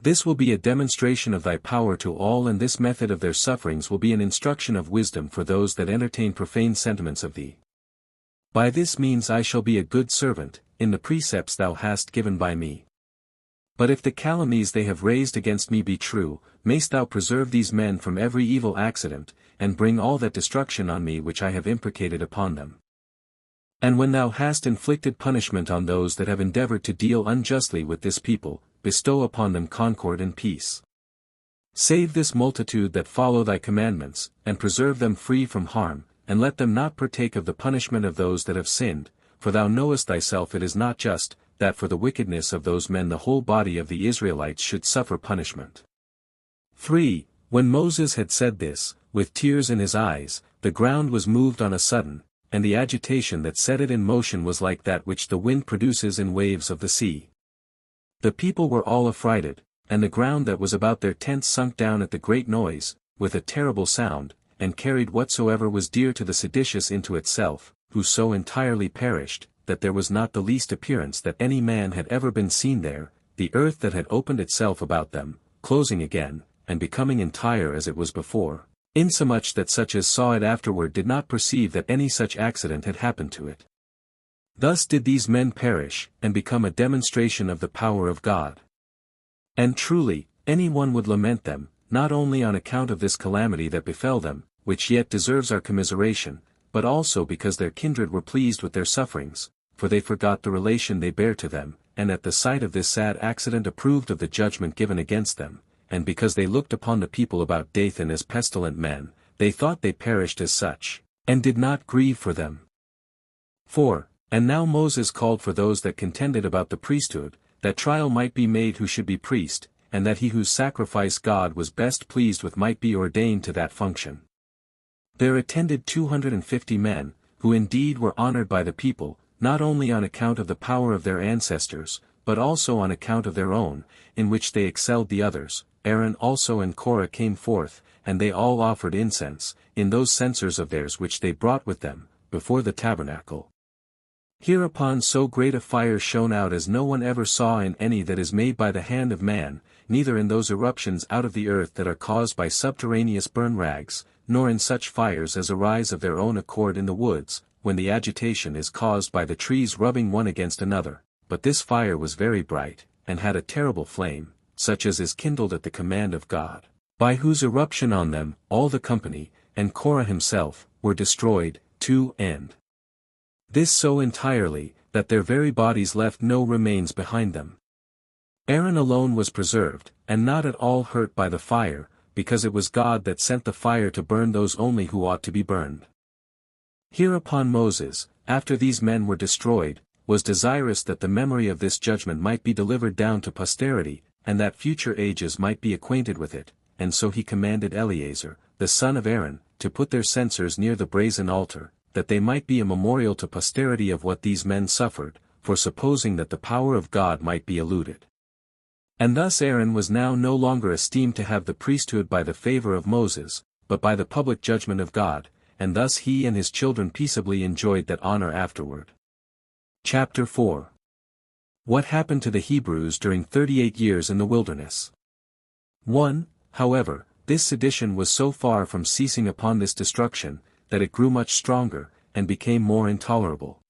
This will be a demonstration of thy power to all, and this method of their sufferings will be an instruction of wisdom for those that entertain profane sentiments of thee. By this means I shall be a good servant, in the precepts thou hast given by me. But if the calumnies they have raised against me be true, mayst thou preserve these men from every evil accident, and bring all that destruction on me which I have imprecated upon them. And when thou hast inflicted punishment on those that have endeavored to deal unjustly with this people, bestow upon them concord and peace. Save this multitude that follow thy commandments, and preserve them free from harm, and let them not partake of the punishment of those that have sinned, for thou knowest thyself it is not just, that for the wickedness of those men the whole body of the Israelites should suffer punishment. 3. When Moses had said this, with tears in his eyes, the ground was moved on a sudden, and the agitation that set it in motion was like that which the wind produces in waves of the sea. The people were all affrighted, and the ground that was about their tents sunk down at the great noise, with a terrible sound, and carried whatsoever was dear to the seditious into itself, who so entirely perished, that there was not the least appearance that any man had ever been seen there, the earth that had opened itself about them, closing again, and becoming entire as it was before, insomuch that such as saw it afterward did not perceive that any such accident had happened to it. Thus did these men perish, and become a demonstration of the power of God. And truly, any one would lament them, not only on account of this calamity that befell them, which yet deserves our commiseration, but also because their kindred were pleased with their sufferings, for they forgot the relation they bare to them, and at the sight of this sad accident approved of the judgment given against them, and because they looked upon the people about Dathan as pestilent men, they thought they perished as such, and did not grieve for them. 4. And now Moses called for those that contended about the priesthood, that trial might be made who should be priest, and that he whose sacrifice God was best pleased with might be ordained to that function. There attended 250 men, who indeed were honored by the people, not only on account of the power of their ancestors, but also on account of their own, in which they excelled the others. Aaron also and Korah came forth, and they all offered incense, in those censers of theirs which they brought with them, before the tabernacle. Hereupon so great a fire shone out as no one ever saw in any that is made by the hand of man, neither in those eruptions out of the earth that are caused by subterraneous burn rags, nor in such fires as arise of their own accord in the woods, when the agitation is caused by the trees rubbing one against another, but this fire was very bright, and had a terrible flame, such as is kindled at the command of God, by whose eruption on them, all the company, and Korah himself, were destroyed, 2. And this so entirely, that their very bodies left no remains behind them. Aaron alone was preserved, and not at all hurt by the fire, because it was God that sent the fire to burn those only who ought to be burned. Hereupon Moses, after these men were destroyed, was desirous that the memory of this judgment might be delivered down to posterity, and that future ages might be acquainted with it, and so he commanded Eleazar, the son of Aaron, to put their censers near the brazen altar, that they might be a memorial to posterity of what these men suffered, for supposing that the power of God might be eluded. And thus Aaron was now no longer esteemed to have the priesthood by the favor of Moses, but by the public judgment of God, and thus he and his children peaceably enjoyed that honor afterward. Chapter 4. What happened to the Hebrews during 38 years in the wilderness. 1. However, this sedition was so far from ceasing upon this destruction, that it grew much stronger, and became more intolerable.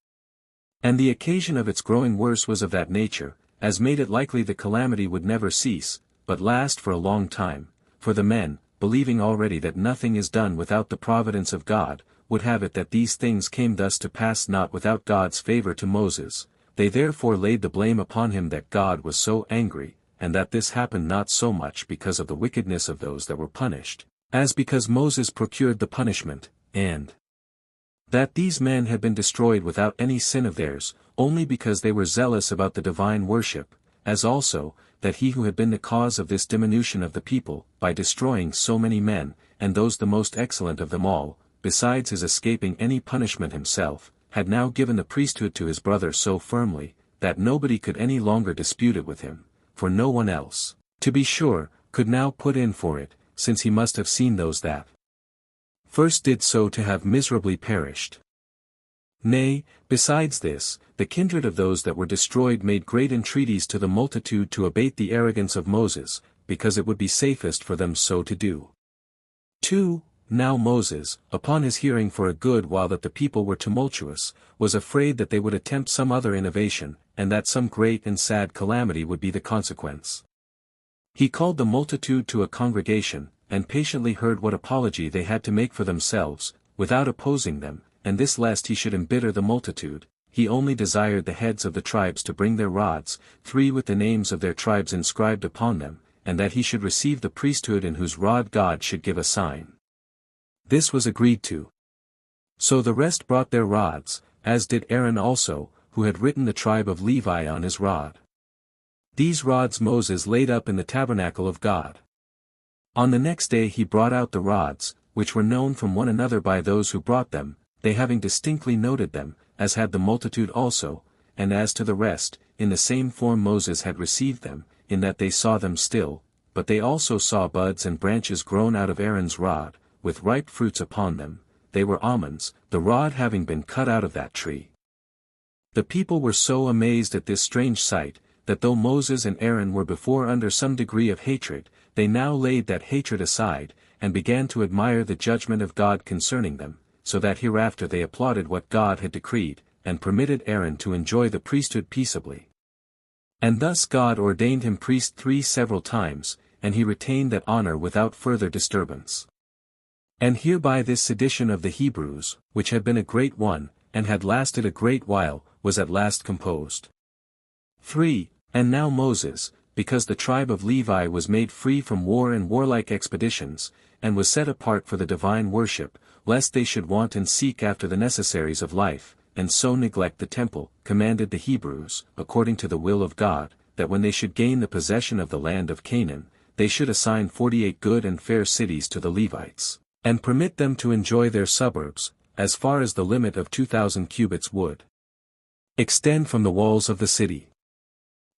And the occasion of its growing worse was of that nature, as made it likely the calamity would never cease, but last for a long time, for the men, believing already that nothing is done without the providence of God, would have it that these things came thus to pass not without God's favor to Moses. They therefore laid the blame upon him that God was so angry, and that this happened not so much because of the wickedness of those that were punished, as because Moses procured the punishment, and that these men had been destroyed without any sin of theirs, only because they were zealous about the divine worship, as also, that he who had been the cause of this diminution of the people, by destroying so many men, and those the most excellent of them all, besides his escaping any punishment himself, had now given the priesthood to his brother so firmly, that nobody could any longer dispute it with him, for no one else, to be sure, could now put in for it, since he must have seen those that first did so to have miserably perished. Nay, besides this, the kindred of those that were destroyed made great entreaties to the multitude to abate the arrogance of Moses, because it would be safest for them so to do. 2. Now Moses, upon his hearing for a good while that the people were tumultuous, was afraid that they would attempt some other innovation, and that some great and sad calamity would be the consequence. He called the multitude to a congregation, and patiently heard what apology they had to make for themselves, without opposing them, and this lest he should embitter the multitude. He only desired the heads of the tribes to bring their rods, 3 with the names of their tribes inscribed upon them, and that he should receive the priesthood in whose rod God should give a sign. This was agreed to. So the rest brought their rods, as did Aaron also, who had written the tribe of Levi on his rod. These rods Moses laid up in the tabernacle of God. On the next day he brought out the rods, which were known from one another by those who brought them, they having distinctly noted them, as had the multitude also, and as to the rest, in the same form Moses had received them, in that they saw them still, but they also saw buds and branches grown out of Aaron's rod, with ripe fruits upon them, they were almonds, the rod having been cut out of that tree. The people were so amazed at this strange sight, that though Moses and Aaron were before under some degree of hatred, they now laid that hatred aside, and began to admire the judgment of God concerning them, so that hereafter they applauded what God had decreed, and permitted Aaron to enjoy the priesthood peaceably. And thus God ordained him priest 3 several times, and he retained that honor without further disturbance. And hereby this sedition of the Hebrews, which had been a great one, and had lasted a great while, was at last composed. 3. And now Moses, because the tribe of Levi was made free from war and warlike expeditions, and was set apart for the divine worship, lest they should want and seek after the necessaries of life, and so neglect the temple, commanded the Hebrews, according to the will of God, that when they should gain the possession of the land of Canaan, they should assign 48 good and fair cities to the Levites, and permit them to enjoy their suburbs, as far as the limit of 2,000 cubits would extend from the walls of the city.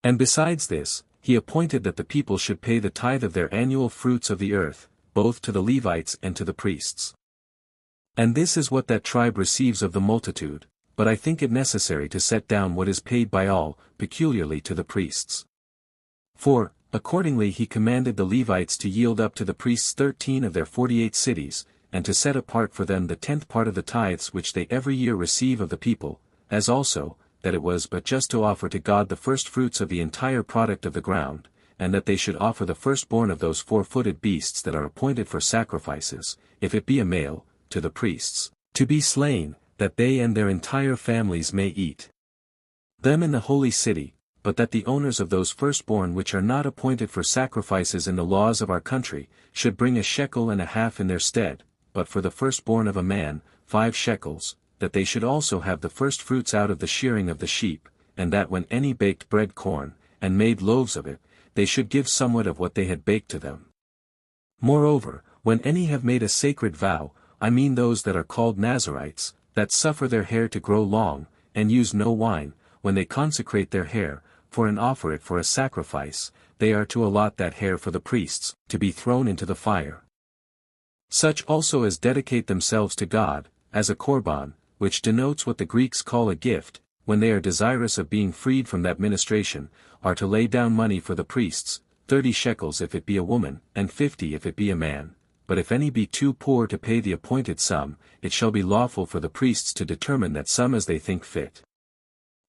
And besides this, he appointed that the people should pay the tithe of their annual fruits of the earth, both to the Levites and to the priests. And this is what that tribe receives of the multitude, but I think it necessary to set down what is paid by all, peculiarly to the priests. For, accordingly he commanded the Levites to yield up to the priests 13 of their 48 cities, and to set apart for them the 10th part of the tithes which they every year receive of the people, as also, that it was but just to offer to God the first fruits of the entire product of the ground, and that they should offer the firstborn of those 4-footed beasts that are appointed for sacrifices, if it be a male, to the priests, to be slain, that they and their entire families may eat them in the holy city, but that the owners of those firstborn which are not appointed for sacrifices in the laws of our country, should bring 1.5 shekels in their stead, but for the firstborn of a man, 5 shekels, that they should also have the firstfruits out of the shearing of the sheep, and that when any baked bread corn, and made loaves of it, they should give somewhat of what they had baked to them. Moreover, when any have made a sacred vow, I mean those that are called Nazarites, that suffer their hair to grow long, and use no wine, when they consecrate their hair, for and offer it for a sacrifice, they are to allot that hair for the priests, to be thrown into the fire. Such also as dedicate themselves to God, as a korban, which denotes what the Greeks call a gift, when they are desirous of being freed from that ministration, are to lay down money for the priests, 30 shekels if it be a woman, and 50 if it be a man. But if any be too poor to pay the appointed sum, it shall be lawful for the priests to determine that sum as they think fit.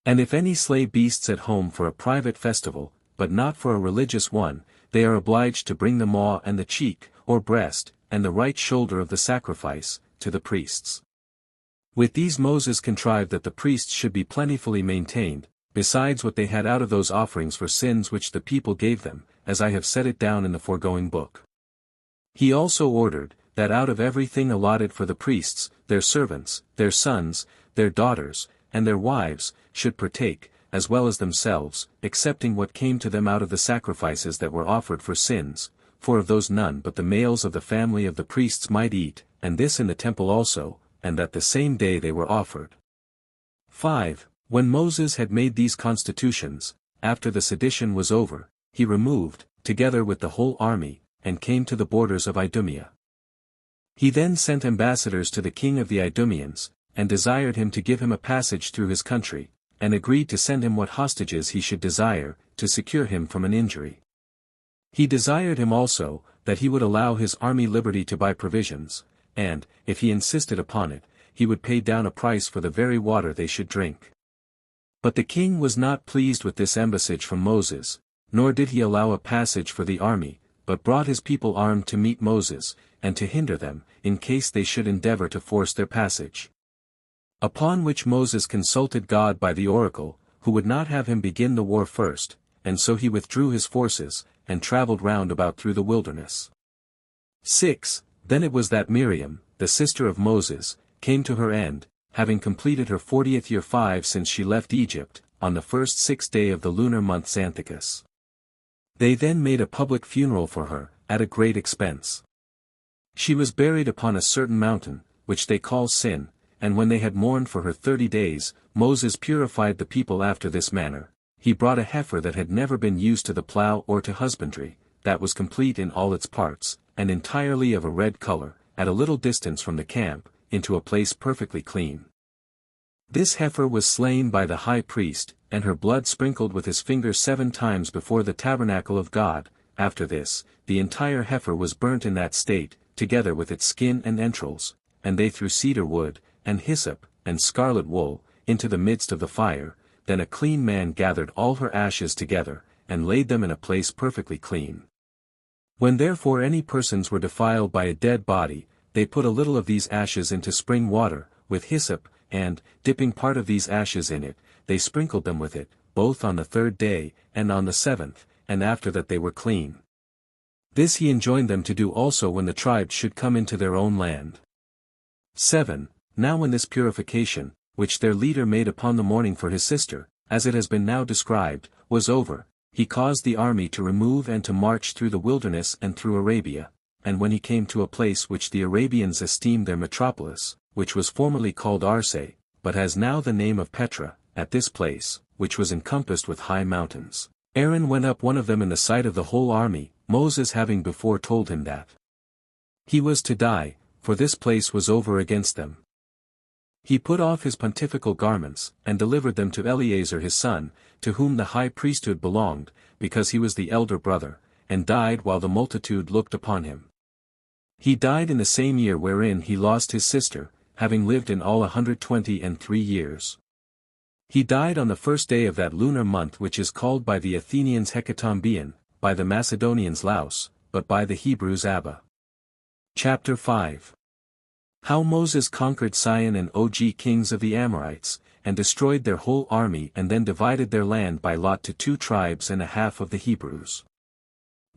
And if any slay beasts at home for a private festival, but not for a religious one, they are obliged to bring the maw and the cheek, or breast, and the right shoulder of the sacrifice, to the priests. With these Moses contrived that the priests should be plentifully maintained, besides what they had out of those offerings for sins which the people gave them, as I have set it down in the foregoing book. He also ordered, that out of everything allotted for the priests, their servants, their sons, their daughters, and their wives, should partake, as well as themselves, excepting what came to them out of the sacrifices that were offered for sins, for of those none but the males of the family of the priests might eat, and this in the temple also, and that the same day they were offered. 5. When Moses had made these constitutions, after the sedition was over, he removed, together with the whole army, and came to the borders of Idumea. He then sent ambassadors to the king of the Idumeans, and desired him to give him a passage through his country, and agreed to send him what hostages he should desire, to secure him from an injury. He desired him also, that he would allow his army liberty to buy provisions, and, if he insisted upon it, he would pay down a price for the very water they should drink. But the king was not pleased with this embassage from Moses, nor did he allow a passage for the army, but brought his people armed to meet Moses, and to hinder them, in case they should endeavor to force their passage. Upon which Moses consulted God by the oracle, who would not have him begin the war first, and so he withdrew his forces, and traveled round about through the wilderness. 6. Then it was that Miriam, the sister of Moses, came to her end, having completed her 40th year 5 since she left Egypt, on the first 6th day of the lunar month Xanthicus. They then made a public funeral for her, at a great expense. She was buried upon a certain mountain, which they call Sin, and when they had mourned for her 30 days, Moses purified the people after this manner. He brought a heifer that had never been used to the plough or to husbandry, that was complete in all its parts, and entirely of a red color, at a little distance from the camp, into a place perfectly clean. This heifer was slain by the high priest, and her blood sprinkled with his finger 7 times before the tabernacle of God. After this, the entire heifer was burnt in that state, together with its skin and entrails, and they threw cedar wood, and hyssop, and scarlet wool, into the midst of the fire. Then a clean man gathered all her ashes together, and laid them in a place perfectly clean. When therefore any persons were defiled by a dead body, they put a little of these ashes into spring water, with hyssop, and, dipping part of these ashes in it, they sprinkled them with it, both on the 3rd day, and on the 7th, and after that they were clean. This he enjoined them to do also when the tribes should come into their own land. 7. Now when this purification, which their leader made upon the mourning for his sister, as it has been now described, was over, he caused the army to remove and to march through the wilderness and through Arabia, and when he came to a place which the Arabians esteemed their metropolis, which was formerly called Arse, but has now the name of Petra, at this place, which was encompassed with high mountains, Aaron went up one of them in the sight of the whole army, Moses having before told him that he was to die, for this place was over against them. He put off his pontifical garments, and delivered them to Eleazar his son, to whom the high priesthood belonged, because he was the elder brother, and died while the multitude looked upon him. He died in the same year wherein he lost his sister, having lived in all 123 years. He died on the 1st day of that lunar month which is called by the Athenians Hecatombeon, by the Macedonians Laus, but by the Hebrews Abba. Chapter 5. How Moses conquered Sihon and Og kings of the Amorites, and destroyed their whole army and then divided their land by lot to 2 tribes and a half of the Hebrews.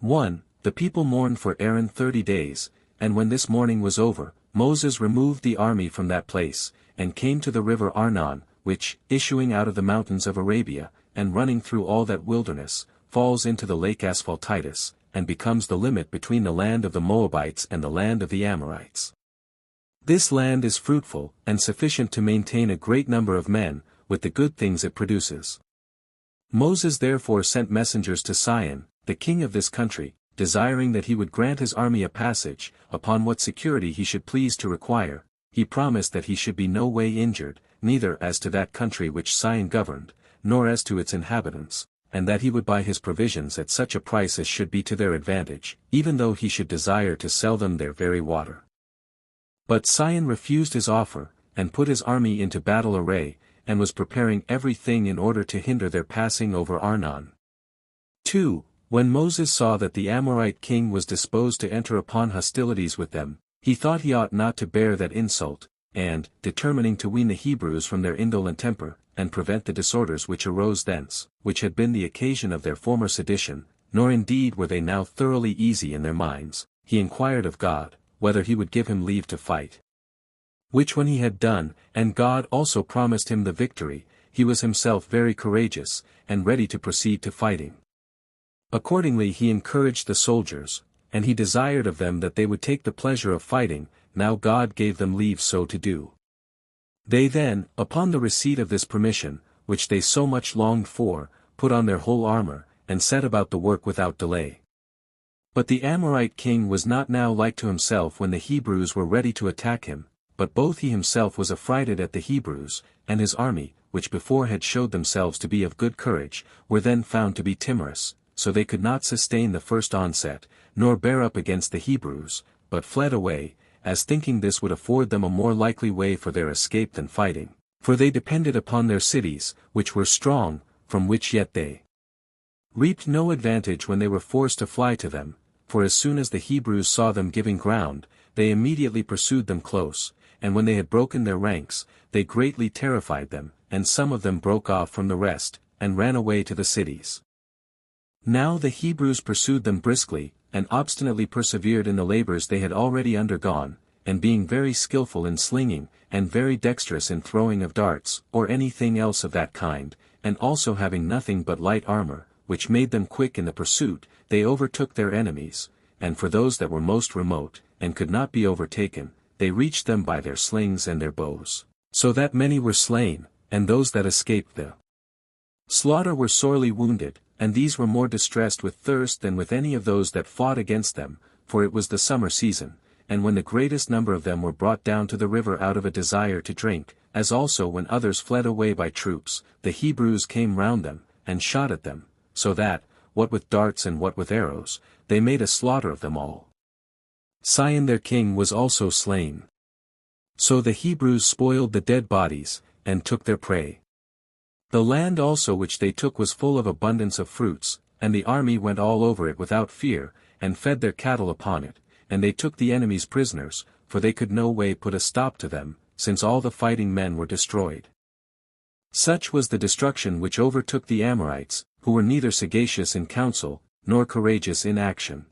1. The people mourned for Aaron 30 days, and when this mourning was over, Moses removed the army from that place, and came to the river Arnon, which, issuing out of the mountains of Arabia, and running through all that wilderness, falls into the lake Asphaltitis, and becomes the limit between the land of the Moabites and the land of the Amorites. This land is fruitful, and sufficient to maintain a great number of men, with the good things it produces. Moses therefore sent messengers to Sihon, the king of this country, desiring that he would grant his army a passage, upon what security he should please to require. He promised that he should be no way injured, neither as to that country which Sihon governed, nor as to its inhabitants, and that he would buy his provisions at such a price as should be to their advantage, even though he should desire to sell them their very water. But Sihon refused his offer, and put his army into battle array, and was preparing everything in order to hinder their passing over Arnon. 2. When Moses saw that the Amorite king was disposed to enter upon hostilities with them, he thought he ought not to bear that insult, and, determining to wean the Hebrews from their indolent temper, and prevent the disorders which arose thence, which had been the occasion of their former sedition, nor indeed were they now thoroughly easy in their minds, he inquired of God, whether he would give him leave to fight. Which when he had done, and God also promised him the victory, he was himself very courageous, and ready to proceed to fighting. Accordingly he encouraged the soldiers, and he desired of them that they would take the pleasure of fighting, now God gave them leave so to do. They then, upon the receipt of this permission, which they so much longed for, put on their whole armor, and set about the work without delay. But the Amorite king was not now like to himself when the Hebrews were ready to attack him, but both he himself was affrighted at the Hebrews, and his army, which before had showed themselves to be of good courage, were then found to be timorous, so they could not sustain the first onset, nor bear up against the Hebrews, but fled away, as thinking this would afford them a more likely way for their escape than fighting, for they depended upon their cities, which were strong, from which yet they reaped no advantage when they were forced to fly to them, for as soon as the Hebrews saw them giving ground, they immediately pursued them close, and when they had broken their ranks, they greatly terrified them, and some of them broke off from the rest, and ran away to the cities. Now the Hebrews pursued them briskly, and obstinately persevered in the labors they had already undergone, and being very skillful in slinging, and very dexterous in throwing of darts, or anything else of that kind, and also having nothing but light armor, which made them quick in the pursuit, they overtook their enemies, and for those that were most remote, and could not be overtaken, they reached them by their slings and their bows, so that many were slain, and those that escaped the slaughter were sorely wounded, and these were more distressed with thirst than with any of those that fought against them, for it was the summer season, and when the greatest number of them were brought down to the river out of a desire to drink, as also when others fled away by troops, the Hebrews came round them, and shot at them, so that, what with darts and what with arrows, they made a slaughter of them all. Sihon their king was also slain. So the Hebrews spoiled the dead bodies, and took their prey. The land also which they took was full of abundance of fruits, and the army went all over it without fear, and fed their cattle upon it, and they took the enemies prisoners, for they could no way put a stop to them, since all the fighting men were destroyed. Such was the destruction which overtook the Amorites, who were neither sagacious in counsel, nor courageous in action.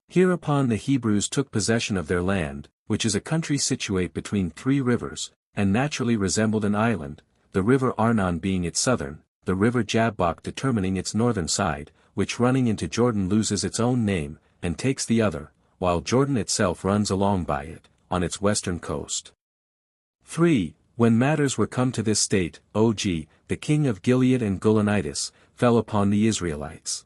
Hereupon the Hebrews took possession of their land, which is a country situate between 3 rivers, and naturally resembled an island, the river Arnon being its southern, the river Jabbok determining its northern side, which running into Jordan loses its own name, and takes the other, while Jordan itself runs along by it, on its western coast. 3. When matters were come to this state, Og, the king of Gilead and Golanitis, fell upon the Israelites.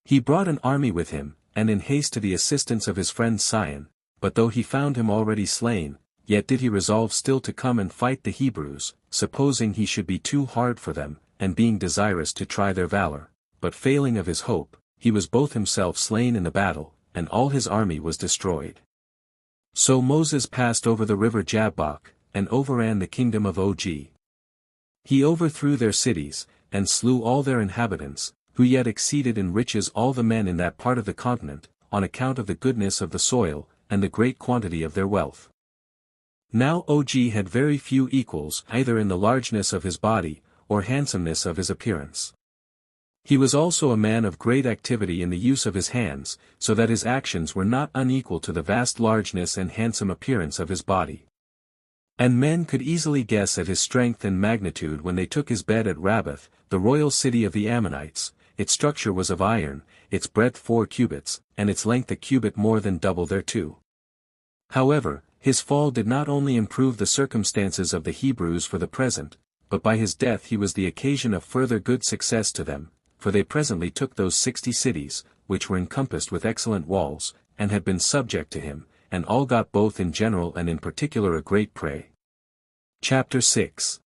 He brought an army with him, and in haste to the assistance of his friend Sihon, but though he found him already slain, yet did he resolve still to come and fight the Hebrews, supposing he should be too hard for them, and being desirous to try their valor, but failing of his hope, he was both himself slain in the battle, and all his army was destroyed. So Moses passed over the river Jabbok, and overran the kingdom of Og. He overthrew their cities, and slew all their inhabitants, who yet exceeded in riches all the men in that part of the continent, on account of the goodness of the soil, and the great quantity of their wealth. Now Og had very few equals either in the largeness of his body, or handsomeness of his appearance. He was also a man of great activity in the use of his hands, so that his actions were not unequal to the vast largeness and handsome appearance of his body. And men could easily guess at his strength and magnitude when they took his bed at Rabbath, the royal city of the Ammonites. Its structure was of iron, its breadth 4 cubits, and its length a cubit more than double thereto. However, his fall did not only improve the circumstances of the Hebrews for the present, but by his death he was the occasion of further good success to them, for they presently took those 60 cities, which were encompassed with excellent walls, and had been subject to him, and all got both in general and in particular a great prey. Chapter 6.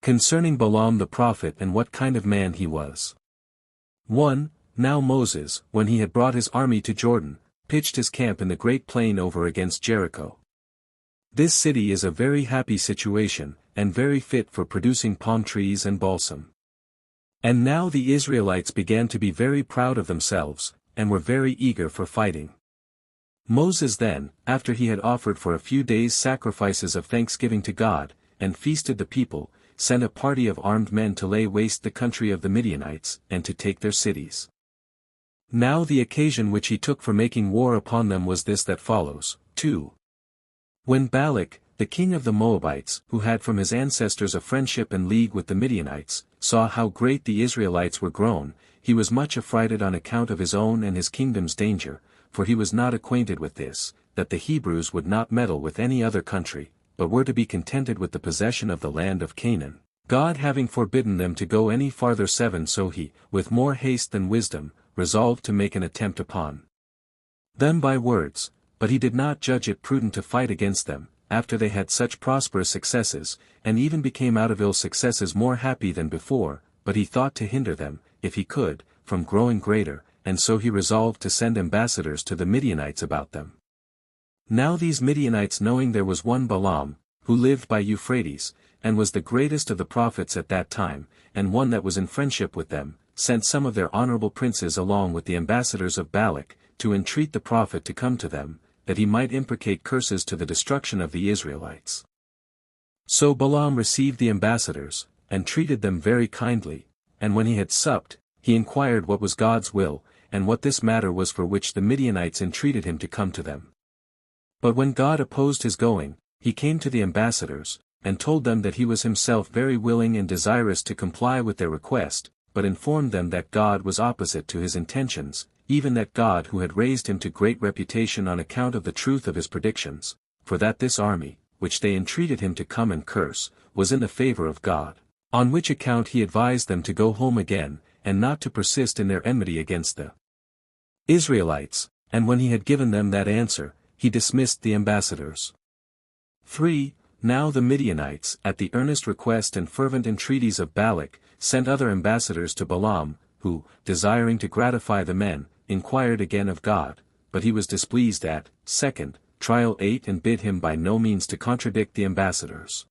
Concerning Balaam the prophet and what kind of man he was. 1. Now Moses, when he had brought his army to Jordan, pitched his camp in the great plain over against Jericho. This city is a very happy situation, and very fit for producing palm trees and balsam. And now the Israelites began to be very proud of themselves, and were very eager for fighting. Moses then, after he had offered for a few days sacrifices of thanksgiving to God, and feasted the people, sent a party of armed men to lay waste the country of the Midianites, and to take their cities. Now the occasion which he took for making war upon them was this that follows. 2. When Balak, the king of the Moabites, who had from his ancestors a friendship and league with the Midianites, saw how great the Israelites were grown, he was much affrighted on account of his own and his kingdom's danger, for he was not acquainted with this, that the Hebrews would not meddle with any other country, but were to be contented with the possession of the land of Canaan, God having forbidden them to go any farther. 7 So he, with more haste than wisdom, resolved to make an attempt upon them by words, but he did not judge it prudent to fight against them, after they had such prosperous successes, and even became out of ill successes more happy than before, but he thought to hinder them, if he could, from growing greater, and so he resolved to send ambassadors to the Midianites about them. Now these Midianites, knowing there was one Balaam, who lived by Euphrates, and was the greatest of the prophets at that time, and one that was in friendship with them, sent some of their honorable princes along with the ambassadors of Balak, to entreat the prophet to come to them, that he might imprecate curses to the destruction of the Israelites. So Balaam received the ambassadors, and treated them very kindly, and when he had supped, he inquired what was God's will, and what this matter was for which the Midianites entreated him to come to them. But when God opposed his going, he came to the ambassadors, and told them that he was himself very willing and desirous to comply with their request, but informed them that God was opposite to his intentions, even that God who had raised him to great reputation on account of the truth of his predictions, for that this army, which they entreated him to come and curse, was in the favor of God, on which account he advised them to go home again, and not to persist in their enmity against the Israelites, and when he had given them that answer, he dismissed the ambassadors. 3. Now the Midianites, at the earnest request and fervent entreaties of Balak, sent other ambassadors to Balaam, who, desiring to gratify the men, inquired again of God, but he was displeased at, 2 Trial 8 and bid him by no means to contradict the ambassadors.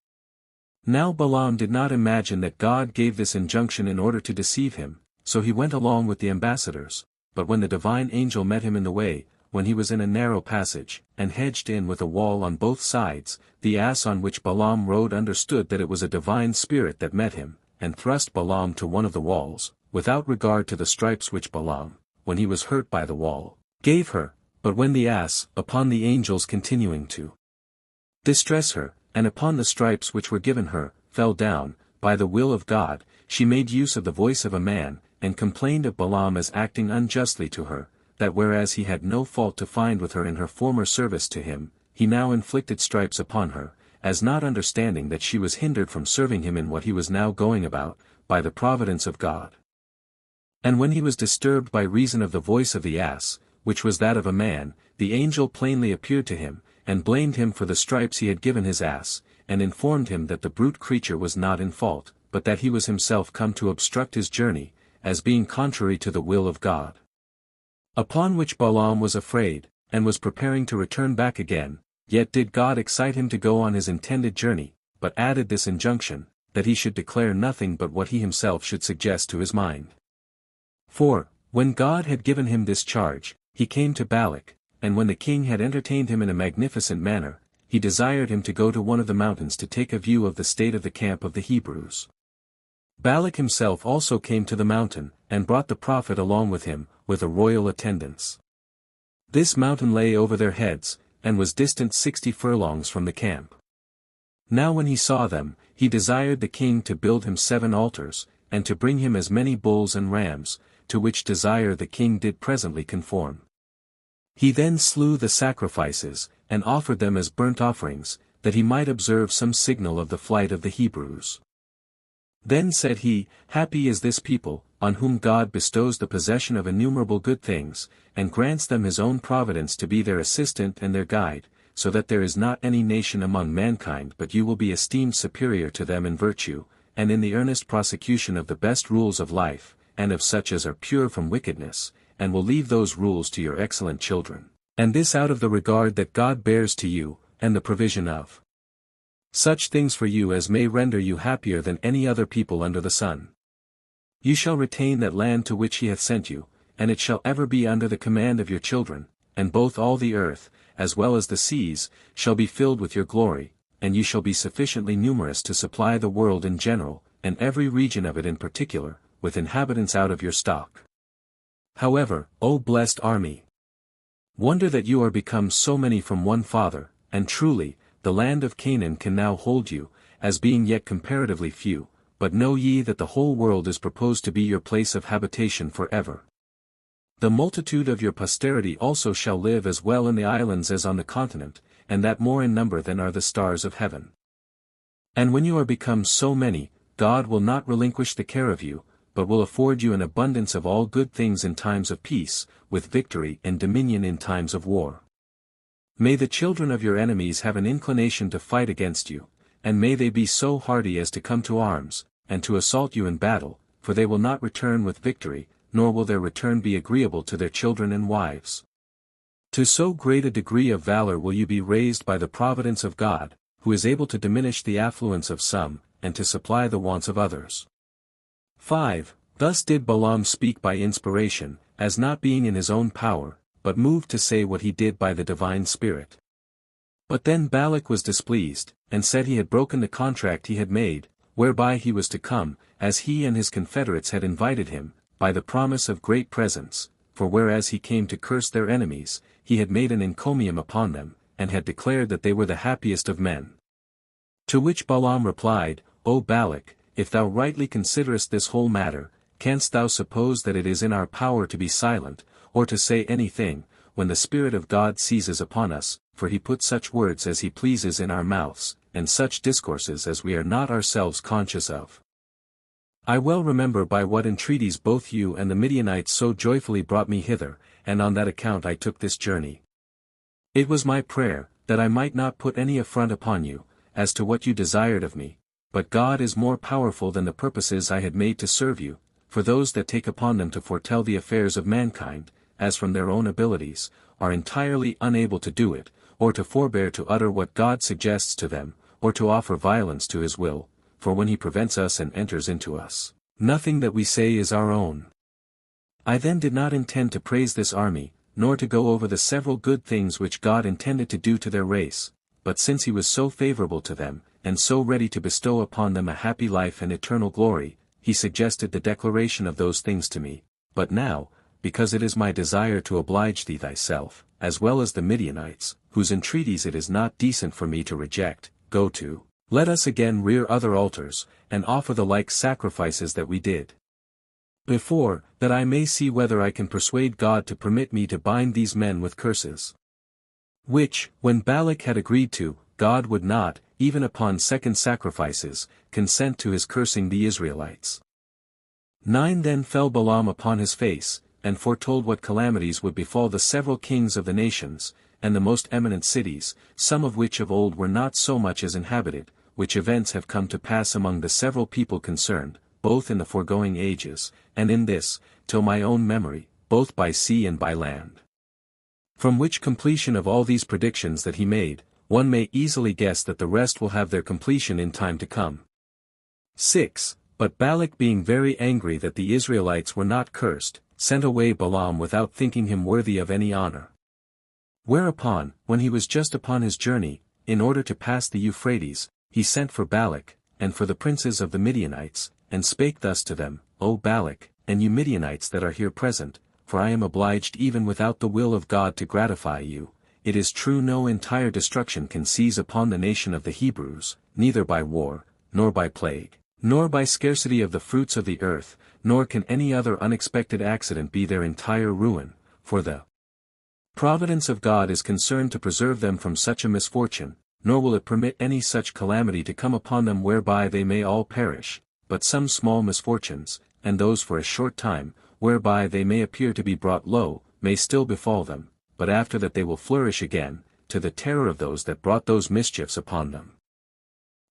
Now Balaam did not imagine that God gave this injunction in order to deceive him, so he went along with the ambassadors, but when the divine angel met him in the way, when he was in a narrow passage, and hedged in with a wall on both sides, the ass on which Balaam rode understood that it was a divine spirit that met him, and thrust Balaam to one of the walls, without regard to the stripes which Balaam, when he was hurt by the wall, gave her, but when the ass, upon the angel's continuing to distress her, and upon the stripes which were given her, fell down, by the will of God, she made use of the voice of a man, and complained of Balaam as acting unjustly to her, that whereas he had no fault to find with her in her former service to him, he now inflicted stripes upon her, as not understanding that she was hindered from serving him in what he was now going about, by the providence of God. And when he was disturbed by reason of the voice of the ass, which was that of a man, the angel plainly appeared to him, and blamed him for the stripes he had given his ass, and informed him that the brute creature was not in fault, but that he was himself come to obstruct his journey, as being contrary to the will of God. Upon which Balaam was afraid, and was preparing to return back again, yet did God excite him to go on his intended journey, but added this injunction, that he should declare nothing but what he himself should suggest to his mind. 4. When God had given him this charge, he came to Balak, and when the king had entertained him in a magnificent manner, he desired him to go to one of the mountains to take a view of the state of the camp of the Hebrews. Balak himself also came to the mountain, and brought the prophet along with him, with a royal attendance. This mountain lay over their heads, and was distant 60 furlongs from the camp. Now when he saw them, he desired the king to build him 7 altars, and to bring him as many bulls and rams, to which desire the king did presently conform. He then slew the sacrifices, and offered them as burnt offerings, that he might observe some signal of the flight of the Hebrews. Then said he, Happy is this people, on whom God bestows the possession of innumerable good things, and grants them his own providence to be their assistant and their guide, so that there is not any nation among mankind but you will be esteemed superior to them in virtue, and in the earnest prosecution of the best rules of life, and of such as are pure from wickedness, and will leave those rules to your excellent children, and this out of the regard that God bears to you, and the provision of such things for you as may render you happier than any other people under the sun. You shall retain that land to which he hath sent you, and it shall ever be under the command of your children, and both all the earth, as well as the seas, shall be filled with your glory, and you shall be sufficiently numerous to supply the world in general, and every region of it in particular, with inhabitants out of your stock. However, O blessed army, wonder that you are become so many from one father, and truly, the land of Canaan can now hold you, as being yet comparatively few, but know ye that the whole world is proposed to be your place of habitation forever. The multitude of your posterity also shall live as well in the islands as on the continent, and that more in number than are the stars of heaven. And when you are become so many, God will not relinquish the care of you, but will afford you an abundance of all good things in times of peace, with victory and dominion in times of war. May the children of your enemies have an inclination to fight against you, and may they be so hardy as to come to arms, and to assault you in battle, for they will not return with victory, nor will their return be agreeable to their children and wives. To so great a degree of valor will you be raised by the providence of God, who is able to diminish the affluence of some, and to supply the wants of others. 5. Thus did Balaam speak by inspiration, as not being in his own power, but moved to say what he did by the divine Spirit. But then Balak was displeased, and said he had broken the contract he had made, whereby he was to come, as he and his confederates had invited him, by the promise of great presents, for whereas he came to curse their enemies, he had made an encomium upon them, and had declared that they were the happiest of men. To which Balaam replied, O Balak, if thou rightly considerest this whole matter, canst thou suppose that it is in our power to be silent, or to say anything, when the Spirit of God seizes upon us, for he puts such words as he pleases in our mouths, and such discourses as we are not ourselves conscious of. I well remember by what entreaties both you and the Midianites so joyfully brought me hither, and on that account I took this journey. It was my prayer, that I might not put any affront upon you, as to what you desired of me, but God is more powerful than the purposes I had made to serve you, for those that take upon them to foretell the affairs of mankind, as from their own abilities, are entirely unable to do it, or to forbear to utter what God suggests to them, or to offer violence to his will, for when he prevents us and enters into us, nothing that we say is our own. I then did not intend to praise this army, nor to go over the several good things which God intended to do to their race, but since he was so favorable to them, and so ready to bestow upon them a happy life and eternal glory, he suggested the declaration of those things to me. But now, because it is my desire to oblige thee thyself, as well as the Midianites, whose entreaties it is not decent for me to reject, go to, let us again rear other altars, and offer the like sacrifices that we did before, that I may see whether I can persuade God to permit me to bind these men with curses. Which, when Balak had agreed to, God would not, even upon second sacrifices, consent to his cursing the Israelites. 9 Then fell Balaam upon his face, and foretold what calamities would befall the several kings of the nations, and the most eminent cities, some of which of old were not so much as inhabited, which events have come to pass among the several people concerned, both in the foregoing ages, and in this, till my own memory, both by sea and by land. From which completion of all these predictions that he made, one may easily guess that the rest will have their completion in time to come. 6. But Balak being very angry that the Israelites were not cursed, sent away Balaam without thinking him worthy of any honor. Whereupon, when he was just upon his journey, in order to pass the Euphrates, he sent for Balak, and for the princes of the Midianites, and spake thus to them, O Balak, and you Midianites that are here present, for I am obliged even without the will of God to gratify you. It is true no entire destruction can seize upon the nation of the Hebrews, neither by war, nor by plague, nor by scarcity of the fruits of the earth, nor can any other unexpected accident be their entire ruin, for the providence of God is concerned to preserve them from such a misfortune, nor will it permit any such calamity to come upon them whereby they may all perish, but some small misfortunes, and those for a short time, whereby they may appear to be brought low, may still befall them, but after that they will flourish again, to the terror of those that brought those mischiefs upon them.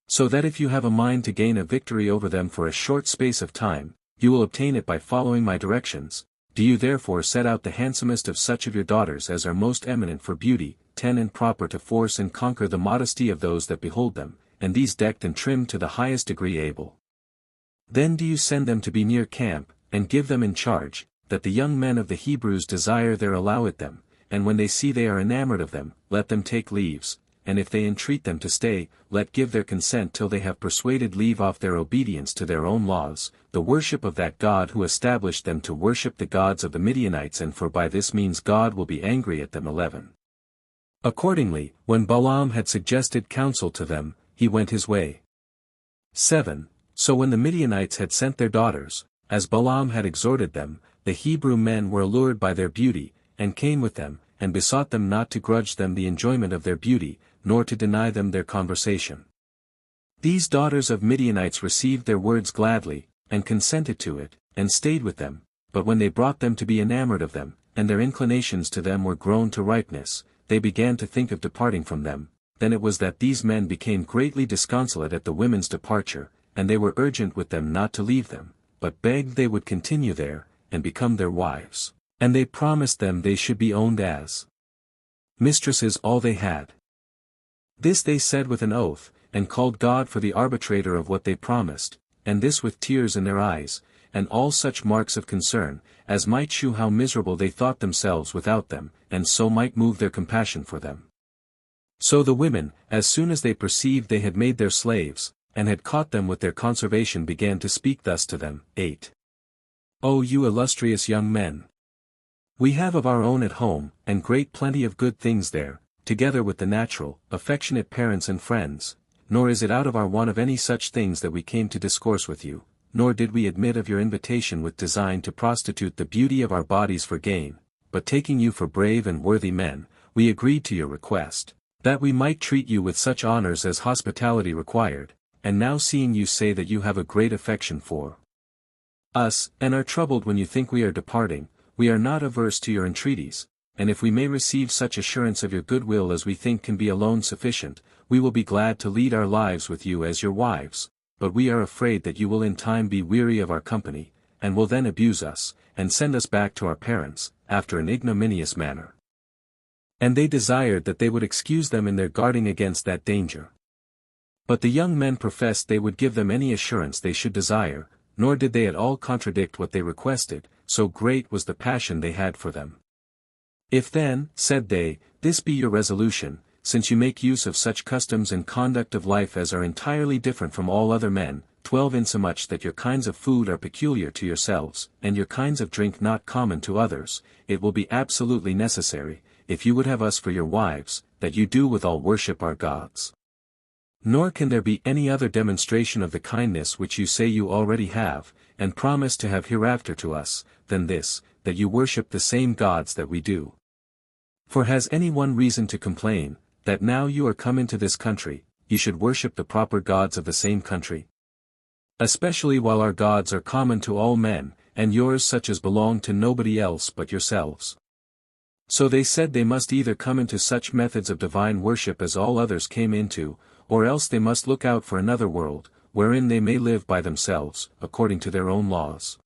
So that if you have a mind to gain a victory over them for a short space of time, you will obtain it by following my directions. Do you therefore set out the handsomest of such of your daughters as are most eminent for beauty, 10 and proper to force and conquer the modesty of those that behold them, and these decked and trimmed to the highest degree able. Then do you send them to be near camp, and give them in charge, that the young men of the Hebrews desire their allow it them, and when they see they are enamored of them, let them take leaves, and if they entreat them to stay, let give their consent till they have persuaded leave off their obedience to their own laws, the worship of that God who established them to worship the gods of the Midianites, and for by this means God will be angry at them. 11. Accordingly, when Balaam had suggested counsel to them, he went his way. 7. So when the Midianites had sent their daughters, as Balaam had exhorted them, the Hebrew men were allured by their beauty, and came with them, and besought them not to grudge them the enjoyment of their beauty, nor to deny them their conversation. These daughters of Midianites received their words gladly, and consented to it, and stayed with them, but when they brought them to be enamored of them, and their inclinations to them were grown to ripeness, they began to think of departing from them. Then it was that these men became greatly disconsolate at the women's departure, and they were urgent with them not to leave them, but begged they would continue there, and become their wives. And they promised them they should be owned as mistresses all they had. This they said with an oath, and called God for the arbitrator of what they promised, and this with tears in their eyes, and all such marks of concern, as might shew how miserable they thought themselves without them, and so might move their compassion for them. So the women, as soon as they perceived they had made their slaves, and had caught them with their conservation, began to speak thus to them. 8. O you illustrious young men! We have of our own at home, and great plenty of good things there, together with the natural, affectionate parents and friends, nor is it out of our want of any such things that we came to discourse with you, nor did we admit of your invitation with design to prostitute the beauty of our bodies for gain, but taking you for brave and worthy men, we agreed to your request, that we might treat you with such honors as hospitality required, and now seeing you say that you have a great affection for us, and are troubled when you think we are departing, we are not averse to your entreaties, and if we may receive such assurance of your goodwill as we think can be alone sufficient, we will be glad to lead our lives with you as your wives, but we are afraid that you will in time be weary of our company, and will then abuse us, and send us back to our parents, after an ignominious manner. And they desired that they would excuse them in their guarding against that danger. But the young men professed they would give them any assurance they should desire, nor did they at all contradict what they requested, so great was the passion they had for them. If then, said they, this be your resolution, since you make use of such customs and conduct of life as are entirely different from all other men, 12 insomuch that your kinds of food are peculiar to yourselves, and your kinds of drink not common to others, it will be absolutely necessary, if you would have us for your wives, that you do withal worship our gods. Nor can there be any other demonstration of the kindness which you say you already have, and promise to have hereafter to us, than this, that you worship the same gods that we do. For has any one reason to complain, that now you are come into this country, you should worship the proper gods of the same country? Especially while our gods are common to all men, and yours such as belong to nobody else but yourselves. So they said they must either come into such methods of divine worship as all others came into, or else they must look out for another world, wherein they may live by themselves, according to their own laws.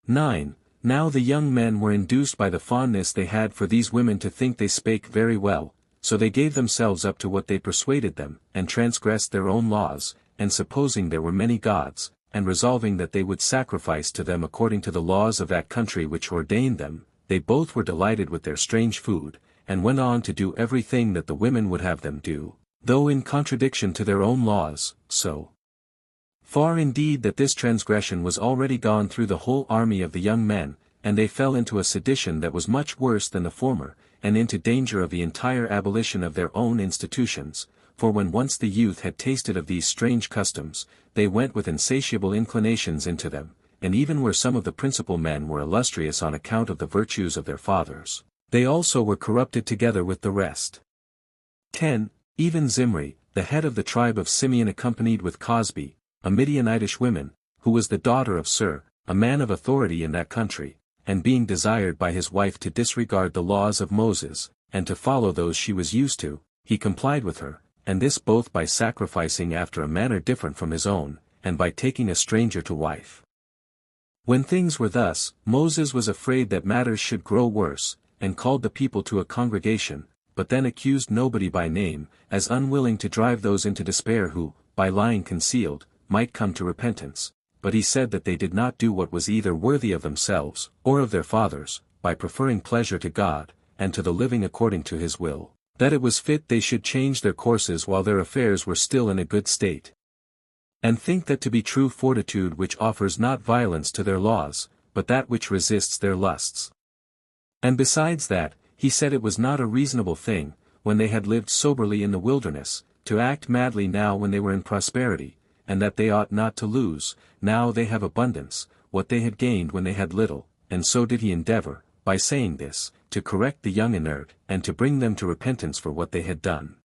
9. Now the young men were induced by the fondness they had for these women to think they spake very well, so they gave themselves up to what they persuaded them, and transgressed their own laws, and supposing there were many gods, and resolving that they would sacrifice to them according to the laws of that country which ordained them, they both were delighted with their strange food, and went on to do everything that the women would have them do, though in contradiction to their own laws, so far indeed that this transgression was already gone through the whole army of the young men, and they fell into a sedition that was much worse than the former, and into danger of the entire abolition of their own institutions, for when once the youth had tasted of these strange customs, they went with insatiable inclinations into them, and even where some of the principal men were illustrious on account of the virtues of their fathers, they also were corrupted together with the rest. 10. Even Zimri, the head of the tribe of Simeon, accompanied with Cosbi, a Midianitish woman, who was the daughter of Sur, a man of authority in that country, and being desired by his wife to disregard the laws of Moses, and to follow those she was used to, he complied with her, and this both by sacrificing after a manner different from his own, and by taking a stranger to wife. When things were thus, Moses was afraid that matters should grow worse, and called the people to a congregation, but then accused nobody by name, as unwilling to drive those into despair who, by lying concealed, might come to repentance, but he said that they did not do what was either worthy of themselves, or of their fathers, by preferring pleasure to God, and to the living according to his will, that it was fit they should change their courses while their affairs were still in a good state. And think that to be true fortitude which offers not violence to their laws, but that which resists their lusts. And besides that, he said it was not a reasonable thing, when they had lived soberly in the wilderness, to act madly now when they were in prosperity, and that they ought not to lose, now they have abundance, what they had gained when they had little, and so did he endeavor, by saying this, to correct the young inert, and to bring them to repentance for what they had done.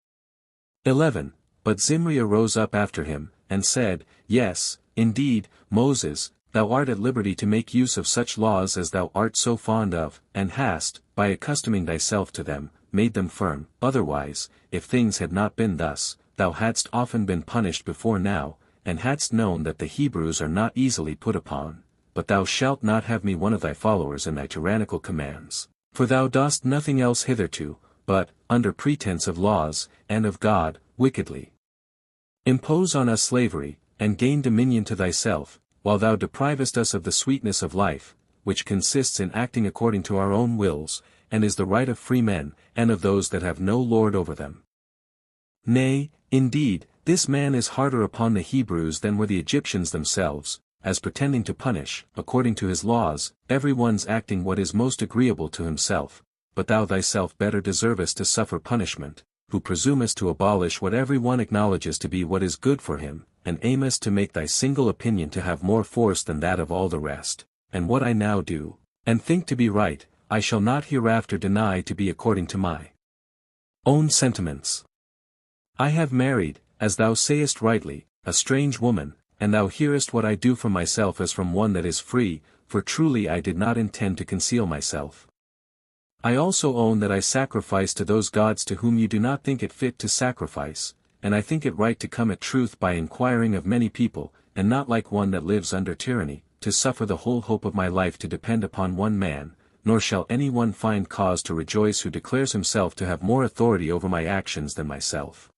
11. But Zimri arose up after him, and said, Yes, indeed, Moses, thou art at liberty to make use of such laws as thou art so fond of, and hast, by accustoming thyself to them, made them firm. Otherwise, if things had not been thus, thou hadst often been punished before now, and hadst known that the Hebrews are not easily put upon. But thou shalt not have me one of thy followers in thy tyrannical commands. For thou dost nothing else hitherto, but, under pretense of laws, and of God, wickedly impose on us slavery, and gain dominion to thyself, while thou deprivest us of the sweetness of life, which consists in acting according to our own wills, and is the right of free men, and of those that have no lord over them. Nay, indeed, this man is harder upon the Hebrews than were the Egyptians themselves, as pretending to punish, according to his laws, every one's acting what is most agreeable to himself, but thou thyself better deservest to suffer punishment, who presumest to abolish what every one acknowledges to be what is good for him, and aimest to make thy single opinion to have more force than that of all the rest. And what I now do, and think to be right, I shall not hereafter deny to be according to my own sentiments. I have married, as thou sayest rightly, a strange woman, and thou hearest what I do from myself as from one that is free, for truly I did not intend to conceal myself. I also own that I sacrifice to those gods to whom you do not think it fit to sacrifice, and I think it right to come at truth by inquiring of many people, and not like one that lives under tyranny, to suffer the whole hope of my life to depend upon one man, nor shall any one find cause to rejoice who declares himself to have more authority over my actions than myself.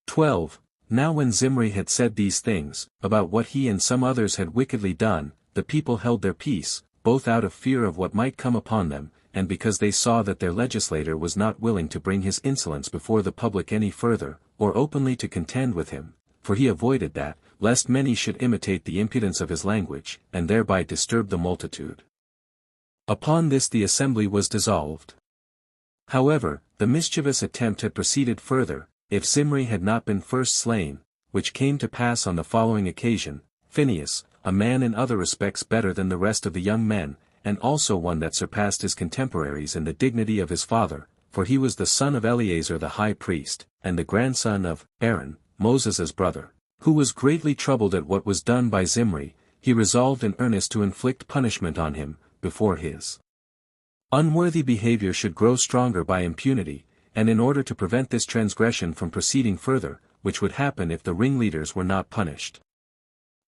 12. Now when Zimri had said these things, about what he and some others had wickedly done, the people held their peace, both out of fear of what might come upon them, and because they saw that their legislator was not willing to bring his insolence before the public any further, or openly to contend with him, for he avoided that, lest many should imitate the impudence of his language, and thereby disturb the multitude. Upon this the assembly was dissolved. However, the mischievous attempt had proceeded further, if Zimri had not been first slain, which came to pass on the following occasion. Phinehas, a man in other respects better than the rest of the young men, and also one that surpassed his contemporaries in the dignity of his father, for he was the son of Eleazar the high priest, and the grandson of Aaron, Moses' brother, who was greatly troubled at what was done by Zimri. He resolved in earnest to inflict punishment on him, before his unworthy behavior should grow stronger by impunity, and in order to prevent this transgression from proceeding further, which would happen if the ringleaders were not punished.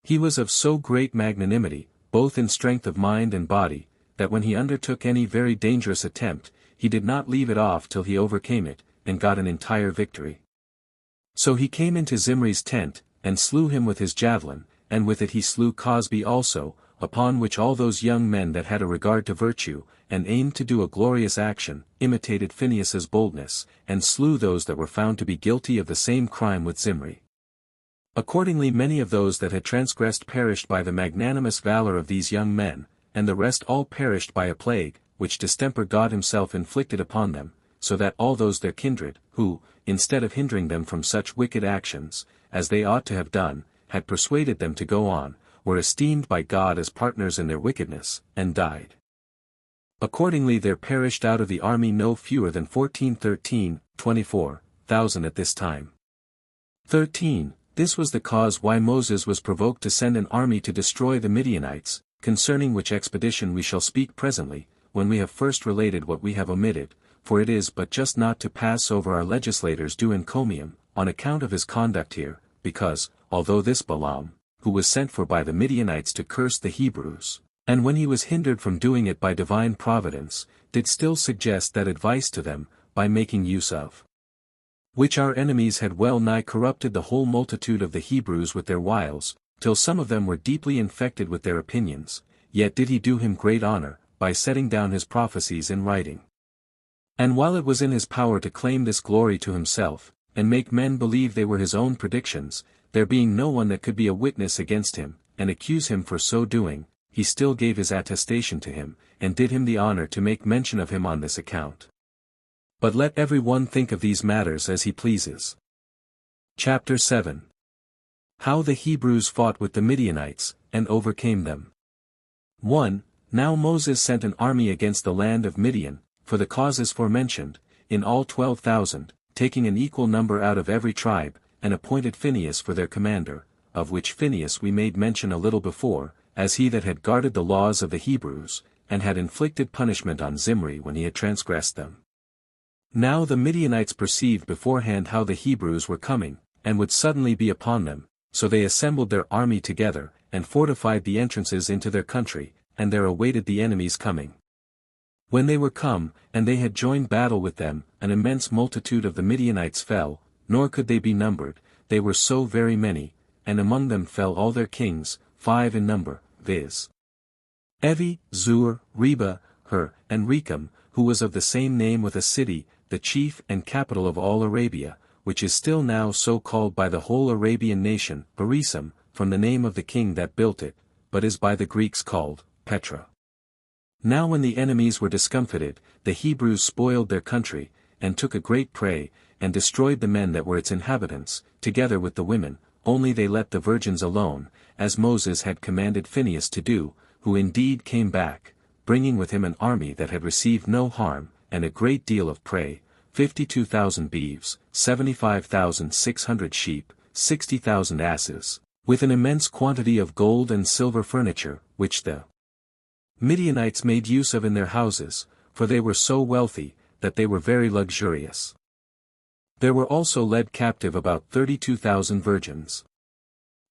He was of so great magnanimity, both in strength of mind and body, that when he undertook any very dangerous attempt, he did not leave it off till he overcame it, and got an entire victory. So he came into Zimri's tent, and slew him with his javelin, and with it he slew Cosbi also, upon which all those young men that had a regard to virtue, and aimed to do a glorious action, imitated Phinehas's boldness, and slew those that were found to be guilty of the same crime with Zimri. Accordingly many of those that had transgressed perished by the magnanimous valor of these young men, and the rest all perished by a plague, which distemper God himself inflicted upon them, so that all those their kindred, who, instead of hindering them from such wicked actions, as they ought to have done, had persuaded them to go on, were esteemed by God as partners in their wickedness, and died. Accordingly there perished out of the army no fewer than 24,000 at this time. 13. This was the cause why Moses was provoked to send an army to destroy the Midianites, concerning which expedition we shall speak presently, when we have first related what we have omitted, for it is but just not to pass over our legislators due encomium, on account of his conduct here, because, although this Balaam, who was sent for by the Midianites to curse the Hebrews, and when he was hindered from doing it by divine providence, did still suggest that advice to them, by making use of which our enemies had well nigh corrupted the whole multitude of the Hebrews with their wiles, till some of them were deeply infected with their opinions, yet did he do him great honor, by setting down his prophecies in writing. And while it was in his power to claim this glory to himself, and make men believe they were his own predictions, there being no one that could be a witness against him, and accuse him for so doing, he still gave his attestation to him, and did him the honor to make mention of him on this account. But let every one think of these matters as he pleases. Chapter 7. How the Hebrews fought with the Midianites, and overcame them. 1. Now Moses sent an army against the land of Midian, for the causes forementioned, in all 12,000, taking an equal number out of every tribe, and appointed Phinehas for their commander, of which Phinehas we made mention a little before, as he that had guarded the laws of the Hebrews, and had inflicted punishment on Zimri when he had transgressed them. Now the Midianites perceived beforehand how the Hebrews were coming, and would suddenly be upon them, so they assembled their army together, and fortified the entrances into their country, and there awaited the enemy's coming. When they were come, and they had joined battle with them, an immense multitude of the Midianites fell, nor could they be numbered, they were so very many, and among them fell all their kings, 5 in number, viz. Evi, Zur, Reba, Hur, and Rechem, who was of the same name with a city, the chief and capital of all Arabia, which is still now so called by the whole Arabian nation, Barisum, from the name of the king that built it, but is by the Greeks called Petra. Now when the enemies were discomfited, the Hebrews spoiled their country, and took a great prey, and destroyed the men that were its inhabitants, together with the women, only they let the virgins alone, as Moses had commanded Phinehas to do, who indeed came back, bringing with him an army that had received no harm, and a great deal of prey, 52,000 beeves, 75,600 sheep, 60,000 asses, with an immense quantity of gold and silver furniture, which the Midianites made use of in their houses, for they were so wealthy, that they were very luxurious. There were also led captive about 32,000 virgins.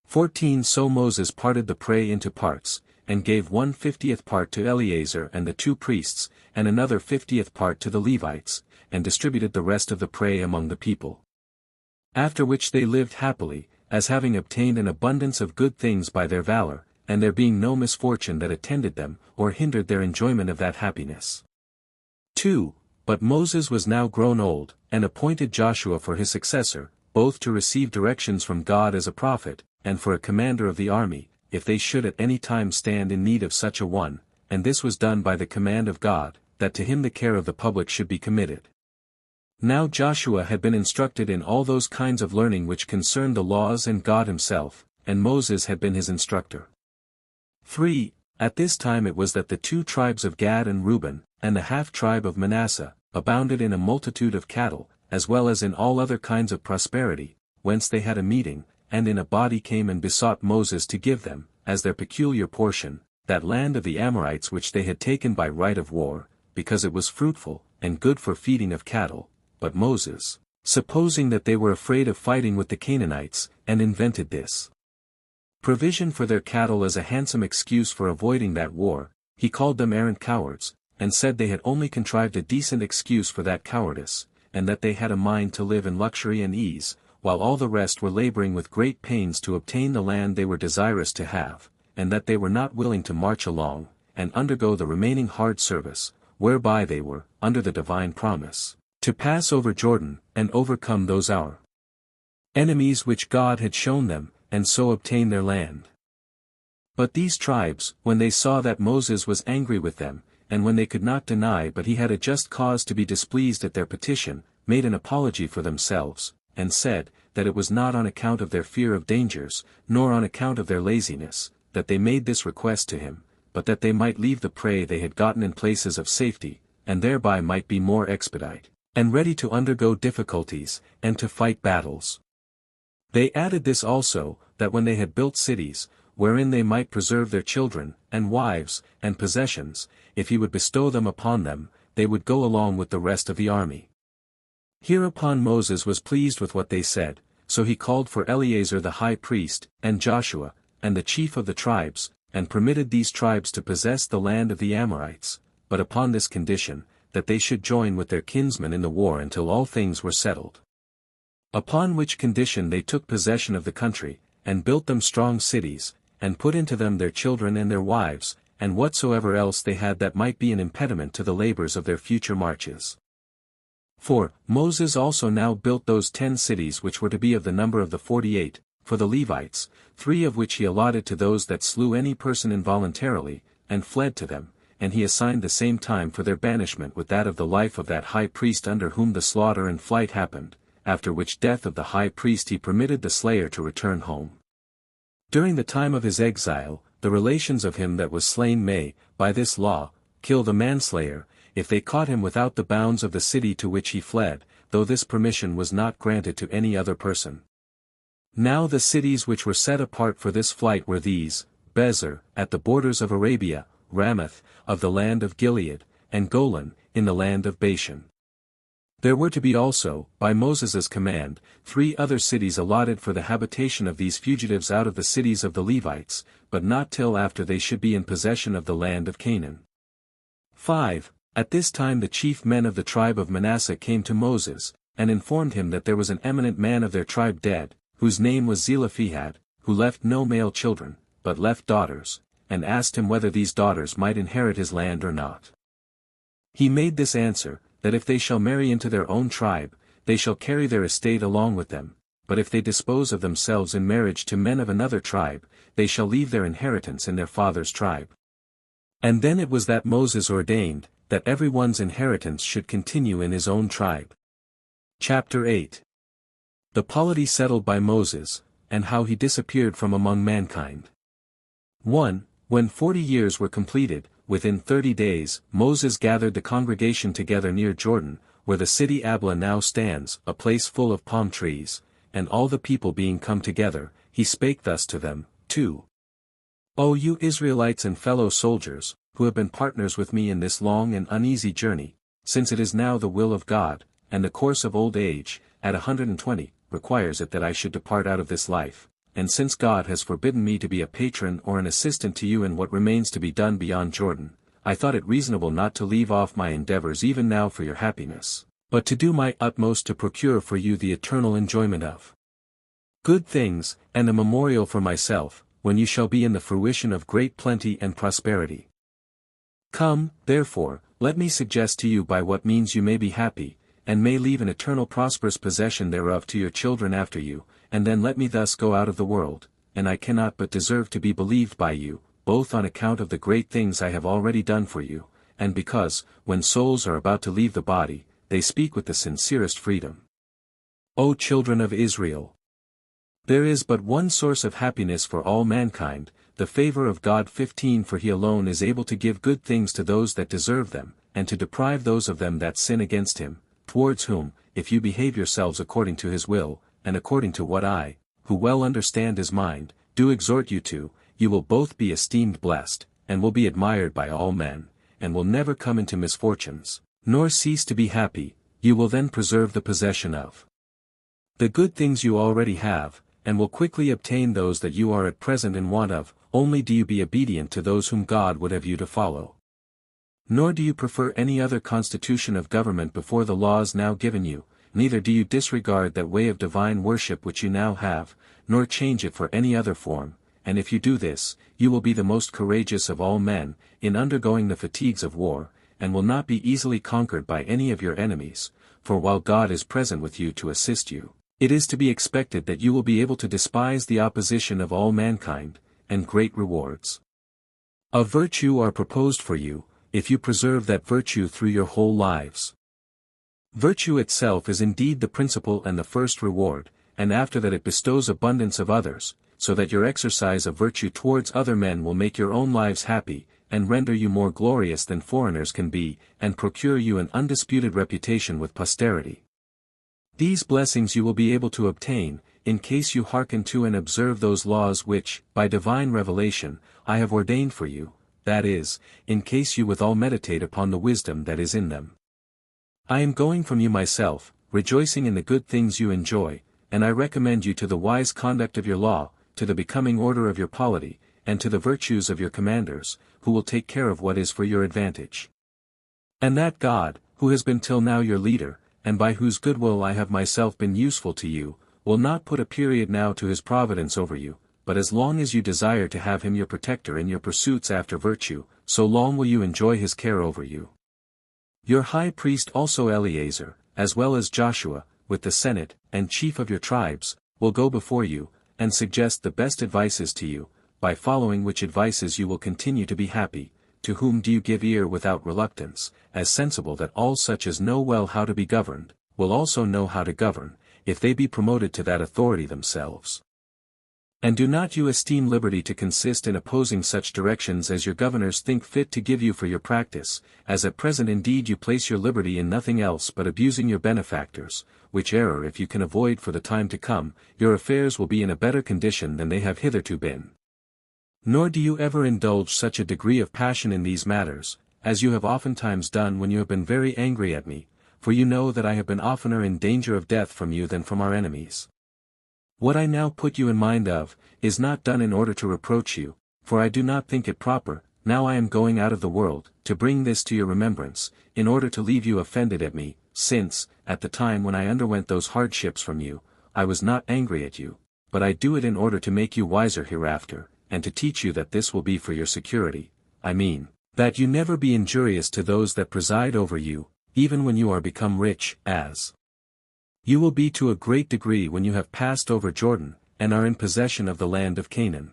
14 So Moses parted the prey into parts, and gave 1/50th part to Eleazar and the 2 priests, and another 50th part to the Levites, and distributed the rest of the prey among the people. After which they lived happily, as having obtained an abundance of good things by their valor, and there being no misfortune that attended them, or hindered their enjoyment of that happiness. 2. But Moses was now grown old, and appointed Joshua for his successor, both to receive directions from God as a prophet, and for a commander of the army, if they should at any time stand in need of such a one, and this was done by the command of God, that to him the care of the public should be committed. Now Joshua had been instructed in all those kinds of learning which concerned the laws and God himself, and Moses had been his instructor. 3. At this time it was that the 2 tribes of Gad and Reuben, and the half-tribe of Manasseh, abounded in a multitude of cattle, as well as in all other kinds of prosperity, whence they had a meeting, and in a body came and besought Moses to give them, as their peculiar portion, that land of the Amorites which they had taken by right of war, because it was fruitful, and good for feeding of cattle. But Moses, supposing that they were afraid of fighting with the Canaanites, and invented this provision for their cattle as a handsome excuse for avoiding that war, he called them arrant cowards, and said they had only contrived a decent excuse for that cowardice, and that they had a mind to live in luxury and ease, while all the rest were laboring with great pains to obtain the land they were desirous to have, and that they were not willing to march along, and undergo the remaining hard service, whereby they were, under the divine promise, to pass over Jordan, and overcome those our enemies which God had shown them, and so obtain their land. But these tribes, when they saw that Moses was angry with them, and when they could not deny but he had a just cause to be displeased at their petition, made an apology for themselves, and said, that it was not on account of their fear of dangers, nor on account of their laziness, that they made this request to him, but that they might leave the prey they had gotten in places of safety, and thereby might be more expedite, and ready to undergo difficulties, and to fight battles. They added this also, that when they had built cities, wherein they might preserve their children, and wives, and possessions, if he would bestow them upon them, they would go along with the rest of the army. Hereupon Moses was pleased with what they said, so he called for Eleazar the high priest, and Joshua, and the chief of the tribes, and permitted these tribes to possess the land of the Amorites, but upon this condition, that they should join with their kinsmen in the war until all things were settled. Upon which condition they took possession of the country, and built them strong cities, and put into them their children and their wives, and whatsoever else they had that might be an impediment to the labors of their future marches. 4. Moses also now built those 10 cities which were to be of the number of the 48, for the Levites, 3 of which he allotted to those that slew any person involuntarily, and fled to them, and he assigned the same time for their banishment with that of the life of that high priest under whom the slaughter and flight happened, after which death of the high priest he permitted the slayer to return home. During the time of his exile, the relations of him that was slain may, by this law, kill the manslayer, if they caught him without the bounds of the city to which he fled, though this permission was not granted to any other person. Now the cities which were set apart for this flight were these: Bezer, at the borders of Arabia, Ramoth, of the land of Gilead, and Golan, in the land of Bashan. There were to be also, by Moses' command, 3 other cities allotted for the habitation of these fugitives out of the cities of the Levites, but not till after they should be in possession of the land of Canaan. 5. At this time the chief men of the tribe of Manasseh came to Moses, and informed him that there was an eminent man of their tribe dead, whose name was Zelophehad, who left no male children, but left daughters, and asked him whether these daughters might inherit his land or not. He made this answer, that if they shall marry into their own tribe, they shall carry their estate along with them, but if they dispose of themselves in marriage to men of another tribe, they shall leave their inheritance in their father's tribe. And then it was that Moses ordained, that every one's inheritance should continue in his own tribe. Chapter 8. The polity settled by Moses, and how he disappeared from among mankind. 1. When 40 years were completed, within 30 days, Moses gathered the congregation together near Jordan, where the city Abla now stands, a place full of palm trees, and all the people being come together, he spake thus to them: 2. O you Israelites and fellow soldiers, who have been partners with me in this long and uneasy journey, since it is now the will of God, and the course of old age, at 120, requires it that I should depart out of this life, and since God has forbidden me to be a patron or an assistant to you in what remains to be done beyond Jordan, I thought it reasonable not to leave off my endeavors even now for your happiness, but to do my utmost to procure for you the eternal enjoyment of good things, and a memorial for myself, when you shall be in the fruition of great plenty and prosperity. Come, therefore, let me suggest to you by what means you may be happy, and may leave an eternal prosperous possession thereof to your children after you, and then let me thus go out of the world, and I cannot but deserve to be believed by you, both on account of the great things I have already done for you, and because, when souls are about to leave the body, they speak with the sincerest freedom. O children of Israel! There is but one source of happiness for all mankind, the favor of God. 15 For he alone is able to give good things to those that deserve them, and to deprive those of them that sin against him, towards whom, if you behave yourselves according to his will, and according to what I, who well understand his mind, do exhort you to, you will both be esteemed blessed, and will be admired by all men, and will never come into misfortunes, nor cease to be happy. You will then preserve the possession of the good things you already have, and will quickly obtain those that you are at present in want of, only do you be obedient to those whom God would have you to follow. Nor do you prefer any other constitution of government before the laws now given you, neither do you disregard that way of divine worship which you now have, nor change it for any other form, and if you do this, you will be the most courageous of all men, in undergoing the fatigues of war, and will not be easily conquered by any of your enemies, for while God is present with you to assist you, it is to be expected that you will be able to despise the opposition of all mankind, and great rewards of virtue are proposed for you, if you preserve that virtue through your whole lives. Virtue itself is indeed the principal and the first reward, and after that it bestows abundance of others, so that your exercise of virtue towards other men will make your own lives happy, and render you more glorious than foreigners can be, and procure you an undisputed reputation with posterity. These blessings you will be able to obtain, in case you hearken to and observe those laws which, by divine revelation, I have ordained for you, that is, in case you withal meditate upon the wisdom that is in them. I am going from you myself, rejoicing in the good things you enjoy, and I recommend you to the wise conduct of your law, to the becoming order of your polity, and to the virtues of your commanders, who will take care of what is for your advantage. And that God, who has been till now your leader, and by whose goodwill I have myself been useful to you, will not put a period now to his providence over you, but as long as you desire to have him your protector in your pursuits after virtue, so long will you enjoy his care over you. Your high priest also Eleazar, as well as Joshua, with the senate, and chief of your tribes, will go before you, and suggest the best advices to you, by following which advices you will continue to be happy. To whom do you give ear without reluctance, as sensible that all such as know well how to be governed, will also know how to govern, if they be promoted to that authority themselves. And do not you esteem liberty to consist in opposing such directions as your governors think fit to give you for your practice, as at present indeed you place your liberty in nothing else but abusing your benefactors, which error if you can avoid for the time to come, your affairs will be in a better condition than they have hitherto been. Nor do you ever indulge such a degree of passion in these matters, as you have oftentimes done when you have been very angry at me, for you know that I have been oftener in danger of death from you than from our enemies. What I now put you in mind of, is not done in order to reproach you, for I do not think it proper, now I am going out of the world, to bring this to your remembrance, in order to leave you offended at me, since, at the time when I underwent those hardships from you, I was not angry at you, but I do it in order to make you wiser hereafter, and to teach you that this will be for your security, I mean, that you never be injurious to those that preside over you, even when you are become rich, as you will be to a great degree when you have passed over Jordan, and are in possession of the land of Canaan.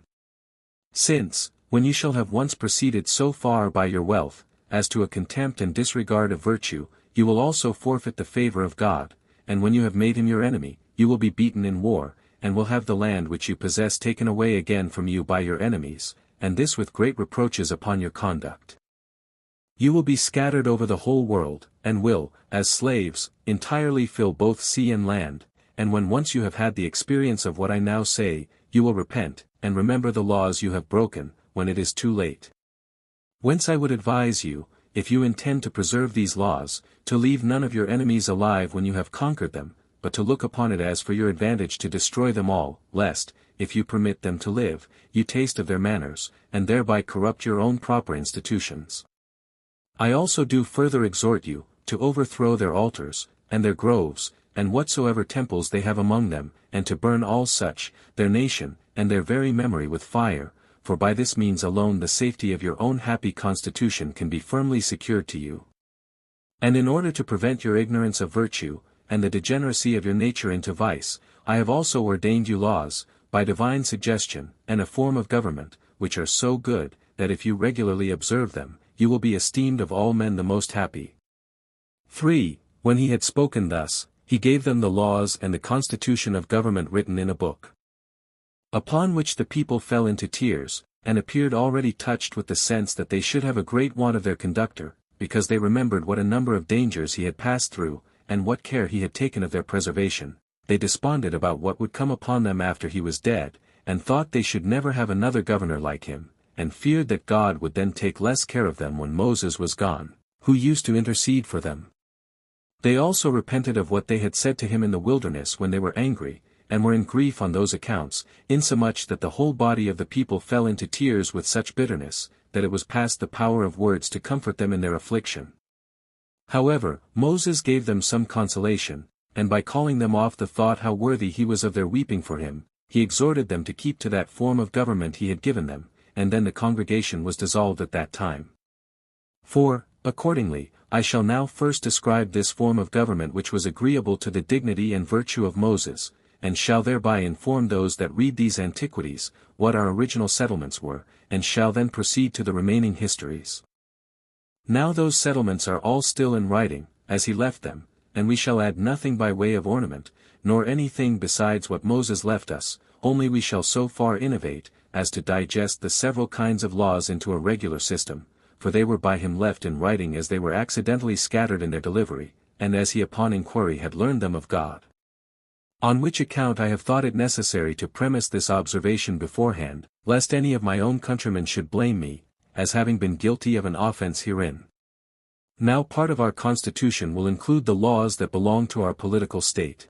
Since, when you shall have once proceeded so far by your wealth, as to a contempt and disregard of virtue, you will also forfeit the favor of God, and when you have made him your enemy, you will be beaten in war, and will have the land which you possess taken away again from you by your enemies, and this with great reproaches upon your conduct. You will be scattered over the whole world, and will, as slaves, entirely fill both sea and land, and when once you have had the experience of what I now say, you will repent, and remember the laws you have broken, when it is too late. Whence I would advise you, if you intend to preserve these laws, to leave none of your enemies alive when you have conquered them, but to look upon it as for your advantage to destroy them all, lest, if you permit them to live, you taste of their manners, and thereby corrupt your own proper institutions. I also do further exhort you, to overthrow their altars, and their groves, and whatsoever temples they have among them, and to burn all such, their nation, and their very memory with fire, for by this means alone the safety of your own happy constitution can be firmly secured to you. And in order to prevent your ignorance of virtue, and the degeneracy of your nature into vice, I have also ordained you laws, by divine suggestion, and a form of government, which are so good, that if you regularly observe them, you will be esteemed of all men the most happy. 3. When he had spoken thus, he gave them the laws and the constitution of government written in a book. Upon which the people fell into tears, and appeared already touched with the sense that they should have a great want of their conductor, because they remembered what a number of dangers he had passed through, and what care he had taken of their preservation. They desponded about what would come upon them after he was dead, and thought they should never have another governor like him, and feared that God would then take less care of them when Moses was gone, who used to intercede for them. They also repented of what they had said to him in the wilderness when they were angry, and were in grief on those accounts, insomuch that the whole body of the people fell into tears with such bitterness, that it was past the power of words to comfort them in their affliction. However, Moses gave them some consolation, and by calling them off the thought how worthy he was of their weeping for him, he exhorted them to keep to that form of government he had given them, and then the congregation was dissolved at that time. 4. Accordingly, I shall now first describe this form of government which was agreeable to the dignity and virtue of Moses, and shall thereby inform those that read these antiquities, what our original settlements were, and shall then proceed to the remaining histories. Now those settlements are all still in writing, as he left them, and we shall add nothing by way of ornament, nor anything besides what Moses left us, only we shall so far innovate, as to digest the several kinds of laws into a regular system, for they were by him left in writing as they were accidentally scattered in their delivery, and as he upon inquiry had learned them of God. On which account I have thought it necessary to premise this observation beforehand, lest any of my own countrymen should blame me, as having been guilty of an offense herein. Now part of our constitution will include the laws that belong to our political state.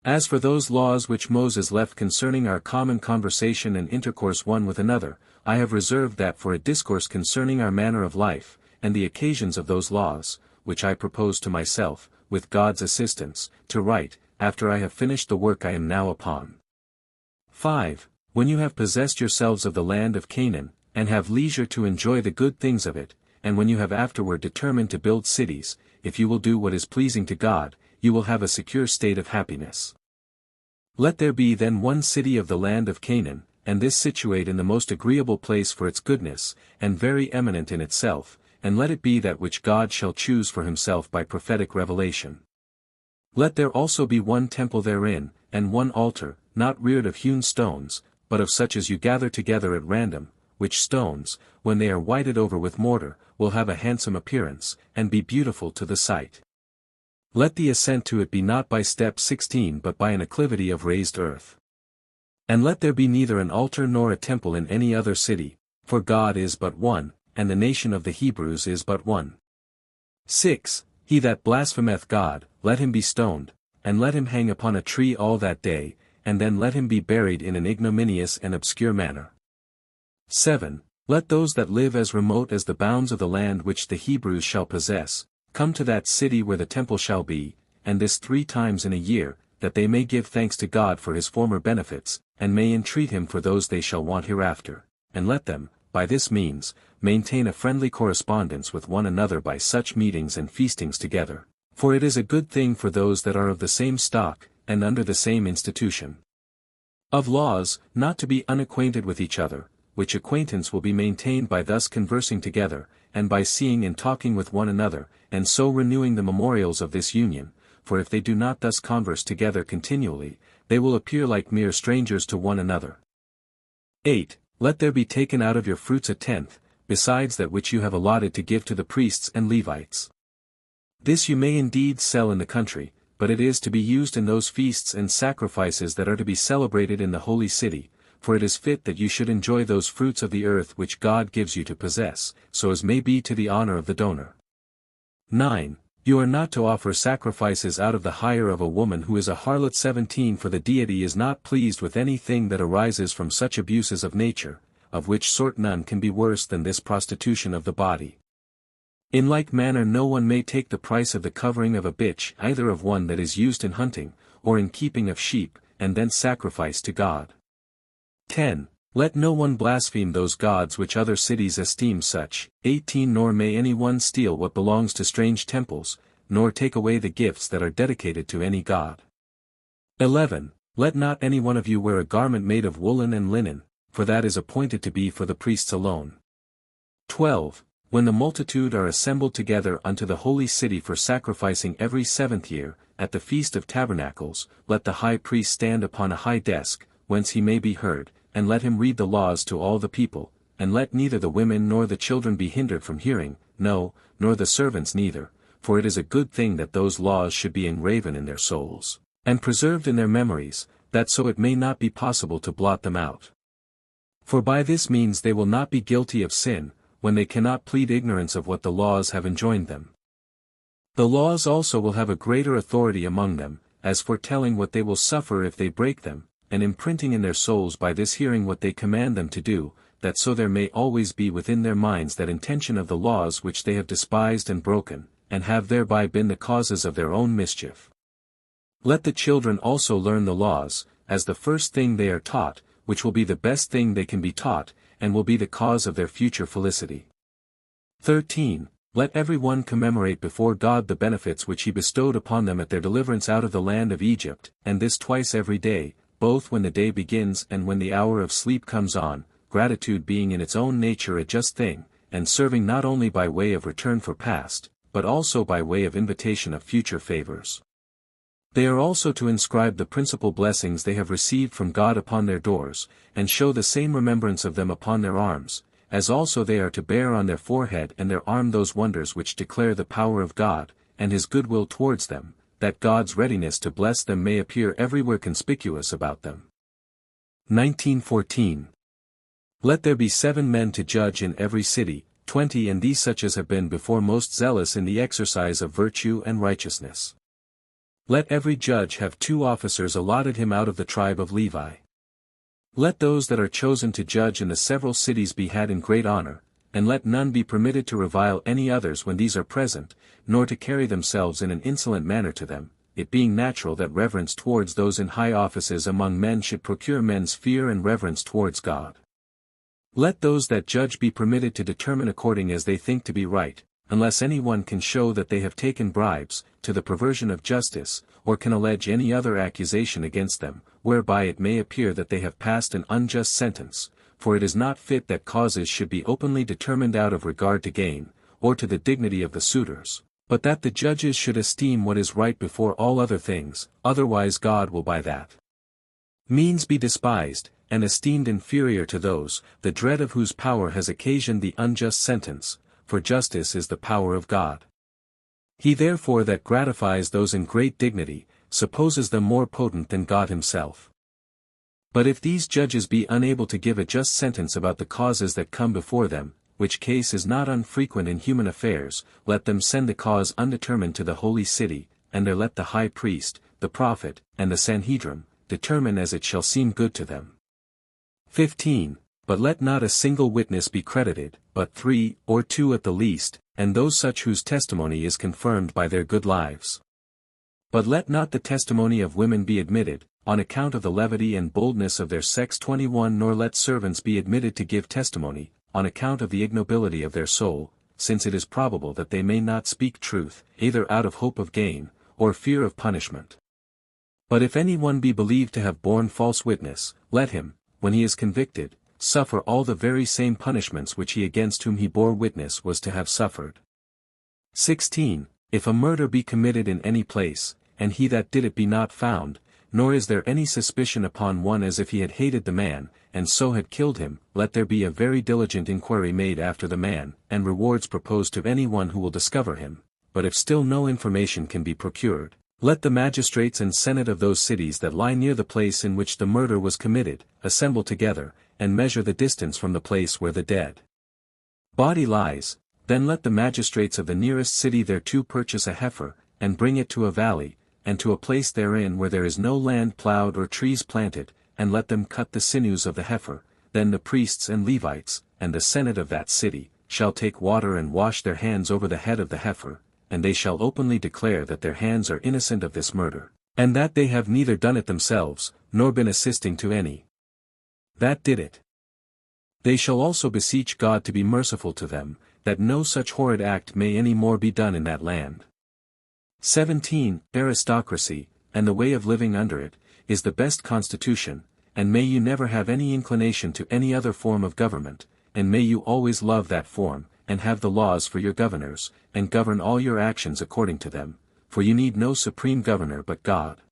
As for those laws which Moses left concerning our common conversation and intercourse one with another, I have reserved that for a discourse concerning our manner of life, and the occasions of those laws, which I propose to myself, with God's assistance, to write, after I have finished the work I am now upon. 5. When you have possessed yourselves of the land of Canaan, and have leisure to enjoy the good things of it, and when you have afterward determined to build cities, if you will do what is pleasing to God, you will have a secure state of happiness. Let there be then one city of the land of Canaan, and this situate in the most agreeable place for its goodness, and very eminent in itself, and let it be that which God shall choose for himself by prophetic revelation. Let there also be one temple therein, and one altar, not reared of hewn stones, but of such as you gather together at random, which stones, when they are whited over with mortar, will have a handsome appearance, and be beautiful to the sight. Let the ascent to it be not by step 16 but by an acclivity of raised earth. And let there be neither an altar nor a temple in any other city, for God is but one, and the nation of the Hebrews is but one. 6. He that blasphemeth God, let him be stoned, and let him hang upon a tree all that day, and then let him be buried in an ignominious and obscure manner. 7. Let those that live as remote as the bounds of the land which the Hebrews shall possess, come to that city where the temple shall be, and this 3 times in a year, that they may give thanks to God for his former benefits, and may entreat him for those they shall want hereafter, and let them, by this means, maintain a friendly correspondence with one another by such meetings and feastings together, for it is a good thing for those that are of the same stock, and under the same institution. Of laws, not to be unacquainted with each other, which acquaintance will be maintained by thus conversing together, and by seeing and talking with one another, and so renewing the memorials of this union, for if they do not thus converse together continually, they will appear like mere strangers to one another. 8. Let there be taken out of your fruits a tenth, besides that which you have allotted to give to the priests and Levites. This you may indeed sell in the country, but it is to be used in those feasts and sacrifices that are to be celebrated in the holy city, for it is fit that you should enjoy those fruits of the earth which God gives you to possess, so as may be to the honor of the donor. 9. You are not to offer sacrifices out of the hire of a woman who is a harlot. 17 For the deity is not pleased with anything that arises from such abuses of nature, of which sort none can be worse than this prostitution of the body. In like manner no one may take the price of the covering of a bitch either of one that is used in hunting, or in keeping of sheep, and then sacrifice to God. 10. Let no one blaspheme those gods which other cities esteem such. 18 Nor may any one steal what belongs to strange temples, nor take away the gifts that are dedicated to any god. 11. Let not any one of you wear a garment made of woolen and linen, for that is appointed to be for the priests alone. 12. When the multitude are assembled together unto the holy city for sacrificing every 7th year, at the Feast of Tabernacles, let the high priest stand upon a high desk, whence he may be heard, and let him read the laws to all the people, and let neither the women nor the children be hindered from hearing, no, nor the servants neither, for it is a good thing that those laws should be engraven in their souls, and preserved in their memories, that so it may not be possible to blot them out. For by this means they will not be guilty of sin, when they cannot plead ignorance of what the laws have enjoined them. The laws also will have a greater authority among them, as foretelling what they will suffer if they break them, and imprinting in their souls by this hearing what they command them to do, that so there may always be within their minds that intention of the laws which they have despised and broken, and have thereby been the causes of their own mischief. Let the children also learn the laws, as the first thing they are taught, which will be the best thing they can be taught, and will be the cause of their future felicity. 13. Let every one commemorate before God the benefits which he bestowed upon them at their deliverance out of the land of Egypt, and this twice every day, both when the day begins and when the hour of sleep comes on, gratitude being in its own nature a just thing, and serving not only by way of return for past, but also by way of invitation of future favors. They are also to inscribe the principal blessings they have received from God upon their doors, and show the same remembrance of them upon their arms, as also they are to bear on their forehead and their arm those wonders which declare the power of God, and his goodwill towards them, that God's readiness to bless them may appear everywhere conspicuous about them. 19:14. Let there be 7 men to judge in every city, 20 and these such as have been before most zealous in the exercise of virtue and righteousness. Let every judge have 2 officers allotted him out of the tribe of Levi. Let those that are chosen to judge in the several cities be had in great honor, and let none be permitted to revile any others when these are present, nor to carry themselves in an insolent manner to them, it being natural that reverence towards those in high offices among men should procure men's fear and reverence towards God. Let those that judge be permitted to determine according as they think to be right, unless any one can show that they have taken bribes, to the perversion of justice, or can allege any other accusation against them, whereby it may appear that they have passed an unjust sentence, for it is not fit that causes should be openly determined out of regard to gain, or to the dignity of the suitors, but that the judges should esteem what is right before all other things, otherwise God will by that means be despised, and esteemed inferior to those, the dread of whose power has occasioned the unjust sentence, for justice is the power of God. He therefore that gratifies those in great dignity, supposes them more potent than God himself. But if these judges be unable to give a just sentence about the causes that come before them, which case is not unfrequent in human affairs, let them send the cause undetermined to the holy city, and there let the high priest, the prophet, and the Sanhedrim, determine as it shall seem good to them. 15. But let not a single witness be credited, but 3 or 2 at the least, and those such whose testimony is confirmed by their good lives. But let not the testimony of women be admitted, on account of the levity and boldness of their sex. 21. Nor let servants be admitted to give testimony, on account of the ignobility of their soul, since it is probable that they may not speak truth, either out of hope of gain, or fear of punishment. But if any one be believed to have borne false witness, let him, when he is convicted, suffer all the very same punishments which he against whom he bore witness was to have suffered. 16. If a murder be committed in any place, and he that did it be not found, nor is there any suspicion upon one as if he had hated the man, and so had killed him, let there be a very diligent inquiry made after the man, and rewards proposed to any one who will discover him. But if still no information can be procured, let the magistrates and senate of those cities that lie near the place in which the murder was committed, assemble together, and measure the distance from the place where the dead body lies. Then let the magistrates of the nearest city thereto purchase a heifer, and bring it to a valley, and to a place therein where there is no land plowed or trees planted, and let them cut the sinews of the heifer. Then the priests and Levites, and the senate of that city, shall take water and wash their hands over the head of the heifer, and they shall openly declare that their hands are innocent of this murder, and that they have neither done it themselves, nor been assisting to any that did it. They shall also beseech God to be merciful to them, that no such horrid act may any more be done in that land. 17. Aristocracy, and the way of living under it, is the best constitution, and may you never have any inclination to any other form of government, and may you always love that form, and have the laws for your governors, and govern all your actions according to them, for you need no supreme governor but God.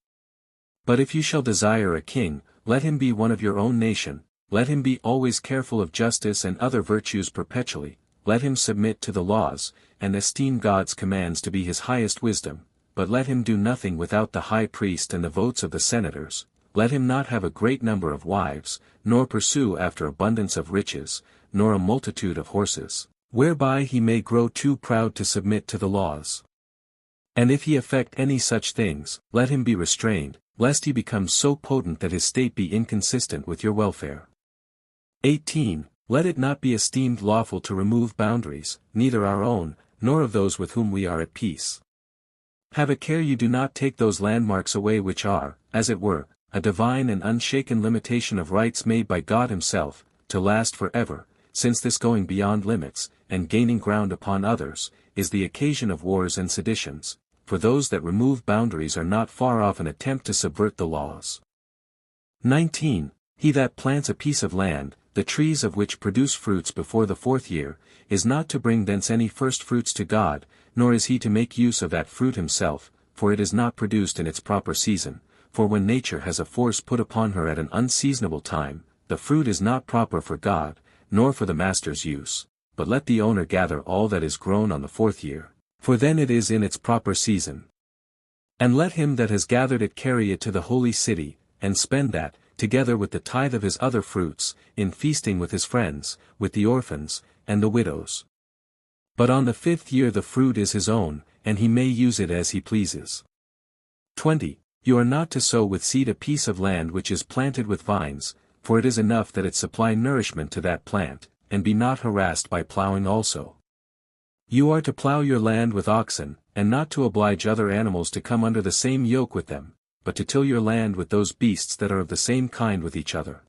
But if you shall desire a king, let him be one of your own nation, let him be always careful of justice and other virtues perpetually, let him submit to the laws, and esteem God's commands to be his highest wisdom, but let him do nothing without the high priest and the votes of the senators, let him not have a great number of wives, nor pursue after abundance of riches, nor a multitude of horses, whereby he may grow too proud to submit to the laws. And if he affect any such things, let him be restrained, lest he become so potent that his state be inconsistent with your welfare. 18. Let it not be esteemed lawful to remove boundaries, neither our own, nor of those with whom we are at peace. Have a care you do not take those landmarks away which are, as it were, a divine and unshaken limitation of rights made by God himself, to last forever, since this going beyond limits, and gaining ground upon others, is the occasion of wars and seditions, for those that remove boundaries are not far off an attempt to subvert the laws. 19. He that plants a piece of land, the trees of which produce fruits before the 4th year, is not to bring thence any first fruits to God, nor is he to make use of that fruit himself, for it is not produced in its proper season, for when nature has a force put upon her at an unseasonable time, the fruit is not proper for God, nor for the master's use, but let the owner gather all that is grown on the 4th year, for then it is in its proper season. And let him that has gathered it carry it to the holy city, and spend that, together with the tithe of his other fruits, in feasting with his friends, with the orphans, and the widows. But on the 5th year the fruit is his own, and he may use it as he pleases. 20. You are not to sow with seed a piece of land which is planted with vines, for it is enough that it supply nourishment to that plant, and be not harassed by plowing also. You are to plow your land with oxen, and not to oblige other animals to come under the same yoke with them, but to till your land with those beasts that are of the same kind with each other.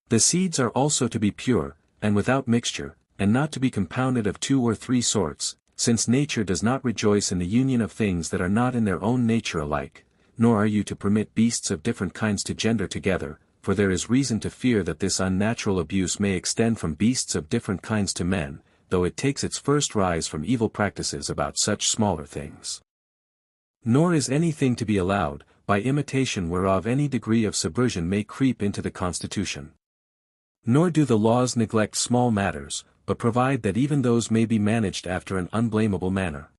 The seeds are also to be pure, and without mixture, and not to be compounded of 2 or 3 sorts, since nature does not rejoice in the union of things that are not in their own nature alike, nor are you to permit beasts of different kinds to gender together, for there is reason to fear that this unnatural abuse may extend from beasts of different kinds to men, though it takes its first rise from evil practices about such smaller things. Nor is anything to be allowed, by imitation whereof any degree of subversion may creep into the constitution. Nor do the laws neglect small matters, but provide that even those may be managed after an unblameable manner.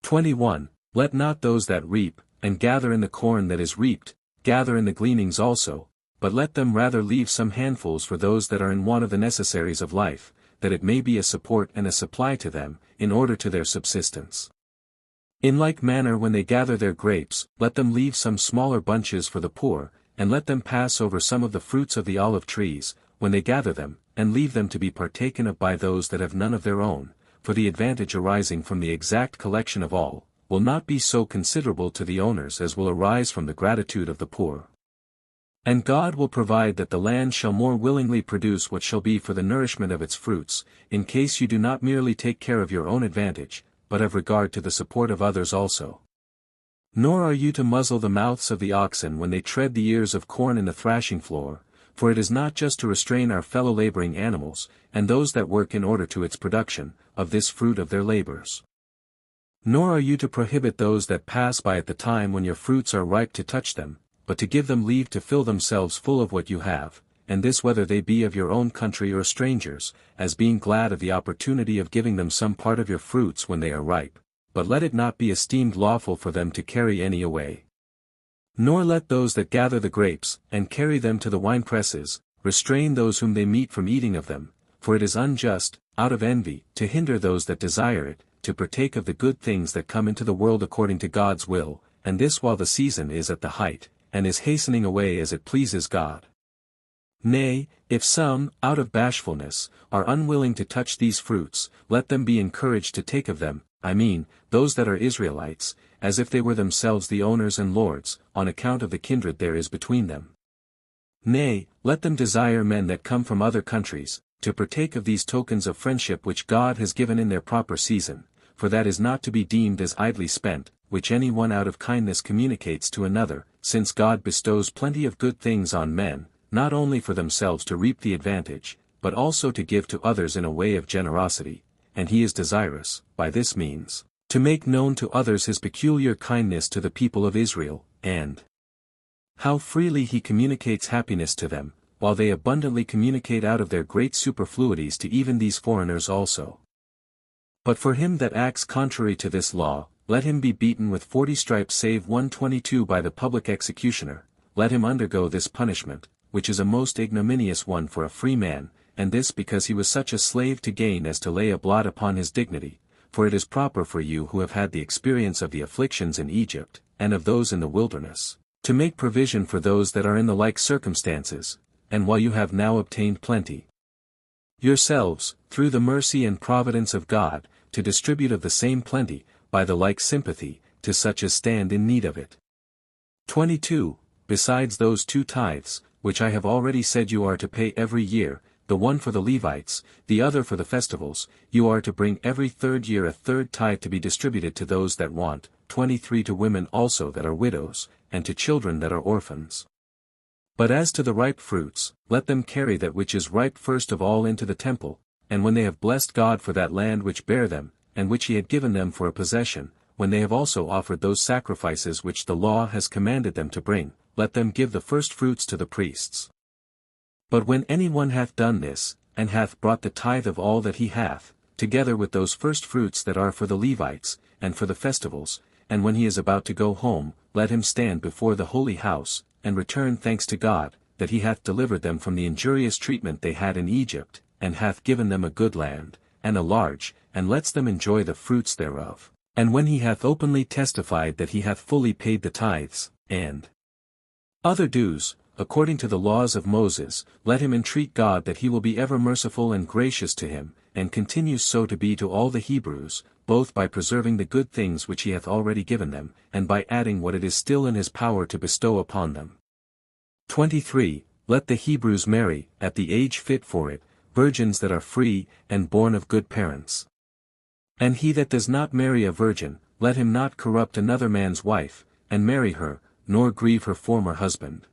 21. Let not those that reap, and gather in the corn that is reaped, gather in the gleanings also, but let them rather leave some handfuls for those that are in want of the necessaries of life, that it may be a support and a supply to them, in order to their subsistence. In like manner when they gather their grapes, let them leave some smaller bunches for the poor, and let them pass over some of the fruits of the olive trees, when they gather them, and leave them to be partaken of by those that have none of their own, for the advantage arising from the exact collection of all, will not be so considerable to the owners as will arise from the gratitude of the poor. And God will provide that the land shall more willingly produce what shall be for the nourishment of its fruits, in case you do not merely take care of your own advantage, but have regard to the support of others also. Nor are you to muzzle the mouths of the oxen when they tread the ears of corn in the thrashing floor, for it is not just to restrain our fellow laboring animals, and those that work in order to its production, of this fruit of their labors. Nor are you to prohibit those that pass by at the time when your fruits are ripe to touch them, but to give them leave to fill themselves full of what you have, and this whether they be of your own country or strangers, as being glad of the opportunity of giving them some part of your fruits when they are ripe, but let it not be esteemed lawful for them to carry any away. Nor let those that gather the grapes, and carry them to the winepresses, restrain those whom they meet from eating of them, for it is unjust, out of envy, to hinder those that desire it, to partake of the good things that come into the world according to God's will, and this while the season is at the height, and is hastening away as it pleases God. Nay, if some, out of bashfulness, are unwilling to touch these fruits, let them be encouraged to take of them, I mean, those that are Israelites, as if they were themselves the owners and lords, on account of the kindred there is between them. Nay, let them desire men that come from other countries, to partake of these tokens of friendship which God has given in their proper season, for that is not to be deemed as idly spent, which any one out of kindness communicates to another, since God bestows plenty of good things on men, not only for themselves to reap the advantage, but also to give to others in a way of generosity, and he is desirous, by this means, to make known to others his peculiar kindness to the people of Israel, and how freely he communicates happiness to them, while they abundantly communicate out of their great superfluities to even these foreigners also. But for him that acts contrary to this law, let him be beaten with 40 stripes save 122 by the public executioner, let him undergo this punishment, which is a most ignominious one for a free man, and this because he was such a slave to gain as to lay a blot upon his dignity, for it is proper for you who have had the experience of the afflictions in Egypt, and of those in the wilderness, to make provision for those that are in the like circumstances, and while you have now obtained plenty, yourselves, through the mercy and providence of God, to distribute of the same plenty, by the like sympathy, to such as stand in need of it. 22. Besides those 2 tithes, which I have already said you are to pay every year, the one for the Levites, the other for the festivals, you are to bring every 3rd year a 3rd tithe to be distributed to those that want, 23 to women also that are widows, and to children that are orphans. But as to the ripe fruits, let them carry that which is ripe first of all into the temple, and when they have blessed God for that land which bare them, and which he had given them for a possession, when they have also offered those sacrifices which the law has commanded them to bring, let them give the first fruits to the priests. But when any one hath done this, and hath brought the tithe of all that he hath, together with those first fruits that are for the Levites, and for the festivals, and when he is about to go home, let him stand before the holy house, and return thanks to God, that he hath delivered them from the injurious treatment they had in Egypt, and hath given them a good land, and a large, and lets them enjoy the fruits thereof. And when he hath openly testified that he hath fully paid the tithes, and other dues, according to the laws of Moses, let him entreat God that he will be ever merciful and gracious to him, and continues so to be to all the Hebrews, both by preserving the good things which he hath already given them, and by adding what it is still in his power to bestow upon them. 23. Let the Hebrews marry, at the age fit for it, virgins that are free, and born of good parents. And he that does not marry a virgin, let him not corrupt another man's wife, and marry her, nor grieve her former husband.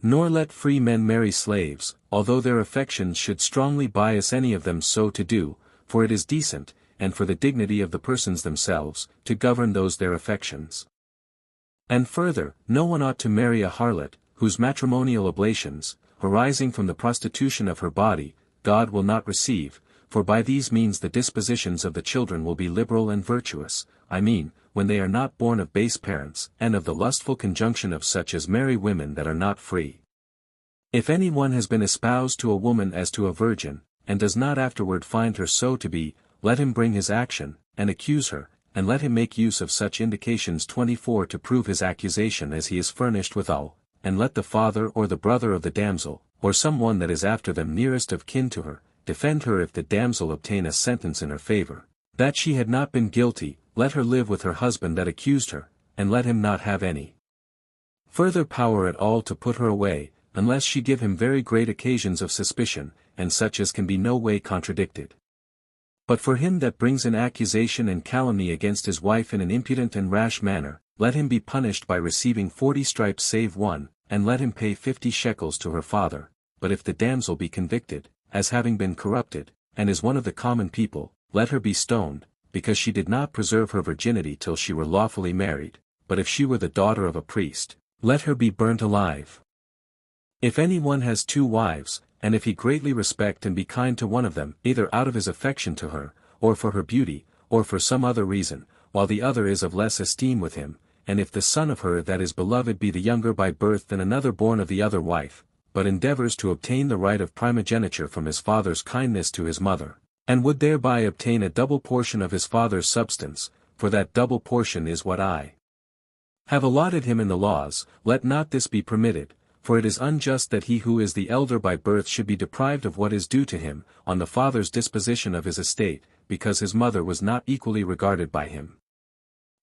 Nor let free men marry slaves, although their affections should strongly bias any of them so to do, for it is decent, and for the dignity of the persons themselves, to govern those their affections. And further, no one ought to marry a harlot, whose matrimonial oblations, arising from the prostitution of her body, God will not receive, for by these means the dispositions of the children will be liberal and virtuous, I mean, when they are not born of base parents, and of the lustful conjunction of such as marry women that are not free. If any one has been espoused to a woman as to a virgin, and does not afterward find her so to be, let him bring his action, and accuse her, and let him make use of such indications 24 to prove his accusation as he is furnished withal, and let the father or the brother of the damsel, or some one that is after them nearest of kin to her, defend her if the damsel obtain a sentence in her favor, that she had not been guilty, let her live with her husband that accused her, and let him not have any further power at all to put her away, unless she give him very great occasions of suspicion, and such as can be no way contradicted. But for him that brings an accusation and calumny against his wife in an impudent and rash manner, let him be punished by receiving 40 stripes save one, and let him pay 50 shekels to her father. But if the damsel be convicted, as having been corrupted, and is one of the common people, let her be stoned, because she did not preserve her virginity till she were lawfully married, but if she were the daughter of a priest, let her be burnt alive. If any one has 2 wives, and if he greatly respect and be kind to one of them, either out of his affection to her, or for her beauty, or for some other reason, while the other is of less esteem with him, and if the son of her that is beloved be the younger by birth than another born of the other wife, but endeavors to obtain the right of primogeniture from his father's kindness to his mother, and would thereby obtain a double portion of his father's substance, for that double portion is what I have allotted him in the laws, let not this be permitted, for it is unjust that he who is the elder by birth should be deprived of what is due to him, on the father's disposition of his estate, because his mother was not equally regarded by him.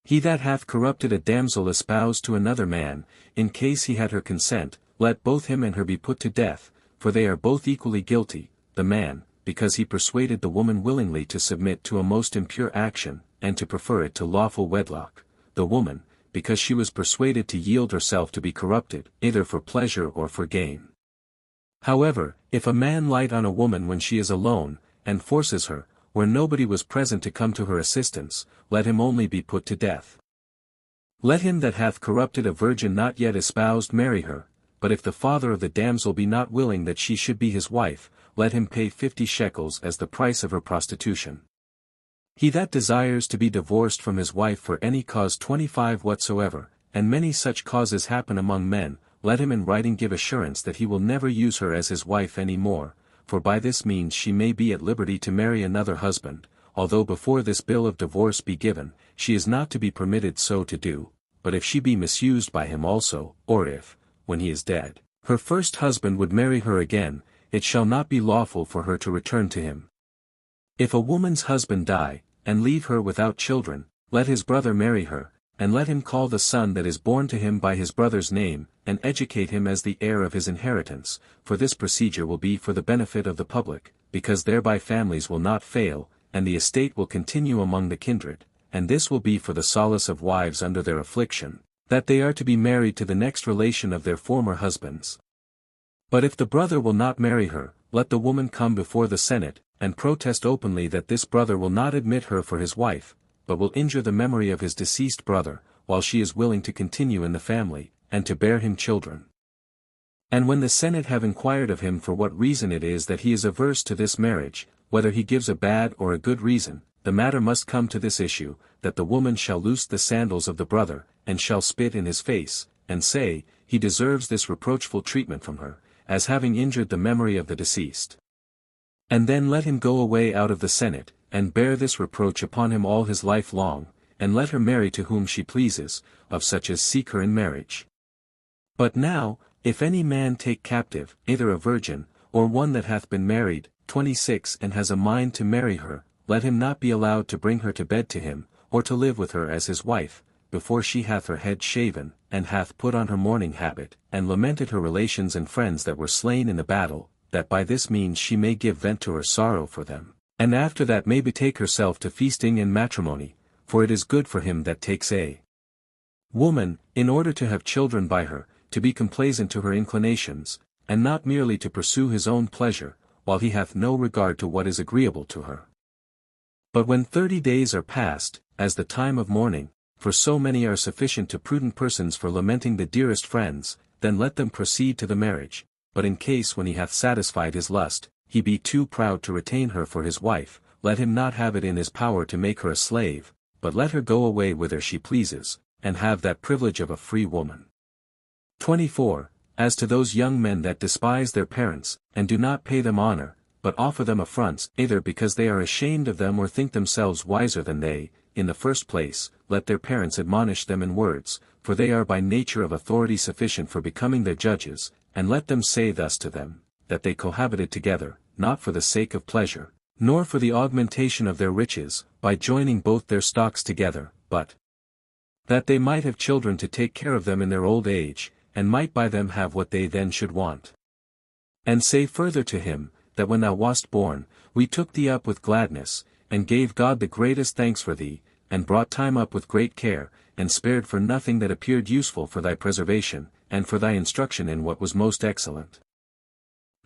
He that hath corrupted a damsel espoused to another man, in case he had her consent, let both him and her be put to death, for they are both equally guilty, the man, because he persuaded the woman willingly to submit to a most impure action, and to prefer it to lawful wedlock, the woman, because she was persuaded to yield herself to be corrupted, either for pleasure or for gain. However, if a man light on a woman when she is alone, and forces her, where nobody was present to come to her assistance, let him only be put to death. Let him that hath corrupted a virgin not yet espoused marry her, but if the father of the damsel be not willing that she should be his wife, let him pay 50 shekels as the price of her prostitution. He that desires to be divorced from his wife for any cause 25 whatsoever, and many such causes happen among men, let him in writing give assurance that he will never use her as his wife any more, for by this means she may be at liberty to marry another husband, although before this bill of divorce be given, she is not to be permitted so to do, but if she be misused by him also, or if, when he is dead, her first husband would marry her again, it shall not be lawful for her to return to him. If a woman's husband die, and leave her without children, let his brother marry her, and let him call the son that is born to him by his brother's name, and educate him as the heir of his inheritance, for this procedure will be for the benefit of the public, because thereby families will not fail, and the estate will continue among the kindred, and this will be for the solace of wives under their affliction, that they are to be married to the next relation of their former husbands. But if the brother will not marry her, let the woman come before the Senate, and protest openly that this brother will not admit her for his wife, but will injure the memory of his deceased brother, while she is willing to continue in the family, and to bear him children. And when the Senate have inquired of him for what reason it is that he is averse to this marriage, whether he gives a bad or a good reason, the matter must come to this issue, that the woman shall loose the sandals of the brother, and shall spit in his face, and say, he deserves this reproachful treatment from her, as having injured the memory of the deceased. And then let him go away out of the Senate, and bear this reproach upon him all his life long, and let her marry to whom she pleases, of such as seek her in marriage. But now, if any man take captive, either a virgin, or one that hath been married, 26 and has a mind to marry her, let him not be allowed to bring her to bed to him, or to live with her as his wife, before she hath her head shaven, and hath put on her mourning habit, and lamented her relations and friends that were slain in the battle, that by this means she may give vent to her sorrow for them, and after that may betake herself to feasting and matrimony, for it is good for him that takes a woman, in order to have children by her, to be complaisant to her inclinations, and not merely to pursue his own pleasure, while he hath no regard to what is agreeable to her. But when 30 days are past, as the time of mourning, for so many are sufficient to prudent persons for lamenting the dearest friends, then let them proceed to the marriage. But in case when he hath satisfied his lust, he be too proud to retain her for his wife, let him not have it in his power to make her a slave, but let her go away whither she pleases, and have that privilege of a free woman. 24. As to those young men that despise their parents, and do not pay them honor, but offer them affronts, either because they are ashamed of them or think themselves wiser than they, in the first place, let their parents admonish them in words, for they are by nature of authority sufficient for becoming their judges, and let them say thus to them, that they cohabited together, not for the sake of pleasure, nor for the augmentation of their riches, by joining both their stocks together, but that they might have children to take care of them in their old age, and might by them have what they then should want. And say further to him, that when thou wast born, we took thee up with gladness, and gave God the greatest thanks for thee, and brought time up with great care, and spared for nothing that appeared useful for thy preservation, and for thy instruction in what was most excellent.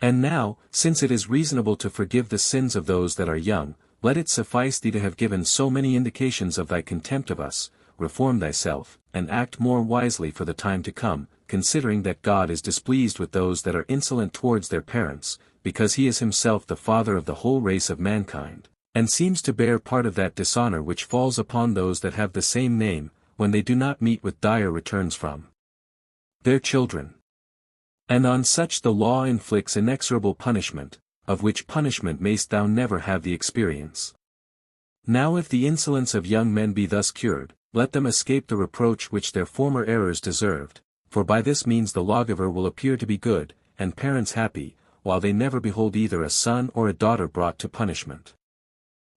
And now, since it is reasonable to forgive the sins of those that are young, let it suffice thee to have given so many indications of thy contempt of us, reform thyself, and act more wisely for the time to come, considering that God is displeased with those that are insolent towards their parents, because he is himself the father of the whole race of mankind, and seems to bear part of that dishonor which falls upon those that have the same name, when they do not meet with dire returns from their children. And on such the law inflicts inexorable punishment, of which punishment mayst thou never have the experience. Now if the insolence of young men be thus cured, let them escape the reproach which their former errors deserved, for by this means the lawgiver will appear to be good, and parents happy, while they never behold either a son or a daughter brought to punishment.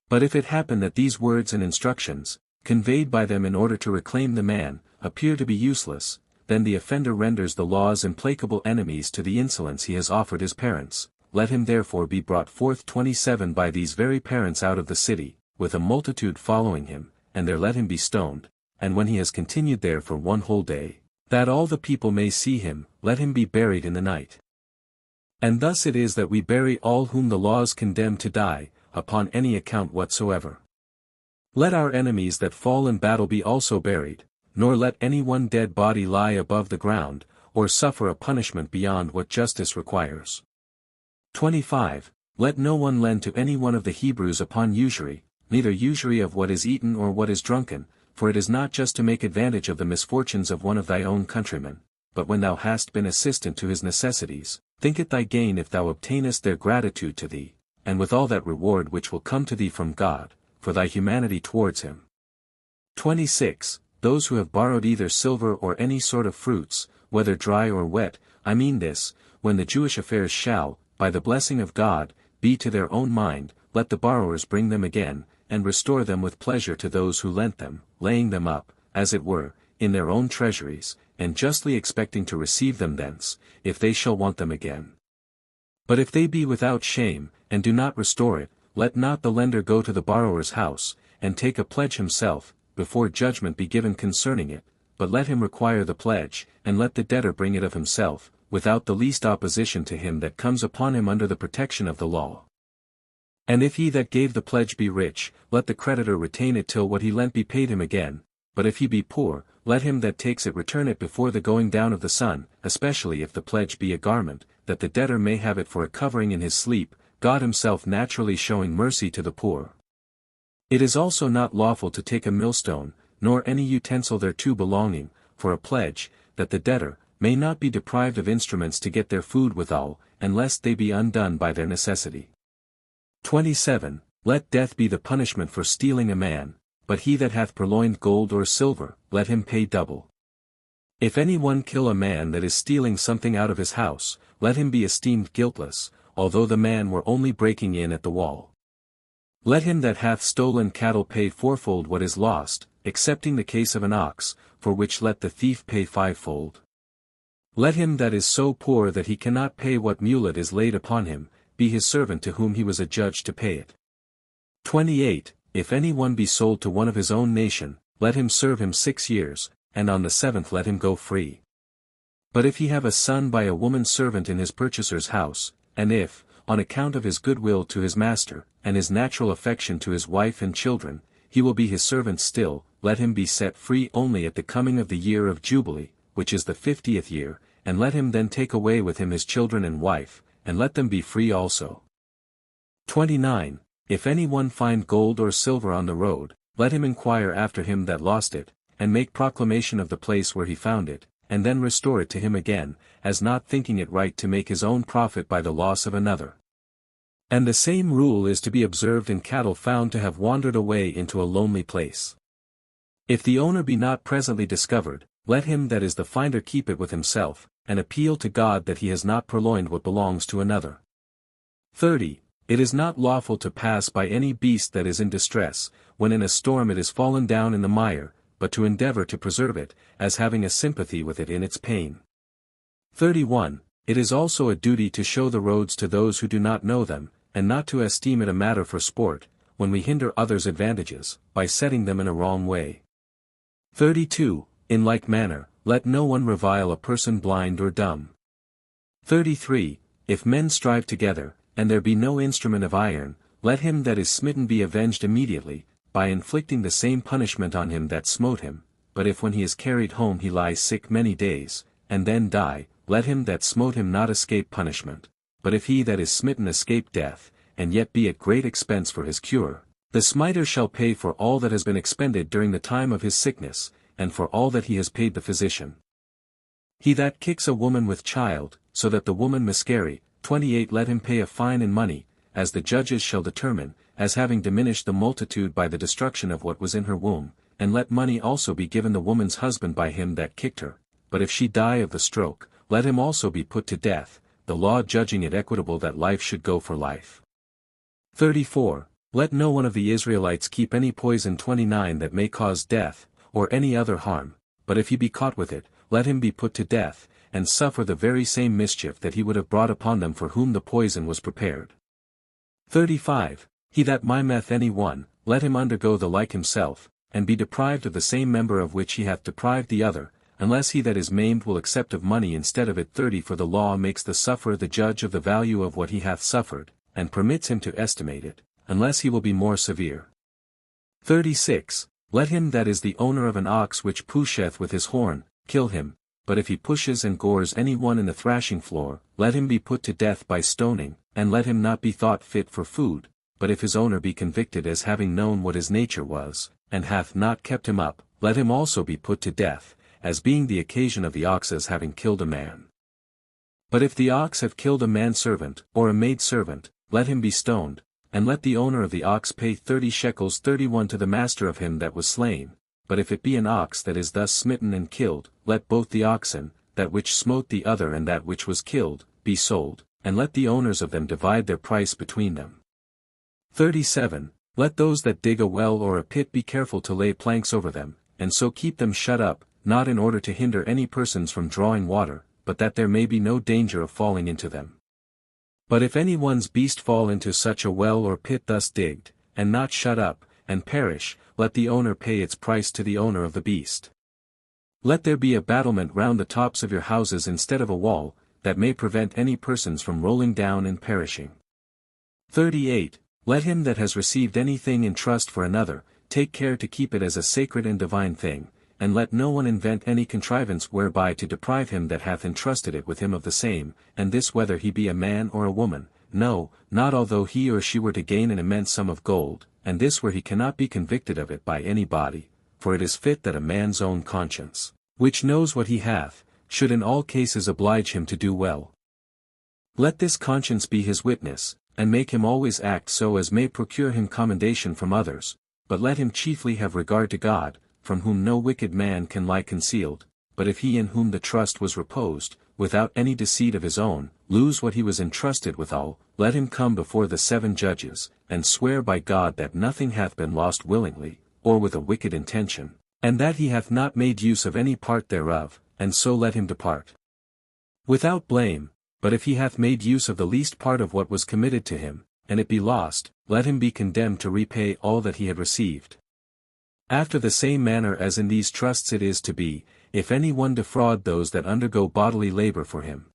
But if it happen that these words and instructions, conveyed by them in order to reclaim the man, appear to be useless, then the offender renders the law's implacable enemies to the insolence he has offered his parents. Let him therefore be brought forth 27 by these very parents out of the city, with a multitude following him, and there let him be stoned, and when he has continued there for one whole day, that all the people may see him, let him be buried in the night. And thus it is that we bury all whom the laws condemn to die, upon any account whatsoever. Let our enemies that fall in battle be also buried, nor let any one dead body lie above the ground, or suffer a punishment beyond what justice requires. 25. Let no one lend to any one of the Hebrews upon usury, neither usury of what is eaten or what is drunken, for it is not just to make advantage of the misfortunes of one of thy own countrymen, but when thou hast been assistant to his necessities, think it thy gain if thou obtainest their gratitude to thee, and with all that reward which will come to thee from God, for thy humanity towards him. 26. Those who have borrowed either silver or any sort of fruits, whether dry or wet, I mean this, when the Jewish affairs shall, by the blessing of God, be to their own mind, let the borrowers bring them again, and restore them with pleasure to those who lent them, laying them up, as it were, in their own treasuries, and justly expecting to receive them thence, if they shall want them again. But if they be without shame, and do not restore it, let not the lender go to the borrower's house, and take a pledge himself, before judgment be given concerning it, but let him require the pledge, and let the debtor bring it of himself, without the least opposition to him that comes upon him under the protection of the law. And if he that gave the pledge be rich, let the creditor retain it till what he lent be paid him again, but if he be poor, let him that takes it return it before the going down of the sun, especially if the pledge be a garment, that the debtor may have it for a covering in his sleep, God himself naturally showing mercy to the poor. It is also not lawful to take a millstone, nor any utensil thereto belonging, for a pledge, that the debtor may not be deprived of instruments to get their food withal, and lest they be undone by their necessity. 27. Let death be the punishment for stealing a man, but he that hath purloined gold or silver, let him pay double. If any one kill a man that is stealing something out of his house, let him be esteemed guiltless, although the man were only breaking in at the wall. Let him that hath stolen cattle pay fourfold what is lost, excepting the case of an ox, for which let the thief pay fivefold. Let him that is so poor that he cannot pay what mulet is laid upon him, be his servant to whom he was adjudged to pay it. 28. If any one be sold to one of his own nation, let him serve him 6 years, and on the 7th let him go free. But if he have a son by a woman servant in his purchaser's house, and if, on account of his good will to his master, and his natural affection to his wife and children, he will be his servant still, let him be set free only at the coming of the year of Jubilee, which is the 50th year, and let him then take away with him his children and wife, and let them be free also. 29. If any one find gold or silver on the road, let him inquire after him that lost it, and make proclamation of the place where he found it, and then restore it to him again, as not thinking it right to make his own profit by the loss of another. And the same rule is to be observed in cattle found to have wandered away into a lonely place. If the owner be not presently discovered, let him that is the finder keep it with himself, and appeal to God that he has not purloined what belongs to another. 30. It is not lawful to pass by any beast that is in distress, when in a storm it is fallen down in the mire, but to endeavor to preserve it, as having a sympathy with it in its pain. 31. It is also a duty to show the roads to those who do not know them, and not to esteem it a matter for sport, when we hinder others' advantages, by setting them in a wrong way. 32. In like manner, let no one revile a person blind or dumb. 33. If men strive together, and there be no instrument of iron, let him that is smitten be avenged immediately, by inflicting the same punishment on him that smote him, but if when he is carried home he lies sick many days, and then die, let him that smote him not escape punishment, but if he that is smitten escape death, and yet be at great expense for his cure, the smiter shall pay for all that has been expended during the time of his sickness, and for all that he has paid the physician. He that kicks a woman with child, so that the woman miscarry, 28 let him pay a fine in money, as the judges shall determine, as having diminished the multitude by the destruction of what was in her womb, and let money also be given the woman's husband by him that kicked her, but if she die of the stroke, let him also be put to death, the law judging it equitable that life should go for life. 34. Let no one of the Israelites keep any poison 29 that may cause death, or any other harm, but if he be caught with it, let him be put to death, and suffer the very same mischief that he would have brought upon them for whom the poison was prepared. 35. He that maimeth any one, let him undergo the like himself, and be deprived of the same member of which he hath deprived the other, unless he that is maimed will accept of money instead of it. 30 For the law makes the sufferer the judge of the value of what he hath suffered, and permits him to estimate it, unless he will be more severe. 36. Let him that is the owner of an ox which pusheth with his horn, kill him, but if he pushes and gores any one in the thrashing floor, let him be put to death by stoning, and let him not be thought fit for food, but if his owner be convicted as having known what his nature was, and hath not kept him up, let him also be put to death, as being the occasion of the ox's having killed a man. But if the ox have killed a manservant, or a maidservant, let him be stoned, and let the owner of the ox pay 30 shekels 31 to the master of him that was slain. But if it be an ox that is thus smitten and killed, let both the oxen, that which smote the other and that which was killed, be sold, and let the owners of them divide their price between them. 37. Let those that dig a well or a pit be careful to lay planks over them, and so keep them shut up, not in order to hinder any persons from drawing water, but that there may be no danger of falling into them. But if any one's beast fall into such a well or pit thus digged, and not shut up, and perish, let the owner pay its price to the owner of the beast. Let there be a battlement round the tops of your houses instead of a wall, that may prevent any persons from rolling down and perishing. 38. Let him that has received anything in trust for another, take care to keep it as a sacred and divine thing, and let no one invent any contrivance whereby to deprive him that hath entrusted it with him of the same, and this whether he be a man or a woman, no, not although he or she were to gain an immense sum of gold, and this where he cannot be convicted of it by any body, for it is fit that a man's own conscience, which knows what he hath, should in all cases oblige him to do well. Let this conscience be his witness, and make him always act so as may procure him commendation from others, but let him chiefly have regard to God, from whom no wicked man can lie concealed, but if he in whom the trust was reposed, without any deceit of his own, lose what he was entrusted withal, let him come before the 7 judges, and swear by God that nothing hath been lost willingly, or with a wicked intention, and that he hath not made use of any part thereof, and so let him depart without blame. But if he hath made use of the least part of what was committed to him, and it be lost, let him be condemned to repay all that he had received. After the same manner as in these trusts it is to be, if any one defraud those that undergo bodily labor for him.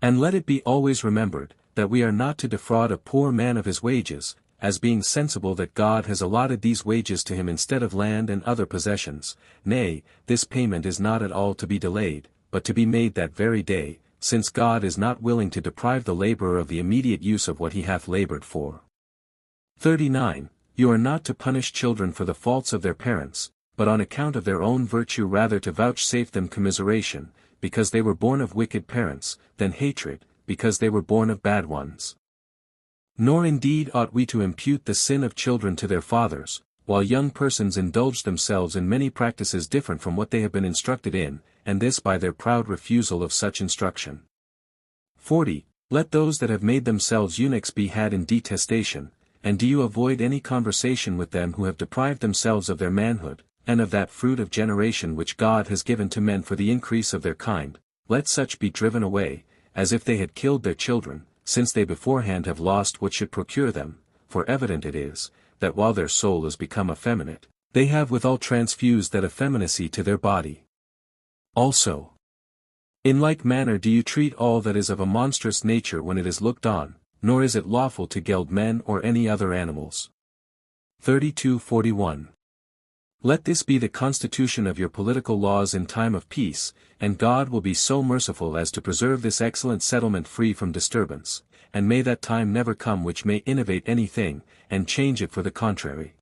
And let it be always remembered, that we are not to defraud a poor man of his wages, as being sensible that God has allotted these wages to him instead of land and other possessions. Nay, this payment is not at all to be delayed, but to be made that very day, since God is not willing to deprive the laborer of the immediate use of what he hath labored for. 39. You are not to punish children for the faults of their parents, but on account of their own virtue rather to vouchsafe them commiseration, because they were born of wicked parents, than hatred, because they were born of bad ones. Nor indeed ought we to impute the sin of children to their fathers, while young persons indulge themselves in many practices different from what they have been instructed in, and this by their proud refusal of such instruction. 40. Let those that have made themselves eunuchs be had in detestation, and do you avoid any conversation with them who have deprived themselves of their manhood, and of that fruit of generation which God has given to men for the increase of their kind. Let such be driven away, as if they had killed their children, since they beforehand have lost what should procure them, for evident it is, that while their soul is become effeminate, they have withal transfused that effeminacy to their body. Also, in like manner do you treat all that is of a monstrous nature when it is looked on, nor is it lawful to geld men or any other animals. 32:41. Let this be the constitution of your political laws in time of peace, and God will be so merciful as to preserve this excellent settlement free from disturbance, and may that time never come which may innovate anything, and change it for the contrary.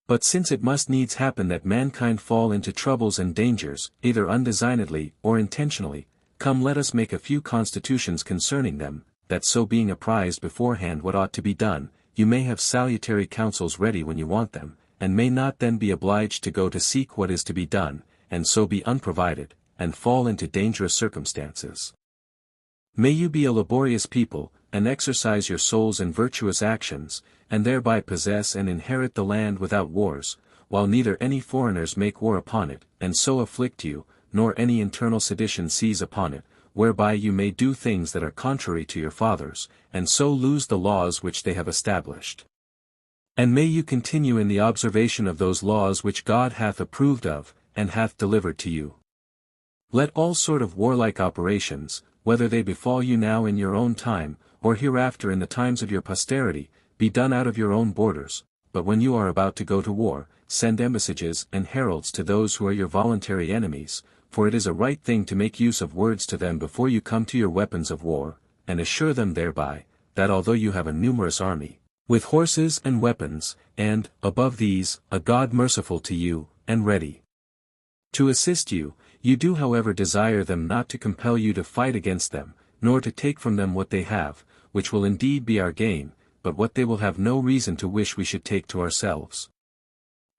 But since it must needs happen that mankind fall into troubles and dangers, either undesignedly or intentionally, come let us make a few constitutions concerning them, that so being apprised beforehand what ought to be done, you may have salutary counsels ready when you want them, and may not then be obliged to go to seek what is to be done, and so be unprovided, and fall into dangerous circumstances. May you be a laborious people, and exercise your souls in virtuous actions, and thereby possess and inherit the land without wars, while neither any foreigners make war upon it, and so afflict you, nor any internal sedition seize upon it, whereby you may do things that are contrary to your fathers, and so lose the laws which they have established. And may you continue in the observation of those laws which God hath approved of, and hath delivered to you. Let all sort of warlike operations, whether they befall you now in your own time, or hereafter in the times of your posterity, be done out of your own borders, but when you are about to go to war, send embassiges and heralds to those who are your voluntary enemies, for it is a right thing to make use of words to them before you come to your weapons of war, and assure them thereby, that although you have a numerous army, with horses and weapons, and, above these, a God merciful to you, and ready to assist you, you do however desire them not to compel you to fight against them, nor to take from them what they have, which will indeed be our gain, but what they will have no reason to wish we should take to ourselves.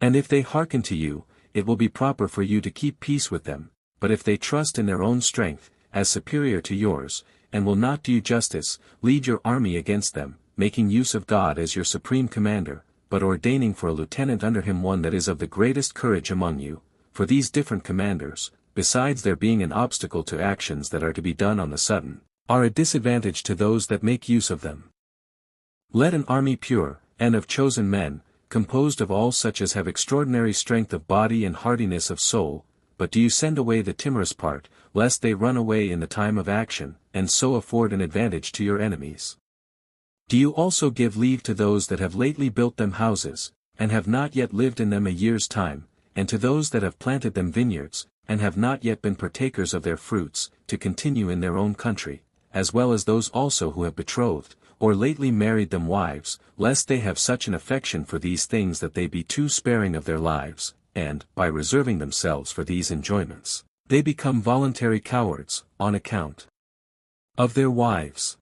And if they hearken to you, it will be proper for you to keep peace with them, but if they trust in their own strength, as superior to yours, and will not do you justice, lead your army against them, making use of God as your supreme commander, but ordaining for a lieutenant under him one that is of the greatest courage among you, for these different commanders, besides their being an obstacle to actions that are to be done on the sudden, are a disadvantage to those that make use of them. Let an army pure, and of chosen men, composed of all such as have extraordinary strength of body and hardiness of soul, but do you send away the timorous part, lest they run away in the time of action, and so afford an advantage to your enemies. Do you also give leave to those that have lately built them houses, and have not yet lived in them a year's time, and to those that have planted them vineyards, and have not yet been partakers of their fruits, to continue in their own country, as well as those also who have betrothed, or lately married them wives, lest they have such an affection for these things that they be too sparing of their lives, and, by reserving themselves for these enjoyments, they become voluntary cowards, on account of their wives.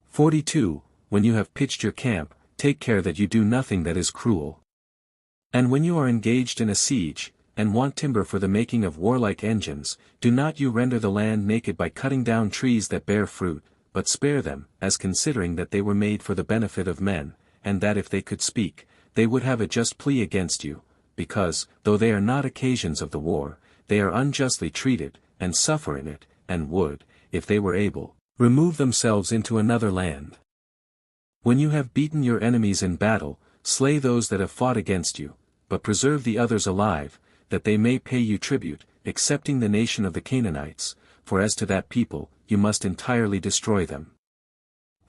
42. When you have pitched your camp, take care that you do nothing that is cruel. And when you are engaged in a siege, and want timber for the making of warlike engines, do not you render the land naked by cutting down trees that bear fruit, but spare them, as considering that they were made for the benefit of men, and that if they could speak, they would have a just plea against you, because, though they are not occasions of the war, they are unjustly treated, and suffer in it, and would, if they were able, remove themselves into another land. When you have beaten your enemies in battle, slay those that have fought against you, but preserve the others alive, that they may pay you tribute, excepting the nation of the Canaanites, for as to that people, you must entirely destroy them.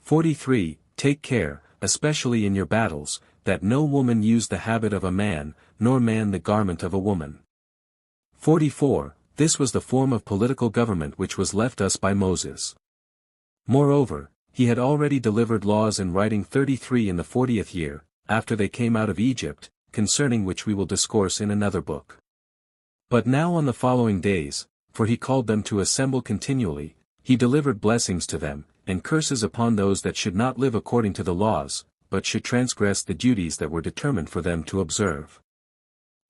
43. Take care, especially in your battles, that no woman use the habit of a man, nor man the garment of a woman. 44. This was the form of political government which was left us by Moses. Moreover, he had already delivered laws in writing 33 in the 40th year, after they came out of Egypt, concerning which we will discourse in another book. But now on the following days, for he called them to assemble continually, he delivered blessings to them, and curses upon those that should not live according to the laws, but should transgress the duties that were determined for them to observe.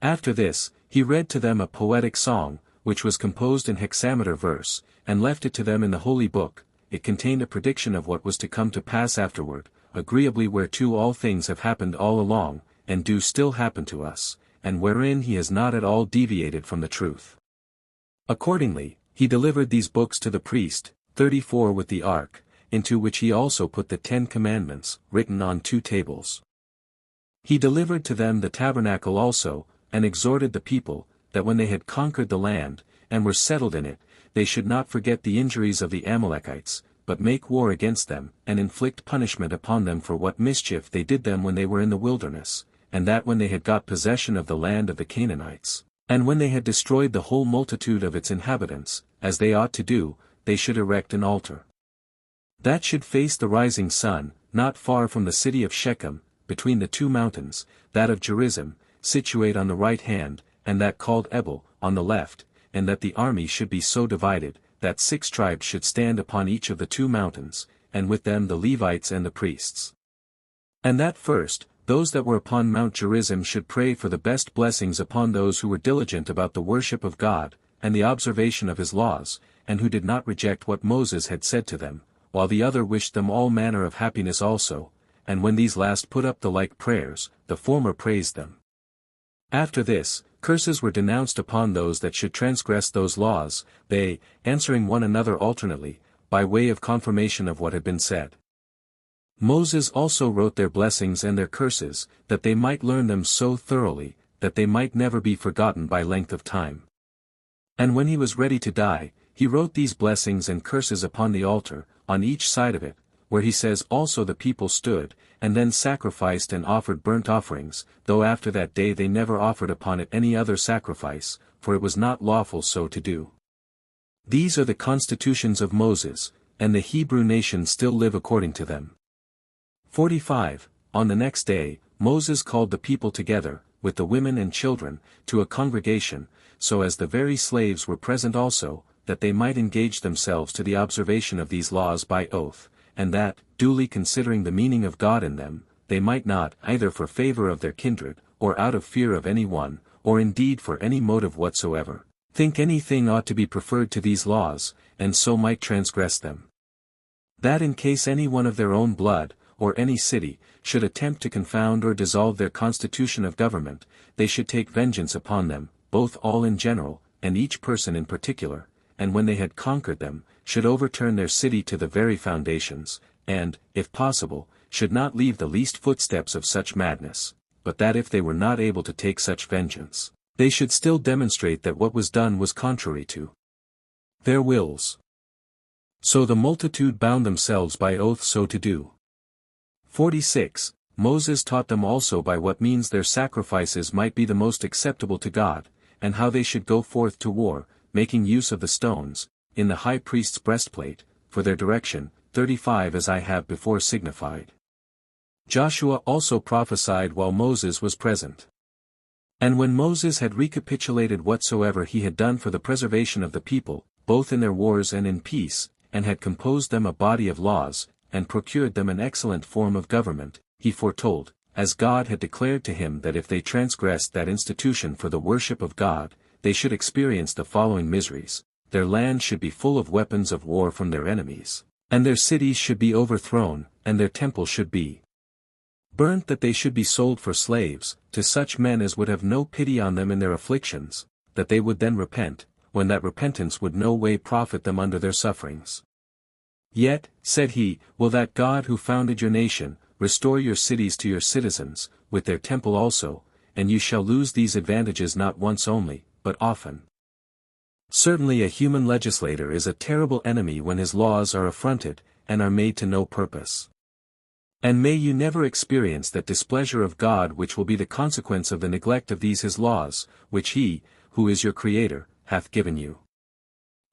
After this, he read to them a poetic song, which was composed in hexameter verse, and left it to them in the holy book. It contained a prediction of what was to come to pass afterward, agreeably whereto all things have happened all along, and do still happen to us, and wherein he has not at all deviated from the truth. Accordingly, he delivered these books to the priest, 34 with the ark, into which he also put the 10 commandments, written on 2 tables. He delivered to them the tabernacle also, and exhorted the people, that when they had conquered the land, and were settled in it, they should not forget the injuries of the Amalekites, but make war against them, and inflict punishment upon them for what mischief they did them when they were in the wilderness, and that when they had got possession of the land of the Canaanites, and when they had destroyed the whole multitude of its inhabitants, as they ought to do, they should erect an altar that should face the rising sun, not far from the city of Shechem, between the 2 mountains, that of Gerizim, situate on the right hand, and that called Ebal, on the left, and that the army should be so divided, that 6 tribes should stand upon each of the 2 mountains, and with them the Levites and the priests. And that first, those that were upon Mount Gerizim should pray for the best blessings upon those who were diligent about the worship of God, and the observation of his laws, and who did not reject what Moses had said to them, while the other wished them all manner of happiness also, and when these last put up the like prayers, the former praised them. After this, curses were denounced upon those that should transgress those laws, they, answering one another alternately, by way of confirmation of what had been said. Moses also wrote their blessings and their curses, that they might learn them so thoroughly, that they might never be forgotten by length of time. And when he was ready to die, he wrote these blessings and curses upon the altar, on each side of it, where he says also the people stood, and then sacrificed and offered burnt offerings, though after that day they never offered upon it any other sacrifice, for it was not lawful so to do. These are the constitutions of Moses, and the Hebrew nation still live according to them. 45. On the next day, Moses called the people together, with the women and children, to a congregation, so as the very slaves were present also, that they might engage themselves to the observation of these laws by oath, and that, duly considering the meaning of God in them, they might not, either for favor of their kindred, or out of fear of any one, or indeed for any motive whatsoever, think anything ought to be preferred to these laws, and so might transgress them. That in case any one of their own blood, or any city, should attempt to confound or dissolve their constitution of government, they should take vengeance upon them, both all in general, and each person in particular, and when they had conquered them, should overturn their city to the very foundations, and, if possible, should not leave the least footsteps of such madness, but that if they were not able to take such vengeance, they should still demonstrate that what was done was contrary to their wills. So the multitude bound themselves by oath so to do. 46. Moses taught them also by what means their sacrifices might be the most acceptable to God, and how they should go forth to war, making use of the stones, in the high priest's breastplate, for their direction, 35 as I have before signified. Joshua also prophesied while Moses was present. And when Moses had recapitulated whatsoever he had done for the preservation of the people, both in their wars and in peace, and had composed them a body of laws, and procured them an excellent form of government, he foretold, as God had declared to him that if they transgressed that institution for the worship of God, they should experience the following miseries: their land should be full of weapons of war from their enemies, and their cities should be overthrown, and their temple should be burnt, that they should be sold for slaves, to such men as would have no pity on them in their afflictions, that they would then repent, when that repentance would no way profit them under their sufferings. Yet, said he, will that God who founded your nation, restore your cities to your citizens, with their temple also, and you shall lose these advantages not once only, but often. Certainly a human legislator is a terrible enemy when his laws are affronted, and are made to no purpose. And may you never experience that displeasure of God which will be the consequence of the neglect of these his laws, which he, who is your Creator, hath given you.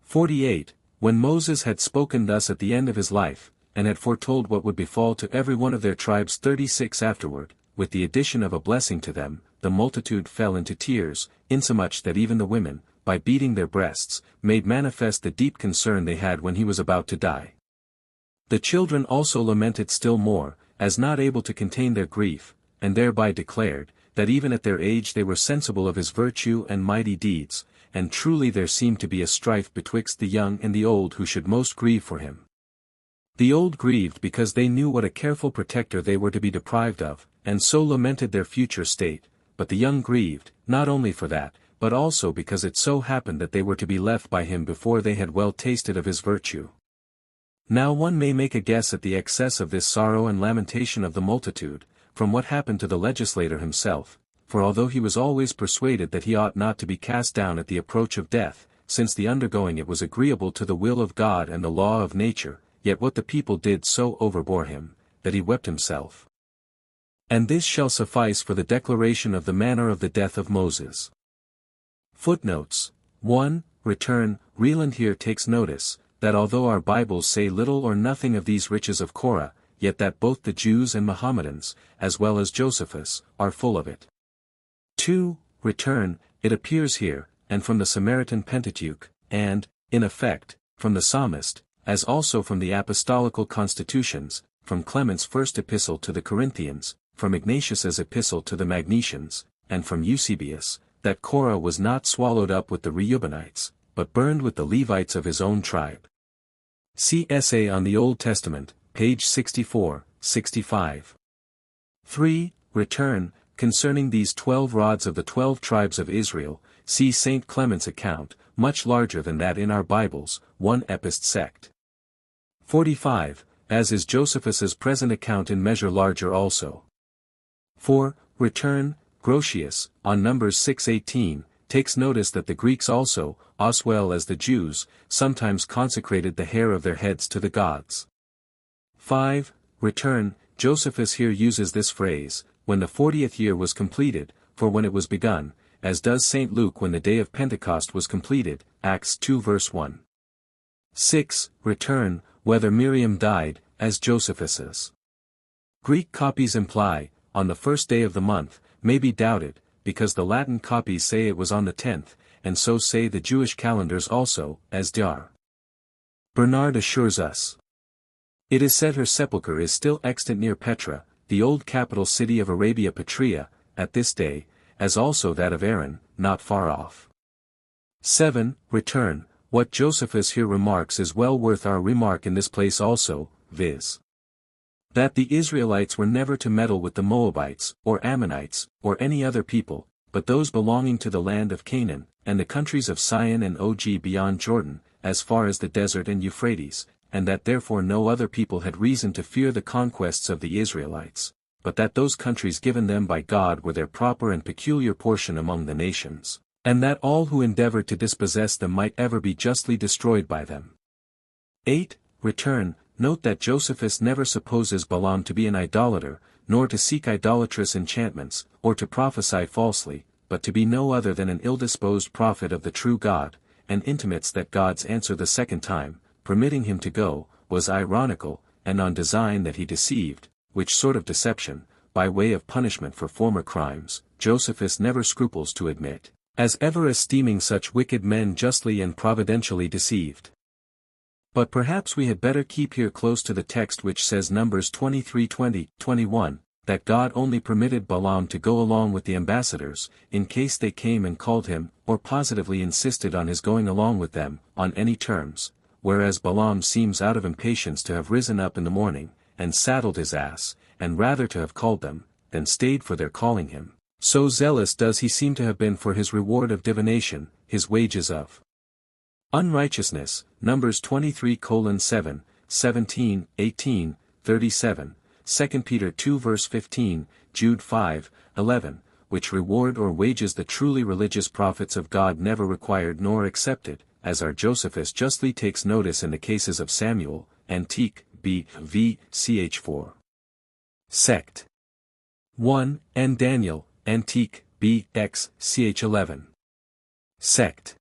48. When Moses had spoken thus at the end of his life, and had foretold what would befall to every one of their tribes 36 afterward, with the addition of a blessing to them, the multitude fell into tears, insomuch that even the women, by beating their breasts, made manifest the deep concern they had when he was about to die. The children also lamented still more, as not able to contain their grief, and thereby declared, that even at their age they were sensible of his virtue and mighty deeds, and truly there seemed to be a strife betwixt the young and the old who should most grieve for him. The old grieved because they knew what a careful protector they were to be deprived of, and so lamented their future state, but the young grieved, not only for that, but also because it so happened that they were to be left by him before they had well tasted of his virtue. Now one may make a guess at the excess of this sorrow and lamentation of the multitude, from what happened to the legislator himself, for although he was always persuaded that he ought not to be cast down at the approach of death, since the undergoing it was agreeable to the will of God and the law of nature, yet what the people did so overbore him, that he wept himself. And this shall suffice for the declaration of the manner of the death of Moses. Footnotes 1. Return. Reland here takes notice, that although our Bibles say little or nothing of these riches of Korah, yet that both the Jews and Mohammedans, as well as Josephus, are full of it. 2. Return. It appears here, and from the Samaritan Pentateuch, and, in effect, from the Psalmist, as also from the Apostolical Constitutions, from Clement's first epistle to the Corinthians, from Ignatius's epistle to the Magnesians, and from Eusebius, that Korah was not swallowed up with the Reubenites, but burned with the Levites of his own tribe. See Essay on the Old Testament, page 64, 65. 3. Return. Concerning these 12 rods of the 12 tribes of Israel, see St. Clement's account, much larger than that in our Bibles, 1 Epist sect. 45. As is Josephus's present account in measure larger also. 4. Return. Grotius, on Numbers 6:18, takes notice that the Greeks also, as well as the Jews, sometimes consecrated the hair of their heads to the gods. 5. Return. Josephus here uses this phrase, when the 40th year was completed, for when it was begun, as does St. Luke when the day of Pentecost was completed, Acts 2 verse 1. 6. Return. Whether Miriam died, as Josephus's Greek copies imply, on the first day of the month, may be doubted, because the Latin copies say it was on the 10th, and so say the Jewish calendars also, as Dar. Bernard assures us. It is said her sepulchre is still extant near Petra, the old capital city of Arabia Petrea, at this day, as also that of Aaron, not far off. 7. Return. What Josephus here remarks is well worth our remark in this place also, viz. That the Israelites were never to meddle with the Moabites, or Ammonites, or any other people, but those belonging to the land of Canaan, and the countries of Sion and Og beyond Jordan, as far as the desert and Euphrates, and that therefore no other people had reason to fear the conquests of the Israelites, but that those countries given them by God were their proper and peculiar portion among the nations, and that all who endeavored to dispossess them might ever be justly destroyed by them. 8. Return. Note that Josephus never supposes Balaam to be an idolater, nor to seek idolatrous enchantments, or to prophesy falsely, but to be no other than an ill-disposed prophet of the true God, and intimates that God's answer the second time, permitting him to go, was ironical, and on design that he deceived, which sort of deception, by way of punishment for former crimes, Josephus never scruples to admit, as ever esteeming such wicked men justly and providentially deceived. But perhaps we had better keep here close to the text which says Numbers 23:20, 21, that God only permitted Balaam to go along with the ambassadors, in case they came and called him, or positively insisted on his going along with them, on any terms, whereas Balaam seems out of impatience to have risen up in the morning, and saddled his ass, and rather to have called them, than stayed for their calling him. So zealous does he seem to have been for his reward of divination, his wages of unrighteousness, Numbers 23:7, 17, 18, 37, 2 Peter 2 verse 15, Jude 5, 11, which reward or wages the truly religious prophets of God never required nor accepted, as our Josephus justly takes notice in the cases of Samuel, Antique, B. v. ch. 4. Sect. 1. N. Daniel, Antique, B. X. Ch. 11. Sect.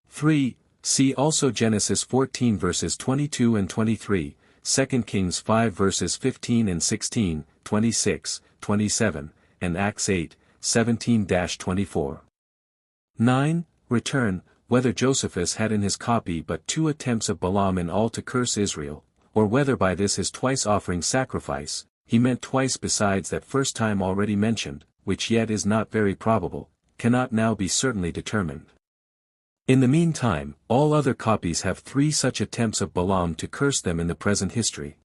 3. See also Genesis 14 verses 22 and 23, 2 Kings 5 verses 15 and 16, 26, 27, and Acts 8, 17-24. 9. Return, whether Josephus had in his copy but 2 attempts of Balaam in all to curse Israel, or whether by this his twice offering sacrifice, he meant twice besides that first time already mentioned, which yet is not very probable, cannot now be certainly determined. In the meantime, all other copies have 3 such attempts of Balaam to curse them in the present history.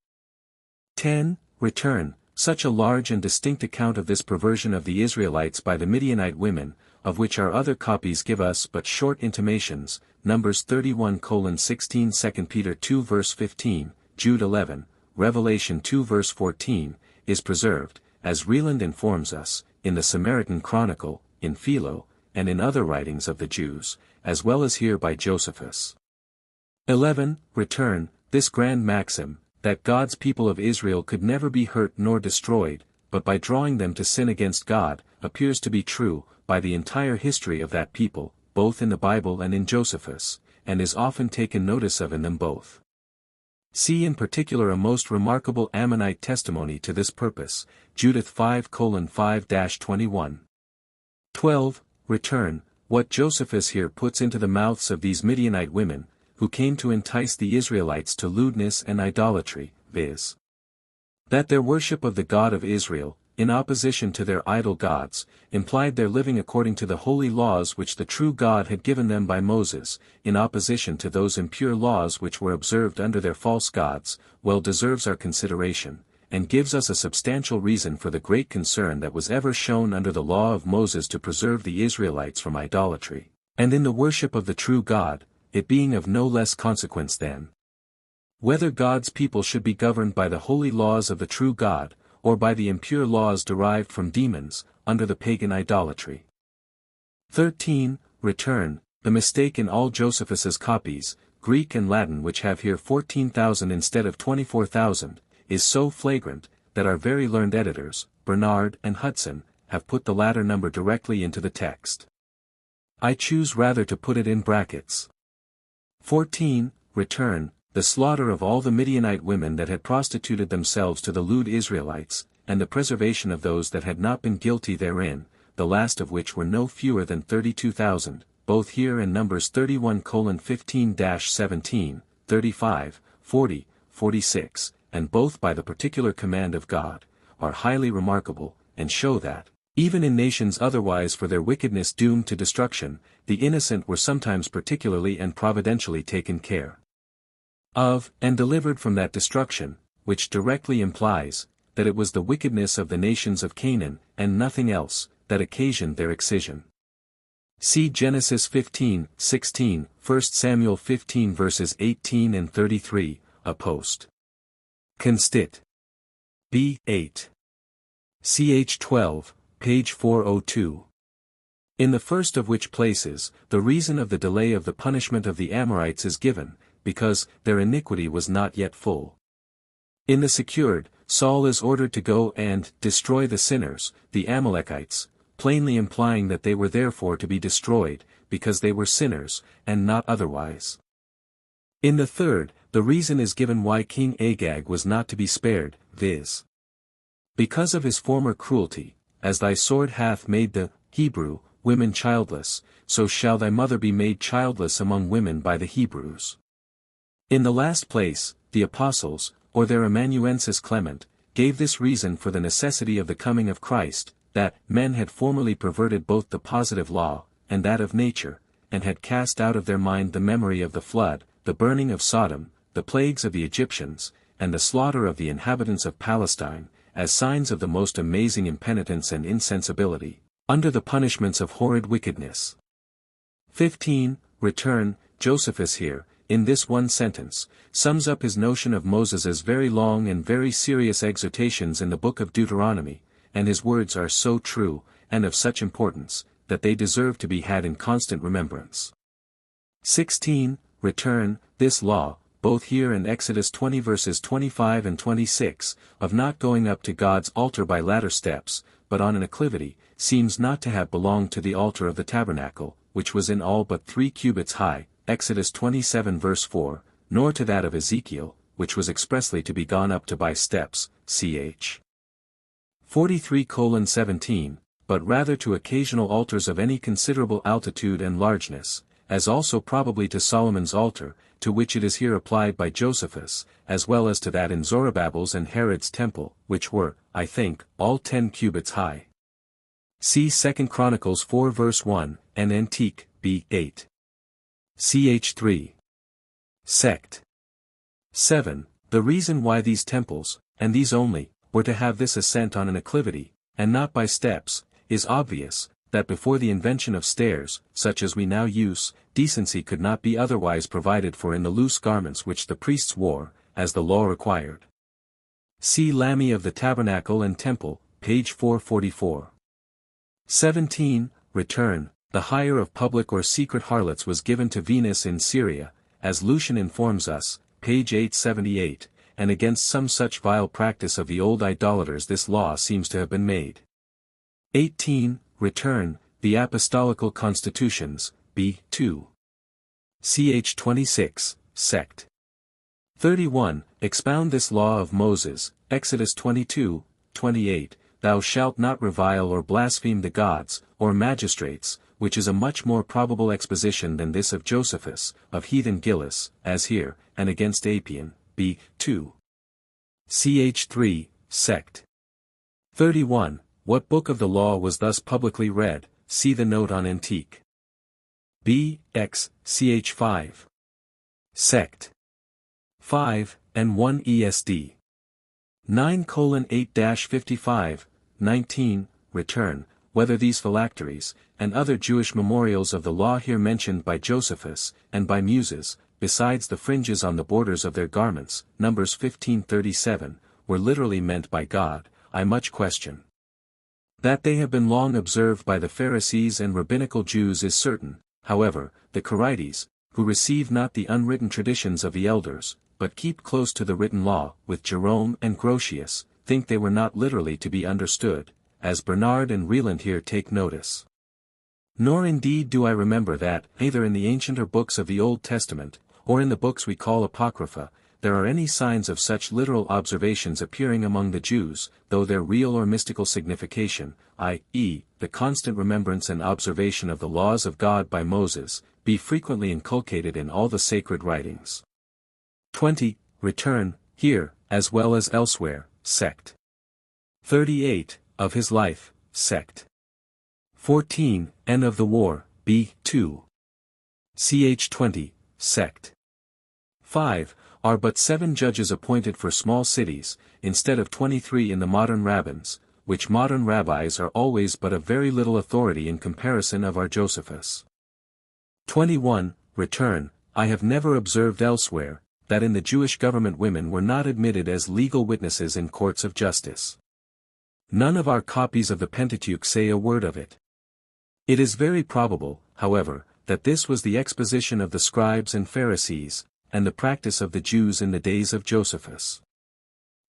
10. Return, such a large and distinct account of this perversion of the Israelites by the Midianite women, of which our other copies give us but short intimations, Numbers 31:16, 2 Peter 2 verse 15, Jude 11, Revelation 2 verse 14, is preserved, as Reland informs us, in the Samaritan Chronicle, in Philo, and in other writings of the Jews, as well as here by Josephus. 11. Return, this grand maxim, that God's people of Israel could never be hurt nor destroyed, but by drawing them to sin against God, appears to be true, by the entire history of that people, both in the Bible and in Josephus, and is often taken notice of in them both. See in particular a most remarkable Ammonite testimony to this purpose, Judith 5:5-21. 12. Return, what Josephus here puts into the mouths of these Midianite women, who came to entice the Israelites to lewdness and idolatry, viz. that their worship of the God of Israel, in opposition to their idol gods, implied their living according to the holy laws which the true God had given them by Moses, in opposition to those impure laws which were observed under their false gods, well deserves our consideration, and gives us a substantial reason for the great concern that was ever shown under the law of Moses to preserve the Israelites from idolatry, and in the worship of the true God, it being of no less consequence than whether God's people should be governed by the holy laws of the true God, or by the impure laws derived from demons, under the pagan idolatry. 13. Return, the mistake in all Josephus's copies, Greek and Latin which have here 14,000 instead of 24,000, is so flagrant, that our very learned editors, Bernard and Hudson, have put the latter number directly into the text. I choose rather to put it in brackets. 14. Return, the slaughter of all the Midianite women that had prostituted themselves to the lewd Israelites, and the preservation of those that had not been guilty therein, the last of which were no fewer than 32,000, both here in Numbers 31:15-17, 35, 40, 46, and both by the particular command of God, are highly remarkable, and show that, even in nations otherwise for their wickedness doomed to destruction, the innocent were sometimes particularly and providentially taken care of, and delivered from that destruction, which directly implies, that it was the wickedness of the nations of Canaan, and nothing else, that occasioned their excision. See Genesis 15:16, 1 Samuel 15 verses 18 and 33, a post. Constit. B. 8. Ch. 12, page 402. In the first of which places, the reason of the delay of the punishment of the Amorites is given, because their iniquity was not yet full. In the secured, Saul is ordered to go and destroy the sinners, the Amalekites, plainly implying that they were therefore to be destroyed, because they were sinners, and not otherwise. In the third, the reason is given why King Agag was not to be spared, viz. because of his former cruelty, as thy sword hath made the Hebrew women childless, so shall thy mother be made childless among women by the Hebrews. In the last place, the apostles, or their amanuensis Clement, gave this reason for the necessity of the coming of Christ, that men had formerly perverted both the positive law, and that of nature, and had cast out of their mind the memory of the flood, the burning of Sodom, the plagues of the Egyptians, and the slaughter of the inhabitants of Palestine, as signs of the most amazing impenitence and insensibility, under the punishments of horrid wickedness. 15. Return, Josephus here, in this one sentence, sums up his notion of Moses's very long and very serious exhortations in the book of Deuteronomy, and his words are so true, and of such importance, that they deserve to be had in constant remembrance. 16. Return, this law, both here and Exodus 20 verses 25 and 26, of not going up to God's altar by ladder steps, but on an acclivity, seems not to have belonged to the altar of the tabernacle, which was in all but 3 cubits high, Exodus 27 verse 4, nor to that of Ezekiel, which was expressly to be gone up to by steps, ch. 43:17, but rather to occasional altars of any considerable altitude and largeness, as also probably to Solomon's altar, to which it is here applied by Josephus, as well as to that in Zorobabel's and Herod's temple, which were, I think, all 10 cubits high. See 2 Chronicles 4 verse 1, and Antique, b. 8. Ch. 3. Sect. 7. The reason why these temples, and these only, were to have this ascent on an acclivity, and not by steps, is obvious, that before the invention of stairs, such as we now use, decency could not be otherwise provided for in the loose garments which the priests wore, as the law required. See Lamy of the Tabernacle and Temple, page 444. 17. Return. The hire of public or secret harlots was given to Venus in Syria, as Lucian informs us, page 878, and against some such vile practice of the old idolaters this law seems to have been made. 18. Return. The Apostolical Constitutions, b. 2. Ch. 26, sect. 31. Expound this law of Moses, Exodus 22, 28, Thou shalt not revile or blaspheme the gods, or magistrates, which is a much more probable exposition than this of Josephus, of heathen Gillis, as here, and against Apion, b. 2. Ch. 3, sect. 31. What book of the law was thus publicly read? See the note on Antique. B. X. Ch. 5. Sect. 5, and 1 ESD. 9:8-55, 19, Return, whether these phylacteries, and other Jewish memorials of the law here mentioned by Josephus, and by Muses, besides the fringes on the borders of their garments, Numbers 15:37, were literally meant by God, I much question. That they have been long observed by the Pharisees and rabbinical Jews is certain, however, the Quirites, who receive not the unwritten traditions of the elders, but keep close to the written law, with Jerome and Grotius, think they were not literally to be understood, as Bernard and Rieland here take notice. Nor indeed do I remember that, either in the ancienter books of the Old Testament, or in the books we call Apocrypha, there are any signs of such literal observations appearing among the Jews, though their real or mystical signification, i.e., the constant remembrance and observation of the laws of God by Moses, be frequently inculcated in all the sacred writings. 20. Return, here, as well as elsewhere, sect. 38, of his life, sect. 14, and of the war, b. 2. Ch. 20, sect. 5, are but 7 judges appointed for small cities, instead of 23 in the modern rabbins, which modern rabbis are always but of very little authority in comparison of our Josephus. 21. Return, I have never observed elsewhere, that in the Jewish government women were not admitted as legal witnesses in courts of justice. None of our copies of the Pentateuch say a word of it. It is very probable, however, that this was the exposition of the scribes and Pharisees, and the practice of the Jews in the days of Josephus.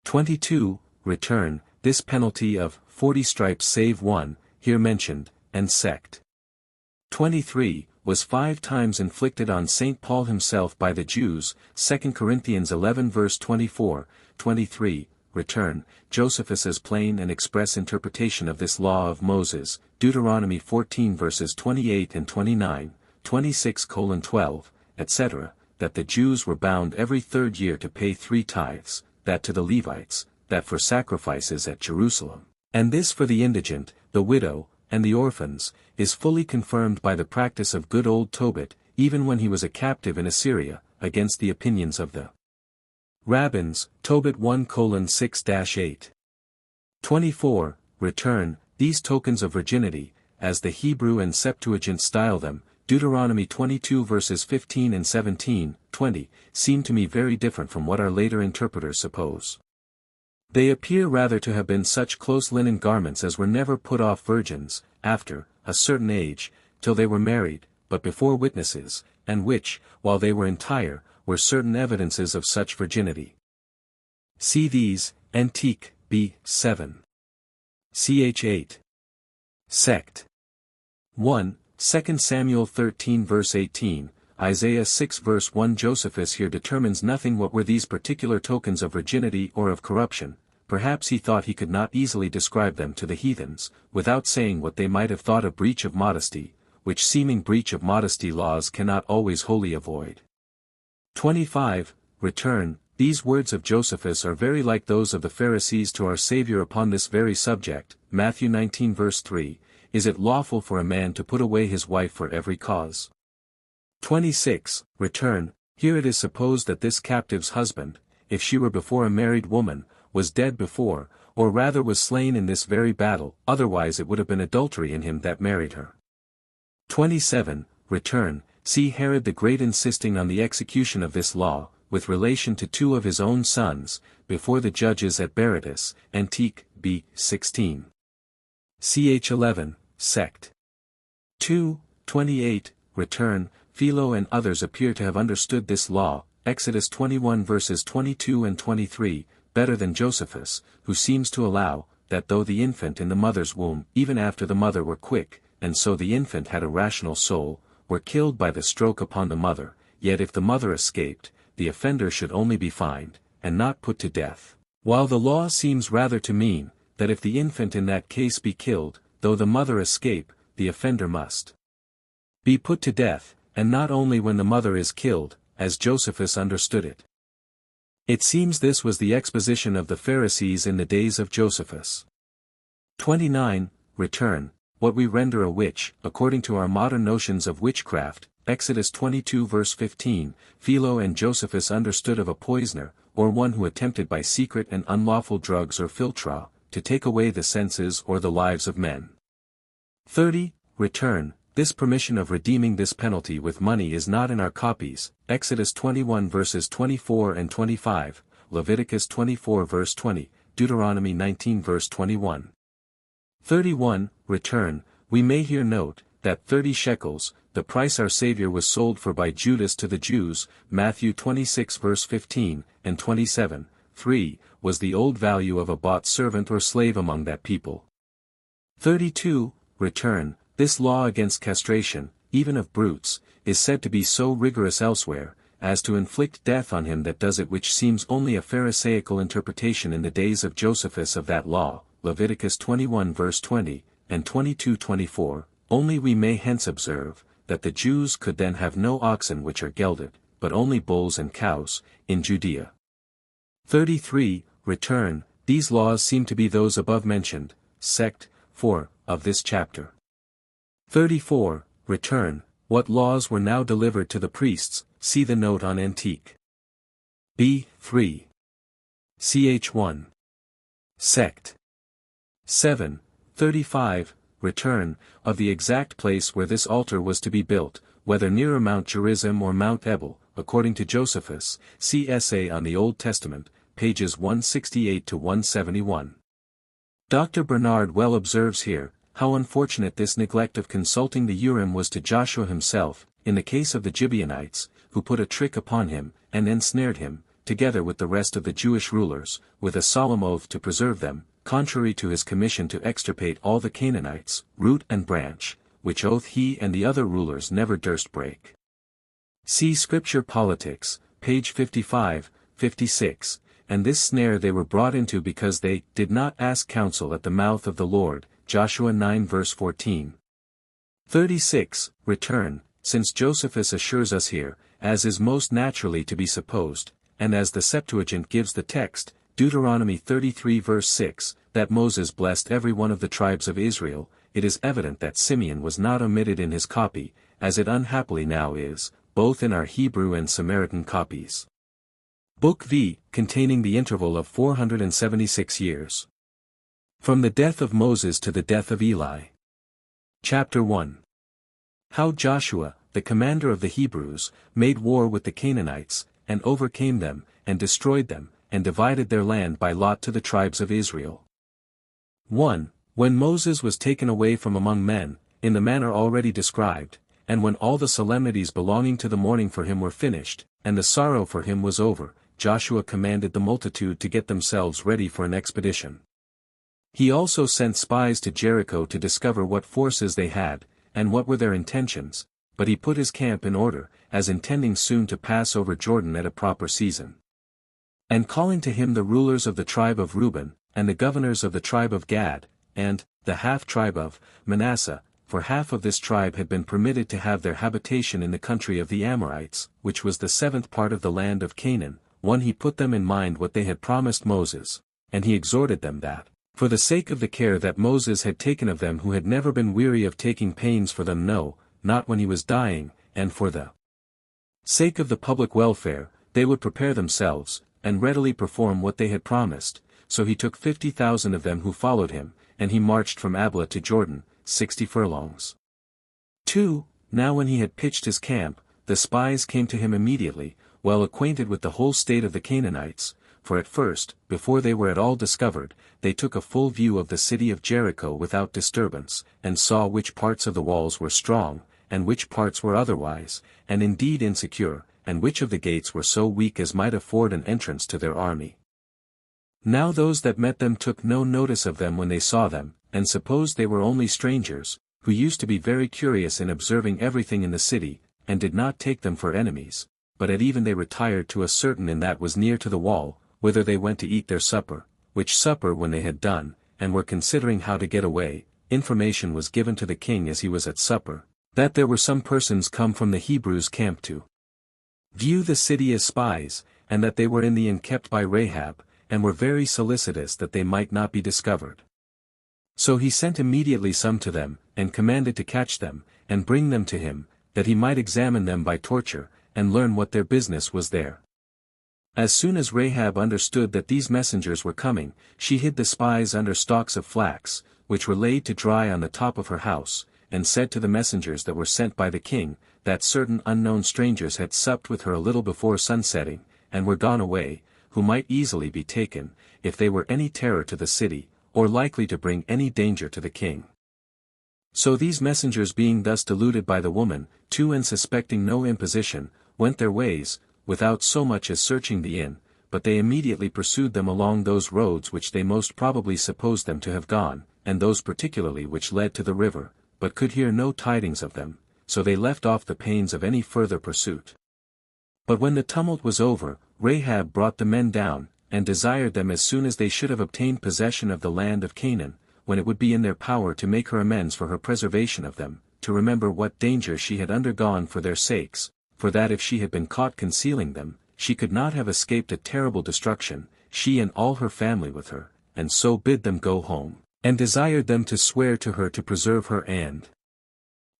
22. Return, this penalty of 40 stripes save one, here mentioned, and sect. 23, was 5 times inflicted on St. Paul himself by the Jews, 2 Corinthians 11 verse 24, 23, Return, Josephus's plain and express interpretation of this law of Moses, Deuteronomy 14 verses 28 and 29, 26:12, etc., that the Jews were bound every 3rd year to pay 3 tithes, that to the Levites, that for sacrifices at Jerusalem, and this for the indigent, the widow, and the orphans, is fully confirmed by the practice of good old Tobit, even when he was a captive in Assyria, against the opinions of the rabbins, Tobit 1:6-8. 24. Return, these tokens of virginity, as the Hebrew and Septuagint style them, Deuteronomy 22 verses 15 and 17, 20, seem to me very different from what our later interpreters suppose. They appear rather to have been such close linen garments as were never put off virgins, after a certain age, till they were married, but before witnesses, and which, while they were entire, were certain evidences of such virginity. See these, Antique, B. 7. Ch. 8. Sect. 1. 2 Samuel 13 verse 18, Isaiah 6 verse 1. Josephus here determines nothing what were these particular tokens of virginity or of corruption. Perhaps he thought he could not easily describe them to the heathens, without saying what they might have thought a breach of modesty, which seeming breach of modesty laws cannot always wholly avoid. 25. Return. These words of Josephus are very like those of the Pharisees to our Savior upon this very subject. Matthew 19 verse 3, Is it lawful for a man to put away his wife for every cause? 26. Return. Here it is supposed that this captive's husband, if she were before a married woman, was dead before, or rather was slain in this very battle, otherwise it would have been adultery in him that married her. 27. Return. See Herod the Great insisting on the execution of this law, with relation to 2 of his own sons, before the judges at Berytus, Antique, B. 16. Ch. 11, Sect. 2. 28. Return. Philo and others appear to have understood this law, Exodus 21 verses 22 and 23, better than Josephus, who seems to allow, that though the infant in the mother's womb, even after the mother were quick, and so the infant had a rational soul, were killed by the stroke upon the mother, yet if the mother escaped, the offender should only be fined, and not put to death, while the law seems rather to mean, that if the infant in that case be killed, though the mother escape, the offender must be put to death, and not only when the mother is killed, as Josephus understood it. It seems this was the exposition of the Pharisees in the days of Josephus. 29. Return. What we render a witch, according to our modern notions of witchcraft, Exodus 22 verse 15, Philo and Josephus understood of a poisoner, or one who attempted by secret and unlawful drugs or philtra, to take away the senses or the lives of men. 30. Return. This permission of redeeming this penalty with money is not in our copies, Exodus 21 verses 24 and 25, Leviticus 24 verse 20, Deuteronomy 19 verse 21. 31. Return. We may here note, that 30 shekels, the price our Savior was sold for by Judas to the Jews, Matthew 26 verse 15, and 27, 3, was the old value of a bought servant or slave among that people. 32. Return. This law against castration, even of brutes, is said to be so rigorous elsewhere, as to inflict death on him that does it, which seems only a pharisaical interpretation in the days of Josephus of that law, Leviticus 21 verse 20, and 22:24, only we may hence observe, that the Jews could then have no oxen which are gelded, but only bulls and cows, in Judea. 33. Return. These laws seem to be those above mentioned, Sect. 4, of this chapter. 34. Return. What laws were now delivered to the priests, see the note on Antique. B. 3. Ch. 1. Sect. 7. 35. Return. Of the exact place where this altar was to be built, whether nearer Mount Gerizim or Mount Ebal, according to Josephus, see Essay on the Old Testament, pages 168 to 171. Dr. Bernard well observes here, how unfortunate this neglect of consulting the Urim was to Joshua himself, in the case of the Gibeonites, who put a trick upon him, and ensnared him, together with the rest of the Jewish rulers, with a solemn oath to preserve them, contrary to his commission to extirpate all the Canaanites, root and branch, which oath he and the other rulers never durst break. See Scripture Politics, page 55, 56, and this snare they were brought into because they did not ask counsel at the mouth of the Lord, Joshua 9 verse 14. 36. Return. Since Josephus assures us here, as is most naturally to be supposed, and as the Septuagint gives the text, Deuteronomy 33 verse 6, that Moses blessed every one of the tribes of Israel, it is evident that Simeon was not omitted in his copy, as it unhappily now is, both in our Hebrew and Samaritan copies. Book V, containing the interval of 476 years. From the death of Moses to the death of Eli. Chapter 1. How Joshua, the commander of the Hebrews, made war with the Canaanites, and overcame them, and destroyed them, and divided their land by lot to the tribes of Israel. 1. When Moses was taken away from among men, in the manner already described, And when all the solemnities belonging to the mourning for him were finished, and the sorrow for him was over, Joshua commanded the multitude to get themselves ready for an expedition. He also sent spies to Jericho to discover what forces they had, and what were their intentions, but he put his camp in order, as intending soon to pass over Jordan at a proper season. And calling to him the rulers of the tribe of Reuben, and the governors of the tribe of Gad, and the half-tribe of Manasseh, for half of this tribe had been permitted to have their habitation in the country of the Amorites, which was the 7th part of the land of Canaan, he put them in mind what they had promised Moses, and he exhorted them that, for the sake of the care that Moses had taken of them who had never been weary of taking pains for them, no, not when he was dying, and for the sake of the public welfare, they would prepare themselves, and readily perform what they had promised. So he took 50,000 of them who followed him, and he marched from Abla to Jordan, 60 furlongs. 2. Now when he had pitched his camp, the spies came to him immediately, well acquainted with the whole state of the Canaanites, for at first, before they were at all discovered, they took a full view of the city of Jericho without disturbance, and saw which parts of the walls were strong, and which parts were otherwise, and indeed insecure, and which of the gates were so weak as might afford an entrance to their army. Now those that met them took no notice of them when they saw them, and supposed they were only strangers, who used to be very curious in observing everything in the city, and did not take them for enemies, but at even they retired to a certain inn that was near to the wall, whither they went to eat their supper, which supper when they had done, and were considering how to get away, information was given to the king as he was at supper, that there were some persons come from the Hebrews' camp to view the city as spies, and that they were in the inn kept by Rahab, and were very solicitous that they might not be discovered. So he sent immediately some to them, and commanded to catch them, and bring them to him, that he might examine them by torture, and learn what their business was there. As soon as Rahab understood that these messengers were coming, she hid the spies under stalks of flax, which were laid to dry on the top of her house, and said to the messengers that were sent by the king, that certain unknown strangers had supped with her a little before sunsetting, and were gone away, who might easily be taken, if they were any terror to the city, or likely to bring any danger to the king. So these messengers being thus deluded by the woman, and suspecting no imposition, went their ways, without so much as searching the inn, but they immediately pursued them along those roads which they most probably supposed them to have gone, and those particularly which led to the river, but could hear no tidings of them, so they left off the pains of any further pursuit. But when the tumult was over, Rahab brought the men down, and desired them as soon as they should have obtained possession of the land of Canaan, when it would be in their power to make her amends for her preservation of them, to remember what danger she had undergone for their sakes, for that if she had been caught concealing them, she could not have escaped a terrible destruction, she and all her family with her, and so bid them go home, and desired them to swear to her to preserve her and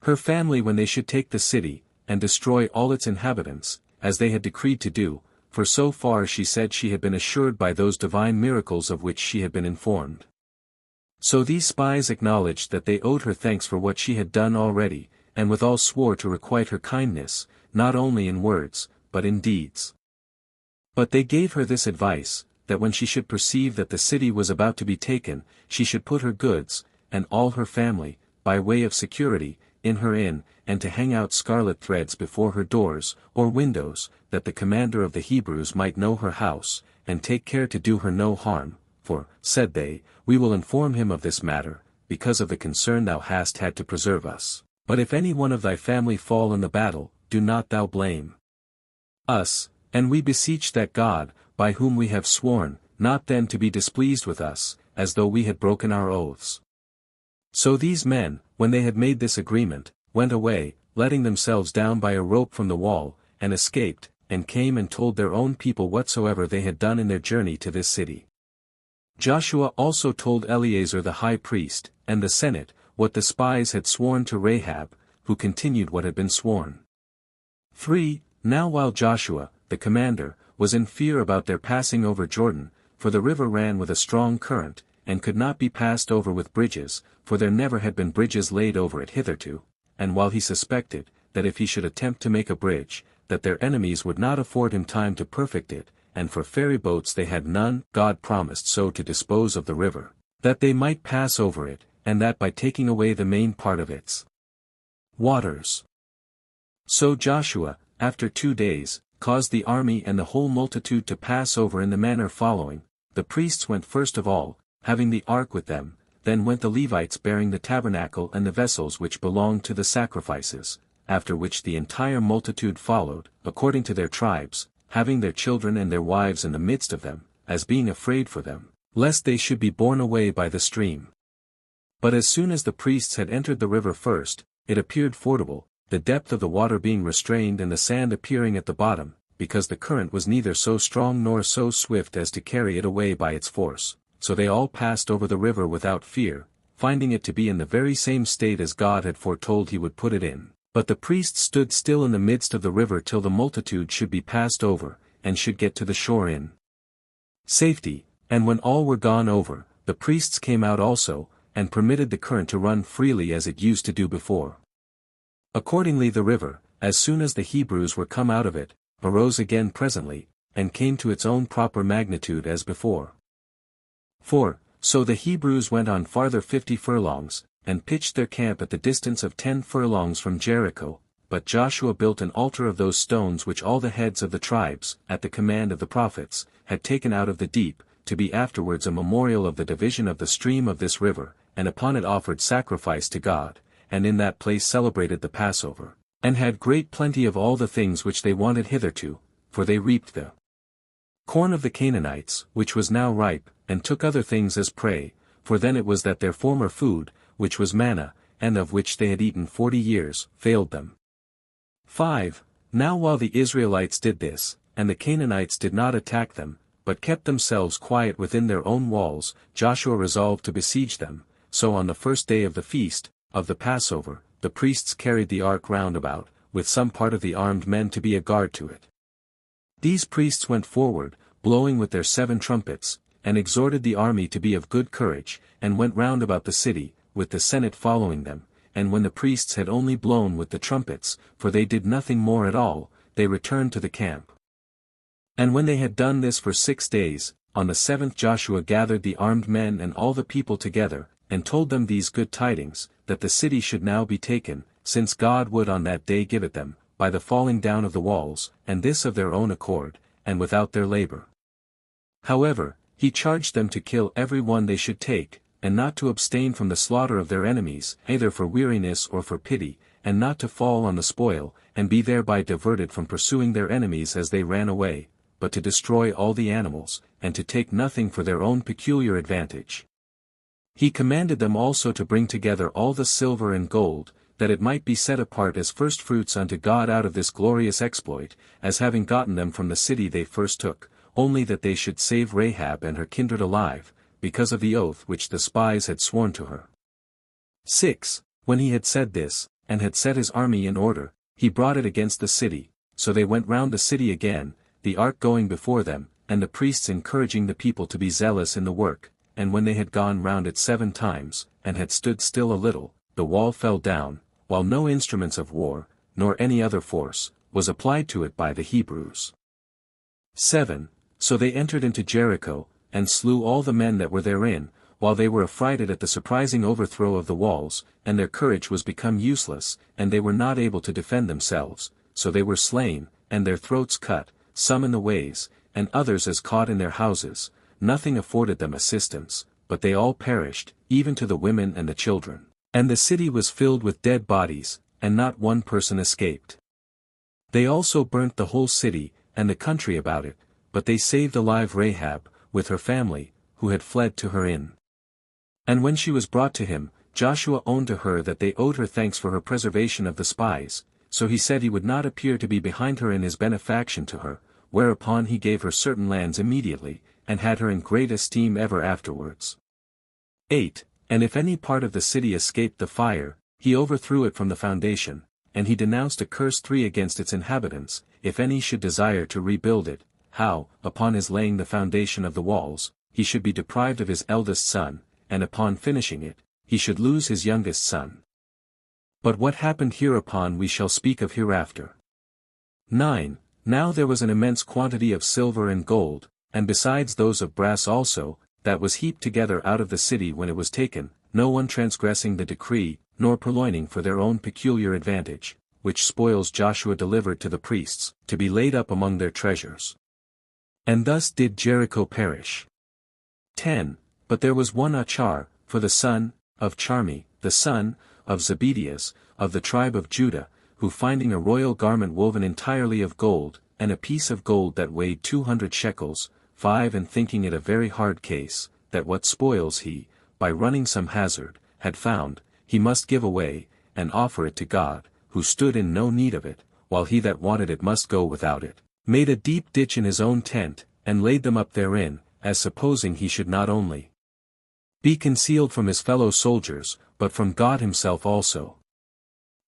her family when they should take the city, and destroy all its inhabitants, as they had decreed to do, for so far she said she had been assured by those divine miracles of which she had been informed. So these spies acknowledged that they owed her thanks for what she had done already, and withal swore to requite her kindness, not only in words, but in deeds. But they gave her this advice, that when she should perceive that the city was about to be taken, she should put her goods, and all her family, by way of security, in her inn, and to hang out scarlet threads before her doors, or windows, that the commander of the Hebrews might know her house, and take care to do her no harm, for, said they, we will inform him of this matter, because of the concern thou hast had to preserve us. But if any one of thy family fall in the battle, do not thou blame us, and we beseech that God, by whom we have sworn, not then to be displeased with us, as though we had broken our oaths. So these men, when they had made this agreement, went away, letting themselves down by a rope from the wall, and escaped, and came and told their own people whatsoever they had done in their journey to this city. Joshua also told Eleazar the high priest, and the senate, what the spies had sworn to Rahab, who continued what had been sworn. 3. Now while Joshua, the commander, was in fear about their passing over Jordan, for the river ran with a strong current, and could not be passed over with bridges, for there never had been bridges laid over it hitherto, and while he suspected, that if he should attempt to make a bridge, that their enemies would not afford him time to perfect it, and for ferry boats they had none, God promised so to dispose of the river, that they might pass over it, and that by taking away the main part of its waters, So Joshua, after 2 days, caused the army and the whole multitude to pass over in the manner following. The priests went first of all, having the ark with them, then went the Levites bearing the tabernacle and the vessels which belonged to the sacrifices, after which the entire multitude followed, according to their tribes, having their children and their wives in the midst of them, as being afraid for them, lest they should be borne away by the stream. But as soon as the priests had entered the river first, it appeared fordable, the depth of the water being restrained and the sand appearing at the bottom, because the current was neither so strong nor so swift as to carry it away by its force, so they all passed over the river without fear, finding it to be in the very same state as God had foretold he would put it in. But the priests stood still in the midst of the river till the multitude should be passed over, and should get to the shore in safety, and when all were gone over, the priests came out also, and permitted the current to run freely as it used to do before. Accordingly the river, as soon as the Hebrews were come out of it, arose again presently, and came to its own proper magnitude as before. 4. So the Hebrews went on farther 50 furlongs, and pitched their camp at the distance of 10 furlongs from Jericho, but Joshua built an altar of those stones which all the heads of the tribes, at the command of the prophets, had taken out of the deep, to be afterwards a memorial of the division of the stream of this river, and upon it offered sacrifice to God, and in that place celebrated the Passover, and had great plenty of all the things which they wanted hitherto, for they reaped the corn of the Canaanites, which was now ripe, and took other things as prey, for then it was that their former food, which was manna, and of which they had eaten 40 years, failed them. 5. Now while the Israelites did this, and the Canaanites did not attack them, but kept themselves quiet within their own walls, Joshua resolved to besiege them. So on the first day of the feast, of the Passover, the priests carried the ark round about, with some part of the armed men to be a guard to it. These priests went forward, blowing with their 7 trumpets, and exhorted the army to be of good courage, and went round about the city, with the Senate following them, and when the priests had only blown with the trumpets, for they did nothing more at all, they returned to the camp. And when they had done this for 6 days, on the 7th Joshua gathered the armed men and all the people together, and told them these good tidings, that the city should now be taken, since God would on that day give it them, by the falling down of the walls, and this of their own accord, and without their labor. However, he charged them to kill every one they should take, and not to abstain from the slaughter of their enemies, either for weariness or for pity, and not to fall on the spoil, and be thereby diverted from pursuing their enemies as they ran away, but to destroy all the animals, and to take nothing for their own peculiar advantage. He commanded them also to bring together all the silver and gold, that it might be set apart as firstfruits unto God out of this glorious exploit, as having gotten them from the city they first took, only that they should save Rahab and her kindred alive, because of the oath which the spies had sworn to her. 6. When he had said this, and had set his army in order, he brought it against the city, so they went round the city again, the ark going before them, and the priests encouraging the people to be zealous in the work. And when they had gone round it 7 times, and had stood still a little, the wall fell down, while no instruments of war, nor any other force, was applied to it by the Hebrews. 7. So they entered into Jericho, and slew all the men that were therein, while they were affrighted at the surprising overthrow of the walls, and their courage was become useless, and they were not able to defend themselves, so they were slain, and their throats cut, some in the ways, and others as caught in their houses. Nothing afforded them assistance, but they all perished, even to the women and the children. And the city was filled with dead bodies, and not one person escaped. They also burnt the whole city, and the country about it, but they saved alive Rahab, with her family, who had fled to her inn. And when she was brought to him, Joshua owned to her that they owed her thanks for her preservation of the spies, so he said he would not appear to be behind her in his benefaction to her, whereupon he gave her certain lands immediately, and had her in great esteem ever afterwards. 8. And if any part of the city escaped the fire, he overthrew it from the foundation, and he denounced a curse 3 against its inhabitants, if any should desire to rebuild it, how, upon his laying the foundation of the walls, he should be deprived of his eldest son, and upon finishing it, he should lose his youngest son. But what happened hereupon we shall speak of hereafter. 9. Now there was an immense quantity of silver and gold, and besides those of brass also, that was heaped together out of the city when it was taken, no one transgressing the decree, nor purloining for their own peculiar advantage, which spoils Joshua delivered to the priests, to be laid up among their treasures. And thus did Jericho perish. 10. But there was one Achar, for the son of Charmi, the son of Zebedias, of the tribe of Judah, who finding a royal garment woven entirely of gold, and a piece of gold that weighed 200 shekels, 5 and thinking it a very hard case, that what spoils he, by running some hazard, had found, he must give away, and offer it to God, who stood in no need of it, while he that wanted it must go without it, made a deep ditch in his own tent, and laid them up therein, as supposing he should not only be concealed from his fellow soldiers, but from God himself also.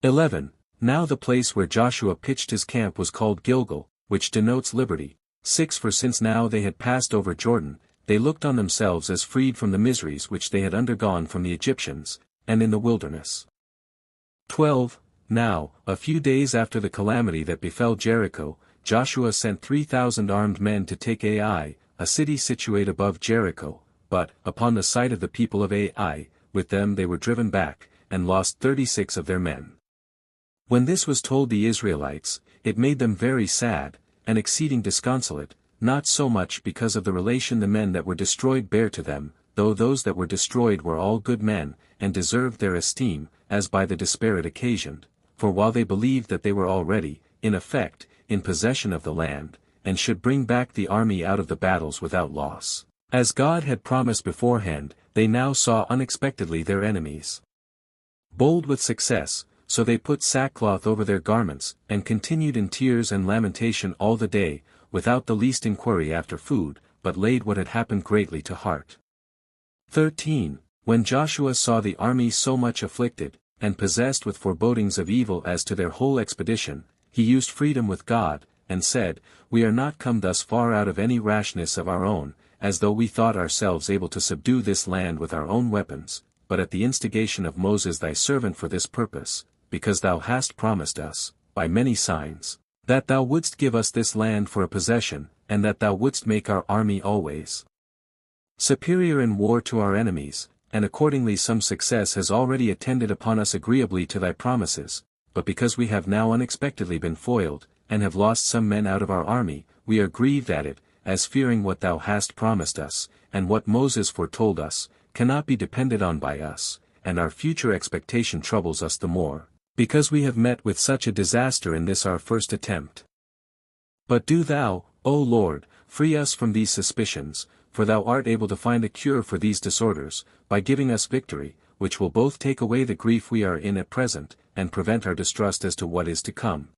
11. Now the place where Joshua pitched his camp was called Gilgal, which denotes liberty. 6 For since now they had passed over Jordan, they looked on themselves as freed from the miseries which they had undergone from the Egyptians, and in the wilderness. 12. Now, a few days after the calamity that befell Jericho, Joshua sent 3,000 armed men to take Ai, a city situate above Jericho, but, upon the sight of the people of Ai, with them they were driven back, and lost 36 of their men. When this was told the Israelites, it made them very sad, and exceeding disconsolate, not so much because of the relation the men that were destroyed bare to them, though those that were destroyed were all good men, and deserved their esteem, as by the despair it occasioned, for while they believed that they were already, in effect, in possession of the land, and should bring back the army out of the battles without loss, as God had promised beforehand, they now saw unexpectedly their enemies bold with success, so they put sackcloth over their garments, and continued in tears and lamentation all the day, without the least inquiry after food, but laid what had happened greatly to heart. 13. When Joshua saw the army so much afflicted, and possessed with forebodings of evil as to their whole expedition, he used freedom with God, and said, We are not come thus far out of any rashness of our own, as though we thought ourselves able to subdue this land with our own weapons, but at the instigation of Moses thy servant for this purpose, because thou hast promised us, by many signs, that thou wouldst give us this land for a possession, and that thou wouldst make our army always superior in war to our enemies, and accordingly some success has already attended upon us agreeably to thy promises, but because we have now unexpectedly been foiled, and have lost some men out of our army, we are grieved at it, as fearing what thou hast promised us, and what Moses foretold us, cannot be depended on by us, and our future expectation troubles us the more, because we have met with such a disaster in this our first attempt. But do thou, O Lord, free us from these suspicions, for thou art able to find a cure for these disorders, by giving us victory, which will both take away the grief we are in at present, and prevent our distrust as to what is to come.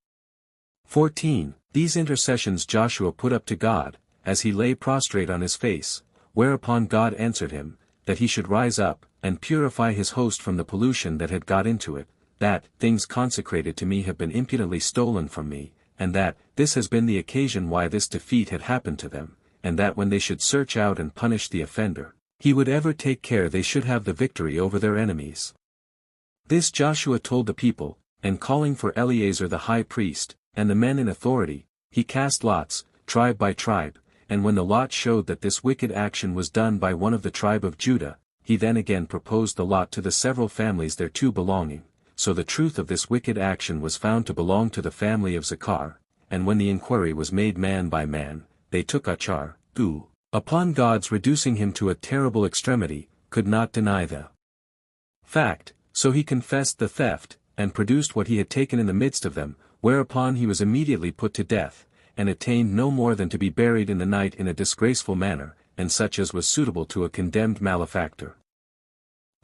14. These intercessions Joshua put up to God, as he lay prostrate on his face, whereupon God answered him, that he should rise up, and purify his host from the pollution that had got into it, that things consecrated to me have been impudently stolen from me, and that this has been the occasion why this defeat had happened to them, and that when they should search out and punish the offender, he would ever take care they should have the victory over their enemies. This Joshua told the people, and calling for Eleazar the high priest, and the men in authority, he cast lots, tribe by tribe, and when the lot showed that this wicked action was done by one of the tribe of Judah, he then again proposed the lot to the several families thereto belonging, so the truth of this wicked action was found to belong to the family of Zachar, and when the inquiry was made man by man, they took Achar, who, upon God's reducing him to a terrible extremity, could not deny the fact, so he confessed the theft, and produced what he had taken in the midst of them, whereupon he was immediately put to death, and attained no more than to be buried in the night in a disgraceful manner, and such as was suitable to a condemned malefactor.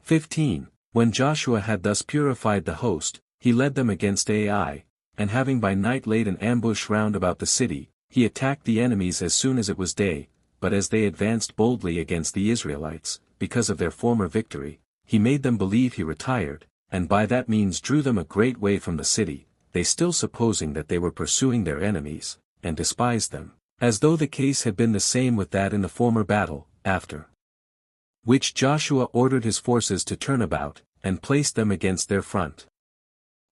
15. When Joshua had thus purified the host, he led them against Ai, and having by night laid an ambush round about the city, he attacked the enemies as soon as it was day, but as they advanced boldly against the Israelites, because of their former victory, he made them believe he retired, and by that means drew them a great way from the city, they still supposing that they were pursuing their enemies, and despised them, as though the case had been the same with that in the former battle, after which Joshua ordered his forces to turn about, and placed them against their front.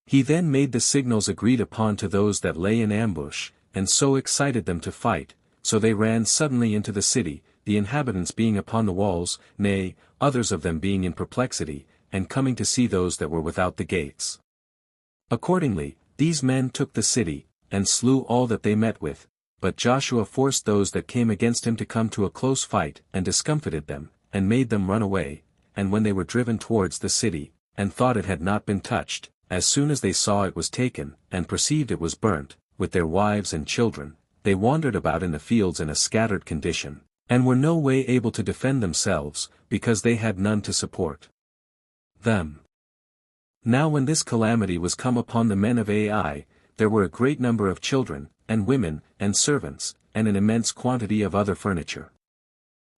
He then made the signals agreed upon to those that lay in ambush, and so excited them to fight, so they ran suddenly into the city, the inhabitants being upon the walls, nay, others of them being in perplexity, and coming to see those that were without the gates. Accordingly, These men took the city, and slew all that they met with, but Joshua forced those that came against him to come to a close fight, and discomfited them, and made them run away, and when they were driven towards the city, and thought it had not been touched, as soon as they saw it was taken, and perceived it was burnt, with their wives and children, they wandered about in the fields in a scattered condition, and were no way able to defend themselves, because they had none to support them. Now when this calamity was come upon the men of Ai, there were a great number of children, and women, and servants, and an immense quantity of other furniture.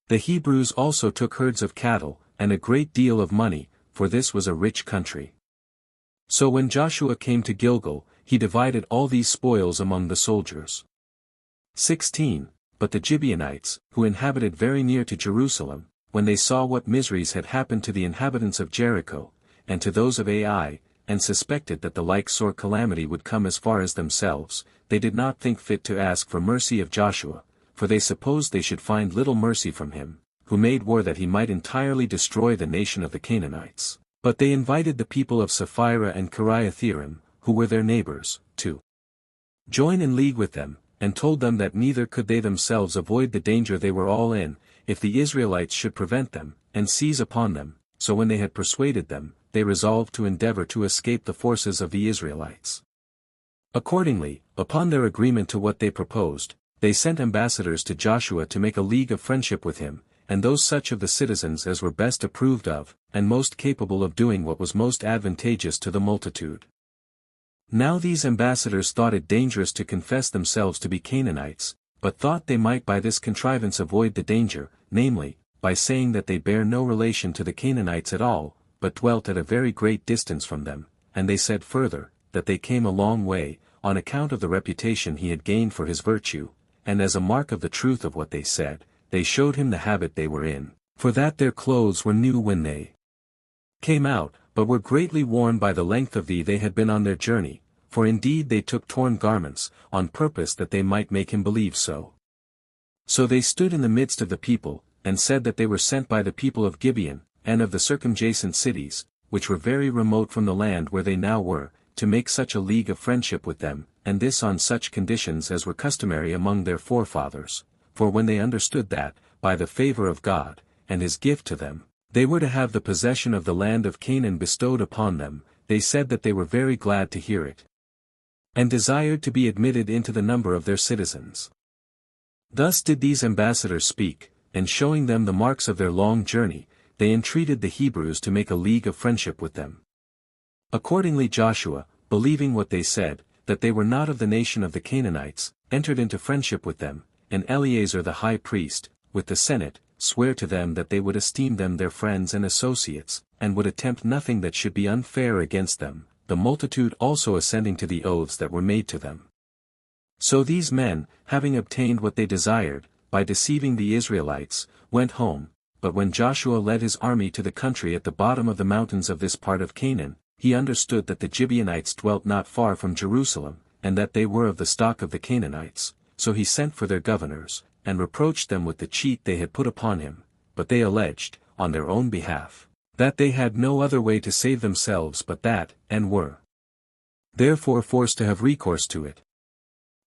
The Hebrews also took herds of cattle, and a great deal of money, for this was a rich country. So when Joshua came to Gilgal, he divided all these spoils among the soldiers. 16. But the Gibeonites, who inhabited very near to Jerusalem, when they saw what miseries had happened to the inhabitants of Jericho, and to those of Ai, and suspected that the like sore calamity would come as far as themselves, they did not think fit to ask for mercy of Joshua, for they supposed they should find little mercy from him, who made war that he might entirely destroy the nation of the Canaanites. But they invited the people of Sapphira and Kiriathaim, who were their neighbors, to join in league with them, and told them that neither could they themselves avoid the danger they were all in, if the Israelites should prevent them, and seize upon them. So when they had persuaded them, they resolved to endeavor to escape the forces of the Israelites. Accordingly, upon their agreement to what they proposed, they sent ambassadors to Joshua to make a league of friendship with him, and those such of the citizens as were best approved of, and most capable of doing what was most advantageous to the multitude. Now these ambassadors thought it dangerous to confess themselves to be Canaanites, but thought they might by this contrivance avoid the danger, namely, by saying that they bear no relation to the Canaanites at all, but dwelt at a very great distance from them, and they said further, that they came a long way, on account of the reputation he had gained for his virtue, and as a mark of the truth of what they said, they showed him the habit they were in, for that their clothes were new when they came out, but were greatly worn by the length of they had been on their journey, for indeed they took torn garments, on purpose that they might make him believe so. So they stood in the midst of the people, and said that they were sent by the people of Gibeon, and of the circumjacent cities, which were very remote from the land where they now were, to make such a league of friendship with them, and this on such conditions as were customary among their forefathers. For when they understood that, by the favor of God, and his gift to them, they were to have the possession of the land of Canaan bestowed upon them, they said that they were very glad to hear it, and desired to be admitted into the number of their citizens. Thus did these ambassadors speak, and showing them the marks of their long journey, they entreated the Hebrews to make a league of friendship with them. Accordingly Joshua, believing what they said, that they were not of the nation of the Canaanites, entered into friendship with them, and Eleazar the high priest, with the Senate, sware to them that they would esteem them their friends and associates, and would attempt nothing that should be unfair against them, the multitude also assenting to the oaths that were made to them. So these men, having obtained what they desired, by deceiving the Israelites, went home, but when Joshua led his army to the country at the bottom of the mountains of this part of Canaan, he understood that the Gibeonites dwelt not far from Jerusalem, and that they were of the stock of the Canaanites, so he sent for their governors, and reproached them with the cheat they had put upon him, but they alleged, on their own behalf, that they had no other way to save themselves but that, and were therefore forced to have recourse to it.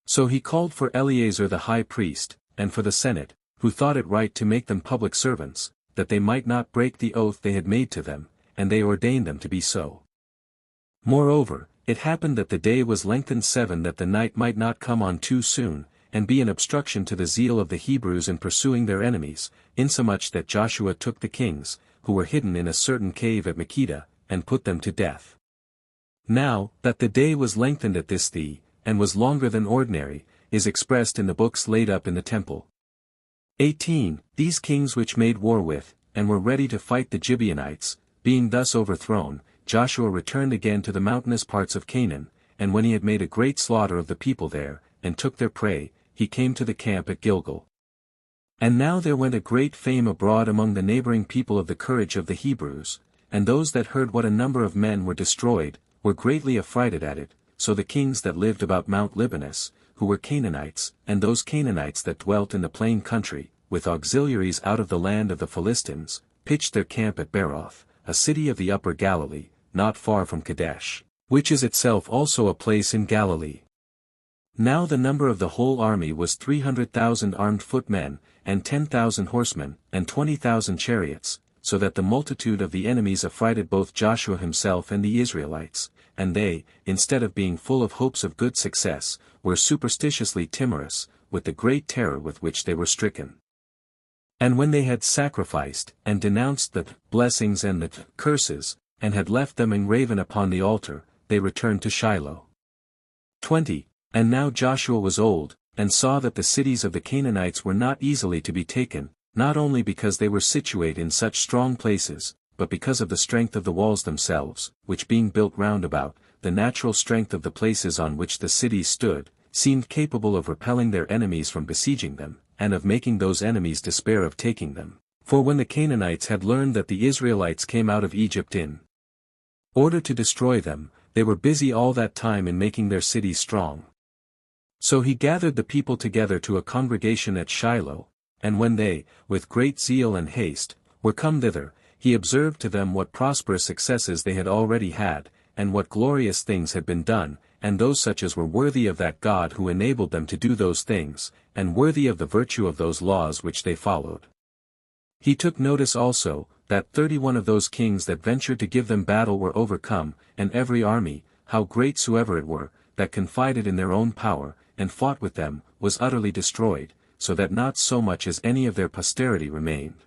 So he called for Eleazar the high priest, and for the Senate, who thought it right to make them public servants, that they might not break the oath they had made to them, and they ordained them to be so. Moreover, it happened that the day was lengthened 7 that the night might not come on too soon, and be an obstruction to the zeal of the Hebrews in pursuing their enemies, insomuch that Joshua took the kings, who were hidden in a certain cave at Makkedah, and put them to death. Now, that the day was lengthened at this and was longer than ordinary, is expressed in the books laid up in the temple. 18. These kings which made war with, and were ready to fight the Gibeonites, being thus overthrown, Joshua returned again to the mountainous parts of Canaan, and when he had made a great slaughter of the people there, and took their prey, he came to the camp at Gilgal. And now there went a great fame abroad among the neighboring people of the courage of the Hebrews, and those that heard what a number of men were destroyed, were greatly affrighted at it, so the kings that lived about Mount Libanus, who were Canaanites, and those Canaanites that dwelt in the plain country, with auxiliaries out of the land of the Philistines, pitched their camp at Beroth, a city of the upper Galilee, not far from Kadesh. which is itself also a place in Galilee. Now the number of the whole army was 300,000 armed footmen, and 10,000 horsemen, and 20,000 chariots, so that the multitude of the enemies affrighted both Joshua himself and the Israelites, and they, instead of being full of hopes of good success, were superstitiously timorous, with the great terror with which they were stricken. And when they had sacrificed, and denounced the blessings and the curses, and had left them engraven upon the altar, they returned to Shiloh. 20. And now Joshua was old, and saw that the cities of the Canaanites were not easily to be taken, not only because they were situate in such strong places, but because of the strength of the walls themselves, which being built round about, the natural strength of the places on which the cities stood, seemed capable of repelling their enemies from besieging them, and of making those enemies despair of taking them. For when the Canaanites had learned that the Israelites came out of Egypt in order to destroy them, they were busy all that time in making their cities strong. So he gathered the people together to a congregation at Shiloh, and when they, with great zeal and haste, were come thither, he observed to them what prosperous successes they had already had, and what glorious things had been done, and those such as were worthy of that God who enabled them to do those things, and worthy of the virtue of those laws which they followed. He took notice also, that 31 of those kings that ventured to give them battle were overcome, and every army, how great soever it were, that confided in their own power, and fought with them, was utterly destroyed, so that not so much as any of their posterity remained.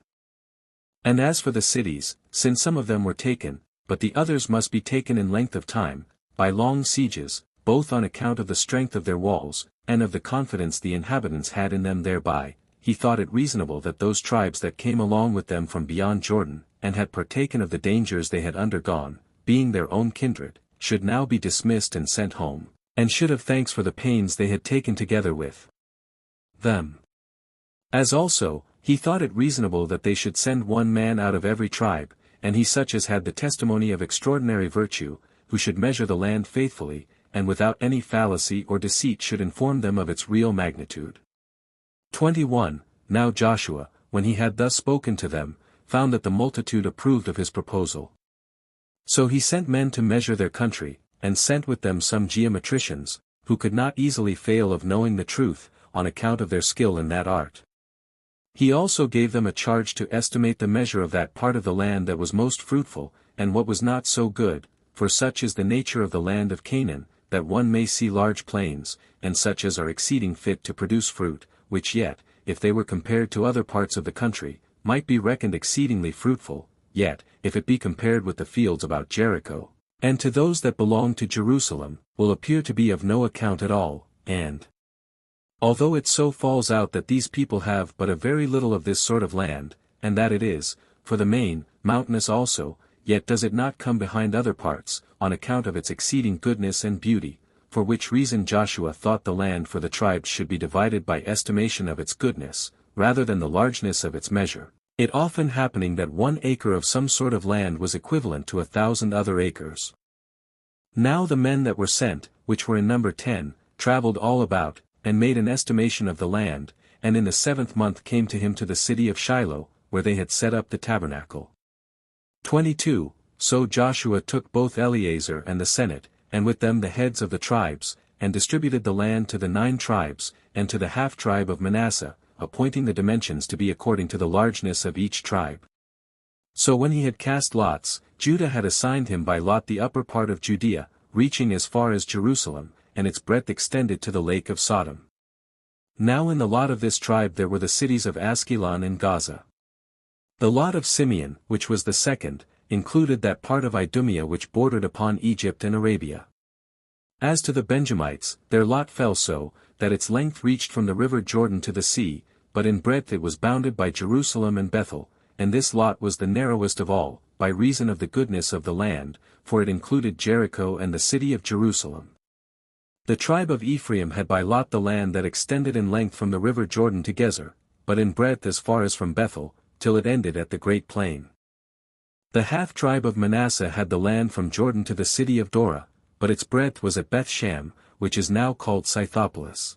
And as for the cities, since some of them were taken, but the others must be taken in length of time, by long sieges, both on account of the strength of their walls, and of the confidence the inhabitants had in them thereby, he thought it reasonable that those tribes that came along with them from beyond Jordan, and had partaken of the dangers they had undergone, being their own kindred, should now be dismissed and sent home, and should have thanks for the pains they had taken together with them. As also, he thought it reasonable that they should send one man out of every tribe, and he such as had the testimony of extraordinary virtue, who should measure the land faithfully, and without any fallacy or deceit should inform them of its real magnitude. 21. Now Joshua, when he had thus spoken to them, found that the multitude approved of his proposal. So he sent men to measure their country, and sent with them some geometricians, who could not easily fail of knowing the truth, on account of their skill in that art. He also gave them a charge to estimate the measure of that part of the land that was most fruitful, and what was not so good, for such is the nature of the land of Canaan, that one may see large plains, and such as are exceeding fit to produce fruit, which yet, if they were compared to other parts of the country, might be reckoned exceedingly fruitful, yet, if it be compared with the fields about Jericho, and to those that belong to Jerusalem, will appear to be of no account at all, and although it so falls out that these people have but a very little of this sort of land, and that it is, for the main, mountainous also, yet does it not come behind other parts, on account of its exceeding goodness and beauty, for which reason Joshua thought the land for the tribes should be divided by estimation of its goodness, rather than the largeness of its measure, it often happening that 1 acre of some sort of land was equivalent to 1,000 other acres. Now the men that were sent, which were in number 10, travelled all about, and made an estimation of the land, and in the 7th month came to him to the city of Shiloh, where they had set up the tabernacle. 22. So Joshua took both Eleazar and the senate, and with them the heads of the tribes, and distributed the land to the 9 tribes, and to the half-tribe of Manasseh, appointing the dimensions to be according to the largeness of each tribe. So when he had cast lots, Judah had assigned him by lot the upper part of Judea, reaching as far as Jerusalem, and its breadth extended to the lake of Sodom. Now in the lot of this tribe there were the cities of Askelon and Gaza. The lot of Simeon, which was the second, included that part of Idumea which bordered upon Egypt and Arabia. As to the Benjamites, their lot fell so, that its length reached from the river Jordan to the sea, but in breadth it was bounded by Jerusalem and Bethel, and this lot was the narrowest of all, by reason of the goodness of the land, for it included Jericho and the city of Jerusalem. The tribe of Ephraim had by lot the land that extended in length from the river Jordan to Gezer, but in breadth as far as from Bethel, till it ended at the great plain. The half-tribe of Manasseh had the land from Jordan to the city of Dora, but its breadth was at Beth-Shan, which is now called Scythopolis.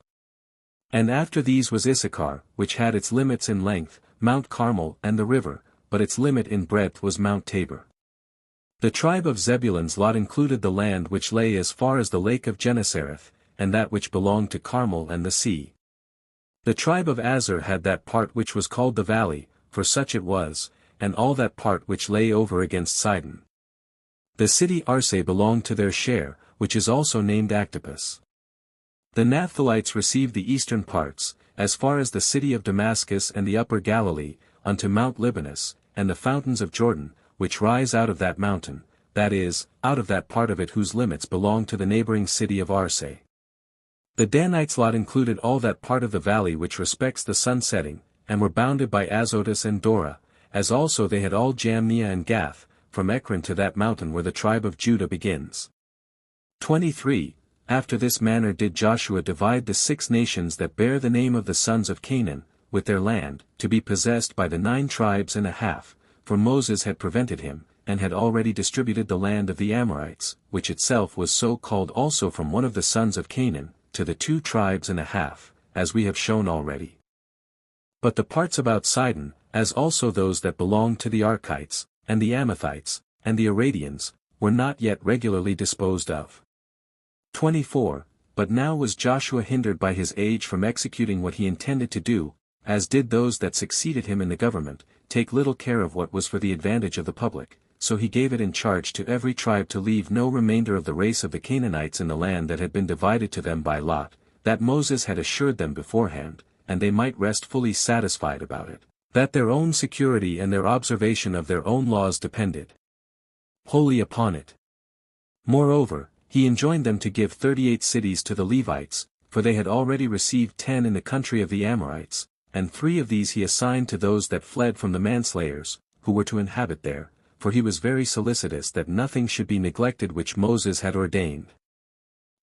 And after these was Issachar, which had its limits in length, Mount Carmel and the river, but its limit in breadth was Mount Tabor. The tribe of Zebulun's lot included the land which lay as far as the lake of Gennesareth, and that which belonged to Carmel and the sea. The tribe of Aser had that part which was called the valley, for such it was, and all that part which lay over against Sidon. The city Arse belonged to their share, which is also named Actipus. The Naphtalites received the eastern parts, as far as the city of Damascus and the upper Galilee, unto Mount Libanus, and the fountains of Jordan, which rise out of that mountain, that is, out of that part of it whose limits belong to the neighboring city of Arse. The Danites' lot included all that part of the valley which respects the sun setting, and were bounded by Azotus and Dora, as also they had all Jamnia and Gath, from Ekron to that mountain where the tribe of Judah begins. 23. After this manner did Joshua divide the 6 nations that bear the name of the sons of Canaan, with their land, to be possessed by the 9 tribes and a half, for Moses had prevented him, and had already distributed the land of the Amorites, which itself was so called also from one of the sons of Canaan, to the 2 tribes and a half, as we have shown already. But the parts about Sidon, as also those that belonged to the Archites, and the Amathites, and the Aradians, were not yet regularly disposed of. 24. But now was Joshua hindered by his age from executing what he intended to do, as did those that succeeded him in the government, take little care of what was for the advantage of the public, so he gave it in charge to every tribe to leave no remainder of the race of the Canaanites in the land that had been divided to them by lot, that Moses had assured them beforehand, and they might rest fully satisfied about it, that their own security and their observation of their own laws depended wholly upon it. Moreover, he enjoined them to give 38 cities to the Levites, for they had already received 10 in the country of the Amorites, and 3 of these he assigned to those that fled from the manslayers, who were to inhabit there, for he was very solicitous that nothing should be neglected which Moses had ordained.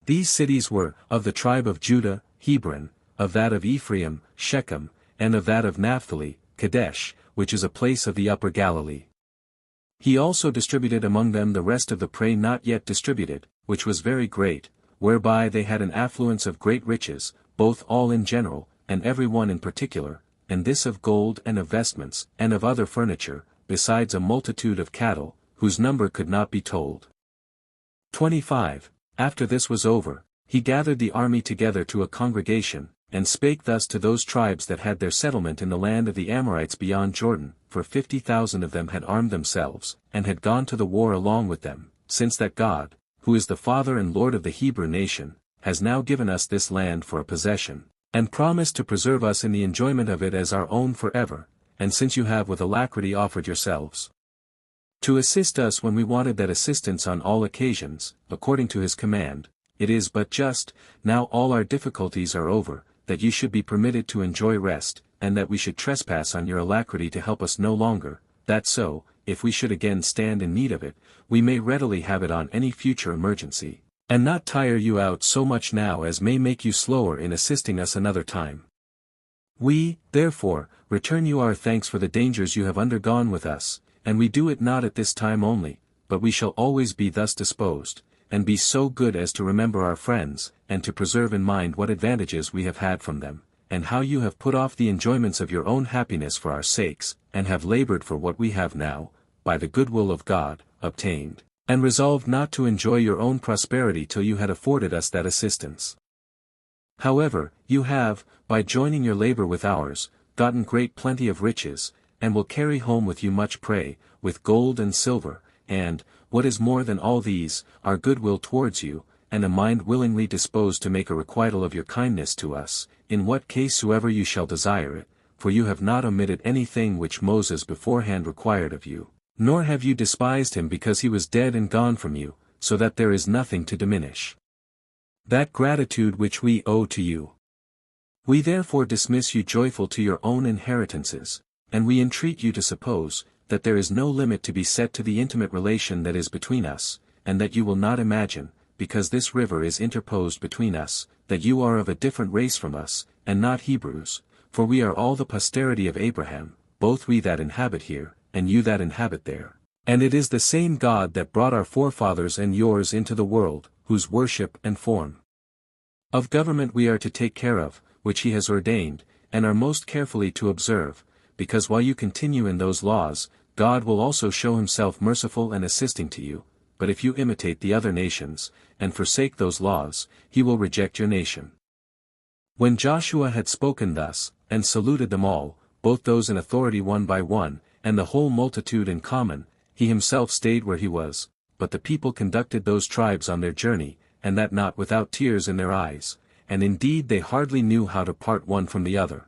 These cities were, of the tribe of Judah, Hebron, of that of Ephraim, Shechem, and of that of Naphtali, Kadesh, which is a place of the upper Galilee. He also distributed among them the rest of the prey not yet distributed, which was very great, whereby they had an affluence of great riches, both all in general, and every one in particular, and this of gold and of vestments, and of other furniture, besides a multitude of cattle, whose number could not be told. 25. After this was over, he gathered the army together to a congregation, and spake thus to those tribes that had their settlement in the land of the Amorites beyond Jordan, for 50,000 of them had armed themselves, and had gone to the war along with them, since that God, who is the Father and Lord of the Hebrew nation, has now given us this land for a possession, and promised to preserve us in the enjoyment of it as our own forever, and since you have with alacrity offered yourselves to assist us when we wanted that assistance on all occasions, according to his command, it is but just, now all our difficulties are over, that you should be permitted to enjoy rest, and that we should trespass on your alacrity to help us no longer, that so, if we should again stand in need of it, we may readily have it on any future emergency, and not tire you out so much now as may make you slower in assisting us another time. We, therefore, return you our thanks for the dangers you have undergone with us, and we do it not at this time only, but we shall always be thus disposed, and be so good as to remember our friends, and to preserve in mind what advantages we have had from them, and how you have put off the enjoyments of your own happiness for our sakes, and have labored for what we have now, by the goodwill of God, obtained, and resolved not to enjoy your own prosperity till you had afforded us that assistance. However, you have, by joining your labor with ours, gotten great plenty of riches, and will carry home with you much prey, with gold and silver, and, what is more than all these, our goodwill towards you, and a mind willingly disposed to make a requital of your kindness to us, in what case soever you shall desire it, for you have not omitted anything which Moses beforehand required of you, nor have you despised him because he was dead and gone from you, so that there is nothing to diminish that gratitude which we owe to you. We therefore dismiss you joyful to your own inheritances, and we entreat you to suppose, that there is no limit to be set to the intimate relation that is between us, and that you will not imagine, because this river is interposed between us, that you are of a different race from us, and not Hebrews, for we are all the posterity of Abraham, both we that inhabit here, and you that inhabit there. And it is the same God that brought our forefathers and yours into the world, whose worship and form of government we are to take care of, which he has ordained, and are most carefully to observe, because while you continue in those laws, God will also show himself merciful and assisting to you, but if you imitate the other nations, and forsake those laws, he will reject your nation. When Joshua had spoken thus, and saluted them all, both those in authority one by one, and the whole multitude in common, he himself stayed where he was, but the people conducted those tribes on their journey, and that not without tears in their eyes, and indeed they hardly knew how to part one from the other.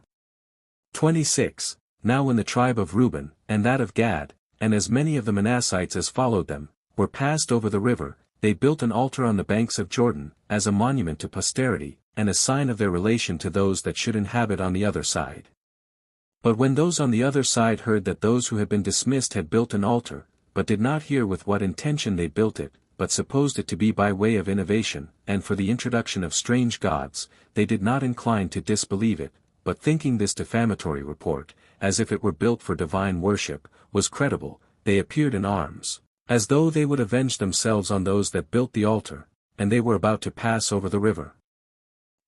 26. Now when the tribe of Reuben, and that of Gad, and as many of the Manassites as followed them, were passed over the river, they built an altar on the banks of Jordan, as a monument to posterity, and a sign of their relation to those that should inhabit on the other side. But when those on the other side heard that those who had been dismissed had built an altar, but did not hear with what intention they built it, but supposed it to be by way of innovation, and for the introduction of strange gods, they did not incline to disbelieve it, but thinking this defamatory report, as if it were built for divine worship, was credible, they appeared in arms, as though they would avenge themselves on those that built the altar, and they were about to pass over the river.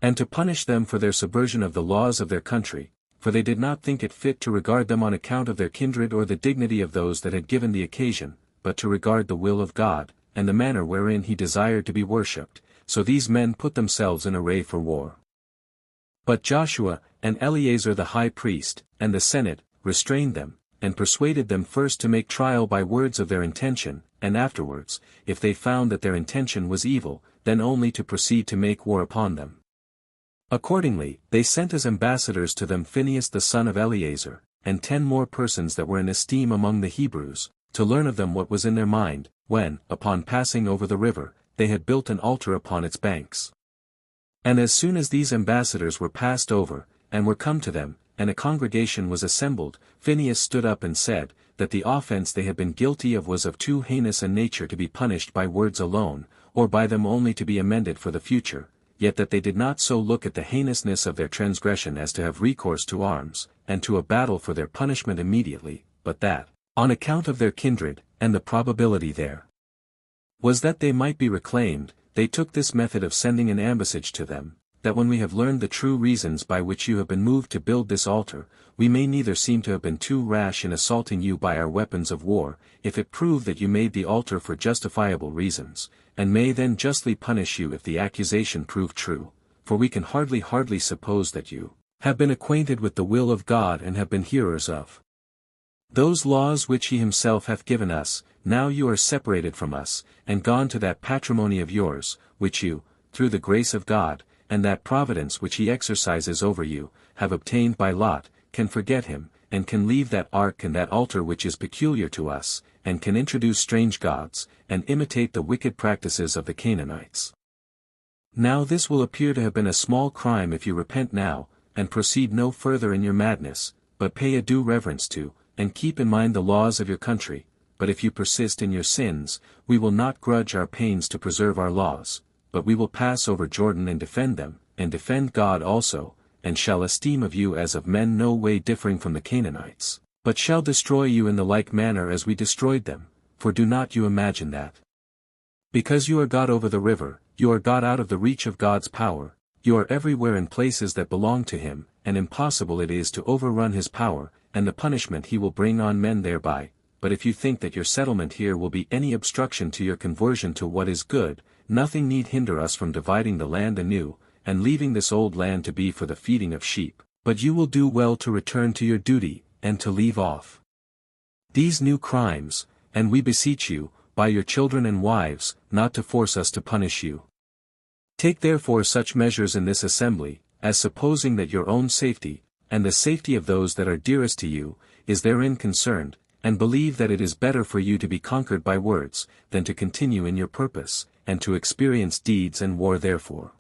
And to punish them for their subversion of the laws of their country, for they did not think it fit to regard them on account of their kindred or the dignity of those that had given the occasion, but to regard the will of God, and the manner wherein he desired to be worshipped, so these men put themselves in array for war. But Joshua, and Eleazar the high priest, and the senate, restrained them, and persuaded them first to make trial by words of their intention, and afterwards, if they found that their intention was evil, then only to proceed to make war upon them. Accordingly, they sent as ambassadors to them Phinehas the son of Eleazar, and 10 more persons that were in esteem among the Hebrews, to learn of them what was in their mind, when, upon passing over the river, they had built an altar upon its banks. And as soon as these ambassadors were passed over, and were come to them, and a congregation was assembled, Phinehas stood up and said, that the offense they had been guilty of was of too heinous a nature to be punished by words alone, or by them only to be amended for the future, yet that they did not so look at the heinousness of their transgression as to have recourse to arms, and to a battle for their punishment immediately, but that, on account of their kindred, and the probability there was that they might be reclaimed, they took this method of sending an ambassage to them, that when we have learned the true reasons by which you have been moved to build this altar, we may neither seem to have been too rash in assaulting you by our weapons of war, if it prove that you made the altar for justifiable reasons, and may then justly punish you if the accusation prove true, for we can hardly suppose that you have been acquainted with the will of God and have been hearers of those laws which he himself hath given us. Now you are separated from us, and gone to that patrimony of yours, which you, through the grace of God, and that providence which he exercises over you, have obtained by lot, can forget him, and can leave that ark and that altar which is peculiar to us, and can introduce strange gods, and imitate the wicked practices of the Canaanites. Now this will appear to have been a small crime if you repent now, and proceed no further in your madness, but pay a due reverence to, and keep in mind the laws of your country. But if you persist in your sins, we will not grudge our pains to preserve our laws, but we will pass over Jordan and defend them, and defend God also, and shall esteem of you as of men no way differing from the Canaanites, but shall destroy you in the like manner as we destroyed them, for do not you imagine that, because you are got over the river, you are got out of the reach of God's power, you are everywhere in places that belong to him, and impossible it is to overrun his power, and the punishment he will bring on men thereby. But if you think that your settlement here will be any obstruction to your conversion to what is good, nothing need hinder us from dividing the land anew, and leaving this old land to be for the feeding of sheep, but you will do well to return to your duty, and to leave off these new crimes, and we beseech you, by your children and wives, not to force us to punish you. Take therefore such measures in this assembly, as supposing that your own safety, and the safety of those that are dearest to you, is therein concerned, and believe that it is better for you to be conquered by words, than to continue in your purpose, and to experience deeds and war therefore.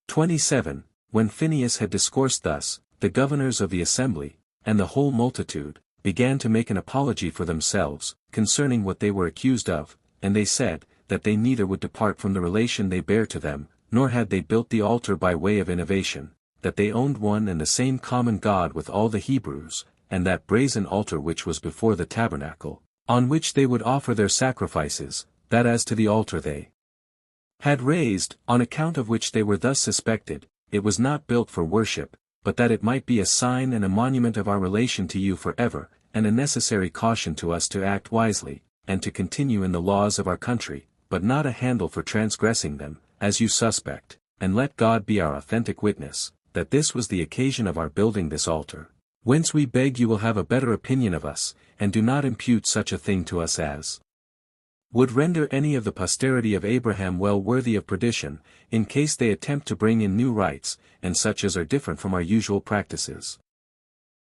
27. When Phinehas had discoursed thus, the governors of the assembly, and the whole multitude, began to make an apology for themselves, concerning what they were accused of, and they said, that they neither would depart from the relation they bare to them, nor had they built the altar by way of innovation, that they owned one and the same common God with all the Hebrews, and that brazen altar which was before the tabernacle, on which they would offer their sacrifices, that as to the altar they had raised, on account of which they were thus suspected, it was not built for worship, but that it might be a sign and a monument of our relation to you forever, and a necessary caution to us to act wisely, and to continue in the laws of our country, but not a handle for transgressing them, as you suspect, and let God be our authentic witness, that this was the occasion of our building this altar, whence we beg you will have a better opinion of us, and do not impute such a thing to us as would render any of the posterity of Abraham well worthy of perdition, in case they attempt to bring in new rites, and such as are different from our usual practices.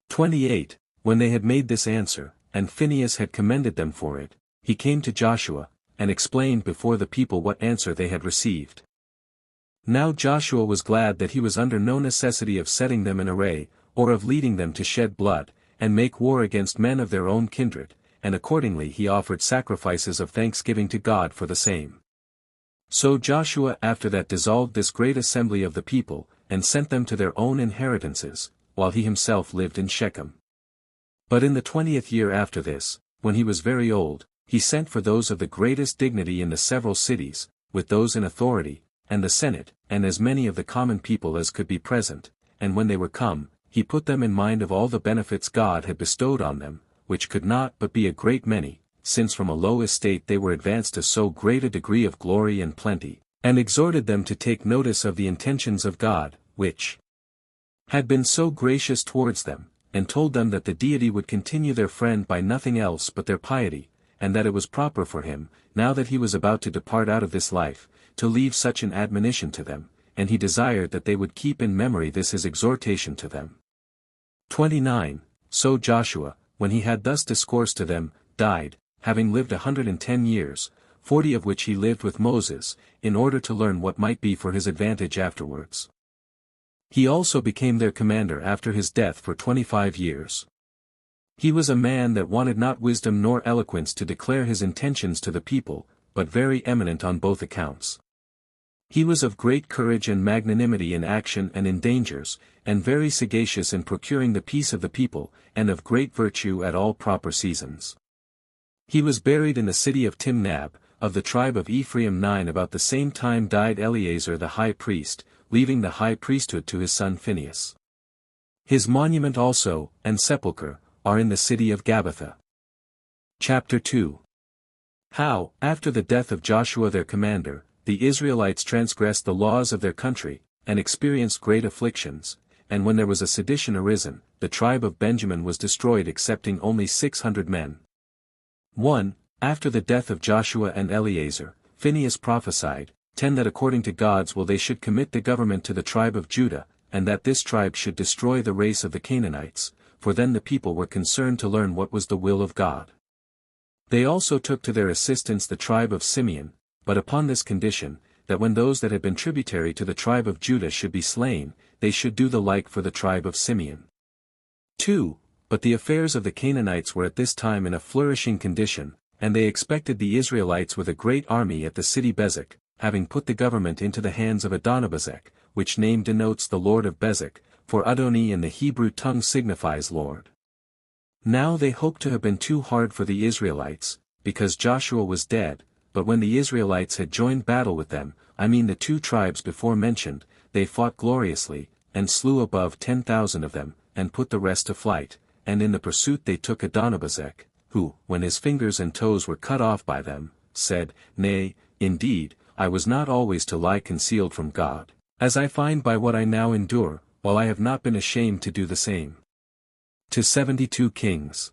28. When they had made this answer, and Phinehas had commended them for it, he came to Joshua, and explained before the people what answer they had received. Now Joshua was glad that he was under no necessity of setting them in array, or of leading them to shed blood, and make war against men of their own kindred, and accordingly he offered sacrifices of thanksgiving to God for the same. So Joshua after that dissolved this great assembly of the people, and sent them to their own inheritances, while he himself lived in Shechem. But in the 20th year after this, when he was very old, he sent for those of the greatest dignity in the several cities, with those in authority, and the Senate, and as many of the common people as could be present, and when they were come, he put them in mind of all the benefits God had bestowed on them, which could not but be a great many, since from a low estate they were advanced to so great a degree of glory and plenty, and exhorted them to take notice of the intentions of God, which had been so gracious towards them, and told them that the deity would continue their friend by nothing else but their piety, and that it was proper for him, now that he was about to depart out of this life, to leave such an admonition to them, and he desired that they would keep in memory this his exhortation to them. 29. So Joshua, when he had thus discoursed to them, died, having lived 110 years, 40 of which he lived with Moses, in order to learn what might be for his advantage afterwards. He also became their commander after his death for 25 years. He was a man that wanted not wisdom nor eloquence to declare his intentions to the people, but very eminent on both accounts. He was of great courage and magnanimity in action and in dangers, and very sagacious in procuring the peace of the people, and of great virtue at all proper seasons. He was buried in the city of Timnab, of the tribe of Ephraim. 9. About the same time died Eleazar the high priest, leaving the high priesthood to his son Phinehas. His monument also, and sepulchre, are in the city of Gabbatha. Chapter 2. How, after the death of Joshua their commander, the Israelites transgressed the laws of their country, and experienced great afflictions, and when there was a sedition arisen, the tribe of Benjamin was destroyed excepting only 600 men. 1. After the death of Joshua and Eleazar, Phinehas prophesied, 10. That according to God's will they should commit the government to the tribe of Judah, and that this tribe should destroy the race of the Canaanites, for then the people were concerned to learn what was the will of God. They also took to their assistance the tribe of Simeon, but upon this condition, that when those that had been tributary to the tribe of Judah should be slain, they should do the like for the tribe of Simeon. 2. But the affairs of the Canaanites were at this time in a flourishing condition, and they expected the Israelites with a great army at the city Bezek, having put the government into the hands of Adonibezek, which name denotes the Lord of Bezek, for Adoni in the Hebrew tongue signifies Lord. Now they hoped to have been too hard for the Israelites, because Joshua was dead, but when the Israelites had joined battle with them, I mean the two tribes before mentioned, they fought gloriously, and slew above 10,000 of them, and put the rest to flight, and in the pursuit they took Adonibezek, who, when his fingers and toes were cut off by them, said, Nay, indeed, I was not always to lie concealed from God, as I find by what I now endure, while I have not been ashamed to do the same. To 72 kings.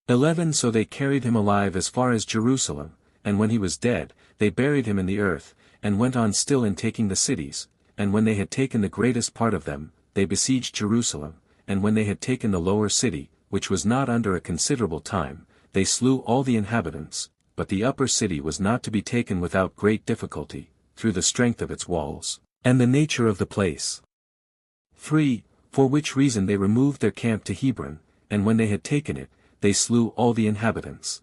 11. So they carried him alive as far as Jerusalem, and when he was dead, they buried him in the earth, and went on still in taking the cities, and when they had taken the greatest part of them, they besieged Jerusalem, and when they had taken the lower city, which was not under a considerable time, they slew all the inhabitants, but the upper city was not to be taken without great difficulty, through the strength of its walls, and the nature of the place. 3. For which reason they removed their camp to Hebron, and when they had taken it, they slew all the inhabitants.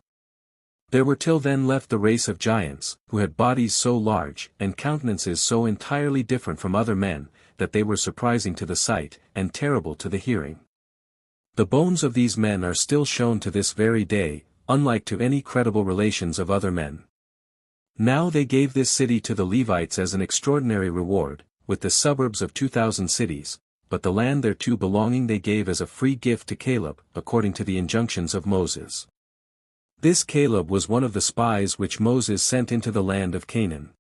There were till then left the race of giants, who had bodies so large, and countenances so entirely different from other men, that they were surprising to the sight, and terrible to the hearing. The bones of these men are still shown to this very day, unlike to any credible relations of other men. Now they gave this city to the Levites as an extraordinary reward, with the suburbs of 2,000 cities, but the land thereto belonging they gave as a free gift to Caleb, according to the injunctions of Moses. This Caleb was one of the spies which Moses sent into the land of Canaan.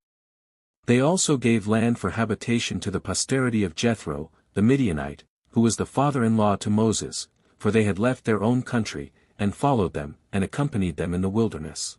They also gave land for habitation to the posterity of Jethro, the Midianite, who was the father-in-law to Moses, for they had left their own country, and followed them, and accompanied them in the wilderness.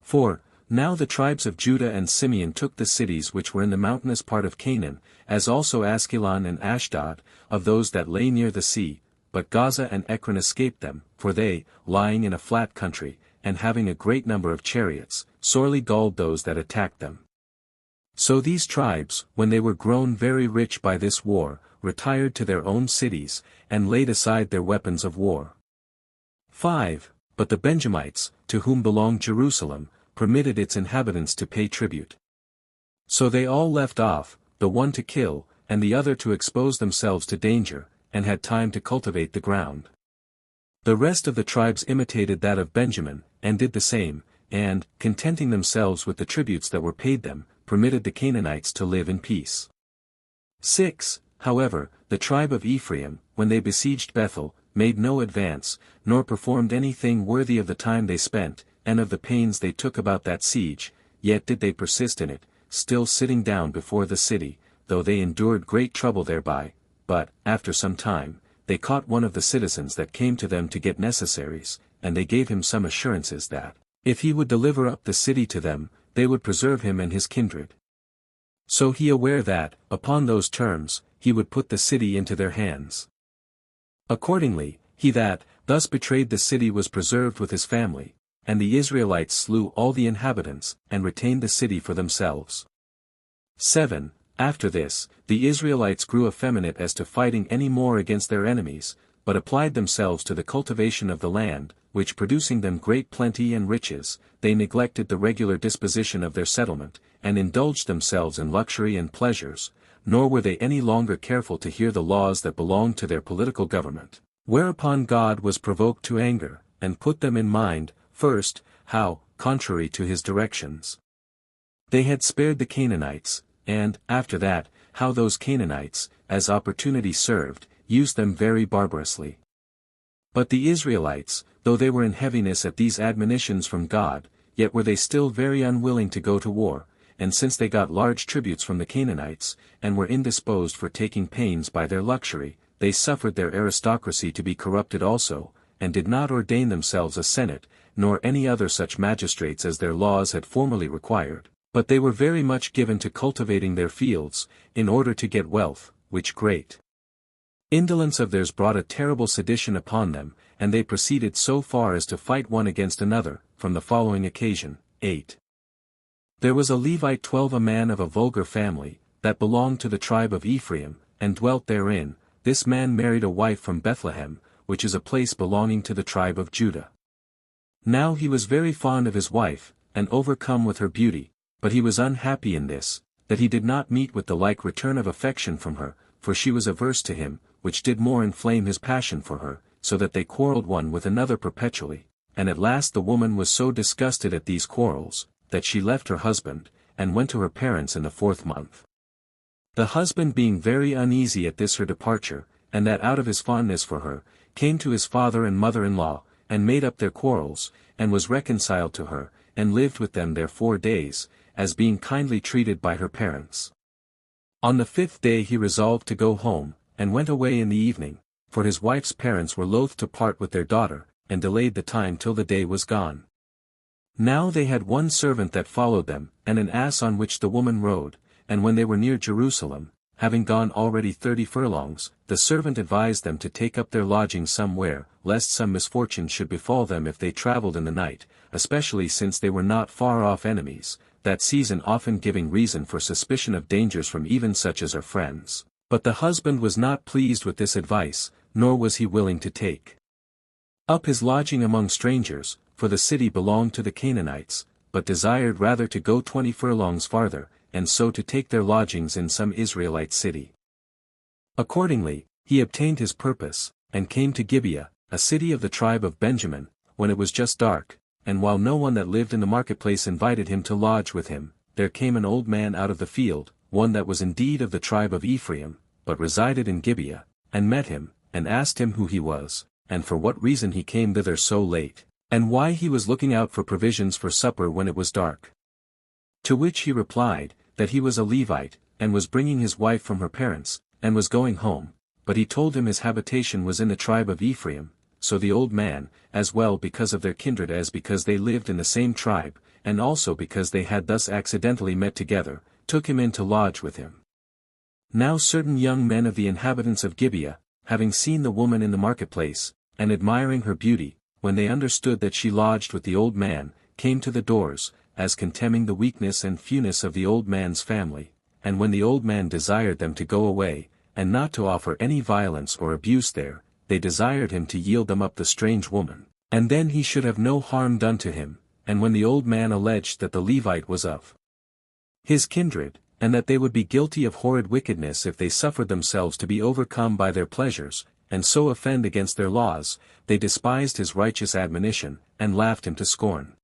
4. Now the tribes of Judah and Simeon took the cities which were in the mountainous part of Canaan, as also Askelon and Ashdod, of those that lay near the sea, but Gaza and Ekron escaped them, for they, lying in a flat country, and having a great number of chariots, sorely galled those that attacked them. So these tribes, when they were grown very rich by this war, retired to their own cities, and laid aside their weapons of war. 5. But the Benjamites, to whom belonged Jerusalem, permitted its inhabitants to pay tribute. So they all left off, the one to kill, and the other to expose themselves to danger, and had time to cultivate the ground. The rest of the tribes imitated that of Benjamin, and did the same, and, contenting themselves with the tributes that were paid them, permitted the Canaanites to live in peace. 6. However, the tribe of Ephraim, when they besieged Bethel, made no advance, nor performed anything worthy of the time they spent, and of the pains they took about that siege, yet did they persist in it, still sitting down before the city, though they endured great trouble thereby, but, after some time, they caught one of the citizens that came to them to get necessaries, and they gave him some assurances that, if he would deliver up the city to them, they would preserve him and his kindred. So he aware that, upon those terms, he would put the city into their hands. Accordingly, he that thus betrayed the city was preserved with his family, and the Israelites slew all the inhabitants, and retained the city for themselves. 7. After this, the Israelites grew effeminate as to fighting any more against their enemies, but applied themselves to the cultivation of the land, which producing them great plenty and riches, they neglected the regular disposition of their settlement, and indulged themselves in luxury and pleasures, nor were they any longer careful to hear the laws that belonged to their political government. Whereupon God was provoked to anger, and put them in mind, first, how, contrary to his directions, they had spared the Canaanites, and, after that, how those Canaanites, as opportunity served, used them very barbarously. But the Israelites, though they were in heaviness at these admonitions from God, yet were they still very unwilling to go to war, and since they got large tributes from the Canaanites, and were indisposed for taking pains by their luxury, they suffered their aristocracy to be corrupted also, and did not ordain themselves a senate, nor any other such magistrates as their laws had formerly required, but they were very much given to cultivating their fields, in order to get wealth, which great indolence of theirs brought a terrible sedition upon them, and they proceeded so far as to fight one against another, from the following occasion. 8. There was a Levite 12, a man of a vulgar family, that belonged to the tribe of Ephraim, and dwelt therein. This man married a wife from Bethlehem, which is a place belonging to the tribe of Judah. Now he was very fond of his wife, and overcome with her beauty, but he was unhappy in this, that he did not meet with the like return of affection from her, for she was averse to him, which did more inflame his passion for her, so that they quarrelled one with another perpetually, and at last the woman was so disgusted at these quarrels, that she left her husband, and went to her parents in the 4th month. The husband being very uneasy at this her departure, and that out of his fondness for her, came to his father and mother-in-law, and made up their quarrels, and was reconciled to her, and lived with them there 4 days, as being kindly treated by her parents. On the 5th day he resolved to go home, and went away in the evening, for his wife's parents were loath to part with their daughter, and delayed the time till the day was gone. Now they had one servant that followed them, and an ass on which the woman rode, and when they were near Jerusalem, having gone already 30 furlongs, the servant advised them to take up their lodging somewhere, lest some misfortune should befall them if they travelled in the night, especially since they were not far off enemies, that season often giving reason for suspicion of dangers from even such as are friends. But the husband was not pleased with this advice, nor was he willing to take up his lodging among strangers, for the city belonged to the Canaanites, but desired rather to go 20 furlongs farther, and so to take their lodgings in some Israelite city. Accordingly, he obtained his purpose, and came to Gibeah, a city of the tribe of Benjamin, when it was just dark, and while no one that lived in the marketplace invited him to lodge with him, there came an old man out of the field, one that was indeed of the tribe of Ephraim, but resided in Gibeah, and met him, and asked him who he was, and for what reason he came thither so late, and why he was looking out for provisions for supper when it was dark. To which he replied, that he was a Levite, and was bringing his wife from her parents, and was going home, but he told him his habitation was in the tribe of Ephraim. So the old man, as well because of their kindred as because they lived in the same tribe, and also because they had thus accidentally met together, took him in to lodge with him. Now certain young men of the inhabitants of Gibeah, having seen the woman in the marketplace, and admiring her beauty, when they understood that she lodged with the old man, came to the doors, as contemning the weakness and fewness of the old man's family, and when the old man desired them to go away, and not to offer any violence or abuse there, they desired him to yield them up the strange woman, and then he should have no harm done to him. And when the old man alleged that the Levite was of his kindred, and that they would be guilty of horrid wickedness if they suffered themselves to be overcome by their pleasures, and so offend against their laws, they despised his righteous admonition, and laughed him to scorn.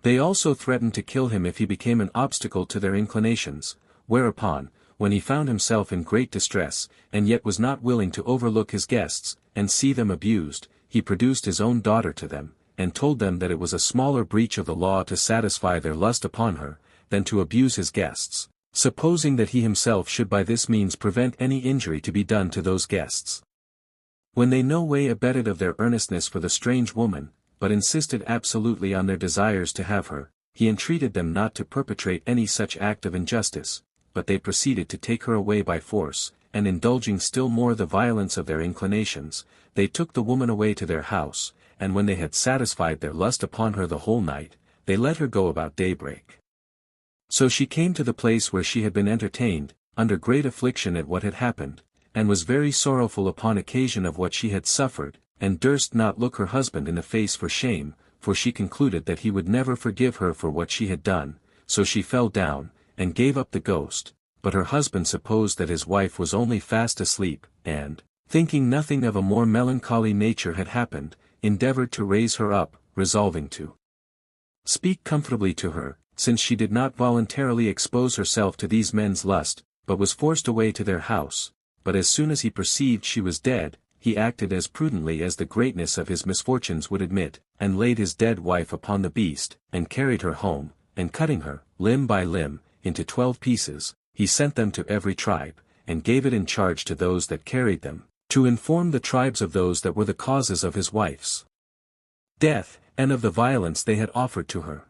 They also threatened to kill him if he became an obstacle to their inclinations, whereupon, when he found himself in great distress, and yet was not willing to overlook his guests, and see them abused, he produced his own daughter to them, and told them that it was a smaller breach of the law to satisfy their lust upon her, than to abuse his guests, supposing that he himself should by this means prevent any injury to be done to those guests. When they no way abated of their earnestness for the strange woman, but insisted absolutely on their desires to have her, he entreated them not to perpetrate any such act of injustice, but they proceeded to take her away by force, and indulging still more the violence of their inclinations, they took the woman away to their house, and when they had satisfied their lust upon her the whole night, they let her go about daybreak. So she came to the place where she had been entertained, under great affliction at what had happened, and was very sorrowful upon occasion of what she had suffered, and durst not look her husband in the face for shame, for she concluded that he would never forgive her for what she had done, so she fell down, and gave up the ghost, but her husband supposed that his wife was only fast asleep, and, thinking nothing of a more melancholy nature had happened, endeavored to raise her up, resolving to speak comfortably to her, since she did not voluntarily expose herself to these men's lust, but was forced away to their house. But as soon as he perceived she was dead, he acted as prudently as the greatness of his misfortunes would admit, and laid his dead wife upon the beast, and carried her home, and cutting her, limb by limb, into 12 pieces, he sent them to every tribe, and gave it in charge to those that carried them, to inform the tribes of those that were the causes of his wife's death, and of the violence they had offered to her.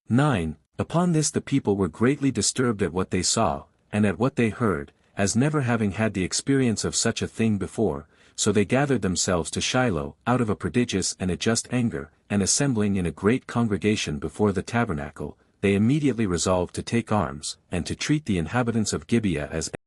9. Upon this the people were greatly disturbed at what they saw, and at what they heard, as never having had the experience of such a thing before, so they gathered themselves to Shiloh out of a prodigious and a just anger, and assembling in a great congregation before the tabernacle, they immediately resolved to take arms, and to treat the inhabitants of Gibeah as